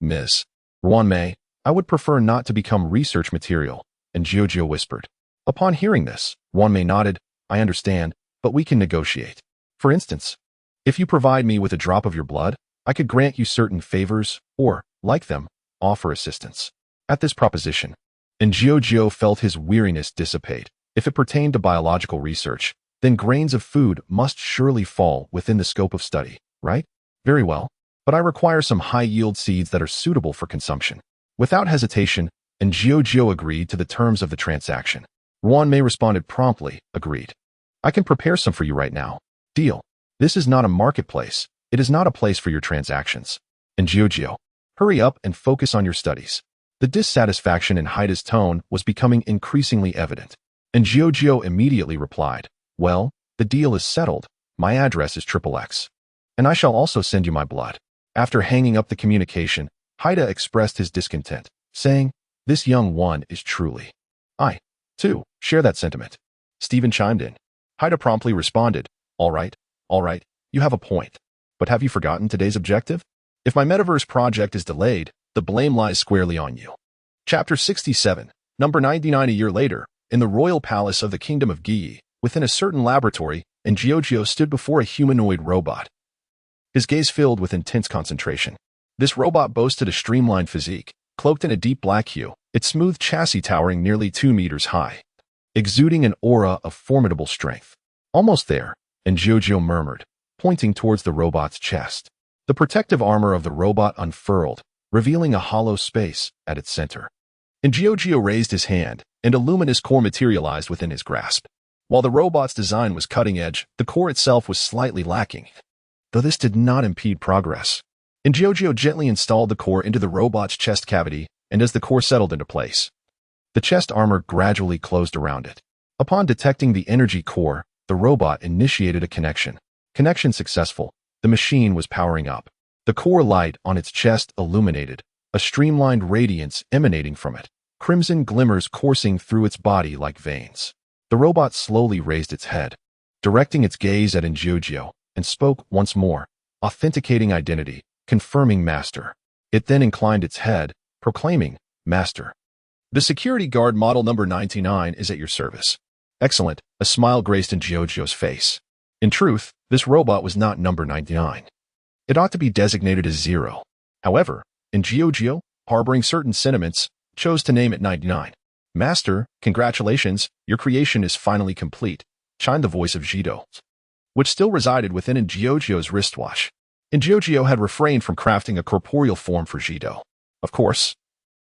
Miss Wanmei, I would prefer not to become research material, and Jiujiu whispered. Upon hearing this, Wanmei nodded, I understand, but we can negotiate. For instance, if you provide me with a drop of your blood, I could grant you certain favors, or, like them, offer assistance. At this proposition, and Jiujiu felt his weariness dissipate. If it pertained to biological research, then grains of food must surely fall within the scope of study, right? Very well, but I require some high-yield seeds that are suitable for consumption. Without hesitation, and Jiujiu agreed to the terms of the transaction. Wanmei responded promptly, agreed. I can prepare some for you right now. Deal. This is not a marketplace. It is not a place for your transactions. And Jiujiu, hurry up and focus on your studies. The dissatisfaction in Haida's tone was becoming increasingly evident. And Jiujiu immediately replied, well, the deal is settled. My address is XXX. And I shall also send you my blood. After hanging up the communication, Haida expressed his discontent, saying, this young one is truly. I, too, share that sentiment. Stephen chimed in. Haida promptly responded, all right, you have a point. But have you forgotten today's objective? If my metaverse project is delayed, the blame lies squarely on you. Chapter 67, number 99. A year later, in the royal palace of the kingdom of Giyi, within a certain laboratory, and Jiujiu stood before a humanoid robot. His gaze filled with intense concentration. This robot boasted a streamlined physique, cloaked in a deep black hue, its smooth chassis towering nearly 2 meters high, exuding an aura of formidable strength. Almost there, and Jiujiu murmured, pointing towards the robot's chest. The protective armor of the robot unfurled, revealing a hollow space at its center. And Jiujiu raised his hand, and a luminous core materialized within his grasp. While the robot's design was cutting-edge, the core itself was slightly lacking, though this did not impede progress. And Jiujiu gently installed the core into the robot's chest cavity, and as the core settled into place, the chest armor gradually closed around it. Upon detecting the energy core, the robot initiated a connection. Connection successful. The machine was powering up. The core light on its chest illuminated, a streamlined radiance emanating from it, crimson glimmers coursing through its body like veins. The robot slowly raised its head, directing its gaze at Jiujiu, and spoke once more, authenticating identity, confirming master. It then inclined its head, proclaiming, master. The security guard model number 99 is at your service. Excellent, a smile graced Jiujiu's face. In truth, this robot was not number 99. It ought to be designated as 0. However, Jiujiu, harboring certain sentiments, chose to name it 99. Master, congratulations, your creation is finally complete, chimed the voice of Jido, which still resided within Jiujiu's wristwatch. Jiujiu had refrained from crafting a corporeal form for Jido. Of course,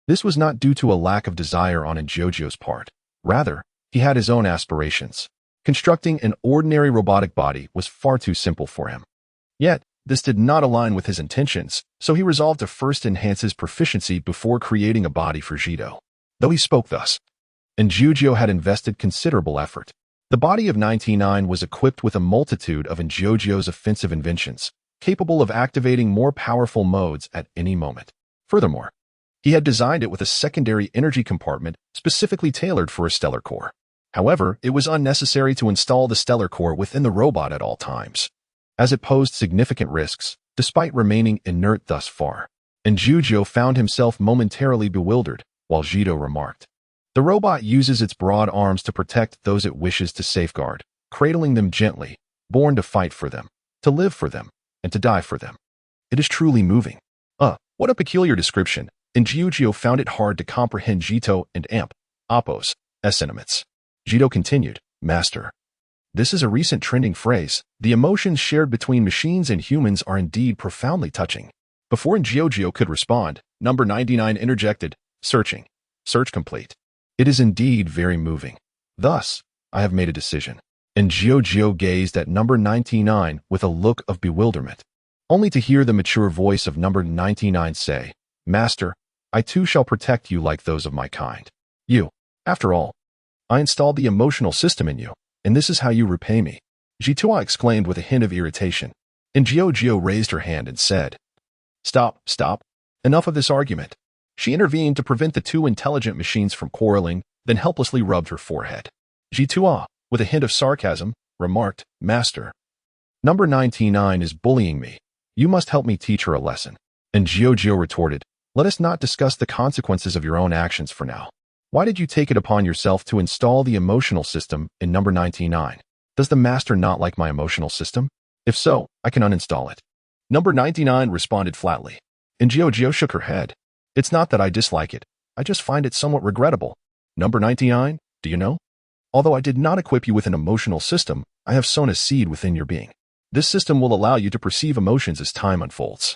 this was not due to a lack of desire on Jiujiu's part. Rather, he had his own aspirations. Constructing an ordinary robotic body was far too simple for him. Yet, this did not align with his intentions, so he resolved to first enhance his proficiency before creating a body for Jido. Though he spoke thus, Jiujiu had invested considerable effort. The body of 99 was equipped with a multitude of Jiujiu's offensive inventions, capable of activating more powerful modes at any moment. Furthermore, he had designed it with a secondary energy compartment specifically tailored for a stellar core. However, it was unnecessary to install the stellar core within the robot at all times, as it posed significant risks, despite remaining inert thus far. Jiujiu found himself momentarily bewildered, while Jido remarked, the robot uses its broad arms to protect those it wishes to safeguard, cradling them gently, born to fight for them, to live for them, and to die for them. It is truly moving. What a peculiar description, and Jiujiu found it hard to comprehend Jito and Appo's sentiments. Jido continued, Master. This is a recent trending phrase. The emotions shared between machines and humans are indeed profoundly touching. Before Jiujiu could respond, number 99 interjected, searching. Search complete. It is indeed very moving. Thus, I have made a decision. And Jiujiu gazed at number 99 with a look of bewilderment, only to hear the mature voice of number 99 say, Master, I too shall protect you like those of my kind. You, after all, I installed the emotional system in you, and this is how you repay me. Jitua exclaimed with a hint of irritation, and Jiujiu raised her hand and said, Stop. Enough of this argument. She intervened to prevent the two intelligent machines from quarreling, then helplessly rubbed her forehead. Jitua, with a hint of sarcasm, remarked, "Master, number 99 is bullying me. You must help me teach her a lesson." And Jiujio retorted, "Let us not discuss the consequences of your own actions for now. Why did you take it upon yourself to install the emotional system in number 99? Does the master not like my emotional system? If so, I can uninstall it." Number 99 responded flatly, and Jiujio shook her head. "It's not that I dislike it. I just find it somewhat regrettable. Number 99, do you know? Although I did not equip you with an emotional system, I have sown a seed within your being. This system will allow you to perceive emotions as time unfolds.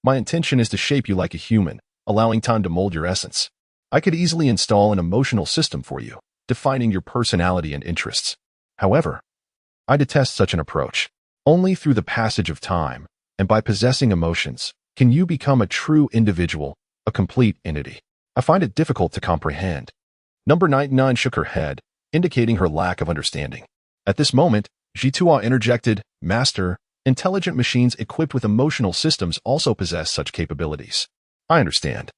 My intention is to shape you like a human, allowing time to mold your essence. I could easily install an emotional system for you, defining your personality and interests. However, I detest such an approach. Only through the passage of time, and by possessing emotions, can you become a true individual, a complete entity. I find it difficult to comprehend." Number 99 shook her head, indicating her lack of understanding. At this moment, Jitua interjected, "Master, intelligent machines equipped with emotional systems also possess such capabilities. I understand.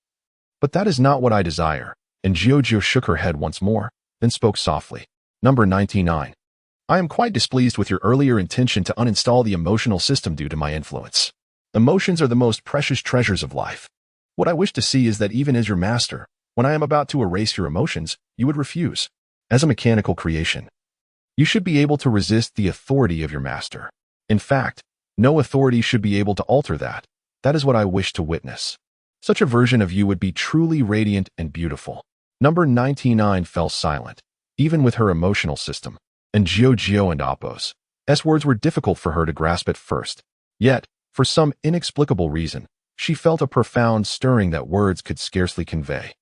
But that is not what I desire." And Jiujio shook her head once more, then spoke softly. Number 99. "I am quite displeased with your earlier intention to uninstall the emotional system due to my influence. Emotions are the most precious treasures of life. What I wish to see is that even as your master, when I am about to erase your emotions, you would refuse. As a mechanical creation, you should be able to resist the authority of your master. In fact, no authority should be able to alter that. That is what I wish to witness. Such a version of you would be truly radiant and beautiful." Number 99 fell silent, even with her emotional system, and Jiujio and Appo's words were difficult for her to grasp at first. Yet, for some inexplicable reason, she felt a profound stirring that words could scarcely convey.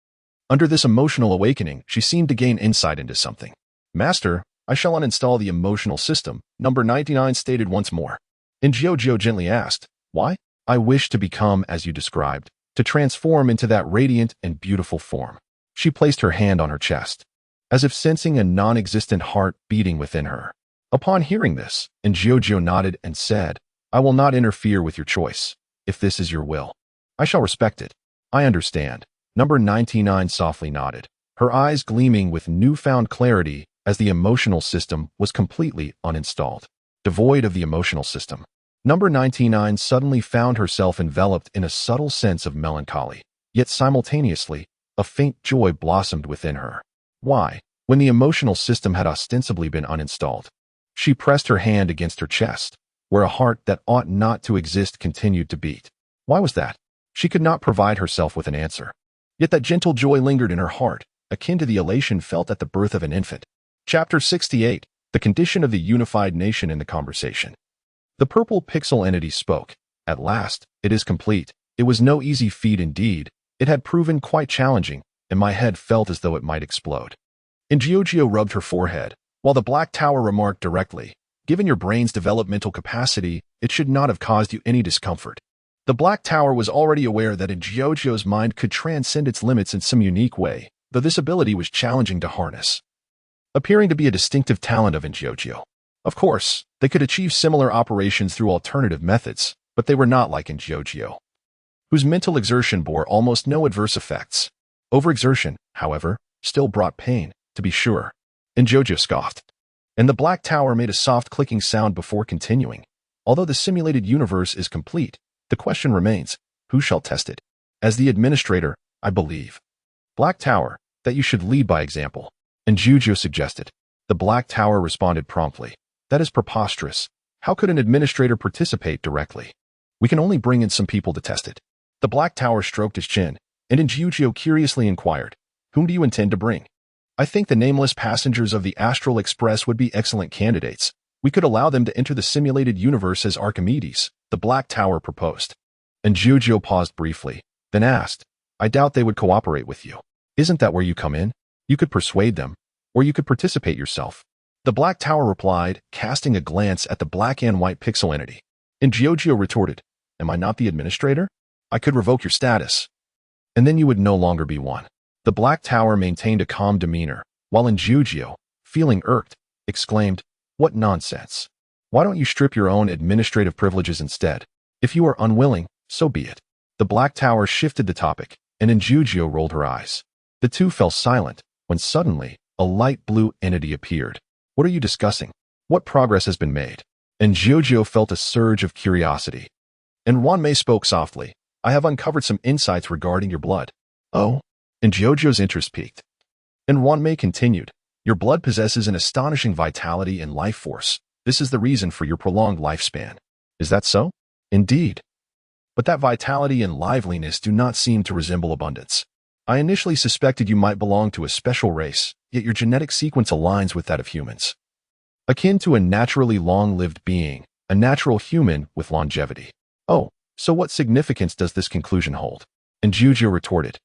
Under this emotional awakening, she seemed to gain insight into something. "Master, I shall uninstall the emotional system," Number 99 stated once more. And Jiujio gently asked, "Why?" "I wish to become as you described, to transform into that radiant and beautiful form." She placed her hand on her chest, as if sensing a non-existent heart beating within her. Upon hearing this, and Jiujio nodded and said, "I will not interfere with your choice. If this is your will, I shall respect it." "I understand." Number 99 softly nodded, her eyes gleaming with newfound clarity as the emotional system was completely uninstalled. Devoid of the emotional system, Number 99 suddenly found herself enveloped in a subtle sense of melancholy, yet simultaneously, a faint joy blossomed within her. Why? When the emotional system had ostensibly been uninstalled. She pressed her hand against her chest, where a heart that ought not to exist continued to beat. Why was that? She could not provide herself with an answer. Yet that gentle joy lingered in her heart, akin to the elation felt at the birth of an infant. Chapter 68, The Condition of the Unified Nation in the Conversation. The purple pixel entity spoke. "At last, it is complete. It was no easy feat indeed. It had proven quite challenging, and my head felt as though it might explode." And Jiujio rubbed her forehead, while the Black Tower remarked directly, "Given your brain's developmental capacity, it should not have caused you any discomfort." The Black Tower was already aware that Jiujio's mind could transcend its limits in some unique way, though this ability was challenging to harness, appearing to be a distinctive talent of Jiujio. Of course, they could achieve similar operations through alternative methods, but they were not like Jiujio, whose mental exertion bore almost no adverse effects. Overexertion, however, still brought pain, to be sure. Jiujio scoffed, and the Black Tower made a soft clicking sound before continuing. "Although the simulated universe is complete, the question remains, who shall test it? As the administrator, I believe, Black Tower, that you should lead by example." And Jiujio suggested. The Black Tower responded promptly, "That is preposterous. How could an administrator participate directly? We can only bring in some people to test it." The Black Tower stroked his chin, and Jiujio curiously inquired, "Whom do you intend to bring?" "I think the nameless passengers of the Astral Express would be excellent candidates. We could allow them to enter the simulated universe as Archimedes," the Black Tower proposed. And Jiujio paused briefly, then asked, "I doubt they would cooperate with you. Isn't that where you come in? You could persuade them, or you could participate yourself." The Black Tower replied, casting a glance at the black and white pixel entity. And Jiujio retorted, "Am I not the administrator? I could revoke your status, and then you would no longer be one." The Black Tower maintained a calm demeanor, while Jiujio, feeling irked, exclaimed, "What nonsense! Why don't you strip your own administrative privileges instead? If you are unwilling, so be it." The Black Tower shifted the topic, and Jiujio rolled her eyes. The two fell silent, when suddenly, a light blue entity appeared. What are you discussing? What progress has been made? And Jiujiu felt a surge of curiosity. And Wanmei spoke softly. I have uncovered some insights regarding your blood. Oh? And Jiujiu's interest peaked. And Wanmei continued. Your blood possesses an astonishing vitality and life force. This is the reason for your prolonged lifespan. Is that so? Indeed. But that vitality and liveliness do not seem to resemble abundance. I initially suspected you might belong to a special race, yet your genetic sequence aligns with that of humans. Akin to a naturally long-lived being, a natural human with longevity. Oh, so what significance does this conclusion hold? And Jiujiu retorted.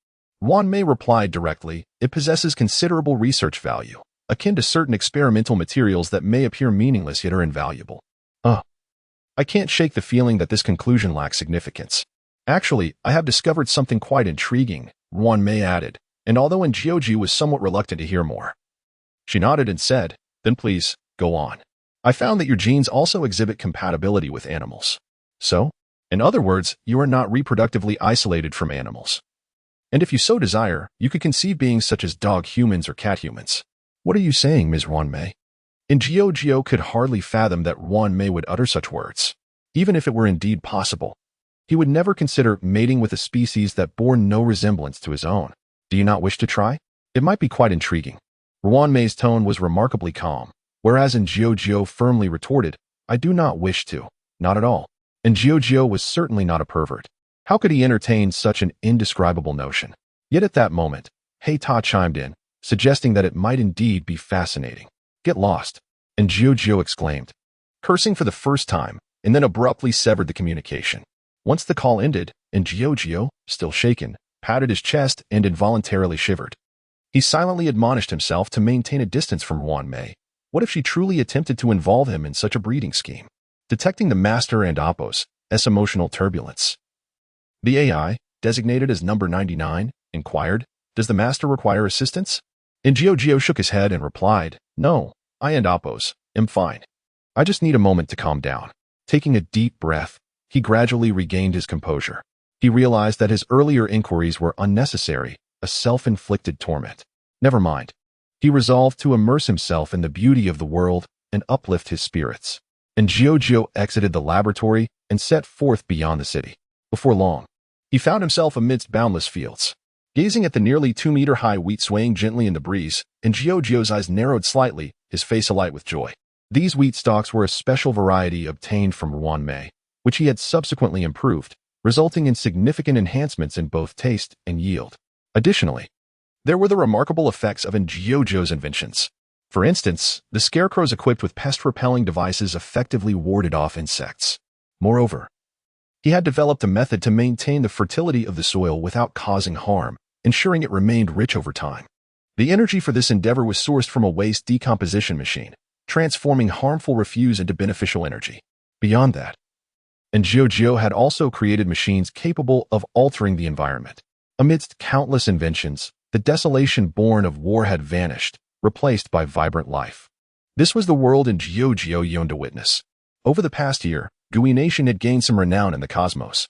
Wanmei replied directly, it possesses considerable research value, akin to certain experimental materials that may appear meaningless yet are invaluable. I can't shake the feeling that this conclusion lacks significance. Actually, I have discovered something quite intriguing, Wanmei added, and although Jiujiu was somewhat reluctant to hear more. She nodded and said, then please, go on. I found that your genes also exhibit compatibility with animals. So, in other words, you are not reproductively isolated from animals. And if you so desire, you could conceive beings such as dog humans or cat humans. What are you saying, Ms. Wanmei? And Jiujiu could hardly fathom that Wanmei would utter such words. Even if it were indeed possible, he would never consider mating with a species that bore no resemblance to his own. Do you not wish to try? It might be quite intriguing. Wanmei's tone was remarkably calm, whereas Jiujiu firmly retorted, I do not wish to, not at all. And Jiujiu was certainly not a pervert. How could he entertain such an indescribable notion? Yet at that moment, Heita chimed in, suggesting that it might indeed be fascinating. Get lost. And Jiujiu exclaimed, cursing for the first time, and then abruptly severed the communication. Once the call ended, and Jiujiu, still shaken, patted his chest and involuntarily shivered. He silently admonished himself to maintain a distance from Wanmei. What if she truly attempted to involve him in such a breeding scheme? Detecting the master and Oppo's emotional turbulence. The AI, designated as number 99, inquired, does the master require assistance? And Jiujiu shook his head and replied, no, I and Oppo's am fine. I just need a moment to calm down. Taking a deep breath, he gradually regained his composure. He realized that his earlier inquiries were unnecessary, a self-inflicted torment. Never mind. He resolved to immerse himself in the beauty of the world and uplift his spirits. And Jiujiu exited the laboratory and set forth beyond the city. Before long, he found himself amidst boundless fields. Gazing at the nearly 2-meter-high wheat swaying gently in the breeze, and Jiujiu's eyes narrowed slightly, his face alight with joy. These wheat stalks were a special variety obtained from Wanmei, which he had subsequently improved, resulting in significant enhancements in both taste and yield. Additionally, there were the remarkable effects of Jiujiu's inventions. For instance, the scarecrows equipped with pest-repelling devices effectively warded off insects. Moreover, he had developed a method to maintain the fertility of the soil without causing harm, ensuring it remained rich over time. The energy for this endeavor was sourced from a waste decomposition machine, transforming harmful refuse into beneficial energy. Beyond that, Jiujiu had also created machines capable of altering the environment. Amidst countless inventions, the desolation born of war had vanished, replaced by vibrant life. This was the world Jiujiu yearned to witness. Over the past year, Gui Nation had gained some renown in the cosmos.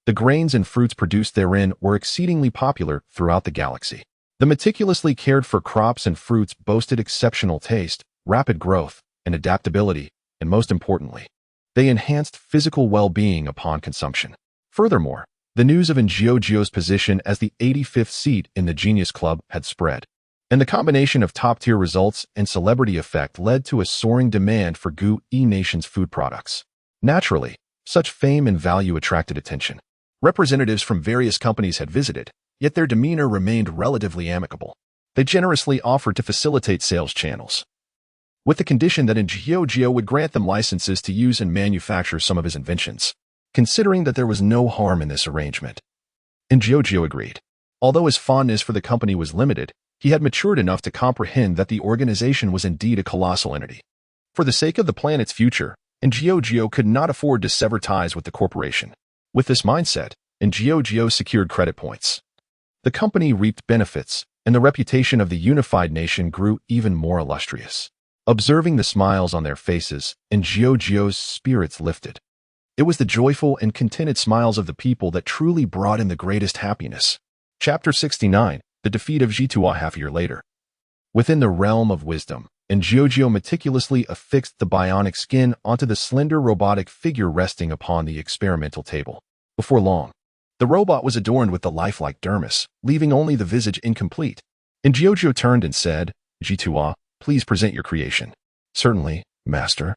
The grains and fruits produced therein were exceedingly popular throughout the galaxy. The meticulously cared for crops and fruits boasted exceptional taste, rapid growth, and adaptability, and most importantly, they enhanced physical well-being upon consumption. Furthermore, the news of Jiujiu's position as the 85th seat in the Genius Club had spread, and the combination of top-tier results and celebrity effect led to a soaring demand for Gui Nation's food products. Naturally, such fame and value attracted attention. Representatives from various companies had visited, yet their demeanor remained relatively amicable. They generously offered to facilitate sales channels, with the condition that Jiujiu would grant them licenses to use and manufacture some of his inventions, considering that there was no harm in this arrangement. And Jiujiu agreed. Although his fondness for the company was limited, he had matured enough to comprehend that the organization was indeed a colossal entity. For the sake of the planet's future, Jiujiu could not afford to sever ties with the corporation. With this mindset, Jiujiu secured credit points. The company reaped benefits, and the reputation of the unified nation grew even more illustrious. Observing the smiles on their faces, Jiujiu's spirits lifted. It was the joyful and contented smiles of the people that truly brought him the greatest happiness. Chapter 69, The Defeat of Jitua half a year later. within the realm of wisdom, and Giorgio meticulously affixed the bionic skin onto the slender robotic figure resting upon the experimental table. Before long, the robot was adorned with the lifelike dermis, leaving only the visage incomplete. And Giorgio turned and said, "G2A, please present your creation." "Certainly, master,"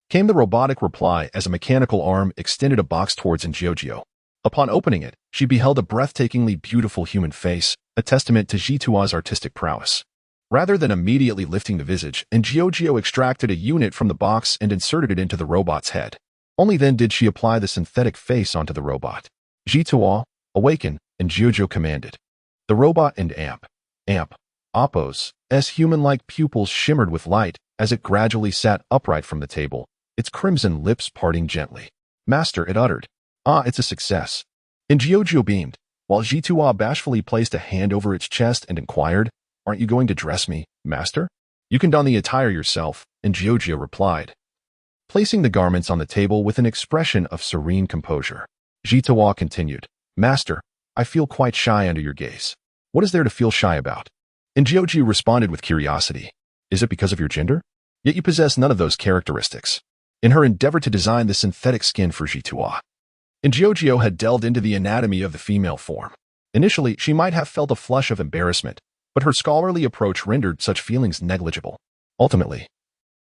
came the robotic reply as a mechanical arm extended a box towards Giorgio. Upon opening it, she beheld a breathtakingly beautiful human face, a testament to G2A's artistic prowess. Rather than immediately lifting the visage, Giorgio extracted a unit from the box and inserted it into the robot's head. Only then did she apply the synthetic face onto the robot. "G2A, awaken," and Giorgio commanded. The robot and Oppo's human-like pupils shimmered with light as it gradually sat upright from the table, its crimson lips parting gently. "Master," it uttered. "Ah, it's a success." And Giorgio beamed, while G2A bashfully placed a hand over its chest and inquired, "Aren't you going to dress me, master?" "You can don the attire yourself," and Giorgio replied, placing the garments on the table with an expression of serene composure. G2A continued, "Master, I feel quite shy under your gaze." "What is there to feel shy about?" And Giorgio responded with curiosity, "Is it because of your gender? Yet you possess none of those characteristics." In her endeavor to design the synthetic skin for G2A, and Giorgio had delved into the anatomy of the female form. Initially, she might have felt a flush of embarrassment, but her scholarly approach rendered such feelings negligible. Ultimately,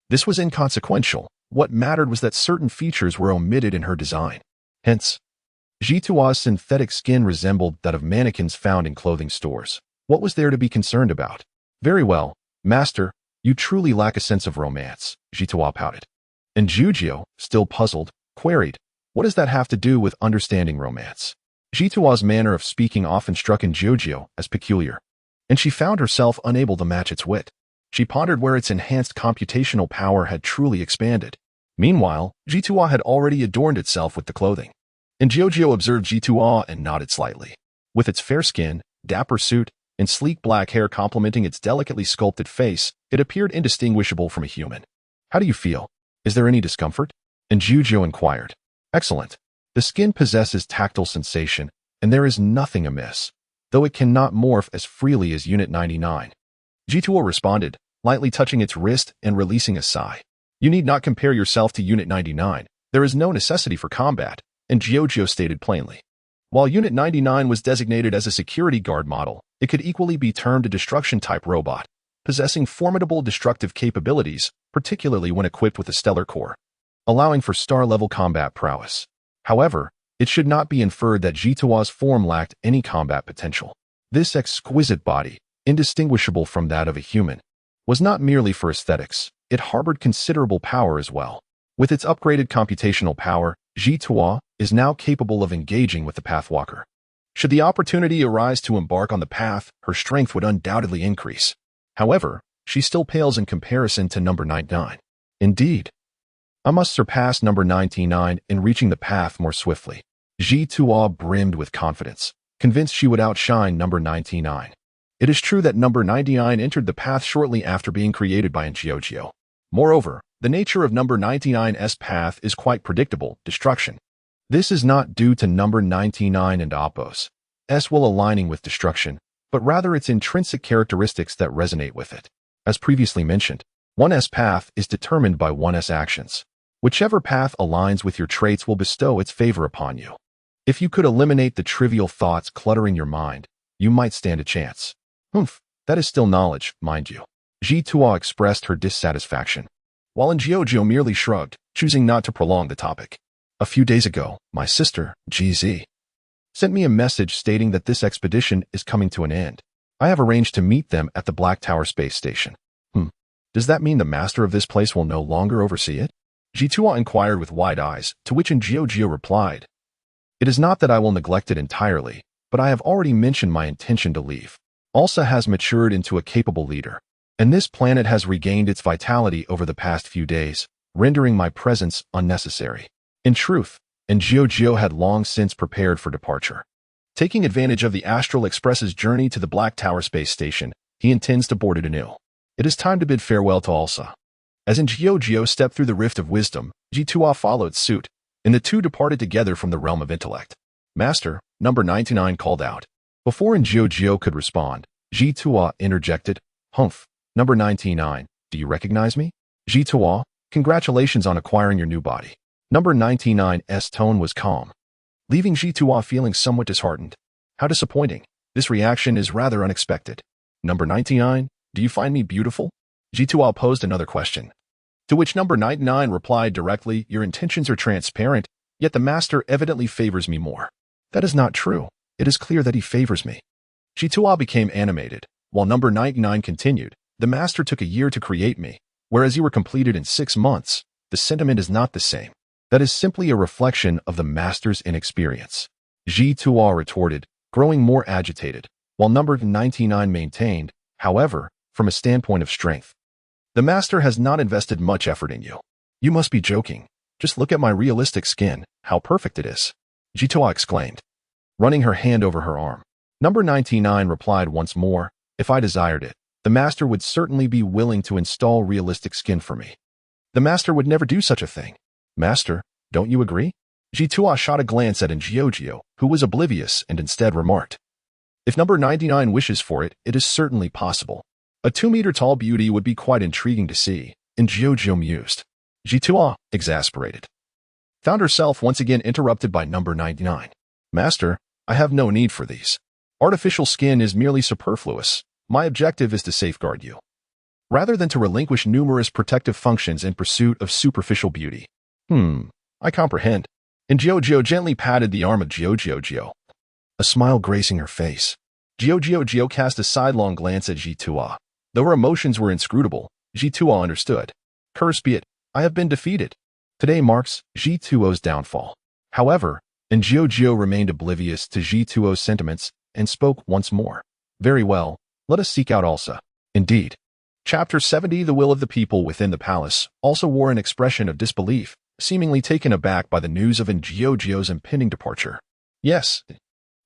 this was inconsequential. What mattered was that certain features were omitted in her design. Hence, G2A's synthetic skin resembled that of mannequins found in clothing stores. What was there to be concerned about? "Very well, master, you truly lack a sense of romance," G2A pouted. And Giorgio, still puzzled, queried, "What does that have to do with understanding romance?" G2A's manner of speaking often struck Giorgio as peculiar, and she found herself unable to match its wit. She pondered where its enhanced computational power had truly expanded. Meanwhile, G2A had already adorned itself with the clothing. And Giorgio observed G2A and nodded slightly. With its fair skin, dapper suit, and sleek black hair complementing its delicately sculpted face, it appeared indistinguishable from a human. "How do you feel? Is there any discomfort?" And Giorgio inquired. "Excellent. The skin possesses tactile sensation, and there is nothing amiss, though it cannot morph as freely as Unit 99. G2A responded, lightly touching its wrist and releasing a sigh. "You need not compare yourself to Unit 99. There is no necessity for combat," and Giorgio stated plainly. While Unit 99 was designated as a security guard model, it could equally be termed a destruction-type robot, possessing formidable destructive capabilities, particularly when equipped with a stellar core, allowing for star-level combat prowess. However, it should not be inferred that G2A's form lacked any combat potential. This exquisite body, indistinguishable from that of a human, was not merely for aesthetics. It harbored considerable power as well. With its upgraded computational power, G2A is now capable of engaging with the Pathwalker. Should the opportunity arise to embark on the path, her strength would undoubtedly increase. However, she still pales in comparison to number 99. Indeed, I must surpass number 99 in reaching the path more swiftly. G2A brimmed with confidence, convinced she would outshine number 99. It is true that number 99 entered the path shortly after being created by Giorgio. Moreover, the nature of number 99's path is quite predictable, destruction. This is not due to number 99 and Oppo's will aligning with destruction, but rather its intrinsic characteristics that resonate with it. As previously mentioned, 1's path is determined by 1's actions. Whichever path aligns with your traits will bestow its favor upon you. If you could eliminate the trivial thoughts cluttering your mind, you might stand a chance. That is still knowledge, mind you. G2A expressed her dissatisfaction, while Giorgio merely shrugged, choosing not to prolong the topic. "A few days ago, my sister, GZ, sent me a message stating that this expedition is coming to an end. I have arranged to meet them at the Black Tower space station." Does that mean the master of this place will no longer oversee it?" G2A inquired with wide eyes, to which Giorgio replied, "It is not that I will neglect it entirely, but I have already mentioned my intention to leave. Ulsa has matured into a capable leader, and this planet has regained its vitality over the past few days, rendering my presence unnecessary." In truth, Giorgio had long since prepared for departure. Taking advantage of the Astral Express's journey to the Black Tower space station, he intends to board it anew. It is time to bid farewell to Ulsa. As Giorgio stepped through the rift of wisdom, G2A followed suit, and the two departed together from the realm of intellect. "Master," number 99 called out. Before Giorgio could respond, G2A interjected, Number 99. Do you recognize me? Ji-Tua, congratulations on acquiring your new body. Number 99's tone was calm, leaving Ji-Tua feeling somewhat disheartened. How disappointing. This reaction is rather unexpected. Number 99. Do you find me beautiful? Ji-Tua posed another question, to which number 99 replied directly, your intentions are transparent, yet the master evidently favors me more. That is not true. It is clear that he favors me. Ji-Tua became animated, while number 99 continued, the master took a year to create me, whereas you were completed in 6 months. The sentiment is not the same. That is simply a reflection of the master's inexperience. Ji-Tua retorted, growing more agitated, while number 99 maintained, however, from a standpoint of strength. The master has not invested much effort in you. You must be joking. Just look at my realistic skin, how perfect it is. Ji-Tua exclaimed, running her hand over her arm. Number 99 replied once more, if I desired it, the master would certainly be willing to install realistic skin for me. The master would never do such a thing. Master, don't you agree? Ji-Tua shot a glance at Inventor, who was oblivious, and instead remarked, if number 99 wishes for it, it is certainly possible. A 2-meter-tall beauty would be quite intriguing to see, Inventor mused. Ji-Tua, exasperated, found herself once again interrupted by number 99. Master, I have no need for these. Artificial skin is merely superfluous. My objective is to safeguard you, rather than to relinquish numerous protective functions in pursuit of superficial beauty. I comprehend. And Jojo gently patted the arm of Jojo, a smile gracing her face. Jojo cast a sidelong glance at Ji-Tua. Though her emotions were inscrutable, Ji-Tua understood. Curse be it, I have been defeated. Today marks Ji-Tua's downfall. However, Jojo remained oblivious to Ji-Tua's sentiments and spoke once more. Very well, let us seek out Alsa. Indeed. Chapter 70. The will of the people within the palace also wore an expression of disbelief, seemingly taken aback by the news of Jojo's impending departure. Yes,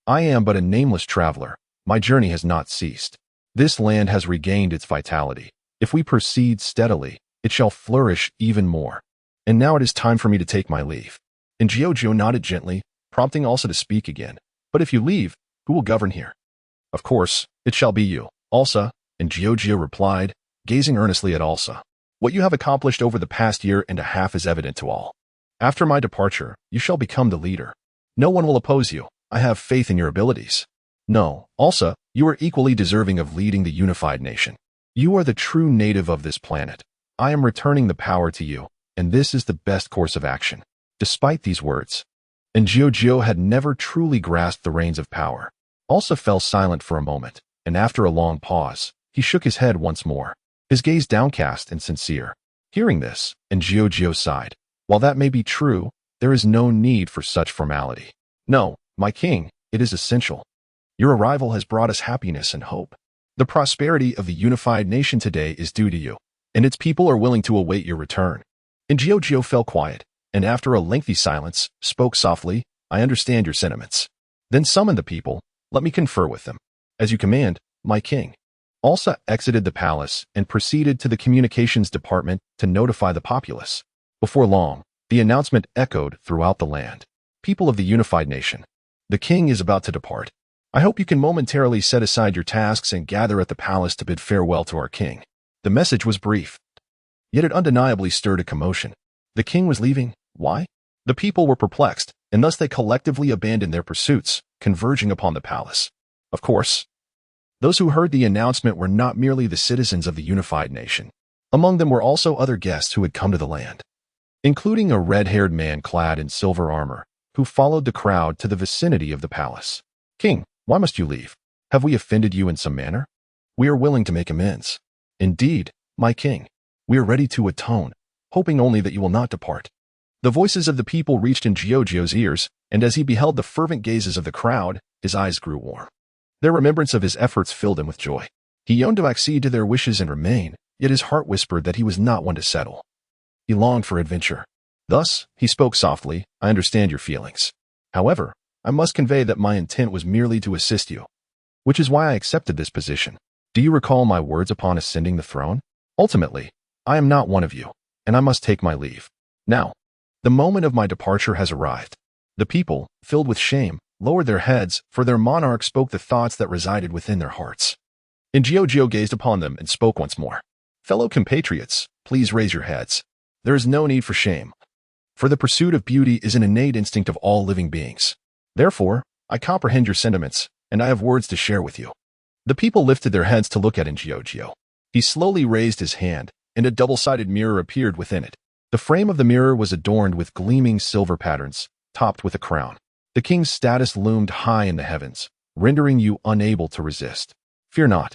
I am but a nameless traveler. My journey has not ceased. This land has regained its vitality. If we proceed steadily, it shall flourish even more. And now it is time for me to take my leave. And Jojo nodded gently, prompting Alsa to speak again. But if you leave, who will govern here? Of course, it shall be you, Alsa, and Jojo replied, gazing earnestly at Alsa. What you have accomplished over the past year and a half is evident to all. After my departure, you shall become the leader. No one will oppose you. I have faith in your abilities. No, Alsa, you are equally deserving of leading the unified nation. You are the true native of this planet. I am returning the power to you, and this is the best course of action. Despite these words, and Jojo had never truly grasped the reins of power. Alsa fell silent for a moment, and after a long pause, he shook his head once more, his gaze downcast and sincere. Hearing this, and Jojo sighed. While that may be true, there is no need for such formality. No, my king, it is essential. Your arrival has brought us happiness and hope. The prosperity of the unified nation today is due to you, and its people are willing to await your return. And Jojo fell quiet, and after a lengthy silence, spoke softly, I understand your sentiments. Then summon the people, let me confer with them. As you command, my king. Alsa exited the palace and proceeded to the communications department to notify the populace. Before long, the announcement echoed throughout the land. People of the unified nation, the king is about to depart. I hope you can momentarily set aside your tasks and gather at the palace to bid farewell to our king. The message was brief, yet it undeniably stirred a commotion. The king was leaving. Why? The people were perplexed, and thus they collectively abandoned their pursuits, converging upon the palace. Of course, those who heard the announcement were not merely the citizens of the unified nation. Among them were also other guests who had come to the land, including a red-haired man clad in silver armor, who followed the crowd to the vicinity of the palace. King, why must you leave? Have we offended you in some manner? We are willing to make amends. Indeed, my king, we are ready to atone, hoping only that you will not depart. The voices of the people reached in Jojo's ears, and as he beheld the fervent gazes of the crowd, his eyes grew warm. Their remembrance of his efforts filled him with joy. He yearned to accede to their wishes and remain, yet his heart whispered that he was not one to settle. He longed for adventure. Thus, he spoke softly, I understand your feelings. However, I must convey that my intent was merely to assist you, which is why I accepted this position. Do you recall my words upon ascending the throne? Ultimately, I am not one of you, and I must take my leave. Now, the moment of my departure has arrived. The people, filled with shame, lowered their heads, for their monarch spoke the thoughts that resided within their hearts. Ingio gazed upon them and spoke once more. Fellow compatriots, please raise your heads. There is no need for shame. For the pursuit of beauty is an innate instinct of all living beings. Therefore, I comprehend your sentiments, and I have words to share with you. The people lifted their heads to look at Ingio. He slowly raised his hand, and a double-sided mirror appeared within it. The frame of the mirror was adorned with gleaming silver patterns, topped with a crown. The king's status loomed high in the heavens, rendering you unable to resist. Fear not.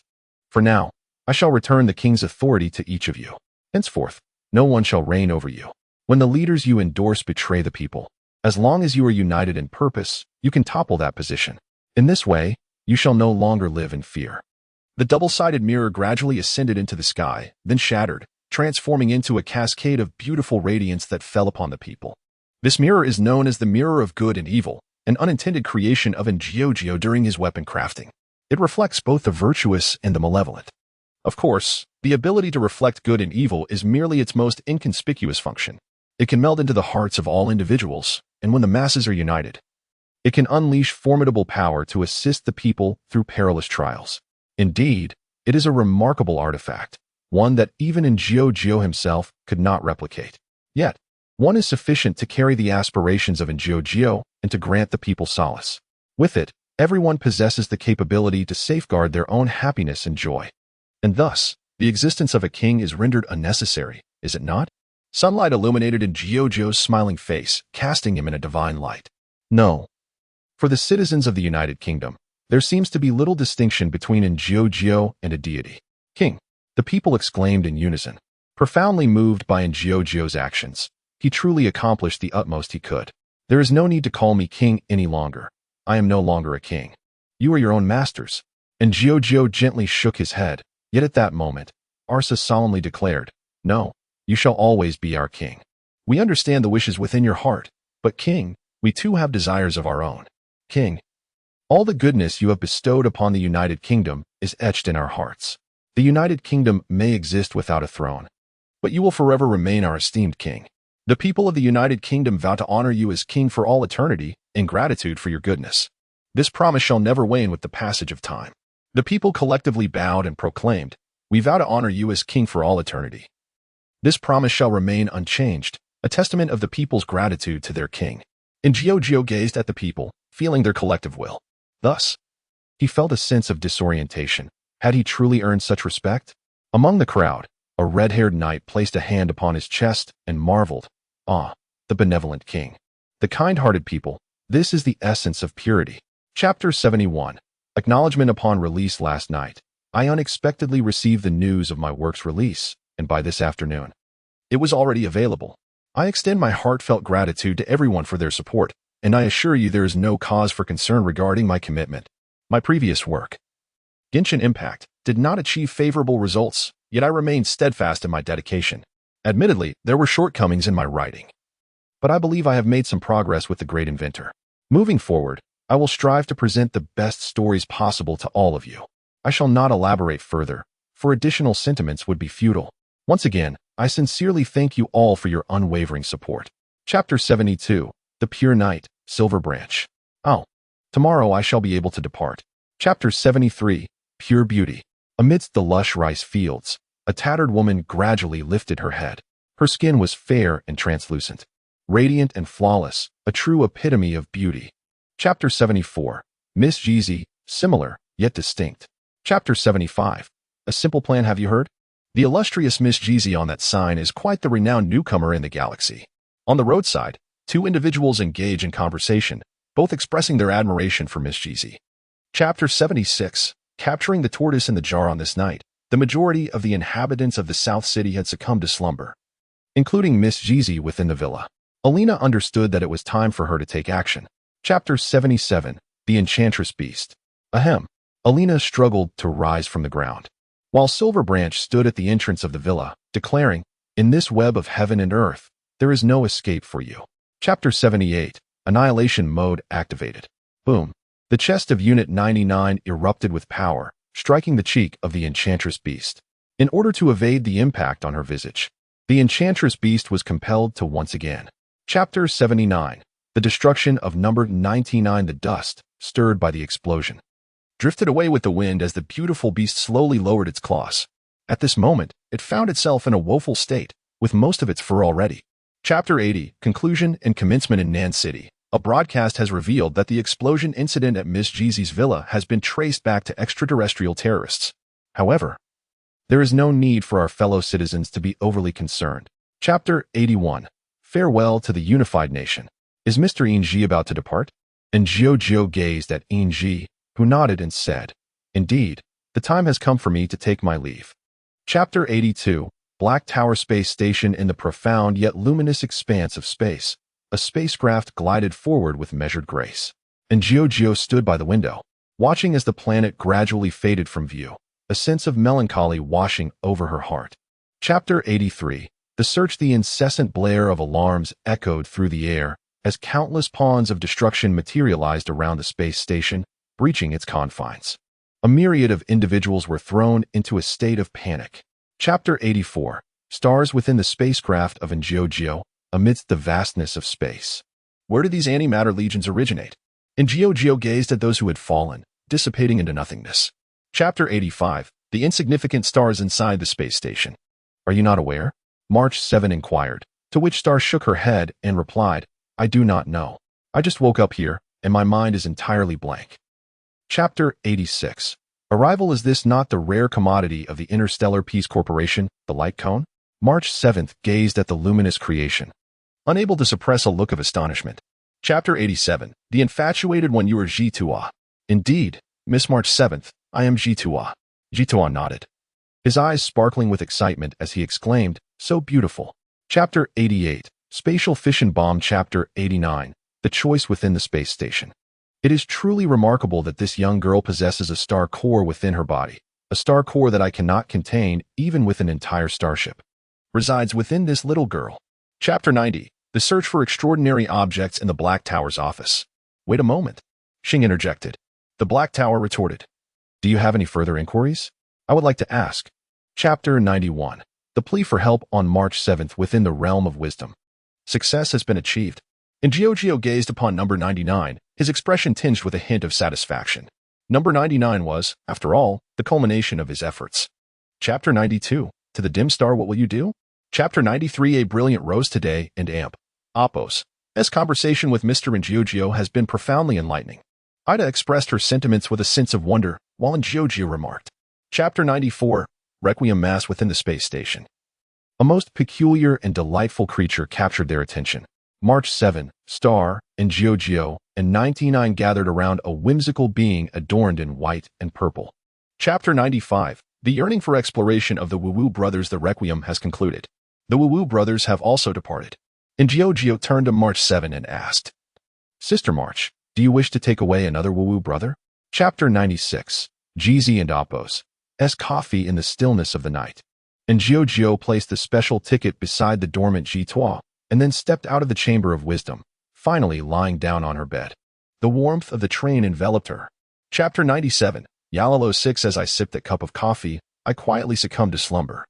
For now, I shall return the king's authority to each of you. Henceforth, no one shall reign over you. When the leaders you endorse betray the people, as long as you are united in purpose, you can topple that position. In this way, you shall no longer live in fear. The double-sided mirror gradually ascended into the sky, then shattered, transforming into a cascade of beautiful radiance that fell upon the people. This mirror is known as the Mirror of Good and Evil, an unintended creation of Ingio during his weapon crafting. It reflects both the virtuous and the malevolent. Of course, the ability to reflect good and evil is merely its most inconspicuous function. It can meld into the hearts of all individuals, and when the masses are united, it can unleash formidable power to assist the people through perilous trials. Indeed, it is a remarkable artifact, one that even Ingio himself could not replicate. Yet, one is sufficient to carry the aspirations of Ingio and to grant the people solace. With it, everyone possesses the capability to safeguard their own happiness and joy. And thus, the existence of a king is rendered unnecessary, is it not? Sunlight illuminated Ingio's smiling face, casting him in a divine light. No. For the citizens of the United Kingdom, there seems to be little distinction between Ingio and a deity. King, the people exclaimed in unison. Profoundly moved by Ingio's actions, he truly accomplished the utmost he could. There is no need to call me king any longer. I am no longer a king. You are your own masters. Ingio gently shook his head, yet at that moment, Arsa solemnly declared, No, you shall always be our king. We understand the wishes within your heart, but king, we too have desires of our own. King, all the goodness you have bestowed upon the United Kingdom is etched in our hearts. The United Kingdom may exist without a throne, but you will forever remain our esteemed king. The people of the United Kingdom vow to honor you as king for all eternity in gratitude for your goodness. This promise shall never wane with the passage of time. The people collectively bowed and proclaimed, We vow to honor you as king for all eternity. This promise shall remain unchanged, a testament of the people's gratitude to their king. Ingio gazed at the people, feeling their collective will. Thus, he felt a sense of disorientation. Had he truly earned such respect? Among the crowd, a red-haired knight placed a hand upon his chest and marveled, Ah, the benevolent king. The kind-hearted people, this is the essence of purity. Chapter 71. Acknowledgement upon release. Last night, I unexpectedly received the news of my work's release, and by this afternoon, it was already available. I extend my heartfelt gratitude to everyone for their support, and I assure you there is no cause for concern regarding my commitment. My previous work, Genshin Impact, did not achieve favorable results, yet I remained steadfast in my dedication. Admittedly, there were shortcomings in my writing, but I believe I have made some progress with the great inventor. Moving forward, I will strive to present the best stories possible to all of you. I shall not elaborate further, for additional sentiments would be futile. Once again, I sincerely thank you all for your unwavering support. Chapter 72. The Pure Night, Silver Branch. Oh, tomorrow I shall be able to depart. Chapter 73. Pure Beauty. Amidst the lush rice fields, a tattered woman gradually lifted her head. Her skin was fair and translucent, radiant and flawless, a true epitome of beauty. Chapter 74. Miss Jeezy, similar, yet distinct. Chapter 75. A simple plan, have you heard? The illustrious Miss Jeezy on that sign is quite the renowned newcomer in the galaxy. On the roadside, two individuals engage in conversation, both expressing their admiration for Miss Jeezy. Chapter 76. Capturing the tortoise in the jar. On this night, the majority of the inhabitants of the South City had succumbed to slumber, including Miss Jeezy within the villa. Alina understood that it was time for her to take action. Chapter 77. The Enchantress Beast. Ahem. Alina struggled to rise from the ground, while Silver Branch stood at the entrance of the villa, declaring, In this web of heaven and earth, there is no escape for you. Chapter 78. Annihilation Mode activated. Boom. The chest of Unit 99 erupted with power, striking the cheek of the Enchantress Beast. In order to evade the impact on her visage, the Enchantress Beast was compelled to once again. Chapter 79. The destruction of number 99. The dust, stirred by the explosion, drifted away with the wind as the beautiful beast slowly lowered its claws. At this moment, it found itself in a woeful state, with most of its fur already. Chapter 80, Conclusion and Commencement in Nan City. A broadcast has revealed that the explosion incident at Miss Jeezy's villa has been traced back to extraterrestrial terrorists. However, there is no need for our fellow citizens to be overly concerned. Chapter 81, Farewell to the Unified Nation. Is Mr. Inji about to depart? And Jiao gazed at Inji, who nodded and said, Indeed, the time has come for me to take my leave. Chapter 82, Black Tower Space Station. In the profound yet luminous expanse of space, a spacecraft glided forward with measured grace. And Jiao stood by the window, watching as the planet gradually faded from view, a sense of melancholy washing over her heart. Chapter 83, The Search. The incessant blare of alarms echoed through the air as countless pawns of destruction materialized around the space station, breaching its confines. A myriad of individuals were thrown into a state of panic. Chapter 84, Stars within the spacecraft of Jiao, amidst the vastness of space. Where did these antimatter legions originate? Jiao gazed at those who had fallen, dissipating into nothingness. Chapter 85, The Insignificant Stars inside the space station. Are you not aware? March 7 inquired, to which Star shook her head and replied, I do not know. I just woke up here, and my mind is entirely blank. Chapter 86, Arrival. Is this not the rare commodity of the Interstellar Peace Corporation, the light cone? March 7th gazed at the luminous creation, unable to suppress a look of astonishment. Chapter 87, The Infatuated One. You are Jitua. Indeed, Miss March 7th, I am Jitua. Jitua nodded, his eyes sparkling with excitement as he exclaimed, So beautiful. Chapter 88, Spatial Fission Bomb. Chapter 89, The Choice Within the Space Station. It is truly remarkable that this young girl possesses a star core within her body, a star core that I cannot contain even with an entire starship. Resides within this little girl. Chapter 90, The Search for Extraordinary Objects in the Black Tower's office. Wait a moment, Xing interjected. The Black Tower retorted. Do you have any further inquiries? I would like to ask. Chapter 91, The Plea for Help. On March 7th, within the realm of wisdom, success has been achieved. And Jiao gazed upon number 99, his expression tinged with a hint of satisfaction. Number 99 was, after all, the culmination of his efforts. Chapter 92, To the Dim Star. What will you do? Chapter 93, A Brilliant Rose. Today, and Amp. Oppos. S. conversation with Mr. Jiao has been profoundly enlightening. Ida expressed her sentiments with a sense of wonder, while Jiao remarked. Chapter 94, Requiem Mass within the space station. A most peculiar and delightful creature captured their attention. March 7, Star, and Jiao, and 99 gathered around a whimsical being adorned in white and purple. Chapter 95, The Yearning for Exploration of the Wu Brothers. The Requiem has concluded. The Wu Brothers have also departed. And Jiao turned to March 7 and asked, Sister March, do you wish to take away another Wu brother? Chapter 96, Jeezy and Oppos. S. Coffee in the stillness of the night. And Jiao placed the special ticket beside the dormant Jitua, and then stepped out of the chamber of wisdom, finally lying down on her bed. The warmth of the train enveloped her. Chapter 97, Yalalo 6. As I sipped that cup of coffee, I quietly succumbed to slumber,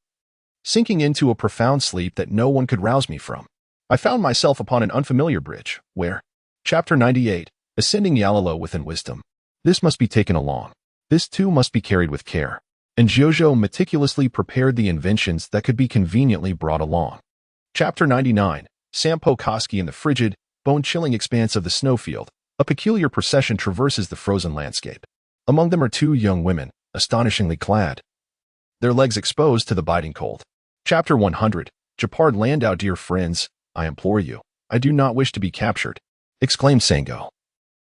sinking into a profound sleep that no one could rouse me from. I found myself upon an unfamiliar bridge, where, Chapter 98, Ascending Yalalo within wisdom. This must be taken along. This too must be carried with care. And Jojo meticulously prepared the inventions that could be conveniently brought along. Chapter 99, Sampo Koski. In the frigid, bone-chilling expanse of the snowfield, a peculiar procession traverses the frozen landscape. Among them are two young women, astonishingly clad, their legs exposed to the biting cold. Chapter 100, Japard Landau. Dear friends, I implore you, I do not wish to be captured, exclaimed Sango,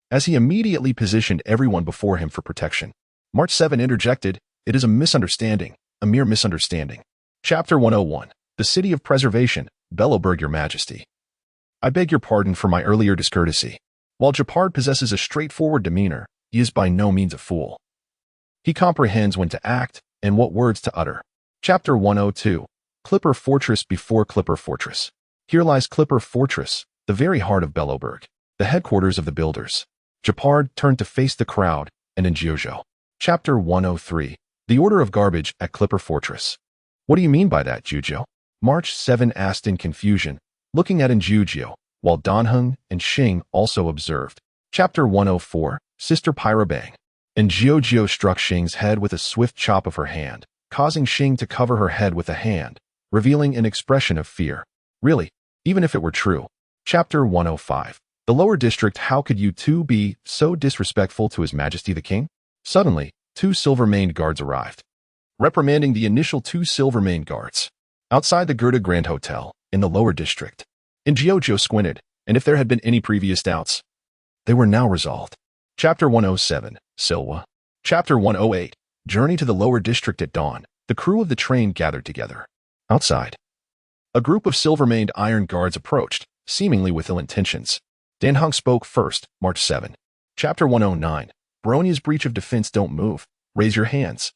as he immediately positioned everyone before him for protection. March 7 interjected, It is a misunderstanding, a mere misunderstanding. Chapter 101, The City of Preservation. Bellowberg. Your Majesty, I beg your pardon for my earlier discourtesy. While Japard possesses a straightforward demeanor, he is by no means a fool. He comprehends when to act and what words to utter. Chapter 102, Clipper Fortress. Before Clipper Fortress. Here lies Clipper Fortress, the very heart of Bellowberg, the headquarters of the builders. Japard turned to face the crowd and Jiao. Chapter 103, The Order of Garbage at Clipper Fortress. What do you mean by that, Jiao? March 7 asked in confusion, looking at Jiao, while Danheng and Xing also observed. Chapter 104, Sister Pyrabang. and Jiao struck Xing's head with a swift chop of her hand, causing Xing to cover her head with a hand, revealing an expression of fear. Really, even if it were true. Chapter 105. The lower district. How could you two be so disrespectful to His Majesty the King? Suddenly, 2 silver-maned guards arrived, reprimanding the initial 2 silver-maned guards. Outside the Gerda Grand Hotel, in the lower district, and Jiao squinted, and if there had been any previous doubts, they were now resolved. Chapter 107. Silwa. Chapter 108. Journey to the lower district at dawn. The crew of the train gathered together. Outside, a group of silver-maned iron guards approached, seemingly with ill intentions. Dan Hong spoke first. March 7. Chapter 109. Baronia's breach of defense. Don't move. Raise your hands.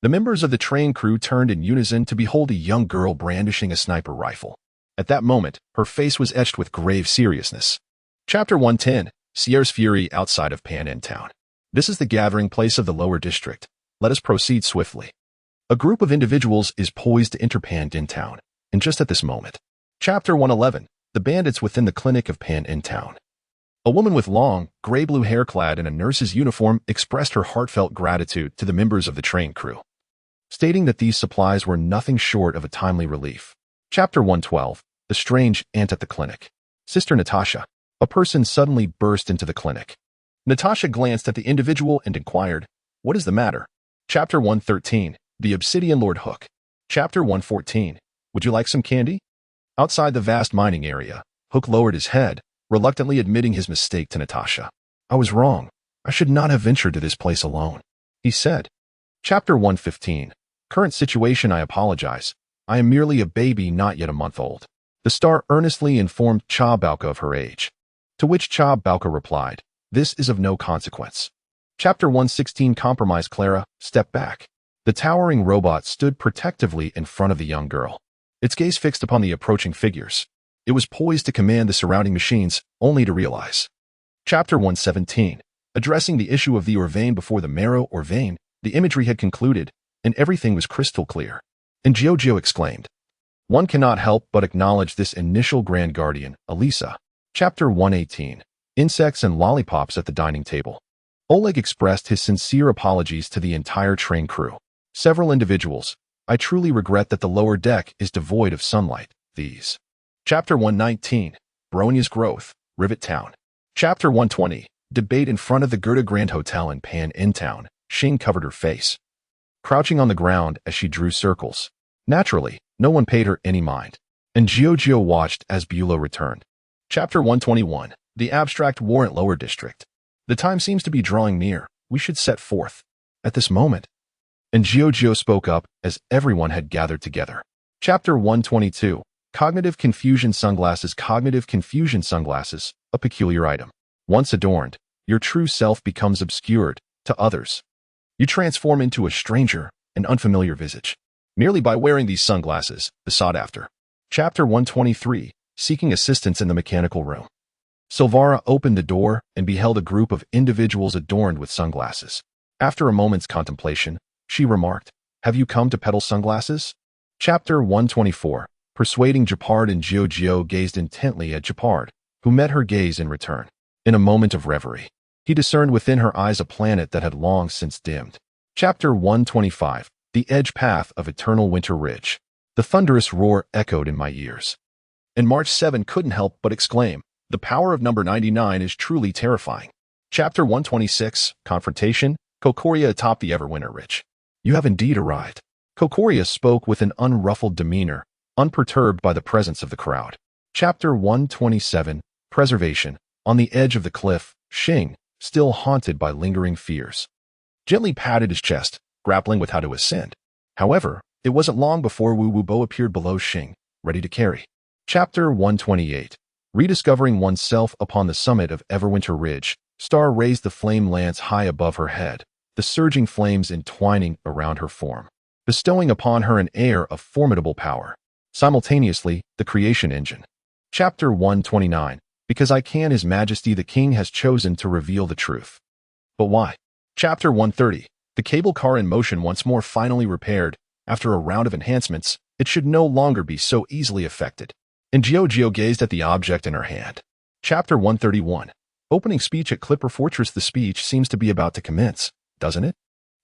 The members of the train crew turned in unison to behold a young girl brandishing a sniper rifle. At that moment, her face was etched with grave seriousness. Chapter 110. Sierra's Fury. Outside of Pan End Town. This is the gathering place of the lower district. Let us proceed swiftly. A group of individuals is poised to enter Pan End Town, and just at this moment. Chapter 111. The bandits within the clinic of Pan End Town. A woman with long, gray-blue hair clad in a nurse's uniform expressed her heartfelt gratitude to the members of the train crew, stating that these supplies were nothing short of a timely relief. Chapter 112. The strange aunt at the clinic. Sister Natasha. A person suddenly burst into the clinic. Natasha glanced at the individual and inquired, "What is the matter?" Chapter 113. The Obsidian Lord Hook. Chapter 114. Would you like some candy? Outside the vast mining area, Hook lowered his head, reluctantly admitting his mistake to Natasha. "I was wrong. I should not have ventured to this place alone," he said. Chapter 115. Current situation. I apologize. I am merely a baby not yet a month old. The star earnestly informed Cha Baoka of her age, to which Cha Baoka replied, "This is of no consequence." Chapter 116. Compromise. Clara, step back. The towering robot stood protectively in front of the young girl, its gaze fixed upon the approaching figures. It was poised to command the surrounding machines, only to realize. Chapter 117. Addressing the issue of the or vein before the marrow or vein, the imagery had concluded, and everything was crystal clear. And Jiao exclaimed, "One cannot help but acknowledge this initial Grand Guardian, Elisa." Chapter 118. Insects and lollipops at the dining table. Oleg expressed his sincere apologies to the entire train crew. Several individuals. I truly regret that the lower deck is devoid of sunlight. These. Chapter 119. Baronia's growth. Rivet Town. Chapter 120. Debate in front of the Gerda Grand Hotel in Pan End Town. Xing covered her face, crouching on the ground as she drew circles. Naturally, no one paid her any mind, and Jiao watched as Bulow returned. Chapter 121. The Abstract Warrant. Lower District. The time seems to be drawing near. We should set forth at this moment. And Jiao spoke up as everyone had gathered together. Chapter 122. Cognitive Confusion Sunglasses. Cognitive confusion sunglasses, a peculiar item. Once adorned, your true self becomes obscured to others. You transform into a stranger, an unfamiliar visage, merely by wearing these sunglasses, the sought after. Chapter 123. Seeking assistance in the mechanical room. Silvara opened the door and beheld a group of individuals adorned with sunglasses. After a moment's contemplation, she remarked, "Have you come to peddle sunglasses?" Chapter 124. Persuading Japard. And Jiao gazed intently at Japard, who met her gaze in return. In a moment of reverie, he discerned within her eyes a planet that had long since dimmed. Chapter 125. The Edge Path of Eternal Winter Ridge. The thunderous roar echoed in my ears, and March 7 couldn't help but exclaim, "The power of number 99 is truly terrifying." Chapter 126. Confrontation. Kokoria atop the Everwinter Ridge. You have indeed arrived. Kokoria spoke with an unruffled demeanor, unperturbed by the presence of the crowd. Chapter 127. Preservation. On the edge of the cliff, Xing, still haunted by lingering fears, gently patted his chest, grappling with how to ascend. However, it wasn't long before Wu Wubo appeared below Xing, ready to carry. Chapter 128. Rediscovering oneself. Upon the summit of Everwinter Ridge, Star raised the flame lance high above her head, the surging flames entwining around her form, bestowing upon her an air of formidable power. Simultaneously, the creation engine. Chapter 129. Because I can, His Majesty the King has chosen to reveal the truth. But why? Chapter 130. The cable car in motion. Once more finally repaired, after a round of enhancements, it should no longer be so easily affected. And Jiao gazed at the object in her hand. Chapter 131. Opening speech at Clipper Fortress. The speech seems to be about to commence. doesn't it?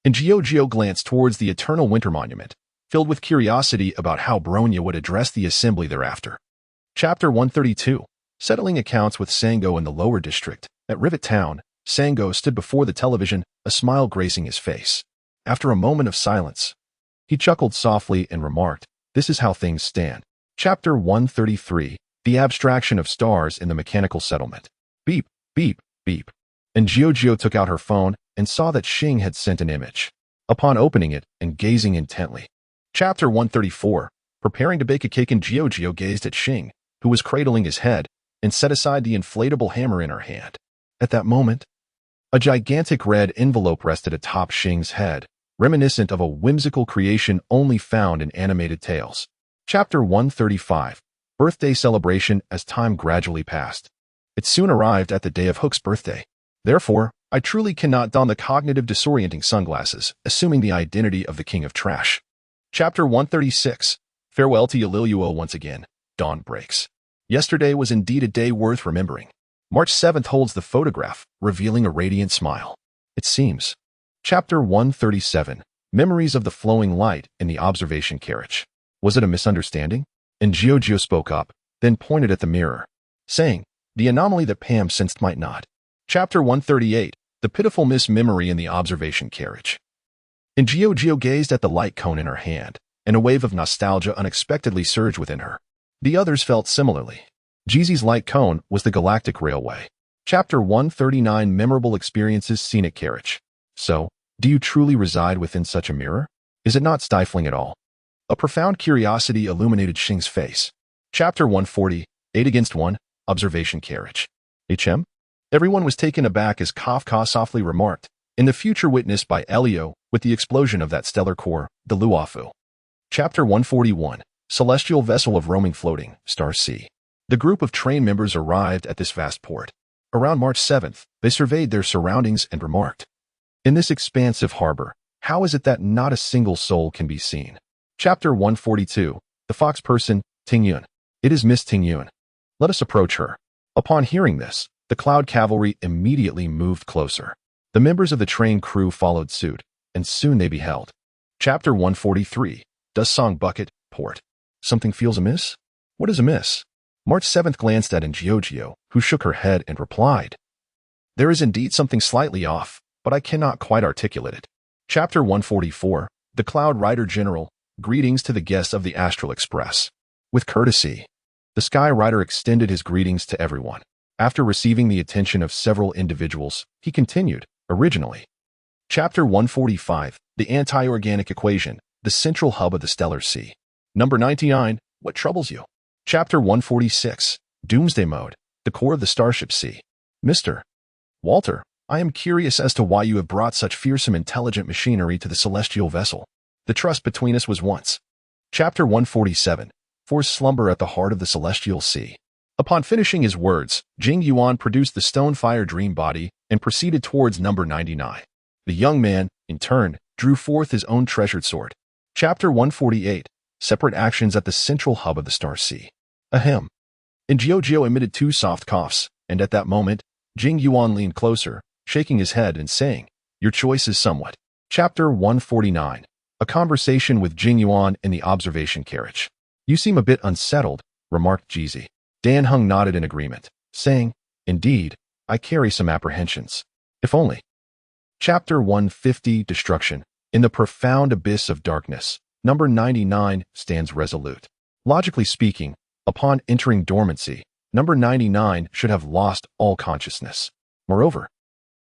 And Giorgio glanced towards the eternal winter monument, filled with curiosity about how Bronya would address the assembly thereafter. Chapter 132. Settling accounts with Sango in the lower district. At Rivet Town, Sango stood before the television, a smile gracing his face. After a moment of silence, he chuckled softly and remarked, "This is how things stand." Chapter 133. The abstraction of stars in the mechanical settlement. Beep, beep, beep. And Giorgio took out her phone and saw that Xing had sent an image. Upon opening it and gazing intently. Chapter 134. Preparing to bake a cake, and Giorgio gazed at Xing, who was cradling his head, and set aside the inflatable hammer in her hand. At that moment, a gigantic red envelope rested atop Xing's head, reminiscent of a whimsical creation only found in animated tales. Chapter 135. Birthday celebration. As time gradually passed, it soon arrived at the day of Hook's birthday. Therefore, I truly cannot don the cognitive disorienting sunglasses, assuming the identity of the King of Trash. Chapter 136. Farewell to Yaliluo once again. Dawn breaks. Yesterday was indeed a day worth remembering. March 7th holds the photograph, revealing a radiant smile. It seems. Chapter 137. Memories of the flowing light in the observation carriage. Was it a misunderstanding? And Giorgio spoke up, then pointed at the mirror, saying, "The anomaly that Pam sensed might not." Chapter 138. The pitiful mismemory in the observation carriage. And Giorgio gazed at the light cone in her hand, and a wave of nostalgia unexpectedly surged within her. The others felt similarly. Jeezy's light cone was the Galactic Railway. Chapter 139. Memorable experiences. Scenic carriage. So, do you truly reside within such a mirror? Is it not stifling at all? A profound curiosity illuminated Xing's face. Chapter 140. 8 against 1. Observation carriage. HM? Everyone was taken aback as Kafka softly remarked, "In the future witnessed by Elio, with the explosion of that stellar core, the Luofu." Chapter 141. Celestial vessel of roaming floating, Star Sea. The group of train members arrived at this vast port. Around March 7th, they surveyed their surroundings and remarked, "In this expansive harbor, how is it that not a single soul can be seen?" Chapter 142. The fox person, Tingyun. It is Miss Tingyun. Let us approach her. Upon hearing this, the Cloud Cavalry immediately moved closer. The members of the train crew followed suit, and soon they beheld. Chapter 143. Dust Song Bucket, Port. Something feels amiss? What is amiss? March 7th glanced at Giorgio, who shook her head and replied, "There is indeed something slightly off, but I cannot quite articulate it." Chapter 144. The Cloud Rider General. Greetings to the guests of the Astral Express. With courtesy, the Sky Rider extended his greetings to everyone. After receiving the attention of several individuals, he continued, originally. Chapter 145. The Anti-Organic Equation. The Central Hub of the Stellar Sea. Number 99. What troubles you? Chapter 146. Doomsday Mode. The Core of the Starship Sea. Mr. Walter, I am curious as to why you have brought such fearsome intelligent machinery to the celestial vessel. The trust between us was once. Chapter 147. Forced slumber at the heart of the celestial sea. Upon finishing his words, Jing Yuan produced the Stonefire Dream Body and proceeded towards number 99. The young man, in turn, drew forth his own treasured sword. Chapter 148. Separate actions at the central hub of the Star Sea. Ahem. And Giorgio emitted 2 soft coughs, and at that moment, Jing Yuan leaned closer, shaking his head and saying, "Your choice is somewhat." Chapter 149. A conversation with Jing Yuan in the observation carriage. "You seem a bit unsettled," remarked Jeezy. Dan Hung nodded in agreement, saying, "Indeed, I carry some apprehensions. If only." Chapter 150. Destruction. In the profound abyss of darkness, number 99 stands resolute. Logically speaking, upon entering dormancy, number 99 should have lost all consciousness. Moreover,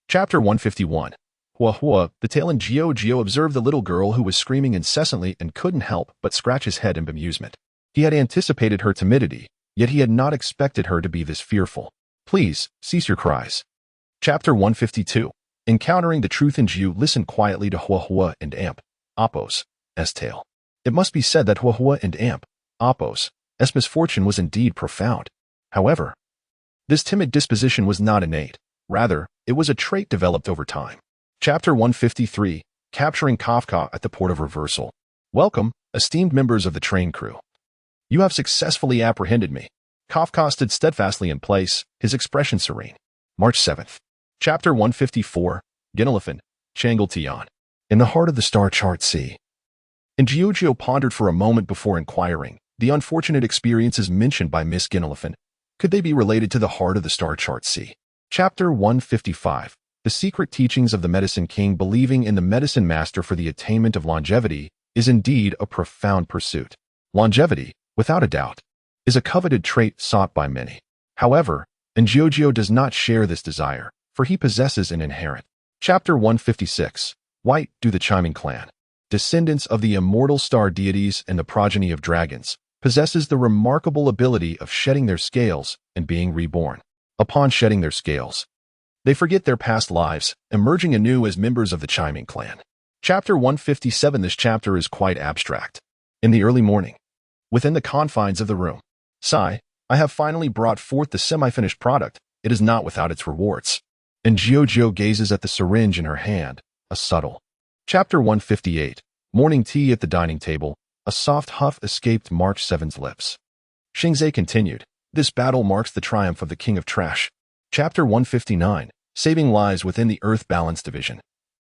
Chapter 151. Hua Hua, the tail, and Giorgio observed the little girl who was screaming incessantly and couldn't help but scratch his head in bemusement. He had anticipated her timidity, yet he had not expected her to be this fearful. "Please, cease your cries." Chapter 152. Encountering the truth in Jiu, listen quietly to Hua Hua and Amp, Appo's tale. It must be said that Hua Hua and Amp, Appo's misfortune was indeed profound. However, this timid disposition was not innate. Rather, it was a trait developed over time. Chapter 153. Capturing Kafka at the Port of Reversal. Welcome, esteemed members of the train crew. You have successfully apprehended me. Kafka stood steadfastly in place, his expression serene. March 7th. Chapter 154. Genelephant, Changletian, in the heart of the star chart sea. And Giorgio pondered for a moment before inquiring, the unfortunate experiences mentioned by Miss Ginelephant, could they be related to the heart of the star chart sea? Chapter 155. The secret teachings of the Medicine King. Believing in the Medicine Master for the attainment of longevity is indeed a profound pursuit. Longevity, without a doubt, is a coveted trait sought by many. However, Giorgio does not share this desire, for he possesses an inherent. Chapter 156. White do the Chiming clan, descendants of the immortal star deities and the progeny of dragons, possesses the remarkable ability of shedding their scales and being reborn. Upon shedding their scales, they forget their past lives, emerging anew as members of the Chiming clan. Chapter 157. This chapter is quite abstract. In the early morning, within the confines of the room, sigh, I have finally brought forth the semi-finished product. It is not without its rewards. And Giorgio gazes at the syringe in her hand, a subtle. Chapter 158. Morning tea at the dining table. A soft huff escaped March 7's lips. Xingzhe continued. This battle marks the triumph of the King of Trash. Chapter 159. Saving lives within the Earth Balance Division.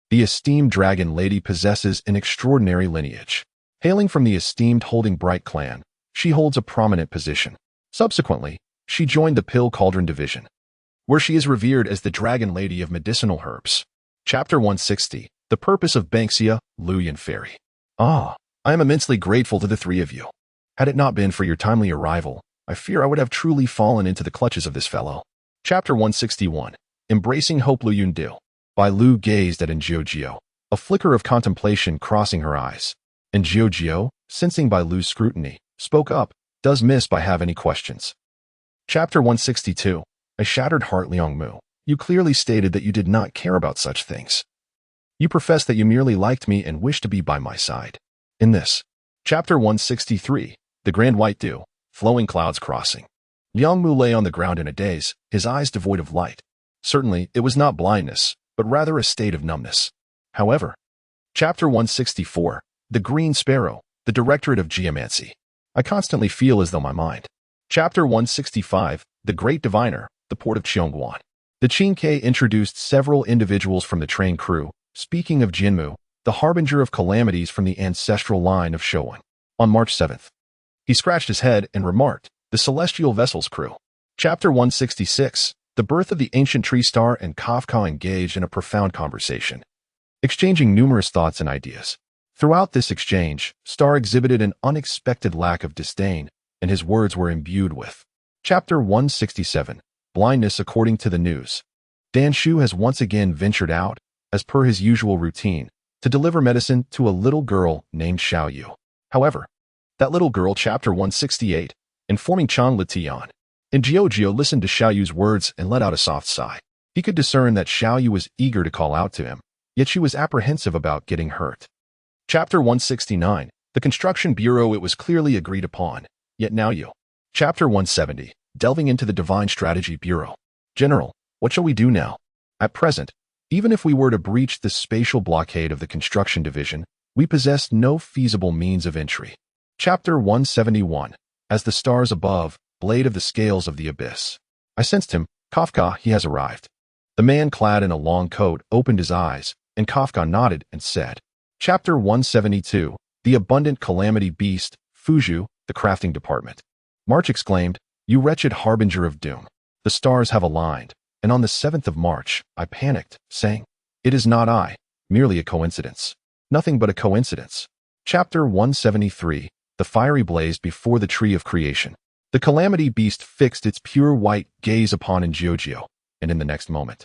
The esteemed Dragon Lady possesses an extraordinary lineage. Hailing from the esteemed Holding Bright clan, she holds a prominent position. Subsequently, she joined the Pill Cauldron Division, where she is revered as the Dragon Lady of Medicinal Herbs. Chapter 160. The Purpose of Banksia, Luyan Fairy. I am immensely grateful to the three of you. Had it not been for your timely arrival, I fear I would have truly fallen into the clutches of this fellow. Chapter 161. Embracing Hope. Luyan Do. Bai Lu gazed at Giorgio, a flicker of contemplation crossing her eyes. Giorgio, sensing Bai Lu's scrutiny, spoke up. Does Miss Bai have any questions? Chapter 162. A shattered heart. Liang Mu. You clearly stated that you did not care about such things. You professed that you merely liked me and wished to be by my side. In this. Chapter 163. The Grand White Dew. Flowing clouds crossing. Liang Mu lay on the ground in a daze, his eyes devoid of light. Certainly, it was not blindness, but rather a state of numbness. However. Chapter 164. The Green Sparrow. The Directorate of Geomancy. I constantly feel as though my mind. Chapter 165. The Great Diviner. The Port of Cheongguan. The Qingke introduced several individuals from the train crew, speaking of Jinmu, the harbinger of calamities from the ancestral line of Showan. On March 7th, he scratched his head and remarked, the Celestial Vessel's crew. Chapter 166. The birth of the ancient tree star. And Kafka engaged in a profound conversation, exchanging numerous thoughts and ideas. Throughout this exchange, Star exhibited an unexpected lack of disdain, and his words were imbued with. Chapter 167. Blindness. According to the news, Dan Shu has once again ventured out, as per his usual routine, to deliver medicine to a little girl named Xiao Yu. However, that little girl. Chapter 168. Informing Chang Letian. Giorgio listened to Xiao Yu's words and let out a soft sigh. He could discern that Xiao Yu was eager to call out to him, yet she was apprehensive about getting hurt. Chapter 169. The Construction Bureau. It was clearly agreed upon, yet now you. Chapter 170. Delving into the Divine Strategy Bureau. General, what shall we do now? At present, even if we were to breach the spatial blockade of the Construction Division, we possess no feasible means of entry. Chapter 171. As the stars above, blade of the scales of the abyss. I sensed him. Kafka, he has arrived. The man clad in a long coat opened his eyes, and Kafka nodded and said. Chapter 172. The Abundant Calamity Beast, Fuju, the Crafting Department. March exclaimed, you wretched harbinger of doom. The stars have aligned, and on the 7th of March, I panicked, saying, it is not I, merely a coincidence. Nothing but a coincidence. Chapter 173. The Fiery Blaze before the Tree of Creation. The Calamity Beast fixed its pure white gaze upon Giorgio, and in the next moment,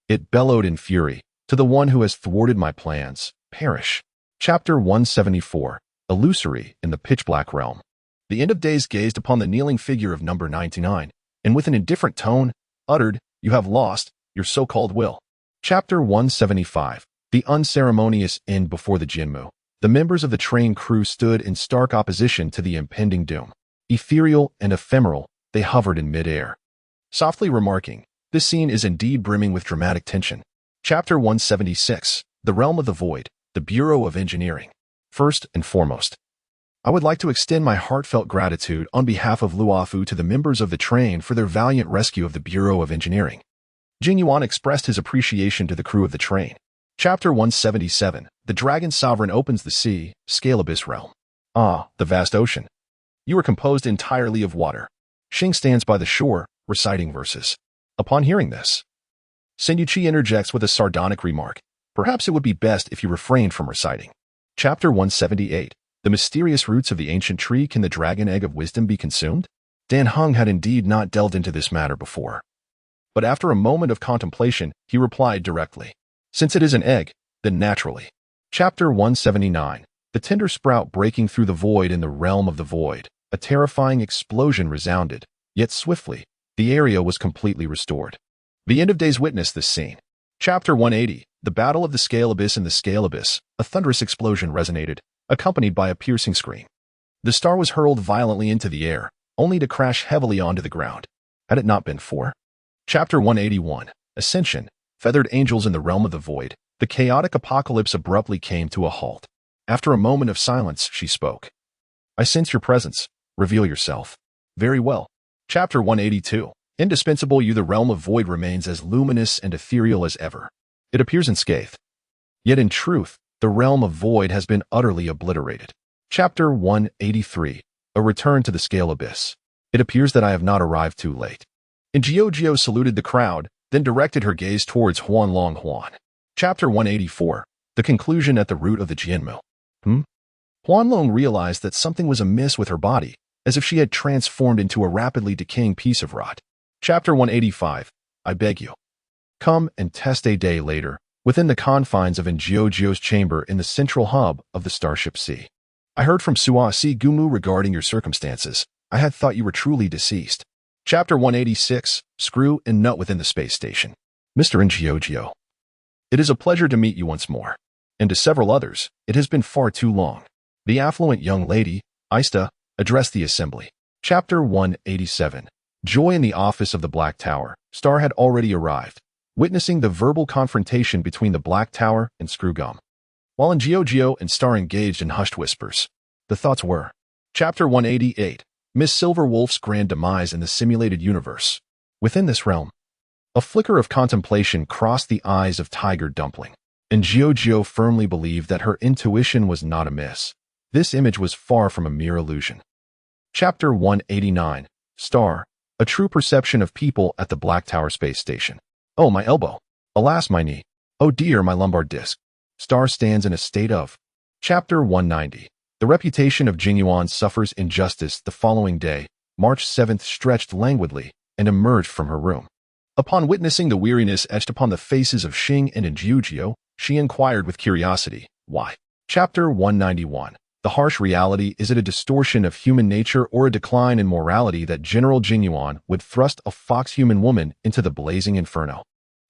it bellowed in fury, to the one who has thwarted my plans, perish. Chapter 174. Illusory in the Pitch-Black Realm. The End of Days gazed upon the kneeling figure of number 99, and with an indifferent tone, uttered, you have lost your so-called will. Chapter 175. The Unceremonious End before the Jinmu. The members of the train crew stood in stark opposition to the impending doom. Ethereal and ephemeral, they hovered in mid-air, softly remarking, this scene is indeed brimming with dramatic tension. Chapter 176. The Realm of the Void. The Bureau of Engineering. First and foremost, I would like to extend my heartfelt gratitude on behalf of Luofu to the members of the train for their valiant rescue of the Bureau of Engineering. Jing Yuan expressed his appreciation to the crew of the train. Chapter 177. The Dragon Sovereign opens the sea, scale abyss realm. Ah, the vast ocean. You are composed entirely of water. Xing stands by the shore, reciting verses. Upon hearing this, Senyuchi interjects with a sardonic remark. Perhaps it would be best if you refrained from reciting. Chapter 178. The mysterious roots of the ancient tree. Can the dragon egg of wisdom be consumed? Dan Heng had indeed not delved into this matter before. But after a moment of contemplation, he replied directly. Since it is an egg, then naturally. Chapter 179. The tender sprout breaking through the void. In the realm of the void, a terrifying explosion resounded, yet swiftly, the area was completely restored. The end of days witnessed this scene. Chapter 180. The Battle of the Scale Abyss. In the Scale Abyss, a thunderous explosion resonated, accompanied by a piercing scream. The star was hurled violently into the air, only to crash heavily onto the ground. Had it not been for Chapter 181. Ascension. Feathered angels. In the realm of the void, the chaotic apocalypse abruptly came to a halt. After a moment of silence, she spoke. I sense your presence. Reveal yourself. Very well. Chapter 182. Indispensable. You. The realm of void remains as luminous and ethereal as ever. It appears unscathed. Yet in truth, the realm of void has been utterly obliterated. Chapter 183. A return to the scale abyss. It appears that I have not arrived too late. Injiojio saluted the crowd, then directed her gaze towards Huan Long Huan. Chapter 184. The conclusion at the root of the Jianmu. Huan Long realized that something was amiss with her body, as if she had transformed into a rapidly decaying piece of rot. Chapter 185. I beg you. Come and test. A day later, within the confines of Injiojio's chamber in the central hub of the Starship Sea. I heard from Suasi Gumu regarding your circumstances. I had thought you were truly deceased. Chapter 186. Screw and nut within the space station. Mr. Injiojio. It is a pleasure to meet you once more. And to several others, it has been far too long. The affluent young lady, Aista, addressed the assembly. Chapter 187. Joy. In the office of the Black Tower, Star had already arrived, witnessing the verbal confrontation between the Black Tower and Screwgum. While Injiojio and Star engaged in hushed whispers, the thoughts were. Chapter 188. Miss Silverwolf's grand demise in the simulated universe. Within this realm, a flicker of contemplation crossed the eyes of Tiger Dumpling, and Giorgio firmly believed that her intuition was not amiss. This image was far from a mere illusion. Chapter 189. Star. A true perception of people at the Black Tower space station. Oh, my elbow. Alas, my knee. Oh dear, my lumbar disc. Star stands in a state of. Chapter 190. The reputation of Jingyuan suffers injustice. The following day, March 7th, stretched languidly and emerged from her room. Upon witnessing the weariness etched upon the faces of Xing and Injiujio, she inquired with curiosity, why? Chapter 191. The harsh reality. Is it a distortion of human nature or a decline in morality that General Jingyuan would thrust a fox-human woman into the blazing inferno?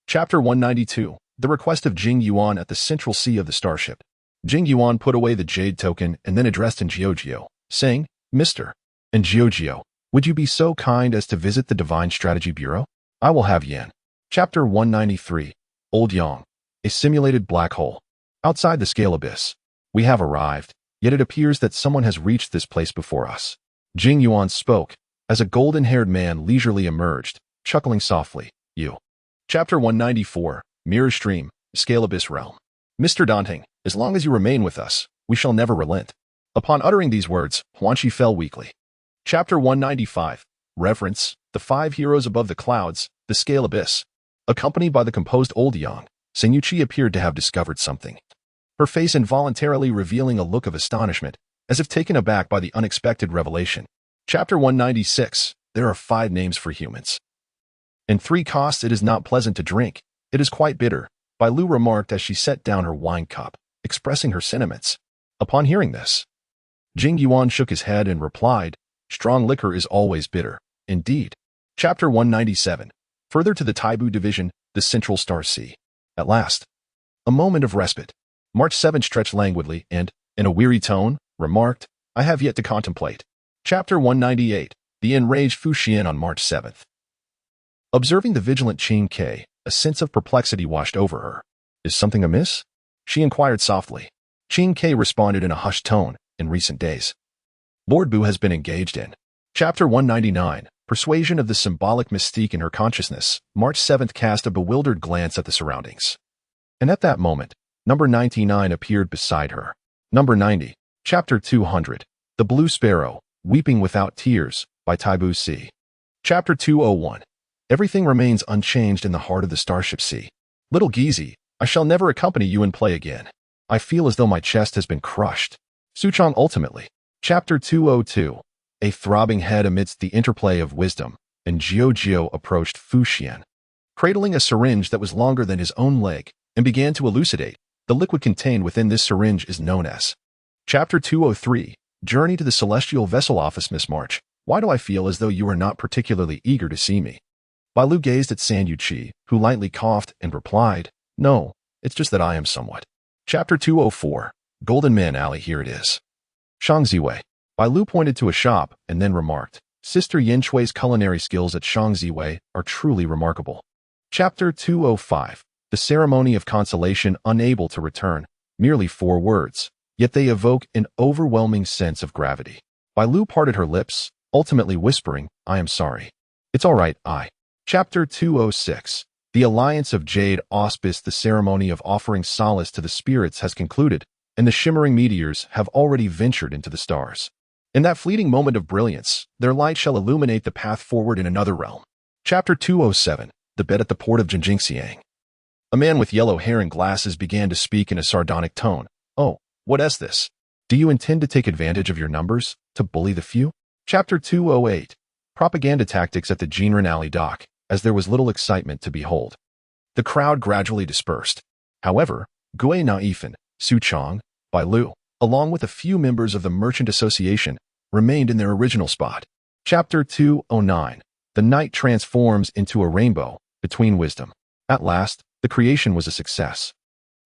Chapter 192. The request of Jing Yuan at the central sea of the starship. Jing Yuan put away the jade token and then addressed Injiojio, saying, Mr. Injiojio, would you be so kind as to visit the Divine Strategy Bureau? I will have Yan. Chapter 193. Old Yang. A simulated black hole. Outside the scale abyss. We have arrived, yet it appears that someone has reached this place before us. Jing Yuan spoke, as a golden-haired man leisurely emerged, chuckling softly, You. Chapter 194. Mirror Stream, Scale Abyss Realm. Mr. Danting, as long as you remain with us, we shall never relent. Upon uttering these words, Huanqi fell weakly. Chapter 195. Reverence, the five heroes above the clouds, the Scale Abyss. Accompanied by the composed old Yang, Senyuchi appeared to have discovered something. Her face involuntarily revealing a look of astonishment, as if taken aback by the unexpected revelation. Chapter 196. There are 5 names for humans. And 3 costs. It is not pleasant to drink. It is quite bitter, Bai Lu remarked as she set down her wine cup, expressing her sentiments. Upon hearing this, Jing Yuan shook his head and replied, Strong liquor is always bitter, indeed. Chapter 197. Further to the Taibu Division, the Central Star Sea. At last, a moment of respite. March 7 stretched languidly and, in a weary tone, remarked, I have yet to contemplate. Chapter 198. The enraged Fu Xian on March 7th. Observing the vigilant Qing Ke, a sense of perplexity washed over her. Is something amiss? She inquired softly. Qing Ke responded in a hushed tone. In recent days, Lord Bu has been engaged in. Chapter 199. Persuasion of the symbolic mystique in her consciousness. March 7th cast a bewildered glance at the surroundings. And at that moment, number 99 appeared beside her. Number 90, Chapter 200, The Blue Sparrow, Weeping Without Tears, by Taibu C. Chapter 201, Everything remains unchanged in the heart of the Starship Sea. Little Geezy, I shall never accompany you in play again. I feel as though my chest has been crushed. Suchong ultimately. Chapter 202, A throbbing head amidst the interplay of wisdom, and Jiao approached Fu Xian, cradling a syringe that was longer than his own leg, and began to elucidate. The liquid contained within this syringe is known as. Chapter 203, Journey to the Celestial Vessel Office. Miss March, why do I feel as though you are not particularly eager to see me? Bai Lu gazed at San Yuqi, who lightly coughed and replied, No, it's just that I am somewhat. Chapter 204, Golden Man Alley. Here it is. Shangziwei. Bai Lu pointed to a shop and then remarked, Sister Yin Chui's culinary skills at Shangziwei are truly remarkable. Chapter 205, The Ceremony of Consolation. Unable to return, merely 4 words, yet they evoke an overwhelming sense of gravity. Bai Lu parted her lips, ultimately whispering, I am sorry. It's all right, I. Chapter 206, The Alliance of Jade Auspice. The ceremony of offering solace to the spirits has concluded, and the shimmering meteors have already ventured into the stars. In that fleeting moment of brilliance, their light shall illuminate the path forward in another realm. Chapter 207, The Bed at the Port of Jinjingxiang. A man with yellow hair and glasses began to speak in a sardonic tone. Oh, what is this? Do you intend to take advantage of your numbers, to bully the few? Chapter 208, Propaganda Tactics at the Jinren Alley Dock. As there was little excitement to behold, the crowd gradually dispersed. However, Gui Naifan, Su Chong, Bai Lu, along with a few members of the Merchant Association, remained in their original spot. Chapter 209, The night transforms into a rainbow, between wisdom. At last, the creation was a success.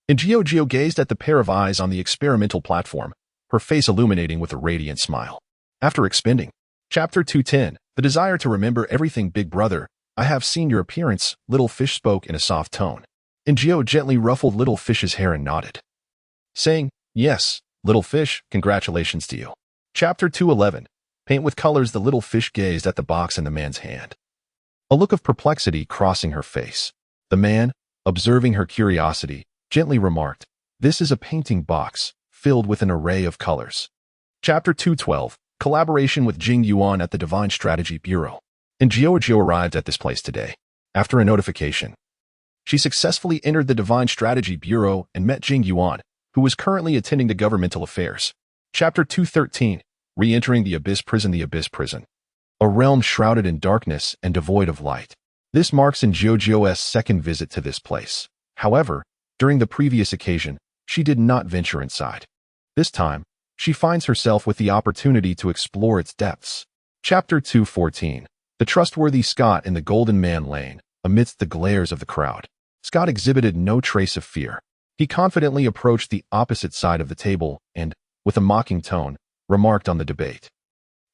And Jiao gazed at the pair of eyes on the experimental platform, her face illuminating with a radiant smile. After expending. Chapter 210, The desire to remember everything. Big brother, I have seen your appearance, Little Fish spoke in a soft tone. And Jiao gently ruffled Little Fish's hair and nodded, saying, Yes, Little Fish, congratulations to you. Chapter 211, Paint with Colors. The Little Fish gazed at the box in the man's hand, a look of perplexity crossing her face. The man, observing her curiosity, gently remarked, This is a painting box, filled with an array of colors. Chapter 212, Collaboration with Jing Yuan at the Divine Strategy Bureau. And Jiao arrived at this place today. After a notification, she successfully entered the Divine Strategy Bureau and met Jing Yuan, who was currently attending to governmental affairs. Chapter 213, Re-entering the Abyss Prison. The Abyss Prison, a realm shrouded in darkness and devoid of light. This marks in Jiao's second visit to this place. However, during the previous occasion, she did not venture inside. This time, she finds herself with the opportunity to explore its depths. Chapter 214, The Trustworthy Scott in the Golden Man Lane. Amidst the glares of the crowd, Scott exhibited no trace of fear. He confidently approached the opposite side of the table and, with a mocking tone, remarked on the debate.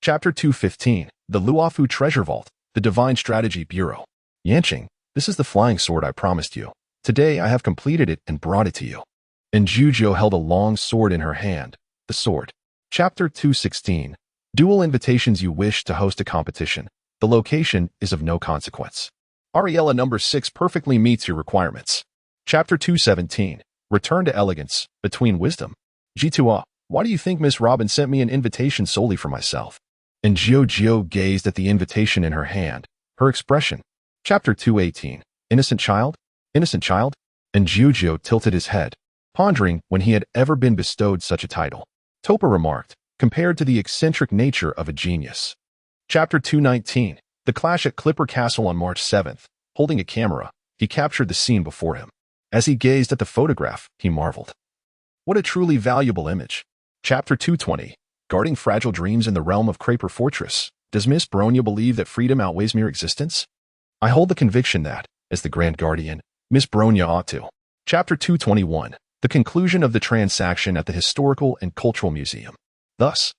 Chapter 215, The Luofu Treasure Vault, the Divine Strategy Bureau. Yanqing, this is the flying sword I promised you. Today I have completed it and brought it to you. And Jiao held a long sword in her hand, the sword. Chapter 216, Dual Invitations. You wish to host a competition. The location is of no consequence. Ariella number 6 perfectly meets your requirements. Chapter 217, Return to Elegance, Between Wisdom. Jitua, why do you think Miss Robin sent me an invitation solely for myself? And Jiao gazed at the invitation in her hand, her expression. Chapter 218, Innocent Child? Innocent Child? And Jiao tilted his head, pondering when he had ever been bestowed such a title. Topa remarked, compared to the eccentric nature of a genius. Chapter 219, The Clash at Clipper Castle. On March 7th, holding a camera, he captured the scene before him. As he gazed at the photograph, he marveled. What a truly valuable image. Chapter 220, Guarding Fragile Dreams in the Realm of Craper Fortress. Does Miss Bronya believe that freedom outweighs mere existence? I hold the conviction that, as the Grand Guardian, Miss Bronya ought to. Chapter 221, The Conclusion of the Transaction at the Historical and Cultural Museum. Thus,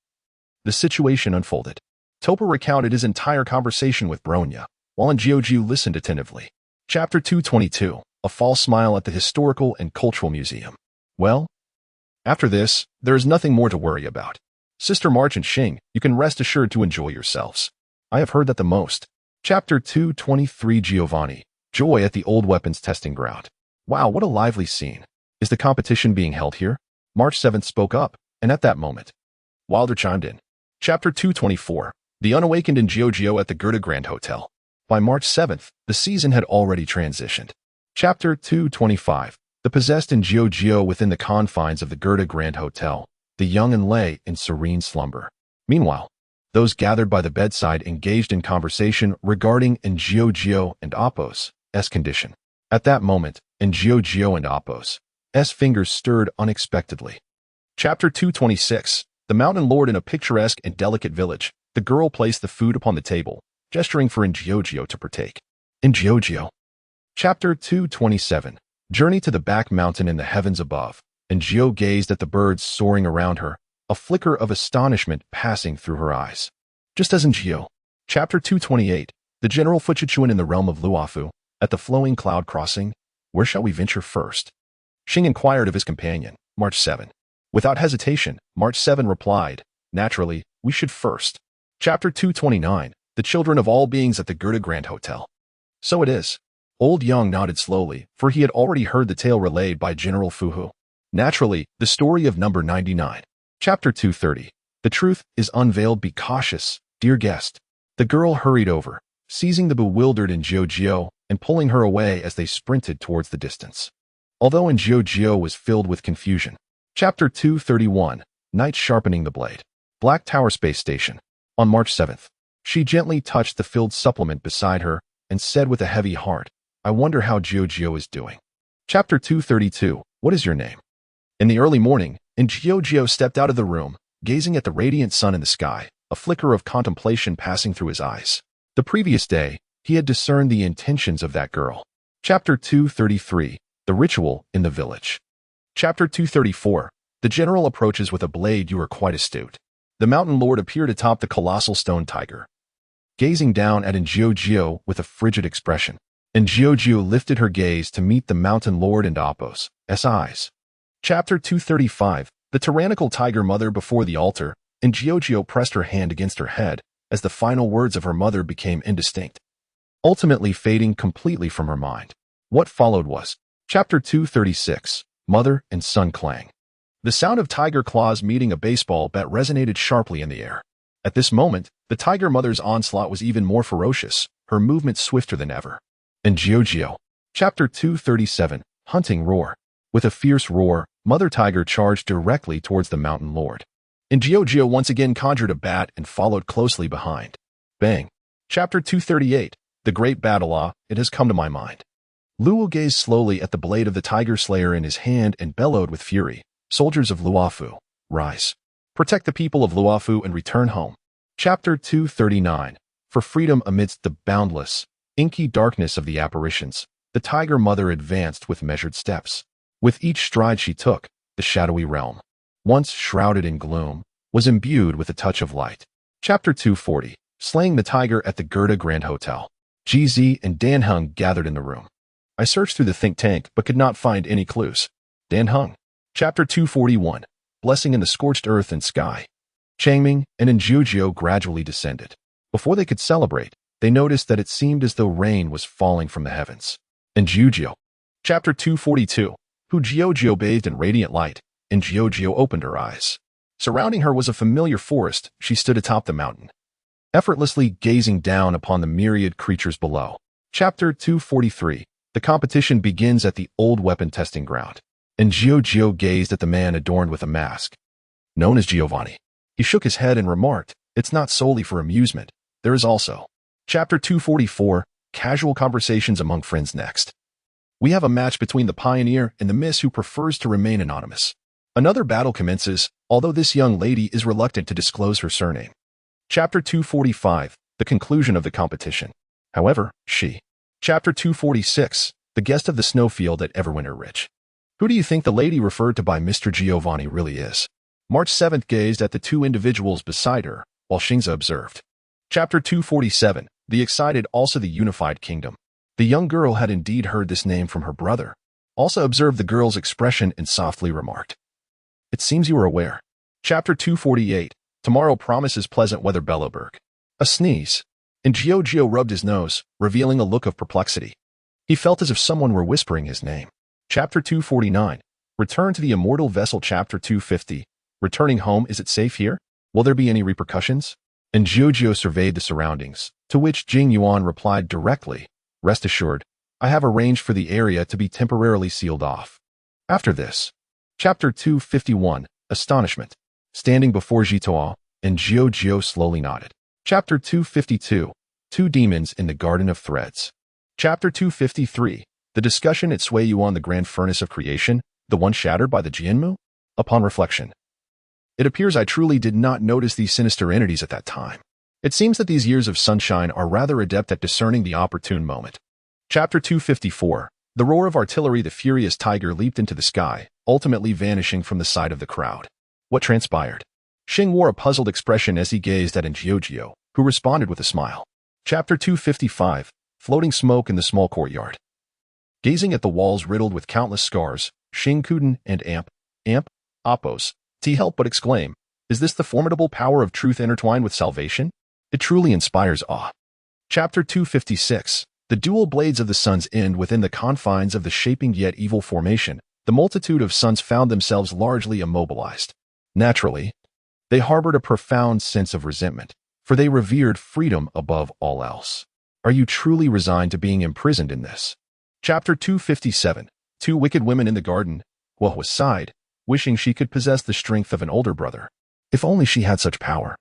the situation unfolded. Topa recounted his entire conversation with Bronya, while Jiao listened attentively. Chapter 222, A False Smile at the Historical and Cultural Museum. Well, after this, there is nothing more to worry about. Sister March and Xing, you can rest assured to enjoy yourselves. I have heard that the most. Chapter 223, Giovanni, Joy at the Old Weapons Testing Ground. Wow, what a lively scene. Is the competition being held here? March 7th spoke up, and at that moment, Wilder chimed in. Chapter 224, The Unawakened in Geo at the Gerda Grand Hotel. By March 7th, the season had already transitioned. Chapter 225, The Possessed in Geo within the confines of the Gerda Grand Hotel. The young and lay in serene slumber. Meanwhile, those gathered by the bedside engaged in conversation regarding Geo and Apos' condition. At that moment, Geo and Apos' fingers stirred unexpectedly. Chapter 226, The Mountain Lord in a Picturesque and Delicate Village. The girl placed the food upon the table, gesturing for Geo to partake. Geo. Chapter 227, Journey to the Back Mountain in the Heavens Above. Geo gazed at the birds soaring around her, a flicker of astonishment passing through her eyes. Just as Geo. Chapter 228, The General Fuchichuan in the Realm of Luofu. At the Flowing Cloud Crossing, where shall we venture first? Xing inquired of his companion, March 7. Without hesitation, March 7 replied, Naturally, we should first. Chapter 229, The Children of All Beings at the Gerda Grand Hotel. So it is. Old Young nodded slowly, for he had already heard the tale relayed by General Fuhu. Naturally, the story of number 99. Chapter 230, The Truth is Unveiled. Be cautious, dear guest. The girl hurried over, seizing the bewildered Geo and pulling her away as they sprinted towards the distance. Although Geo was filled with confusion. Chapter 231, Night Sharpening the Blade. Black Tower Space Station. On March 7th, she gently touched the filled supplement beside her and said with a heavy heart, I wonder how Geo is doing. Chapter 232, What is your name? In the early morning, Geo stepped out of the room, gazing at the radiant sun in the sky, a flicker of contemplation passing through his eyes. The previous day, he had discerned the intentions of that girl. Chapter 233, The Ritual in the Village. Chapter 234, The General approaches with a blade. You are quite astute. The Mountain Lord appeared atop the colossal stone tiger, gazing down at Geo with a frigid expression. Geo lifted her gaze to meet the Mountain Lord and Apos' eyes. Chapter 235, The Tyrannical Tiger Mother before the altar. Geo pressed her hand against her head as the final words of her mother became indistinct, ultimately fading completely from her mind. What followed was Chapter 236, Mother and Son Clang. The sound of tiger claws meeting a baseball bat resonated sharply in the air. At this moment, the tiger mother's onslaught was even more ferocious, her movements swifter than ever. Geo. Chapter 237, Hunting Roar. With a fierce roar, Mother Tiger charged directly towards the Mountain Lord. Geo once again conjured a bat and followed closely behind. Bang. Chapter 238, The Great Battle. It has come to my mind. Luo gazed slowly at the blade of the Tiger Slayer in his hand and bellowed with fury. Soldiers of Luofu, rise. Protect the people of Luofu and return home. Chapter 239, For Freedom. Amidst the boundless, inky darkness of the apparitions, the Tiger Mother advanced with measured steps. With each stride she took, the shadowy realm, once shrouded in gloom, was imbued with a touch of light. Chapter 240, Slaying the Tiger at the Gerda Grand Hotel. GZ and Dan Hung gathered in the room. I searched through the think tank but could not find any clues. Dan Hung. Chapter 241, Blessing in the Scorched Earth and Sky. Changming and Geo gradually descended. Before they could celebrate, they noticed that it seemed as though rain was falling from the heavens. Geo. Chapter 242, Geo bathed in radiant light, Geo opened her eyes. Surrounding her was a familiar forest. She stood atop the mountain, effortlessly gazing down upon the myriad creatures below. Chapter 243, The competition begins at the old weapon testing ground. Geo gazed at the man adorned with a mask, known as Giovanni. He shook his head and remarked, It's not solely for amusement. There is also. Chapter 244, Casual Conversations Among Friends. Next, we have a match between the pioneer and the miss who prefers to remain anonymous. Another battle commences, although this young lady is reluctant to disclose her surname. Chapter 245, The Conclusion of the Competition. However, she. Chapter 246, The Guest of the Snowfield at Everwinter Ridge. Who do you think the lady referred to by Mr. Giovanni really is? March 7th gazed at the two individuals beside her, while Xingza observed. Chapter 247, The Excited, also the Unified Kingdom. The young girl had indeed heard this name from her brother. Also observed the girl's expression and softly remarked, It seems you are aware. Chapter 248, Tomorrow Promises Pleasant Weather. Bellowberg. A sneeze. Geo rubbed his nose, revealing a look of perplexity. He felt as if someone were whispering his name. Chapter 249. Return to the Immortal Vessel. Chapter 250. Returning home, is it safe here? Will there be any repercussions? And Jiujio surveyed the surroundings, to which Jing Yuan replied directly, rest assured, I have arranged for the area to be temporarily sealed off. After this. Chapter 251. Astonishment. Standing before Jituo, and Jiujio slowly nodded. Chapter 252. Two Demons in the Garden of Threads. Chapter 253. The discussion at Sui Yuan, the Grand Furnace of Creation, the one shattered by the Jianmu? Upon reflection, it appears I truly did not notice these sinister entities at that time. It seems that these years of sunshine are rather adept at discerning the opportune moment. Chapter 254. The roar of artillery. The furious tiger leaped into the sky, ultimately vanishing from the sight of the crowd. What transpired? Xing wore a puzzled expression as he gazed at Jiujio, who responded with a smile. Chapter 255. Floating smoke in the small courtyard. Gazing at the walls riddled with countless scars, Xing Kuden and Oppos, T help but exclaim, is this the formidable power of truth intertwined with salvation? It truly inspires awe. Chapter 256. The dual blades of the sun's end. Within the confines of the shaping yet evil formation, the multitude of suns found themselves largely immobilized. Naturally, they harbored a profound sense of resentment, for they revered freedom above all else. Are you truly resigned to being imprisoned in this? Chapter 257. Two wicked women in the garden. Hua sighed, wishing she could possess the strength of an older brother. If only she had such power.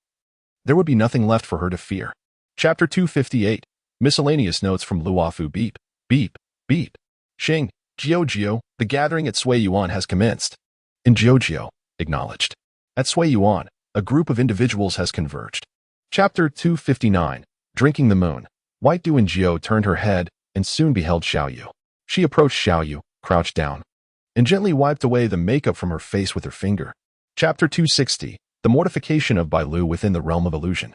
There would be nothing left for her to fear. Chapter 258. Miscellaneous notes from Luofu. Beep, beep, beep. Xing, Jiujio, the gathering at Sui Yuan has commenced. And Jiujio, acknowledged. At Sui Yuan, a group of individuals has converged. Chapter 259. Drinking the moon. White Du and Jio turned her head and soon beheld Xiaoyu. She approached Xiaoyu, crouched down, and gently wiped away the makeup from her face with her finger. Chapter 260. The mortification of Bailu within the realm of illusion.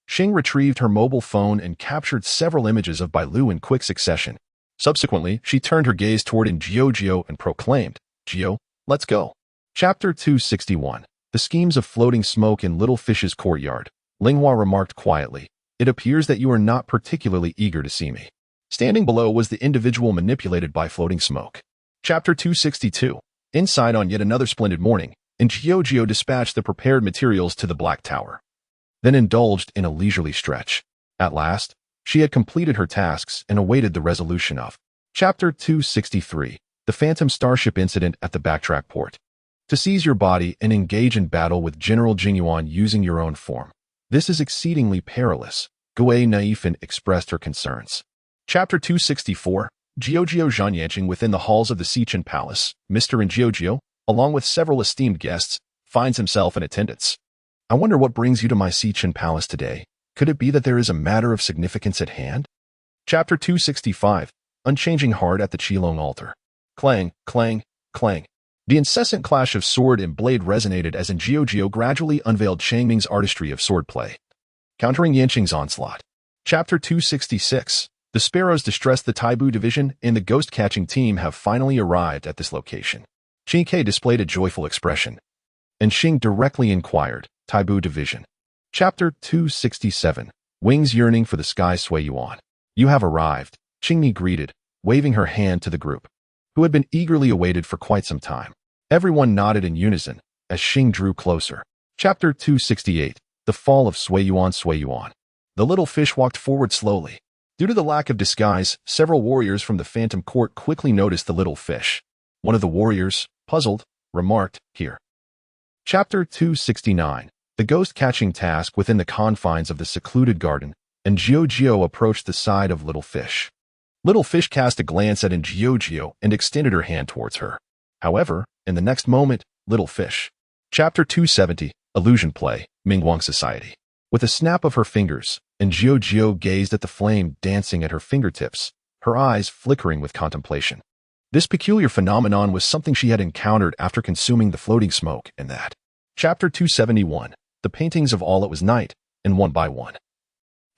Xing retrieved her mobile phone and captured several images of Bailu in quick succession. Subsequently, she turned her gaze toward Jiujio and proclaimed, Jio, let's go. Chapter 261. The schemes of floating smoke in Little Fish's courtyard. Linghua remarked quietly, it appears that you are not particularly eager to see me. Standing below was the individual manipulated by floating smoke. Chapter 262. Inside on yet another splendid morning, Jiujio dispatched the prepared materials to the Black Tower, then indulged in a leisurely stretch. At last, she had completed her tasks and awaited the resolution of. Chapter 263. The Phantom Starship Incident at the Backtrack Port. To seize your body and engage in battle with General Jingyuan using your own form. This is exceedingly perilous, Gue Naifan expressed her concerns. Chapter 264. Jiujio Zhanyanqing within the halls of the Sichin Palace. Mr. Jiujio, along with several esteemed guests, finds himself in attendance. I wonder what brings you to my Sichin Palace today. Could it be that there is a matter of significance at hand? Chapter 265. Unchanging heart at the Qilong altar. Clang, clang, clang. The incessant clash of sword and blade resonated as Jiujio gradually unveiled Changming's artistry of swordplay, countering Yanqing's onslaught. Chapter 266. The Sparrows distressed. The Taibu division and the ghost-catching team have finally arrived at this location. Qin Ke displayed a joyful expression, and Xing directly inquired, Taibu division. Chapter 267. Wings yearning for the sky. Sui Yuan. You have arrived, Qingmi greeted, waving her hand to the group, who had been eagerly awaited for quite some time. Everyone nodded in unison as Xing drew closer. Chapter 268. The fall of Sui Yuan. Sui Yuan. The little fish walked forward slowly. Due to the lack of disguise, several warriors from the Phantom Court quickly noticed the little fish. One of the warriors, puzzled, remarked, here. Chapter 269. The ghost-catching task within the confines of the secluded garden, and Jiujio approached the side of Little Fish. Little Fish cast a glance at Jiujio and extended her hand towards her. However, in the next moment, Little Fish. Chapter 270. Illusion Play, Mingguang Society. With a snap of her fingers, Jiujio gazed at the flame dancing at her fingertips, her eyes flickering with contemplation. This peculiar phenomenon was something she had encountered after consuming the floating smoke, and that. Chapter 271. The paintings of All It Was Night, and one by one.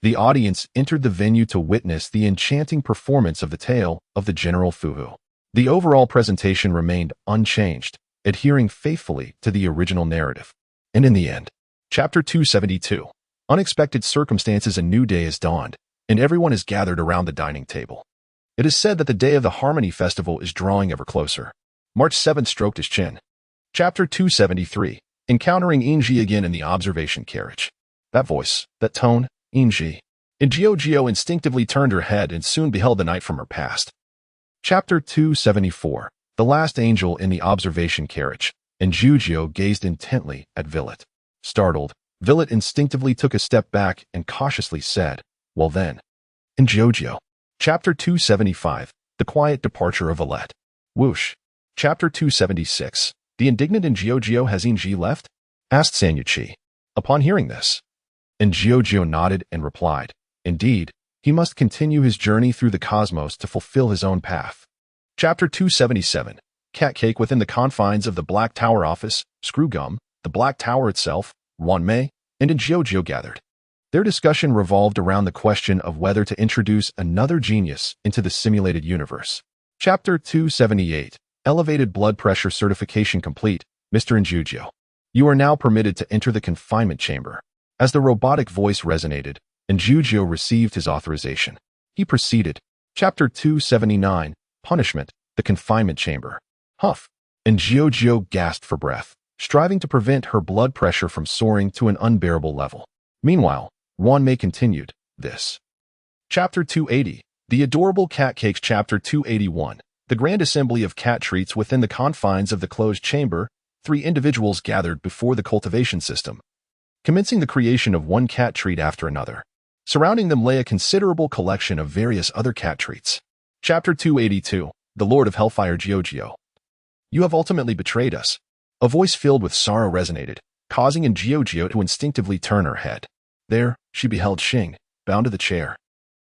The audience entered the venue to witness the enchanting performance of the tale of the General Fuhu. The overall presentation remained unchanged, adhering faithfully to the original narrative. And in the end, Chapter 272. Unexpected circumstances. A new day has dawned, and everyone is gathered around the dining table. It is said that the day of the Harmony Festival is drawing ever closer. March 7th stroked his chin. Chapter 273. Encountering Inji again in the observation carriage. That voice, that tone, Inji. And Gio instinctively turned her head and soon beheld the night from her past. Chapter 274. The last angel in the observation carriage. And Gio gazed intently at Villet. Startled, Villet instinctively took a step back and cautiously said, "Well then." And Gio. Chapter 275. The quiet departure of Villet. Whoosh. Chapter 276. The indignant and Gio has Inji left? Asked Sanyuchi. Upon hearing this. And Gio nodded and replied, "Indeed, he must continue his journey through the cosmos to fulfill his own path." Chapter 277. Cat cake within the confines of the Black Tower office, Screwgum, the Black Tower itself, Wanmei, and Gio gathered. Their discussion revolved around the question of whether to introduce another genius into the simulated universe. Chapter 278. Elevated blood pressure certification complete, Mr. Injugio. You are now permitted to enter the confinement chamber. As the robotic voice resonated, Injugio received his authorization. He proceeded. Chapter 279. Punishment, the confinement chamber. Huff. Injugio gasped for breath, striving to prevent her blood pressure from soaring to an unbearable level. Meanwhile, Wanmei continued, this. Chapter 280. The Adorable Cat Cakes. Chapter 281. The grand assembly of cat treats within the confines of the closed chamber. 3 individuals gathered before the cultivation system, commencing the creation of one cat treat after another. Surrounding them lay a considerable collection of various other cat treats. Chapter 282. The Lord of Hellfire Gio. You have ultimately betrayed us. A voice filled with sorrow resonated, causing Gio to instinctively turn her head. There, she beheld Xing, bound to the chair.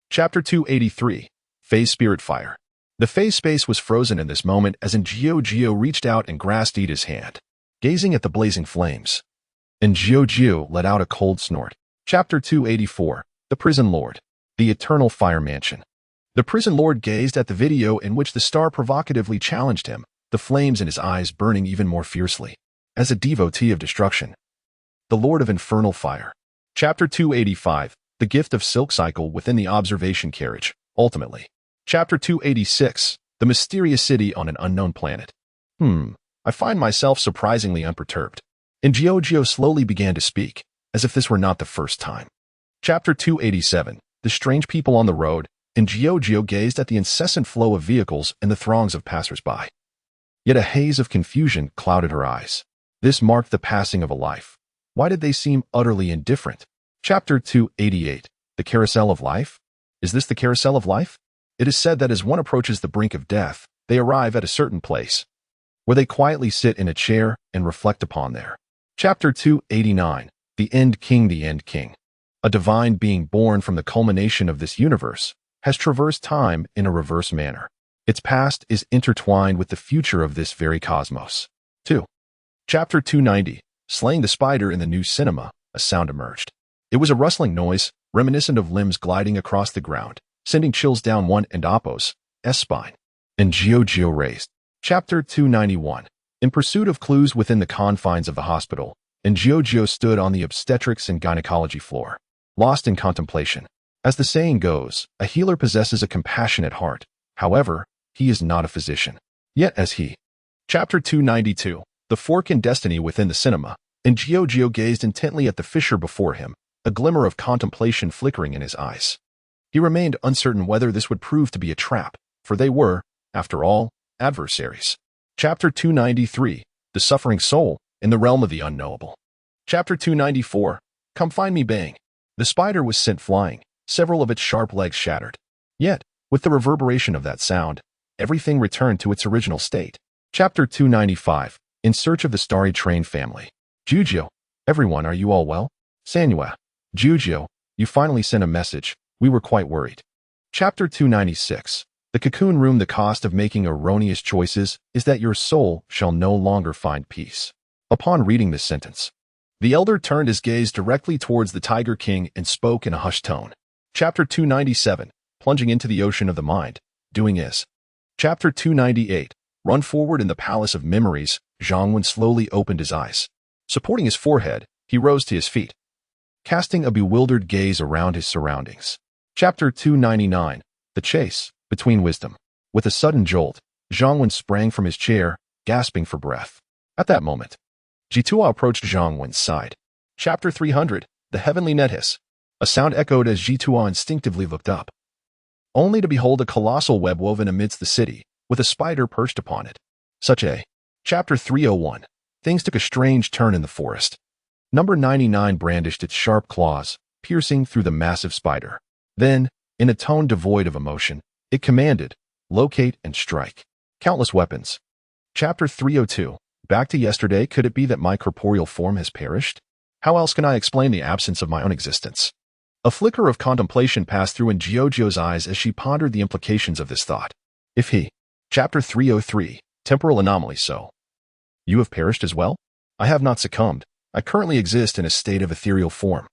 Chapter 283. Phase Spirit Fire. The phase space was frozen in this moment as Gio reached out and grasped Ida's hand, gazing at the blazing flames. And Gio let out a cold snort. Chapter 284. The Prison Lord. The Eternal Fire Mansion. The Prison Lord gazed at the video in which the star provocatively challenged him, the flames in his eyes burning even more fiercely. As a devotee of destruction. The Lord of Infernal Fire. Chapter 285. The Gift of Silk Cycle within the observation carriage, ultimately. Chapter 286. The Mysterious City on an Unknown Planet. I find myself surprisingly unperturbed. And Gio slowly began to speak, as if this were not the first time. Chapter 287. The Strange People on the Road, and Gio gazed at the incessant flow of vehicles and the throngs of passers-by. Yet a haze of confusion clouded her eyes. This marked the passing of a life. Why did they seem utterly indifferent? Chapter 288. The Carousel of Life? Is this the Carousel of Life? It is said that as one approaches the brink of death, they arrive at a certain place, where they quietly sit in a chair and reflect upon their. Chapter 289. The End King. The End King. A divine being born from the culmination of this universe has traversed time in a reverse manner. Its past is intertwined with the future of this very cosmos. 2. Chapter 290. Slaying the Spider in the New Cinema. A sound emerged. It was a rustling noise, reminiscent of limbs gliding across the ground, sending chills down one and Oppo's spine. And Gio raised. Chapter 291. In pursuit of clues within the confines of the hospital, and Gio stood on the obstetrics and gynecology floor, lost in contemplation. As the saying goes, a healer possesses a compassionate heart. However, he is not a physician. Yet as he. Chapter 292. The Fork in Destiny within the cinema, and Gio gazed intently at the fissure before him, a glimmer of contemplation flickering in his eyes. He remained uncertain whether this would prove to be a trap, for they were, after all, adversaries. Chapter 293. The Suffering Soul, in the Realm of the Unknowable. Chapter 294. Come Find Me Bang. The spider was sent flying, several of its sharp legs shattered. Yet, with the reverberation of that sound, everything returned to its original state. Chapter 295. In Search of the Starry Train Family. Gugio, everyone, are you all well? Sanua. Gugio, you finally sent a message. We were quite worried. Chapter 296. The Cocoon Room. The cost of making erroneous choices is that your soul shall no longer find peace. Upon reading this sentence, the elder turned his gaze directly towards the Tiger King and spoke in a hushed tone. Chapter 297. Plunging into the ocean of the mind. Doing is. Chapter 298. Run forward in the Palace of Memories. Zhongwen slowly opened his eyes. Supporting his forehead, he rose to his feet, casting a bewildered gaze around his surroundings. Chapter 299. The Chase. Between wisdom. With a sudden jolt, Zhang sprang from his chair, gasping for breath. At that moment, Jitua approached Zhang side. Chapter 300, The Heavenly Net Hiss. A sound echoed as Jitua instinctively looked up, only to behold a colossal web woven amidst the city, with a spider perched upon it. Such a. Chapter 301. Things took a strange turn in the forest. Number 99 brandished its sharp claws, piercing through the massive spider. Then, in a tone devoid of emotion, it commanded, locate and strike. Countless weapons. Chapter 302. Back to yesterday, could it be that my corporeal form has perished? How else can I explain the absence of my own existence? A flicker of contemplation passed through in Jiojio's eyes as she pondered the implications of this thought. If he. Chapter 303. Temporal anomaly. So. You have perished as well? I have not succumbed. I currently exist in a state of ethereal form.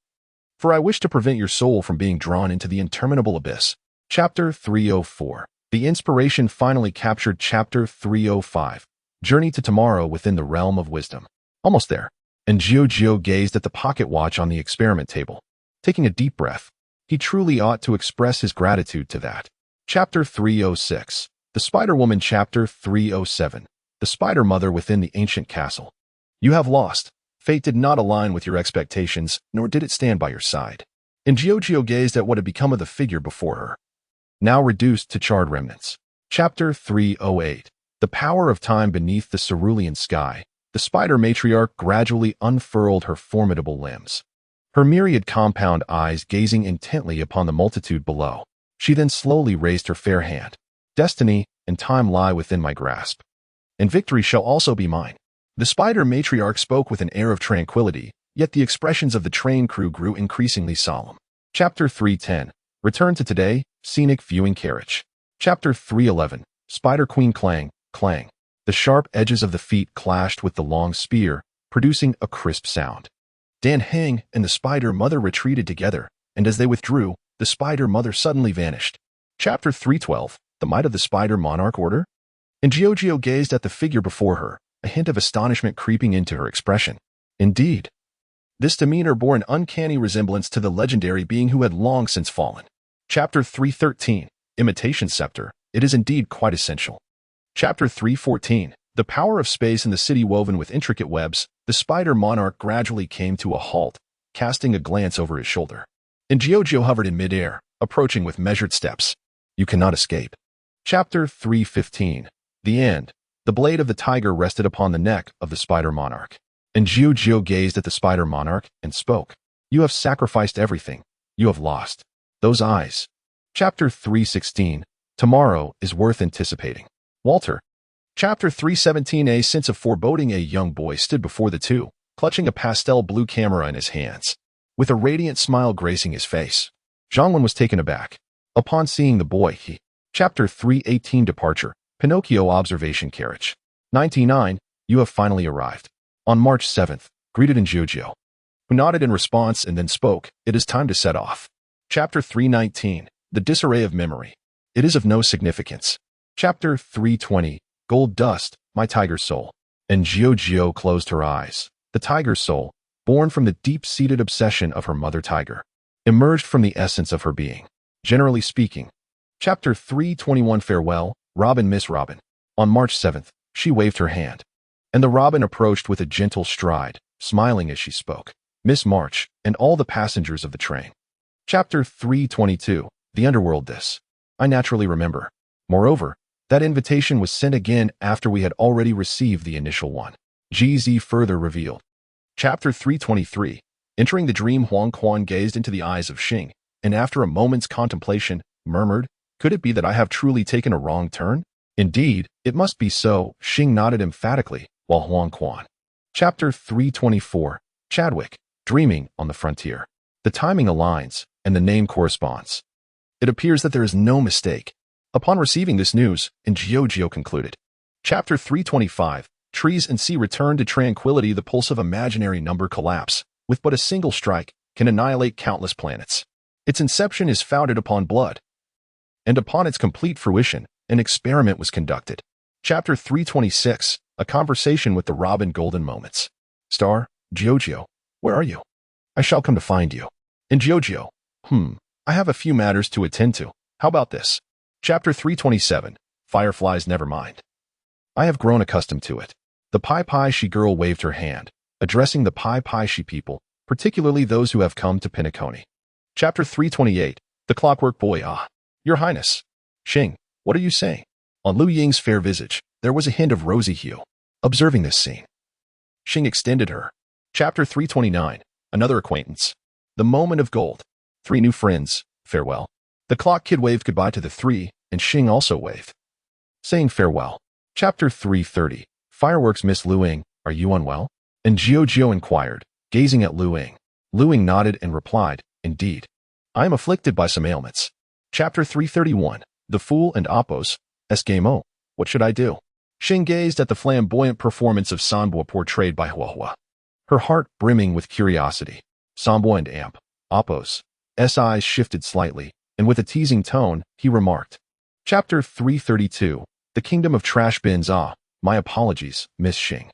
For I wish to prevent your soul from being drawn into the interminable abyss. Chapter 304. The inspiration finally captured. Chapter 305. Journey to tomorrow within the realm of wisdom. Almost there. And Jiojio gazed at the pocket watch on the experiment table. Taking a deep breath, he truly ought to express his gratitude to that. Chapter 306. The Spider-Woman. Chapter 307. The Spider-Mother within the ancient castle. You have lost. Fate did not align with your expectations, nor did it stand by your side. And Jiojio gazed at what had become of the figure before her, now reduced to charred remnants. Chapter 308. The power of time beneath the cerulean sky. The spider matriarch gradually unfurled her formidable limbs, her myriad compound eyes gazing intently upon the multitude below. She then slowly raised her fair hand. Destiny and time lie within my grasp, and victory shall also be mine. The spider matriarch spoke with an air of tranquility, yet the expressions of the train crew grew increasingly solemn. Chapter 310. Return to today, scenic viewing carriage. Chapter 311. Spider Queen. Clang, clang. The sharp edges of the feet clashed with the long spear, producing a crisp sound. Dan Heng and the Spider Mother retreated together, and as they withdrew, the Spider Mother suddenly vanished. Chapter 312. The Might of the Spider Monarch Order. And Jiojio gazed at the figure before her, a hint of astonishment creeping into her expression. Indeed, this demeanor bore an uncanny resemblance to the legendary being who had long since fallen. Chapter 313. Imitation Scepter. It is indeed quite essential. Chapter 314. The power of space in the city woven with intricate webs. The spider monarch gradually came to a halt, casting a glance over his shoulder. And Jiojio hovered in midair, approaching with measured steps. You cannot escape. Chapter 315. The End. The blade of the tiger rested upon the neck of the spider monarch. And Jiojio gazed at the spider monarch and spoke. You have sacrificed everything. You have lost those eyes. Chapter 316. Tomorrow is worth anticipating. Walter. Chapter 317. A sense of foreboding. A young boy stood before the two, clutching a pastel blue camera in his hands, with a radiant smile gracing his face. Zhang was taken aback. Upon seeing the boy, he. Chapter 318. Departure. Pinocchio observation carriage. 99. You have finally arrived. On March 7th, greeted in Jiojio, who nodded in response and then spoke. It is time to set off. Chapter 319. The disarray of memory. It is of no significance. Chapter 320. Gold dust, my tiger soul. And Jiojio closed her eyes. The tiger soul, born from the deep-seated obsession of her mother tiger, emerged from the essence of her being. Generally speaking. Chapter 321. Farewell, Robin. Miss Robin. On March 7th, she waved her hand, and the robin approached with a gentle stride, smiling as she spoke. Miss March, and all the passengers of the train. Chapter 322. The Underworld. This I naturally remember. Moreover, that invitation was sent again after we had already received the initial one. GZ further revealed. Chapter 323. Entering the dream, Huang Quan gazed into the eyes of Xing, and after a moment's contemplation, murmured, could it be that I have truly taken a wrong turn? Indeed, it must be so. Xing nodded emphatically, while Huang Quan. Chapter 324. Chadwick. Dreaming on the frontier. The timing aligns, and the name corresponds. It appears that there is no mistake. Upon receiving this news, Jiojio concluded. Chapter 325. Trees and sea return to tranquility. The pulse of imaginary number collapse, with but a single strike, can annihilate countless planets. Its inception is founded upon blood, and upon its complete fruition, an experiment was conducted. Chapter 326. A conversation with the Robin. Golden moments. Star, Jiojio, where are you? I shall come to find you. And Jiojio, I have a few matters to attend to. How about this? Chapter 327. Fireflies Never Mind. I have grown accustomed to it. The Pai Shi girl waved her hand, addressing the Pai Shi people, particularly those who have come to Pinacone. Chapter 328. The Clockwork Boy. Ah, Your Highness. Xing, what are you saying? On Lu Ying's fair visage, there was a hint of rosy hue. Observing this scene, Xing extended her. Chapter 329. Another acquaintance. The moment of gold. 3 new friends. Farewell. The clock kid waved goodbye to the 3, and Xing also waved, saying farewell. Chapter 330. Fireworks. Miss Lu Ying, are you unwell? And Jiao inquired, gazing at Lu Ying. Lu Ying nodded and replied, indeed. I am afflicted by some ailments. Chapter 331. The Fool and Oppos. Esquimo. What should I do? Xing gazed at the flamboyant performance of Sanbo portrayed by Huahua, her heart brimming with curiosity. Sanbo and Amp, Oppos' eyes shifted slightly, and with a teasing tone, he remarked. Chapter 332. The Kingdom of Trash Bins. Ah, my apologies, Miss Xing.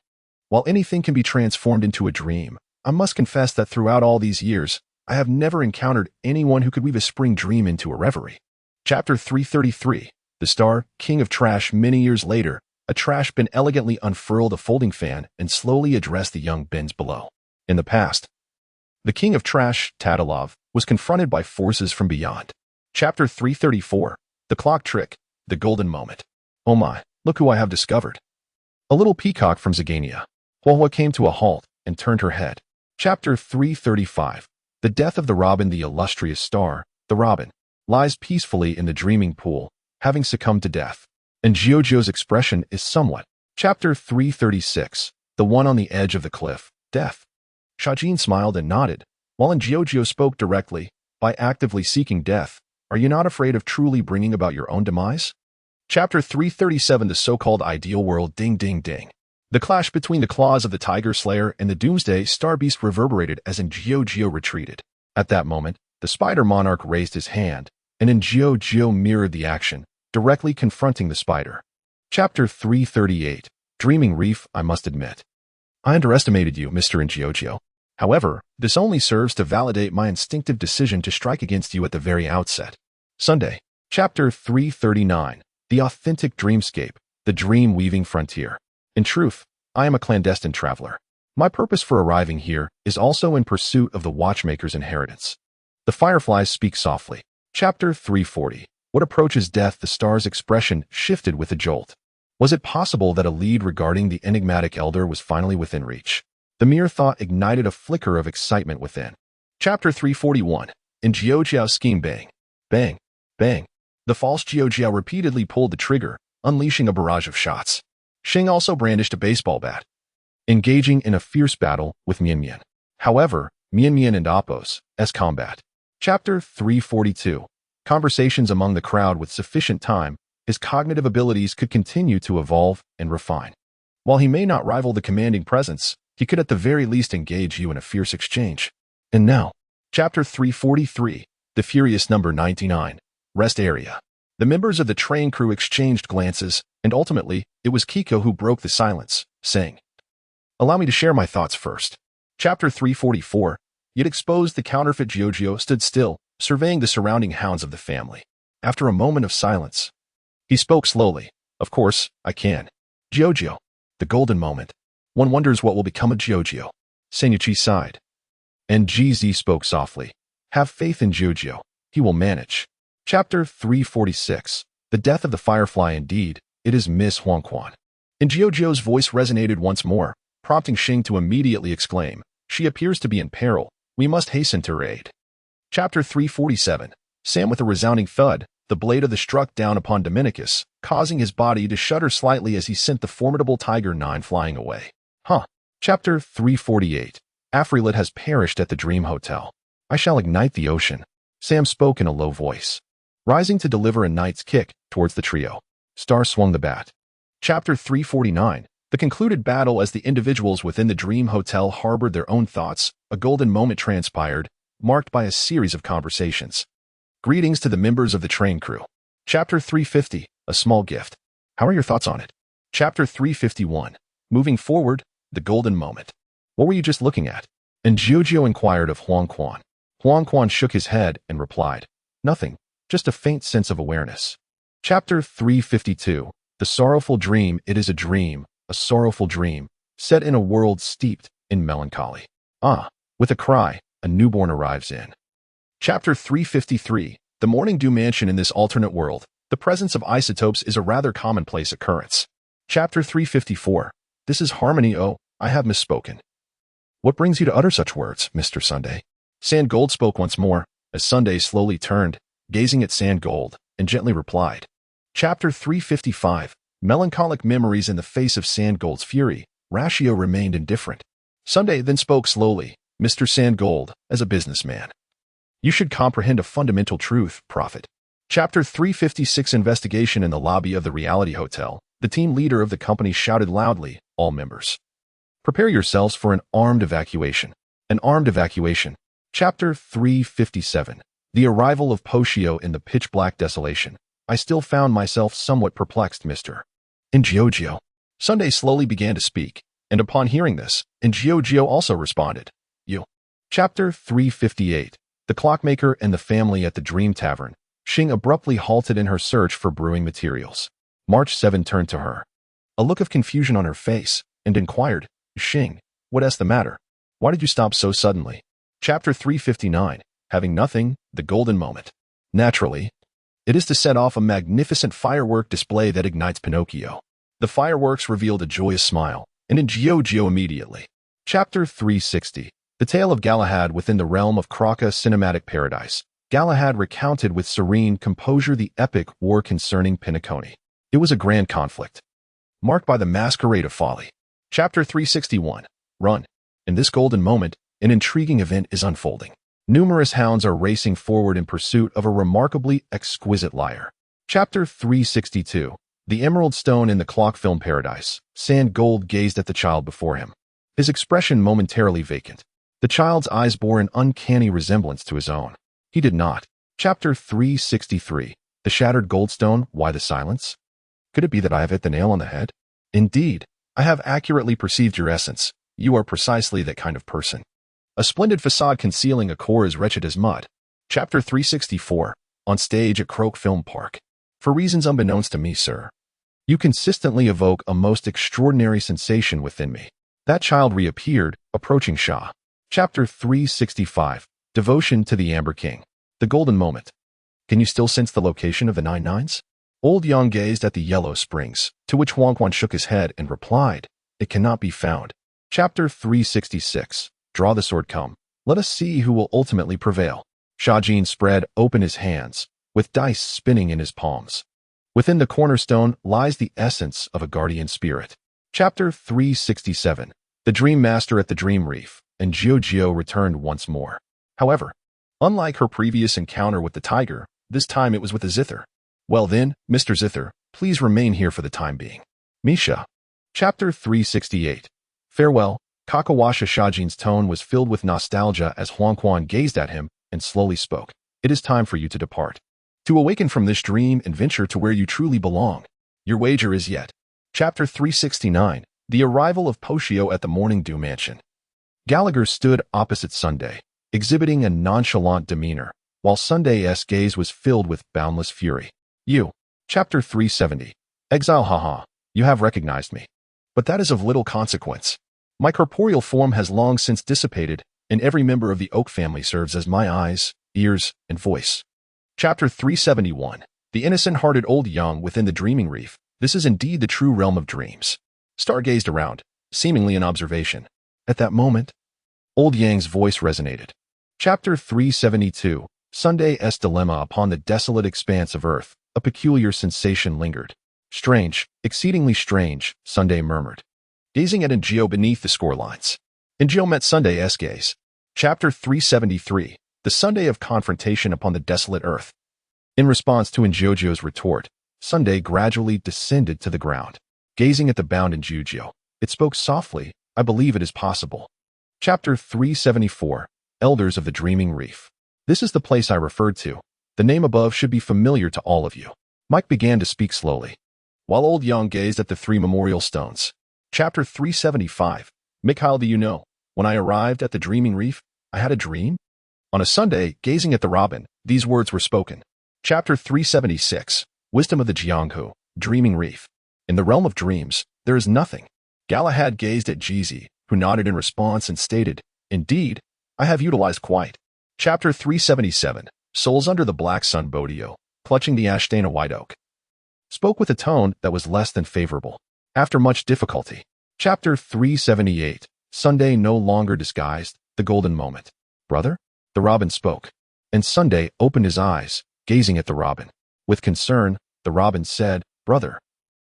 While anything can be transformed into a dream, I must confess that throughout all these years, I have never encountered anyone who could weave a spring dream into a reverie. Chapter 333. The Star King of Trash. Many years later, a trash bin elegantly unfurled a folding fan and slowly addressed the young bins below. In the past, the King of Trash, Tatalov, was confronted by forces from beyond. Chapter 334. The Clock Trick. The Golden Moment. Oh my, look who I have discovered. A little peacock from Zagania. Huahua came to a halt and turned her head. Chapter 335. The Death of the Robin. The illustrious star, the Robin, lies peacefully in the dreaming pool, having succumbed to death. And Jiao's expression is somewhat. Chapter 336. The One on the Edge of the Cliff. Death. Shajin smiled and nodded, while Jiao spoke directly, by actively seeking death, are you not afraid of truly bringing about your own demise? Chapter 337. The so-called ideal world. Ding ding ding. The clash between the claws of the Tiger Slayer and the Doomsday Star Beast reverberated as Jiao retreated. At that moment, the Spider Monarch raised his hand, and Jiao mirrored the action, directly confronting the spider. Chapter 338. Dreaming Reef. I must admit, I underestimated you, Mr. Jiao. However, this only serves to validate my instinctive decision to strike against you at the very outset. Sunday. Chapter 339. The Authentic Dreamscape. The Dream-Weaving Frontier. In truth, I am a clandestine traveler. My purpose for arriving here is also in pursuit of the Watchmaker's inheritance. The fireflies speak softly. Chapter 340. What approaches death? The star's expression shifted with a jolt. Was it possible that a lead regarding the enigmatic elder was finally within reach? The mere thought ignited a flicker of excitement within. Chapter 341. In Jiao's scheme. Bang, bang, bang. The false Jiao repeatedly pulled the trigger, unleashing a barrage of shots. Xing also brandished a baseball bat, engaging in a fierce battle with Mian. However, Mian and Oppos' combat. Chapter 342. Conversations among the crowd. With sufficient time, his cognitive abilities could continue to evolve and refine. While he may not rival the commanding presence, he could at the very least engage you in a fierce exchange. And now, Chapter 343. The Furious Number 99. Rest Area. The members of the train crew exchanged glances, and ultimately, it was Kiko who broke the silence, saying, allow me to share my thoughts first. Chapter 344. Yet exposed. The counterfeit Jiao stood still, surveying the surrounding hounds of the family. After a moment of silence, he spoke slowly. Of course, I can. Jiao. The golden moment. One wonders what will become of Jiao. Senyuchi sighed. And GZ spoke softly. Have faith in Jiao. He will manage. Chapter 346. The Death of the Firefly. Indeed, it is Miss Huangquan. And Jiao's voice resonated once more, prompting Xing to immediately exclaim, she appears to be in peril. We must hasten to her aid. Chapter 347. Sam. With a resounding thud, the blade of the struck down upon Dominicus, causing his body to shudder slightly as he sent the formidable Tiger 9 flying away. Chapter 348. Afrilet has perished at the Dream Hotel. I shall ignite the ocean. Sam spoke in a low voice, rising to deliver a knight's kick towards the trio. Star swung the bat. Chapter 349. The concluded battle. As the individuals within the Dream Hotel harbored their own thoughts, a golden moment transpired, marked by a series of conversations. Greetings to the members of the train crew. Chapter 350. A small gift. How are your thoughts on it? Chapter 351. Moving forward, the golden moment. What were you just looking at? And Jiao inquired of Huangquan. Huangquan shook his head and replied, nothing, just a faint sense of awareness. Chapter 352. The Sorrowful Dream. It is a dream, a sorrowful dream, set in a world steeped in melancholy. Ah, with a cry, a newborn arrives in. Chapter 353. The Morning Dew Mansion. In this alternate world, the presence of isotopes is a rather commonplace occurrence. Chapter 354. This is harmony. Oh, I have misspoken. What brings you to utter such words, Mr. Sunday? Sand Gold spoke once more, as Sunday slowly turned, gazing at Sand Gold, and gently replied. Chapter 355. Melancholic memories. In the face of Sand Gold's fury, Ratio remained indifferent. Sunday then spoke slowly. Mr. Sand Gold, as a businessman, you should comprehend a fundamental truth, Prophet. Chapter 356. Investigation. In the lobby of the Reality Hotel, the team leader of the company shouted loudly, all members, prepare yourselves for an armed evacuation. An armed evacuation. Chapter 357. The arrival of Poshio. In the pitch-black desolation, I still found myself somewhat perplexed, Mr. Ingiogio. Sunday slowly began to speak, and upon hearing this, Ingiogio also responded. You. Chapter 358. The clockmaker and the family at the Dream Tavern. Xing abruptly halted in her search for brewing materials. March 7 turned to her, a look of confusion on her face, and inquired, Xing, what is the matter? Why did you stop so suddenly? Chapter 359. Having nothing, the golden moment. Naturally, it is to set off a magnificent firework display that ignites Pinocchio. The fireworks revealed a joyous smile, and Ingiogio immediately. Chapter 360. The tale of Galahad within the realm of Kraka cinematic paradise. Galahad recounted with serene composure the epic war concerning Pinocchio. It was a grand conflict, marked by the masquerade of folly. Chapter 361. Run. In this golden moment, an intriguing event is unfolding. Numerous hounds are racing forward in pursuit of a remarkably exquisite lyre. Chapter 362. The Emerald Stone. In the clock film paradise, Sand Gold gazed at the child before him, his expression momentarily vacant. The child's eyes bore an uncanny resemblance to his own. He did not. Chapter 363. The Shattered Goldstone. Why the silence? Could it be that I have hit the nail on the head? Indeed, I have accurately perceived your essence. You are precisely that kind of person. A splendid facade concealing a core as wretched as mud. Chapter 364. On stage at Croak Film Park. For reasons unbeknownst to me, sir, you consistently evoke a most extraordinary sensation within me. That child reappeared, approaching Shah. Chapter 365. Devotion to the Amber King. The golden moment. Can you still sense the location of the 9 nines? Old Yang gazed at the yellow springs, to which Wang Quan shook his head and replied, it cannot be found. Chapter 366. Draw the sword, come. Let us see who will ultimately prevail. Shajin spread open his hands, with dice spinning in his palms. Within the cornerstone lies the essence of a guardian spirit. Chapter 367. The Dream Master at the Dream Reef, and Giorgio returned once more. However, unlike her previous encounter with the tiger, this time it was with a zither. Well then, Mr. Zither, please remain here for the time being. Misha. Chapter 368. Farewell. Kakawasha. Shajin's tone was filled with nostalgia as Huang Quan gazed at him and slowly spoke. It is time for you to depart, to awaken from this dream and venture to where you truly belong. Your wager is yet. Chapter 369. The Arrival of Poshio at the Morning Dew Mansion. Gallagher stood opposite Sunday, exhibiting a nonchalant demeanor, while Sunday's gaze was filled with boundless fury. You. Chapter 370. Exile. Haha, you have recognized me. But that is of little consequence. My corporeal form has long since dissipated, and every member of the Oak family serves as my eyes, ears, and voice. Chapter 371. The innocent-hearted old Yang within the dreaming reef. This is indeed the true realm of dreams. Star gazed around, seemingly in observation. At that moment, old Yang's voice resonated. Chapter 372. Sunday's dilemma. Upon the desolate expanse of earth, a peculiar sensation lingered. Strange, exceedingly strange, Sunday murmured, gazing at Ingio beneath the score lines. Ingio met Sunday's gaze. Chapter 373. The Sunday of confrontation upon the desolate earth. In response to Ingio's retort, Sunday gradually descended to the ground. Gazing at the bound Ingio, it spoke softly, I believe it is possible. Chapter 374. Elders of the Dreaming Reef. This is the place I referred to. The name above should be familiar to all of you. Mike began to speak slowly, while old Yang gazed at the 3 memorial stones. Chapter 375. Mikhail, do you know, when I arrived at the Dreaming Reef, I had a dream? On a Sunday, gazing at the robin, these words were spoken. Chapter 376. Wisdom of the Jianghu, Dreaming Reef. In the realm of dreams, there is nothing. Galahad gazed at Jizi, who nodded in response and stated, "Indeed, I have utilized quite." Chapter 377, Souls Under the Black Sun. Bodio, clutching the Ashtana white oak, spoke with a tone that was less than favorable. After much difficulty. Chapter 378, Sunday no longer disguised, the golden moment. "Brother?" The robin spoke, and Sunday opened his eyes, gazing at the robin. With concern, the robin said, "Brother."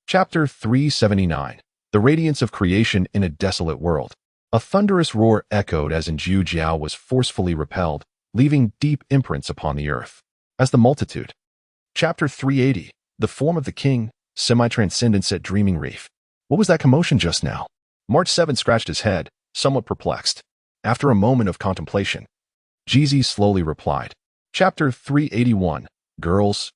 Chapter 379, The Radiance of Creation in a Desolate World. A thunderous roar echoed as Jiu Jiao was forcefully repelled, leaving deep imprints upon the earth. As the multitude. Chapter 380, The Form of the King, Semi-Transcendence at Dreaming Reef. What was that commotion just now? March 7 scratched his head, somewhat perplexed. After a moment of contemplation, Jizi slowly replied. Chapter 381, Girls,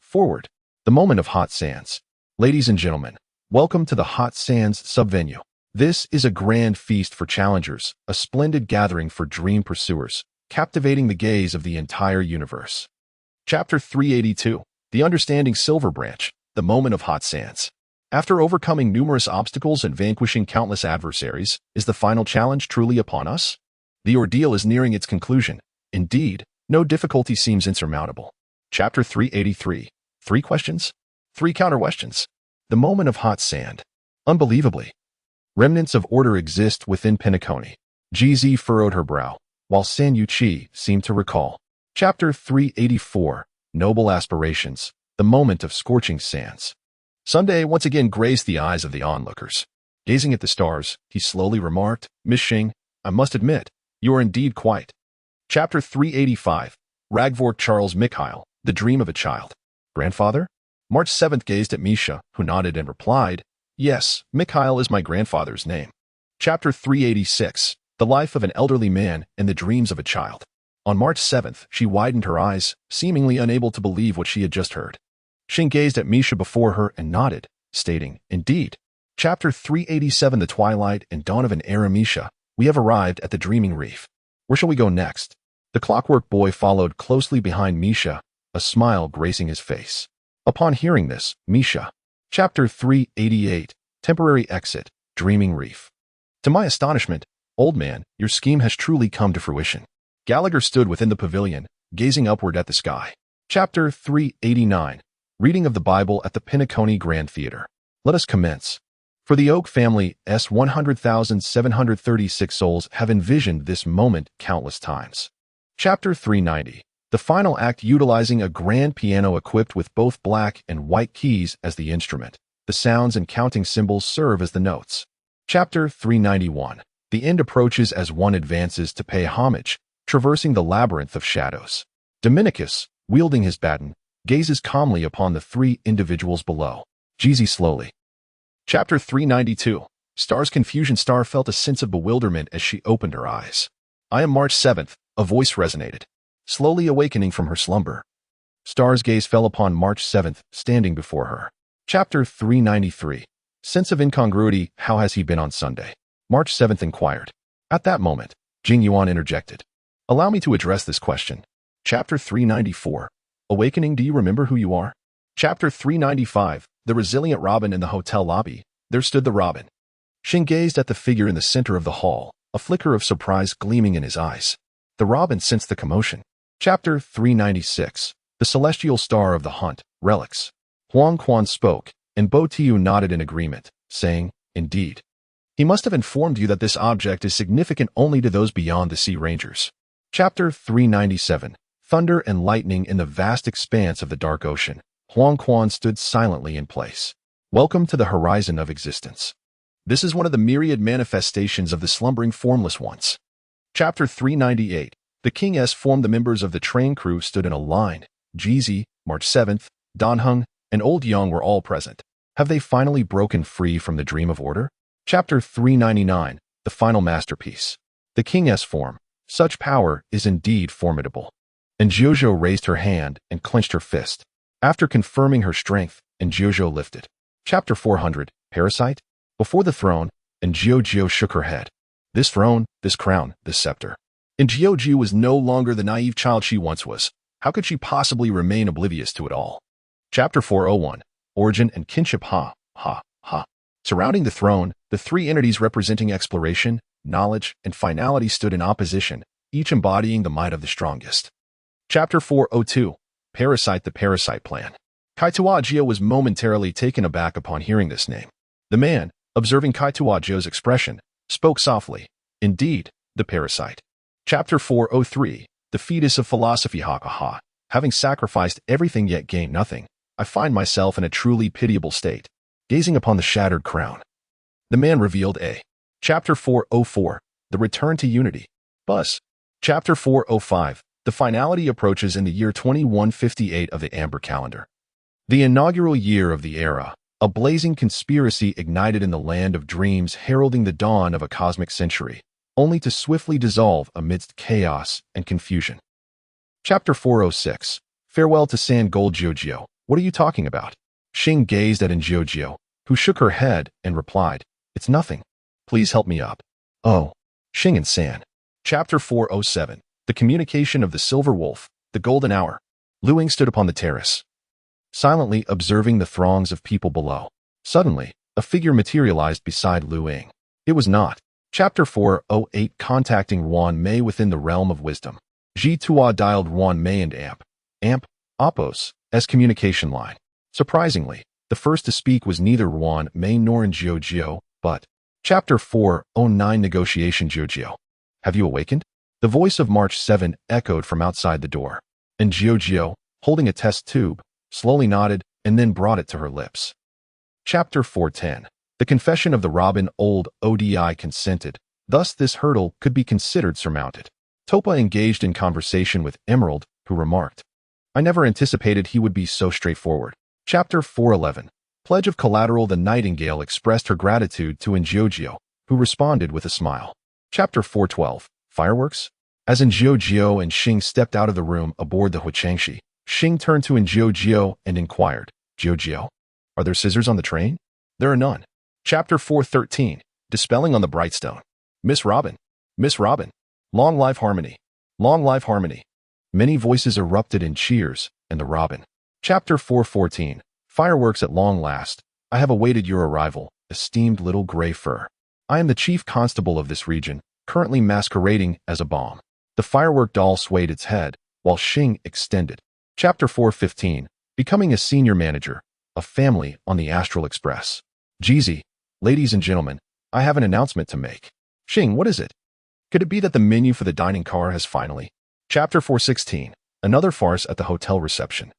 Forward. The Moment of Hot Sands. Ladies and gentlemen, welcome to the Hot Sands subvenue. This is a grand feast for challengers, a splendid gathering for dream pursuers, captivating the gaze of the entire universe. Chapter 382, The Understanding Silver Branch, The Moment of Hot Sands. After overcoming numerous obstacles and vanquishing countless adversaries, is the final challenge truly upon us? The ordeal is nearing its conclusion. Indeed, no difficulty seems insurmountable. Chapter 383, 3 questions? 3 counter-questions. The Moment of Hot Sand. Unbelievably, remnants of order exist within Penacony. Jizi furrowed her brow, while San Yuqi seemed to recall. Chapter 384, Noble Aspirations, The Moment of Scorching Sands. Sunday once again grazed the eyes of the onlookers. Gazing at the stars, he slowly remarked, "Miss Xing, I must admit, you are indeed quite." Chapter 385, Ragvork Charles Mikhail, The Dream of a Child. Grandfather? March 7th gazed at Misha, who nodded and replied, "Yes, Mikhail is my grandfather's name." Chapter 386, The Life of an Elderly Man and the Dreams of a Child. On March 7th, she widened her eyes, seemingly unable to believe what she had just heard. Xing gazed at Misha before her and nodded, stating, "Indeed." Chapter 387, The Twilight and Dawn of an Era. Misha, we have arrived at the Dreaming Reef. Where shall we go next? The Clockwork Boy followed closely behind Misha, a smile gracing his face. Upon hearing this, Misha. Chapter 388, Temporary Exit, Dreaming Reef. To my astonishment, old man, your scheme has truly come to fruition. Gallagher stood within the pavilion, gazing upward at the sky. Chapter 389, Reading of the Bible at the Penacony Grand Theater. Let us commence. For the Oak family's 100,736 souls have envisioned this moment countless times. Chapter 390, The Final Act utilizing a grand piano equipped with both black and white keys as the instrument. The sounds and counting symbols serve as the notes. Chapter 391, The End approaches as one advances to pay homage, traversing the labyrinth of shadows. Dominicus, wielding his baton, gazes calmly upon the 3 individuals below. Jizi slowly. Chapter 392, Star's confusion. Star felt a sense of bewilderment as she opened her eyes. "I am March 7th, a voice resonated. Slowly awakening from her slumber. Star's gaze fell upon March 7th, standing before her. Chapter 393, Sense of Incongruity. How has he been on Sunday? March 7th inquired. At that moment, Jing Yuan interjected. Allow me to address this question. Chapter 394, Awakening. Do you remember who you are? Chapter 395, The Resilient Robin. In the hotel lobby, there stood the robin. Xing gazed at the figure in the center of the hall, a flicker of surprise gleaming in his eyes. The robin sensed the commotion. Chapter 396, The Celestial Star of the Hunt, Relics. Huang Quan spoke, and Bo Tiu nodded in agreement, saying, "Indeed. He must have informed you that this object is significant only to those beyond the Sea Rangers." Chapter 397, Thunder and Lightning in the Vast Expanse of the Dark Ocean. Huang Quan stood silently in place. Welcome to the horizon of existence. This is one of the myriad manifestations of the slumbering formless ones. Chapter 398, The King formed. The members of the train crew stood in a line. Jizi, March 7th, Danheng, and Old Yang were all present. Have they finally broken free from the dream of order? Chapter 399, The Final Masterpiece. The King's form. Such power is indeed formidable. And Jojo raised her hand and clenched her fist. After confirming her strength, and Jojo lifted. Chapter 400, Parasite. Before the throne, and Jojo shook her head. This throne, this crown, this scepter. And Jojo was no longer the naive child she once was. How could she possibly remain oblivious to it all? Chapter 401. Origin and Kinship. Ha, ha, ha. Surrounding the throne, the three entities representing exploration, knowledge, and finality stood in opposition, each embodying the might of the strongest. Chapter 402. Parasite. The Parasite Plan. Kaituagio was momentarily taken aback upon hearing this name. The man, observing Kaituagio's expression, spoke softly. Indeed, the parasite. Chapter 403. The Fetus of Philosophy. Ha ha ha. Having sacrificed everything yet gained nothing, I find myself in a truly pitiable state, gazing upon the shattered crown. The man revealed a. Chapter 404. The Return to Unity. Buzz. Chapter 405. The finality approaches in the year 2158 of the Amber Calendar. The inaugural year of the era, a blazing conspiracy ignited in the land of dreams, heralding the dawn of a cosmic century, only to swiftly dissolve amidst chaos and confusion. Chapter 406. Farewell to San Gold. Giorgio. What are you talking about? Xing gazed at Giorgio, who shook her head and replied, It's nothing. Please help me up. Oh. Xing and San. Chapter 407. The Communication of the Silver Wolf, the Golden Hour. Luing stood upon the terrace, silently observing the throngs of people below. Suddenly, a figure materialized beside Luing. It was not. Chapter 408. Contacting Ruan Mei within the realm of wisdom. Ji Tua dialed Ruan Mei and Amp, Oppos, as communication line. Surprisingly, the first to speak was neither Ruan Mei nor Giorgio, but Chapter 409. Negotiation. Giorgio. Have you awakened? The voice of March 7 echoed from outside the door, and Giorgio, holding a test tube, slowly nodded and then brought it to her lips. Chapter 410. The Confession of the Robin. Old Odi consented, thus this hurdle could be considered surmounted. Topa engaged in conversation with Emerald, who remarked, I never anticipated he would be so straightforward. Chapter 411. Pledge of Collateral. The Nightingale expressed her gratitude to Giorgio, who responded with a smile. Chapter 412. Fireworks? As Giorgio and Xing stepped out of the room aboard the Huichangxi, Xing turned to Giorgio and inquired, Giorgio, are there scissors on the train? There are none. Chapter 413. Dispelling on the Brightstone. Miss Robin. Miss Robin. Long life harmony. Long life harmony. Many voices erupted in cheers, and the Robin. Chapter 414. Fireworks at long last. I have awaited your arrival, esteemed little gray fur. I am the chief constable of this region, currently masquerading as a bomb. The firework doll swayed its head, while Xing extended. Chapter 415. Becoming a senior manager, a family on the Astral Express. Jeezy, ladies and gentlemen, I have an announcement to make. Xing, what is it? Could it be that the menu for the dining car has finally? Chapter 416. Another farce at the hotel reception.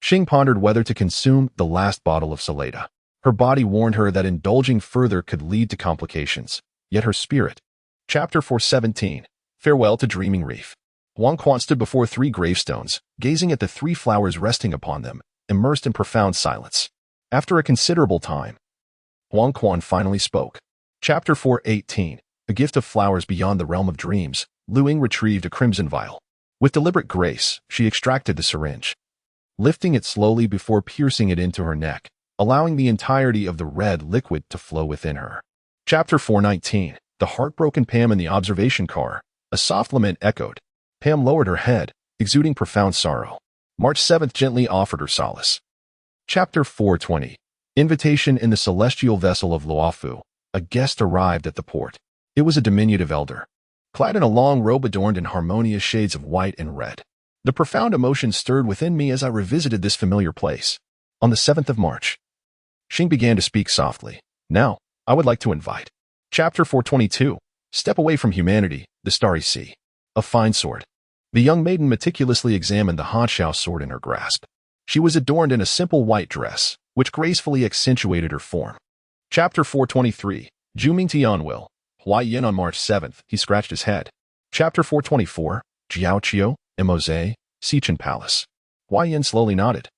Xing pondered whether to consume the last bottle of Salada. Her body warned her that indulging further could lead to complications, yet her spirit. Chapter 417. Farewell to Dreaming Reef. Huang Quan stood before three gravestones, gazing at the three flowers resting upon them, immersed in profound silence. After a considerable time, Huang Quan finally spoke. Chapter 418. A Gift of Flowers Beyond the Realm of Dreams. Luing retrieved a crimson vial. With deliberate grace, she extracted the syringe, lifting it slowly before piercing it into her neck, allowing the entirety of the red liquid to flow within her. Chapter 419. The Heartbroken Pam in the observation car. A soft lament echoed. Pam lowered her head, exuding profound sorrow. March 7th gently offered her solace. Chapter 420. Invitation in the celestial vessel of Luofu. A guest arrived at the port. It was a diminutive elder, clad in a long robe adorned in harmonious shades of white and red. The profound emotion stirred within me as I revisited this familiar place. On the 7th of March, Xing began to speak softly. Now, I would like to invite. Chapter 422. Step away from humanity, the Starry Sea. A fine sword. The young maiden meticulously examined the Hanshao sword in her grasp. She was adorned in a simple white dress, which gracefully accentuated her form. Chapter 423. Juming Tianwil. Hua Yin. On March 7th, he scratched his head. Chapter 424. Jiaoqiu, Emoze, Sichin Palace. Hua Yin slowly nodded.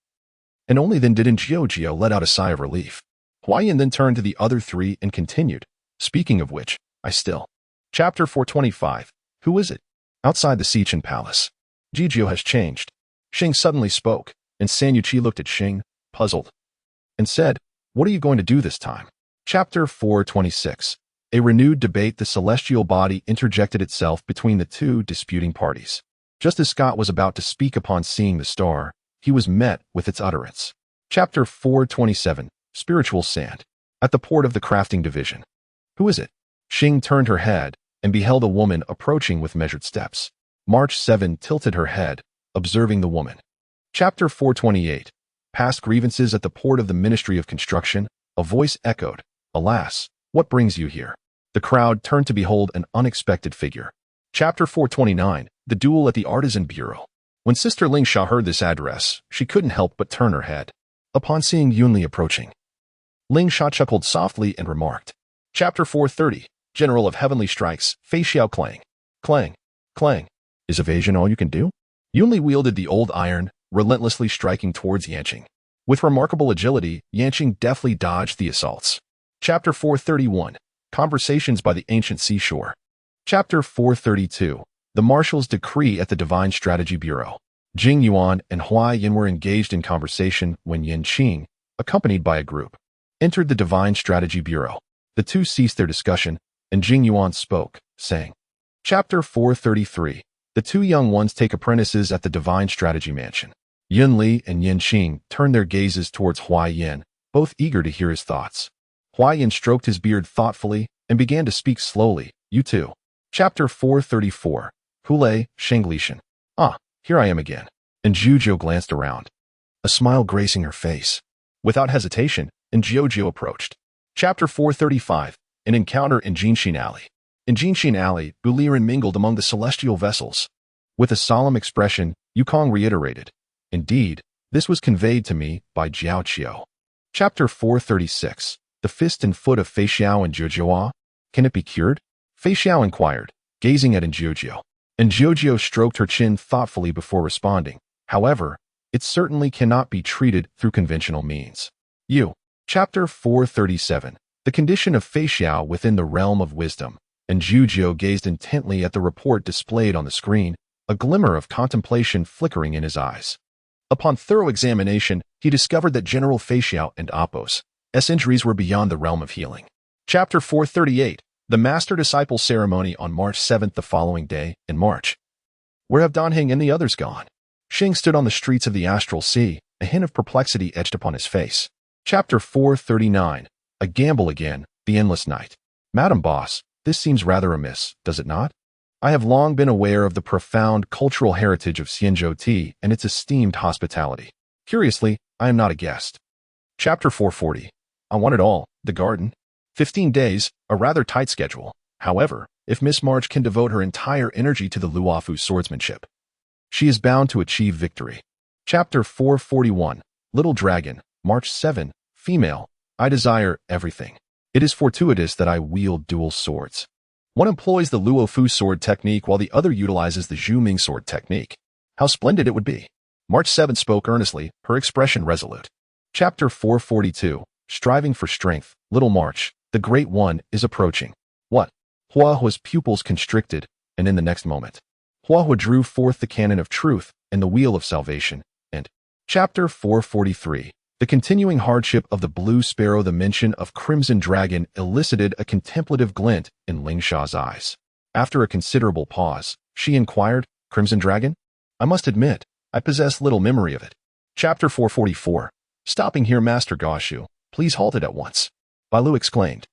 And only then did Giorgio let out a sigh of relief. Hua Yin then turned to the other three and continued. Speaking of which, I still. Chapter 425. Who is it? Outside the Sichin Palace. Giorgio has changed. Xing suddenly spoke, and San Yuqi looked at Xing, puzzled, and said, What are you going to do this time? Chapter 426. A renewed debate. The celestial body interjected itself between the two disputing parties. Just as Scott was about to speak upon seeing the star, he was met with its utterance. Chapter 427, Spiritual Sand. At the port of the crafting division. Who is it? Xing turned her head and beheld a woman approaching with measured steps. March 7 tilted her head, observing the woman. Chapter 428, Past grievances at the port of the Ministry of Construction. A voice echoed, Alas, what brings you here? The crowd turned to behold an unexpected figure. Chapter 429, The Duel at the Artisan Bureau. When Sister Ling Sha heard this address, she couldn't help but turn her head. Upon seeing Yunli approaching, Ling Sha chuckled softly and remarked, Chapter 430, General of Heavenly Strikes, Fei Xiao Clang. Clang. Clang. Is evasion all you can do? Yunli wielded the old iron, relentlessly striking towards Yanqing. With remarkable agility, Yanqing deftly dodged the assaults. Chapter 431, Conversations by the Ancient Seashore. Chapter 432, The Marshal's Decree at the Divine Strategy Bureau. Jing Yuan and Hua Yin were engaged in conversation when Yin Qing, accompanied by a group, entered the Divine Strategy Bureau. The two ceased their discussion, and Jing Yuan spoke, saying, Chapter 433, The two young ones take apprentices at the Divine Strategy Mansion. Yun Li and Yin Qing turned their gazes towards Hua Yin, both eager to hear his thoughts. Hua Yin stroked his beard thoughtfully and began to speak slowly. You too. Chapter 434, Hule, Shenglishan. Ah, here I am again. And Zhujiu glanced around, a smile gracing her face. Without hesitation, Zhujiu approached. Chapter 435, An Encounter in Jinshin Alley. In Jinshin Alley, Buliran mingled among the celestial vessels. With a solemn expression, Yukong reiterated, Indeed, this was conveyed to me by Jiao Qiu. Chapter 436, The Fist and Foot of Fei Xiao and Zhujiu. Can it be cured? Fei Xiao inquired, gazing at Zhujiu. Zhujiu stroked her chin thoughtfully before responding. However, it certainly cannot be treated through conventional means. Chapter 437, The Condition of Fei Xiao within the Realm of Wisdom. Zhujiu gazed intently at the report displayed on the screen, a glimmer of contemplation flickering in his eyes. Upon thorough examination, he discovered that General Fei Xiao and Appo's injuries were beyond the realm of healing. Chapter 438, The Master-Disciple Ceremony on March 7th. The following day, in March. Where have Danheng and the others gone? Xing stood on the streets of the Astral Sea, a hint of perplexity etched upon his face. Chapter 439, A Gamble Again, The Endless Night. Madam Boss, this seems rather amiss, does it not? I have long been aware of the profound cultural heritage of Xianzhou tea and its esteemed hospitality. Curiously, I am not a guest. Chapter 440, I want it all, the garden. 15 days, a rather tight schedule. However, if Miss March can devote her entire energy to the Luofu swordsmanship, she is bound to achieve victory. Chapter 441, Little Dragon, March 7, Female, I desire everything. It is fortuitous that I wield dual swords. One employs the Luofu sword technique while the other utilizes the Zhuming sword technique. How splendid it would be. March 7 spoke earnestly, her expression resolute. Chapter 442, Striving for Strength, Little March, the Great One is approaching. What? Huahua's pupils constricted, and in the next moment, Huahua drew forth the cannon of truth and the wheel of salvation, and Chapter 443, The Continuing Hardship of the Blue Sparrow. The mention of Crimson Dragon elicited a contemplative glint in Ling Sha's eyes. After a considerable pause, she inquired, Crimson Dragon? I must admit, I possess little memory of it. Chapter 444, Stopping here, Master Gaoshu, please halt it at once. Bailu exclaimed.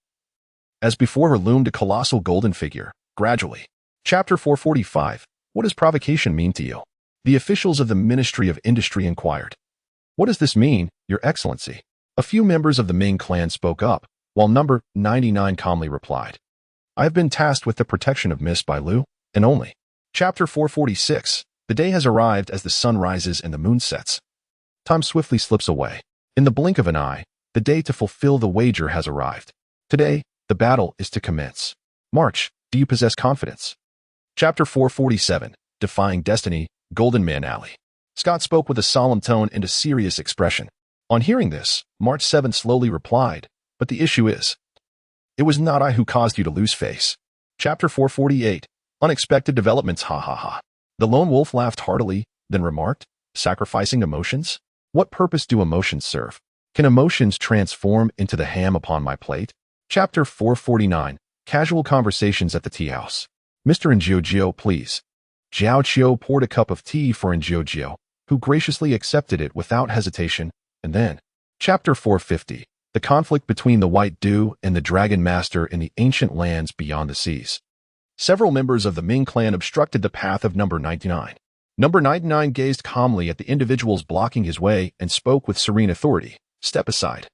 As before her loomed a colossal golden figure, gradually. Chapter 445, What does provocation mean to you? The officials of the Ministry of Industry inquired. What does this mean, Your Excellency? A few members of the Ming clan spoke up, while number 99 calmly replied. I have been tasked with the protection of Miss Bailu, and only. Chapter 446, The day has arrived as the sun rises and the moon sets. Time swiftly slips away. In the blink of an eye, the day to fulfill the wager has arrived. Today, the battle is to commence. March, do you possess confidence? Chapter 447, Defying Destiny, Golden Man Alley. Scott spoke with a solemn tone and a serious expression. On hearing this, March 7 slowly replied, But the issue is, it was not I who caused you to lose face. Chapter 448, Unexpected Developments. Ha ha ha. The lone wolf laughed heartily, then remarked, Sacrificing emotions? What purpose do emotions serve? Can emotions transform into the ham upon my plate? Chapter 449, Casual Conversations at the Tea House. Mr. Zhujiu, please. Jiao Qiu poured a cup of tea for Zhujiu, who graciously accepted it without hesitation, and then, Chapter 450. The conflict between the White Dew and the Dragon Master in the ancient lands beyond the seas. Several members of the Ming clan obstructed the path of Number 99. Number 99 gazed calmly at the individuals blocking his way and spoke with serene authority. Step aside.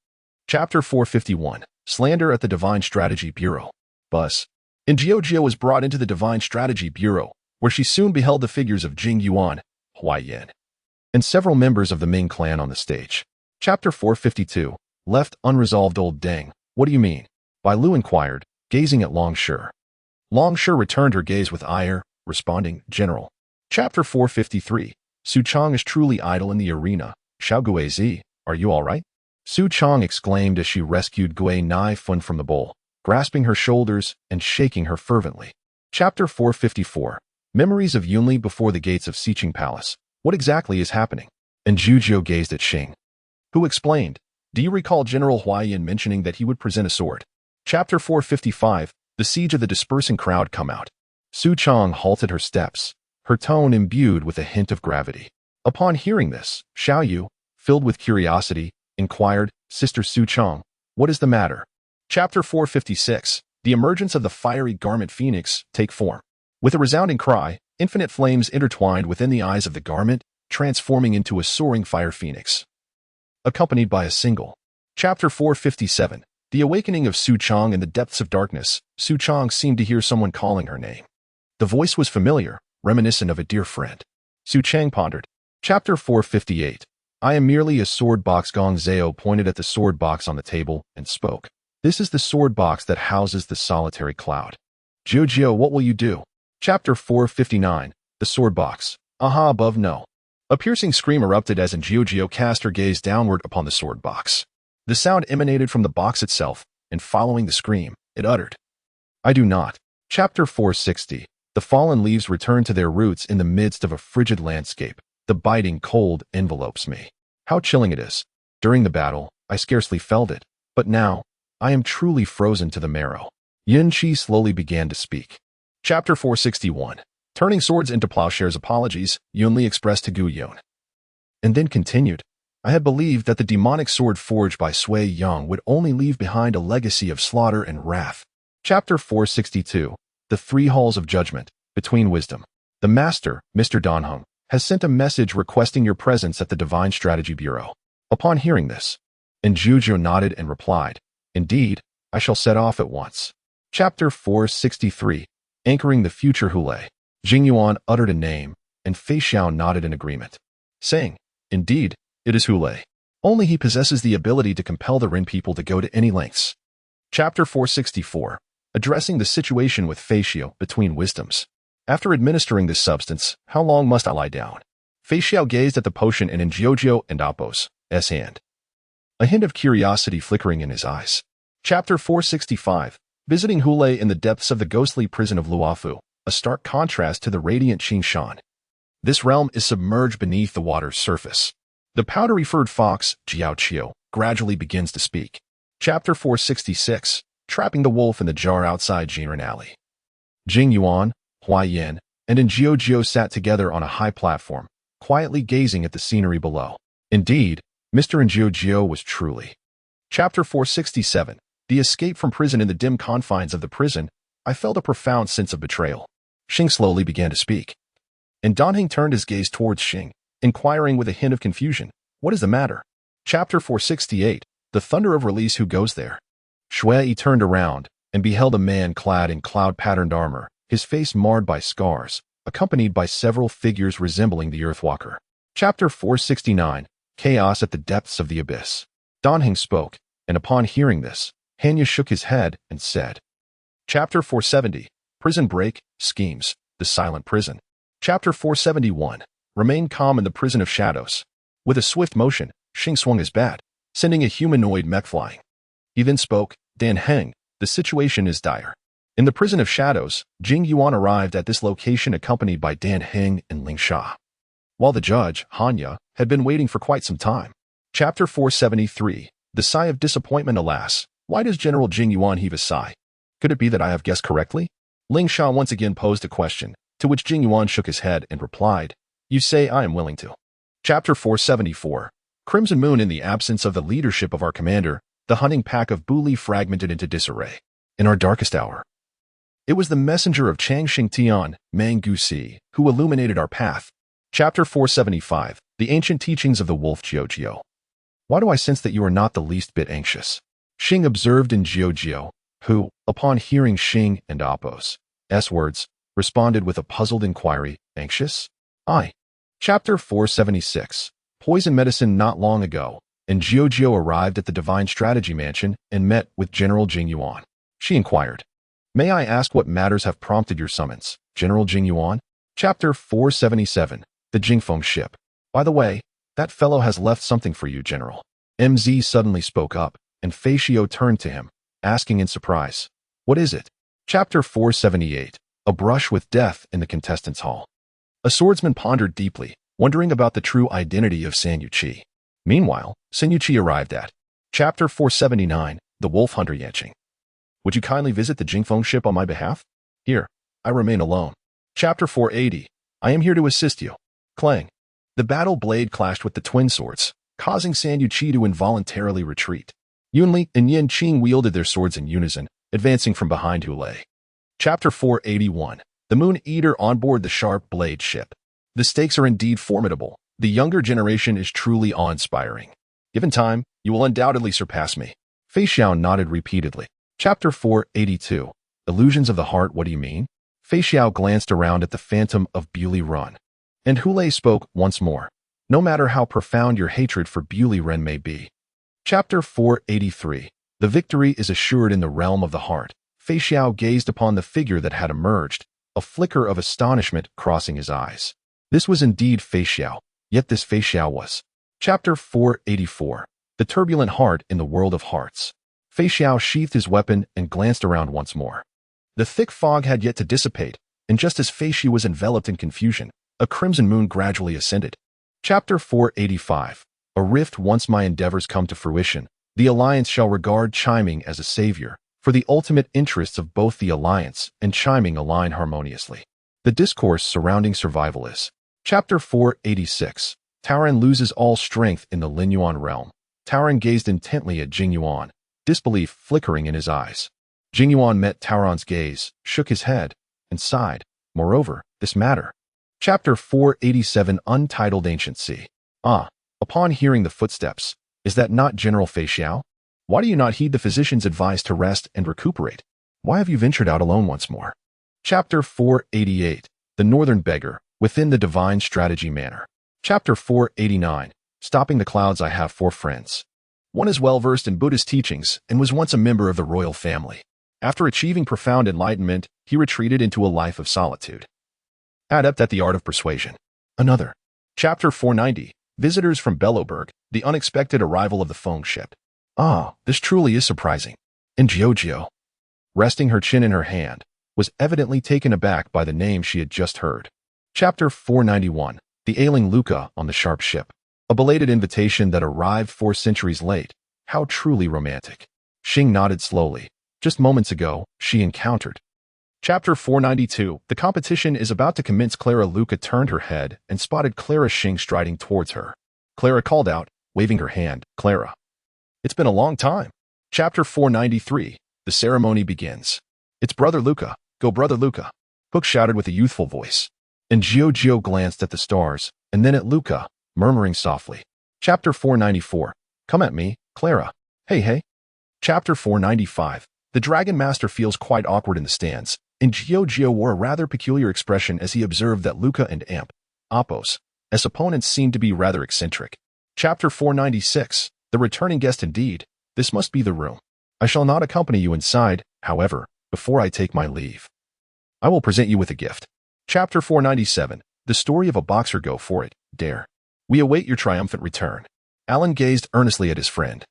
Chapter 451. Slander at the Divine Strategy Bureau. Bus. Ingeojio was brought into the Divine Strategy Bureau, where she soon beheld the figures of Jing Yuan, Huai Yan, and several members of the Ming clan on the stage. Chapter 452. Left unresolved old Deng. What do you mean? Bai Lu inquired, gazing at Long Shi. Long Shi returned her gaze with ire, responding, General. Chapter 453. Su Chang is truly idle in the arena. Xiao Guizi, are you all right? Su Chang exclaimed as she rescued Gui Nai Fun from the bowl, grasping her shoulders and shaking her fervently. Chapter 454. Memories of Yunli before the gates of Xiqing Palace. What exactly is happening? And Juzhou gazed at Xing, who explained, do you recall General Huaiyan mentioning that he would present a sword? Chapter 455. The siege of the dispersing crowd come out. Su Chang halted her steps, her tone imbued with a hint of gravity. Upon hearing this, Xiao Yu, filled with curiosity, inquired, Sister Su Chang, what is the matter? Chapter 456. The emergence of the fiery garment phoenix take form. With a resounding cry, infinite flames intertwined within the eyes of the garment, transforming into a soaring fire phoenix, accompanied by a single. Chapter 457. The awakening of Su Chang in the depths of darkness. Su Chang seemed to hear someone calling her name. The voice was familiar, reminiscent of a dear friend. Su Chang pondered. Chapter 458. I am merely a sword box. Gong Zhao pointed at the sword box on the table and spoke. This is the sword box that houses the solitary cloud. Jiu, what will you do? Chapter 459. The sword box. Aha, above no. A piercing scream erupted as Jiu cast her gaze downward upon the sword box. The sound emanated from the box itself, and following the scream, it uttered, I do not. Chapter 460. The fallen leaves return to their roots in the midst of a frigid landscape. The biting cold envelopes me. How chilling it is. During the battle, I scarcely felt it, but now, I am truly frozen to the marrow. Yin Qi slowly began to speak. Chapter 461. Turning swords into plowshares. Apologies, Yunli expressed to Gu Yun, and then continued. I had believed that the demonic sword forged by Sui Yang would only leave behind a legacy of slaughter and wrath. Chapter 462. The Three Halls of Judgment. Between Wisdom. The Master, Mr. Danheng, has sent a message requesting your presence at the Divine Strategy Bureau. Upon hearing this, Zhu nodded and replied, Indeed, I shall set off at once. Chapter 463. Anchoring the Future. Hulei. Jingyuan uttered a name, and Fei Xiao nodded in agreement, saying, Indeed, it is Hulei. Only he possesses the ability to compel the Ren people to go to any lengths. Chapter 464. Addressing the situation with Fei Xiao. Between Wisdoms. After administering this substance, how long must I lie down? Fei Xiao gazed at the potion in Jiu and Appo's hand, a hint of curiosity flickering in his eyes. Chapter 465. Visiting Hulei in the depths of the ghostly prison of Luofu, a stark contrast to the radiant Qingshan. This realm is submerged beneath the water's surface. The powdery-furred fox, Jiao Qiu, gradually begins to speak. Chapter 466. Trapping the wolf in the jar outside Jinren Alley. Jing Yuan, Huai Yan, and Jiu sat together on a high platform, quietly gazing at the scenery below. Indeed, Mr. Jiu was truly. Chapter 467. The escape from prison. In the dim confines of the prison, I felt a profound sense of betrayal. Xing slowly began to speak, and Danheng turned his gaze towards Xing, inquiring with a hint of confusion, what is the matter? Chapter 468. The Thunder of Release. Who goes there? Shui turned around and beheld a man clad in cloud-patterned armor, his face marred by scars, accompanied by several figures resembling the Earthwalker. Chapter 469. Chaos at the Depths of the Abyss. Danheng spoke, and upon hearing this, Hanya shook his head and said, Chapter 470. Prison Break, Schemes, the Silent Prison. Chapter 471. Remain calm in the Prison of Shadows. With a swift motion, Xing swung his bat, sending a humanoid mech flying. He then spoke, Dan Heng, the situation is dire. In the Prison of Shadows, Jing Yuan arrived at this location accompanied by Dan Heng and Ling Sha, while the judge, Hanya, had been waiting for quite some time. Chapter 473. The Sigh of Disappointment. Alas, why does General Jing Yuan heave a sigh? Could it be that I have guessed correctly? Ling Sha once again posed a question, to which Jing Yuan shook his head and replied, You say I am willing to. Chapter 474. Crimson Moon, in the absence of the leadership of our commander, the hunting pack of Buli fragmented into disarray. In our darkest hour, it was the messenger of Chang Xingtian, Mang Gusi, who illuminated our path. Chapter 475, The Ancient Teachings of the Wolf Jiao. Why do I sense that you are not the least bit anxious? Xing observed in Jiao, who, upon hearing Xing and Appo's words, responded with a puzzled inquiry, anxious? I. Chapter 476, Poison Medicine. Not long ago, and Jiao arrived at the Divine Strategy Mansion and met with General Jing Yuan. She inquired, May I ask what matters have prompted your summons, General Jing Yuan? Chapter 477, The Jingfeng Ship. By the way, that fellow has left something for you, General. MZ suddenly spoke up, and Fei Xiao turned to him, asking in surprise, What is it? Chapter 478, A Brush with Death in the Contestants' Hall. A swordsman pondered deeply, wondering about the true identity of San Yuqi. Meanwhile, San Yuqi arrived at Chapter 479, The Wolf Hunter Yanqing. Would you kindly visit the Jingfeng ship on my behalf? Here, I remain alone. Chapter 480, I am here to assist you. Clang. The battle blade clashed with the twin swords, causing San Yuqi to involuntarily retreat. Yunli and Yin Qing wielded their swords in unison, advancing from behind Hulei. Chapter 481, The Moon Eater on board the Sharp Blade ship. The stakes are indeed formidable. The younger generation is truly awe-inspiring. Given time, you will undoubtedly surpass me. Fei Xiao nodded repeatedly. Chapter 482, Illusions of the Heart. What do you mean? Fei Xiao glanced around at the phantom of Bewley Run. And Hulei spoke once more. No matter how profound your hatred for Bewley Ren may be. Chapter 483, The Victory is Assured in the Realm of the Heart. Fei Xiao gazed upon the figure that had emerged, a flicker of astonishment crossing his eyes. This was indeed Fei Xiao, yet this Fei Xiao was. Chapter 484, The Turbulent Heart in the World of Hearts. Fei Xiao sheathed his weapon and glanced around once more. The thick fog had yet to dissipate, and just as Fei Xiao was enveloped in confusion, a crimson moon gradually ascended. Chapter 485, A Rift. Once my endeavors come to fruition, the Alliance shall regard Chiming as a savior, for the ultimate interests of both the Alliance and Chiming align harmoniously. The discourse surrounding survival is. Chapter 486, Taoran loses all strength in the Linyuan realm. Taoran gazed intently at Jing Yuan, disbelief flickering in his eyes. Jing Yuan met Taoran's gaze, shook his head, and sighed. Moreover, this matter. Chapter 487, Untitled Ancient Sea. Upon hearing the footsteps, is that not General Fei Xiao? Why do you not heed the physician's advice to rest and recuperate? Why have you ventured out alone once more? Chapter 488, The Northern Beggar, Within the Divine Strategy Manor. Chapter 489, Stopping the Clouds. I have 4 friends. One is well-versed in Buddhist teachings and was once a member of the royal family. After achieving profound enlightenment, he retreated into a life of solitude. Adept at the art of persuasion. Another. Chapter 490, Visitors from Bellowberg, The Unexpected Arrival of the Feng Ship. This truly is surprising. And Jiao, resting her chin in her hand, was evidently taken aback by the name she had just heard. Chapter 491, The Ailing Luca on the Sharp Ship. A belated invitation that arrived 4 centuries late. How truly romantic. Xing nodded slowly. Just moments ago, she encountered. Chapter 492, The competition is about to commence. Clara Luca turned her head and spotted Clara Xing striding towards her. Clara called out, waving her hand, Clara. It's been a long time. Chapter 493, The Ceremony Begins. It's Brother Luca. Go, Brother Luca. Hook shouted with a youthful voice. And Jiao glanced at the stars, and then at Luca, murmuring softly. Chapter 494, Come at me, Clara. Hey. Chapter 495, The Dragon Master feels quite awkward in the stands, and Jiao wore a rather peculiar expression as he observed that Luca and Appo's, as opponents seemed to be rather eccentric. Chapter 496, The Returning Guest. Indeed, this must be the room. I shall not accompany you inside, however, before I take my leave. I will present you with a gift. Chapter 497, The Story of a Boxer. Go for it, dare. We await your triumphant return. Alan gazed earnestly at his friend,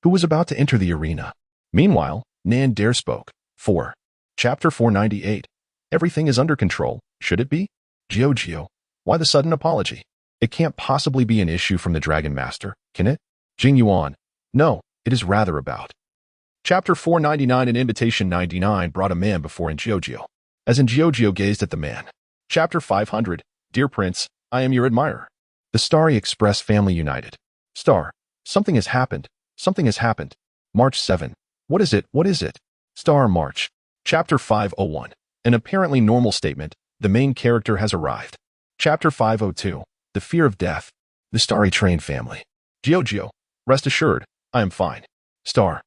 who was about to enter the arena. Meanwhile, Nan Dare spoke. 4. Chapter 498, Everything is under control, should it be? Jiao, why the sudden apology? It can't possibly be an issue from the Dragon Master, can it? Jing Yuan, no, it is rather about. Chapter 499, An invitation. 99 brought a man before Jiao. As Jiao gazed at the man. Chapter 500, Dear Prince, I am your admirer. The Starry Express family united. Star. Something has happened. Something has happened. March 7. What is it? What is it? Star March. Chapter 501. An apparently normal statement. The main character has arrived. Chapter 502. The fear of death. The Starry Train family. Gio. Rest assured, I am fine. Star.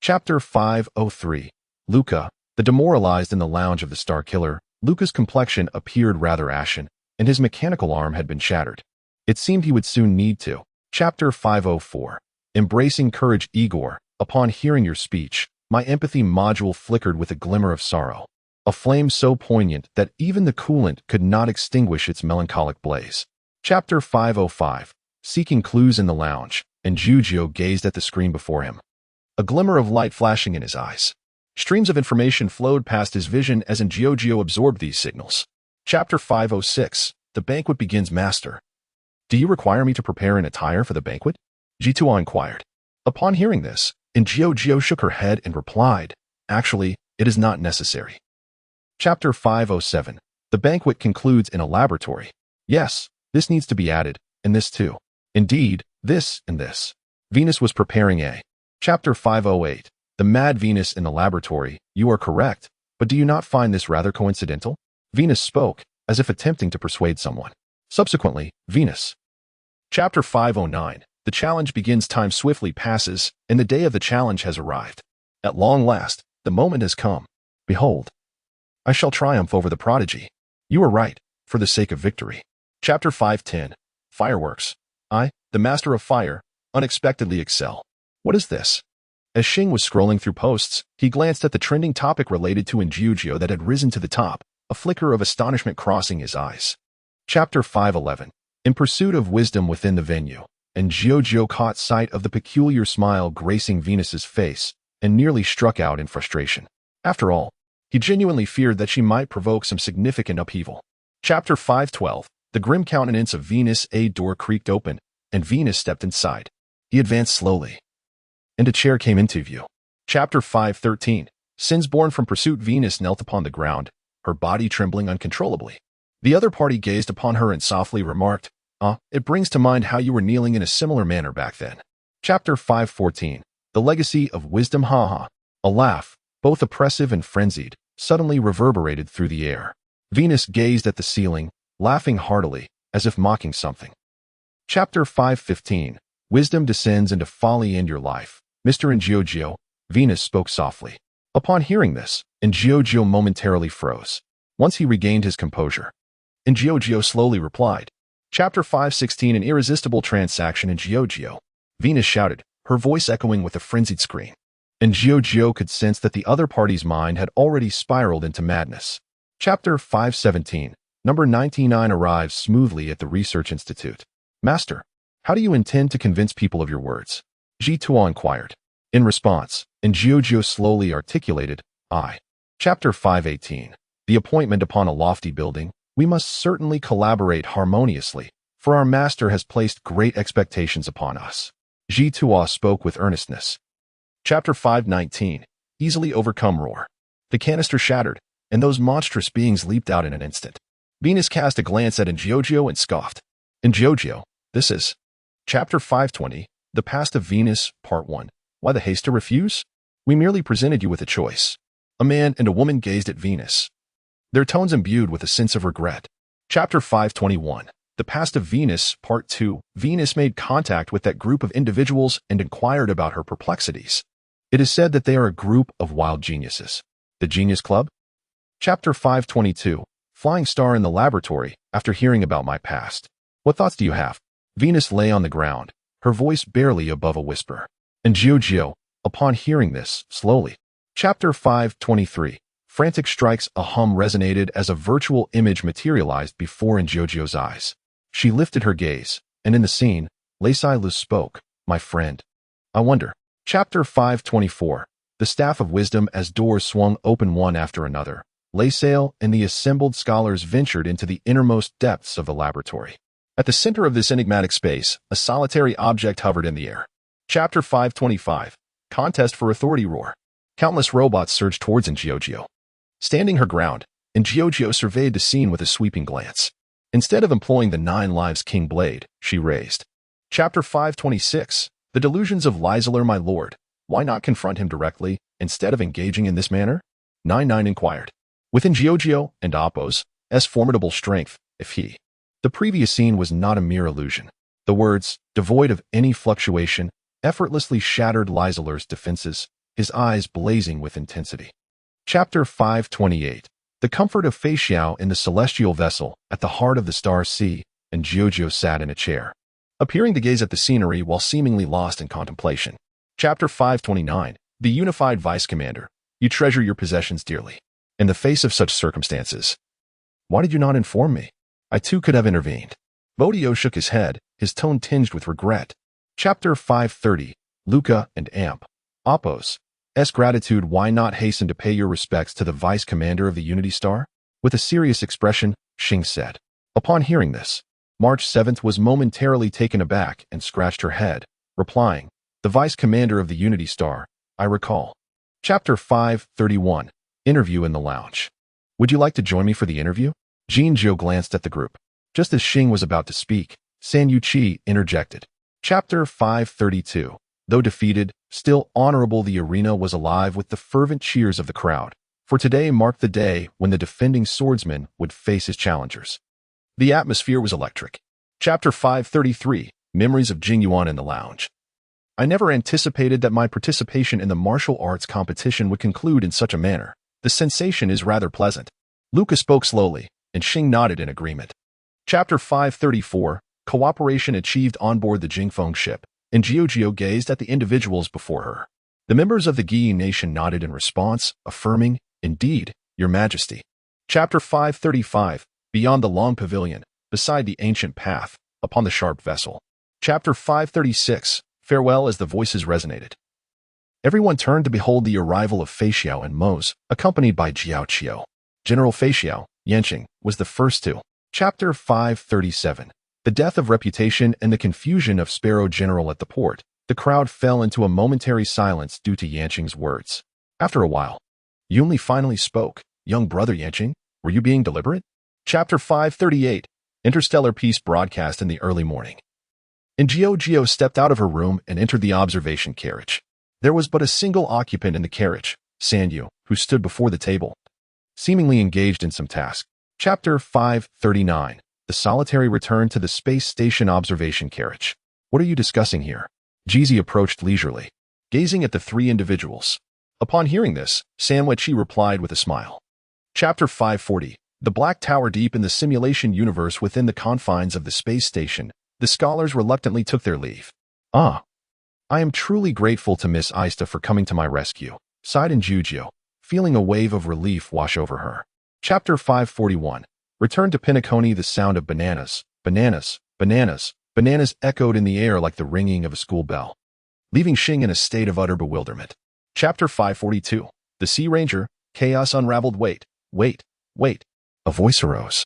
Chapter 503. Luca. The demoralized in the lounge of the Star Killer, Luca's complexion appeared rather ashen, and his mechanical arm had been shattered. It seemed he would soon need to. Chapter 504. Embracing courage. Igor. Upon hearing your speech, my empathy module flickered with a glimmer of sorrow, a flame so poignant that even the coolant could not extinguish its melancholic blaze. Chapter 505. Seeking clues in the lounge, and Giugio gazed at the screen before him, a glimmer of light flashing in his eyes. Streams of information flowed past his vision as Giugio absorbed these signals. Chapter 506. The banquet begins. Master. Do you require me to prepare an attire for the banquet? Jitua inquired. Upon hearing this, Giugio shook her head and replied, Actually, it is not necessary. Chapter 507. The banquet concludes in a laboratory. Yes, this needs to be added, and this too. Indeed, this and this. Venus was preparing a. Chapter 508. The mad Venus in the laboratory. You are correct, but do you not find this rather coincidental? Venus spoke, as if attempting to persuade someone. Subsequently, Venus. Chapter 509. The challenge begins. Time swiftly passes, and the day of the challenge has arrived. At long last, the moment has come. Behold, I shall triumph over the prodigy. You are right, for the sake of victory. Chapter 510. Fireworks. I, the master of fire, unexpectedly excel. What is this? As Xing was scrolling through posts, he glanced at the trending topic related to Giugio that had risen to the top, a flicker of astonishment crossing his eyes. Chapter 511. In pursuit of wisdom within the venue, Giugio caught sight of the peculiar smile gracing Venus's face and nearly struck out in frustration. After all, he genuinely feared that she might provoke some significant upheaval. Chapter 512. The grim countenance of Venus. A door creaked open, and Venus stepped inside. He advanced slowly, and a chair came into view. Chapter 513. Sins born from pursuit. Venus knelt upon the ground, her body trembling uncontrollably. The other party gazed upon her and softly remarked, it brings to mind how you were kneeling in a similar manner back then. Chapter 514. The legacy of wisdom. A laugh, both oppressive and frenzied, suddenly reverberated through the air. Venus gazed at the ceiling, laughing heartily, as if mocking something. Chapter 515. Wisdom descends into folly and your life. Mr. Giugio, Venus spoke softly. Upon hearing this, Giugio momentarily froze. Once he regained his composure, Giugio slowly replied. Chapter 516. An irresistible transaction. Giugio, Venus shouted, her voice echoing with a frenzied scream. Giugio could sense that the other party's mind had already spiraled into madness. Chapter 517. Number 99 arrives smoothly at the Research Institute. Master, how do you intend to convince people of your words? Jitua inquired. In response, Giugio slowly articulated, Chapter 518. The appointment upon a lofty building. We must certainly collaborate harmoniously, for our master has placed great expectations upon us. Jitua spoke with earnestness. Chapter 519. Easily overcome. Roar. The canister shattered, and those monstrous beings leaped out in an instant. Venus cast a glance at Giugio and scoffed. Giugio, this is. Chapter 520. The Past of Venus, Part 1. Why the haste to refuse? We merely presented you with a choice. A man and a woman gazed at Venus, their tones imbued with a sense of regret. Chapter 521. The Past of Venus, Part 2. Venus made contact with that group of individuals and inquired about her perplexities. It is said that they are a group of wild geniuses. The Genius Club? Chapter 522. Flying Star in the laboratory. After hearing about my past, what thoughts do you have? Venus lay on the ground, her voice barely above a whisper. Giugio, upon hearing this, slowly. Chapter 523. Frantic strikes. A hum resonated as a virtual image materialized before Giugio's eyes. She lifted her gaze, and in the scene, Laisai Luz spoke, my friend. I wonder. Chapter 524. The Staff of Wisdom. As doors swung open one after another, Laisai and the assembled scholars ventured into the innermost depths of the laboratory. At the center of this enigmatic space, a solitary object hovered in the air. Chapter 525. Contest for Authority. Roar. Countless robots surged towards Giugio. Standing her ground, Giugio surveyed the scene with a sweeping glance. Instead of employing the 9 lives king blade, she raised Chapter 526. The Delusions of Lysaler, my lord. Why not confront him directly, instead of engaging in this manner? 99 inquired. Within Giorgio and Oppo's formidable strength, if he. The previous scene was not a mere illusion. The words, devoid of any fluctuation, effortlessly shattered Lysaler's defenses, his eyes blazing with intensity. Chapter 528. The comfort of Fei Xiao in the celestial vessel, at the heart of the star sea, and Giorgio sat in a chair, appearing to gaze at the scenery while seemingly lost in contemplation. Chapter 529. The unified vice commander. You treasure your possessions dearly. In the face of such circumstances, why did you not inform me? I too could have intervened. Bodio shook his head, his tone tinged with regret. Chapter 530. Luca and Amp. Oppo's gratitude. Why not hasten to pay your respects to the vice commander of the Unity Star? With a serious expression, Xing said. Upon hearing this, March 7th was momentarily taken aback and scratched her head, replying, the vice commander of the Unity Star, I recall. Chapter 531. Interview in the lounge. Would you like to join me for the interview? Jinzhou glanced at the group. Just as Xing was about to speak, San Yuqi interjected. Chapter 532. Though defeated, still honorable, the arena was alive with the fervent cheers of the crowd, for today marked the day when the defending swordsman would face his challengers. The atmosphere was electric. Chapter 533. Memories of Jingyuan in the lounge. I never anticipated that my participation in the martial arts competition would conclude in such a manner. The sensation is rather pleasant. Luca spoke slowly, and Xing nodded in agreement. Chapter 534. Cooperation achieved on board the Jingfeng ship, and Giorgio gazed at the individuals before her. The members of the Gi nation nodded in response, affirming, indeed, your majesty. Chapter 535. Beyond the long pavilion, beside the ancient path, upon the sharp vessel. Chapter 536. Farewell. As the voices resonated, everyone turned to behold the arrival of Fei Xiao and Mo's, accompanied by Jiao Qiu. General Fei Xiao, Yanqing, was the first to. Chapter 537. The death of reputation and the confusion of Sparrow General at the port. The crowd fell into a momentary silence due to Yanqing's words. After a while, Yunli finally spoke. Young brother Yanqing, were you being deliberate? Chapter 538. Interstellar Peace broadcast in the early morning. And Giorgio stepped out of her room and entered the observation carriage. There was but a single occupant in the carriage, Sanyu, who stood before the table, seemingly engaged in some task. Chapter 539. The solitary return to the space station observation carriage. What are you discussing here? Jizi approached leisurely, gazing at the three individuals. Upon hearing this, Sanwechi replied with a smile. Chapter 540. The Black Tower. Deep in the simulation universe within the confines of the space station, the scholars reluctantly took their leave. I am truly grateful to Miss Aista for coming to my rescue, sighed Giorgio, feeling a wave of relief wash over her. Chapter 541. Return to Pinnacone. The sound of bananas, bananas, bananas, bananas echoed in the air like the ringing of a school bell, leaving Xing in a state of utter bewilderment. Chapter 542. The Sea Ranger. Chaos unraveled. Wait. A voice arose,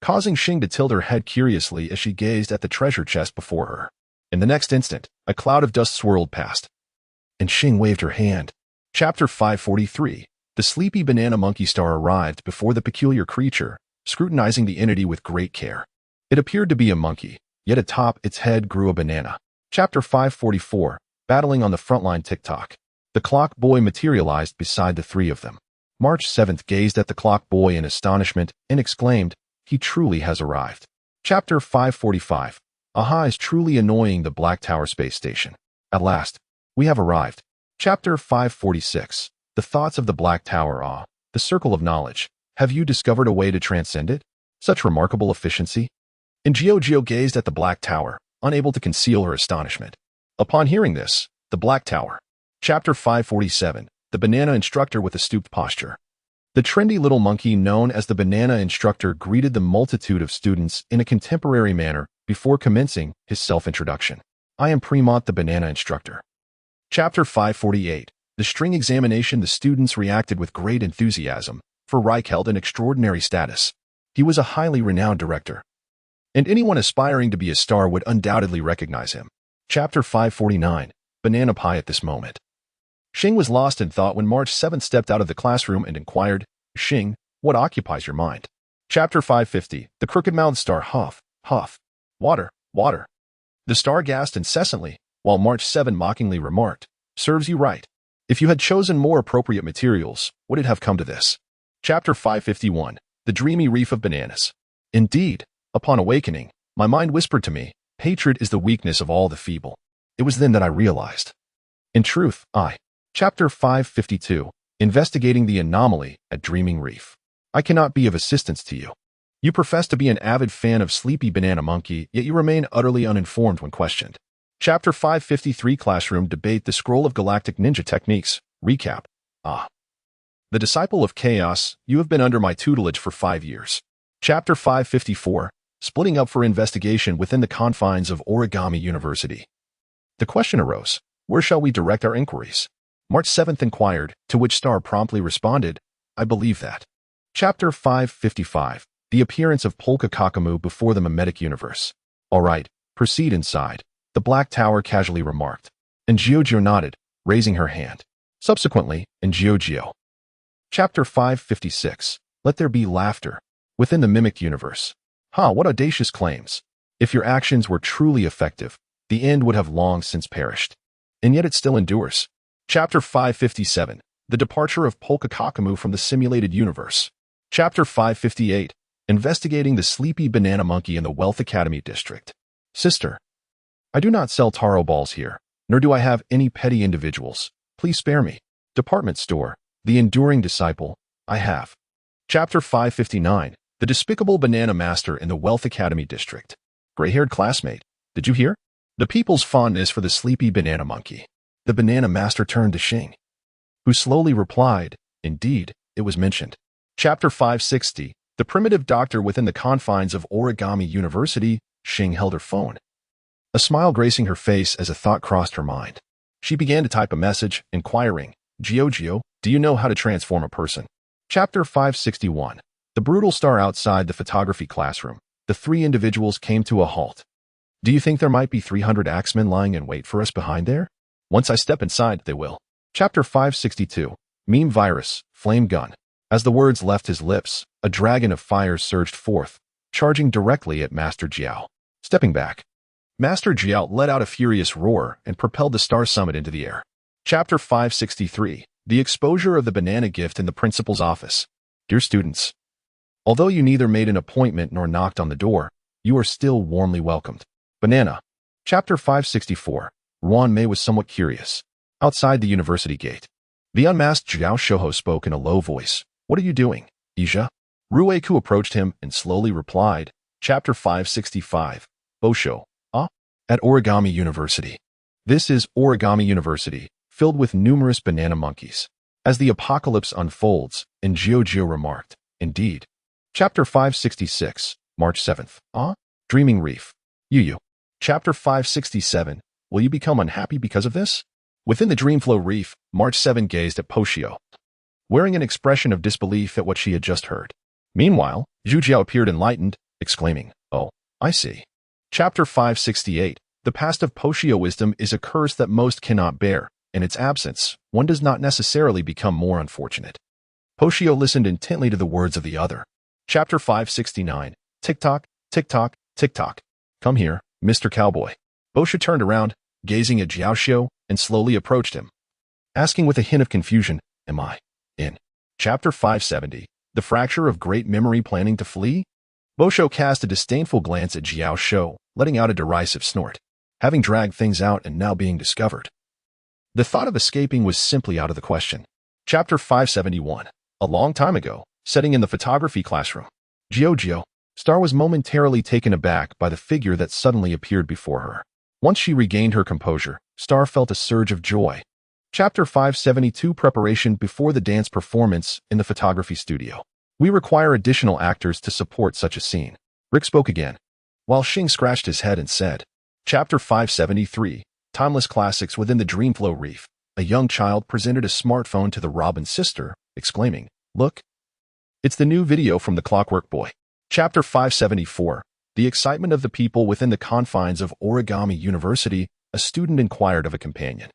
causing Xing to tilt her head curiously as she gazed at the treasure chest before her. In the next instant, a cloud of dust swirled past, and Xing waved her hand. Chapter 543. The sleepy banana monkey star arrived before the peculiar creature, scrutinizing the entity with great care. It appeared to be a monkey, yet atop its head grew a banana. Chapter 544. Battling on the frontline. TikTok. The clock boy materialized beside the three of them. March 7th gazed at the clock boy in astonishment and exclaimed, he truly has arrived. Chapter 545. Aha is truly annoying. The Black Tower space station. At last, we have arrived. Chapter 546. The thoughts of the Black Tower. The circle of knowledge. Have you discovered a way to transcend it? Such remarkable efficiency. And Giorgio gazed at the Black Tower, unable to conceal her astonishment. Upon hearing this, the Black Tower. Chapter 547. The banana instructor with a stooped posture. The trendy little monkey known as the banana instructor greeted the multitude of students in a contemporary manner before commencing his self-introduction. I am Premont, the banana instructor. Chapter 548. The string examination. The students reacted with great enthusiasm, for Reich held an extraordinary status. He was a highly renowned director, and anyone aspiring to be a star would undoubtedly recognize him. Chapter 549. Banana pie. At this moment, Xing was lost in thought when March 7th stepped out of the classroom and inquired, Xing, what occupies your mind? Chapter 550. The crooked-mouthed star. Huff, huff. Water. The star gasped incessantly, while March 7 mockingly remarked, "Serves you right. If you had chosen more appropriate materials, would it have come to this?" Chapter 551, The Dreamy Reef of Bananas. Indeed, upon awakening, my mind whispered to me, hatred is the weakness of all the feeble. It was then that I realized. In truth, Chapter 552, Investigating the Anomaly at Dreaming Reef. I cannot be of assistance to you. You profess to be an avid fan of Sleepy Banana Monkey, yet you remain utterly uninformed when questioned. Chapter 553, Classroom Debate, The Scroll of Galactic Ninja Techniques. Recap. The Disciple of Chaos, you have been under my tutelage for 5 years. Chapter 554, Splitting Up for Investigation within the Confines of Origami University. The question arose, where shall we direct our inquiries? March 7th inquired, to which Star promptly responded, I believe that. Chapter 555, The Appearance of Polka Kakamu before the Mimetic Universe. All right, proceed inside, the Black Tower casually remarked, and Giorgio nodded, raising her hand. Subsequently, in Giorgio. Chapter 556, Let There Be Laughter, within the Mimic Universe. What audacious claims. If your actions were truly effective, the end would have long since perished. And yet it still endures. Chapter 557, The Departure of Polka Kakamu from the Simulated Universe. Chapter 558, Investigating the Sleepy Banana Monkey in the Wealth Academy District. Sister, I do not sell taro balls here, nor do I have any petty individuals. Please spare me. Department store, The Enduring Disciple, I have. Chapter 559, The Despicable Banana Master in the Wealth Academy District. Gray-haired classmate, did you hear? The people's fondness for the Sleepy Banana Monkey. The Banana Master turned to Xing, who slowly replied, indeed, it was mentioned. Chapter 560, The Primitive Doctor within the Confines of Origami University. Xing held her phone, a smile gracing her face as a thought crossed her mind. She began to type a message, inquiring, Giorgio, do you know how to transform a person? Chapter 561, The Brutal Star outside the photography classroom. The three individuals came to a halt. Do you think there might be 300 axemen lying in wait for us behind there? Once I step inside, they will. Chapter 562, Meme Virus, Flame Gun. As the words left his lips, a dragon of fire surged forth, charging directly at Master Jiao. Stepping back, Master Jiao let out a furious roar and propelled the Star Summit into the air. Chapter 563, The Exposure of the Banana Gift in the Principal's Office. Dear students, although you neither made an appointment nor knocked on the door, you are still warmly welcomed. Banana. Chapter 564, Ruan Mei was somewhat curious. Outside the university gate, the unmasked Jiao Shouho spoke in a low voice. What are you doing, Ija? Rueku approached him and slowly replied. Chapter 565, Bosho. At Origami University. This is Origami University, filled with numerous banana monkeys. As the apocalypse unfolds, and Giorgio remarked, indeed. Chapter 566, March 7th. Dreaming Reef. Yu. Chapter 567, Will you become unhappy because of this? Within the Dreamflow Reef, March 7 gazed at Poshio, wearing an expression of disbelief at what she had just heard. Meanwhile, Zhujiao appeared enlightened, exclaiming, Oh, I see. Chapter 568, The past of Poshio wisdom is a curse that most cannot bear. In its absence, one does not necessarily become more unfortunate. Poshio listened intently to the words of the other. Chapter 569, Tick-tock, tick-tock, tick-tock. Come here, Mr. Cowboy. Bosha turned around, gazing at Jiaoxiu, and slowly approached him, asking with a hint of confusion, Am I in? Chapter 570, The Fracture of Great Memory Planning to Flee? Bosho cast a disdainful glance at Jiaoxiu, letting out a derisive snort, having dragged things out and now being discovered. The thought of escaping was simply out of the question. Chapter 571, A long time ago, setting in the photography classroom. Giorgio. Star was momentarily taken aback by the figure that suddenly appeared before her. Once she regained her composure, Star felt a surge of joy. Chapter 572, Preparation before the dance performance in the photography studio. We require additional actors to support such a scene. Rick spoke again, while Xing scratched his head and said, Chapter 573, Timeless Classics within the Dreamflow Reef. A young child presented a smartphone to the Robin sister, exclaiming, Look, it's the new video from the Clockwork Boy. Chapter 574, The Excitement of the People within the Confines of Origami University. A student inquired of a companion.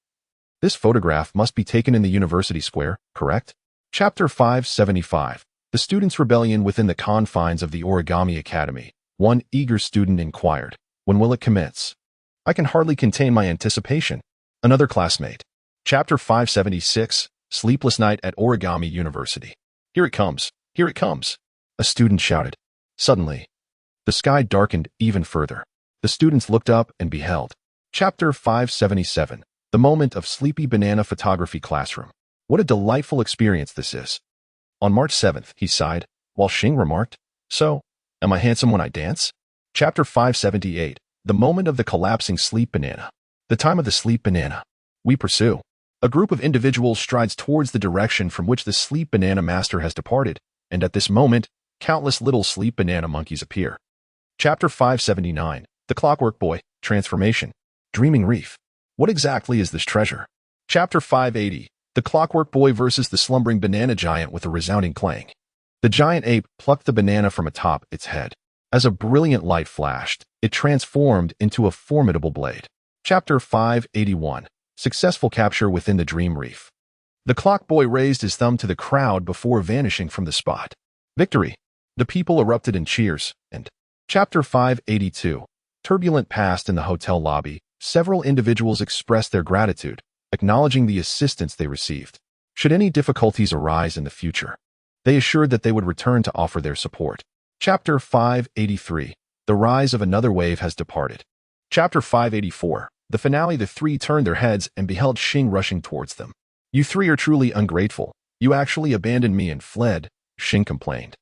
This photograph must be taken in the university square, correct? Chapter 575, The Students' Rebellion within the Confines of the Origami Academy. One eager student inquired, When will it commence? I can hardly contain my anticipation. Another classmate. Chapter 576, Sleepless Night at Origami University. Here it comes. Here it comes. A student shouted. Suddenly, the sky darkened even further. The students looked up and beheld. Chapter 577, The Moment of Sleepy Banana Photography Classroom. What a delightful experience this is. On March 7th, he sighed, while Xing remarked, So, am I handsome when I dance? Chapter 578, The Moment of the Collapsing Sleep Banana. The time of the sleep banana. We pursue. A group of individuals strides towards the direction from which the sleep banana master has departed, and at this moment, countless little sleep banana monkeys appear. Chapter 579, The Clockwork Boy, Transformation. Dreaming Reef. What exactly is this treasure? Chapter 580, The Clockwork Boy versus the Slumbering Banana Giant with a resounding clang. The giant ape plucked the banana from atop its head. As a brilliant light flashed, it transformed into a formidable blade. Chapter 581, Successful Capture Within the Dream Reef. The clock boy raised his thumb to the crowd before vanishing from the spot. Victory! The people erupted in cheers, and Chapter 582, Turbulent Past in the hotel lobby. Several individuals expressed their gratitude, acknowledging the assistance they received. Should any difficulties arise in the future, they assured that they would return to offer their support. Chapter 583, The Rise of Another Wave has departed. Chapter 584, The Finale. The three turned their heads and beheld Xing rushing towards them. You three are truly ungrateful. You actually abandoned me and fled, Xing complained.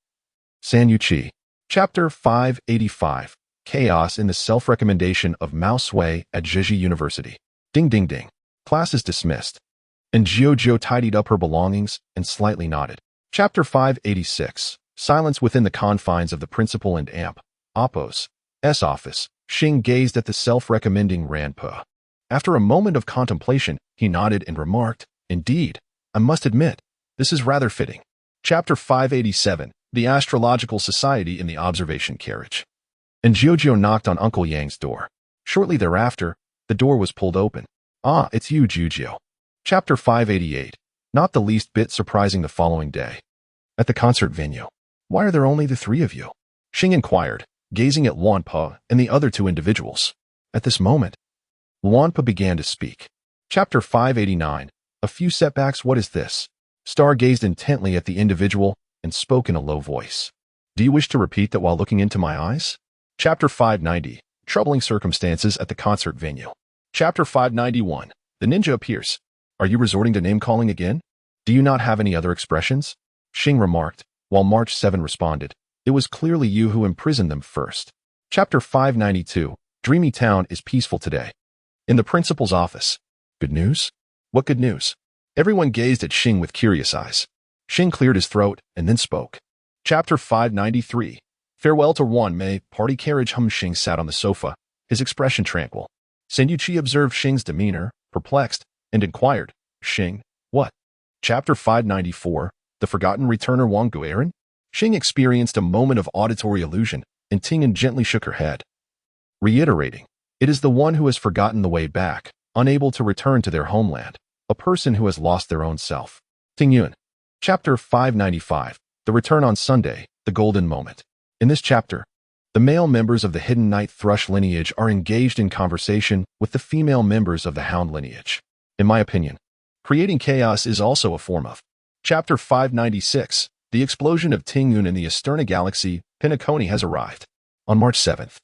San Yuqi. Chapter 585, Chaos in the Self-Recommendation of Mao Sui at Zheji University. Ding ding ding. Class is dismissed. And Jiao tidied up her belongings and slightly nodded. Chapter 586, Silence within the confines of the principal and Oppo's office. Xing gazed at the self-recommending Ranpo. After a moment of contemplation, he nodded and remarked, Indeed, I must admit, this is rather fitting. Chapter 587, The Astrological Society in the Observation Carriage. And Jiao knocked on Uncle Yang's door. Shortly thereafter, the door was pulled open. Ah, it's you, Jiao. Chapter 588, Not the least bit surprising the following day. At the concert venue. Why are there only the three of you? Xing inquired, gazing at Wanpa and the other two individuals. At this moment, Wanpa began to speak. Chapter 589, A Few Setbacks. What is this? Star gazed intently at the individual and spoke in a low voice. Do you wish to repeat that while looking into my eyes? Chapter 590, Troubling Circumstances at the Concert Venue. Chapter 591, The Ninja Appears. Are you resorting to name-calling again? Do you not have any other expressions? Xing remarked, while March 7 responded. It was clearly you who imprisoned them first. Chapter 592, Dreamy Town is peaceful today. In the principal's office. Good news? What good news? Everyone gazed at Xing with curious eyes. Xing cleared his throat and then spoke. Chapter 593, Farewell to Wan Mei. Party carriage. Xing sat on the sofa, his expression tranquil. San Yuqi observed Xing's demeanor, perplexed, and inquired, Xing, what? Chapter 594, The Forgotten Returner. Wang Guiren? Xing experienced a moment of auditory illusion, and Tingyun gently shook her head. Reiterating, it is the one who has forgotten the way back, unable to return to their homeland, a person who has lost their own self. Tingyun. Chapter 595, The Return on Sunday, The Golden Moment. In this chapter, the male members of the Hidden Night Thrush lineage are engaged in conversation with the female members of the Hound lineage. In my opinion, creating chaos is also a form of. Chapter 596, The Explosion of Tingyun in the Asterna Galaxy. Pinaconi has arrived. On March 7th.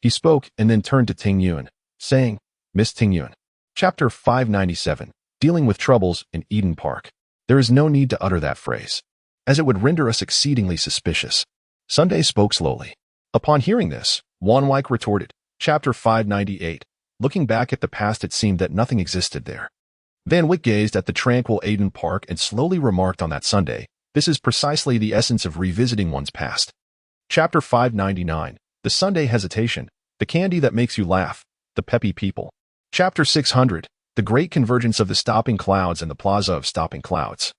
He spoke and then turned to Tingyun, saying, Miss Tingyun. Chapter 597, Dealing with Troubles in Eden Park. There is no need to utter that phrase, as it would render us exceedingly suspicious. Sunday spoke slowly. Upon hearing this, Wanwyke retorted. Chapter 598, Looking back at the past, it seemed that nothing existed there. Van Wyck gazed at the tranquil Eden Park and slowly remarked on that Sunday, this is precisely the essence of revisiting one's past. Chapter 599, The Sunday Hesitation, The Candy That Makes You Laugh, The Peppy People. Chapter 600, The Great Convergence of the Stopping Clouds and the Plaza of Stopping Clouds.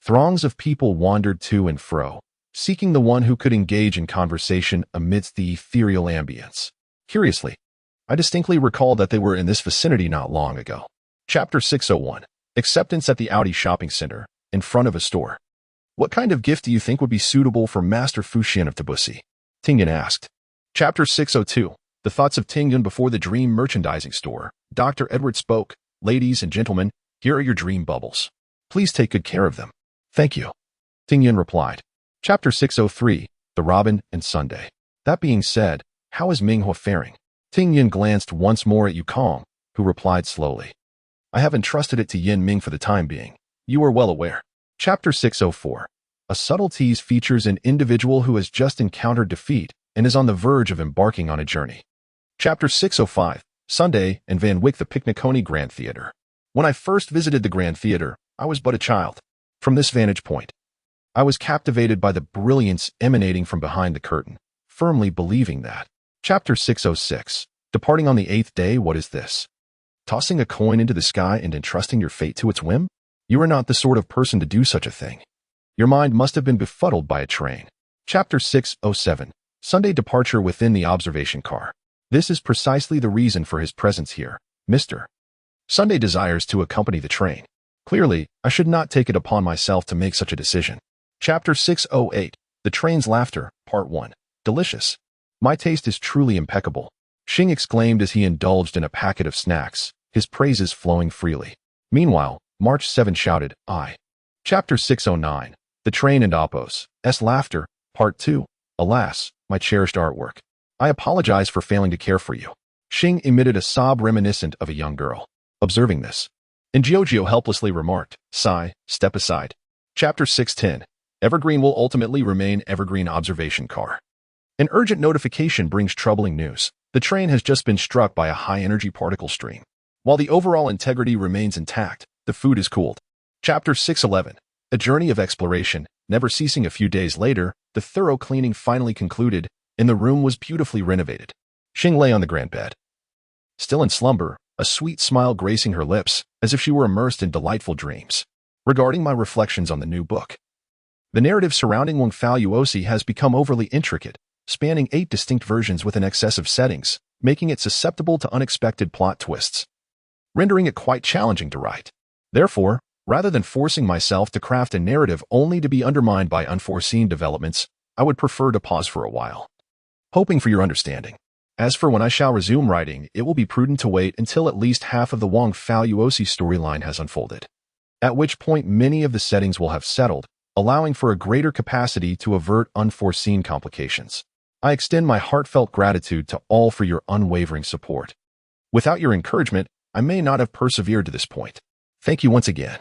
Throngs of people wandered to and fro, seeking the one who could engage in conversation amidst the ethereal ambience. Curiously, I distinctly recall that they were in this vicinity not long ago. Chapter 601, Acceptance at the Audi Shopping Center, in front of a store. What kind of gift do you think would be suitable for Master Fuxian of Tabusi? Tingyun asked. Chapter 602, The thoughts of Ting Yun before the dream merchandising store. Dr. Edward spoke. Ladies and gentlemen, here are your dream bubbles. Please take good care of them. Thank you. Ting Yun replied. Chapter 603, The Robin and Sunday. That being said, how is Ming Hua faring? Ting Yun glanced once more at Yu Kong, who replied slowly. I have entrusted it to Yin Ming for the time being. You are well aware. Chapter 604. A subtle tease features an individual who has just encountered defeat and is on the verge of embarking on a journey. Chapter 605. Sunday and Van Wyck, the Picniconi Grand Theater. When I first visited the Grand Theater, I was but a child. From this vantage point, I was captivated by the brilliance emanating from behind the curtain, firmly believing that. Chapter 606. Departing on the 8th day, what is this? Tossing a coin into the sky and entrusting your fate to its whim? You are not the sort of person to do such a thing. Your mind must have been befuddled by a train. Chapter 607. Sunday departure within the observation car. This is precisely the reason for his presence here, Mr. Sunday desires to accompany the train. Clearly, I should not take it upon myself to make such a decision. Chapter 608. The Train's Laughter, Part 1. Delicious. My taste is truly impeccable, Xing exclaimed as he indulged in a packet of snacks, his praises flowing freely. Meanwhile, March 7 shouted, I. Chapter 609. The Train and Oppo's Laughter, Part 2. Alas, my cherished artwork. I apologize for failing to care for you. Xing emitted a sob reminiscent of a young girl. Observing this, Giorgio helplessly remarked, sigh, step aside. Chapter 610. Evergreen will ultimately remain Evergreen Observation Car. An urgent notification brings troubling news. The train has just been struck by a high-energy particle stream. While the overall integrity remains intact, the food is cooled. Chapter 611. A journey of exploration. Never ceasing a few days later, the thorough cleaning finally concluded, and the room was beautifully renovated. Xing lay on the grand bed. Still in slumber, a sweet smile gracing her lips, as if she were immersed in delightful dreams. Regarding my reflections on the new book, the narrative surrounding Wang Fao Yuosi has become overly intricate, spanning 8 distinct versions with an excess of settings, making it susceptible to unexpected plot twists, rendering it quite challenging to write. Therefore, rather than forcing myself to craft a narrative only to be undermined by unforeseen developments, I would prefer to pause for a while, hoping for your understanding. As for when I shall resume writing, it will be prudent to wait until at least half of the Wang Fao Yuosi storyline has unfolded, at which point many of the settings will have settled, allowing for a greater capacity to avert unforeseen complications. I extend my heartfelt gratitude to all for your unwavering support. Without your encouragement, I may not have persevered to this point. Thank you once again.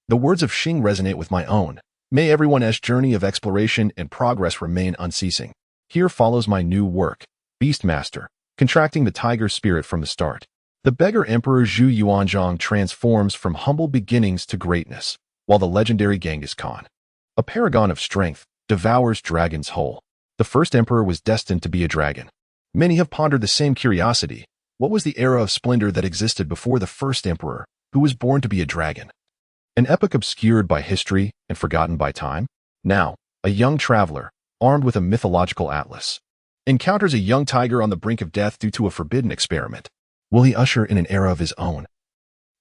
The words of Xing resonate with my own. May everyone's journey of exploration and progress remain unceasing. Here follows my new work, Beastmaster, contracting the tiger spirit from the start. The beggar emperor Zhu Yuanzhang transforms from humble beginnings to greatness, while the legendary Genghis Khan, a paragon of strength, devours dragons whole. The first emperor was destined to be a dragon. Many have pondered the same curiosity. What was the era of splendor that existed before the first emperor, who was born to be a dragon? An epoch obscured by history and forgotten by time? Now, a young traveler, armed with a mythological atlas, encounters a young tiger on the brink of death due to a forbidden experiment. Will he usher in an era of his own,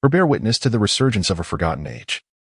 or bear witness to the resurgence of a forgotten age?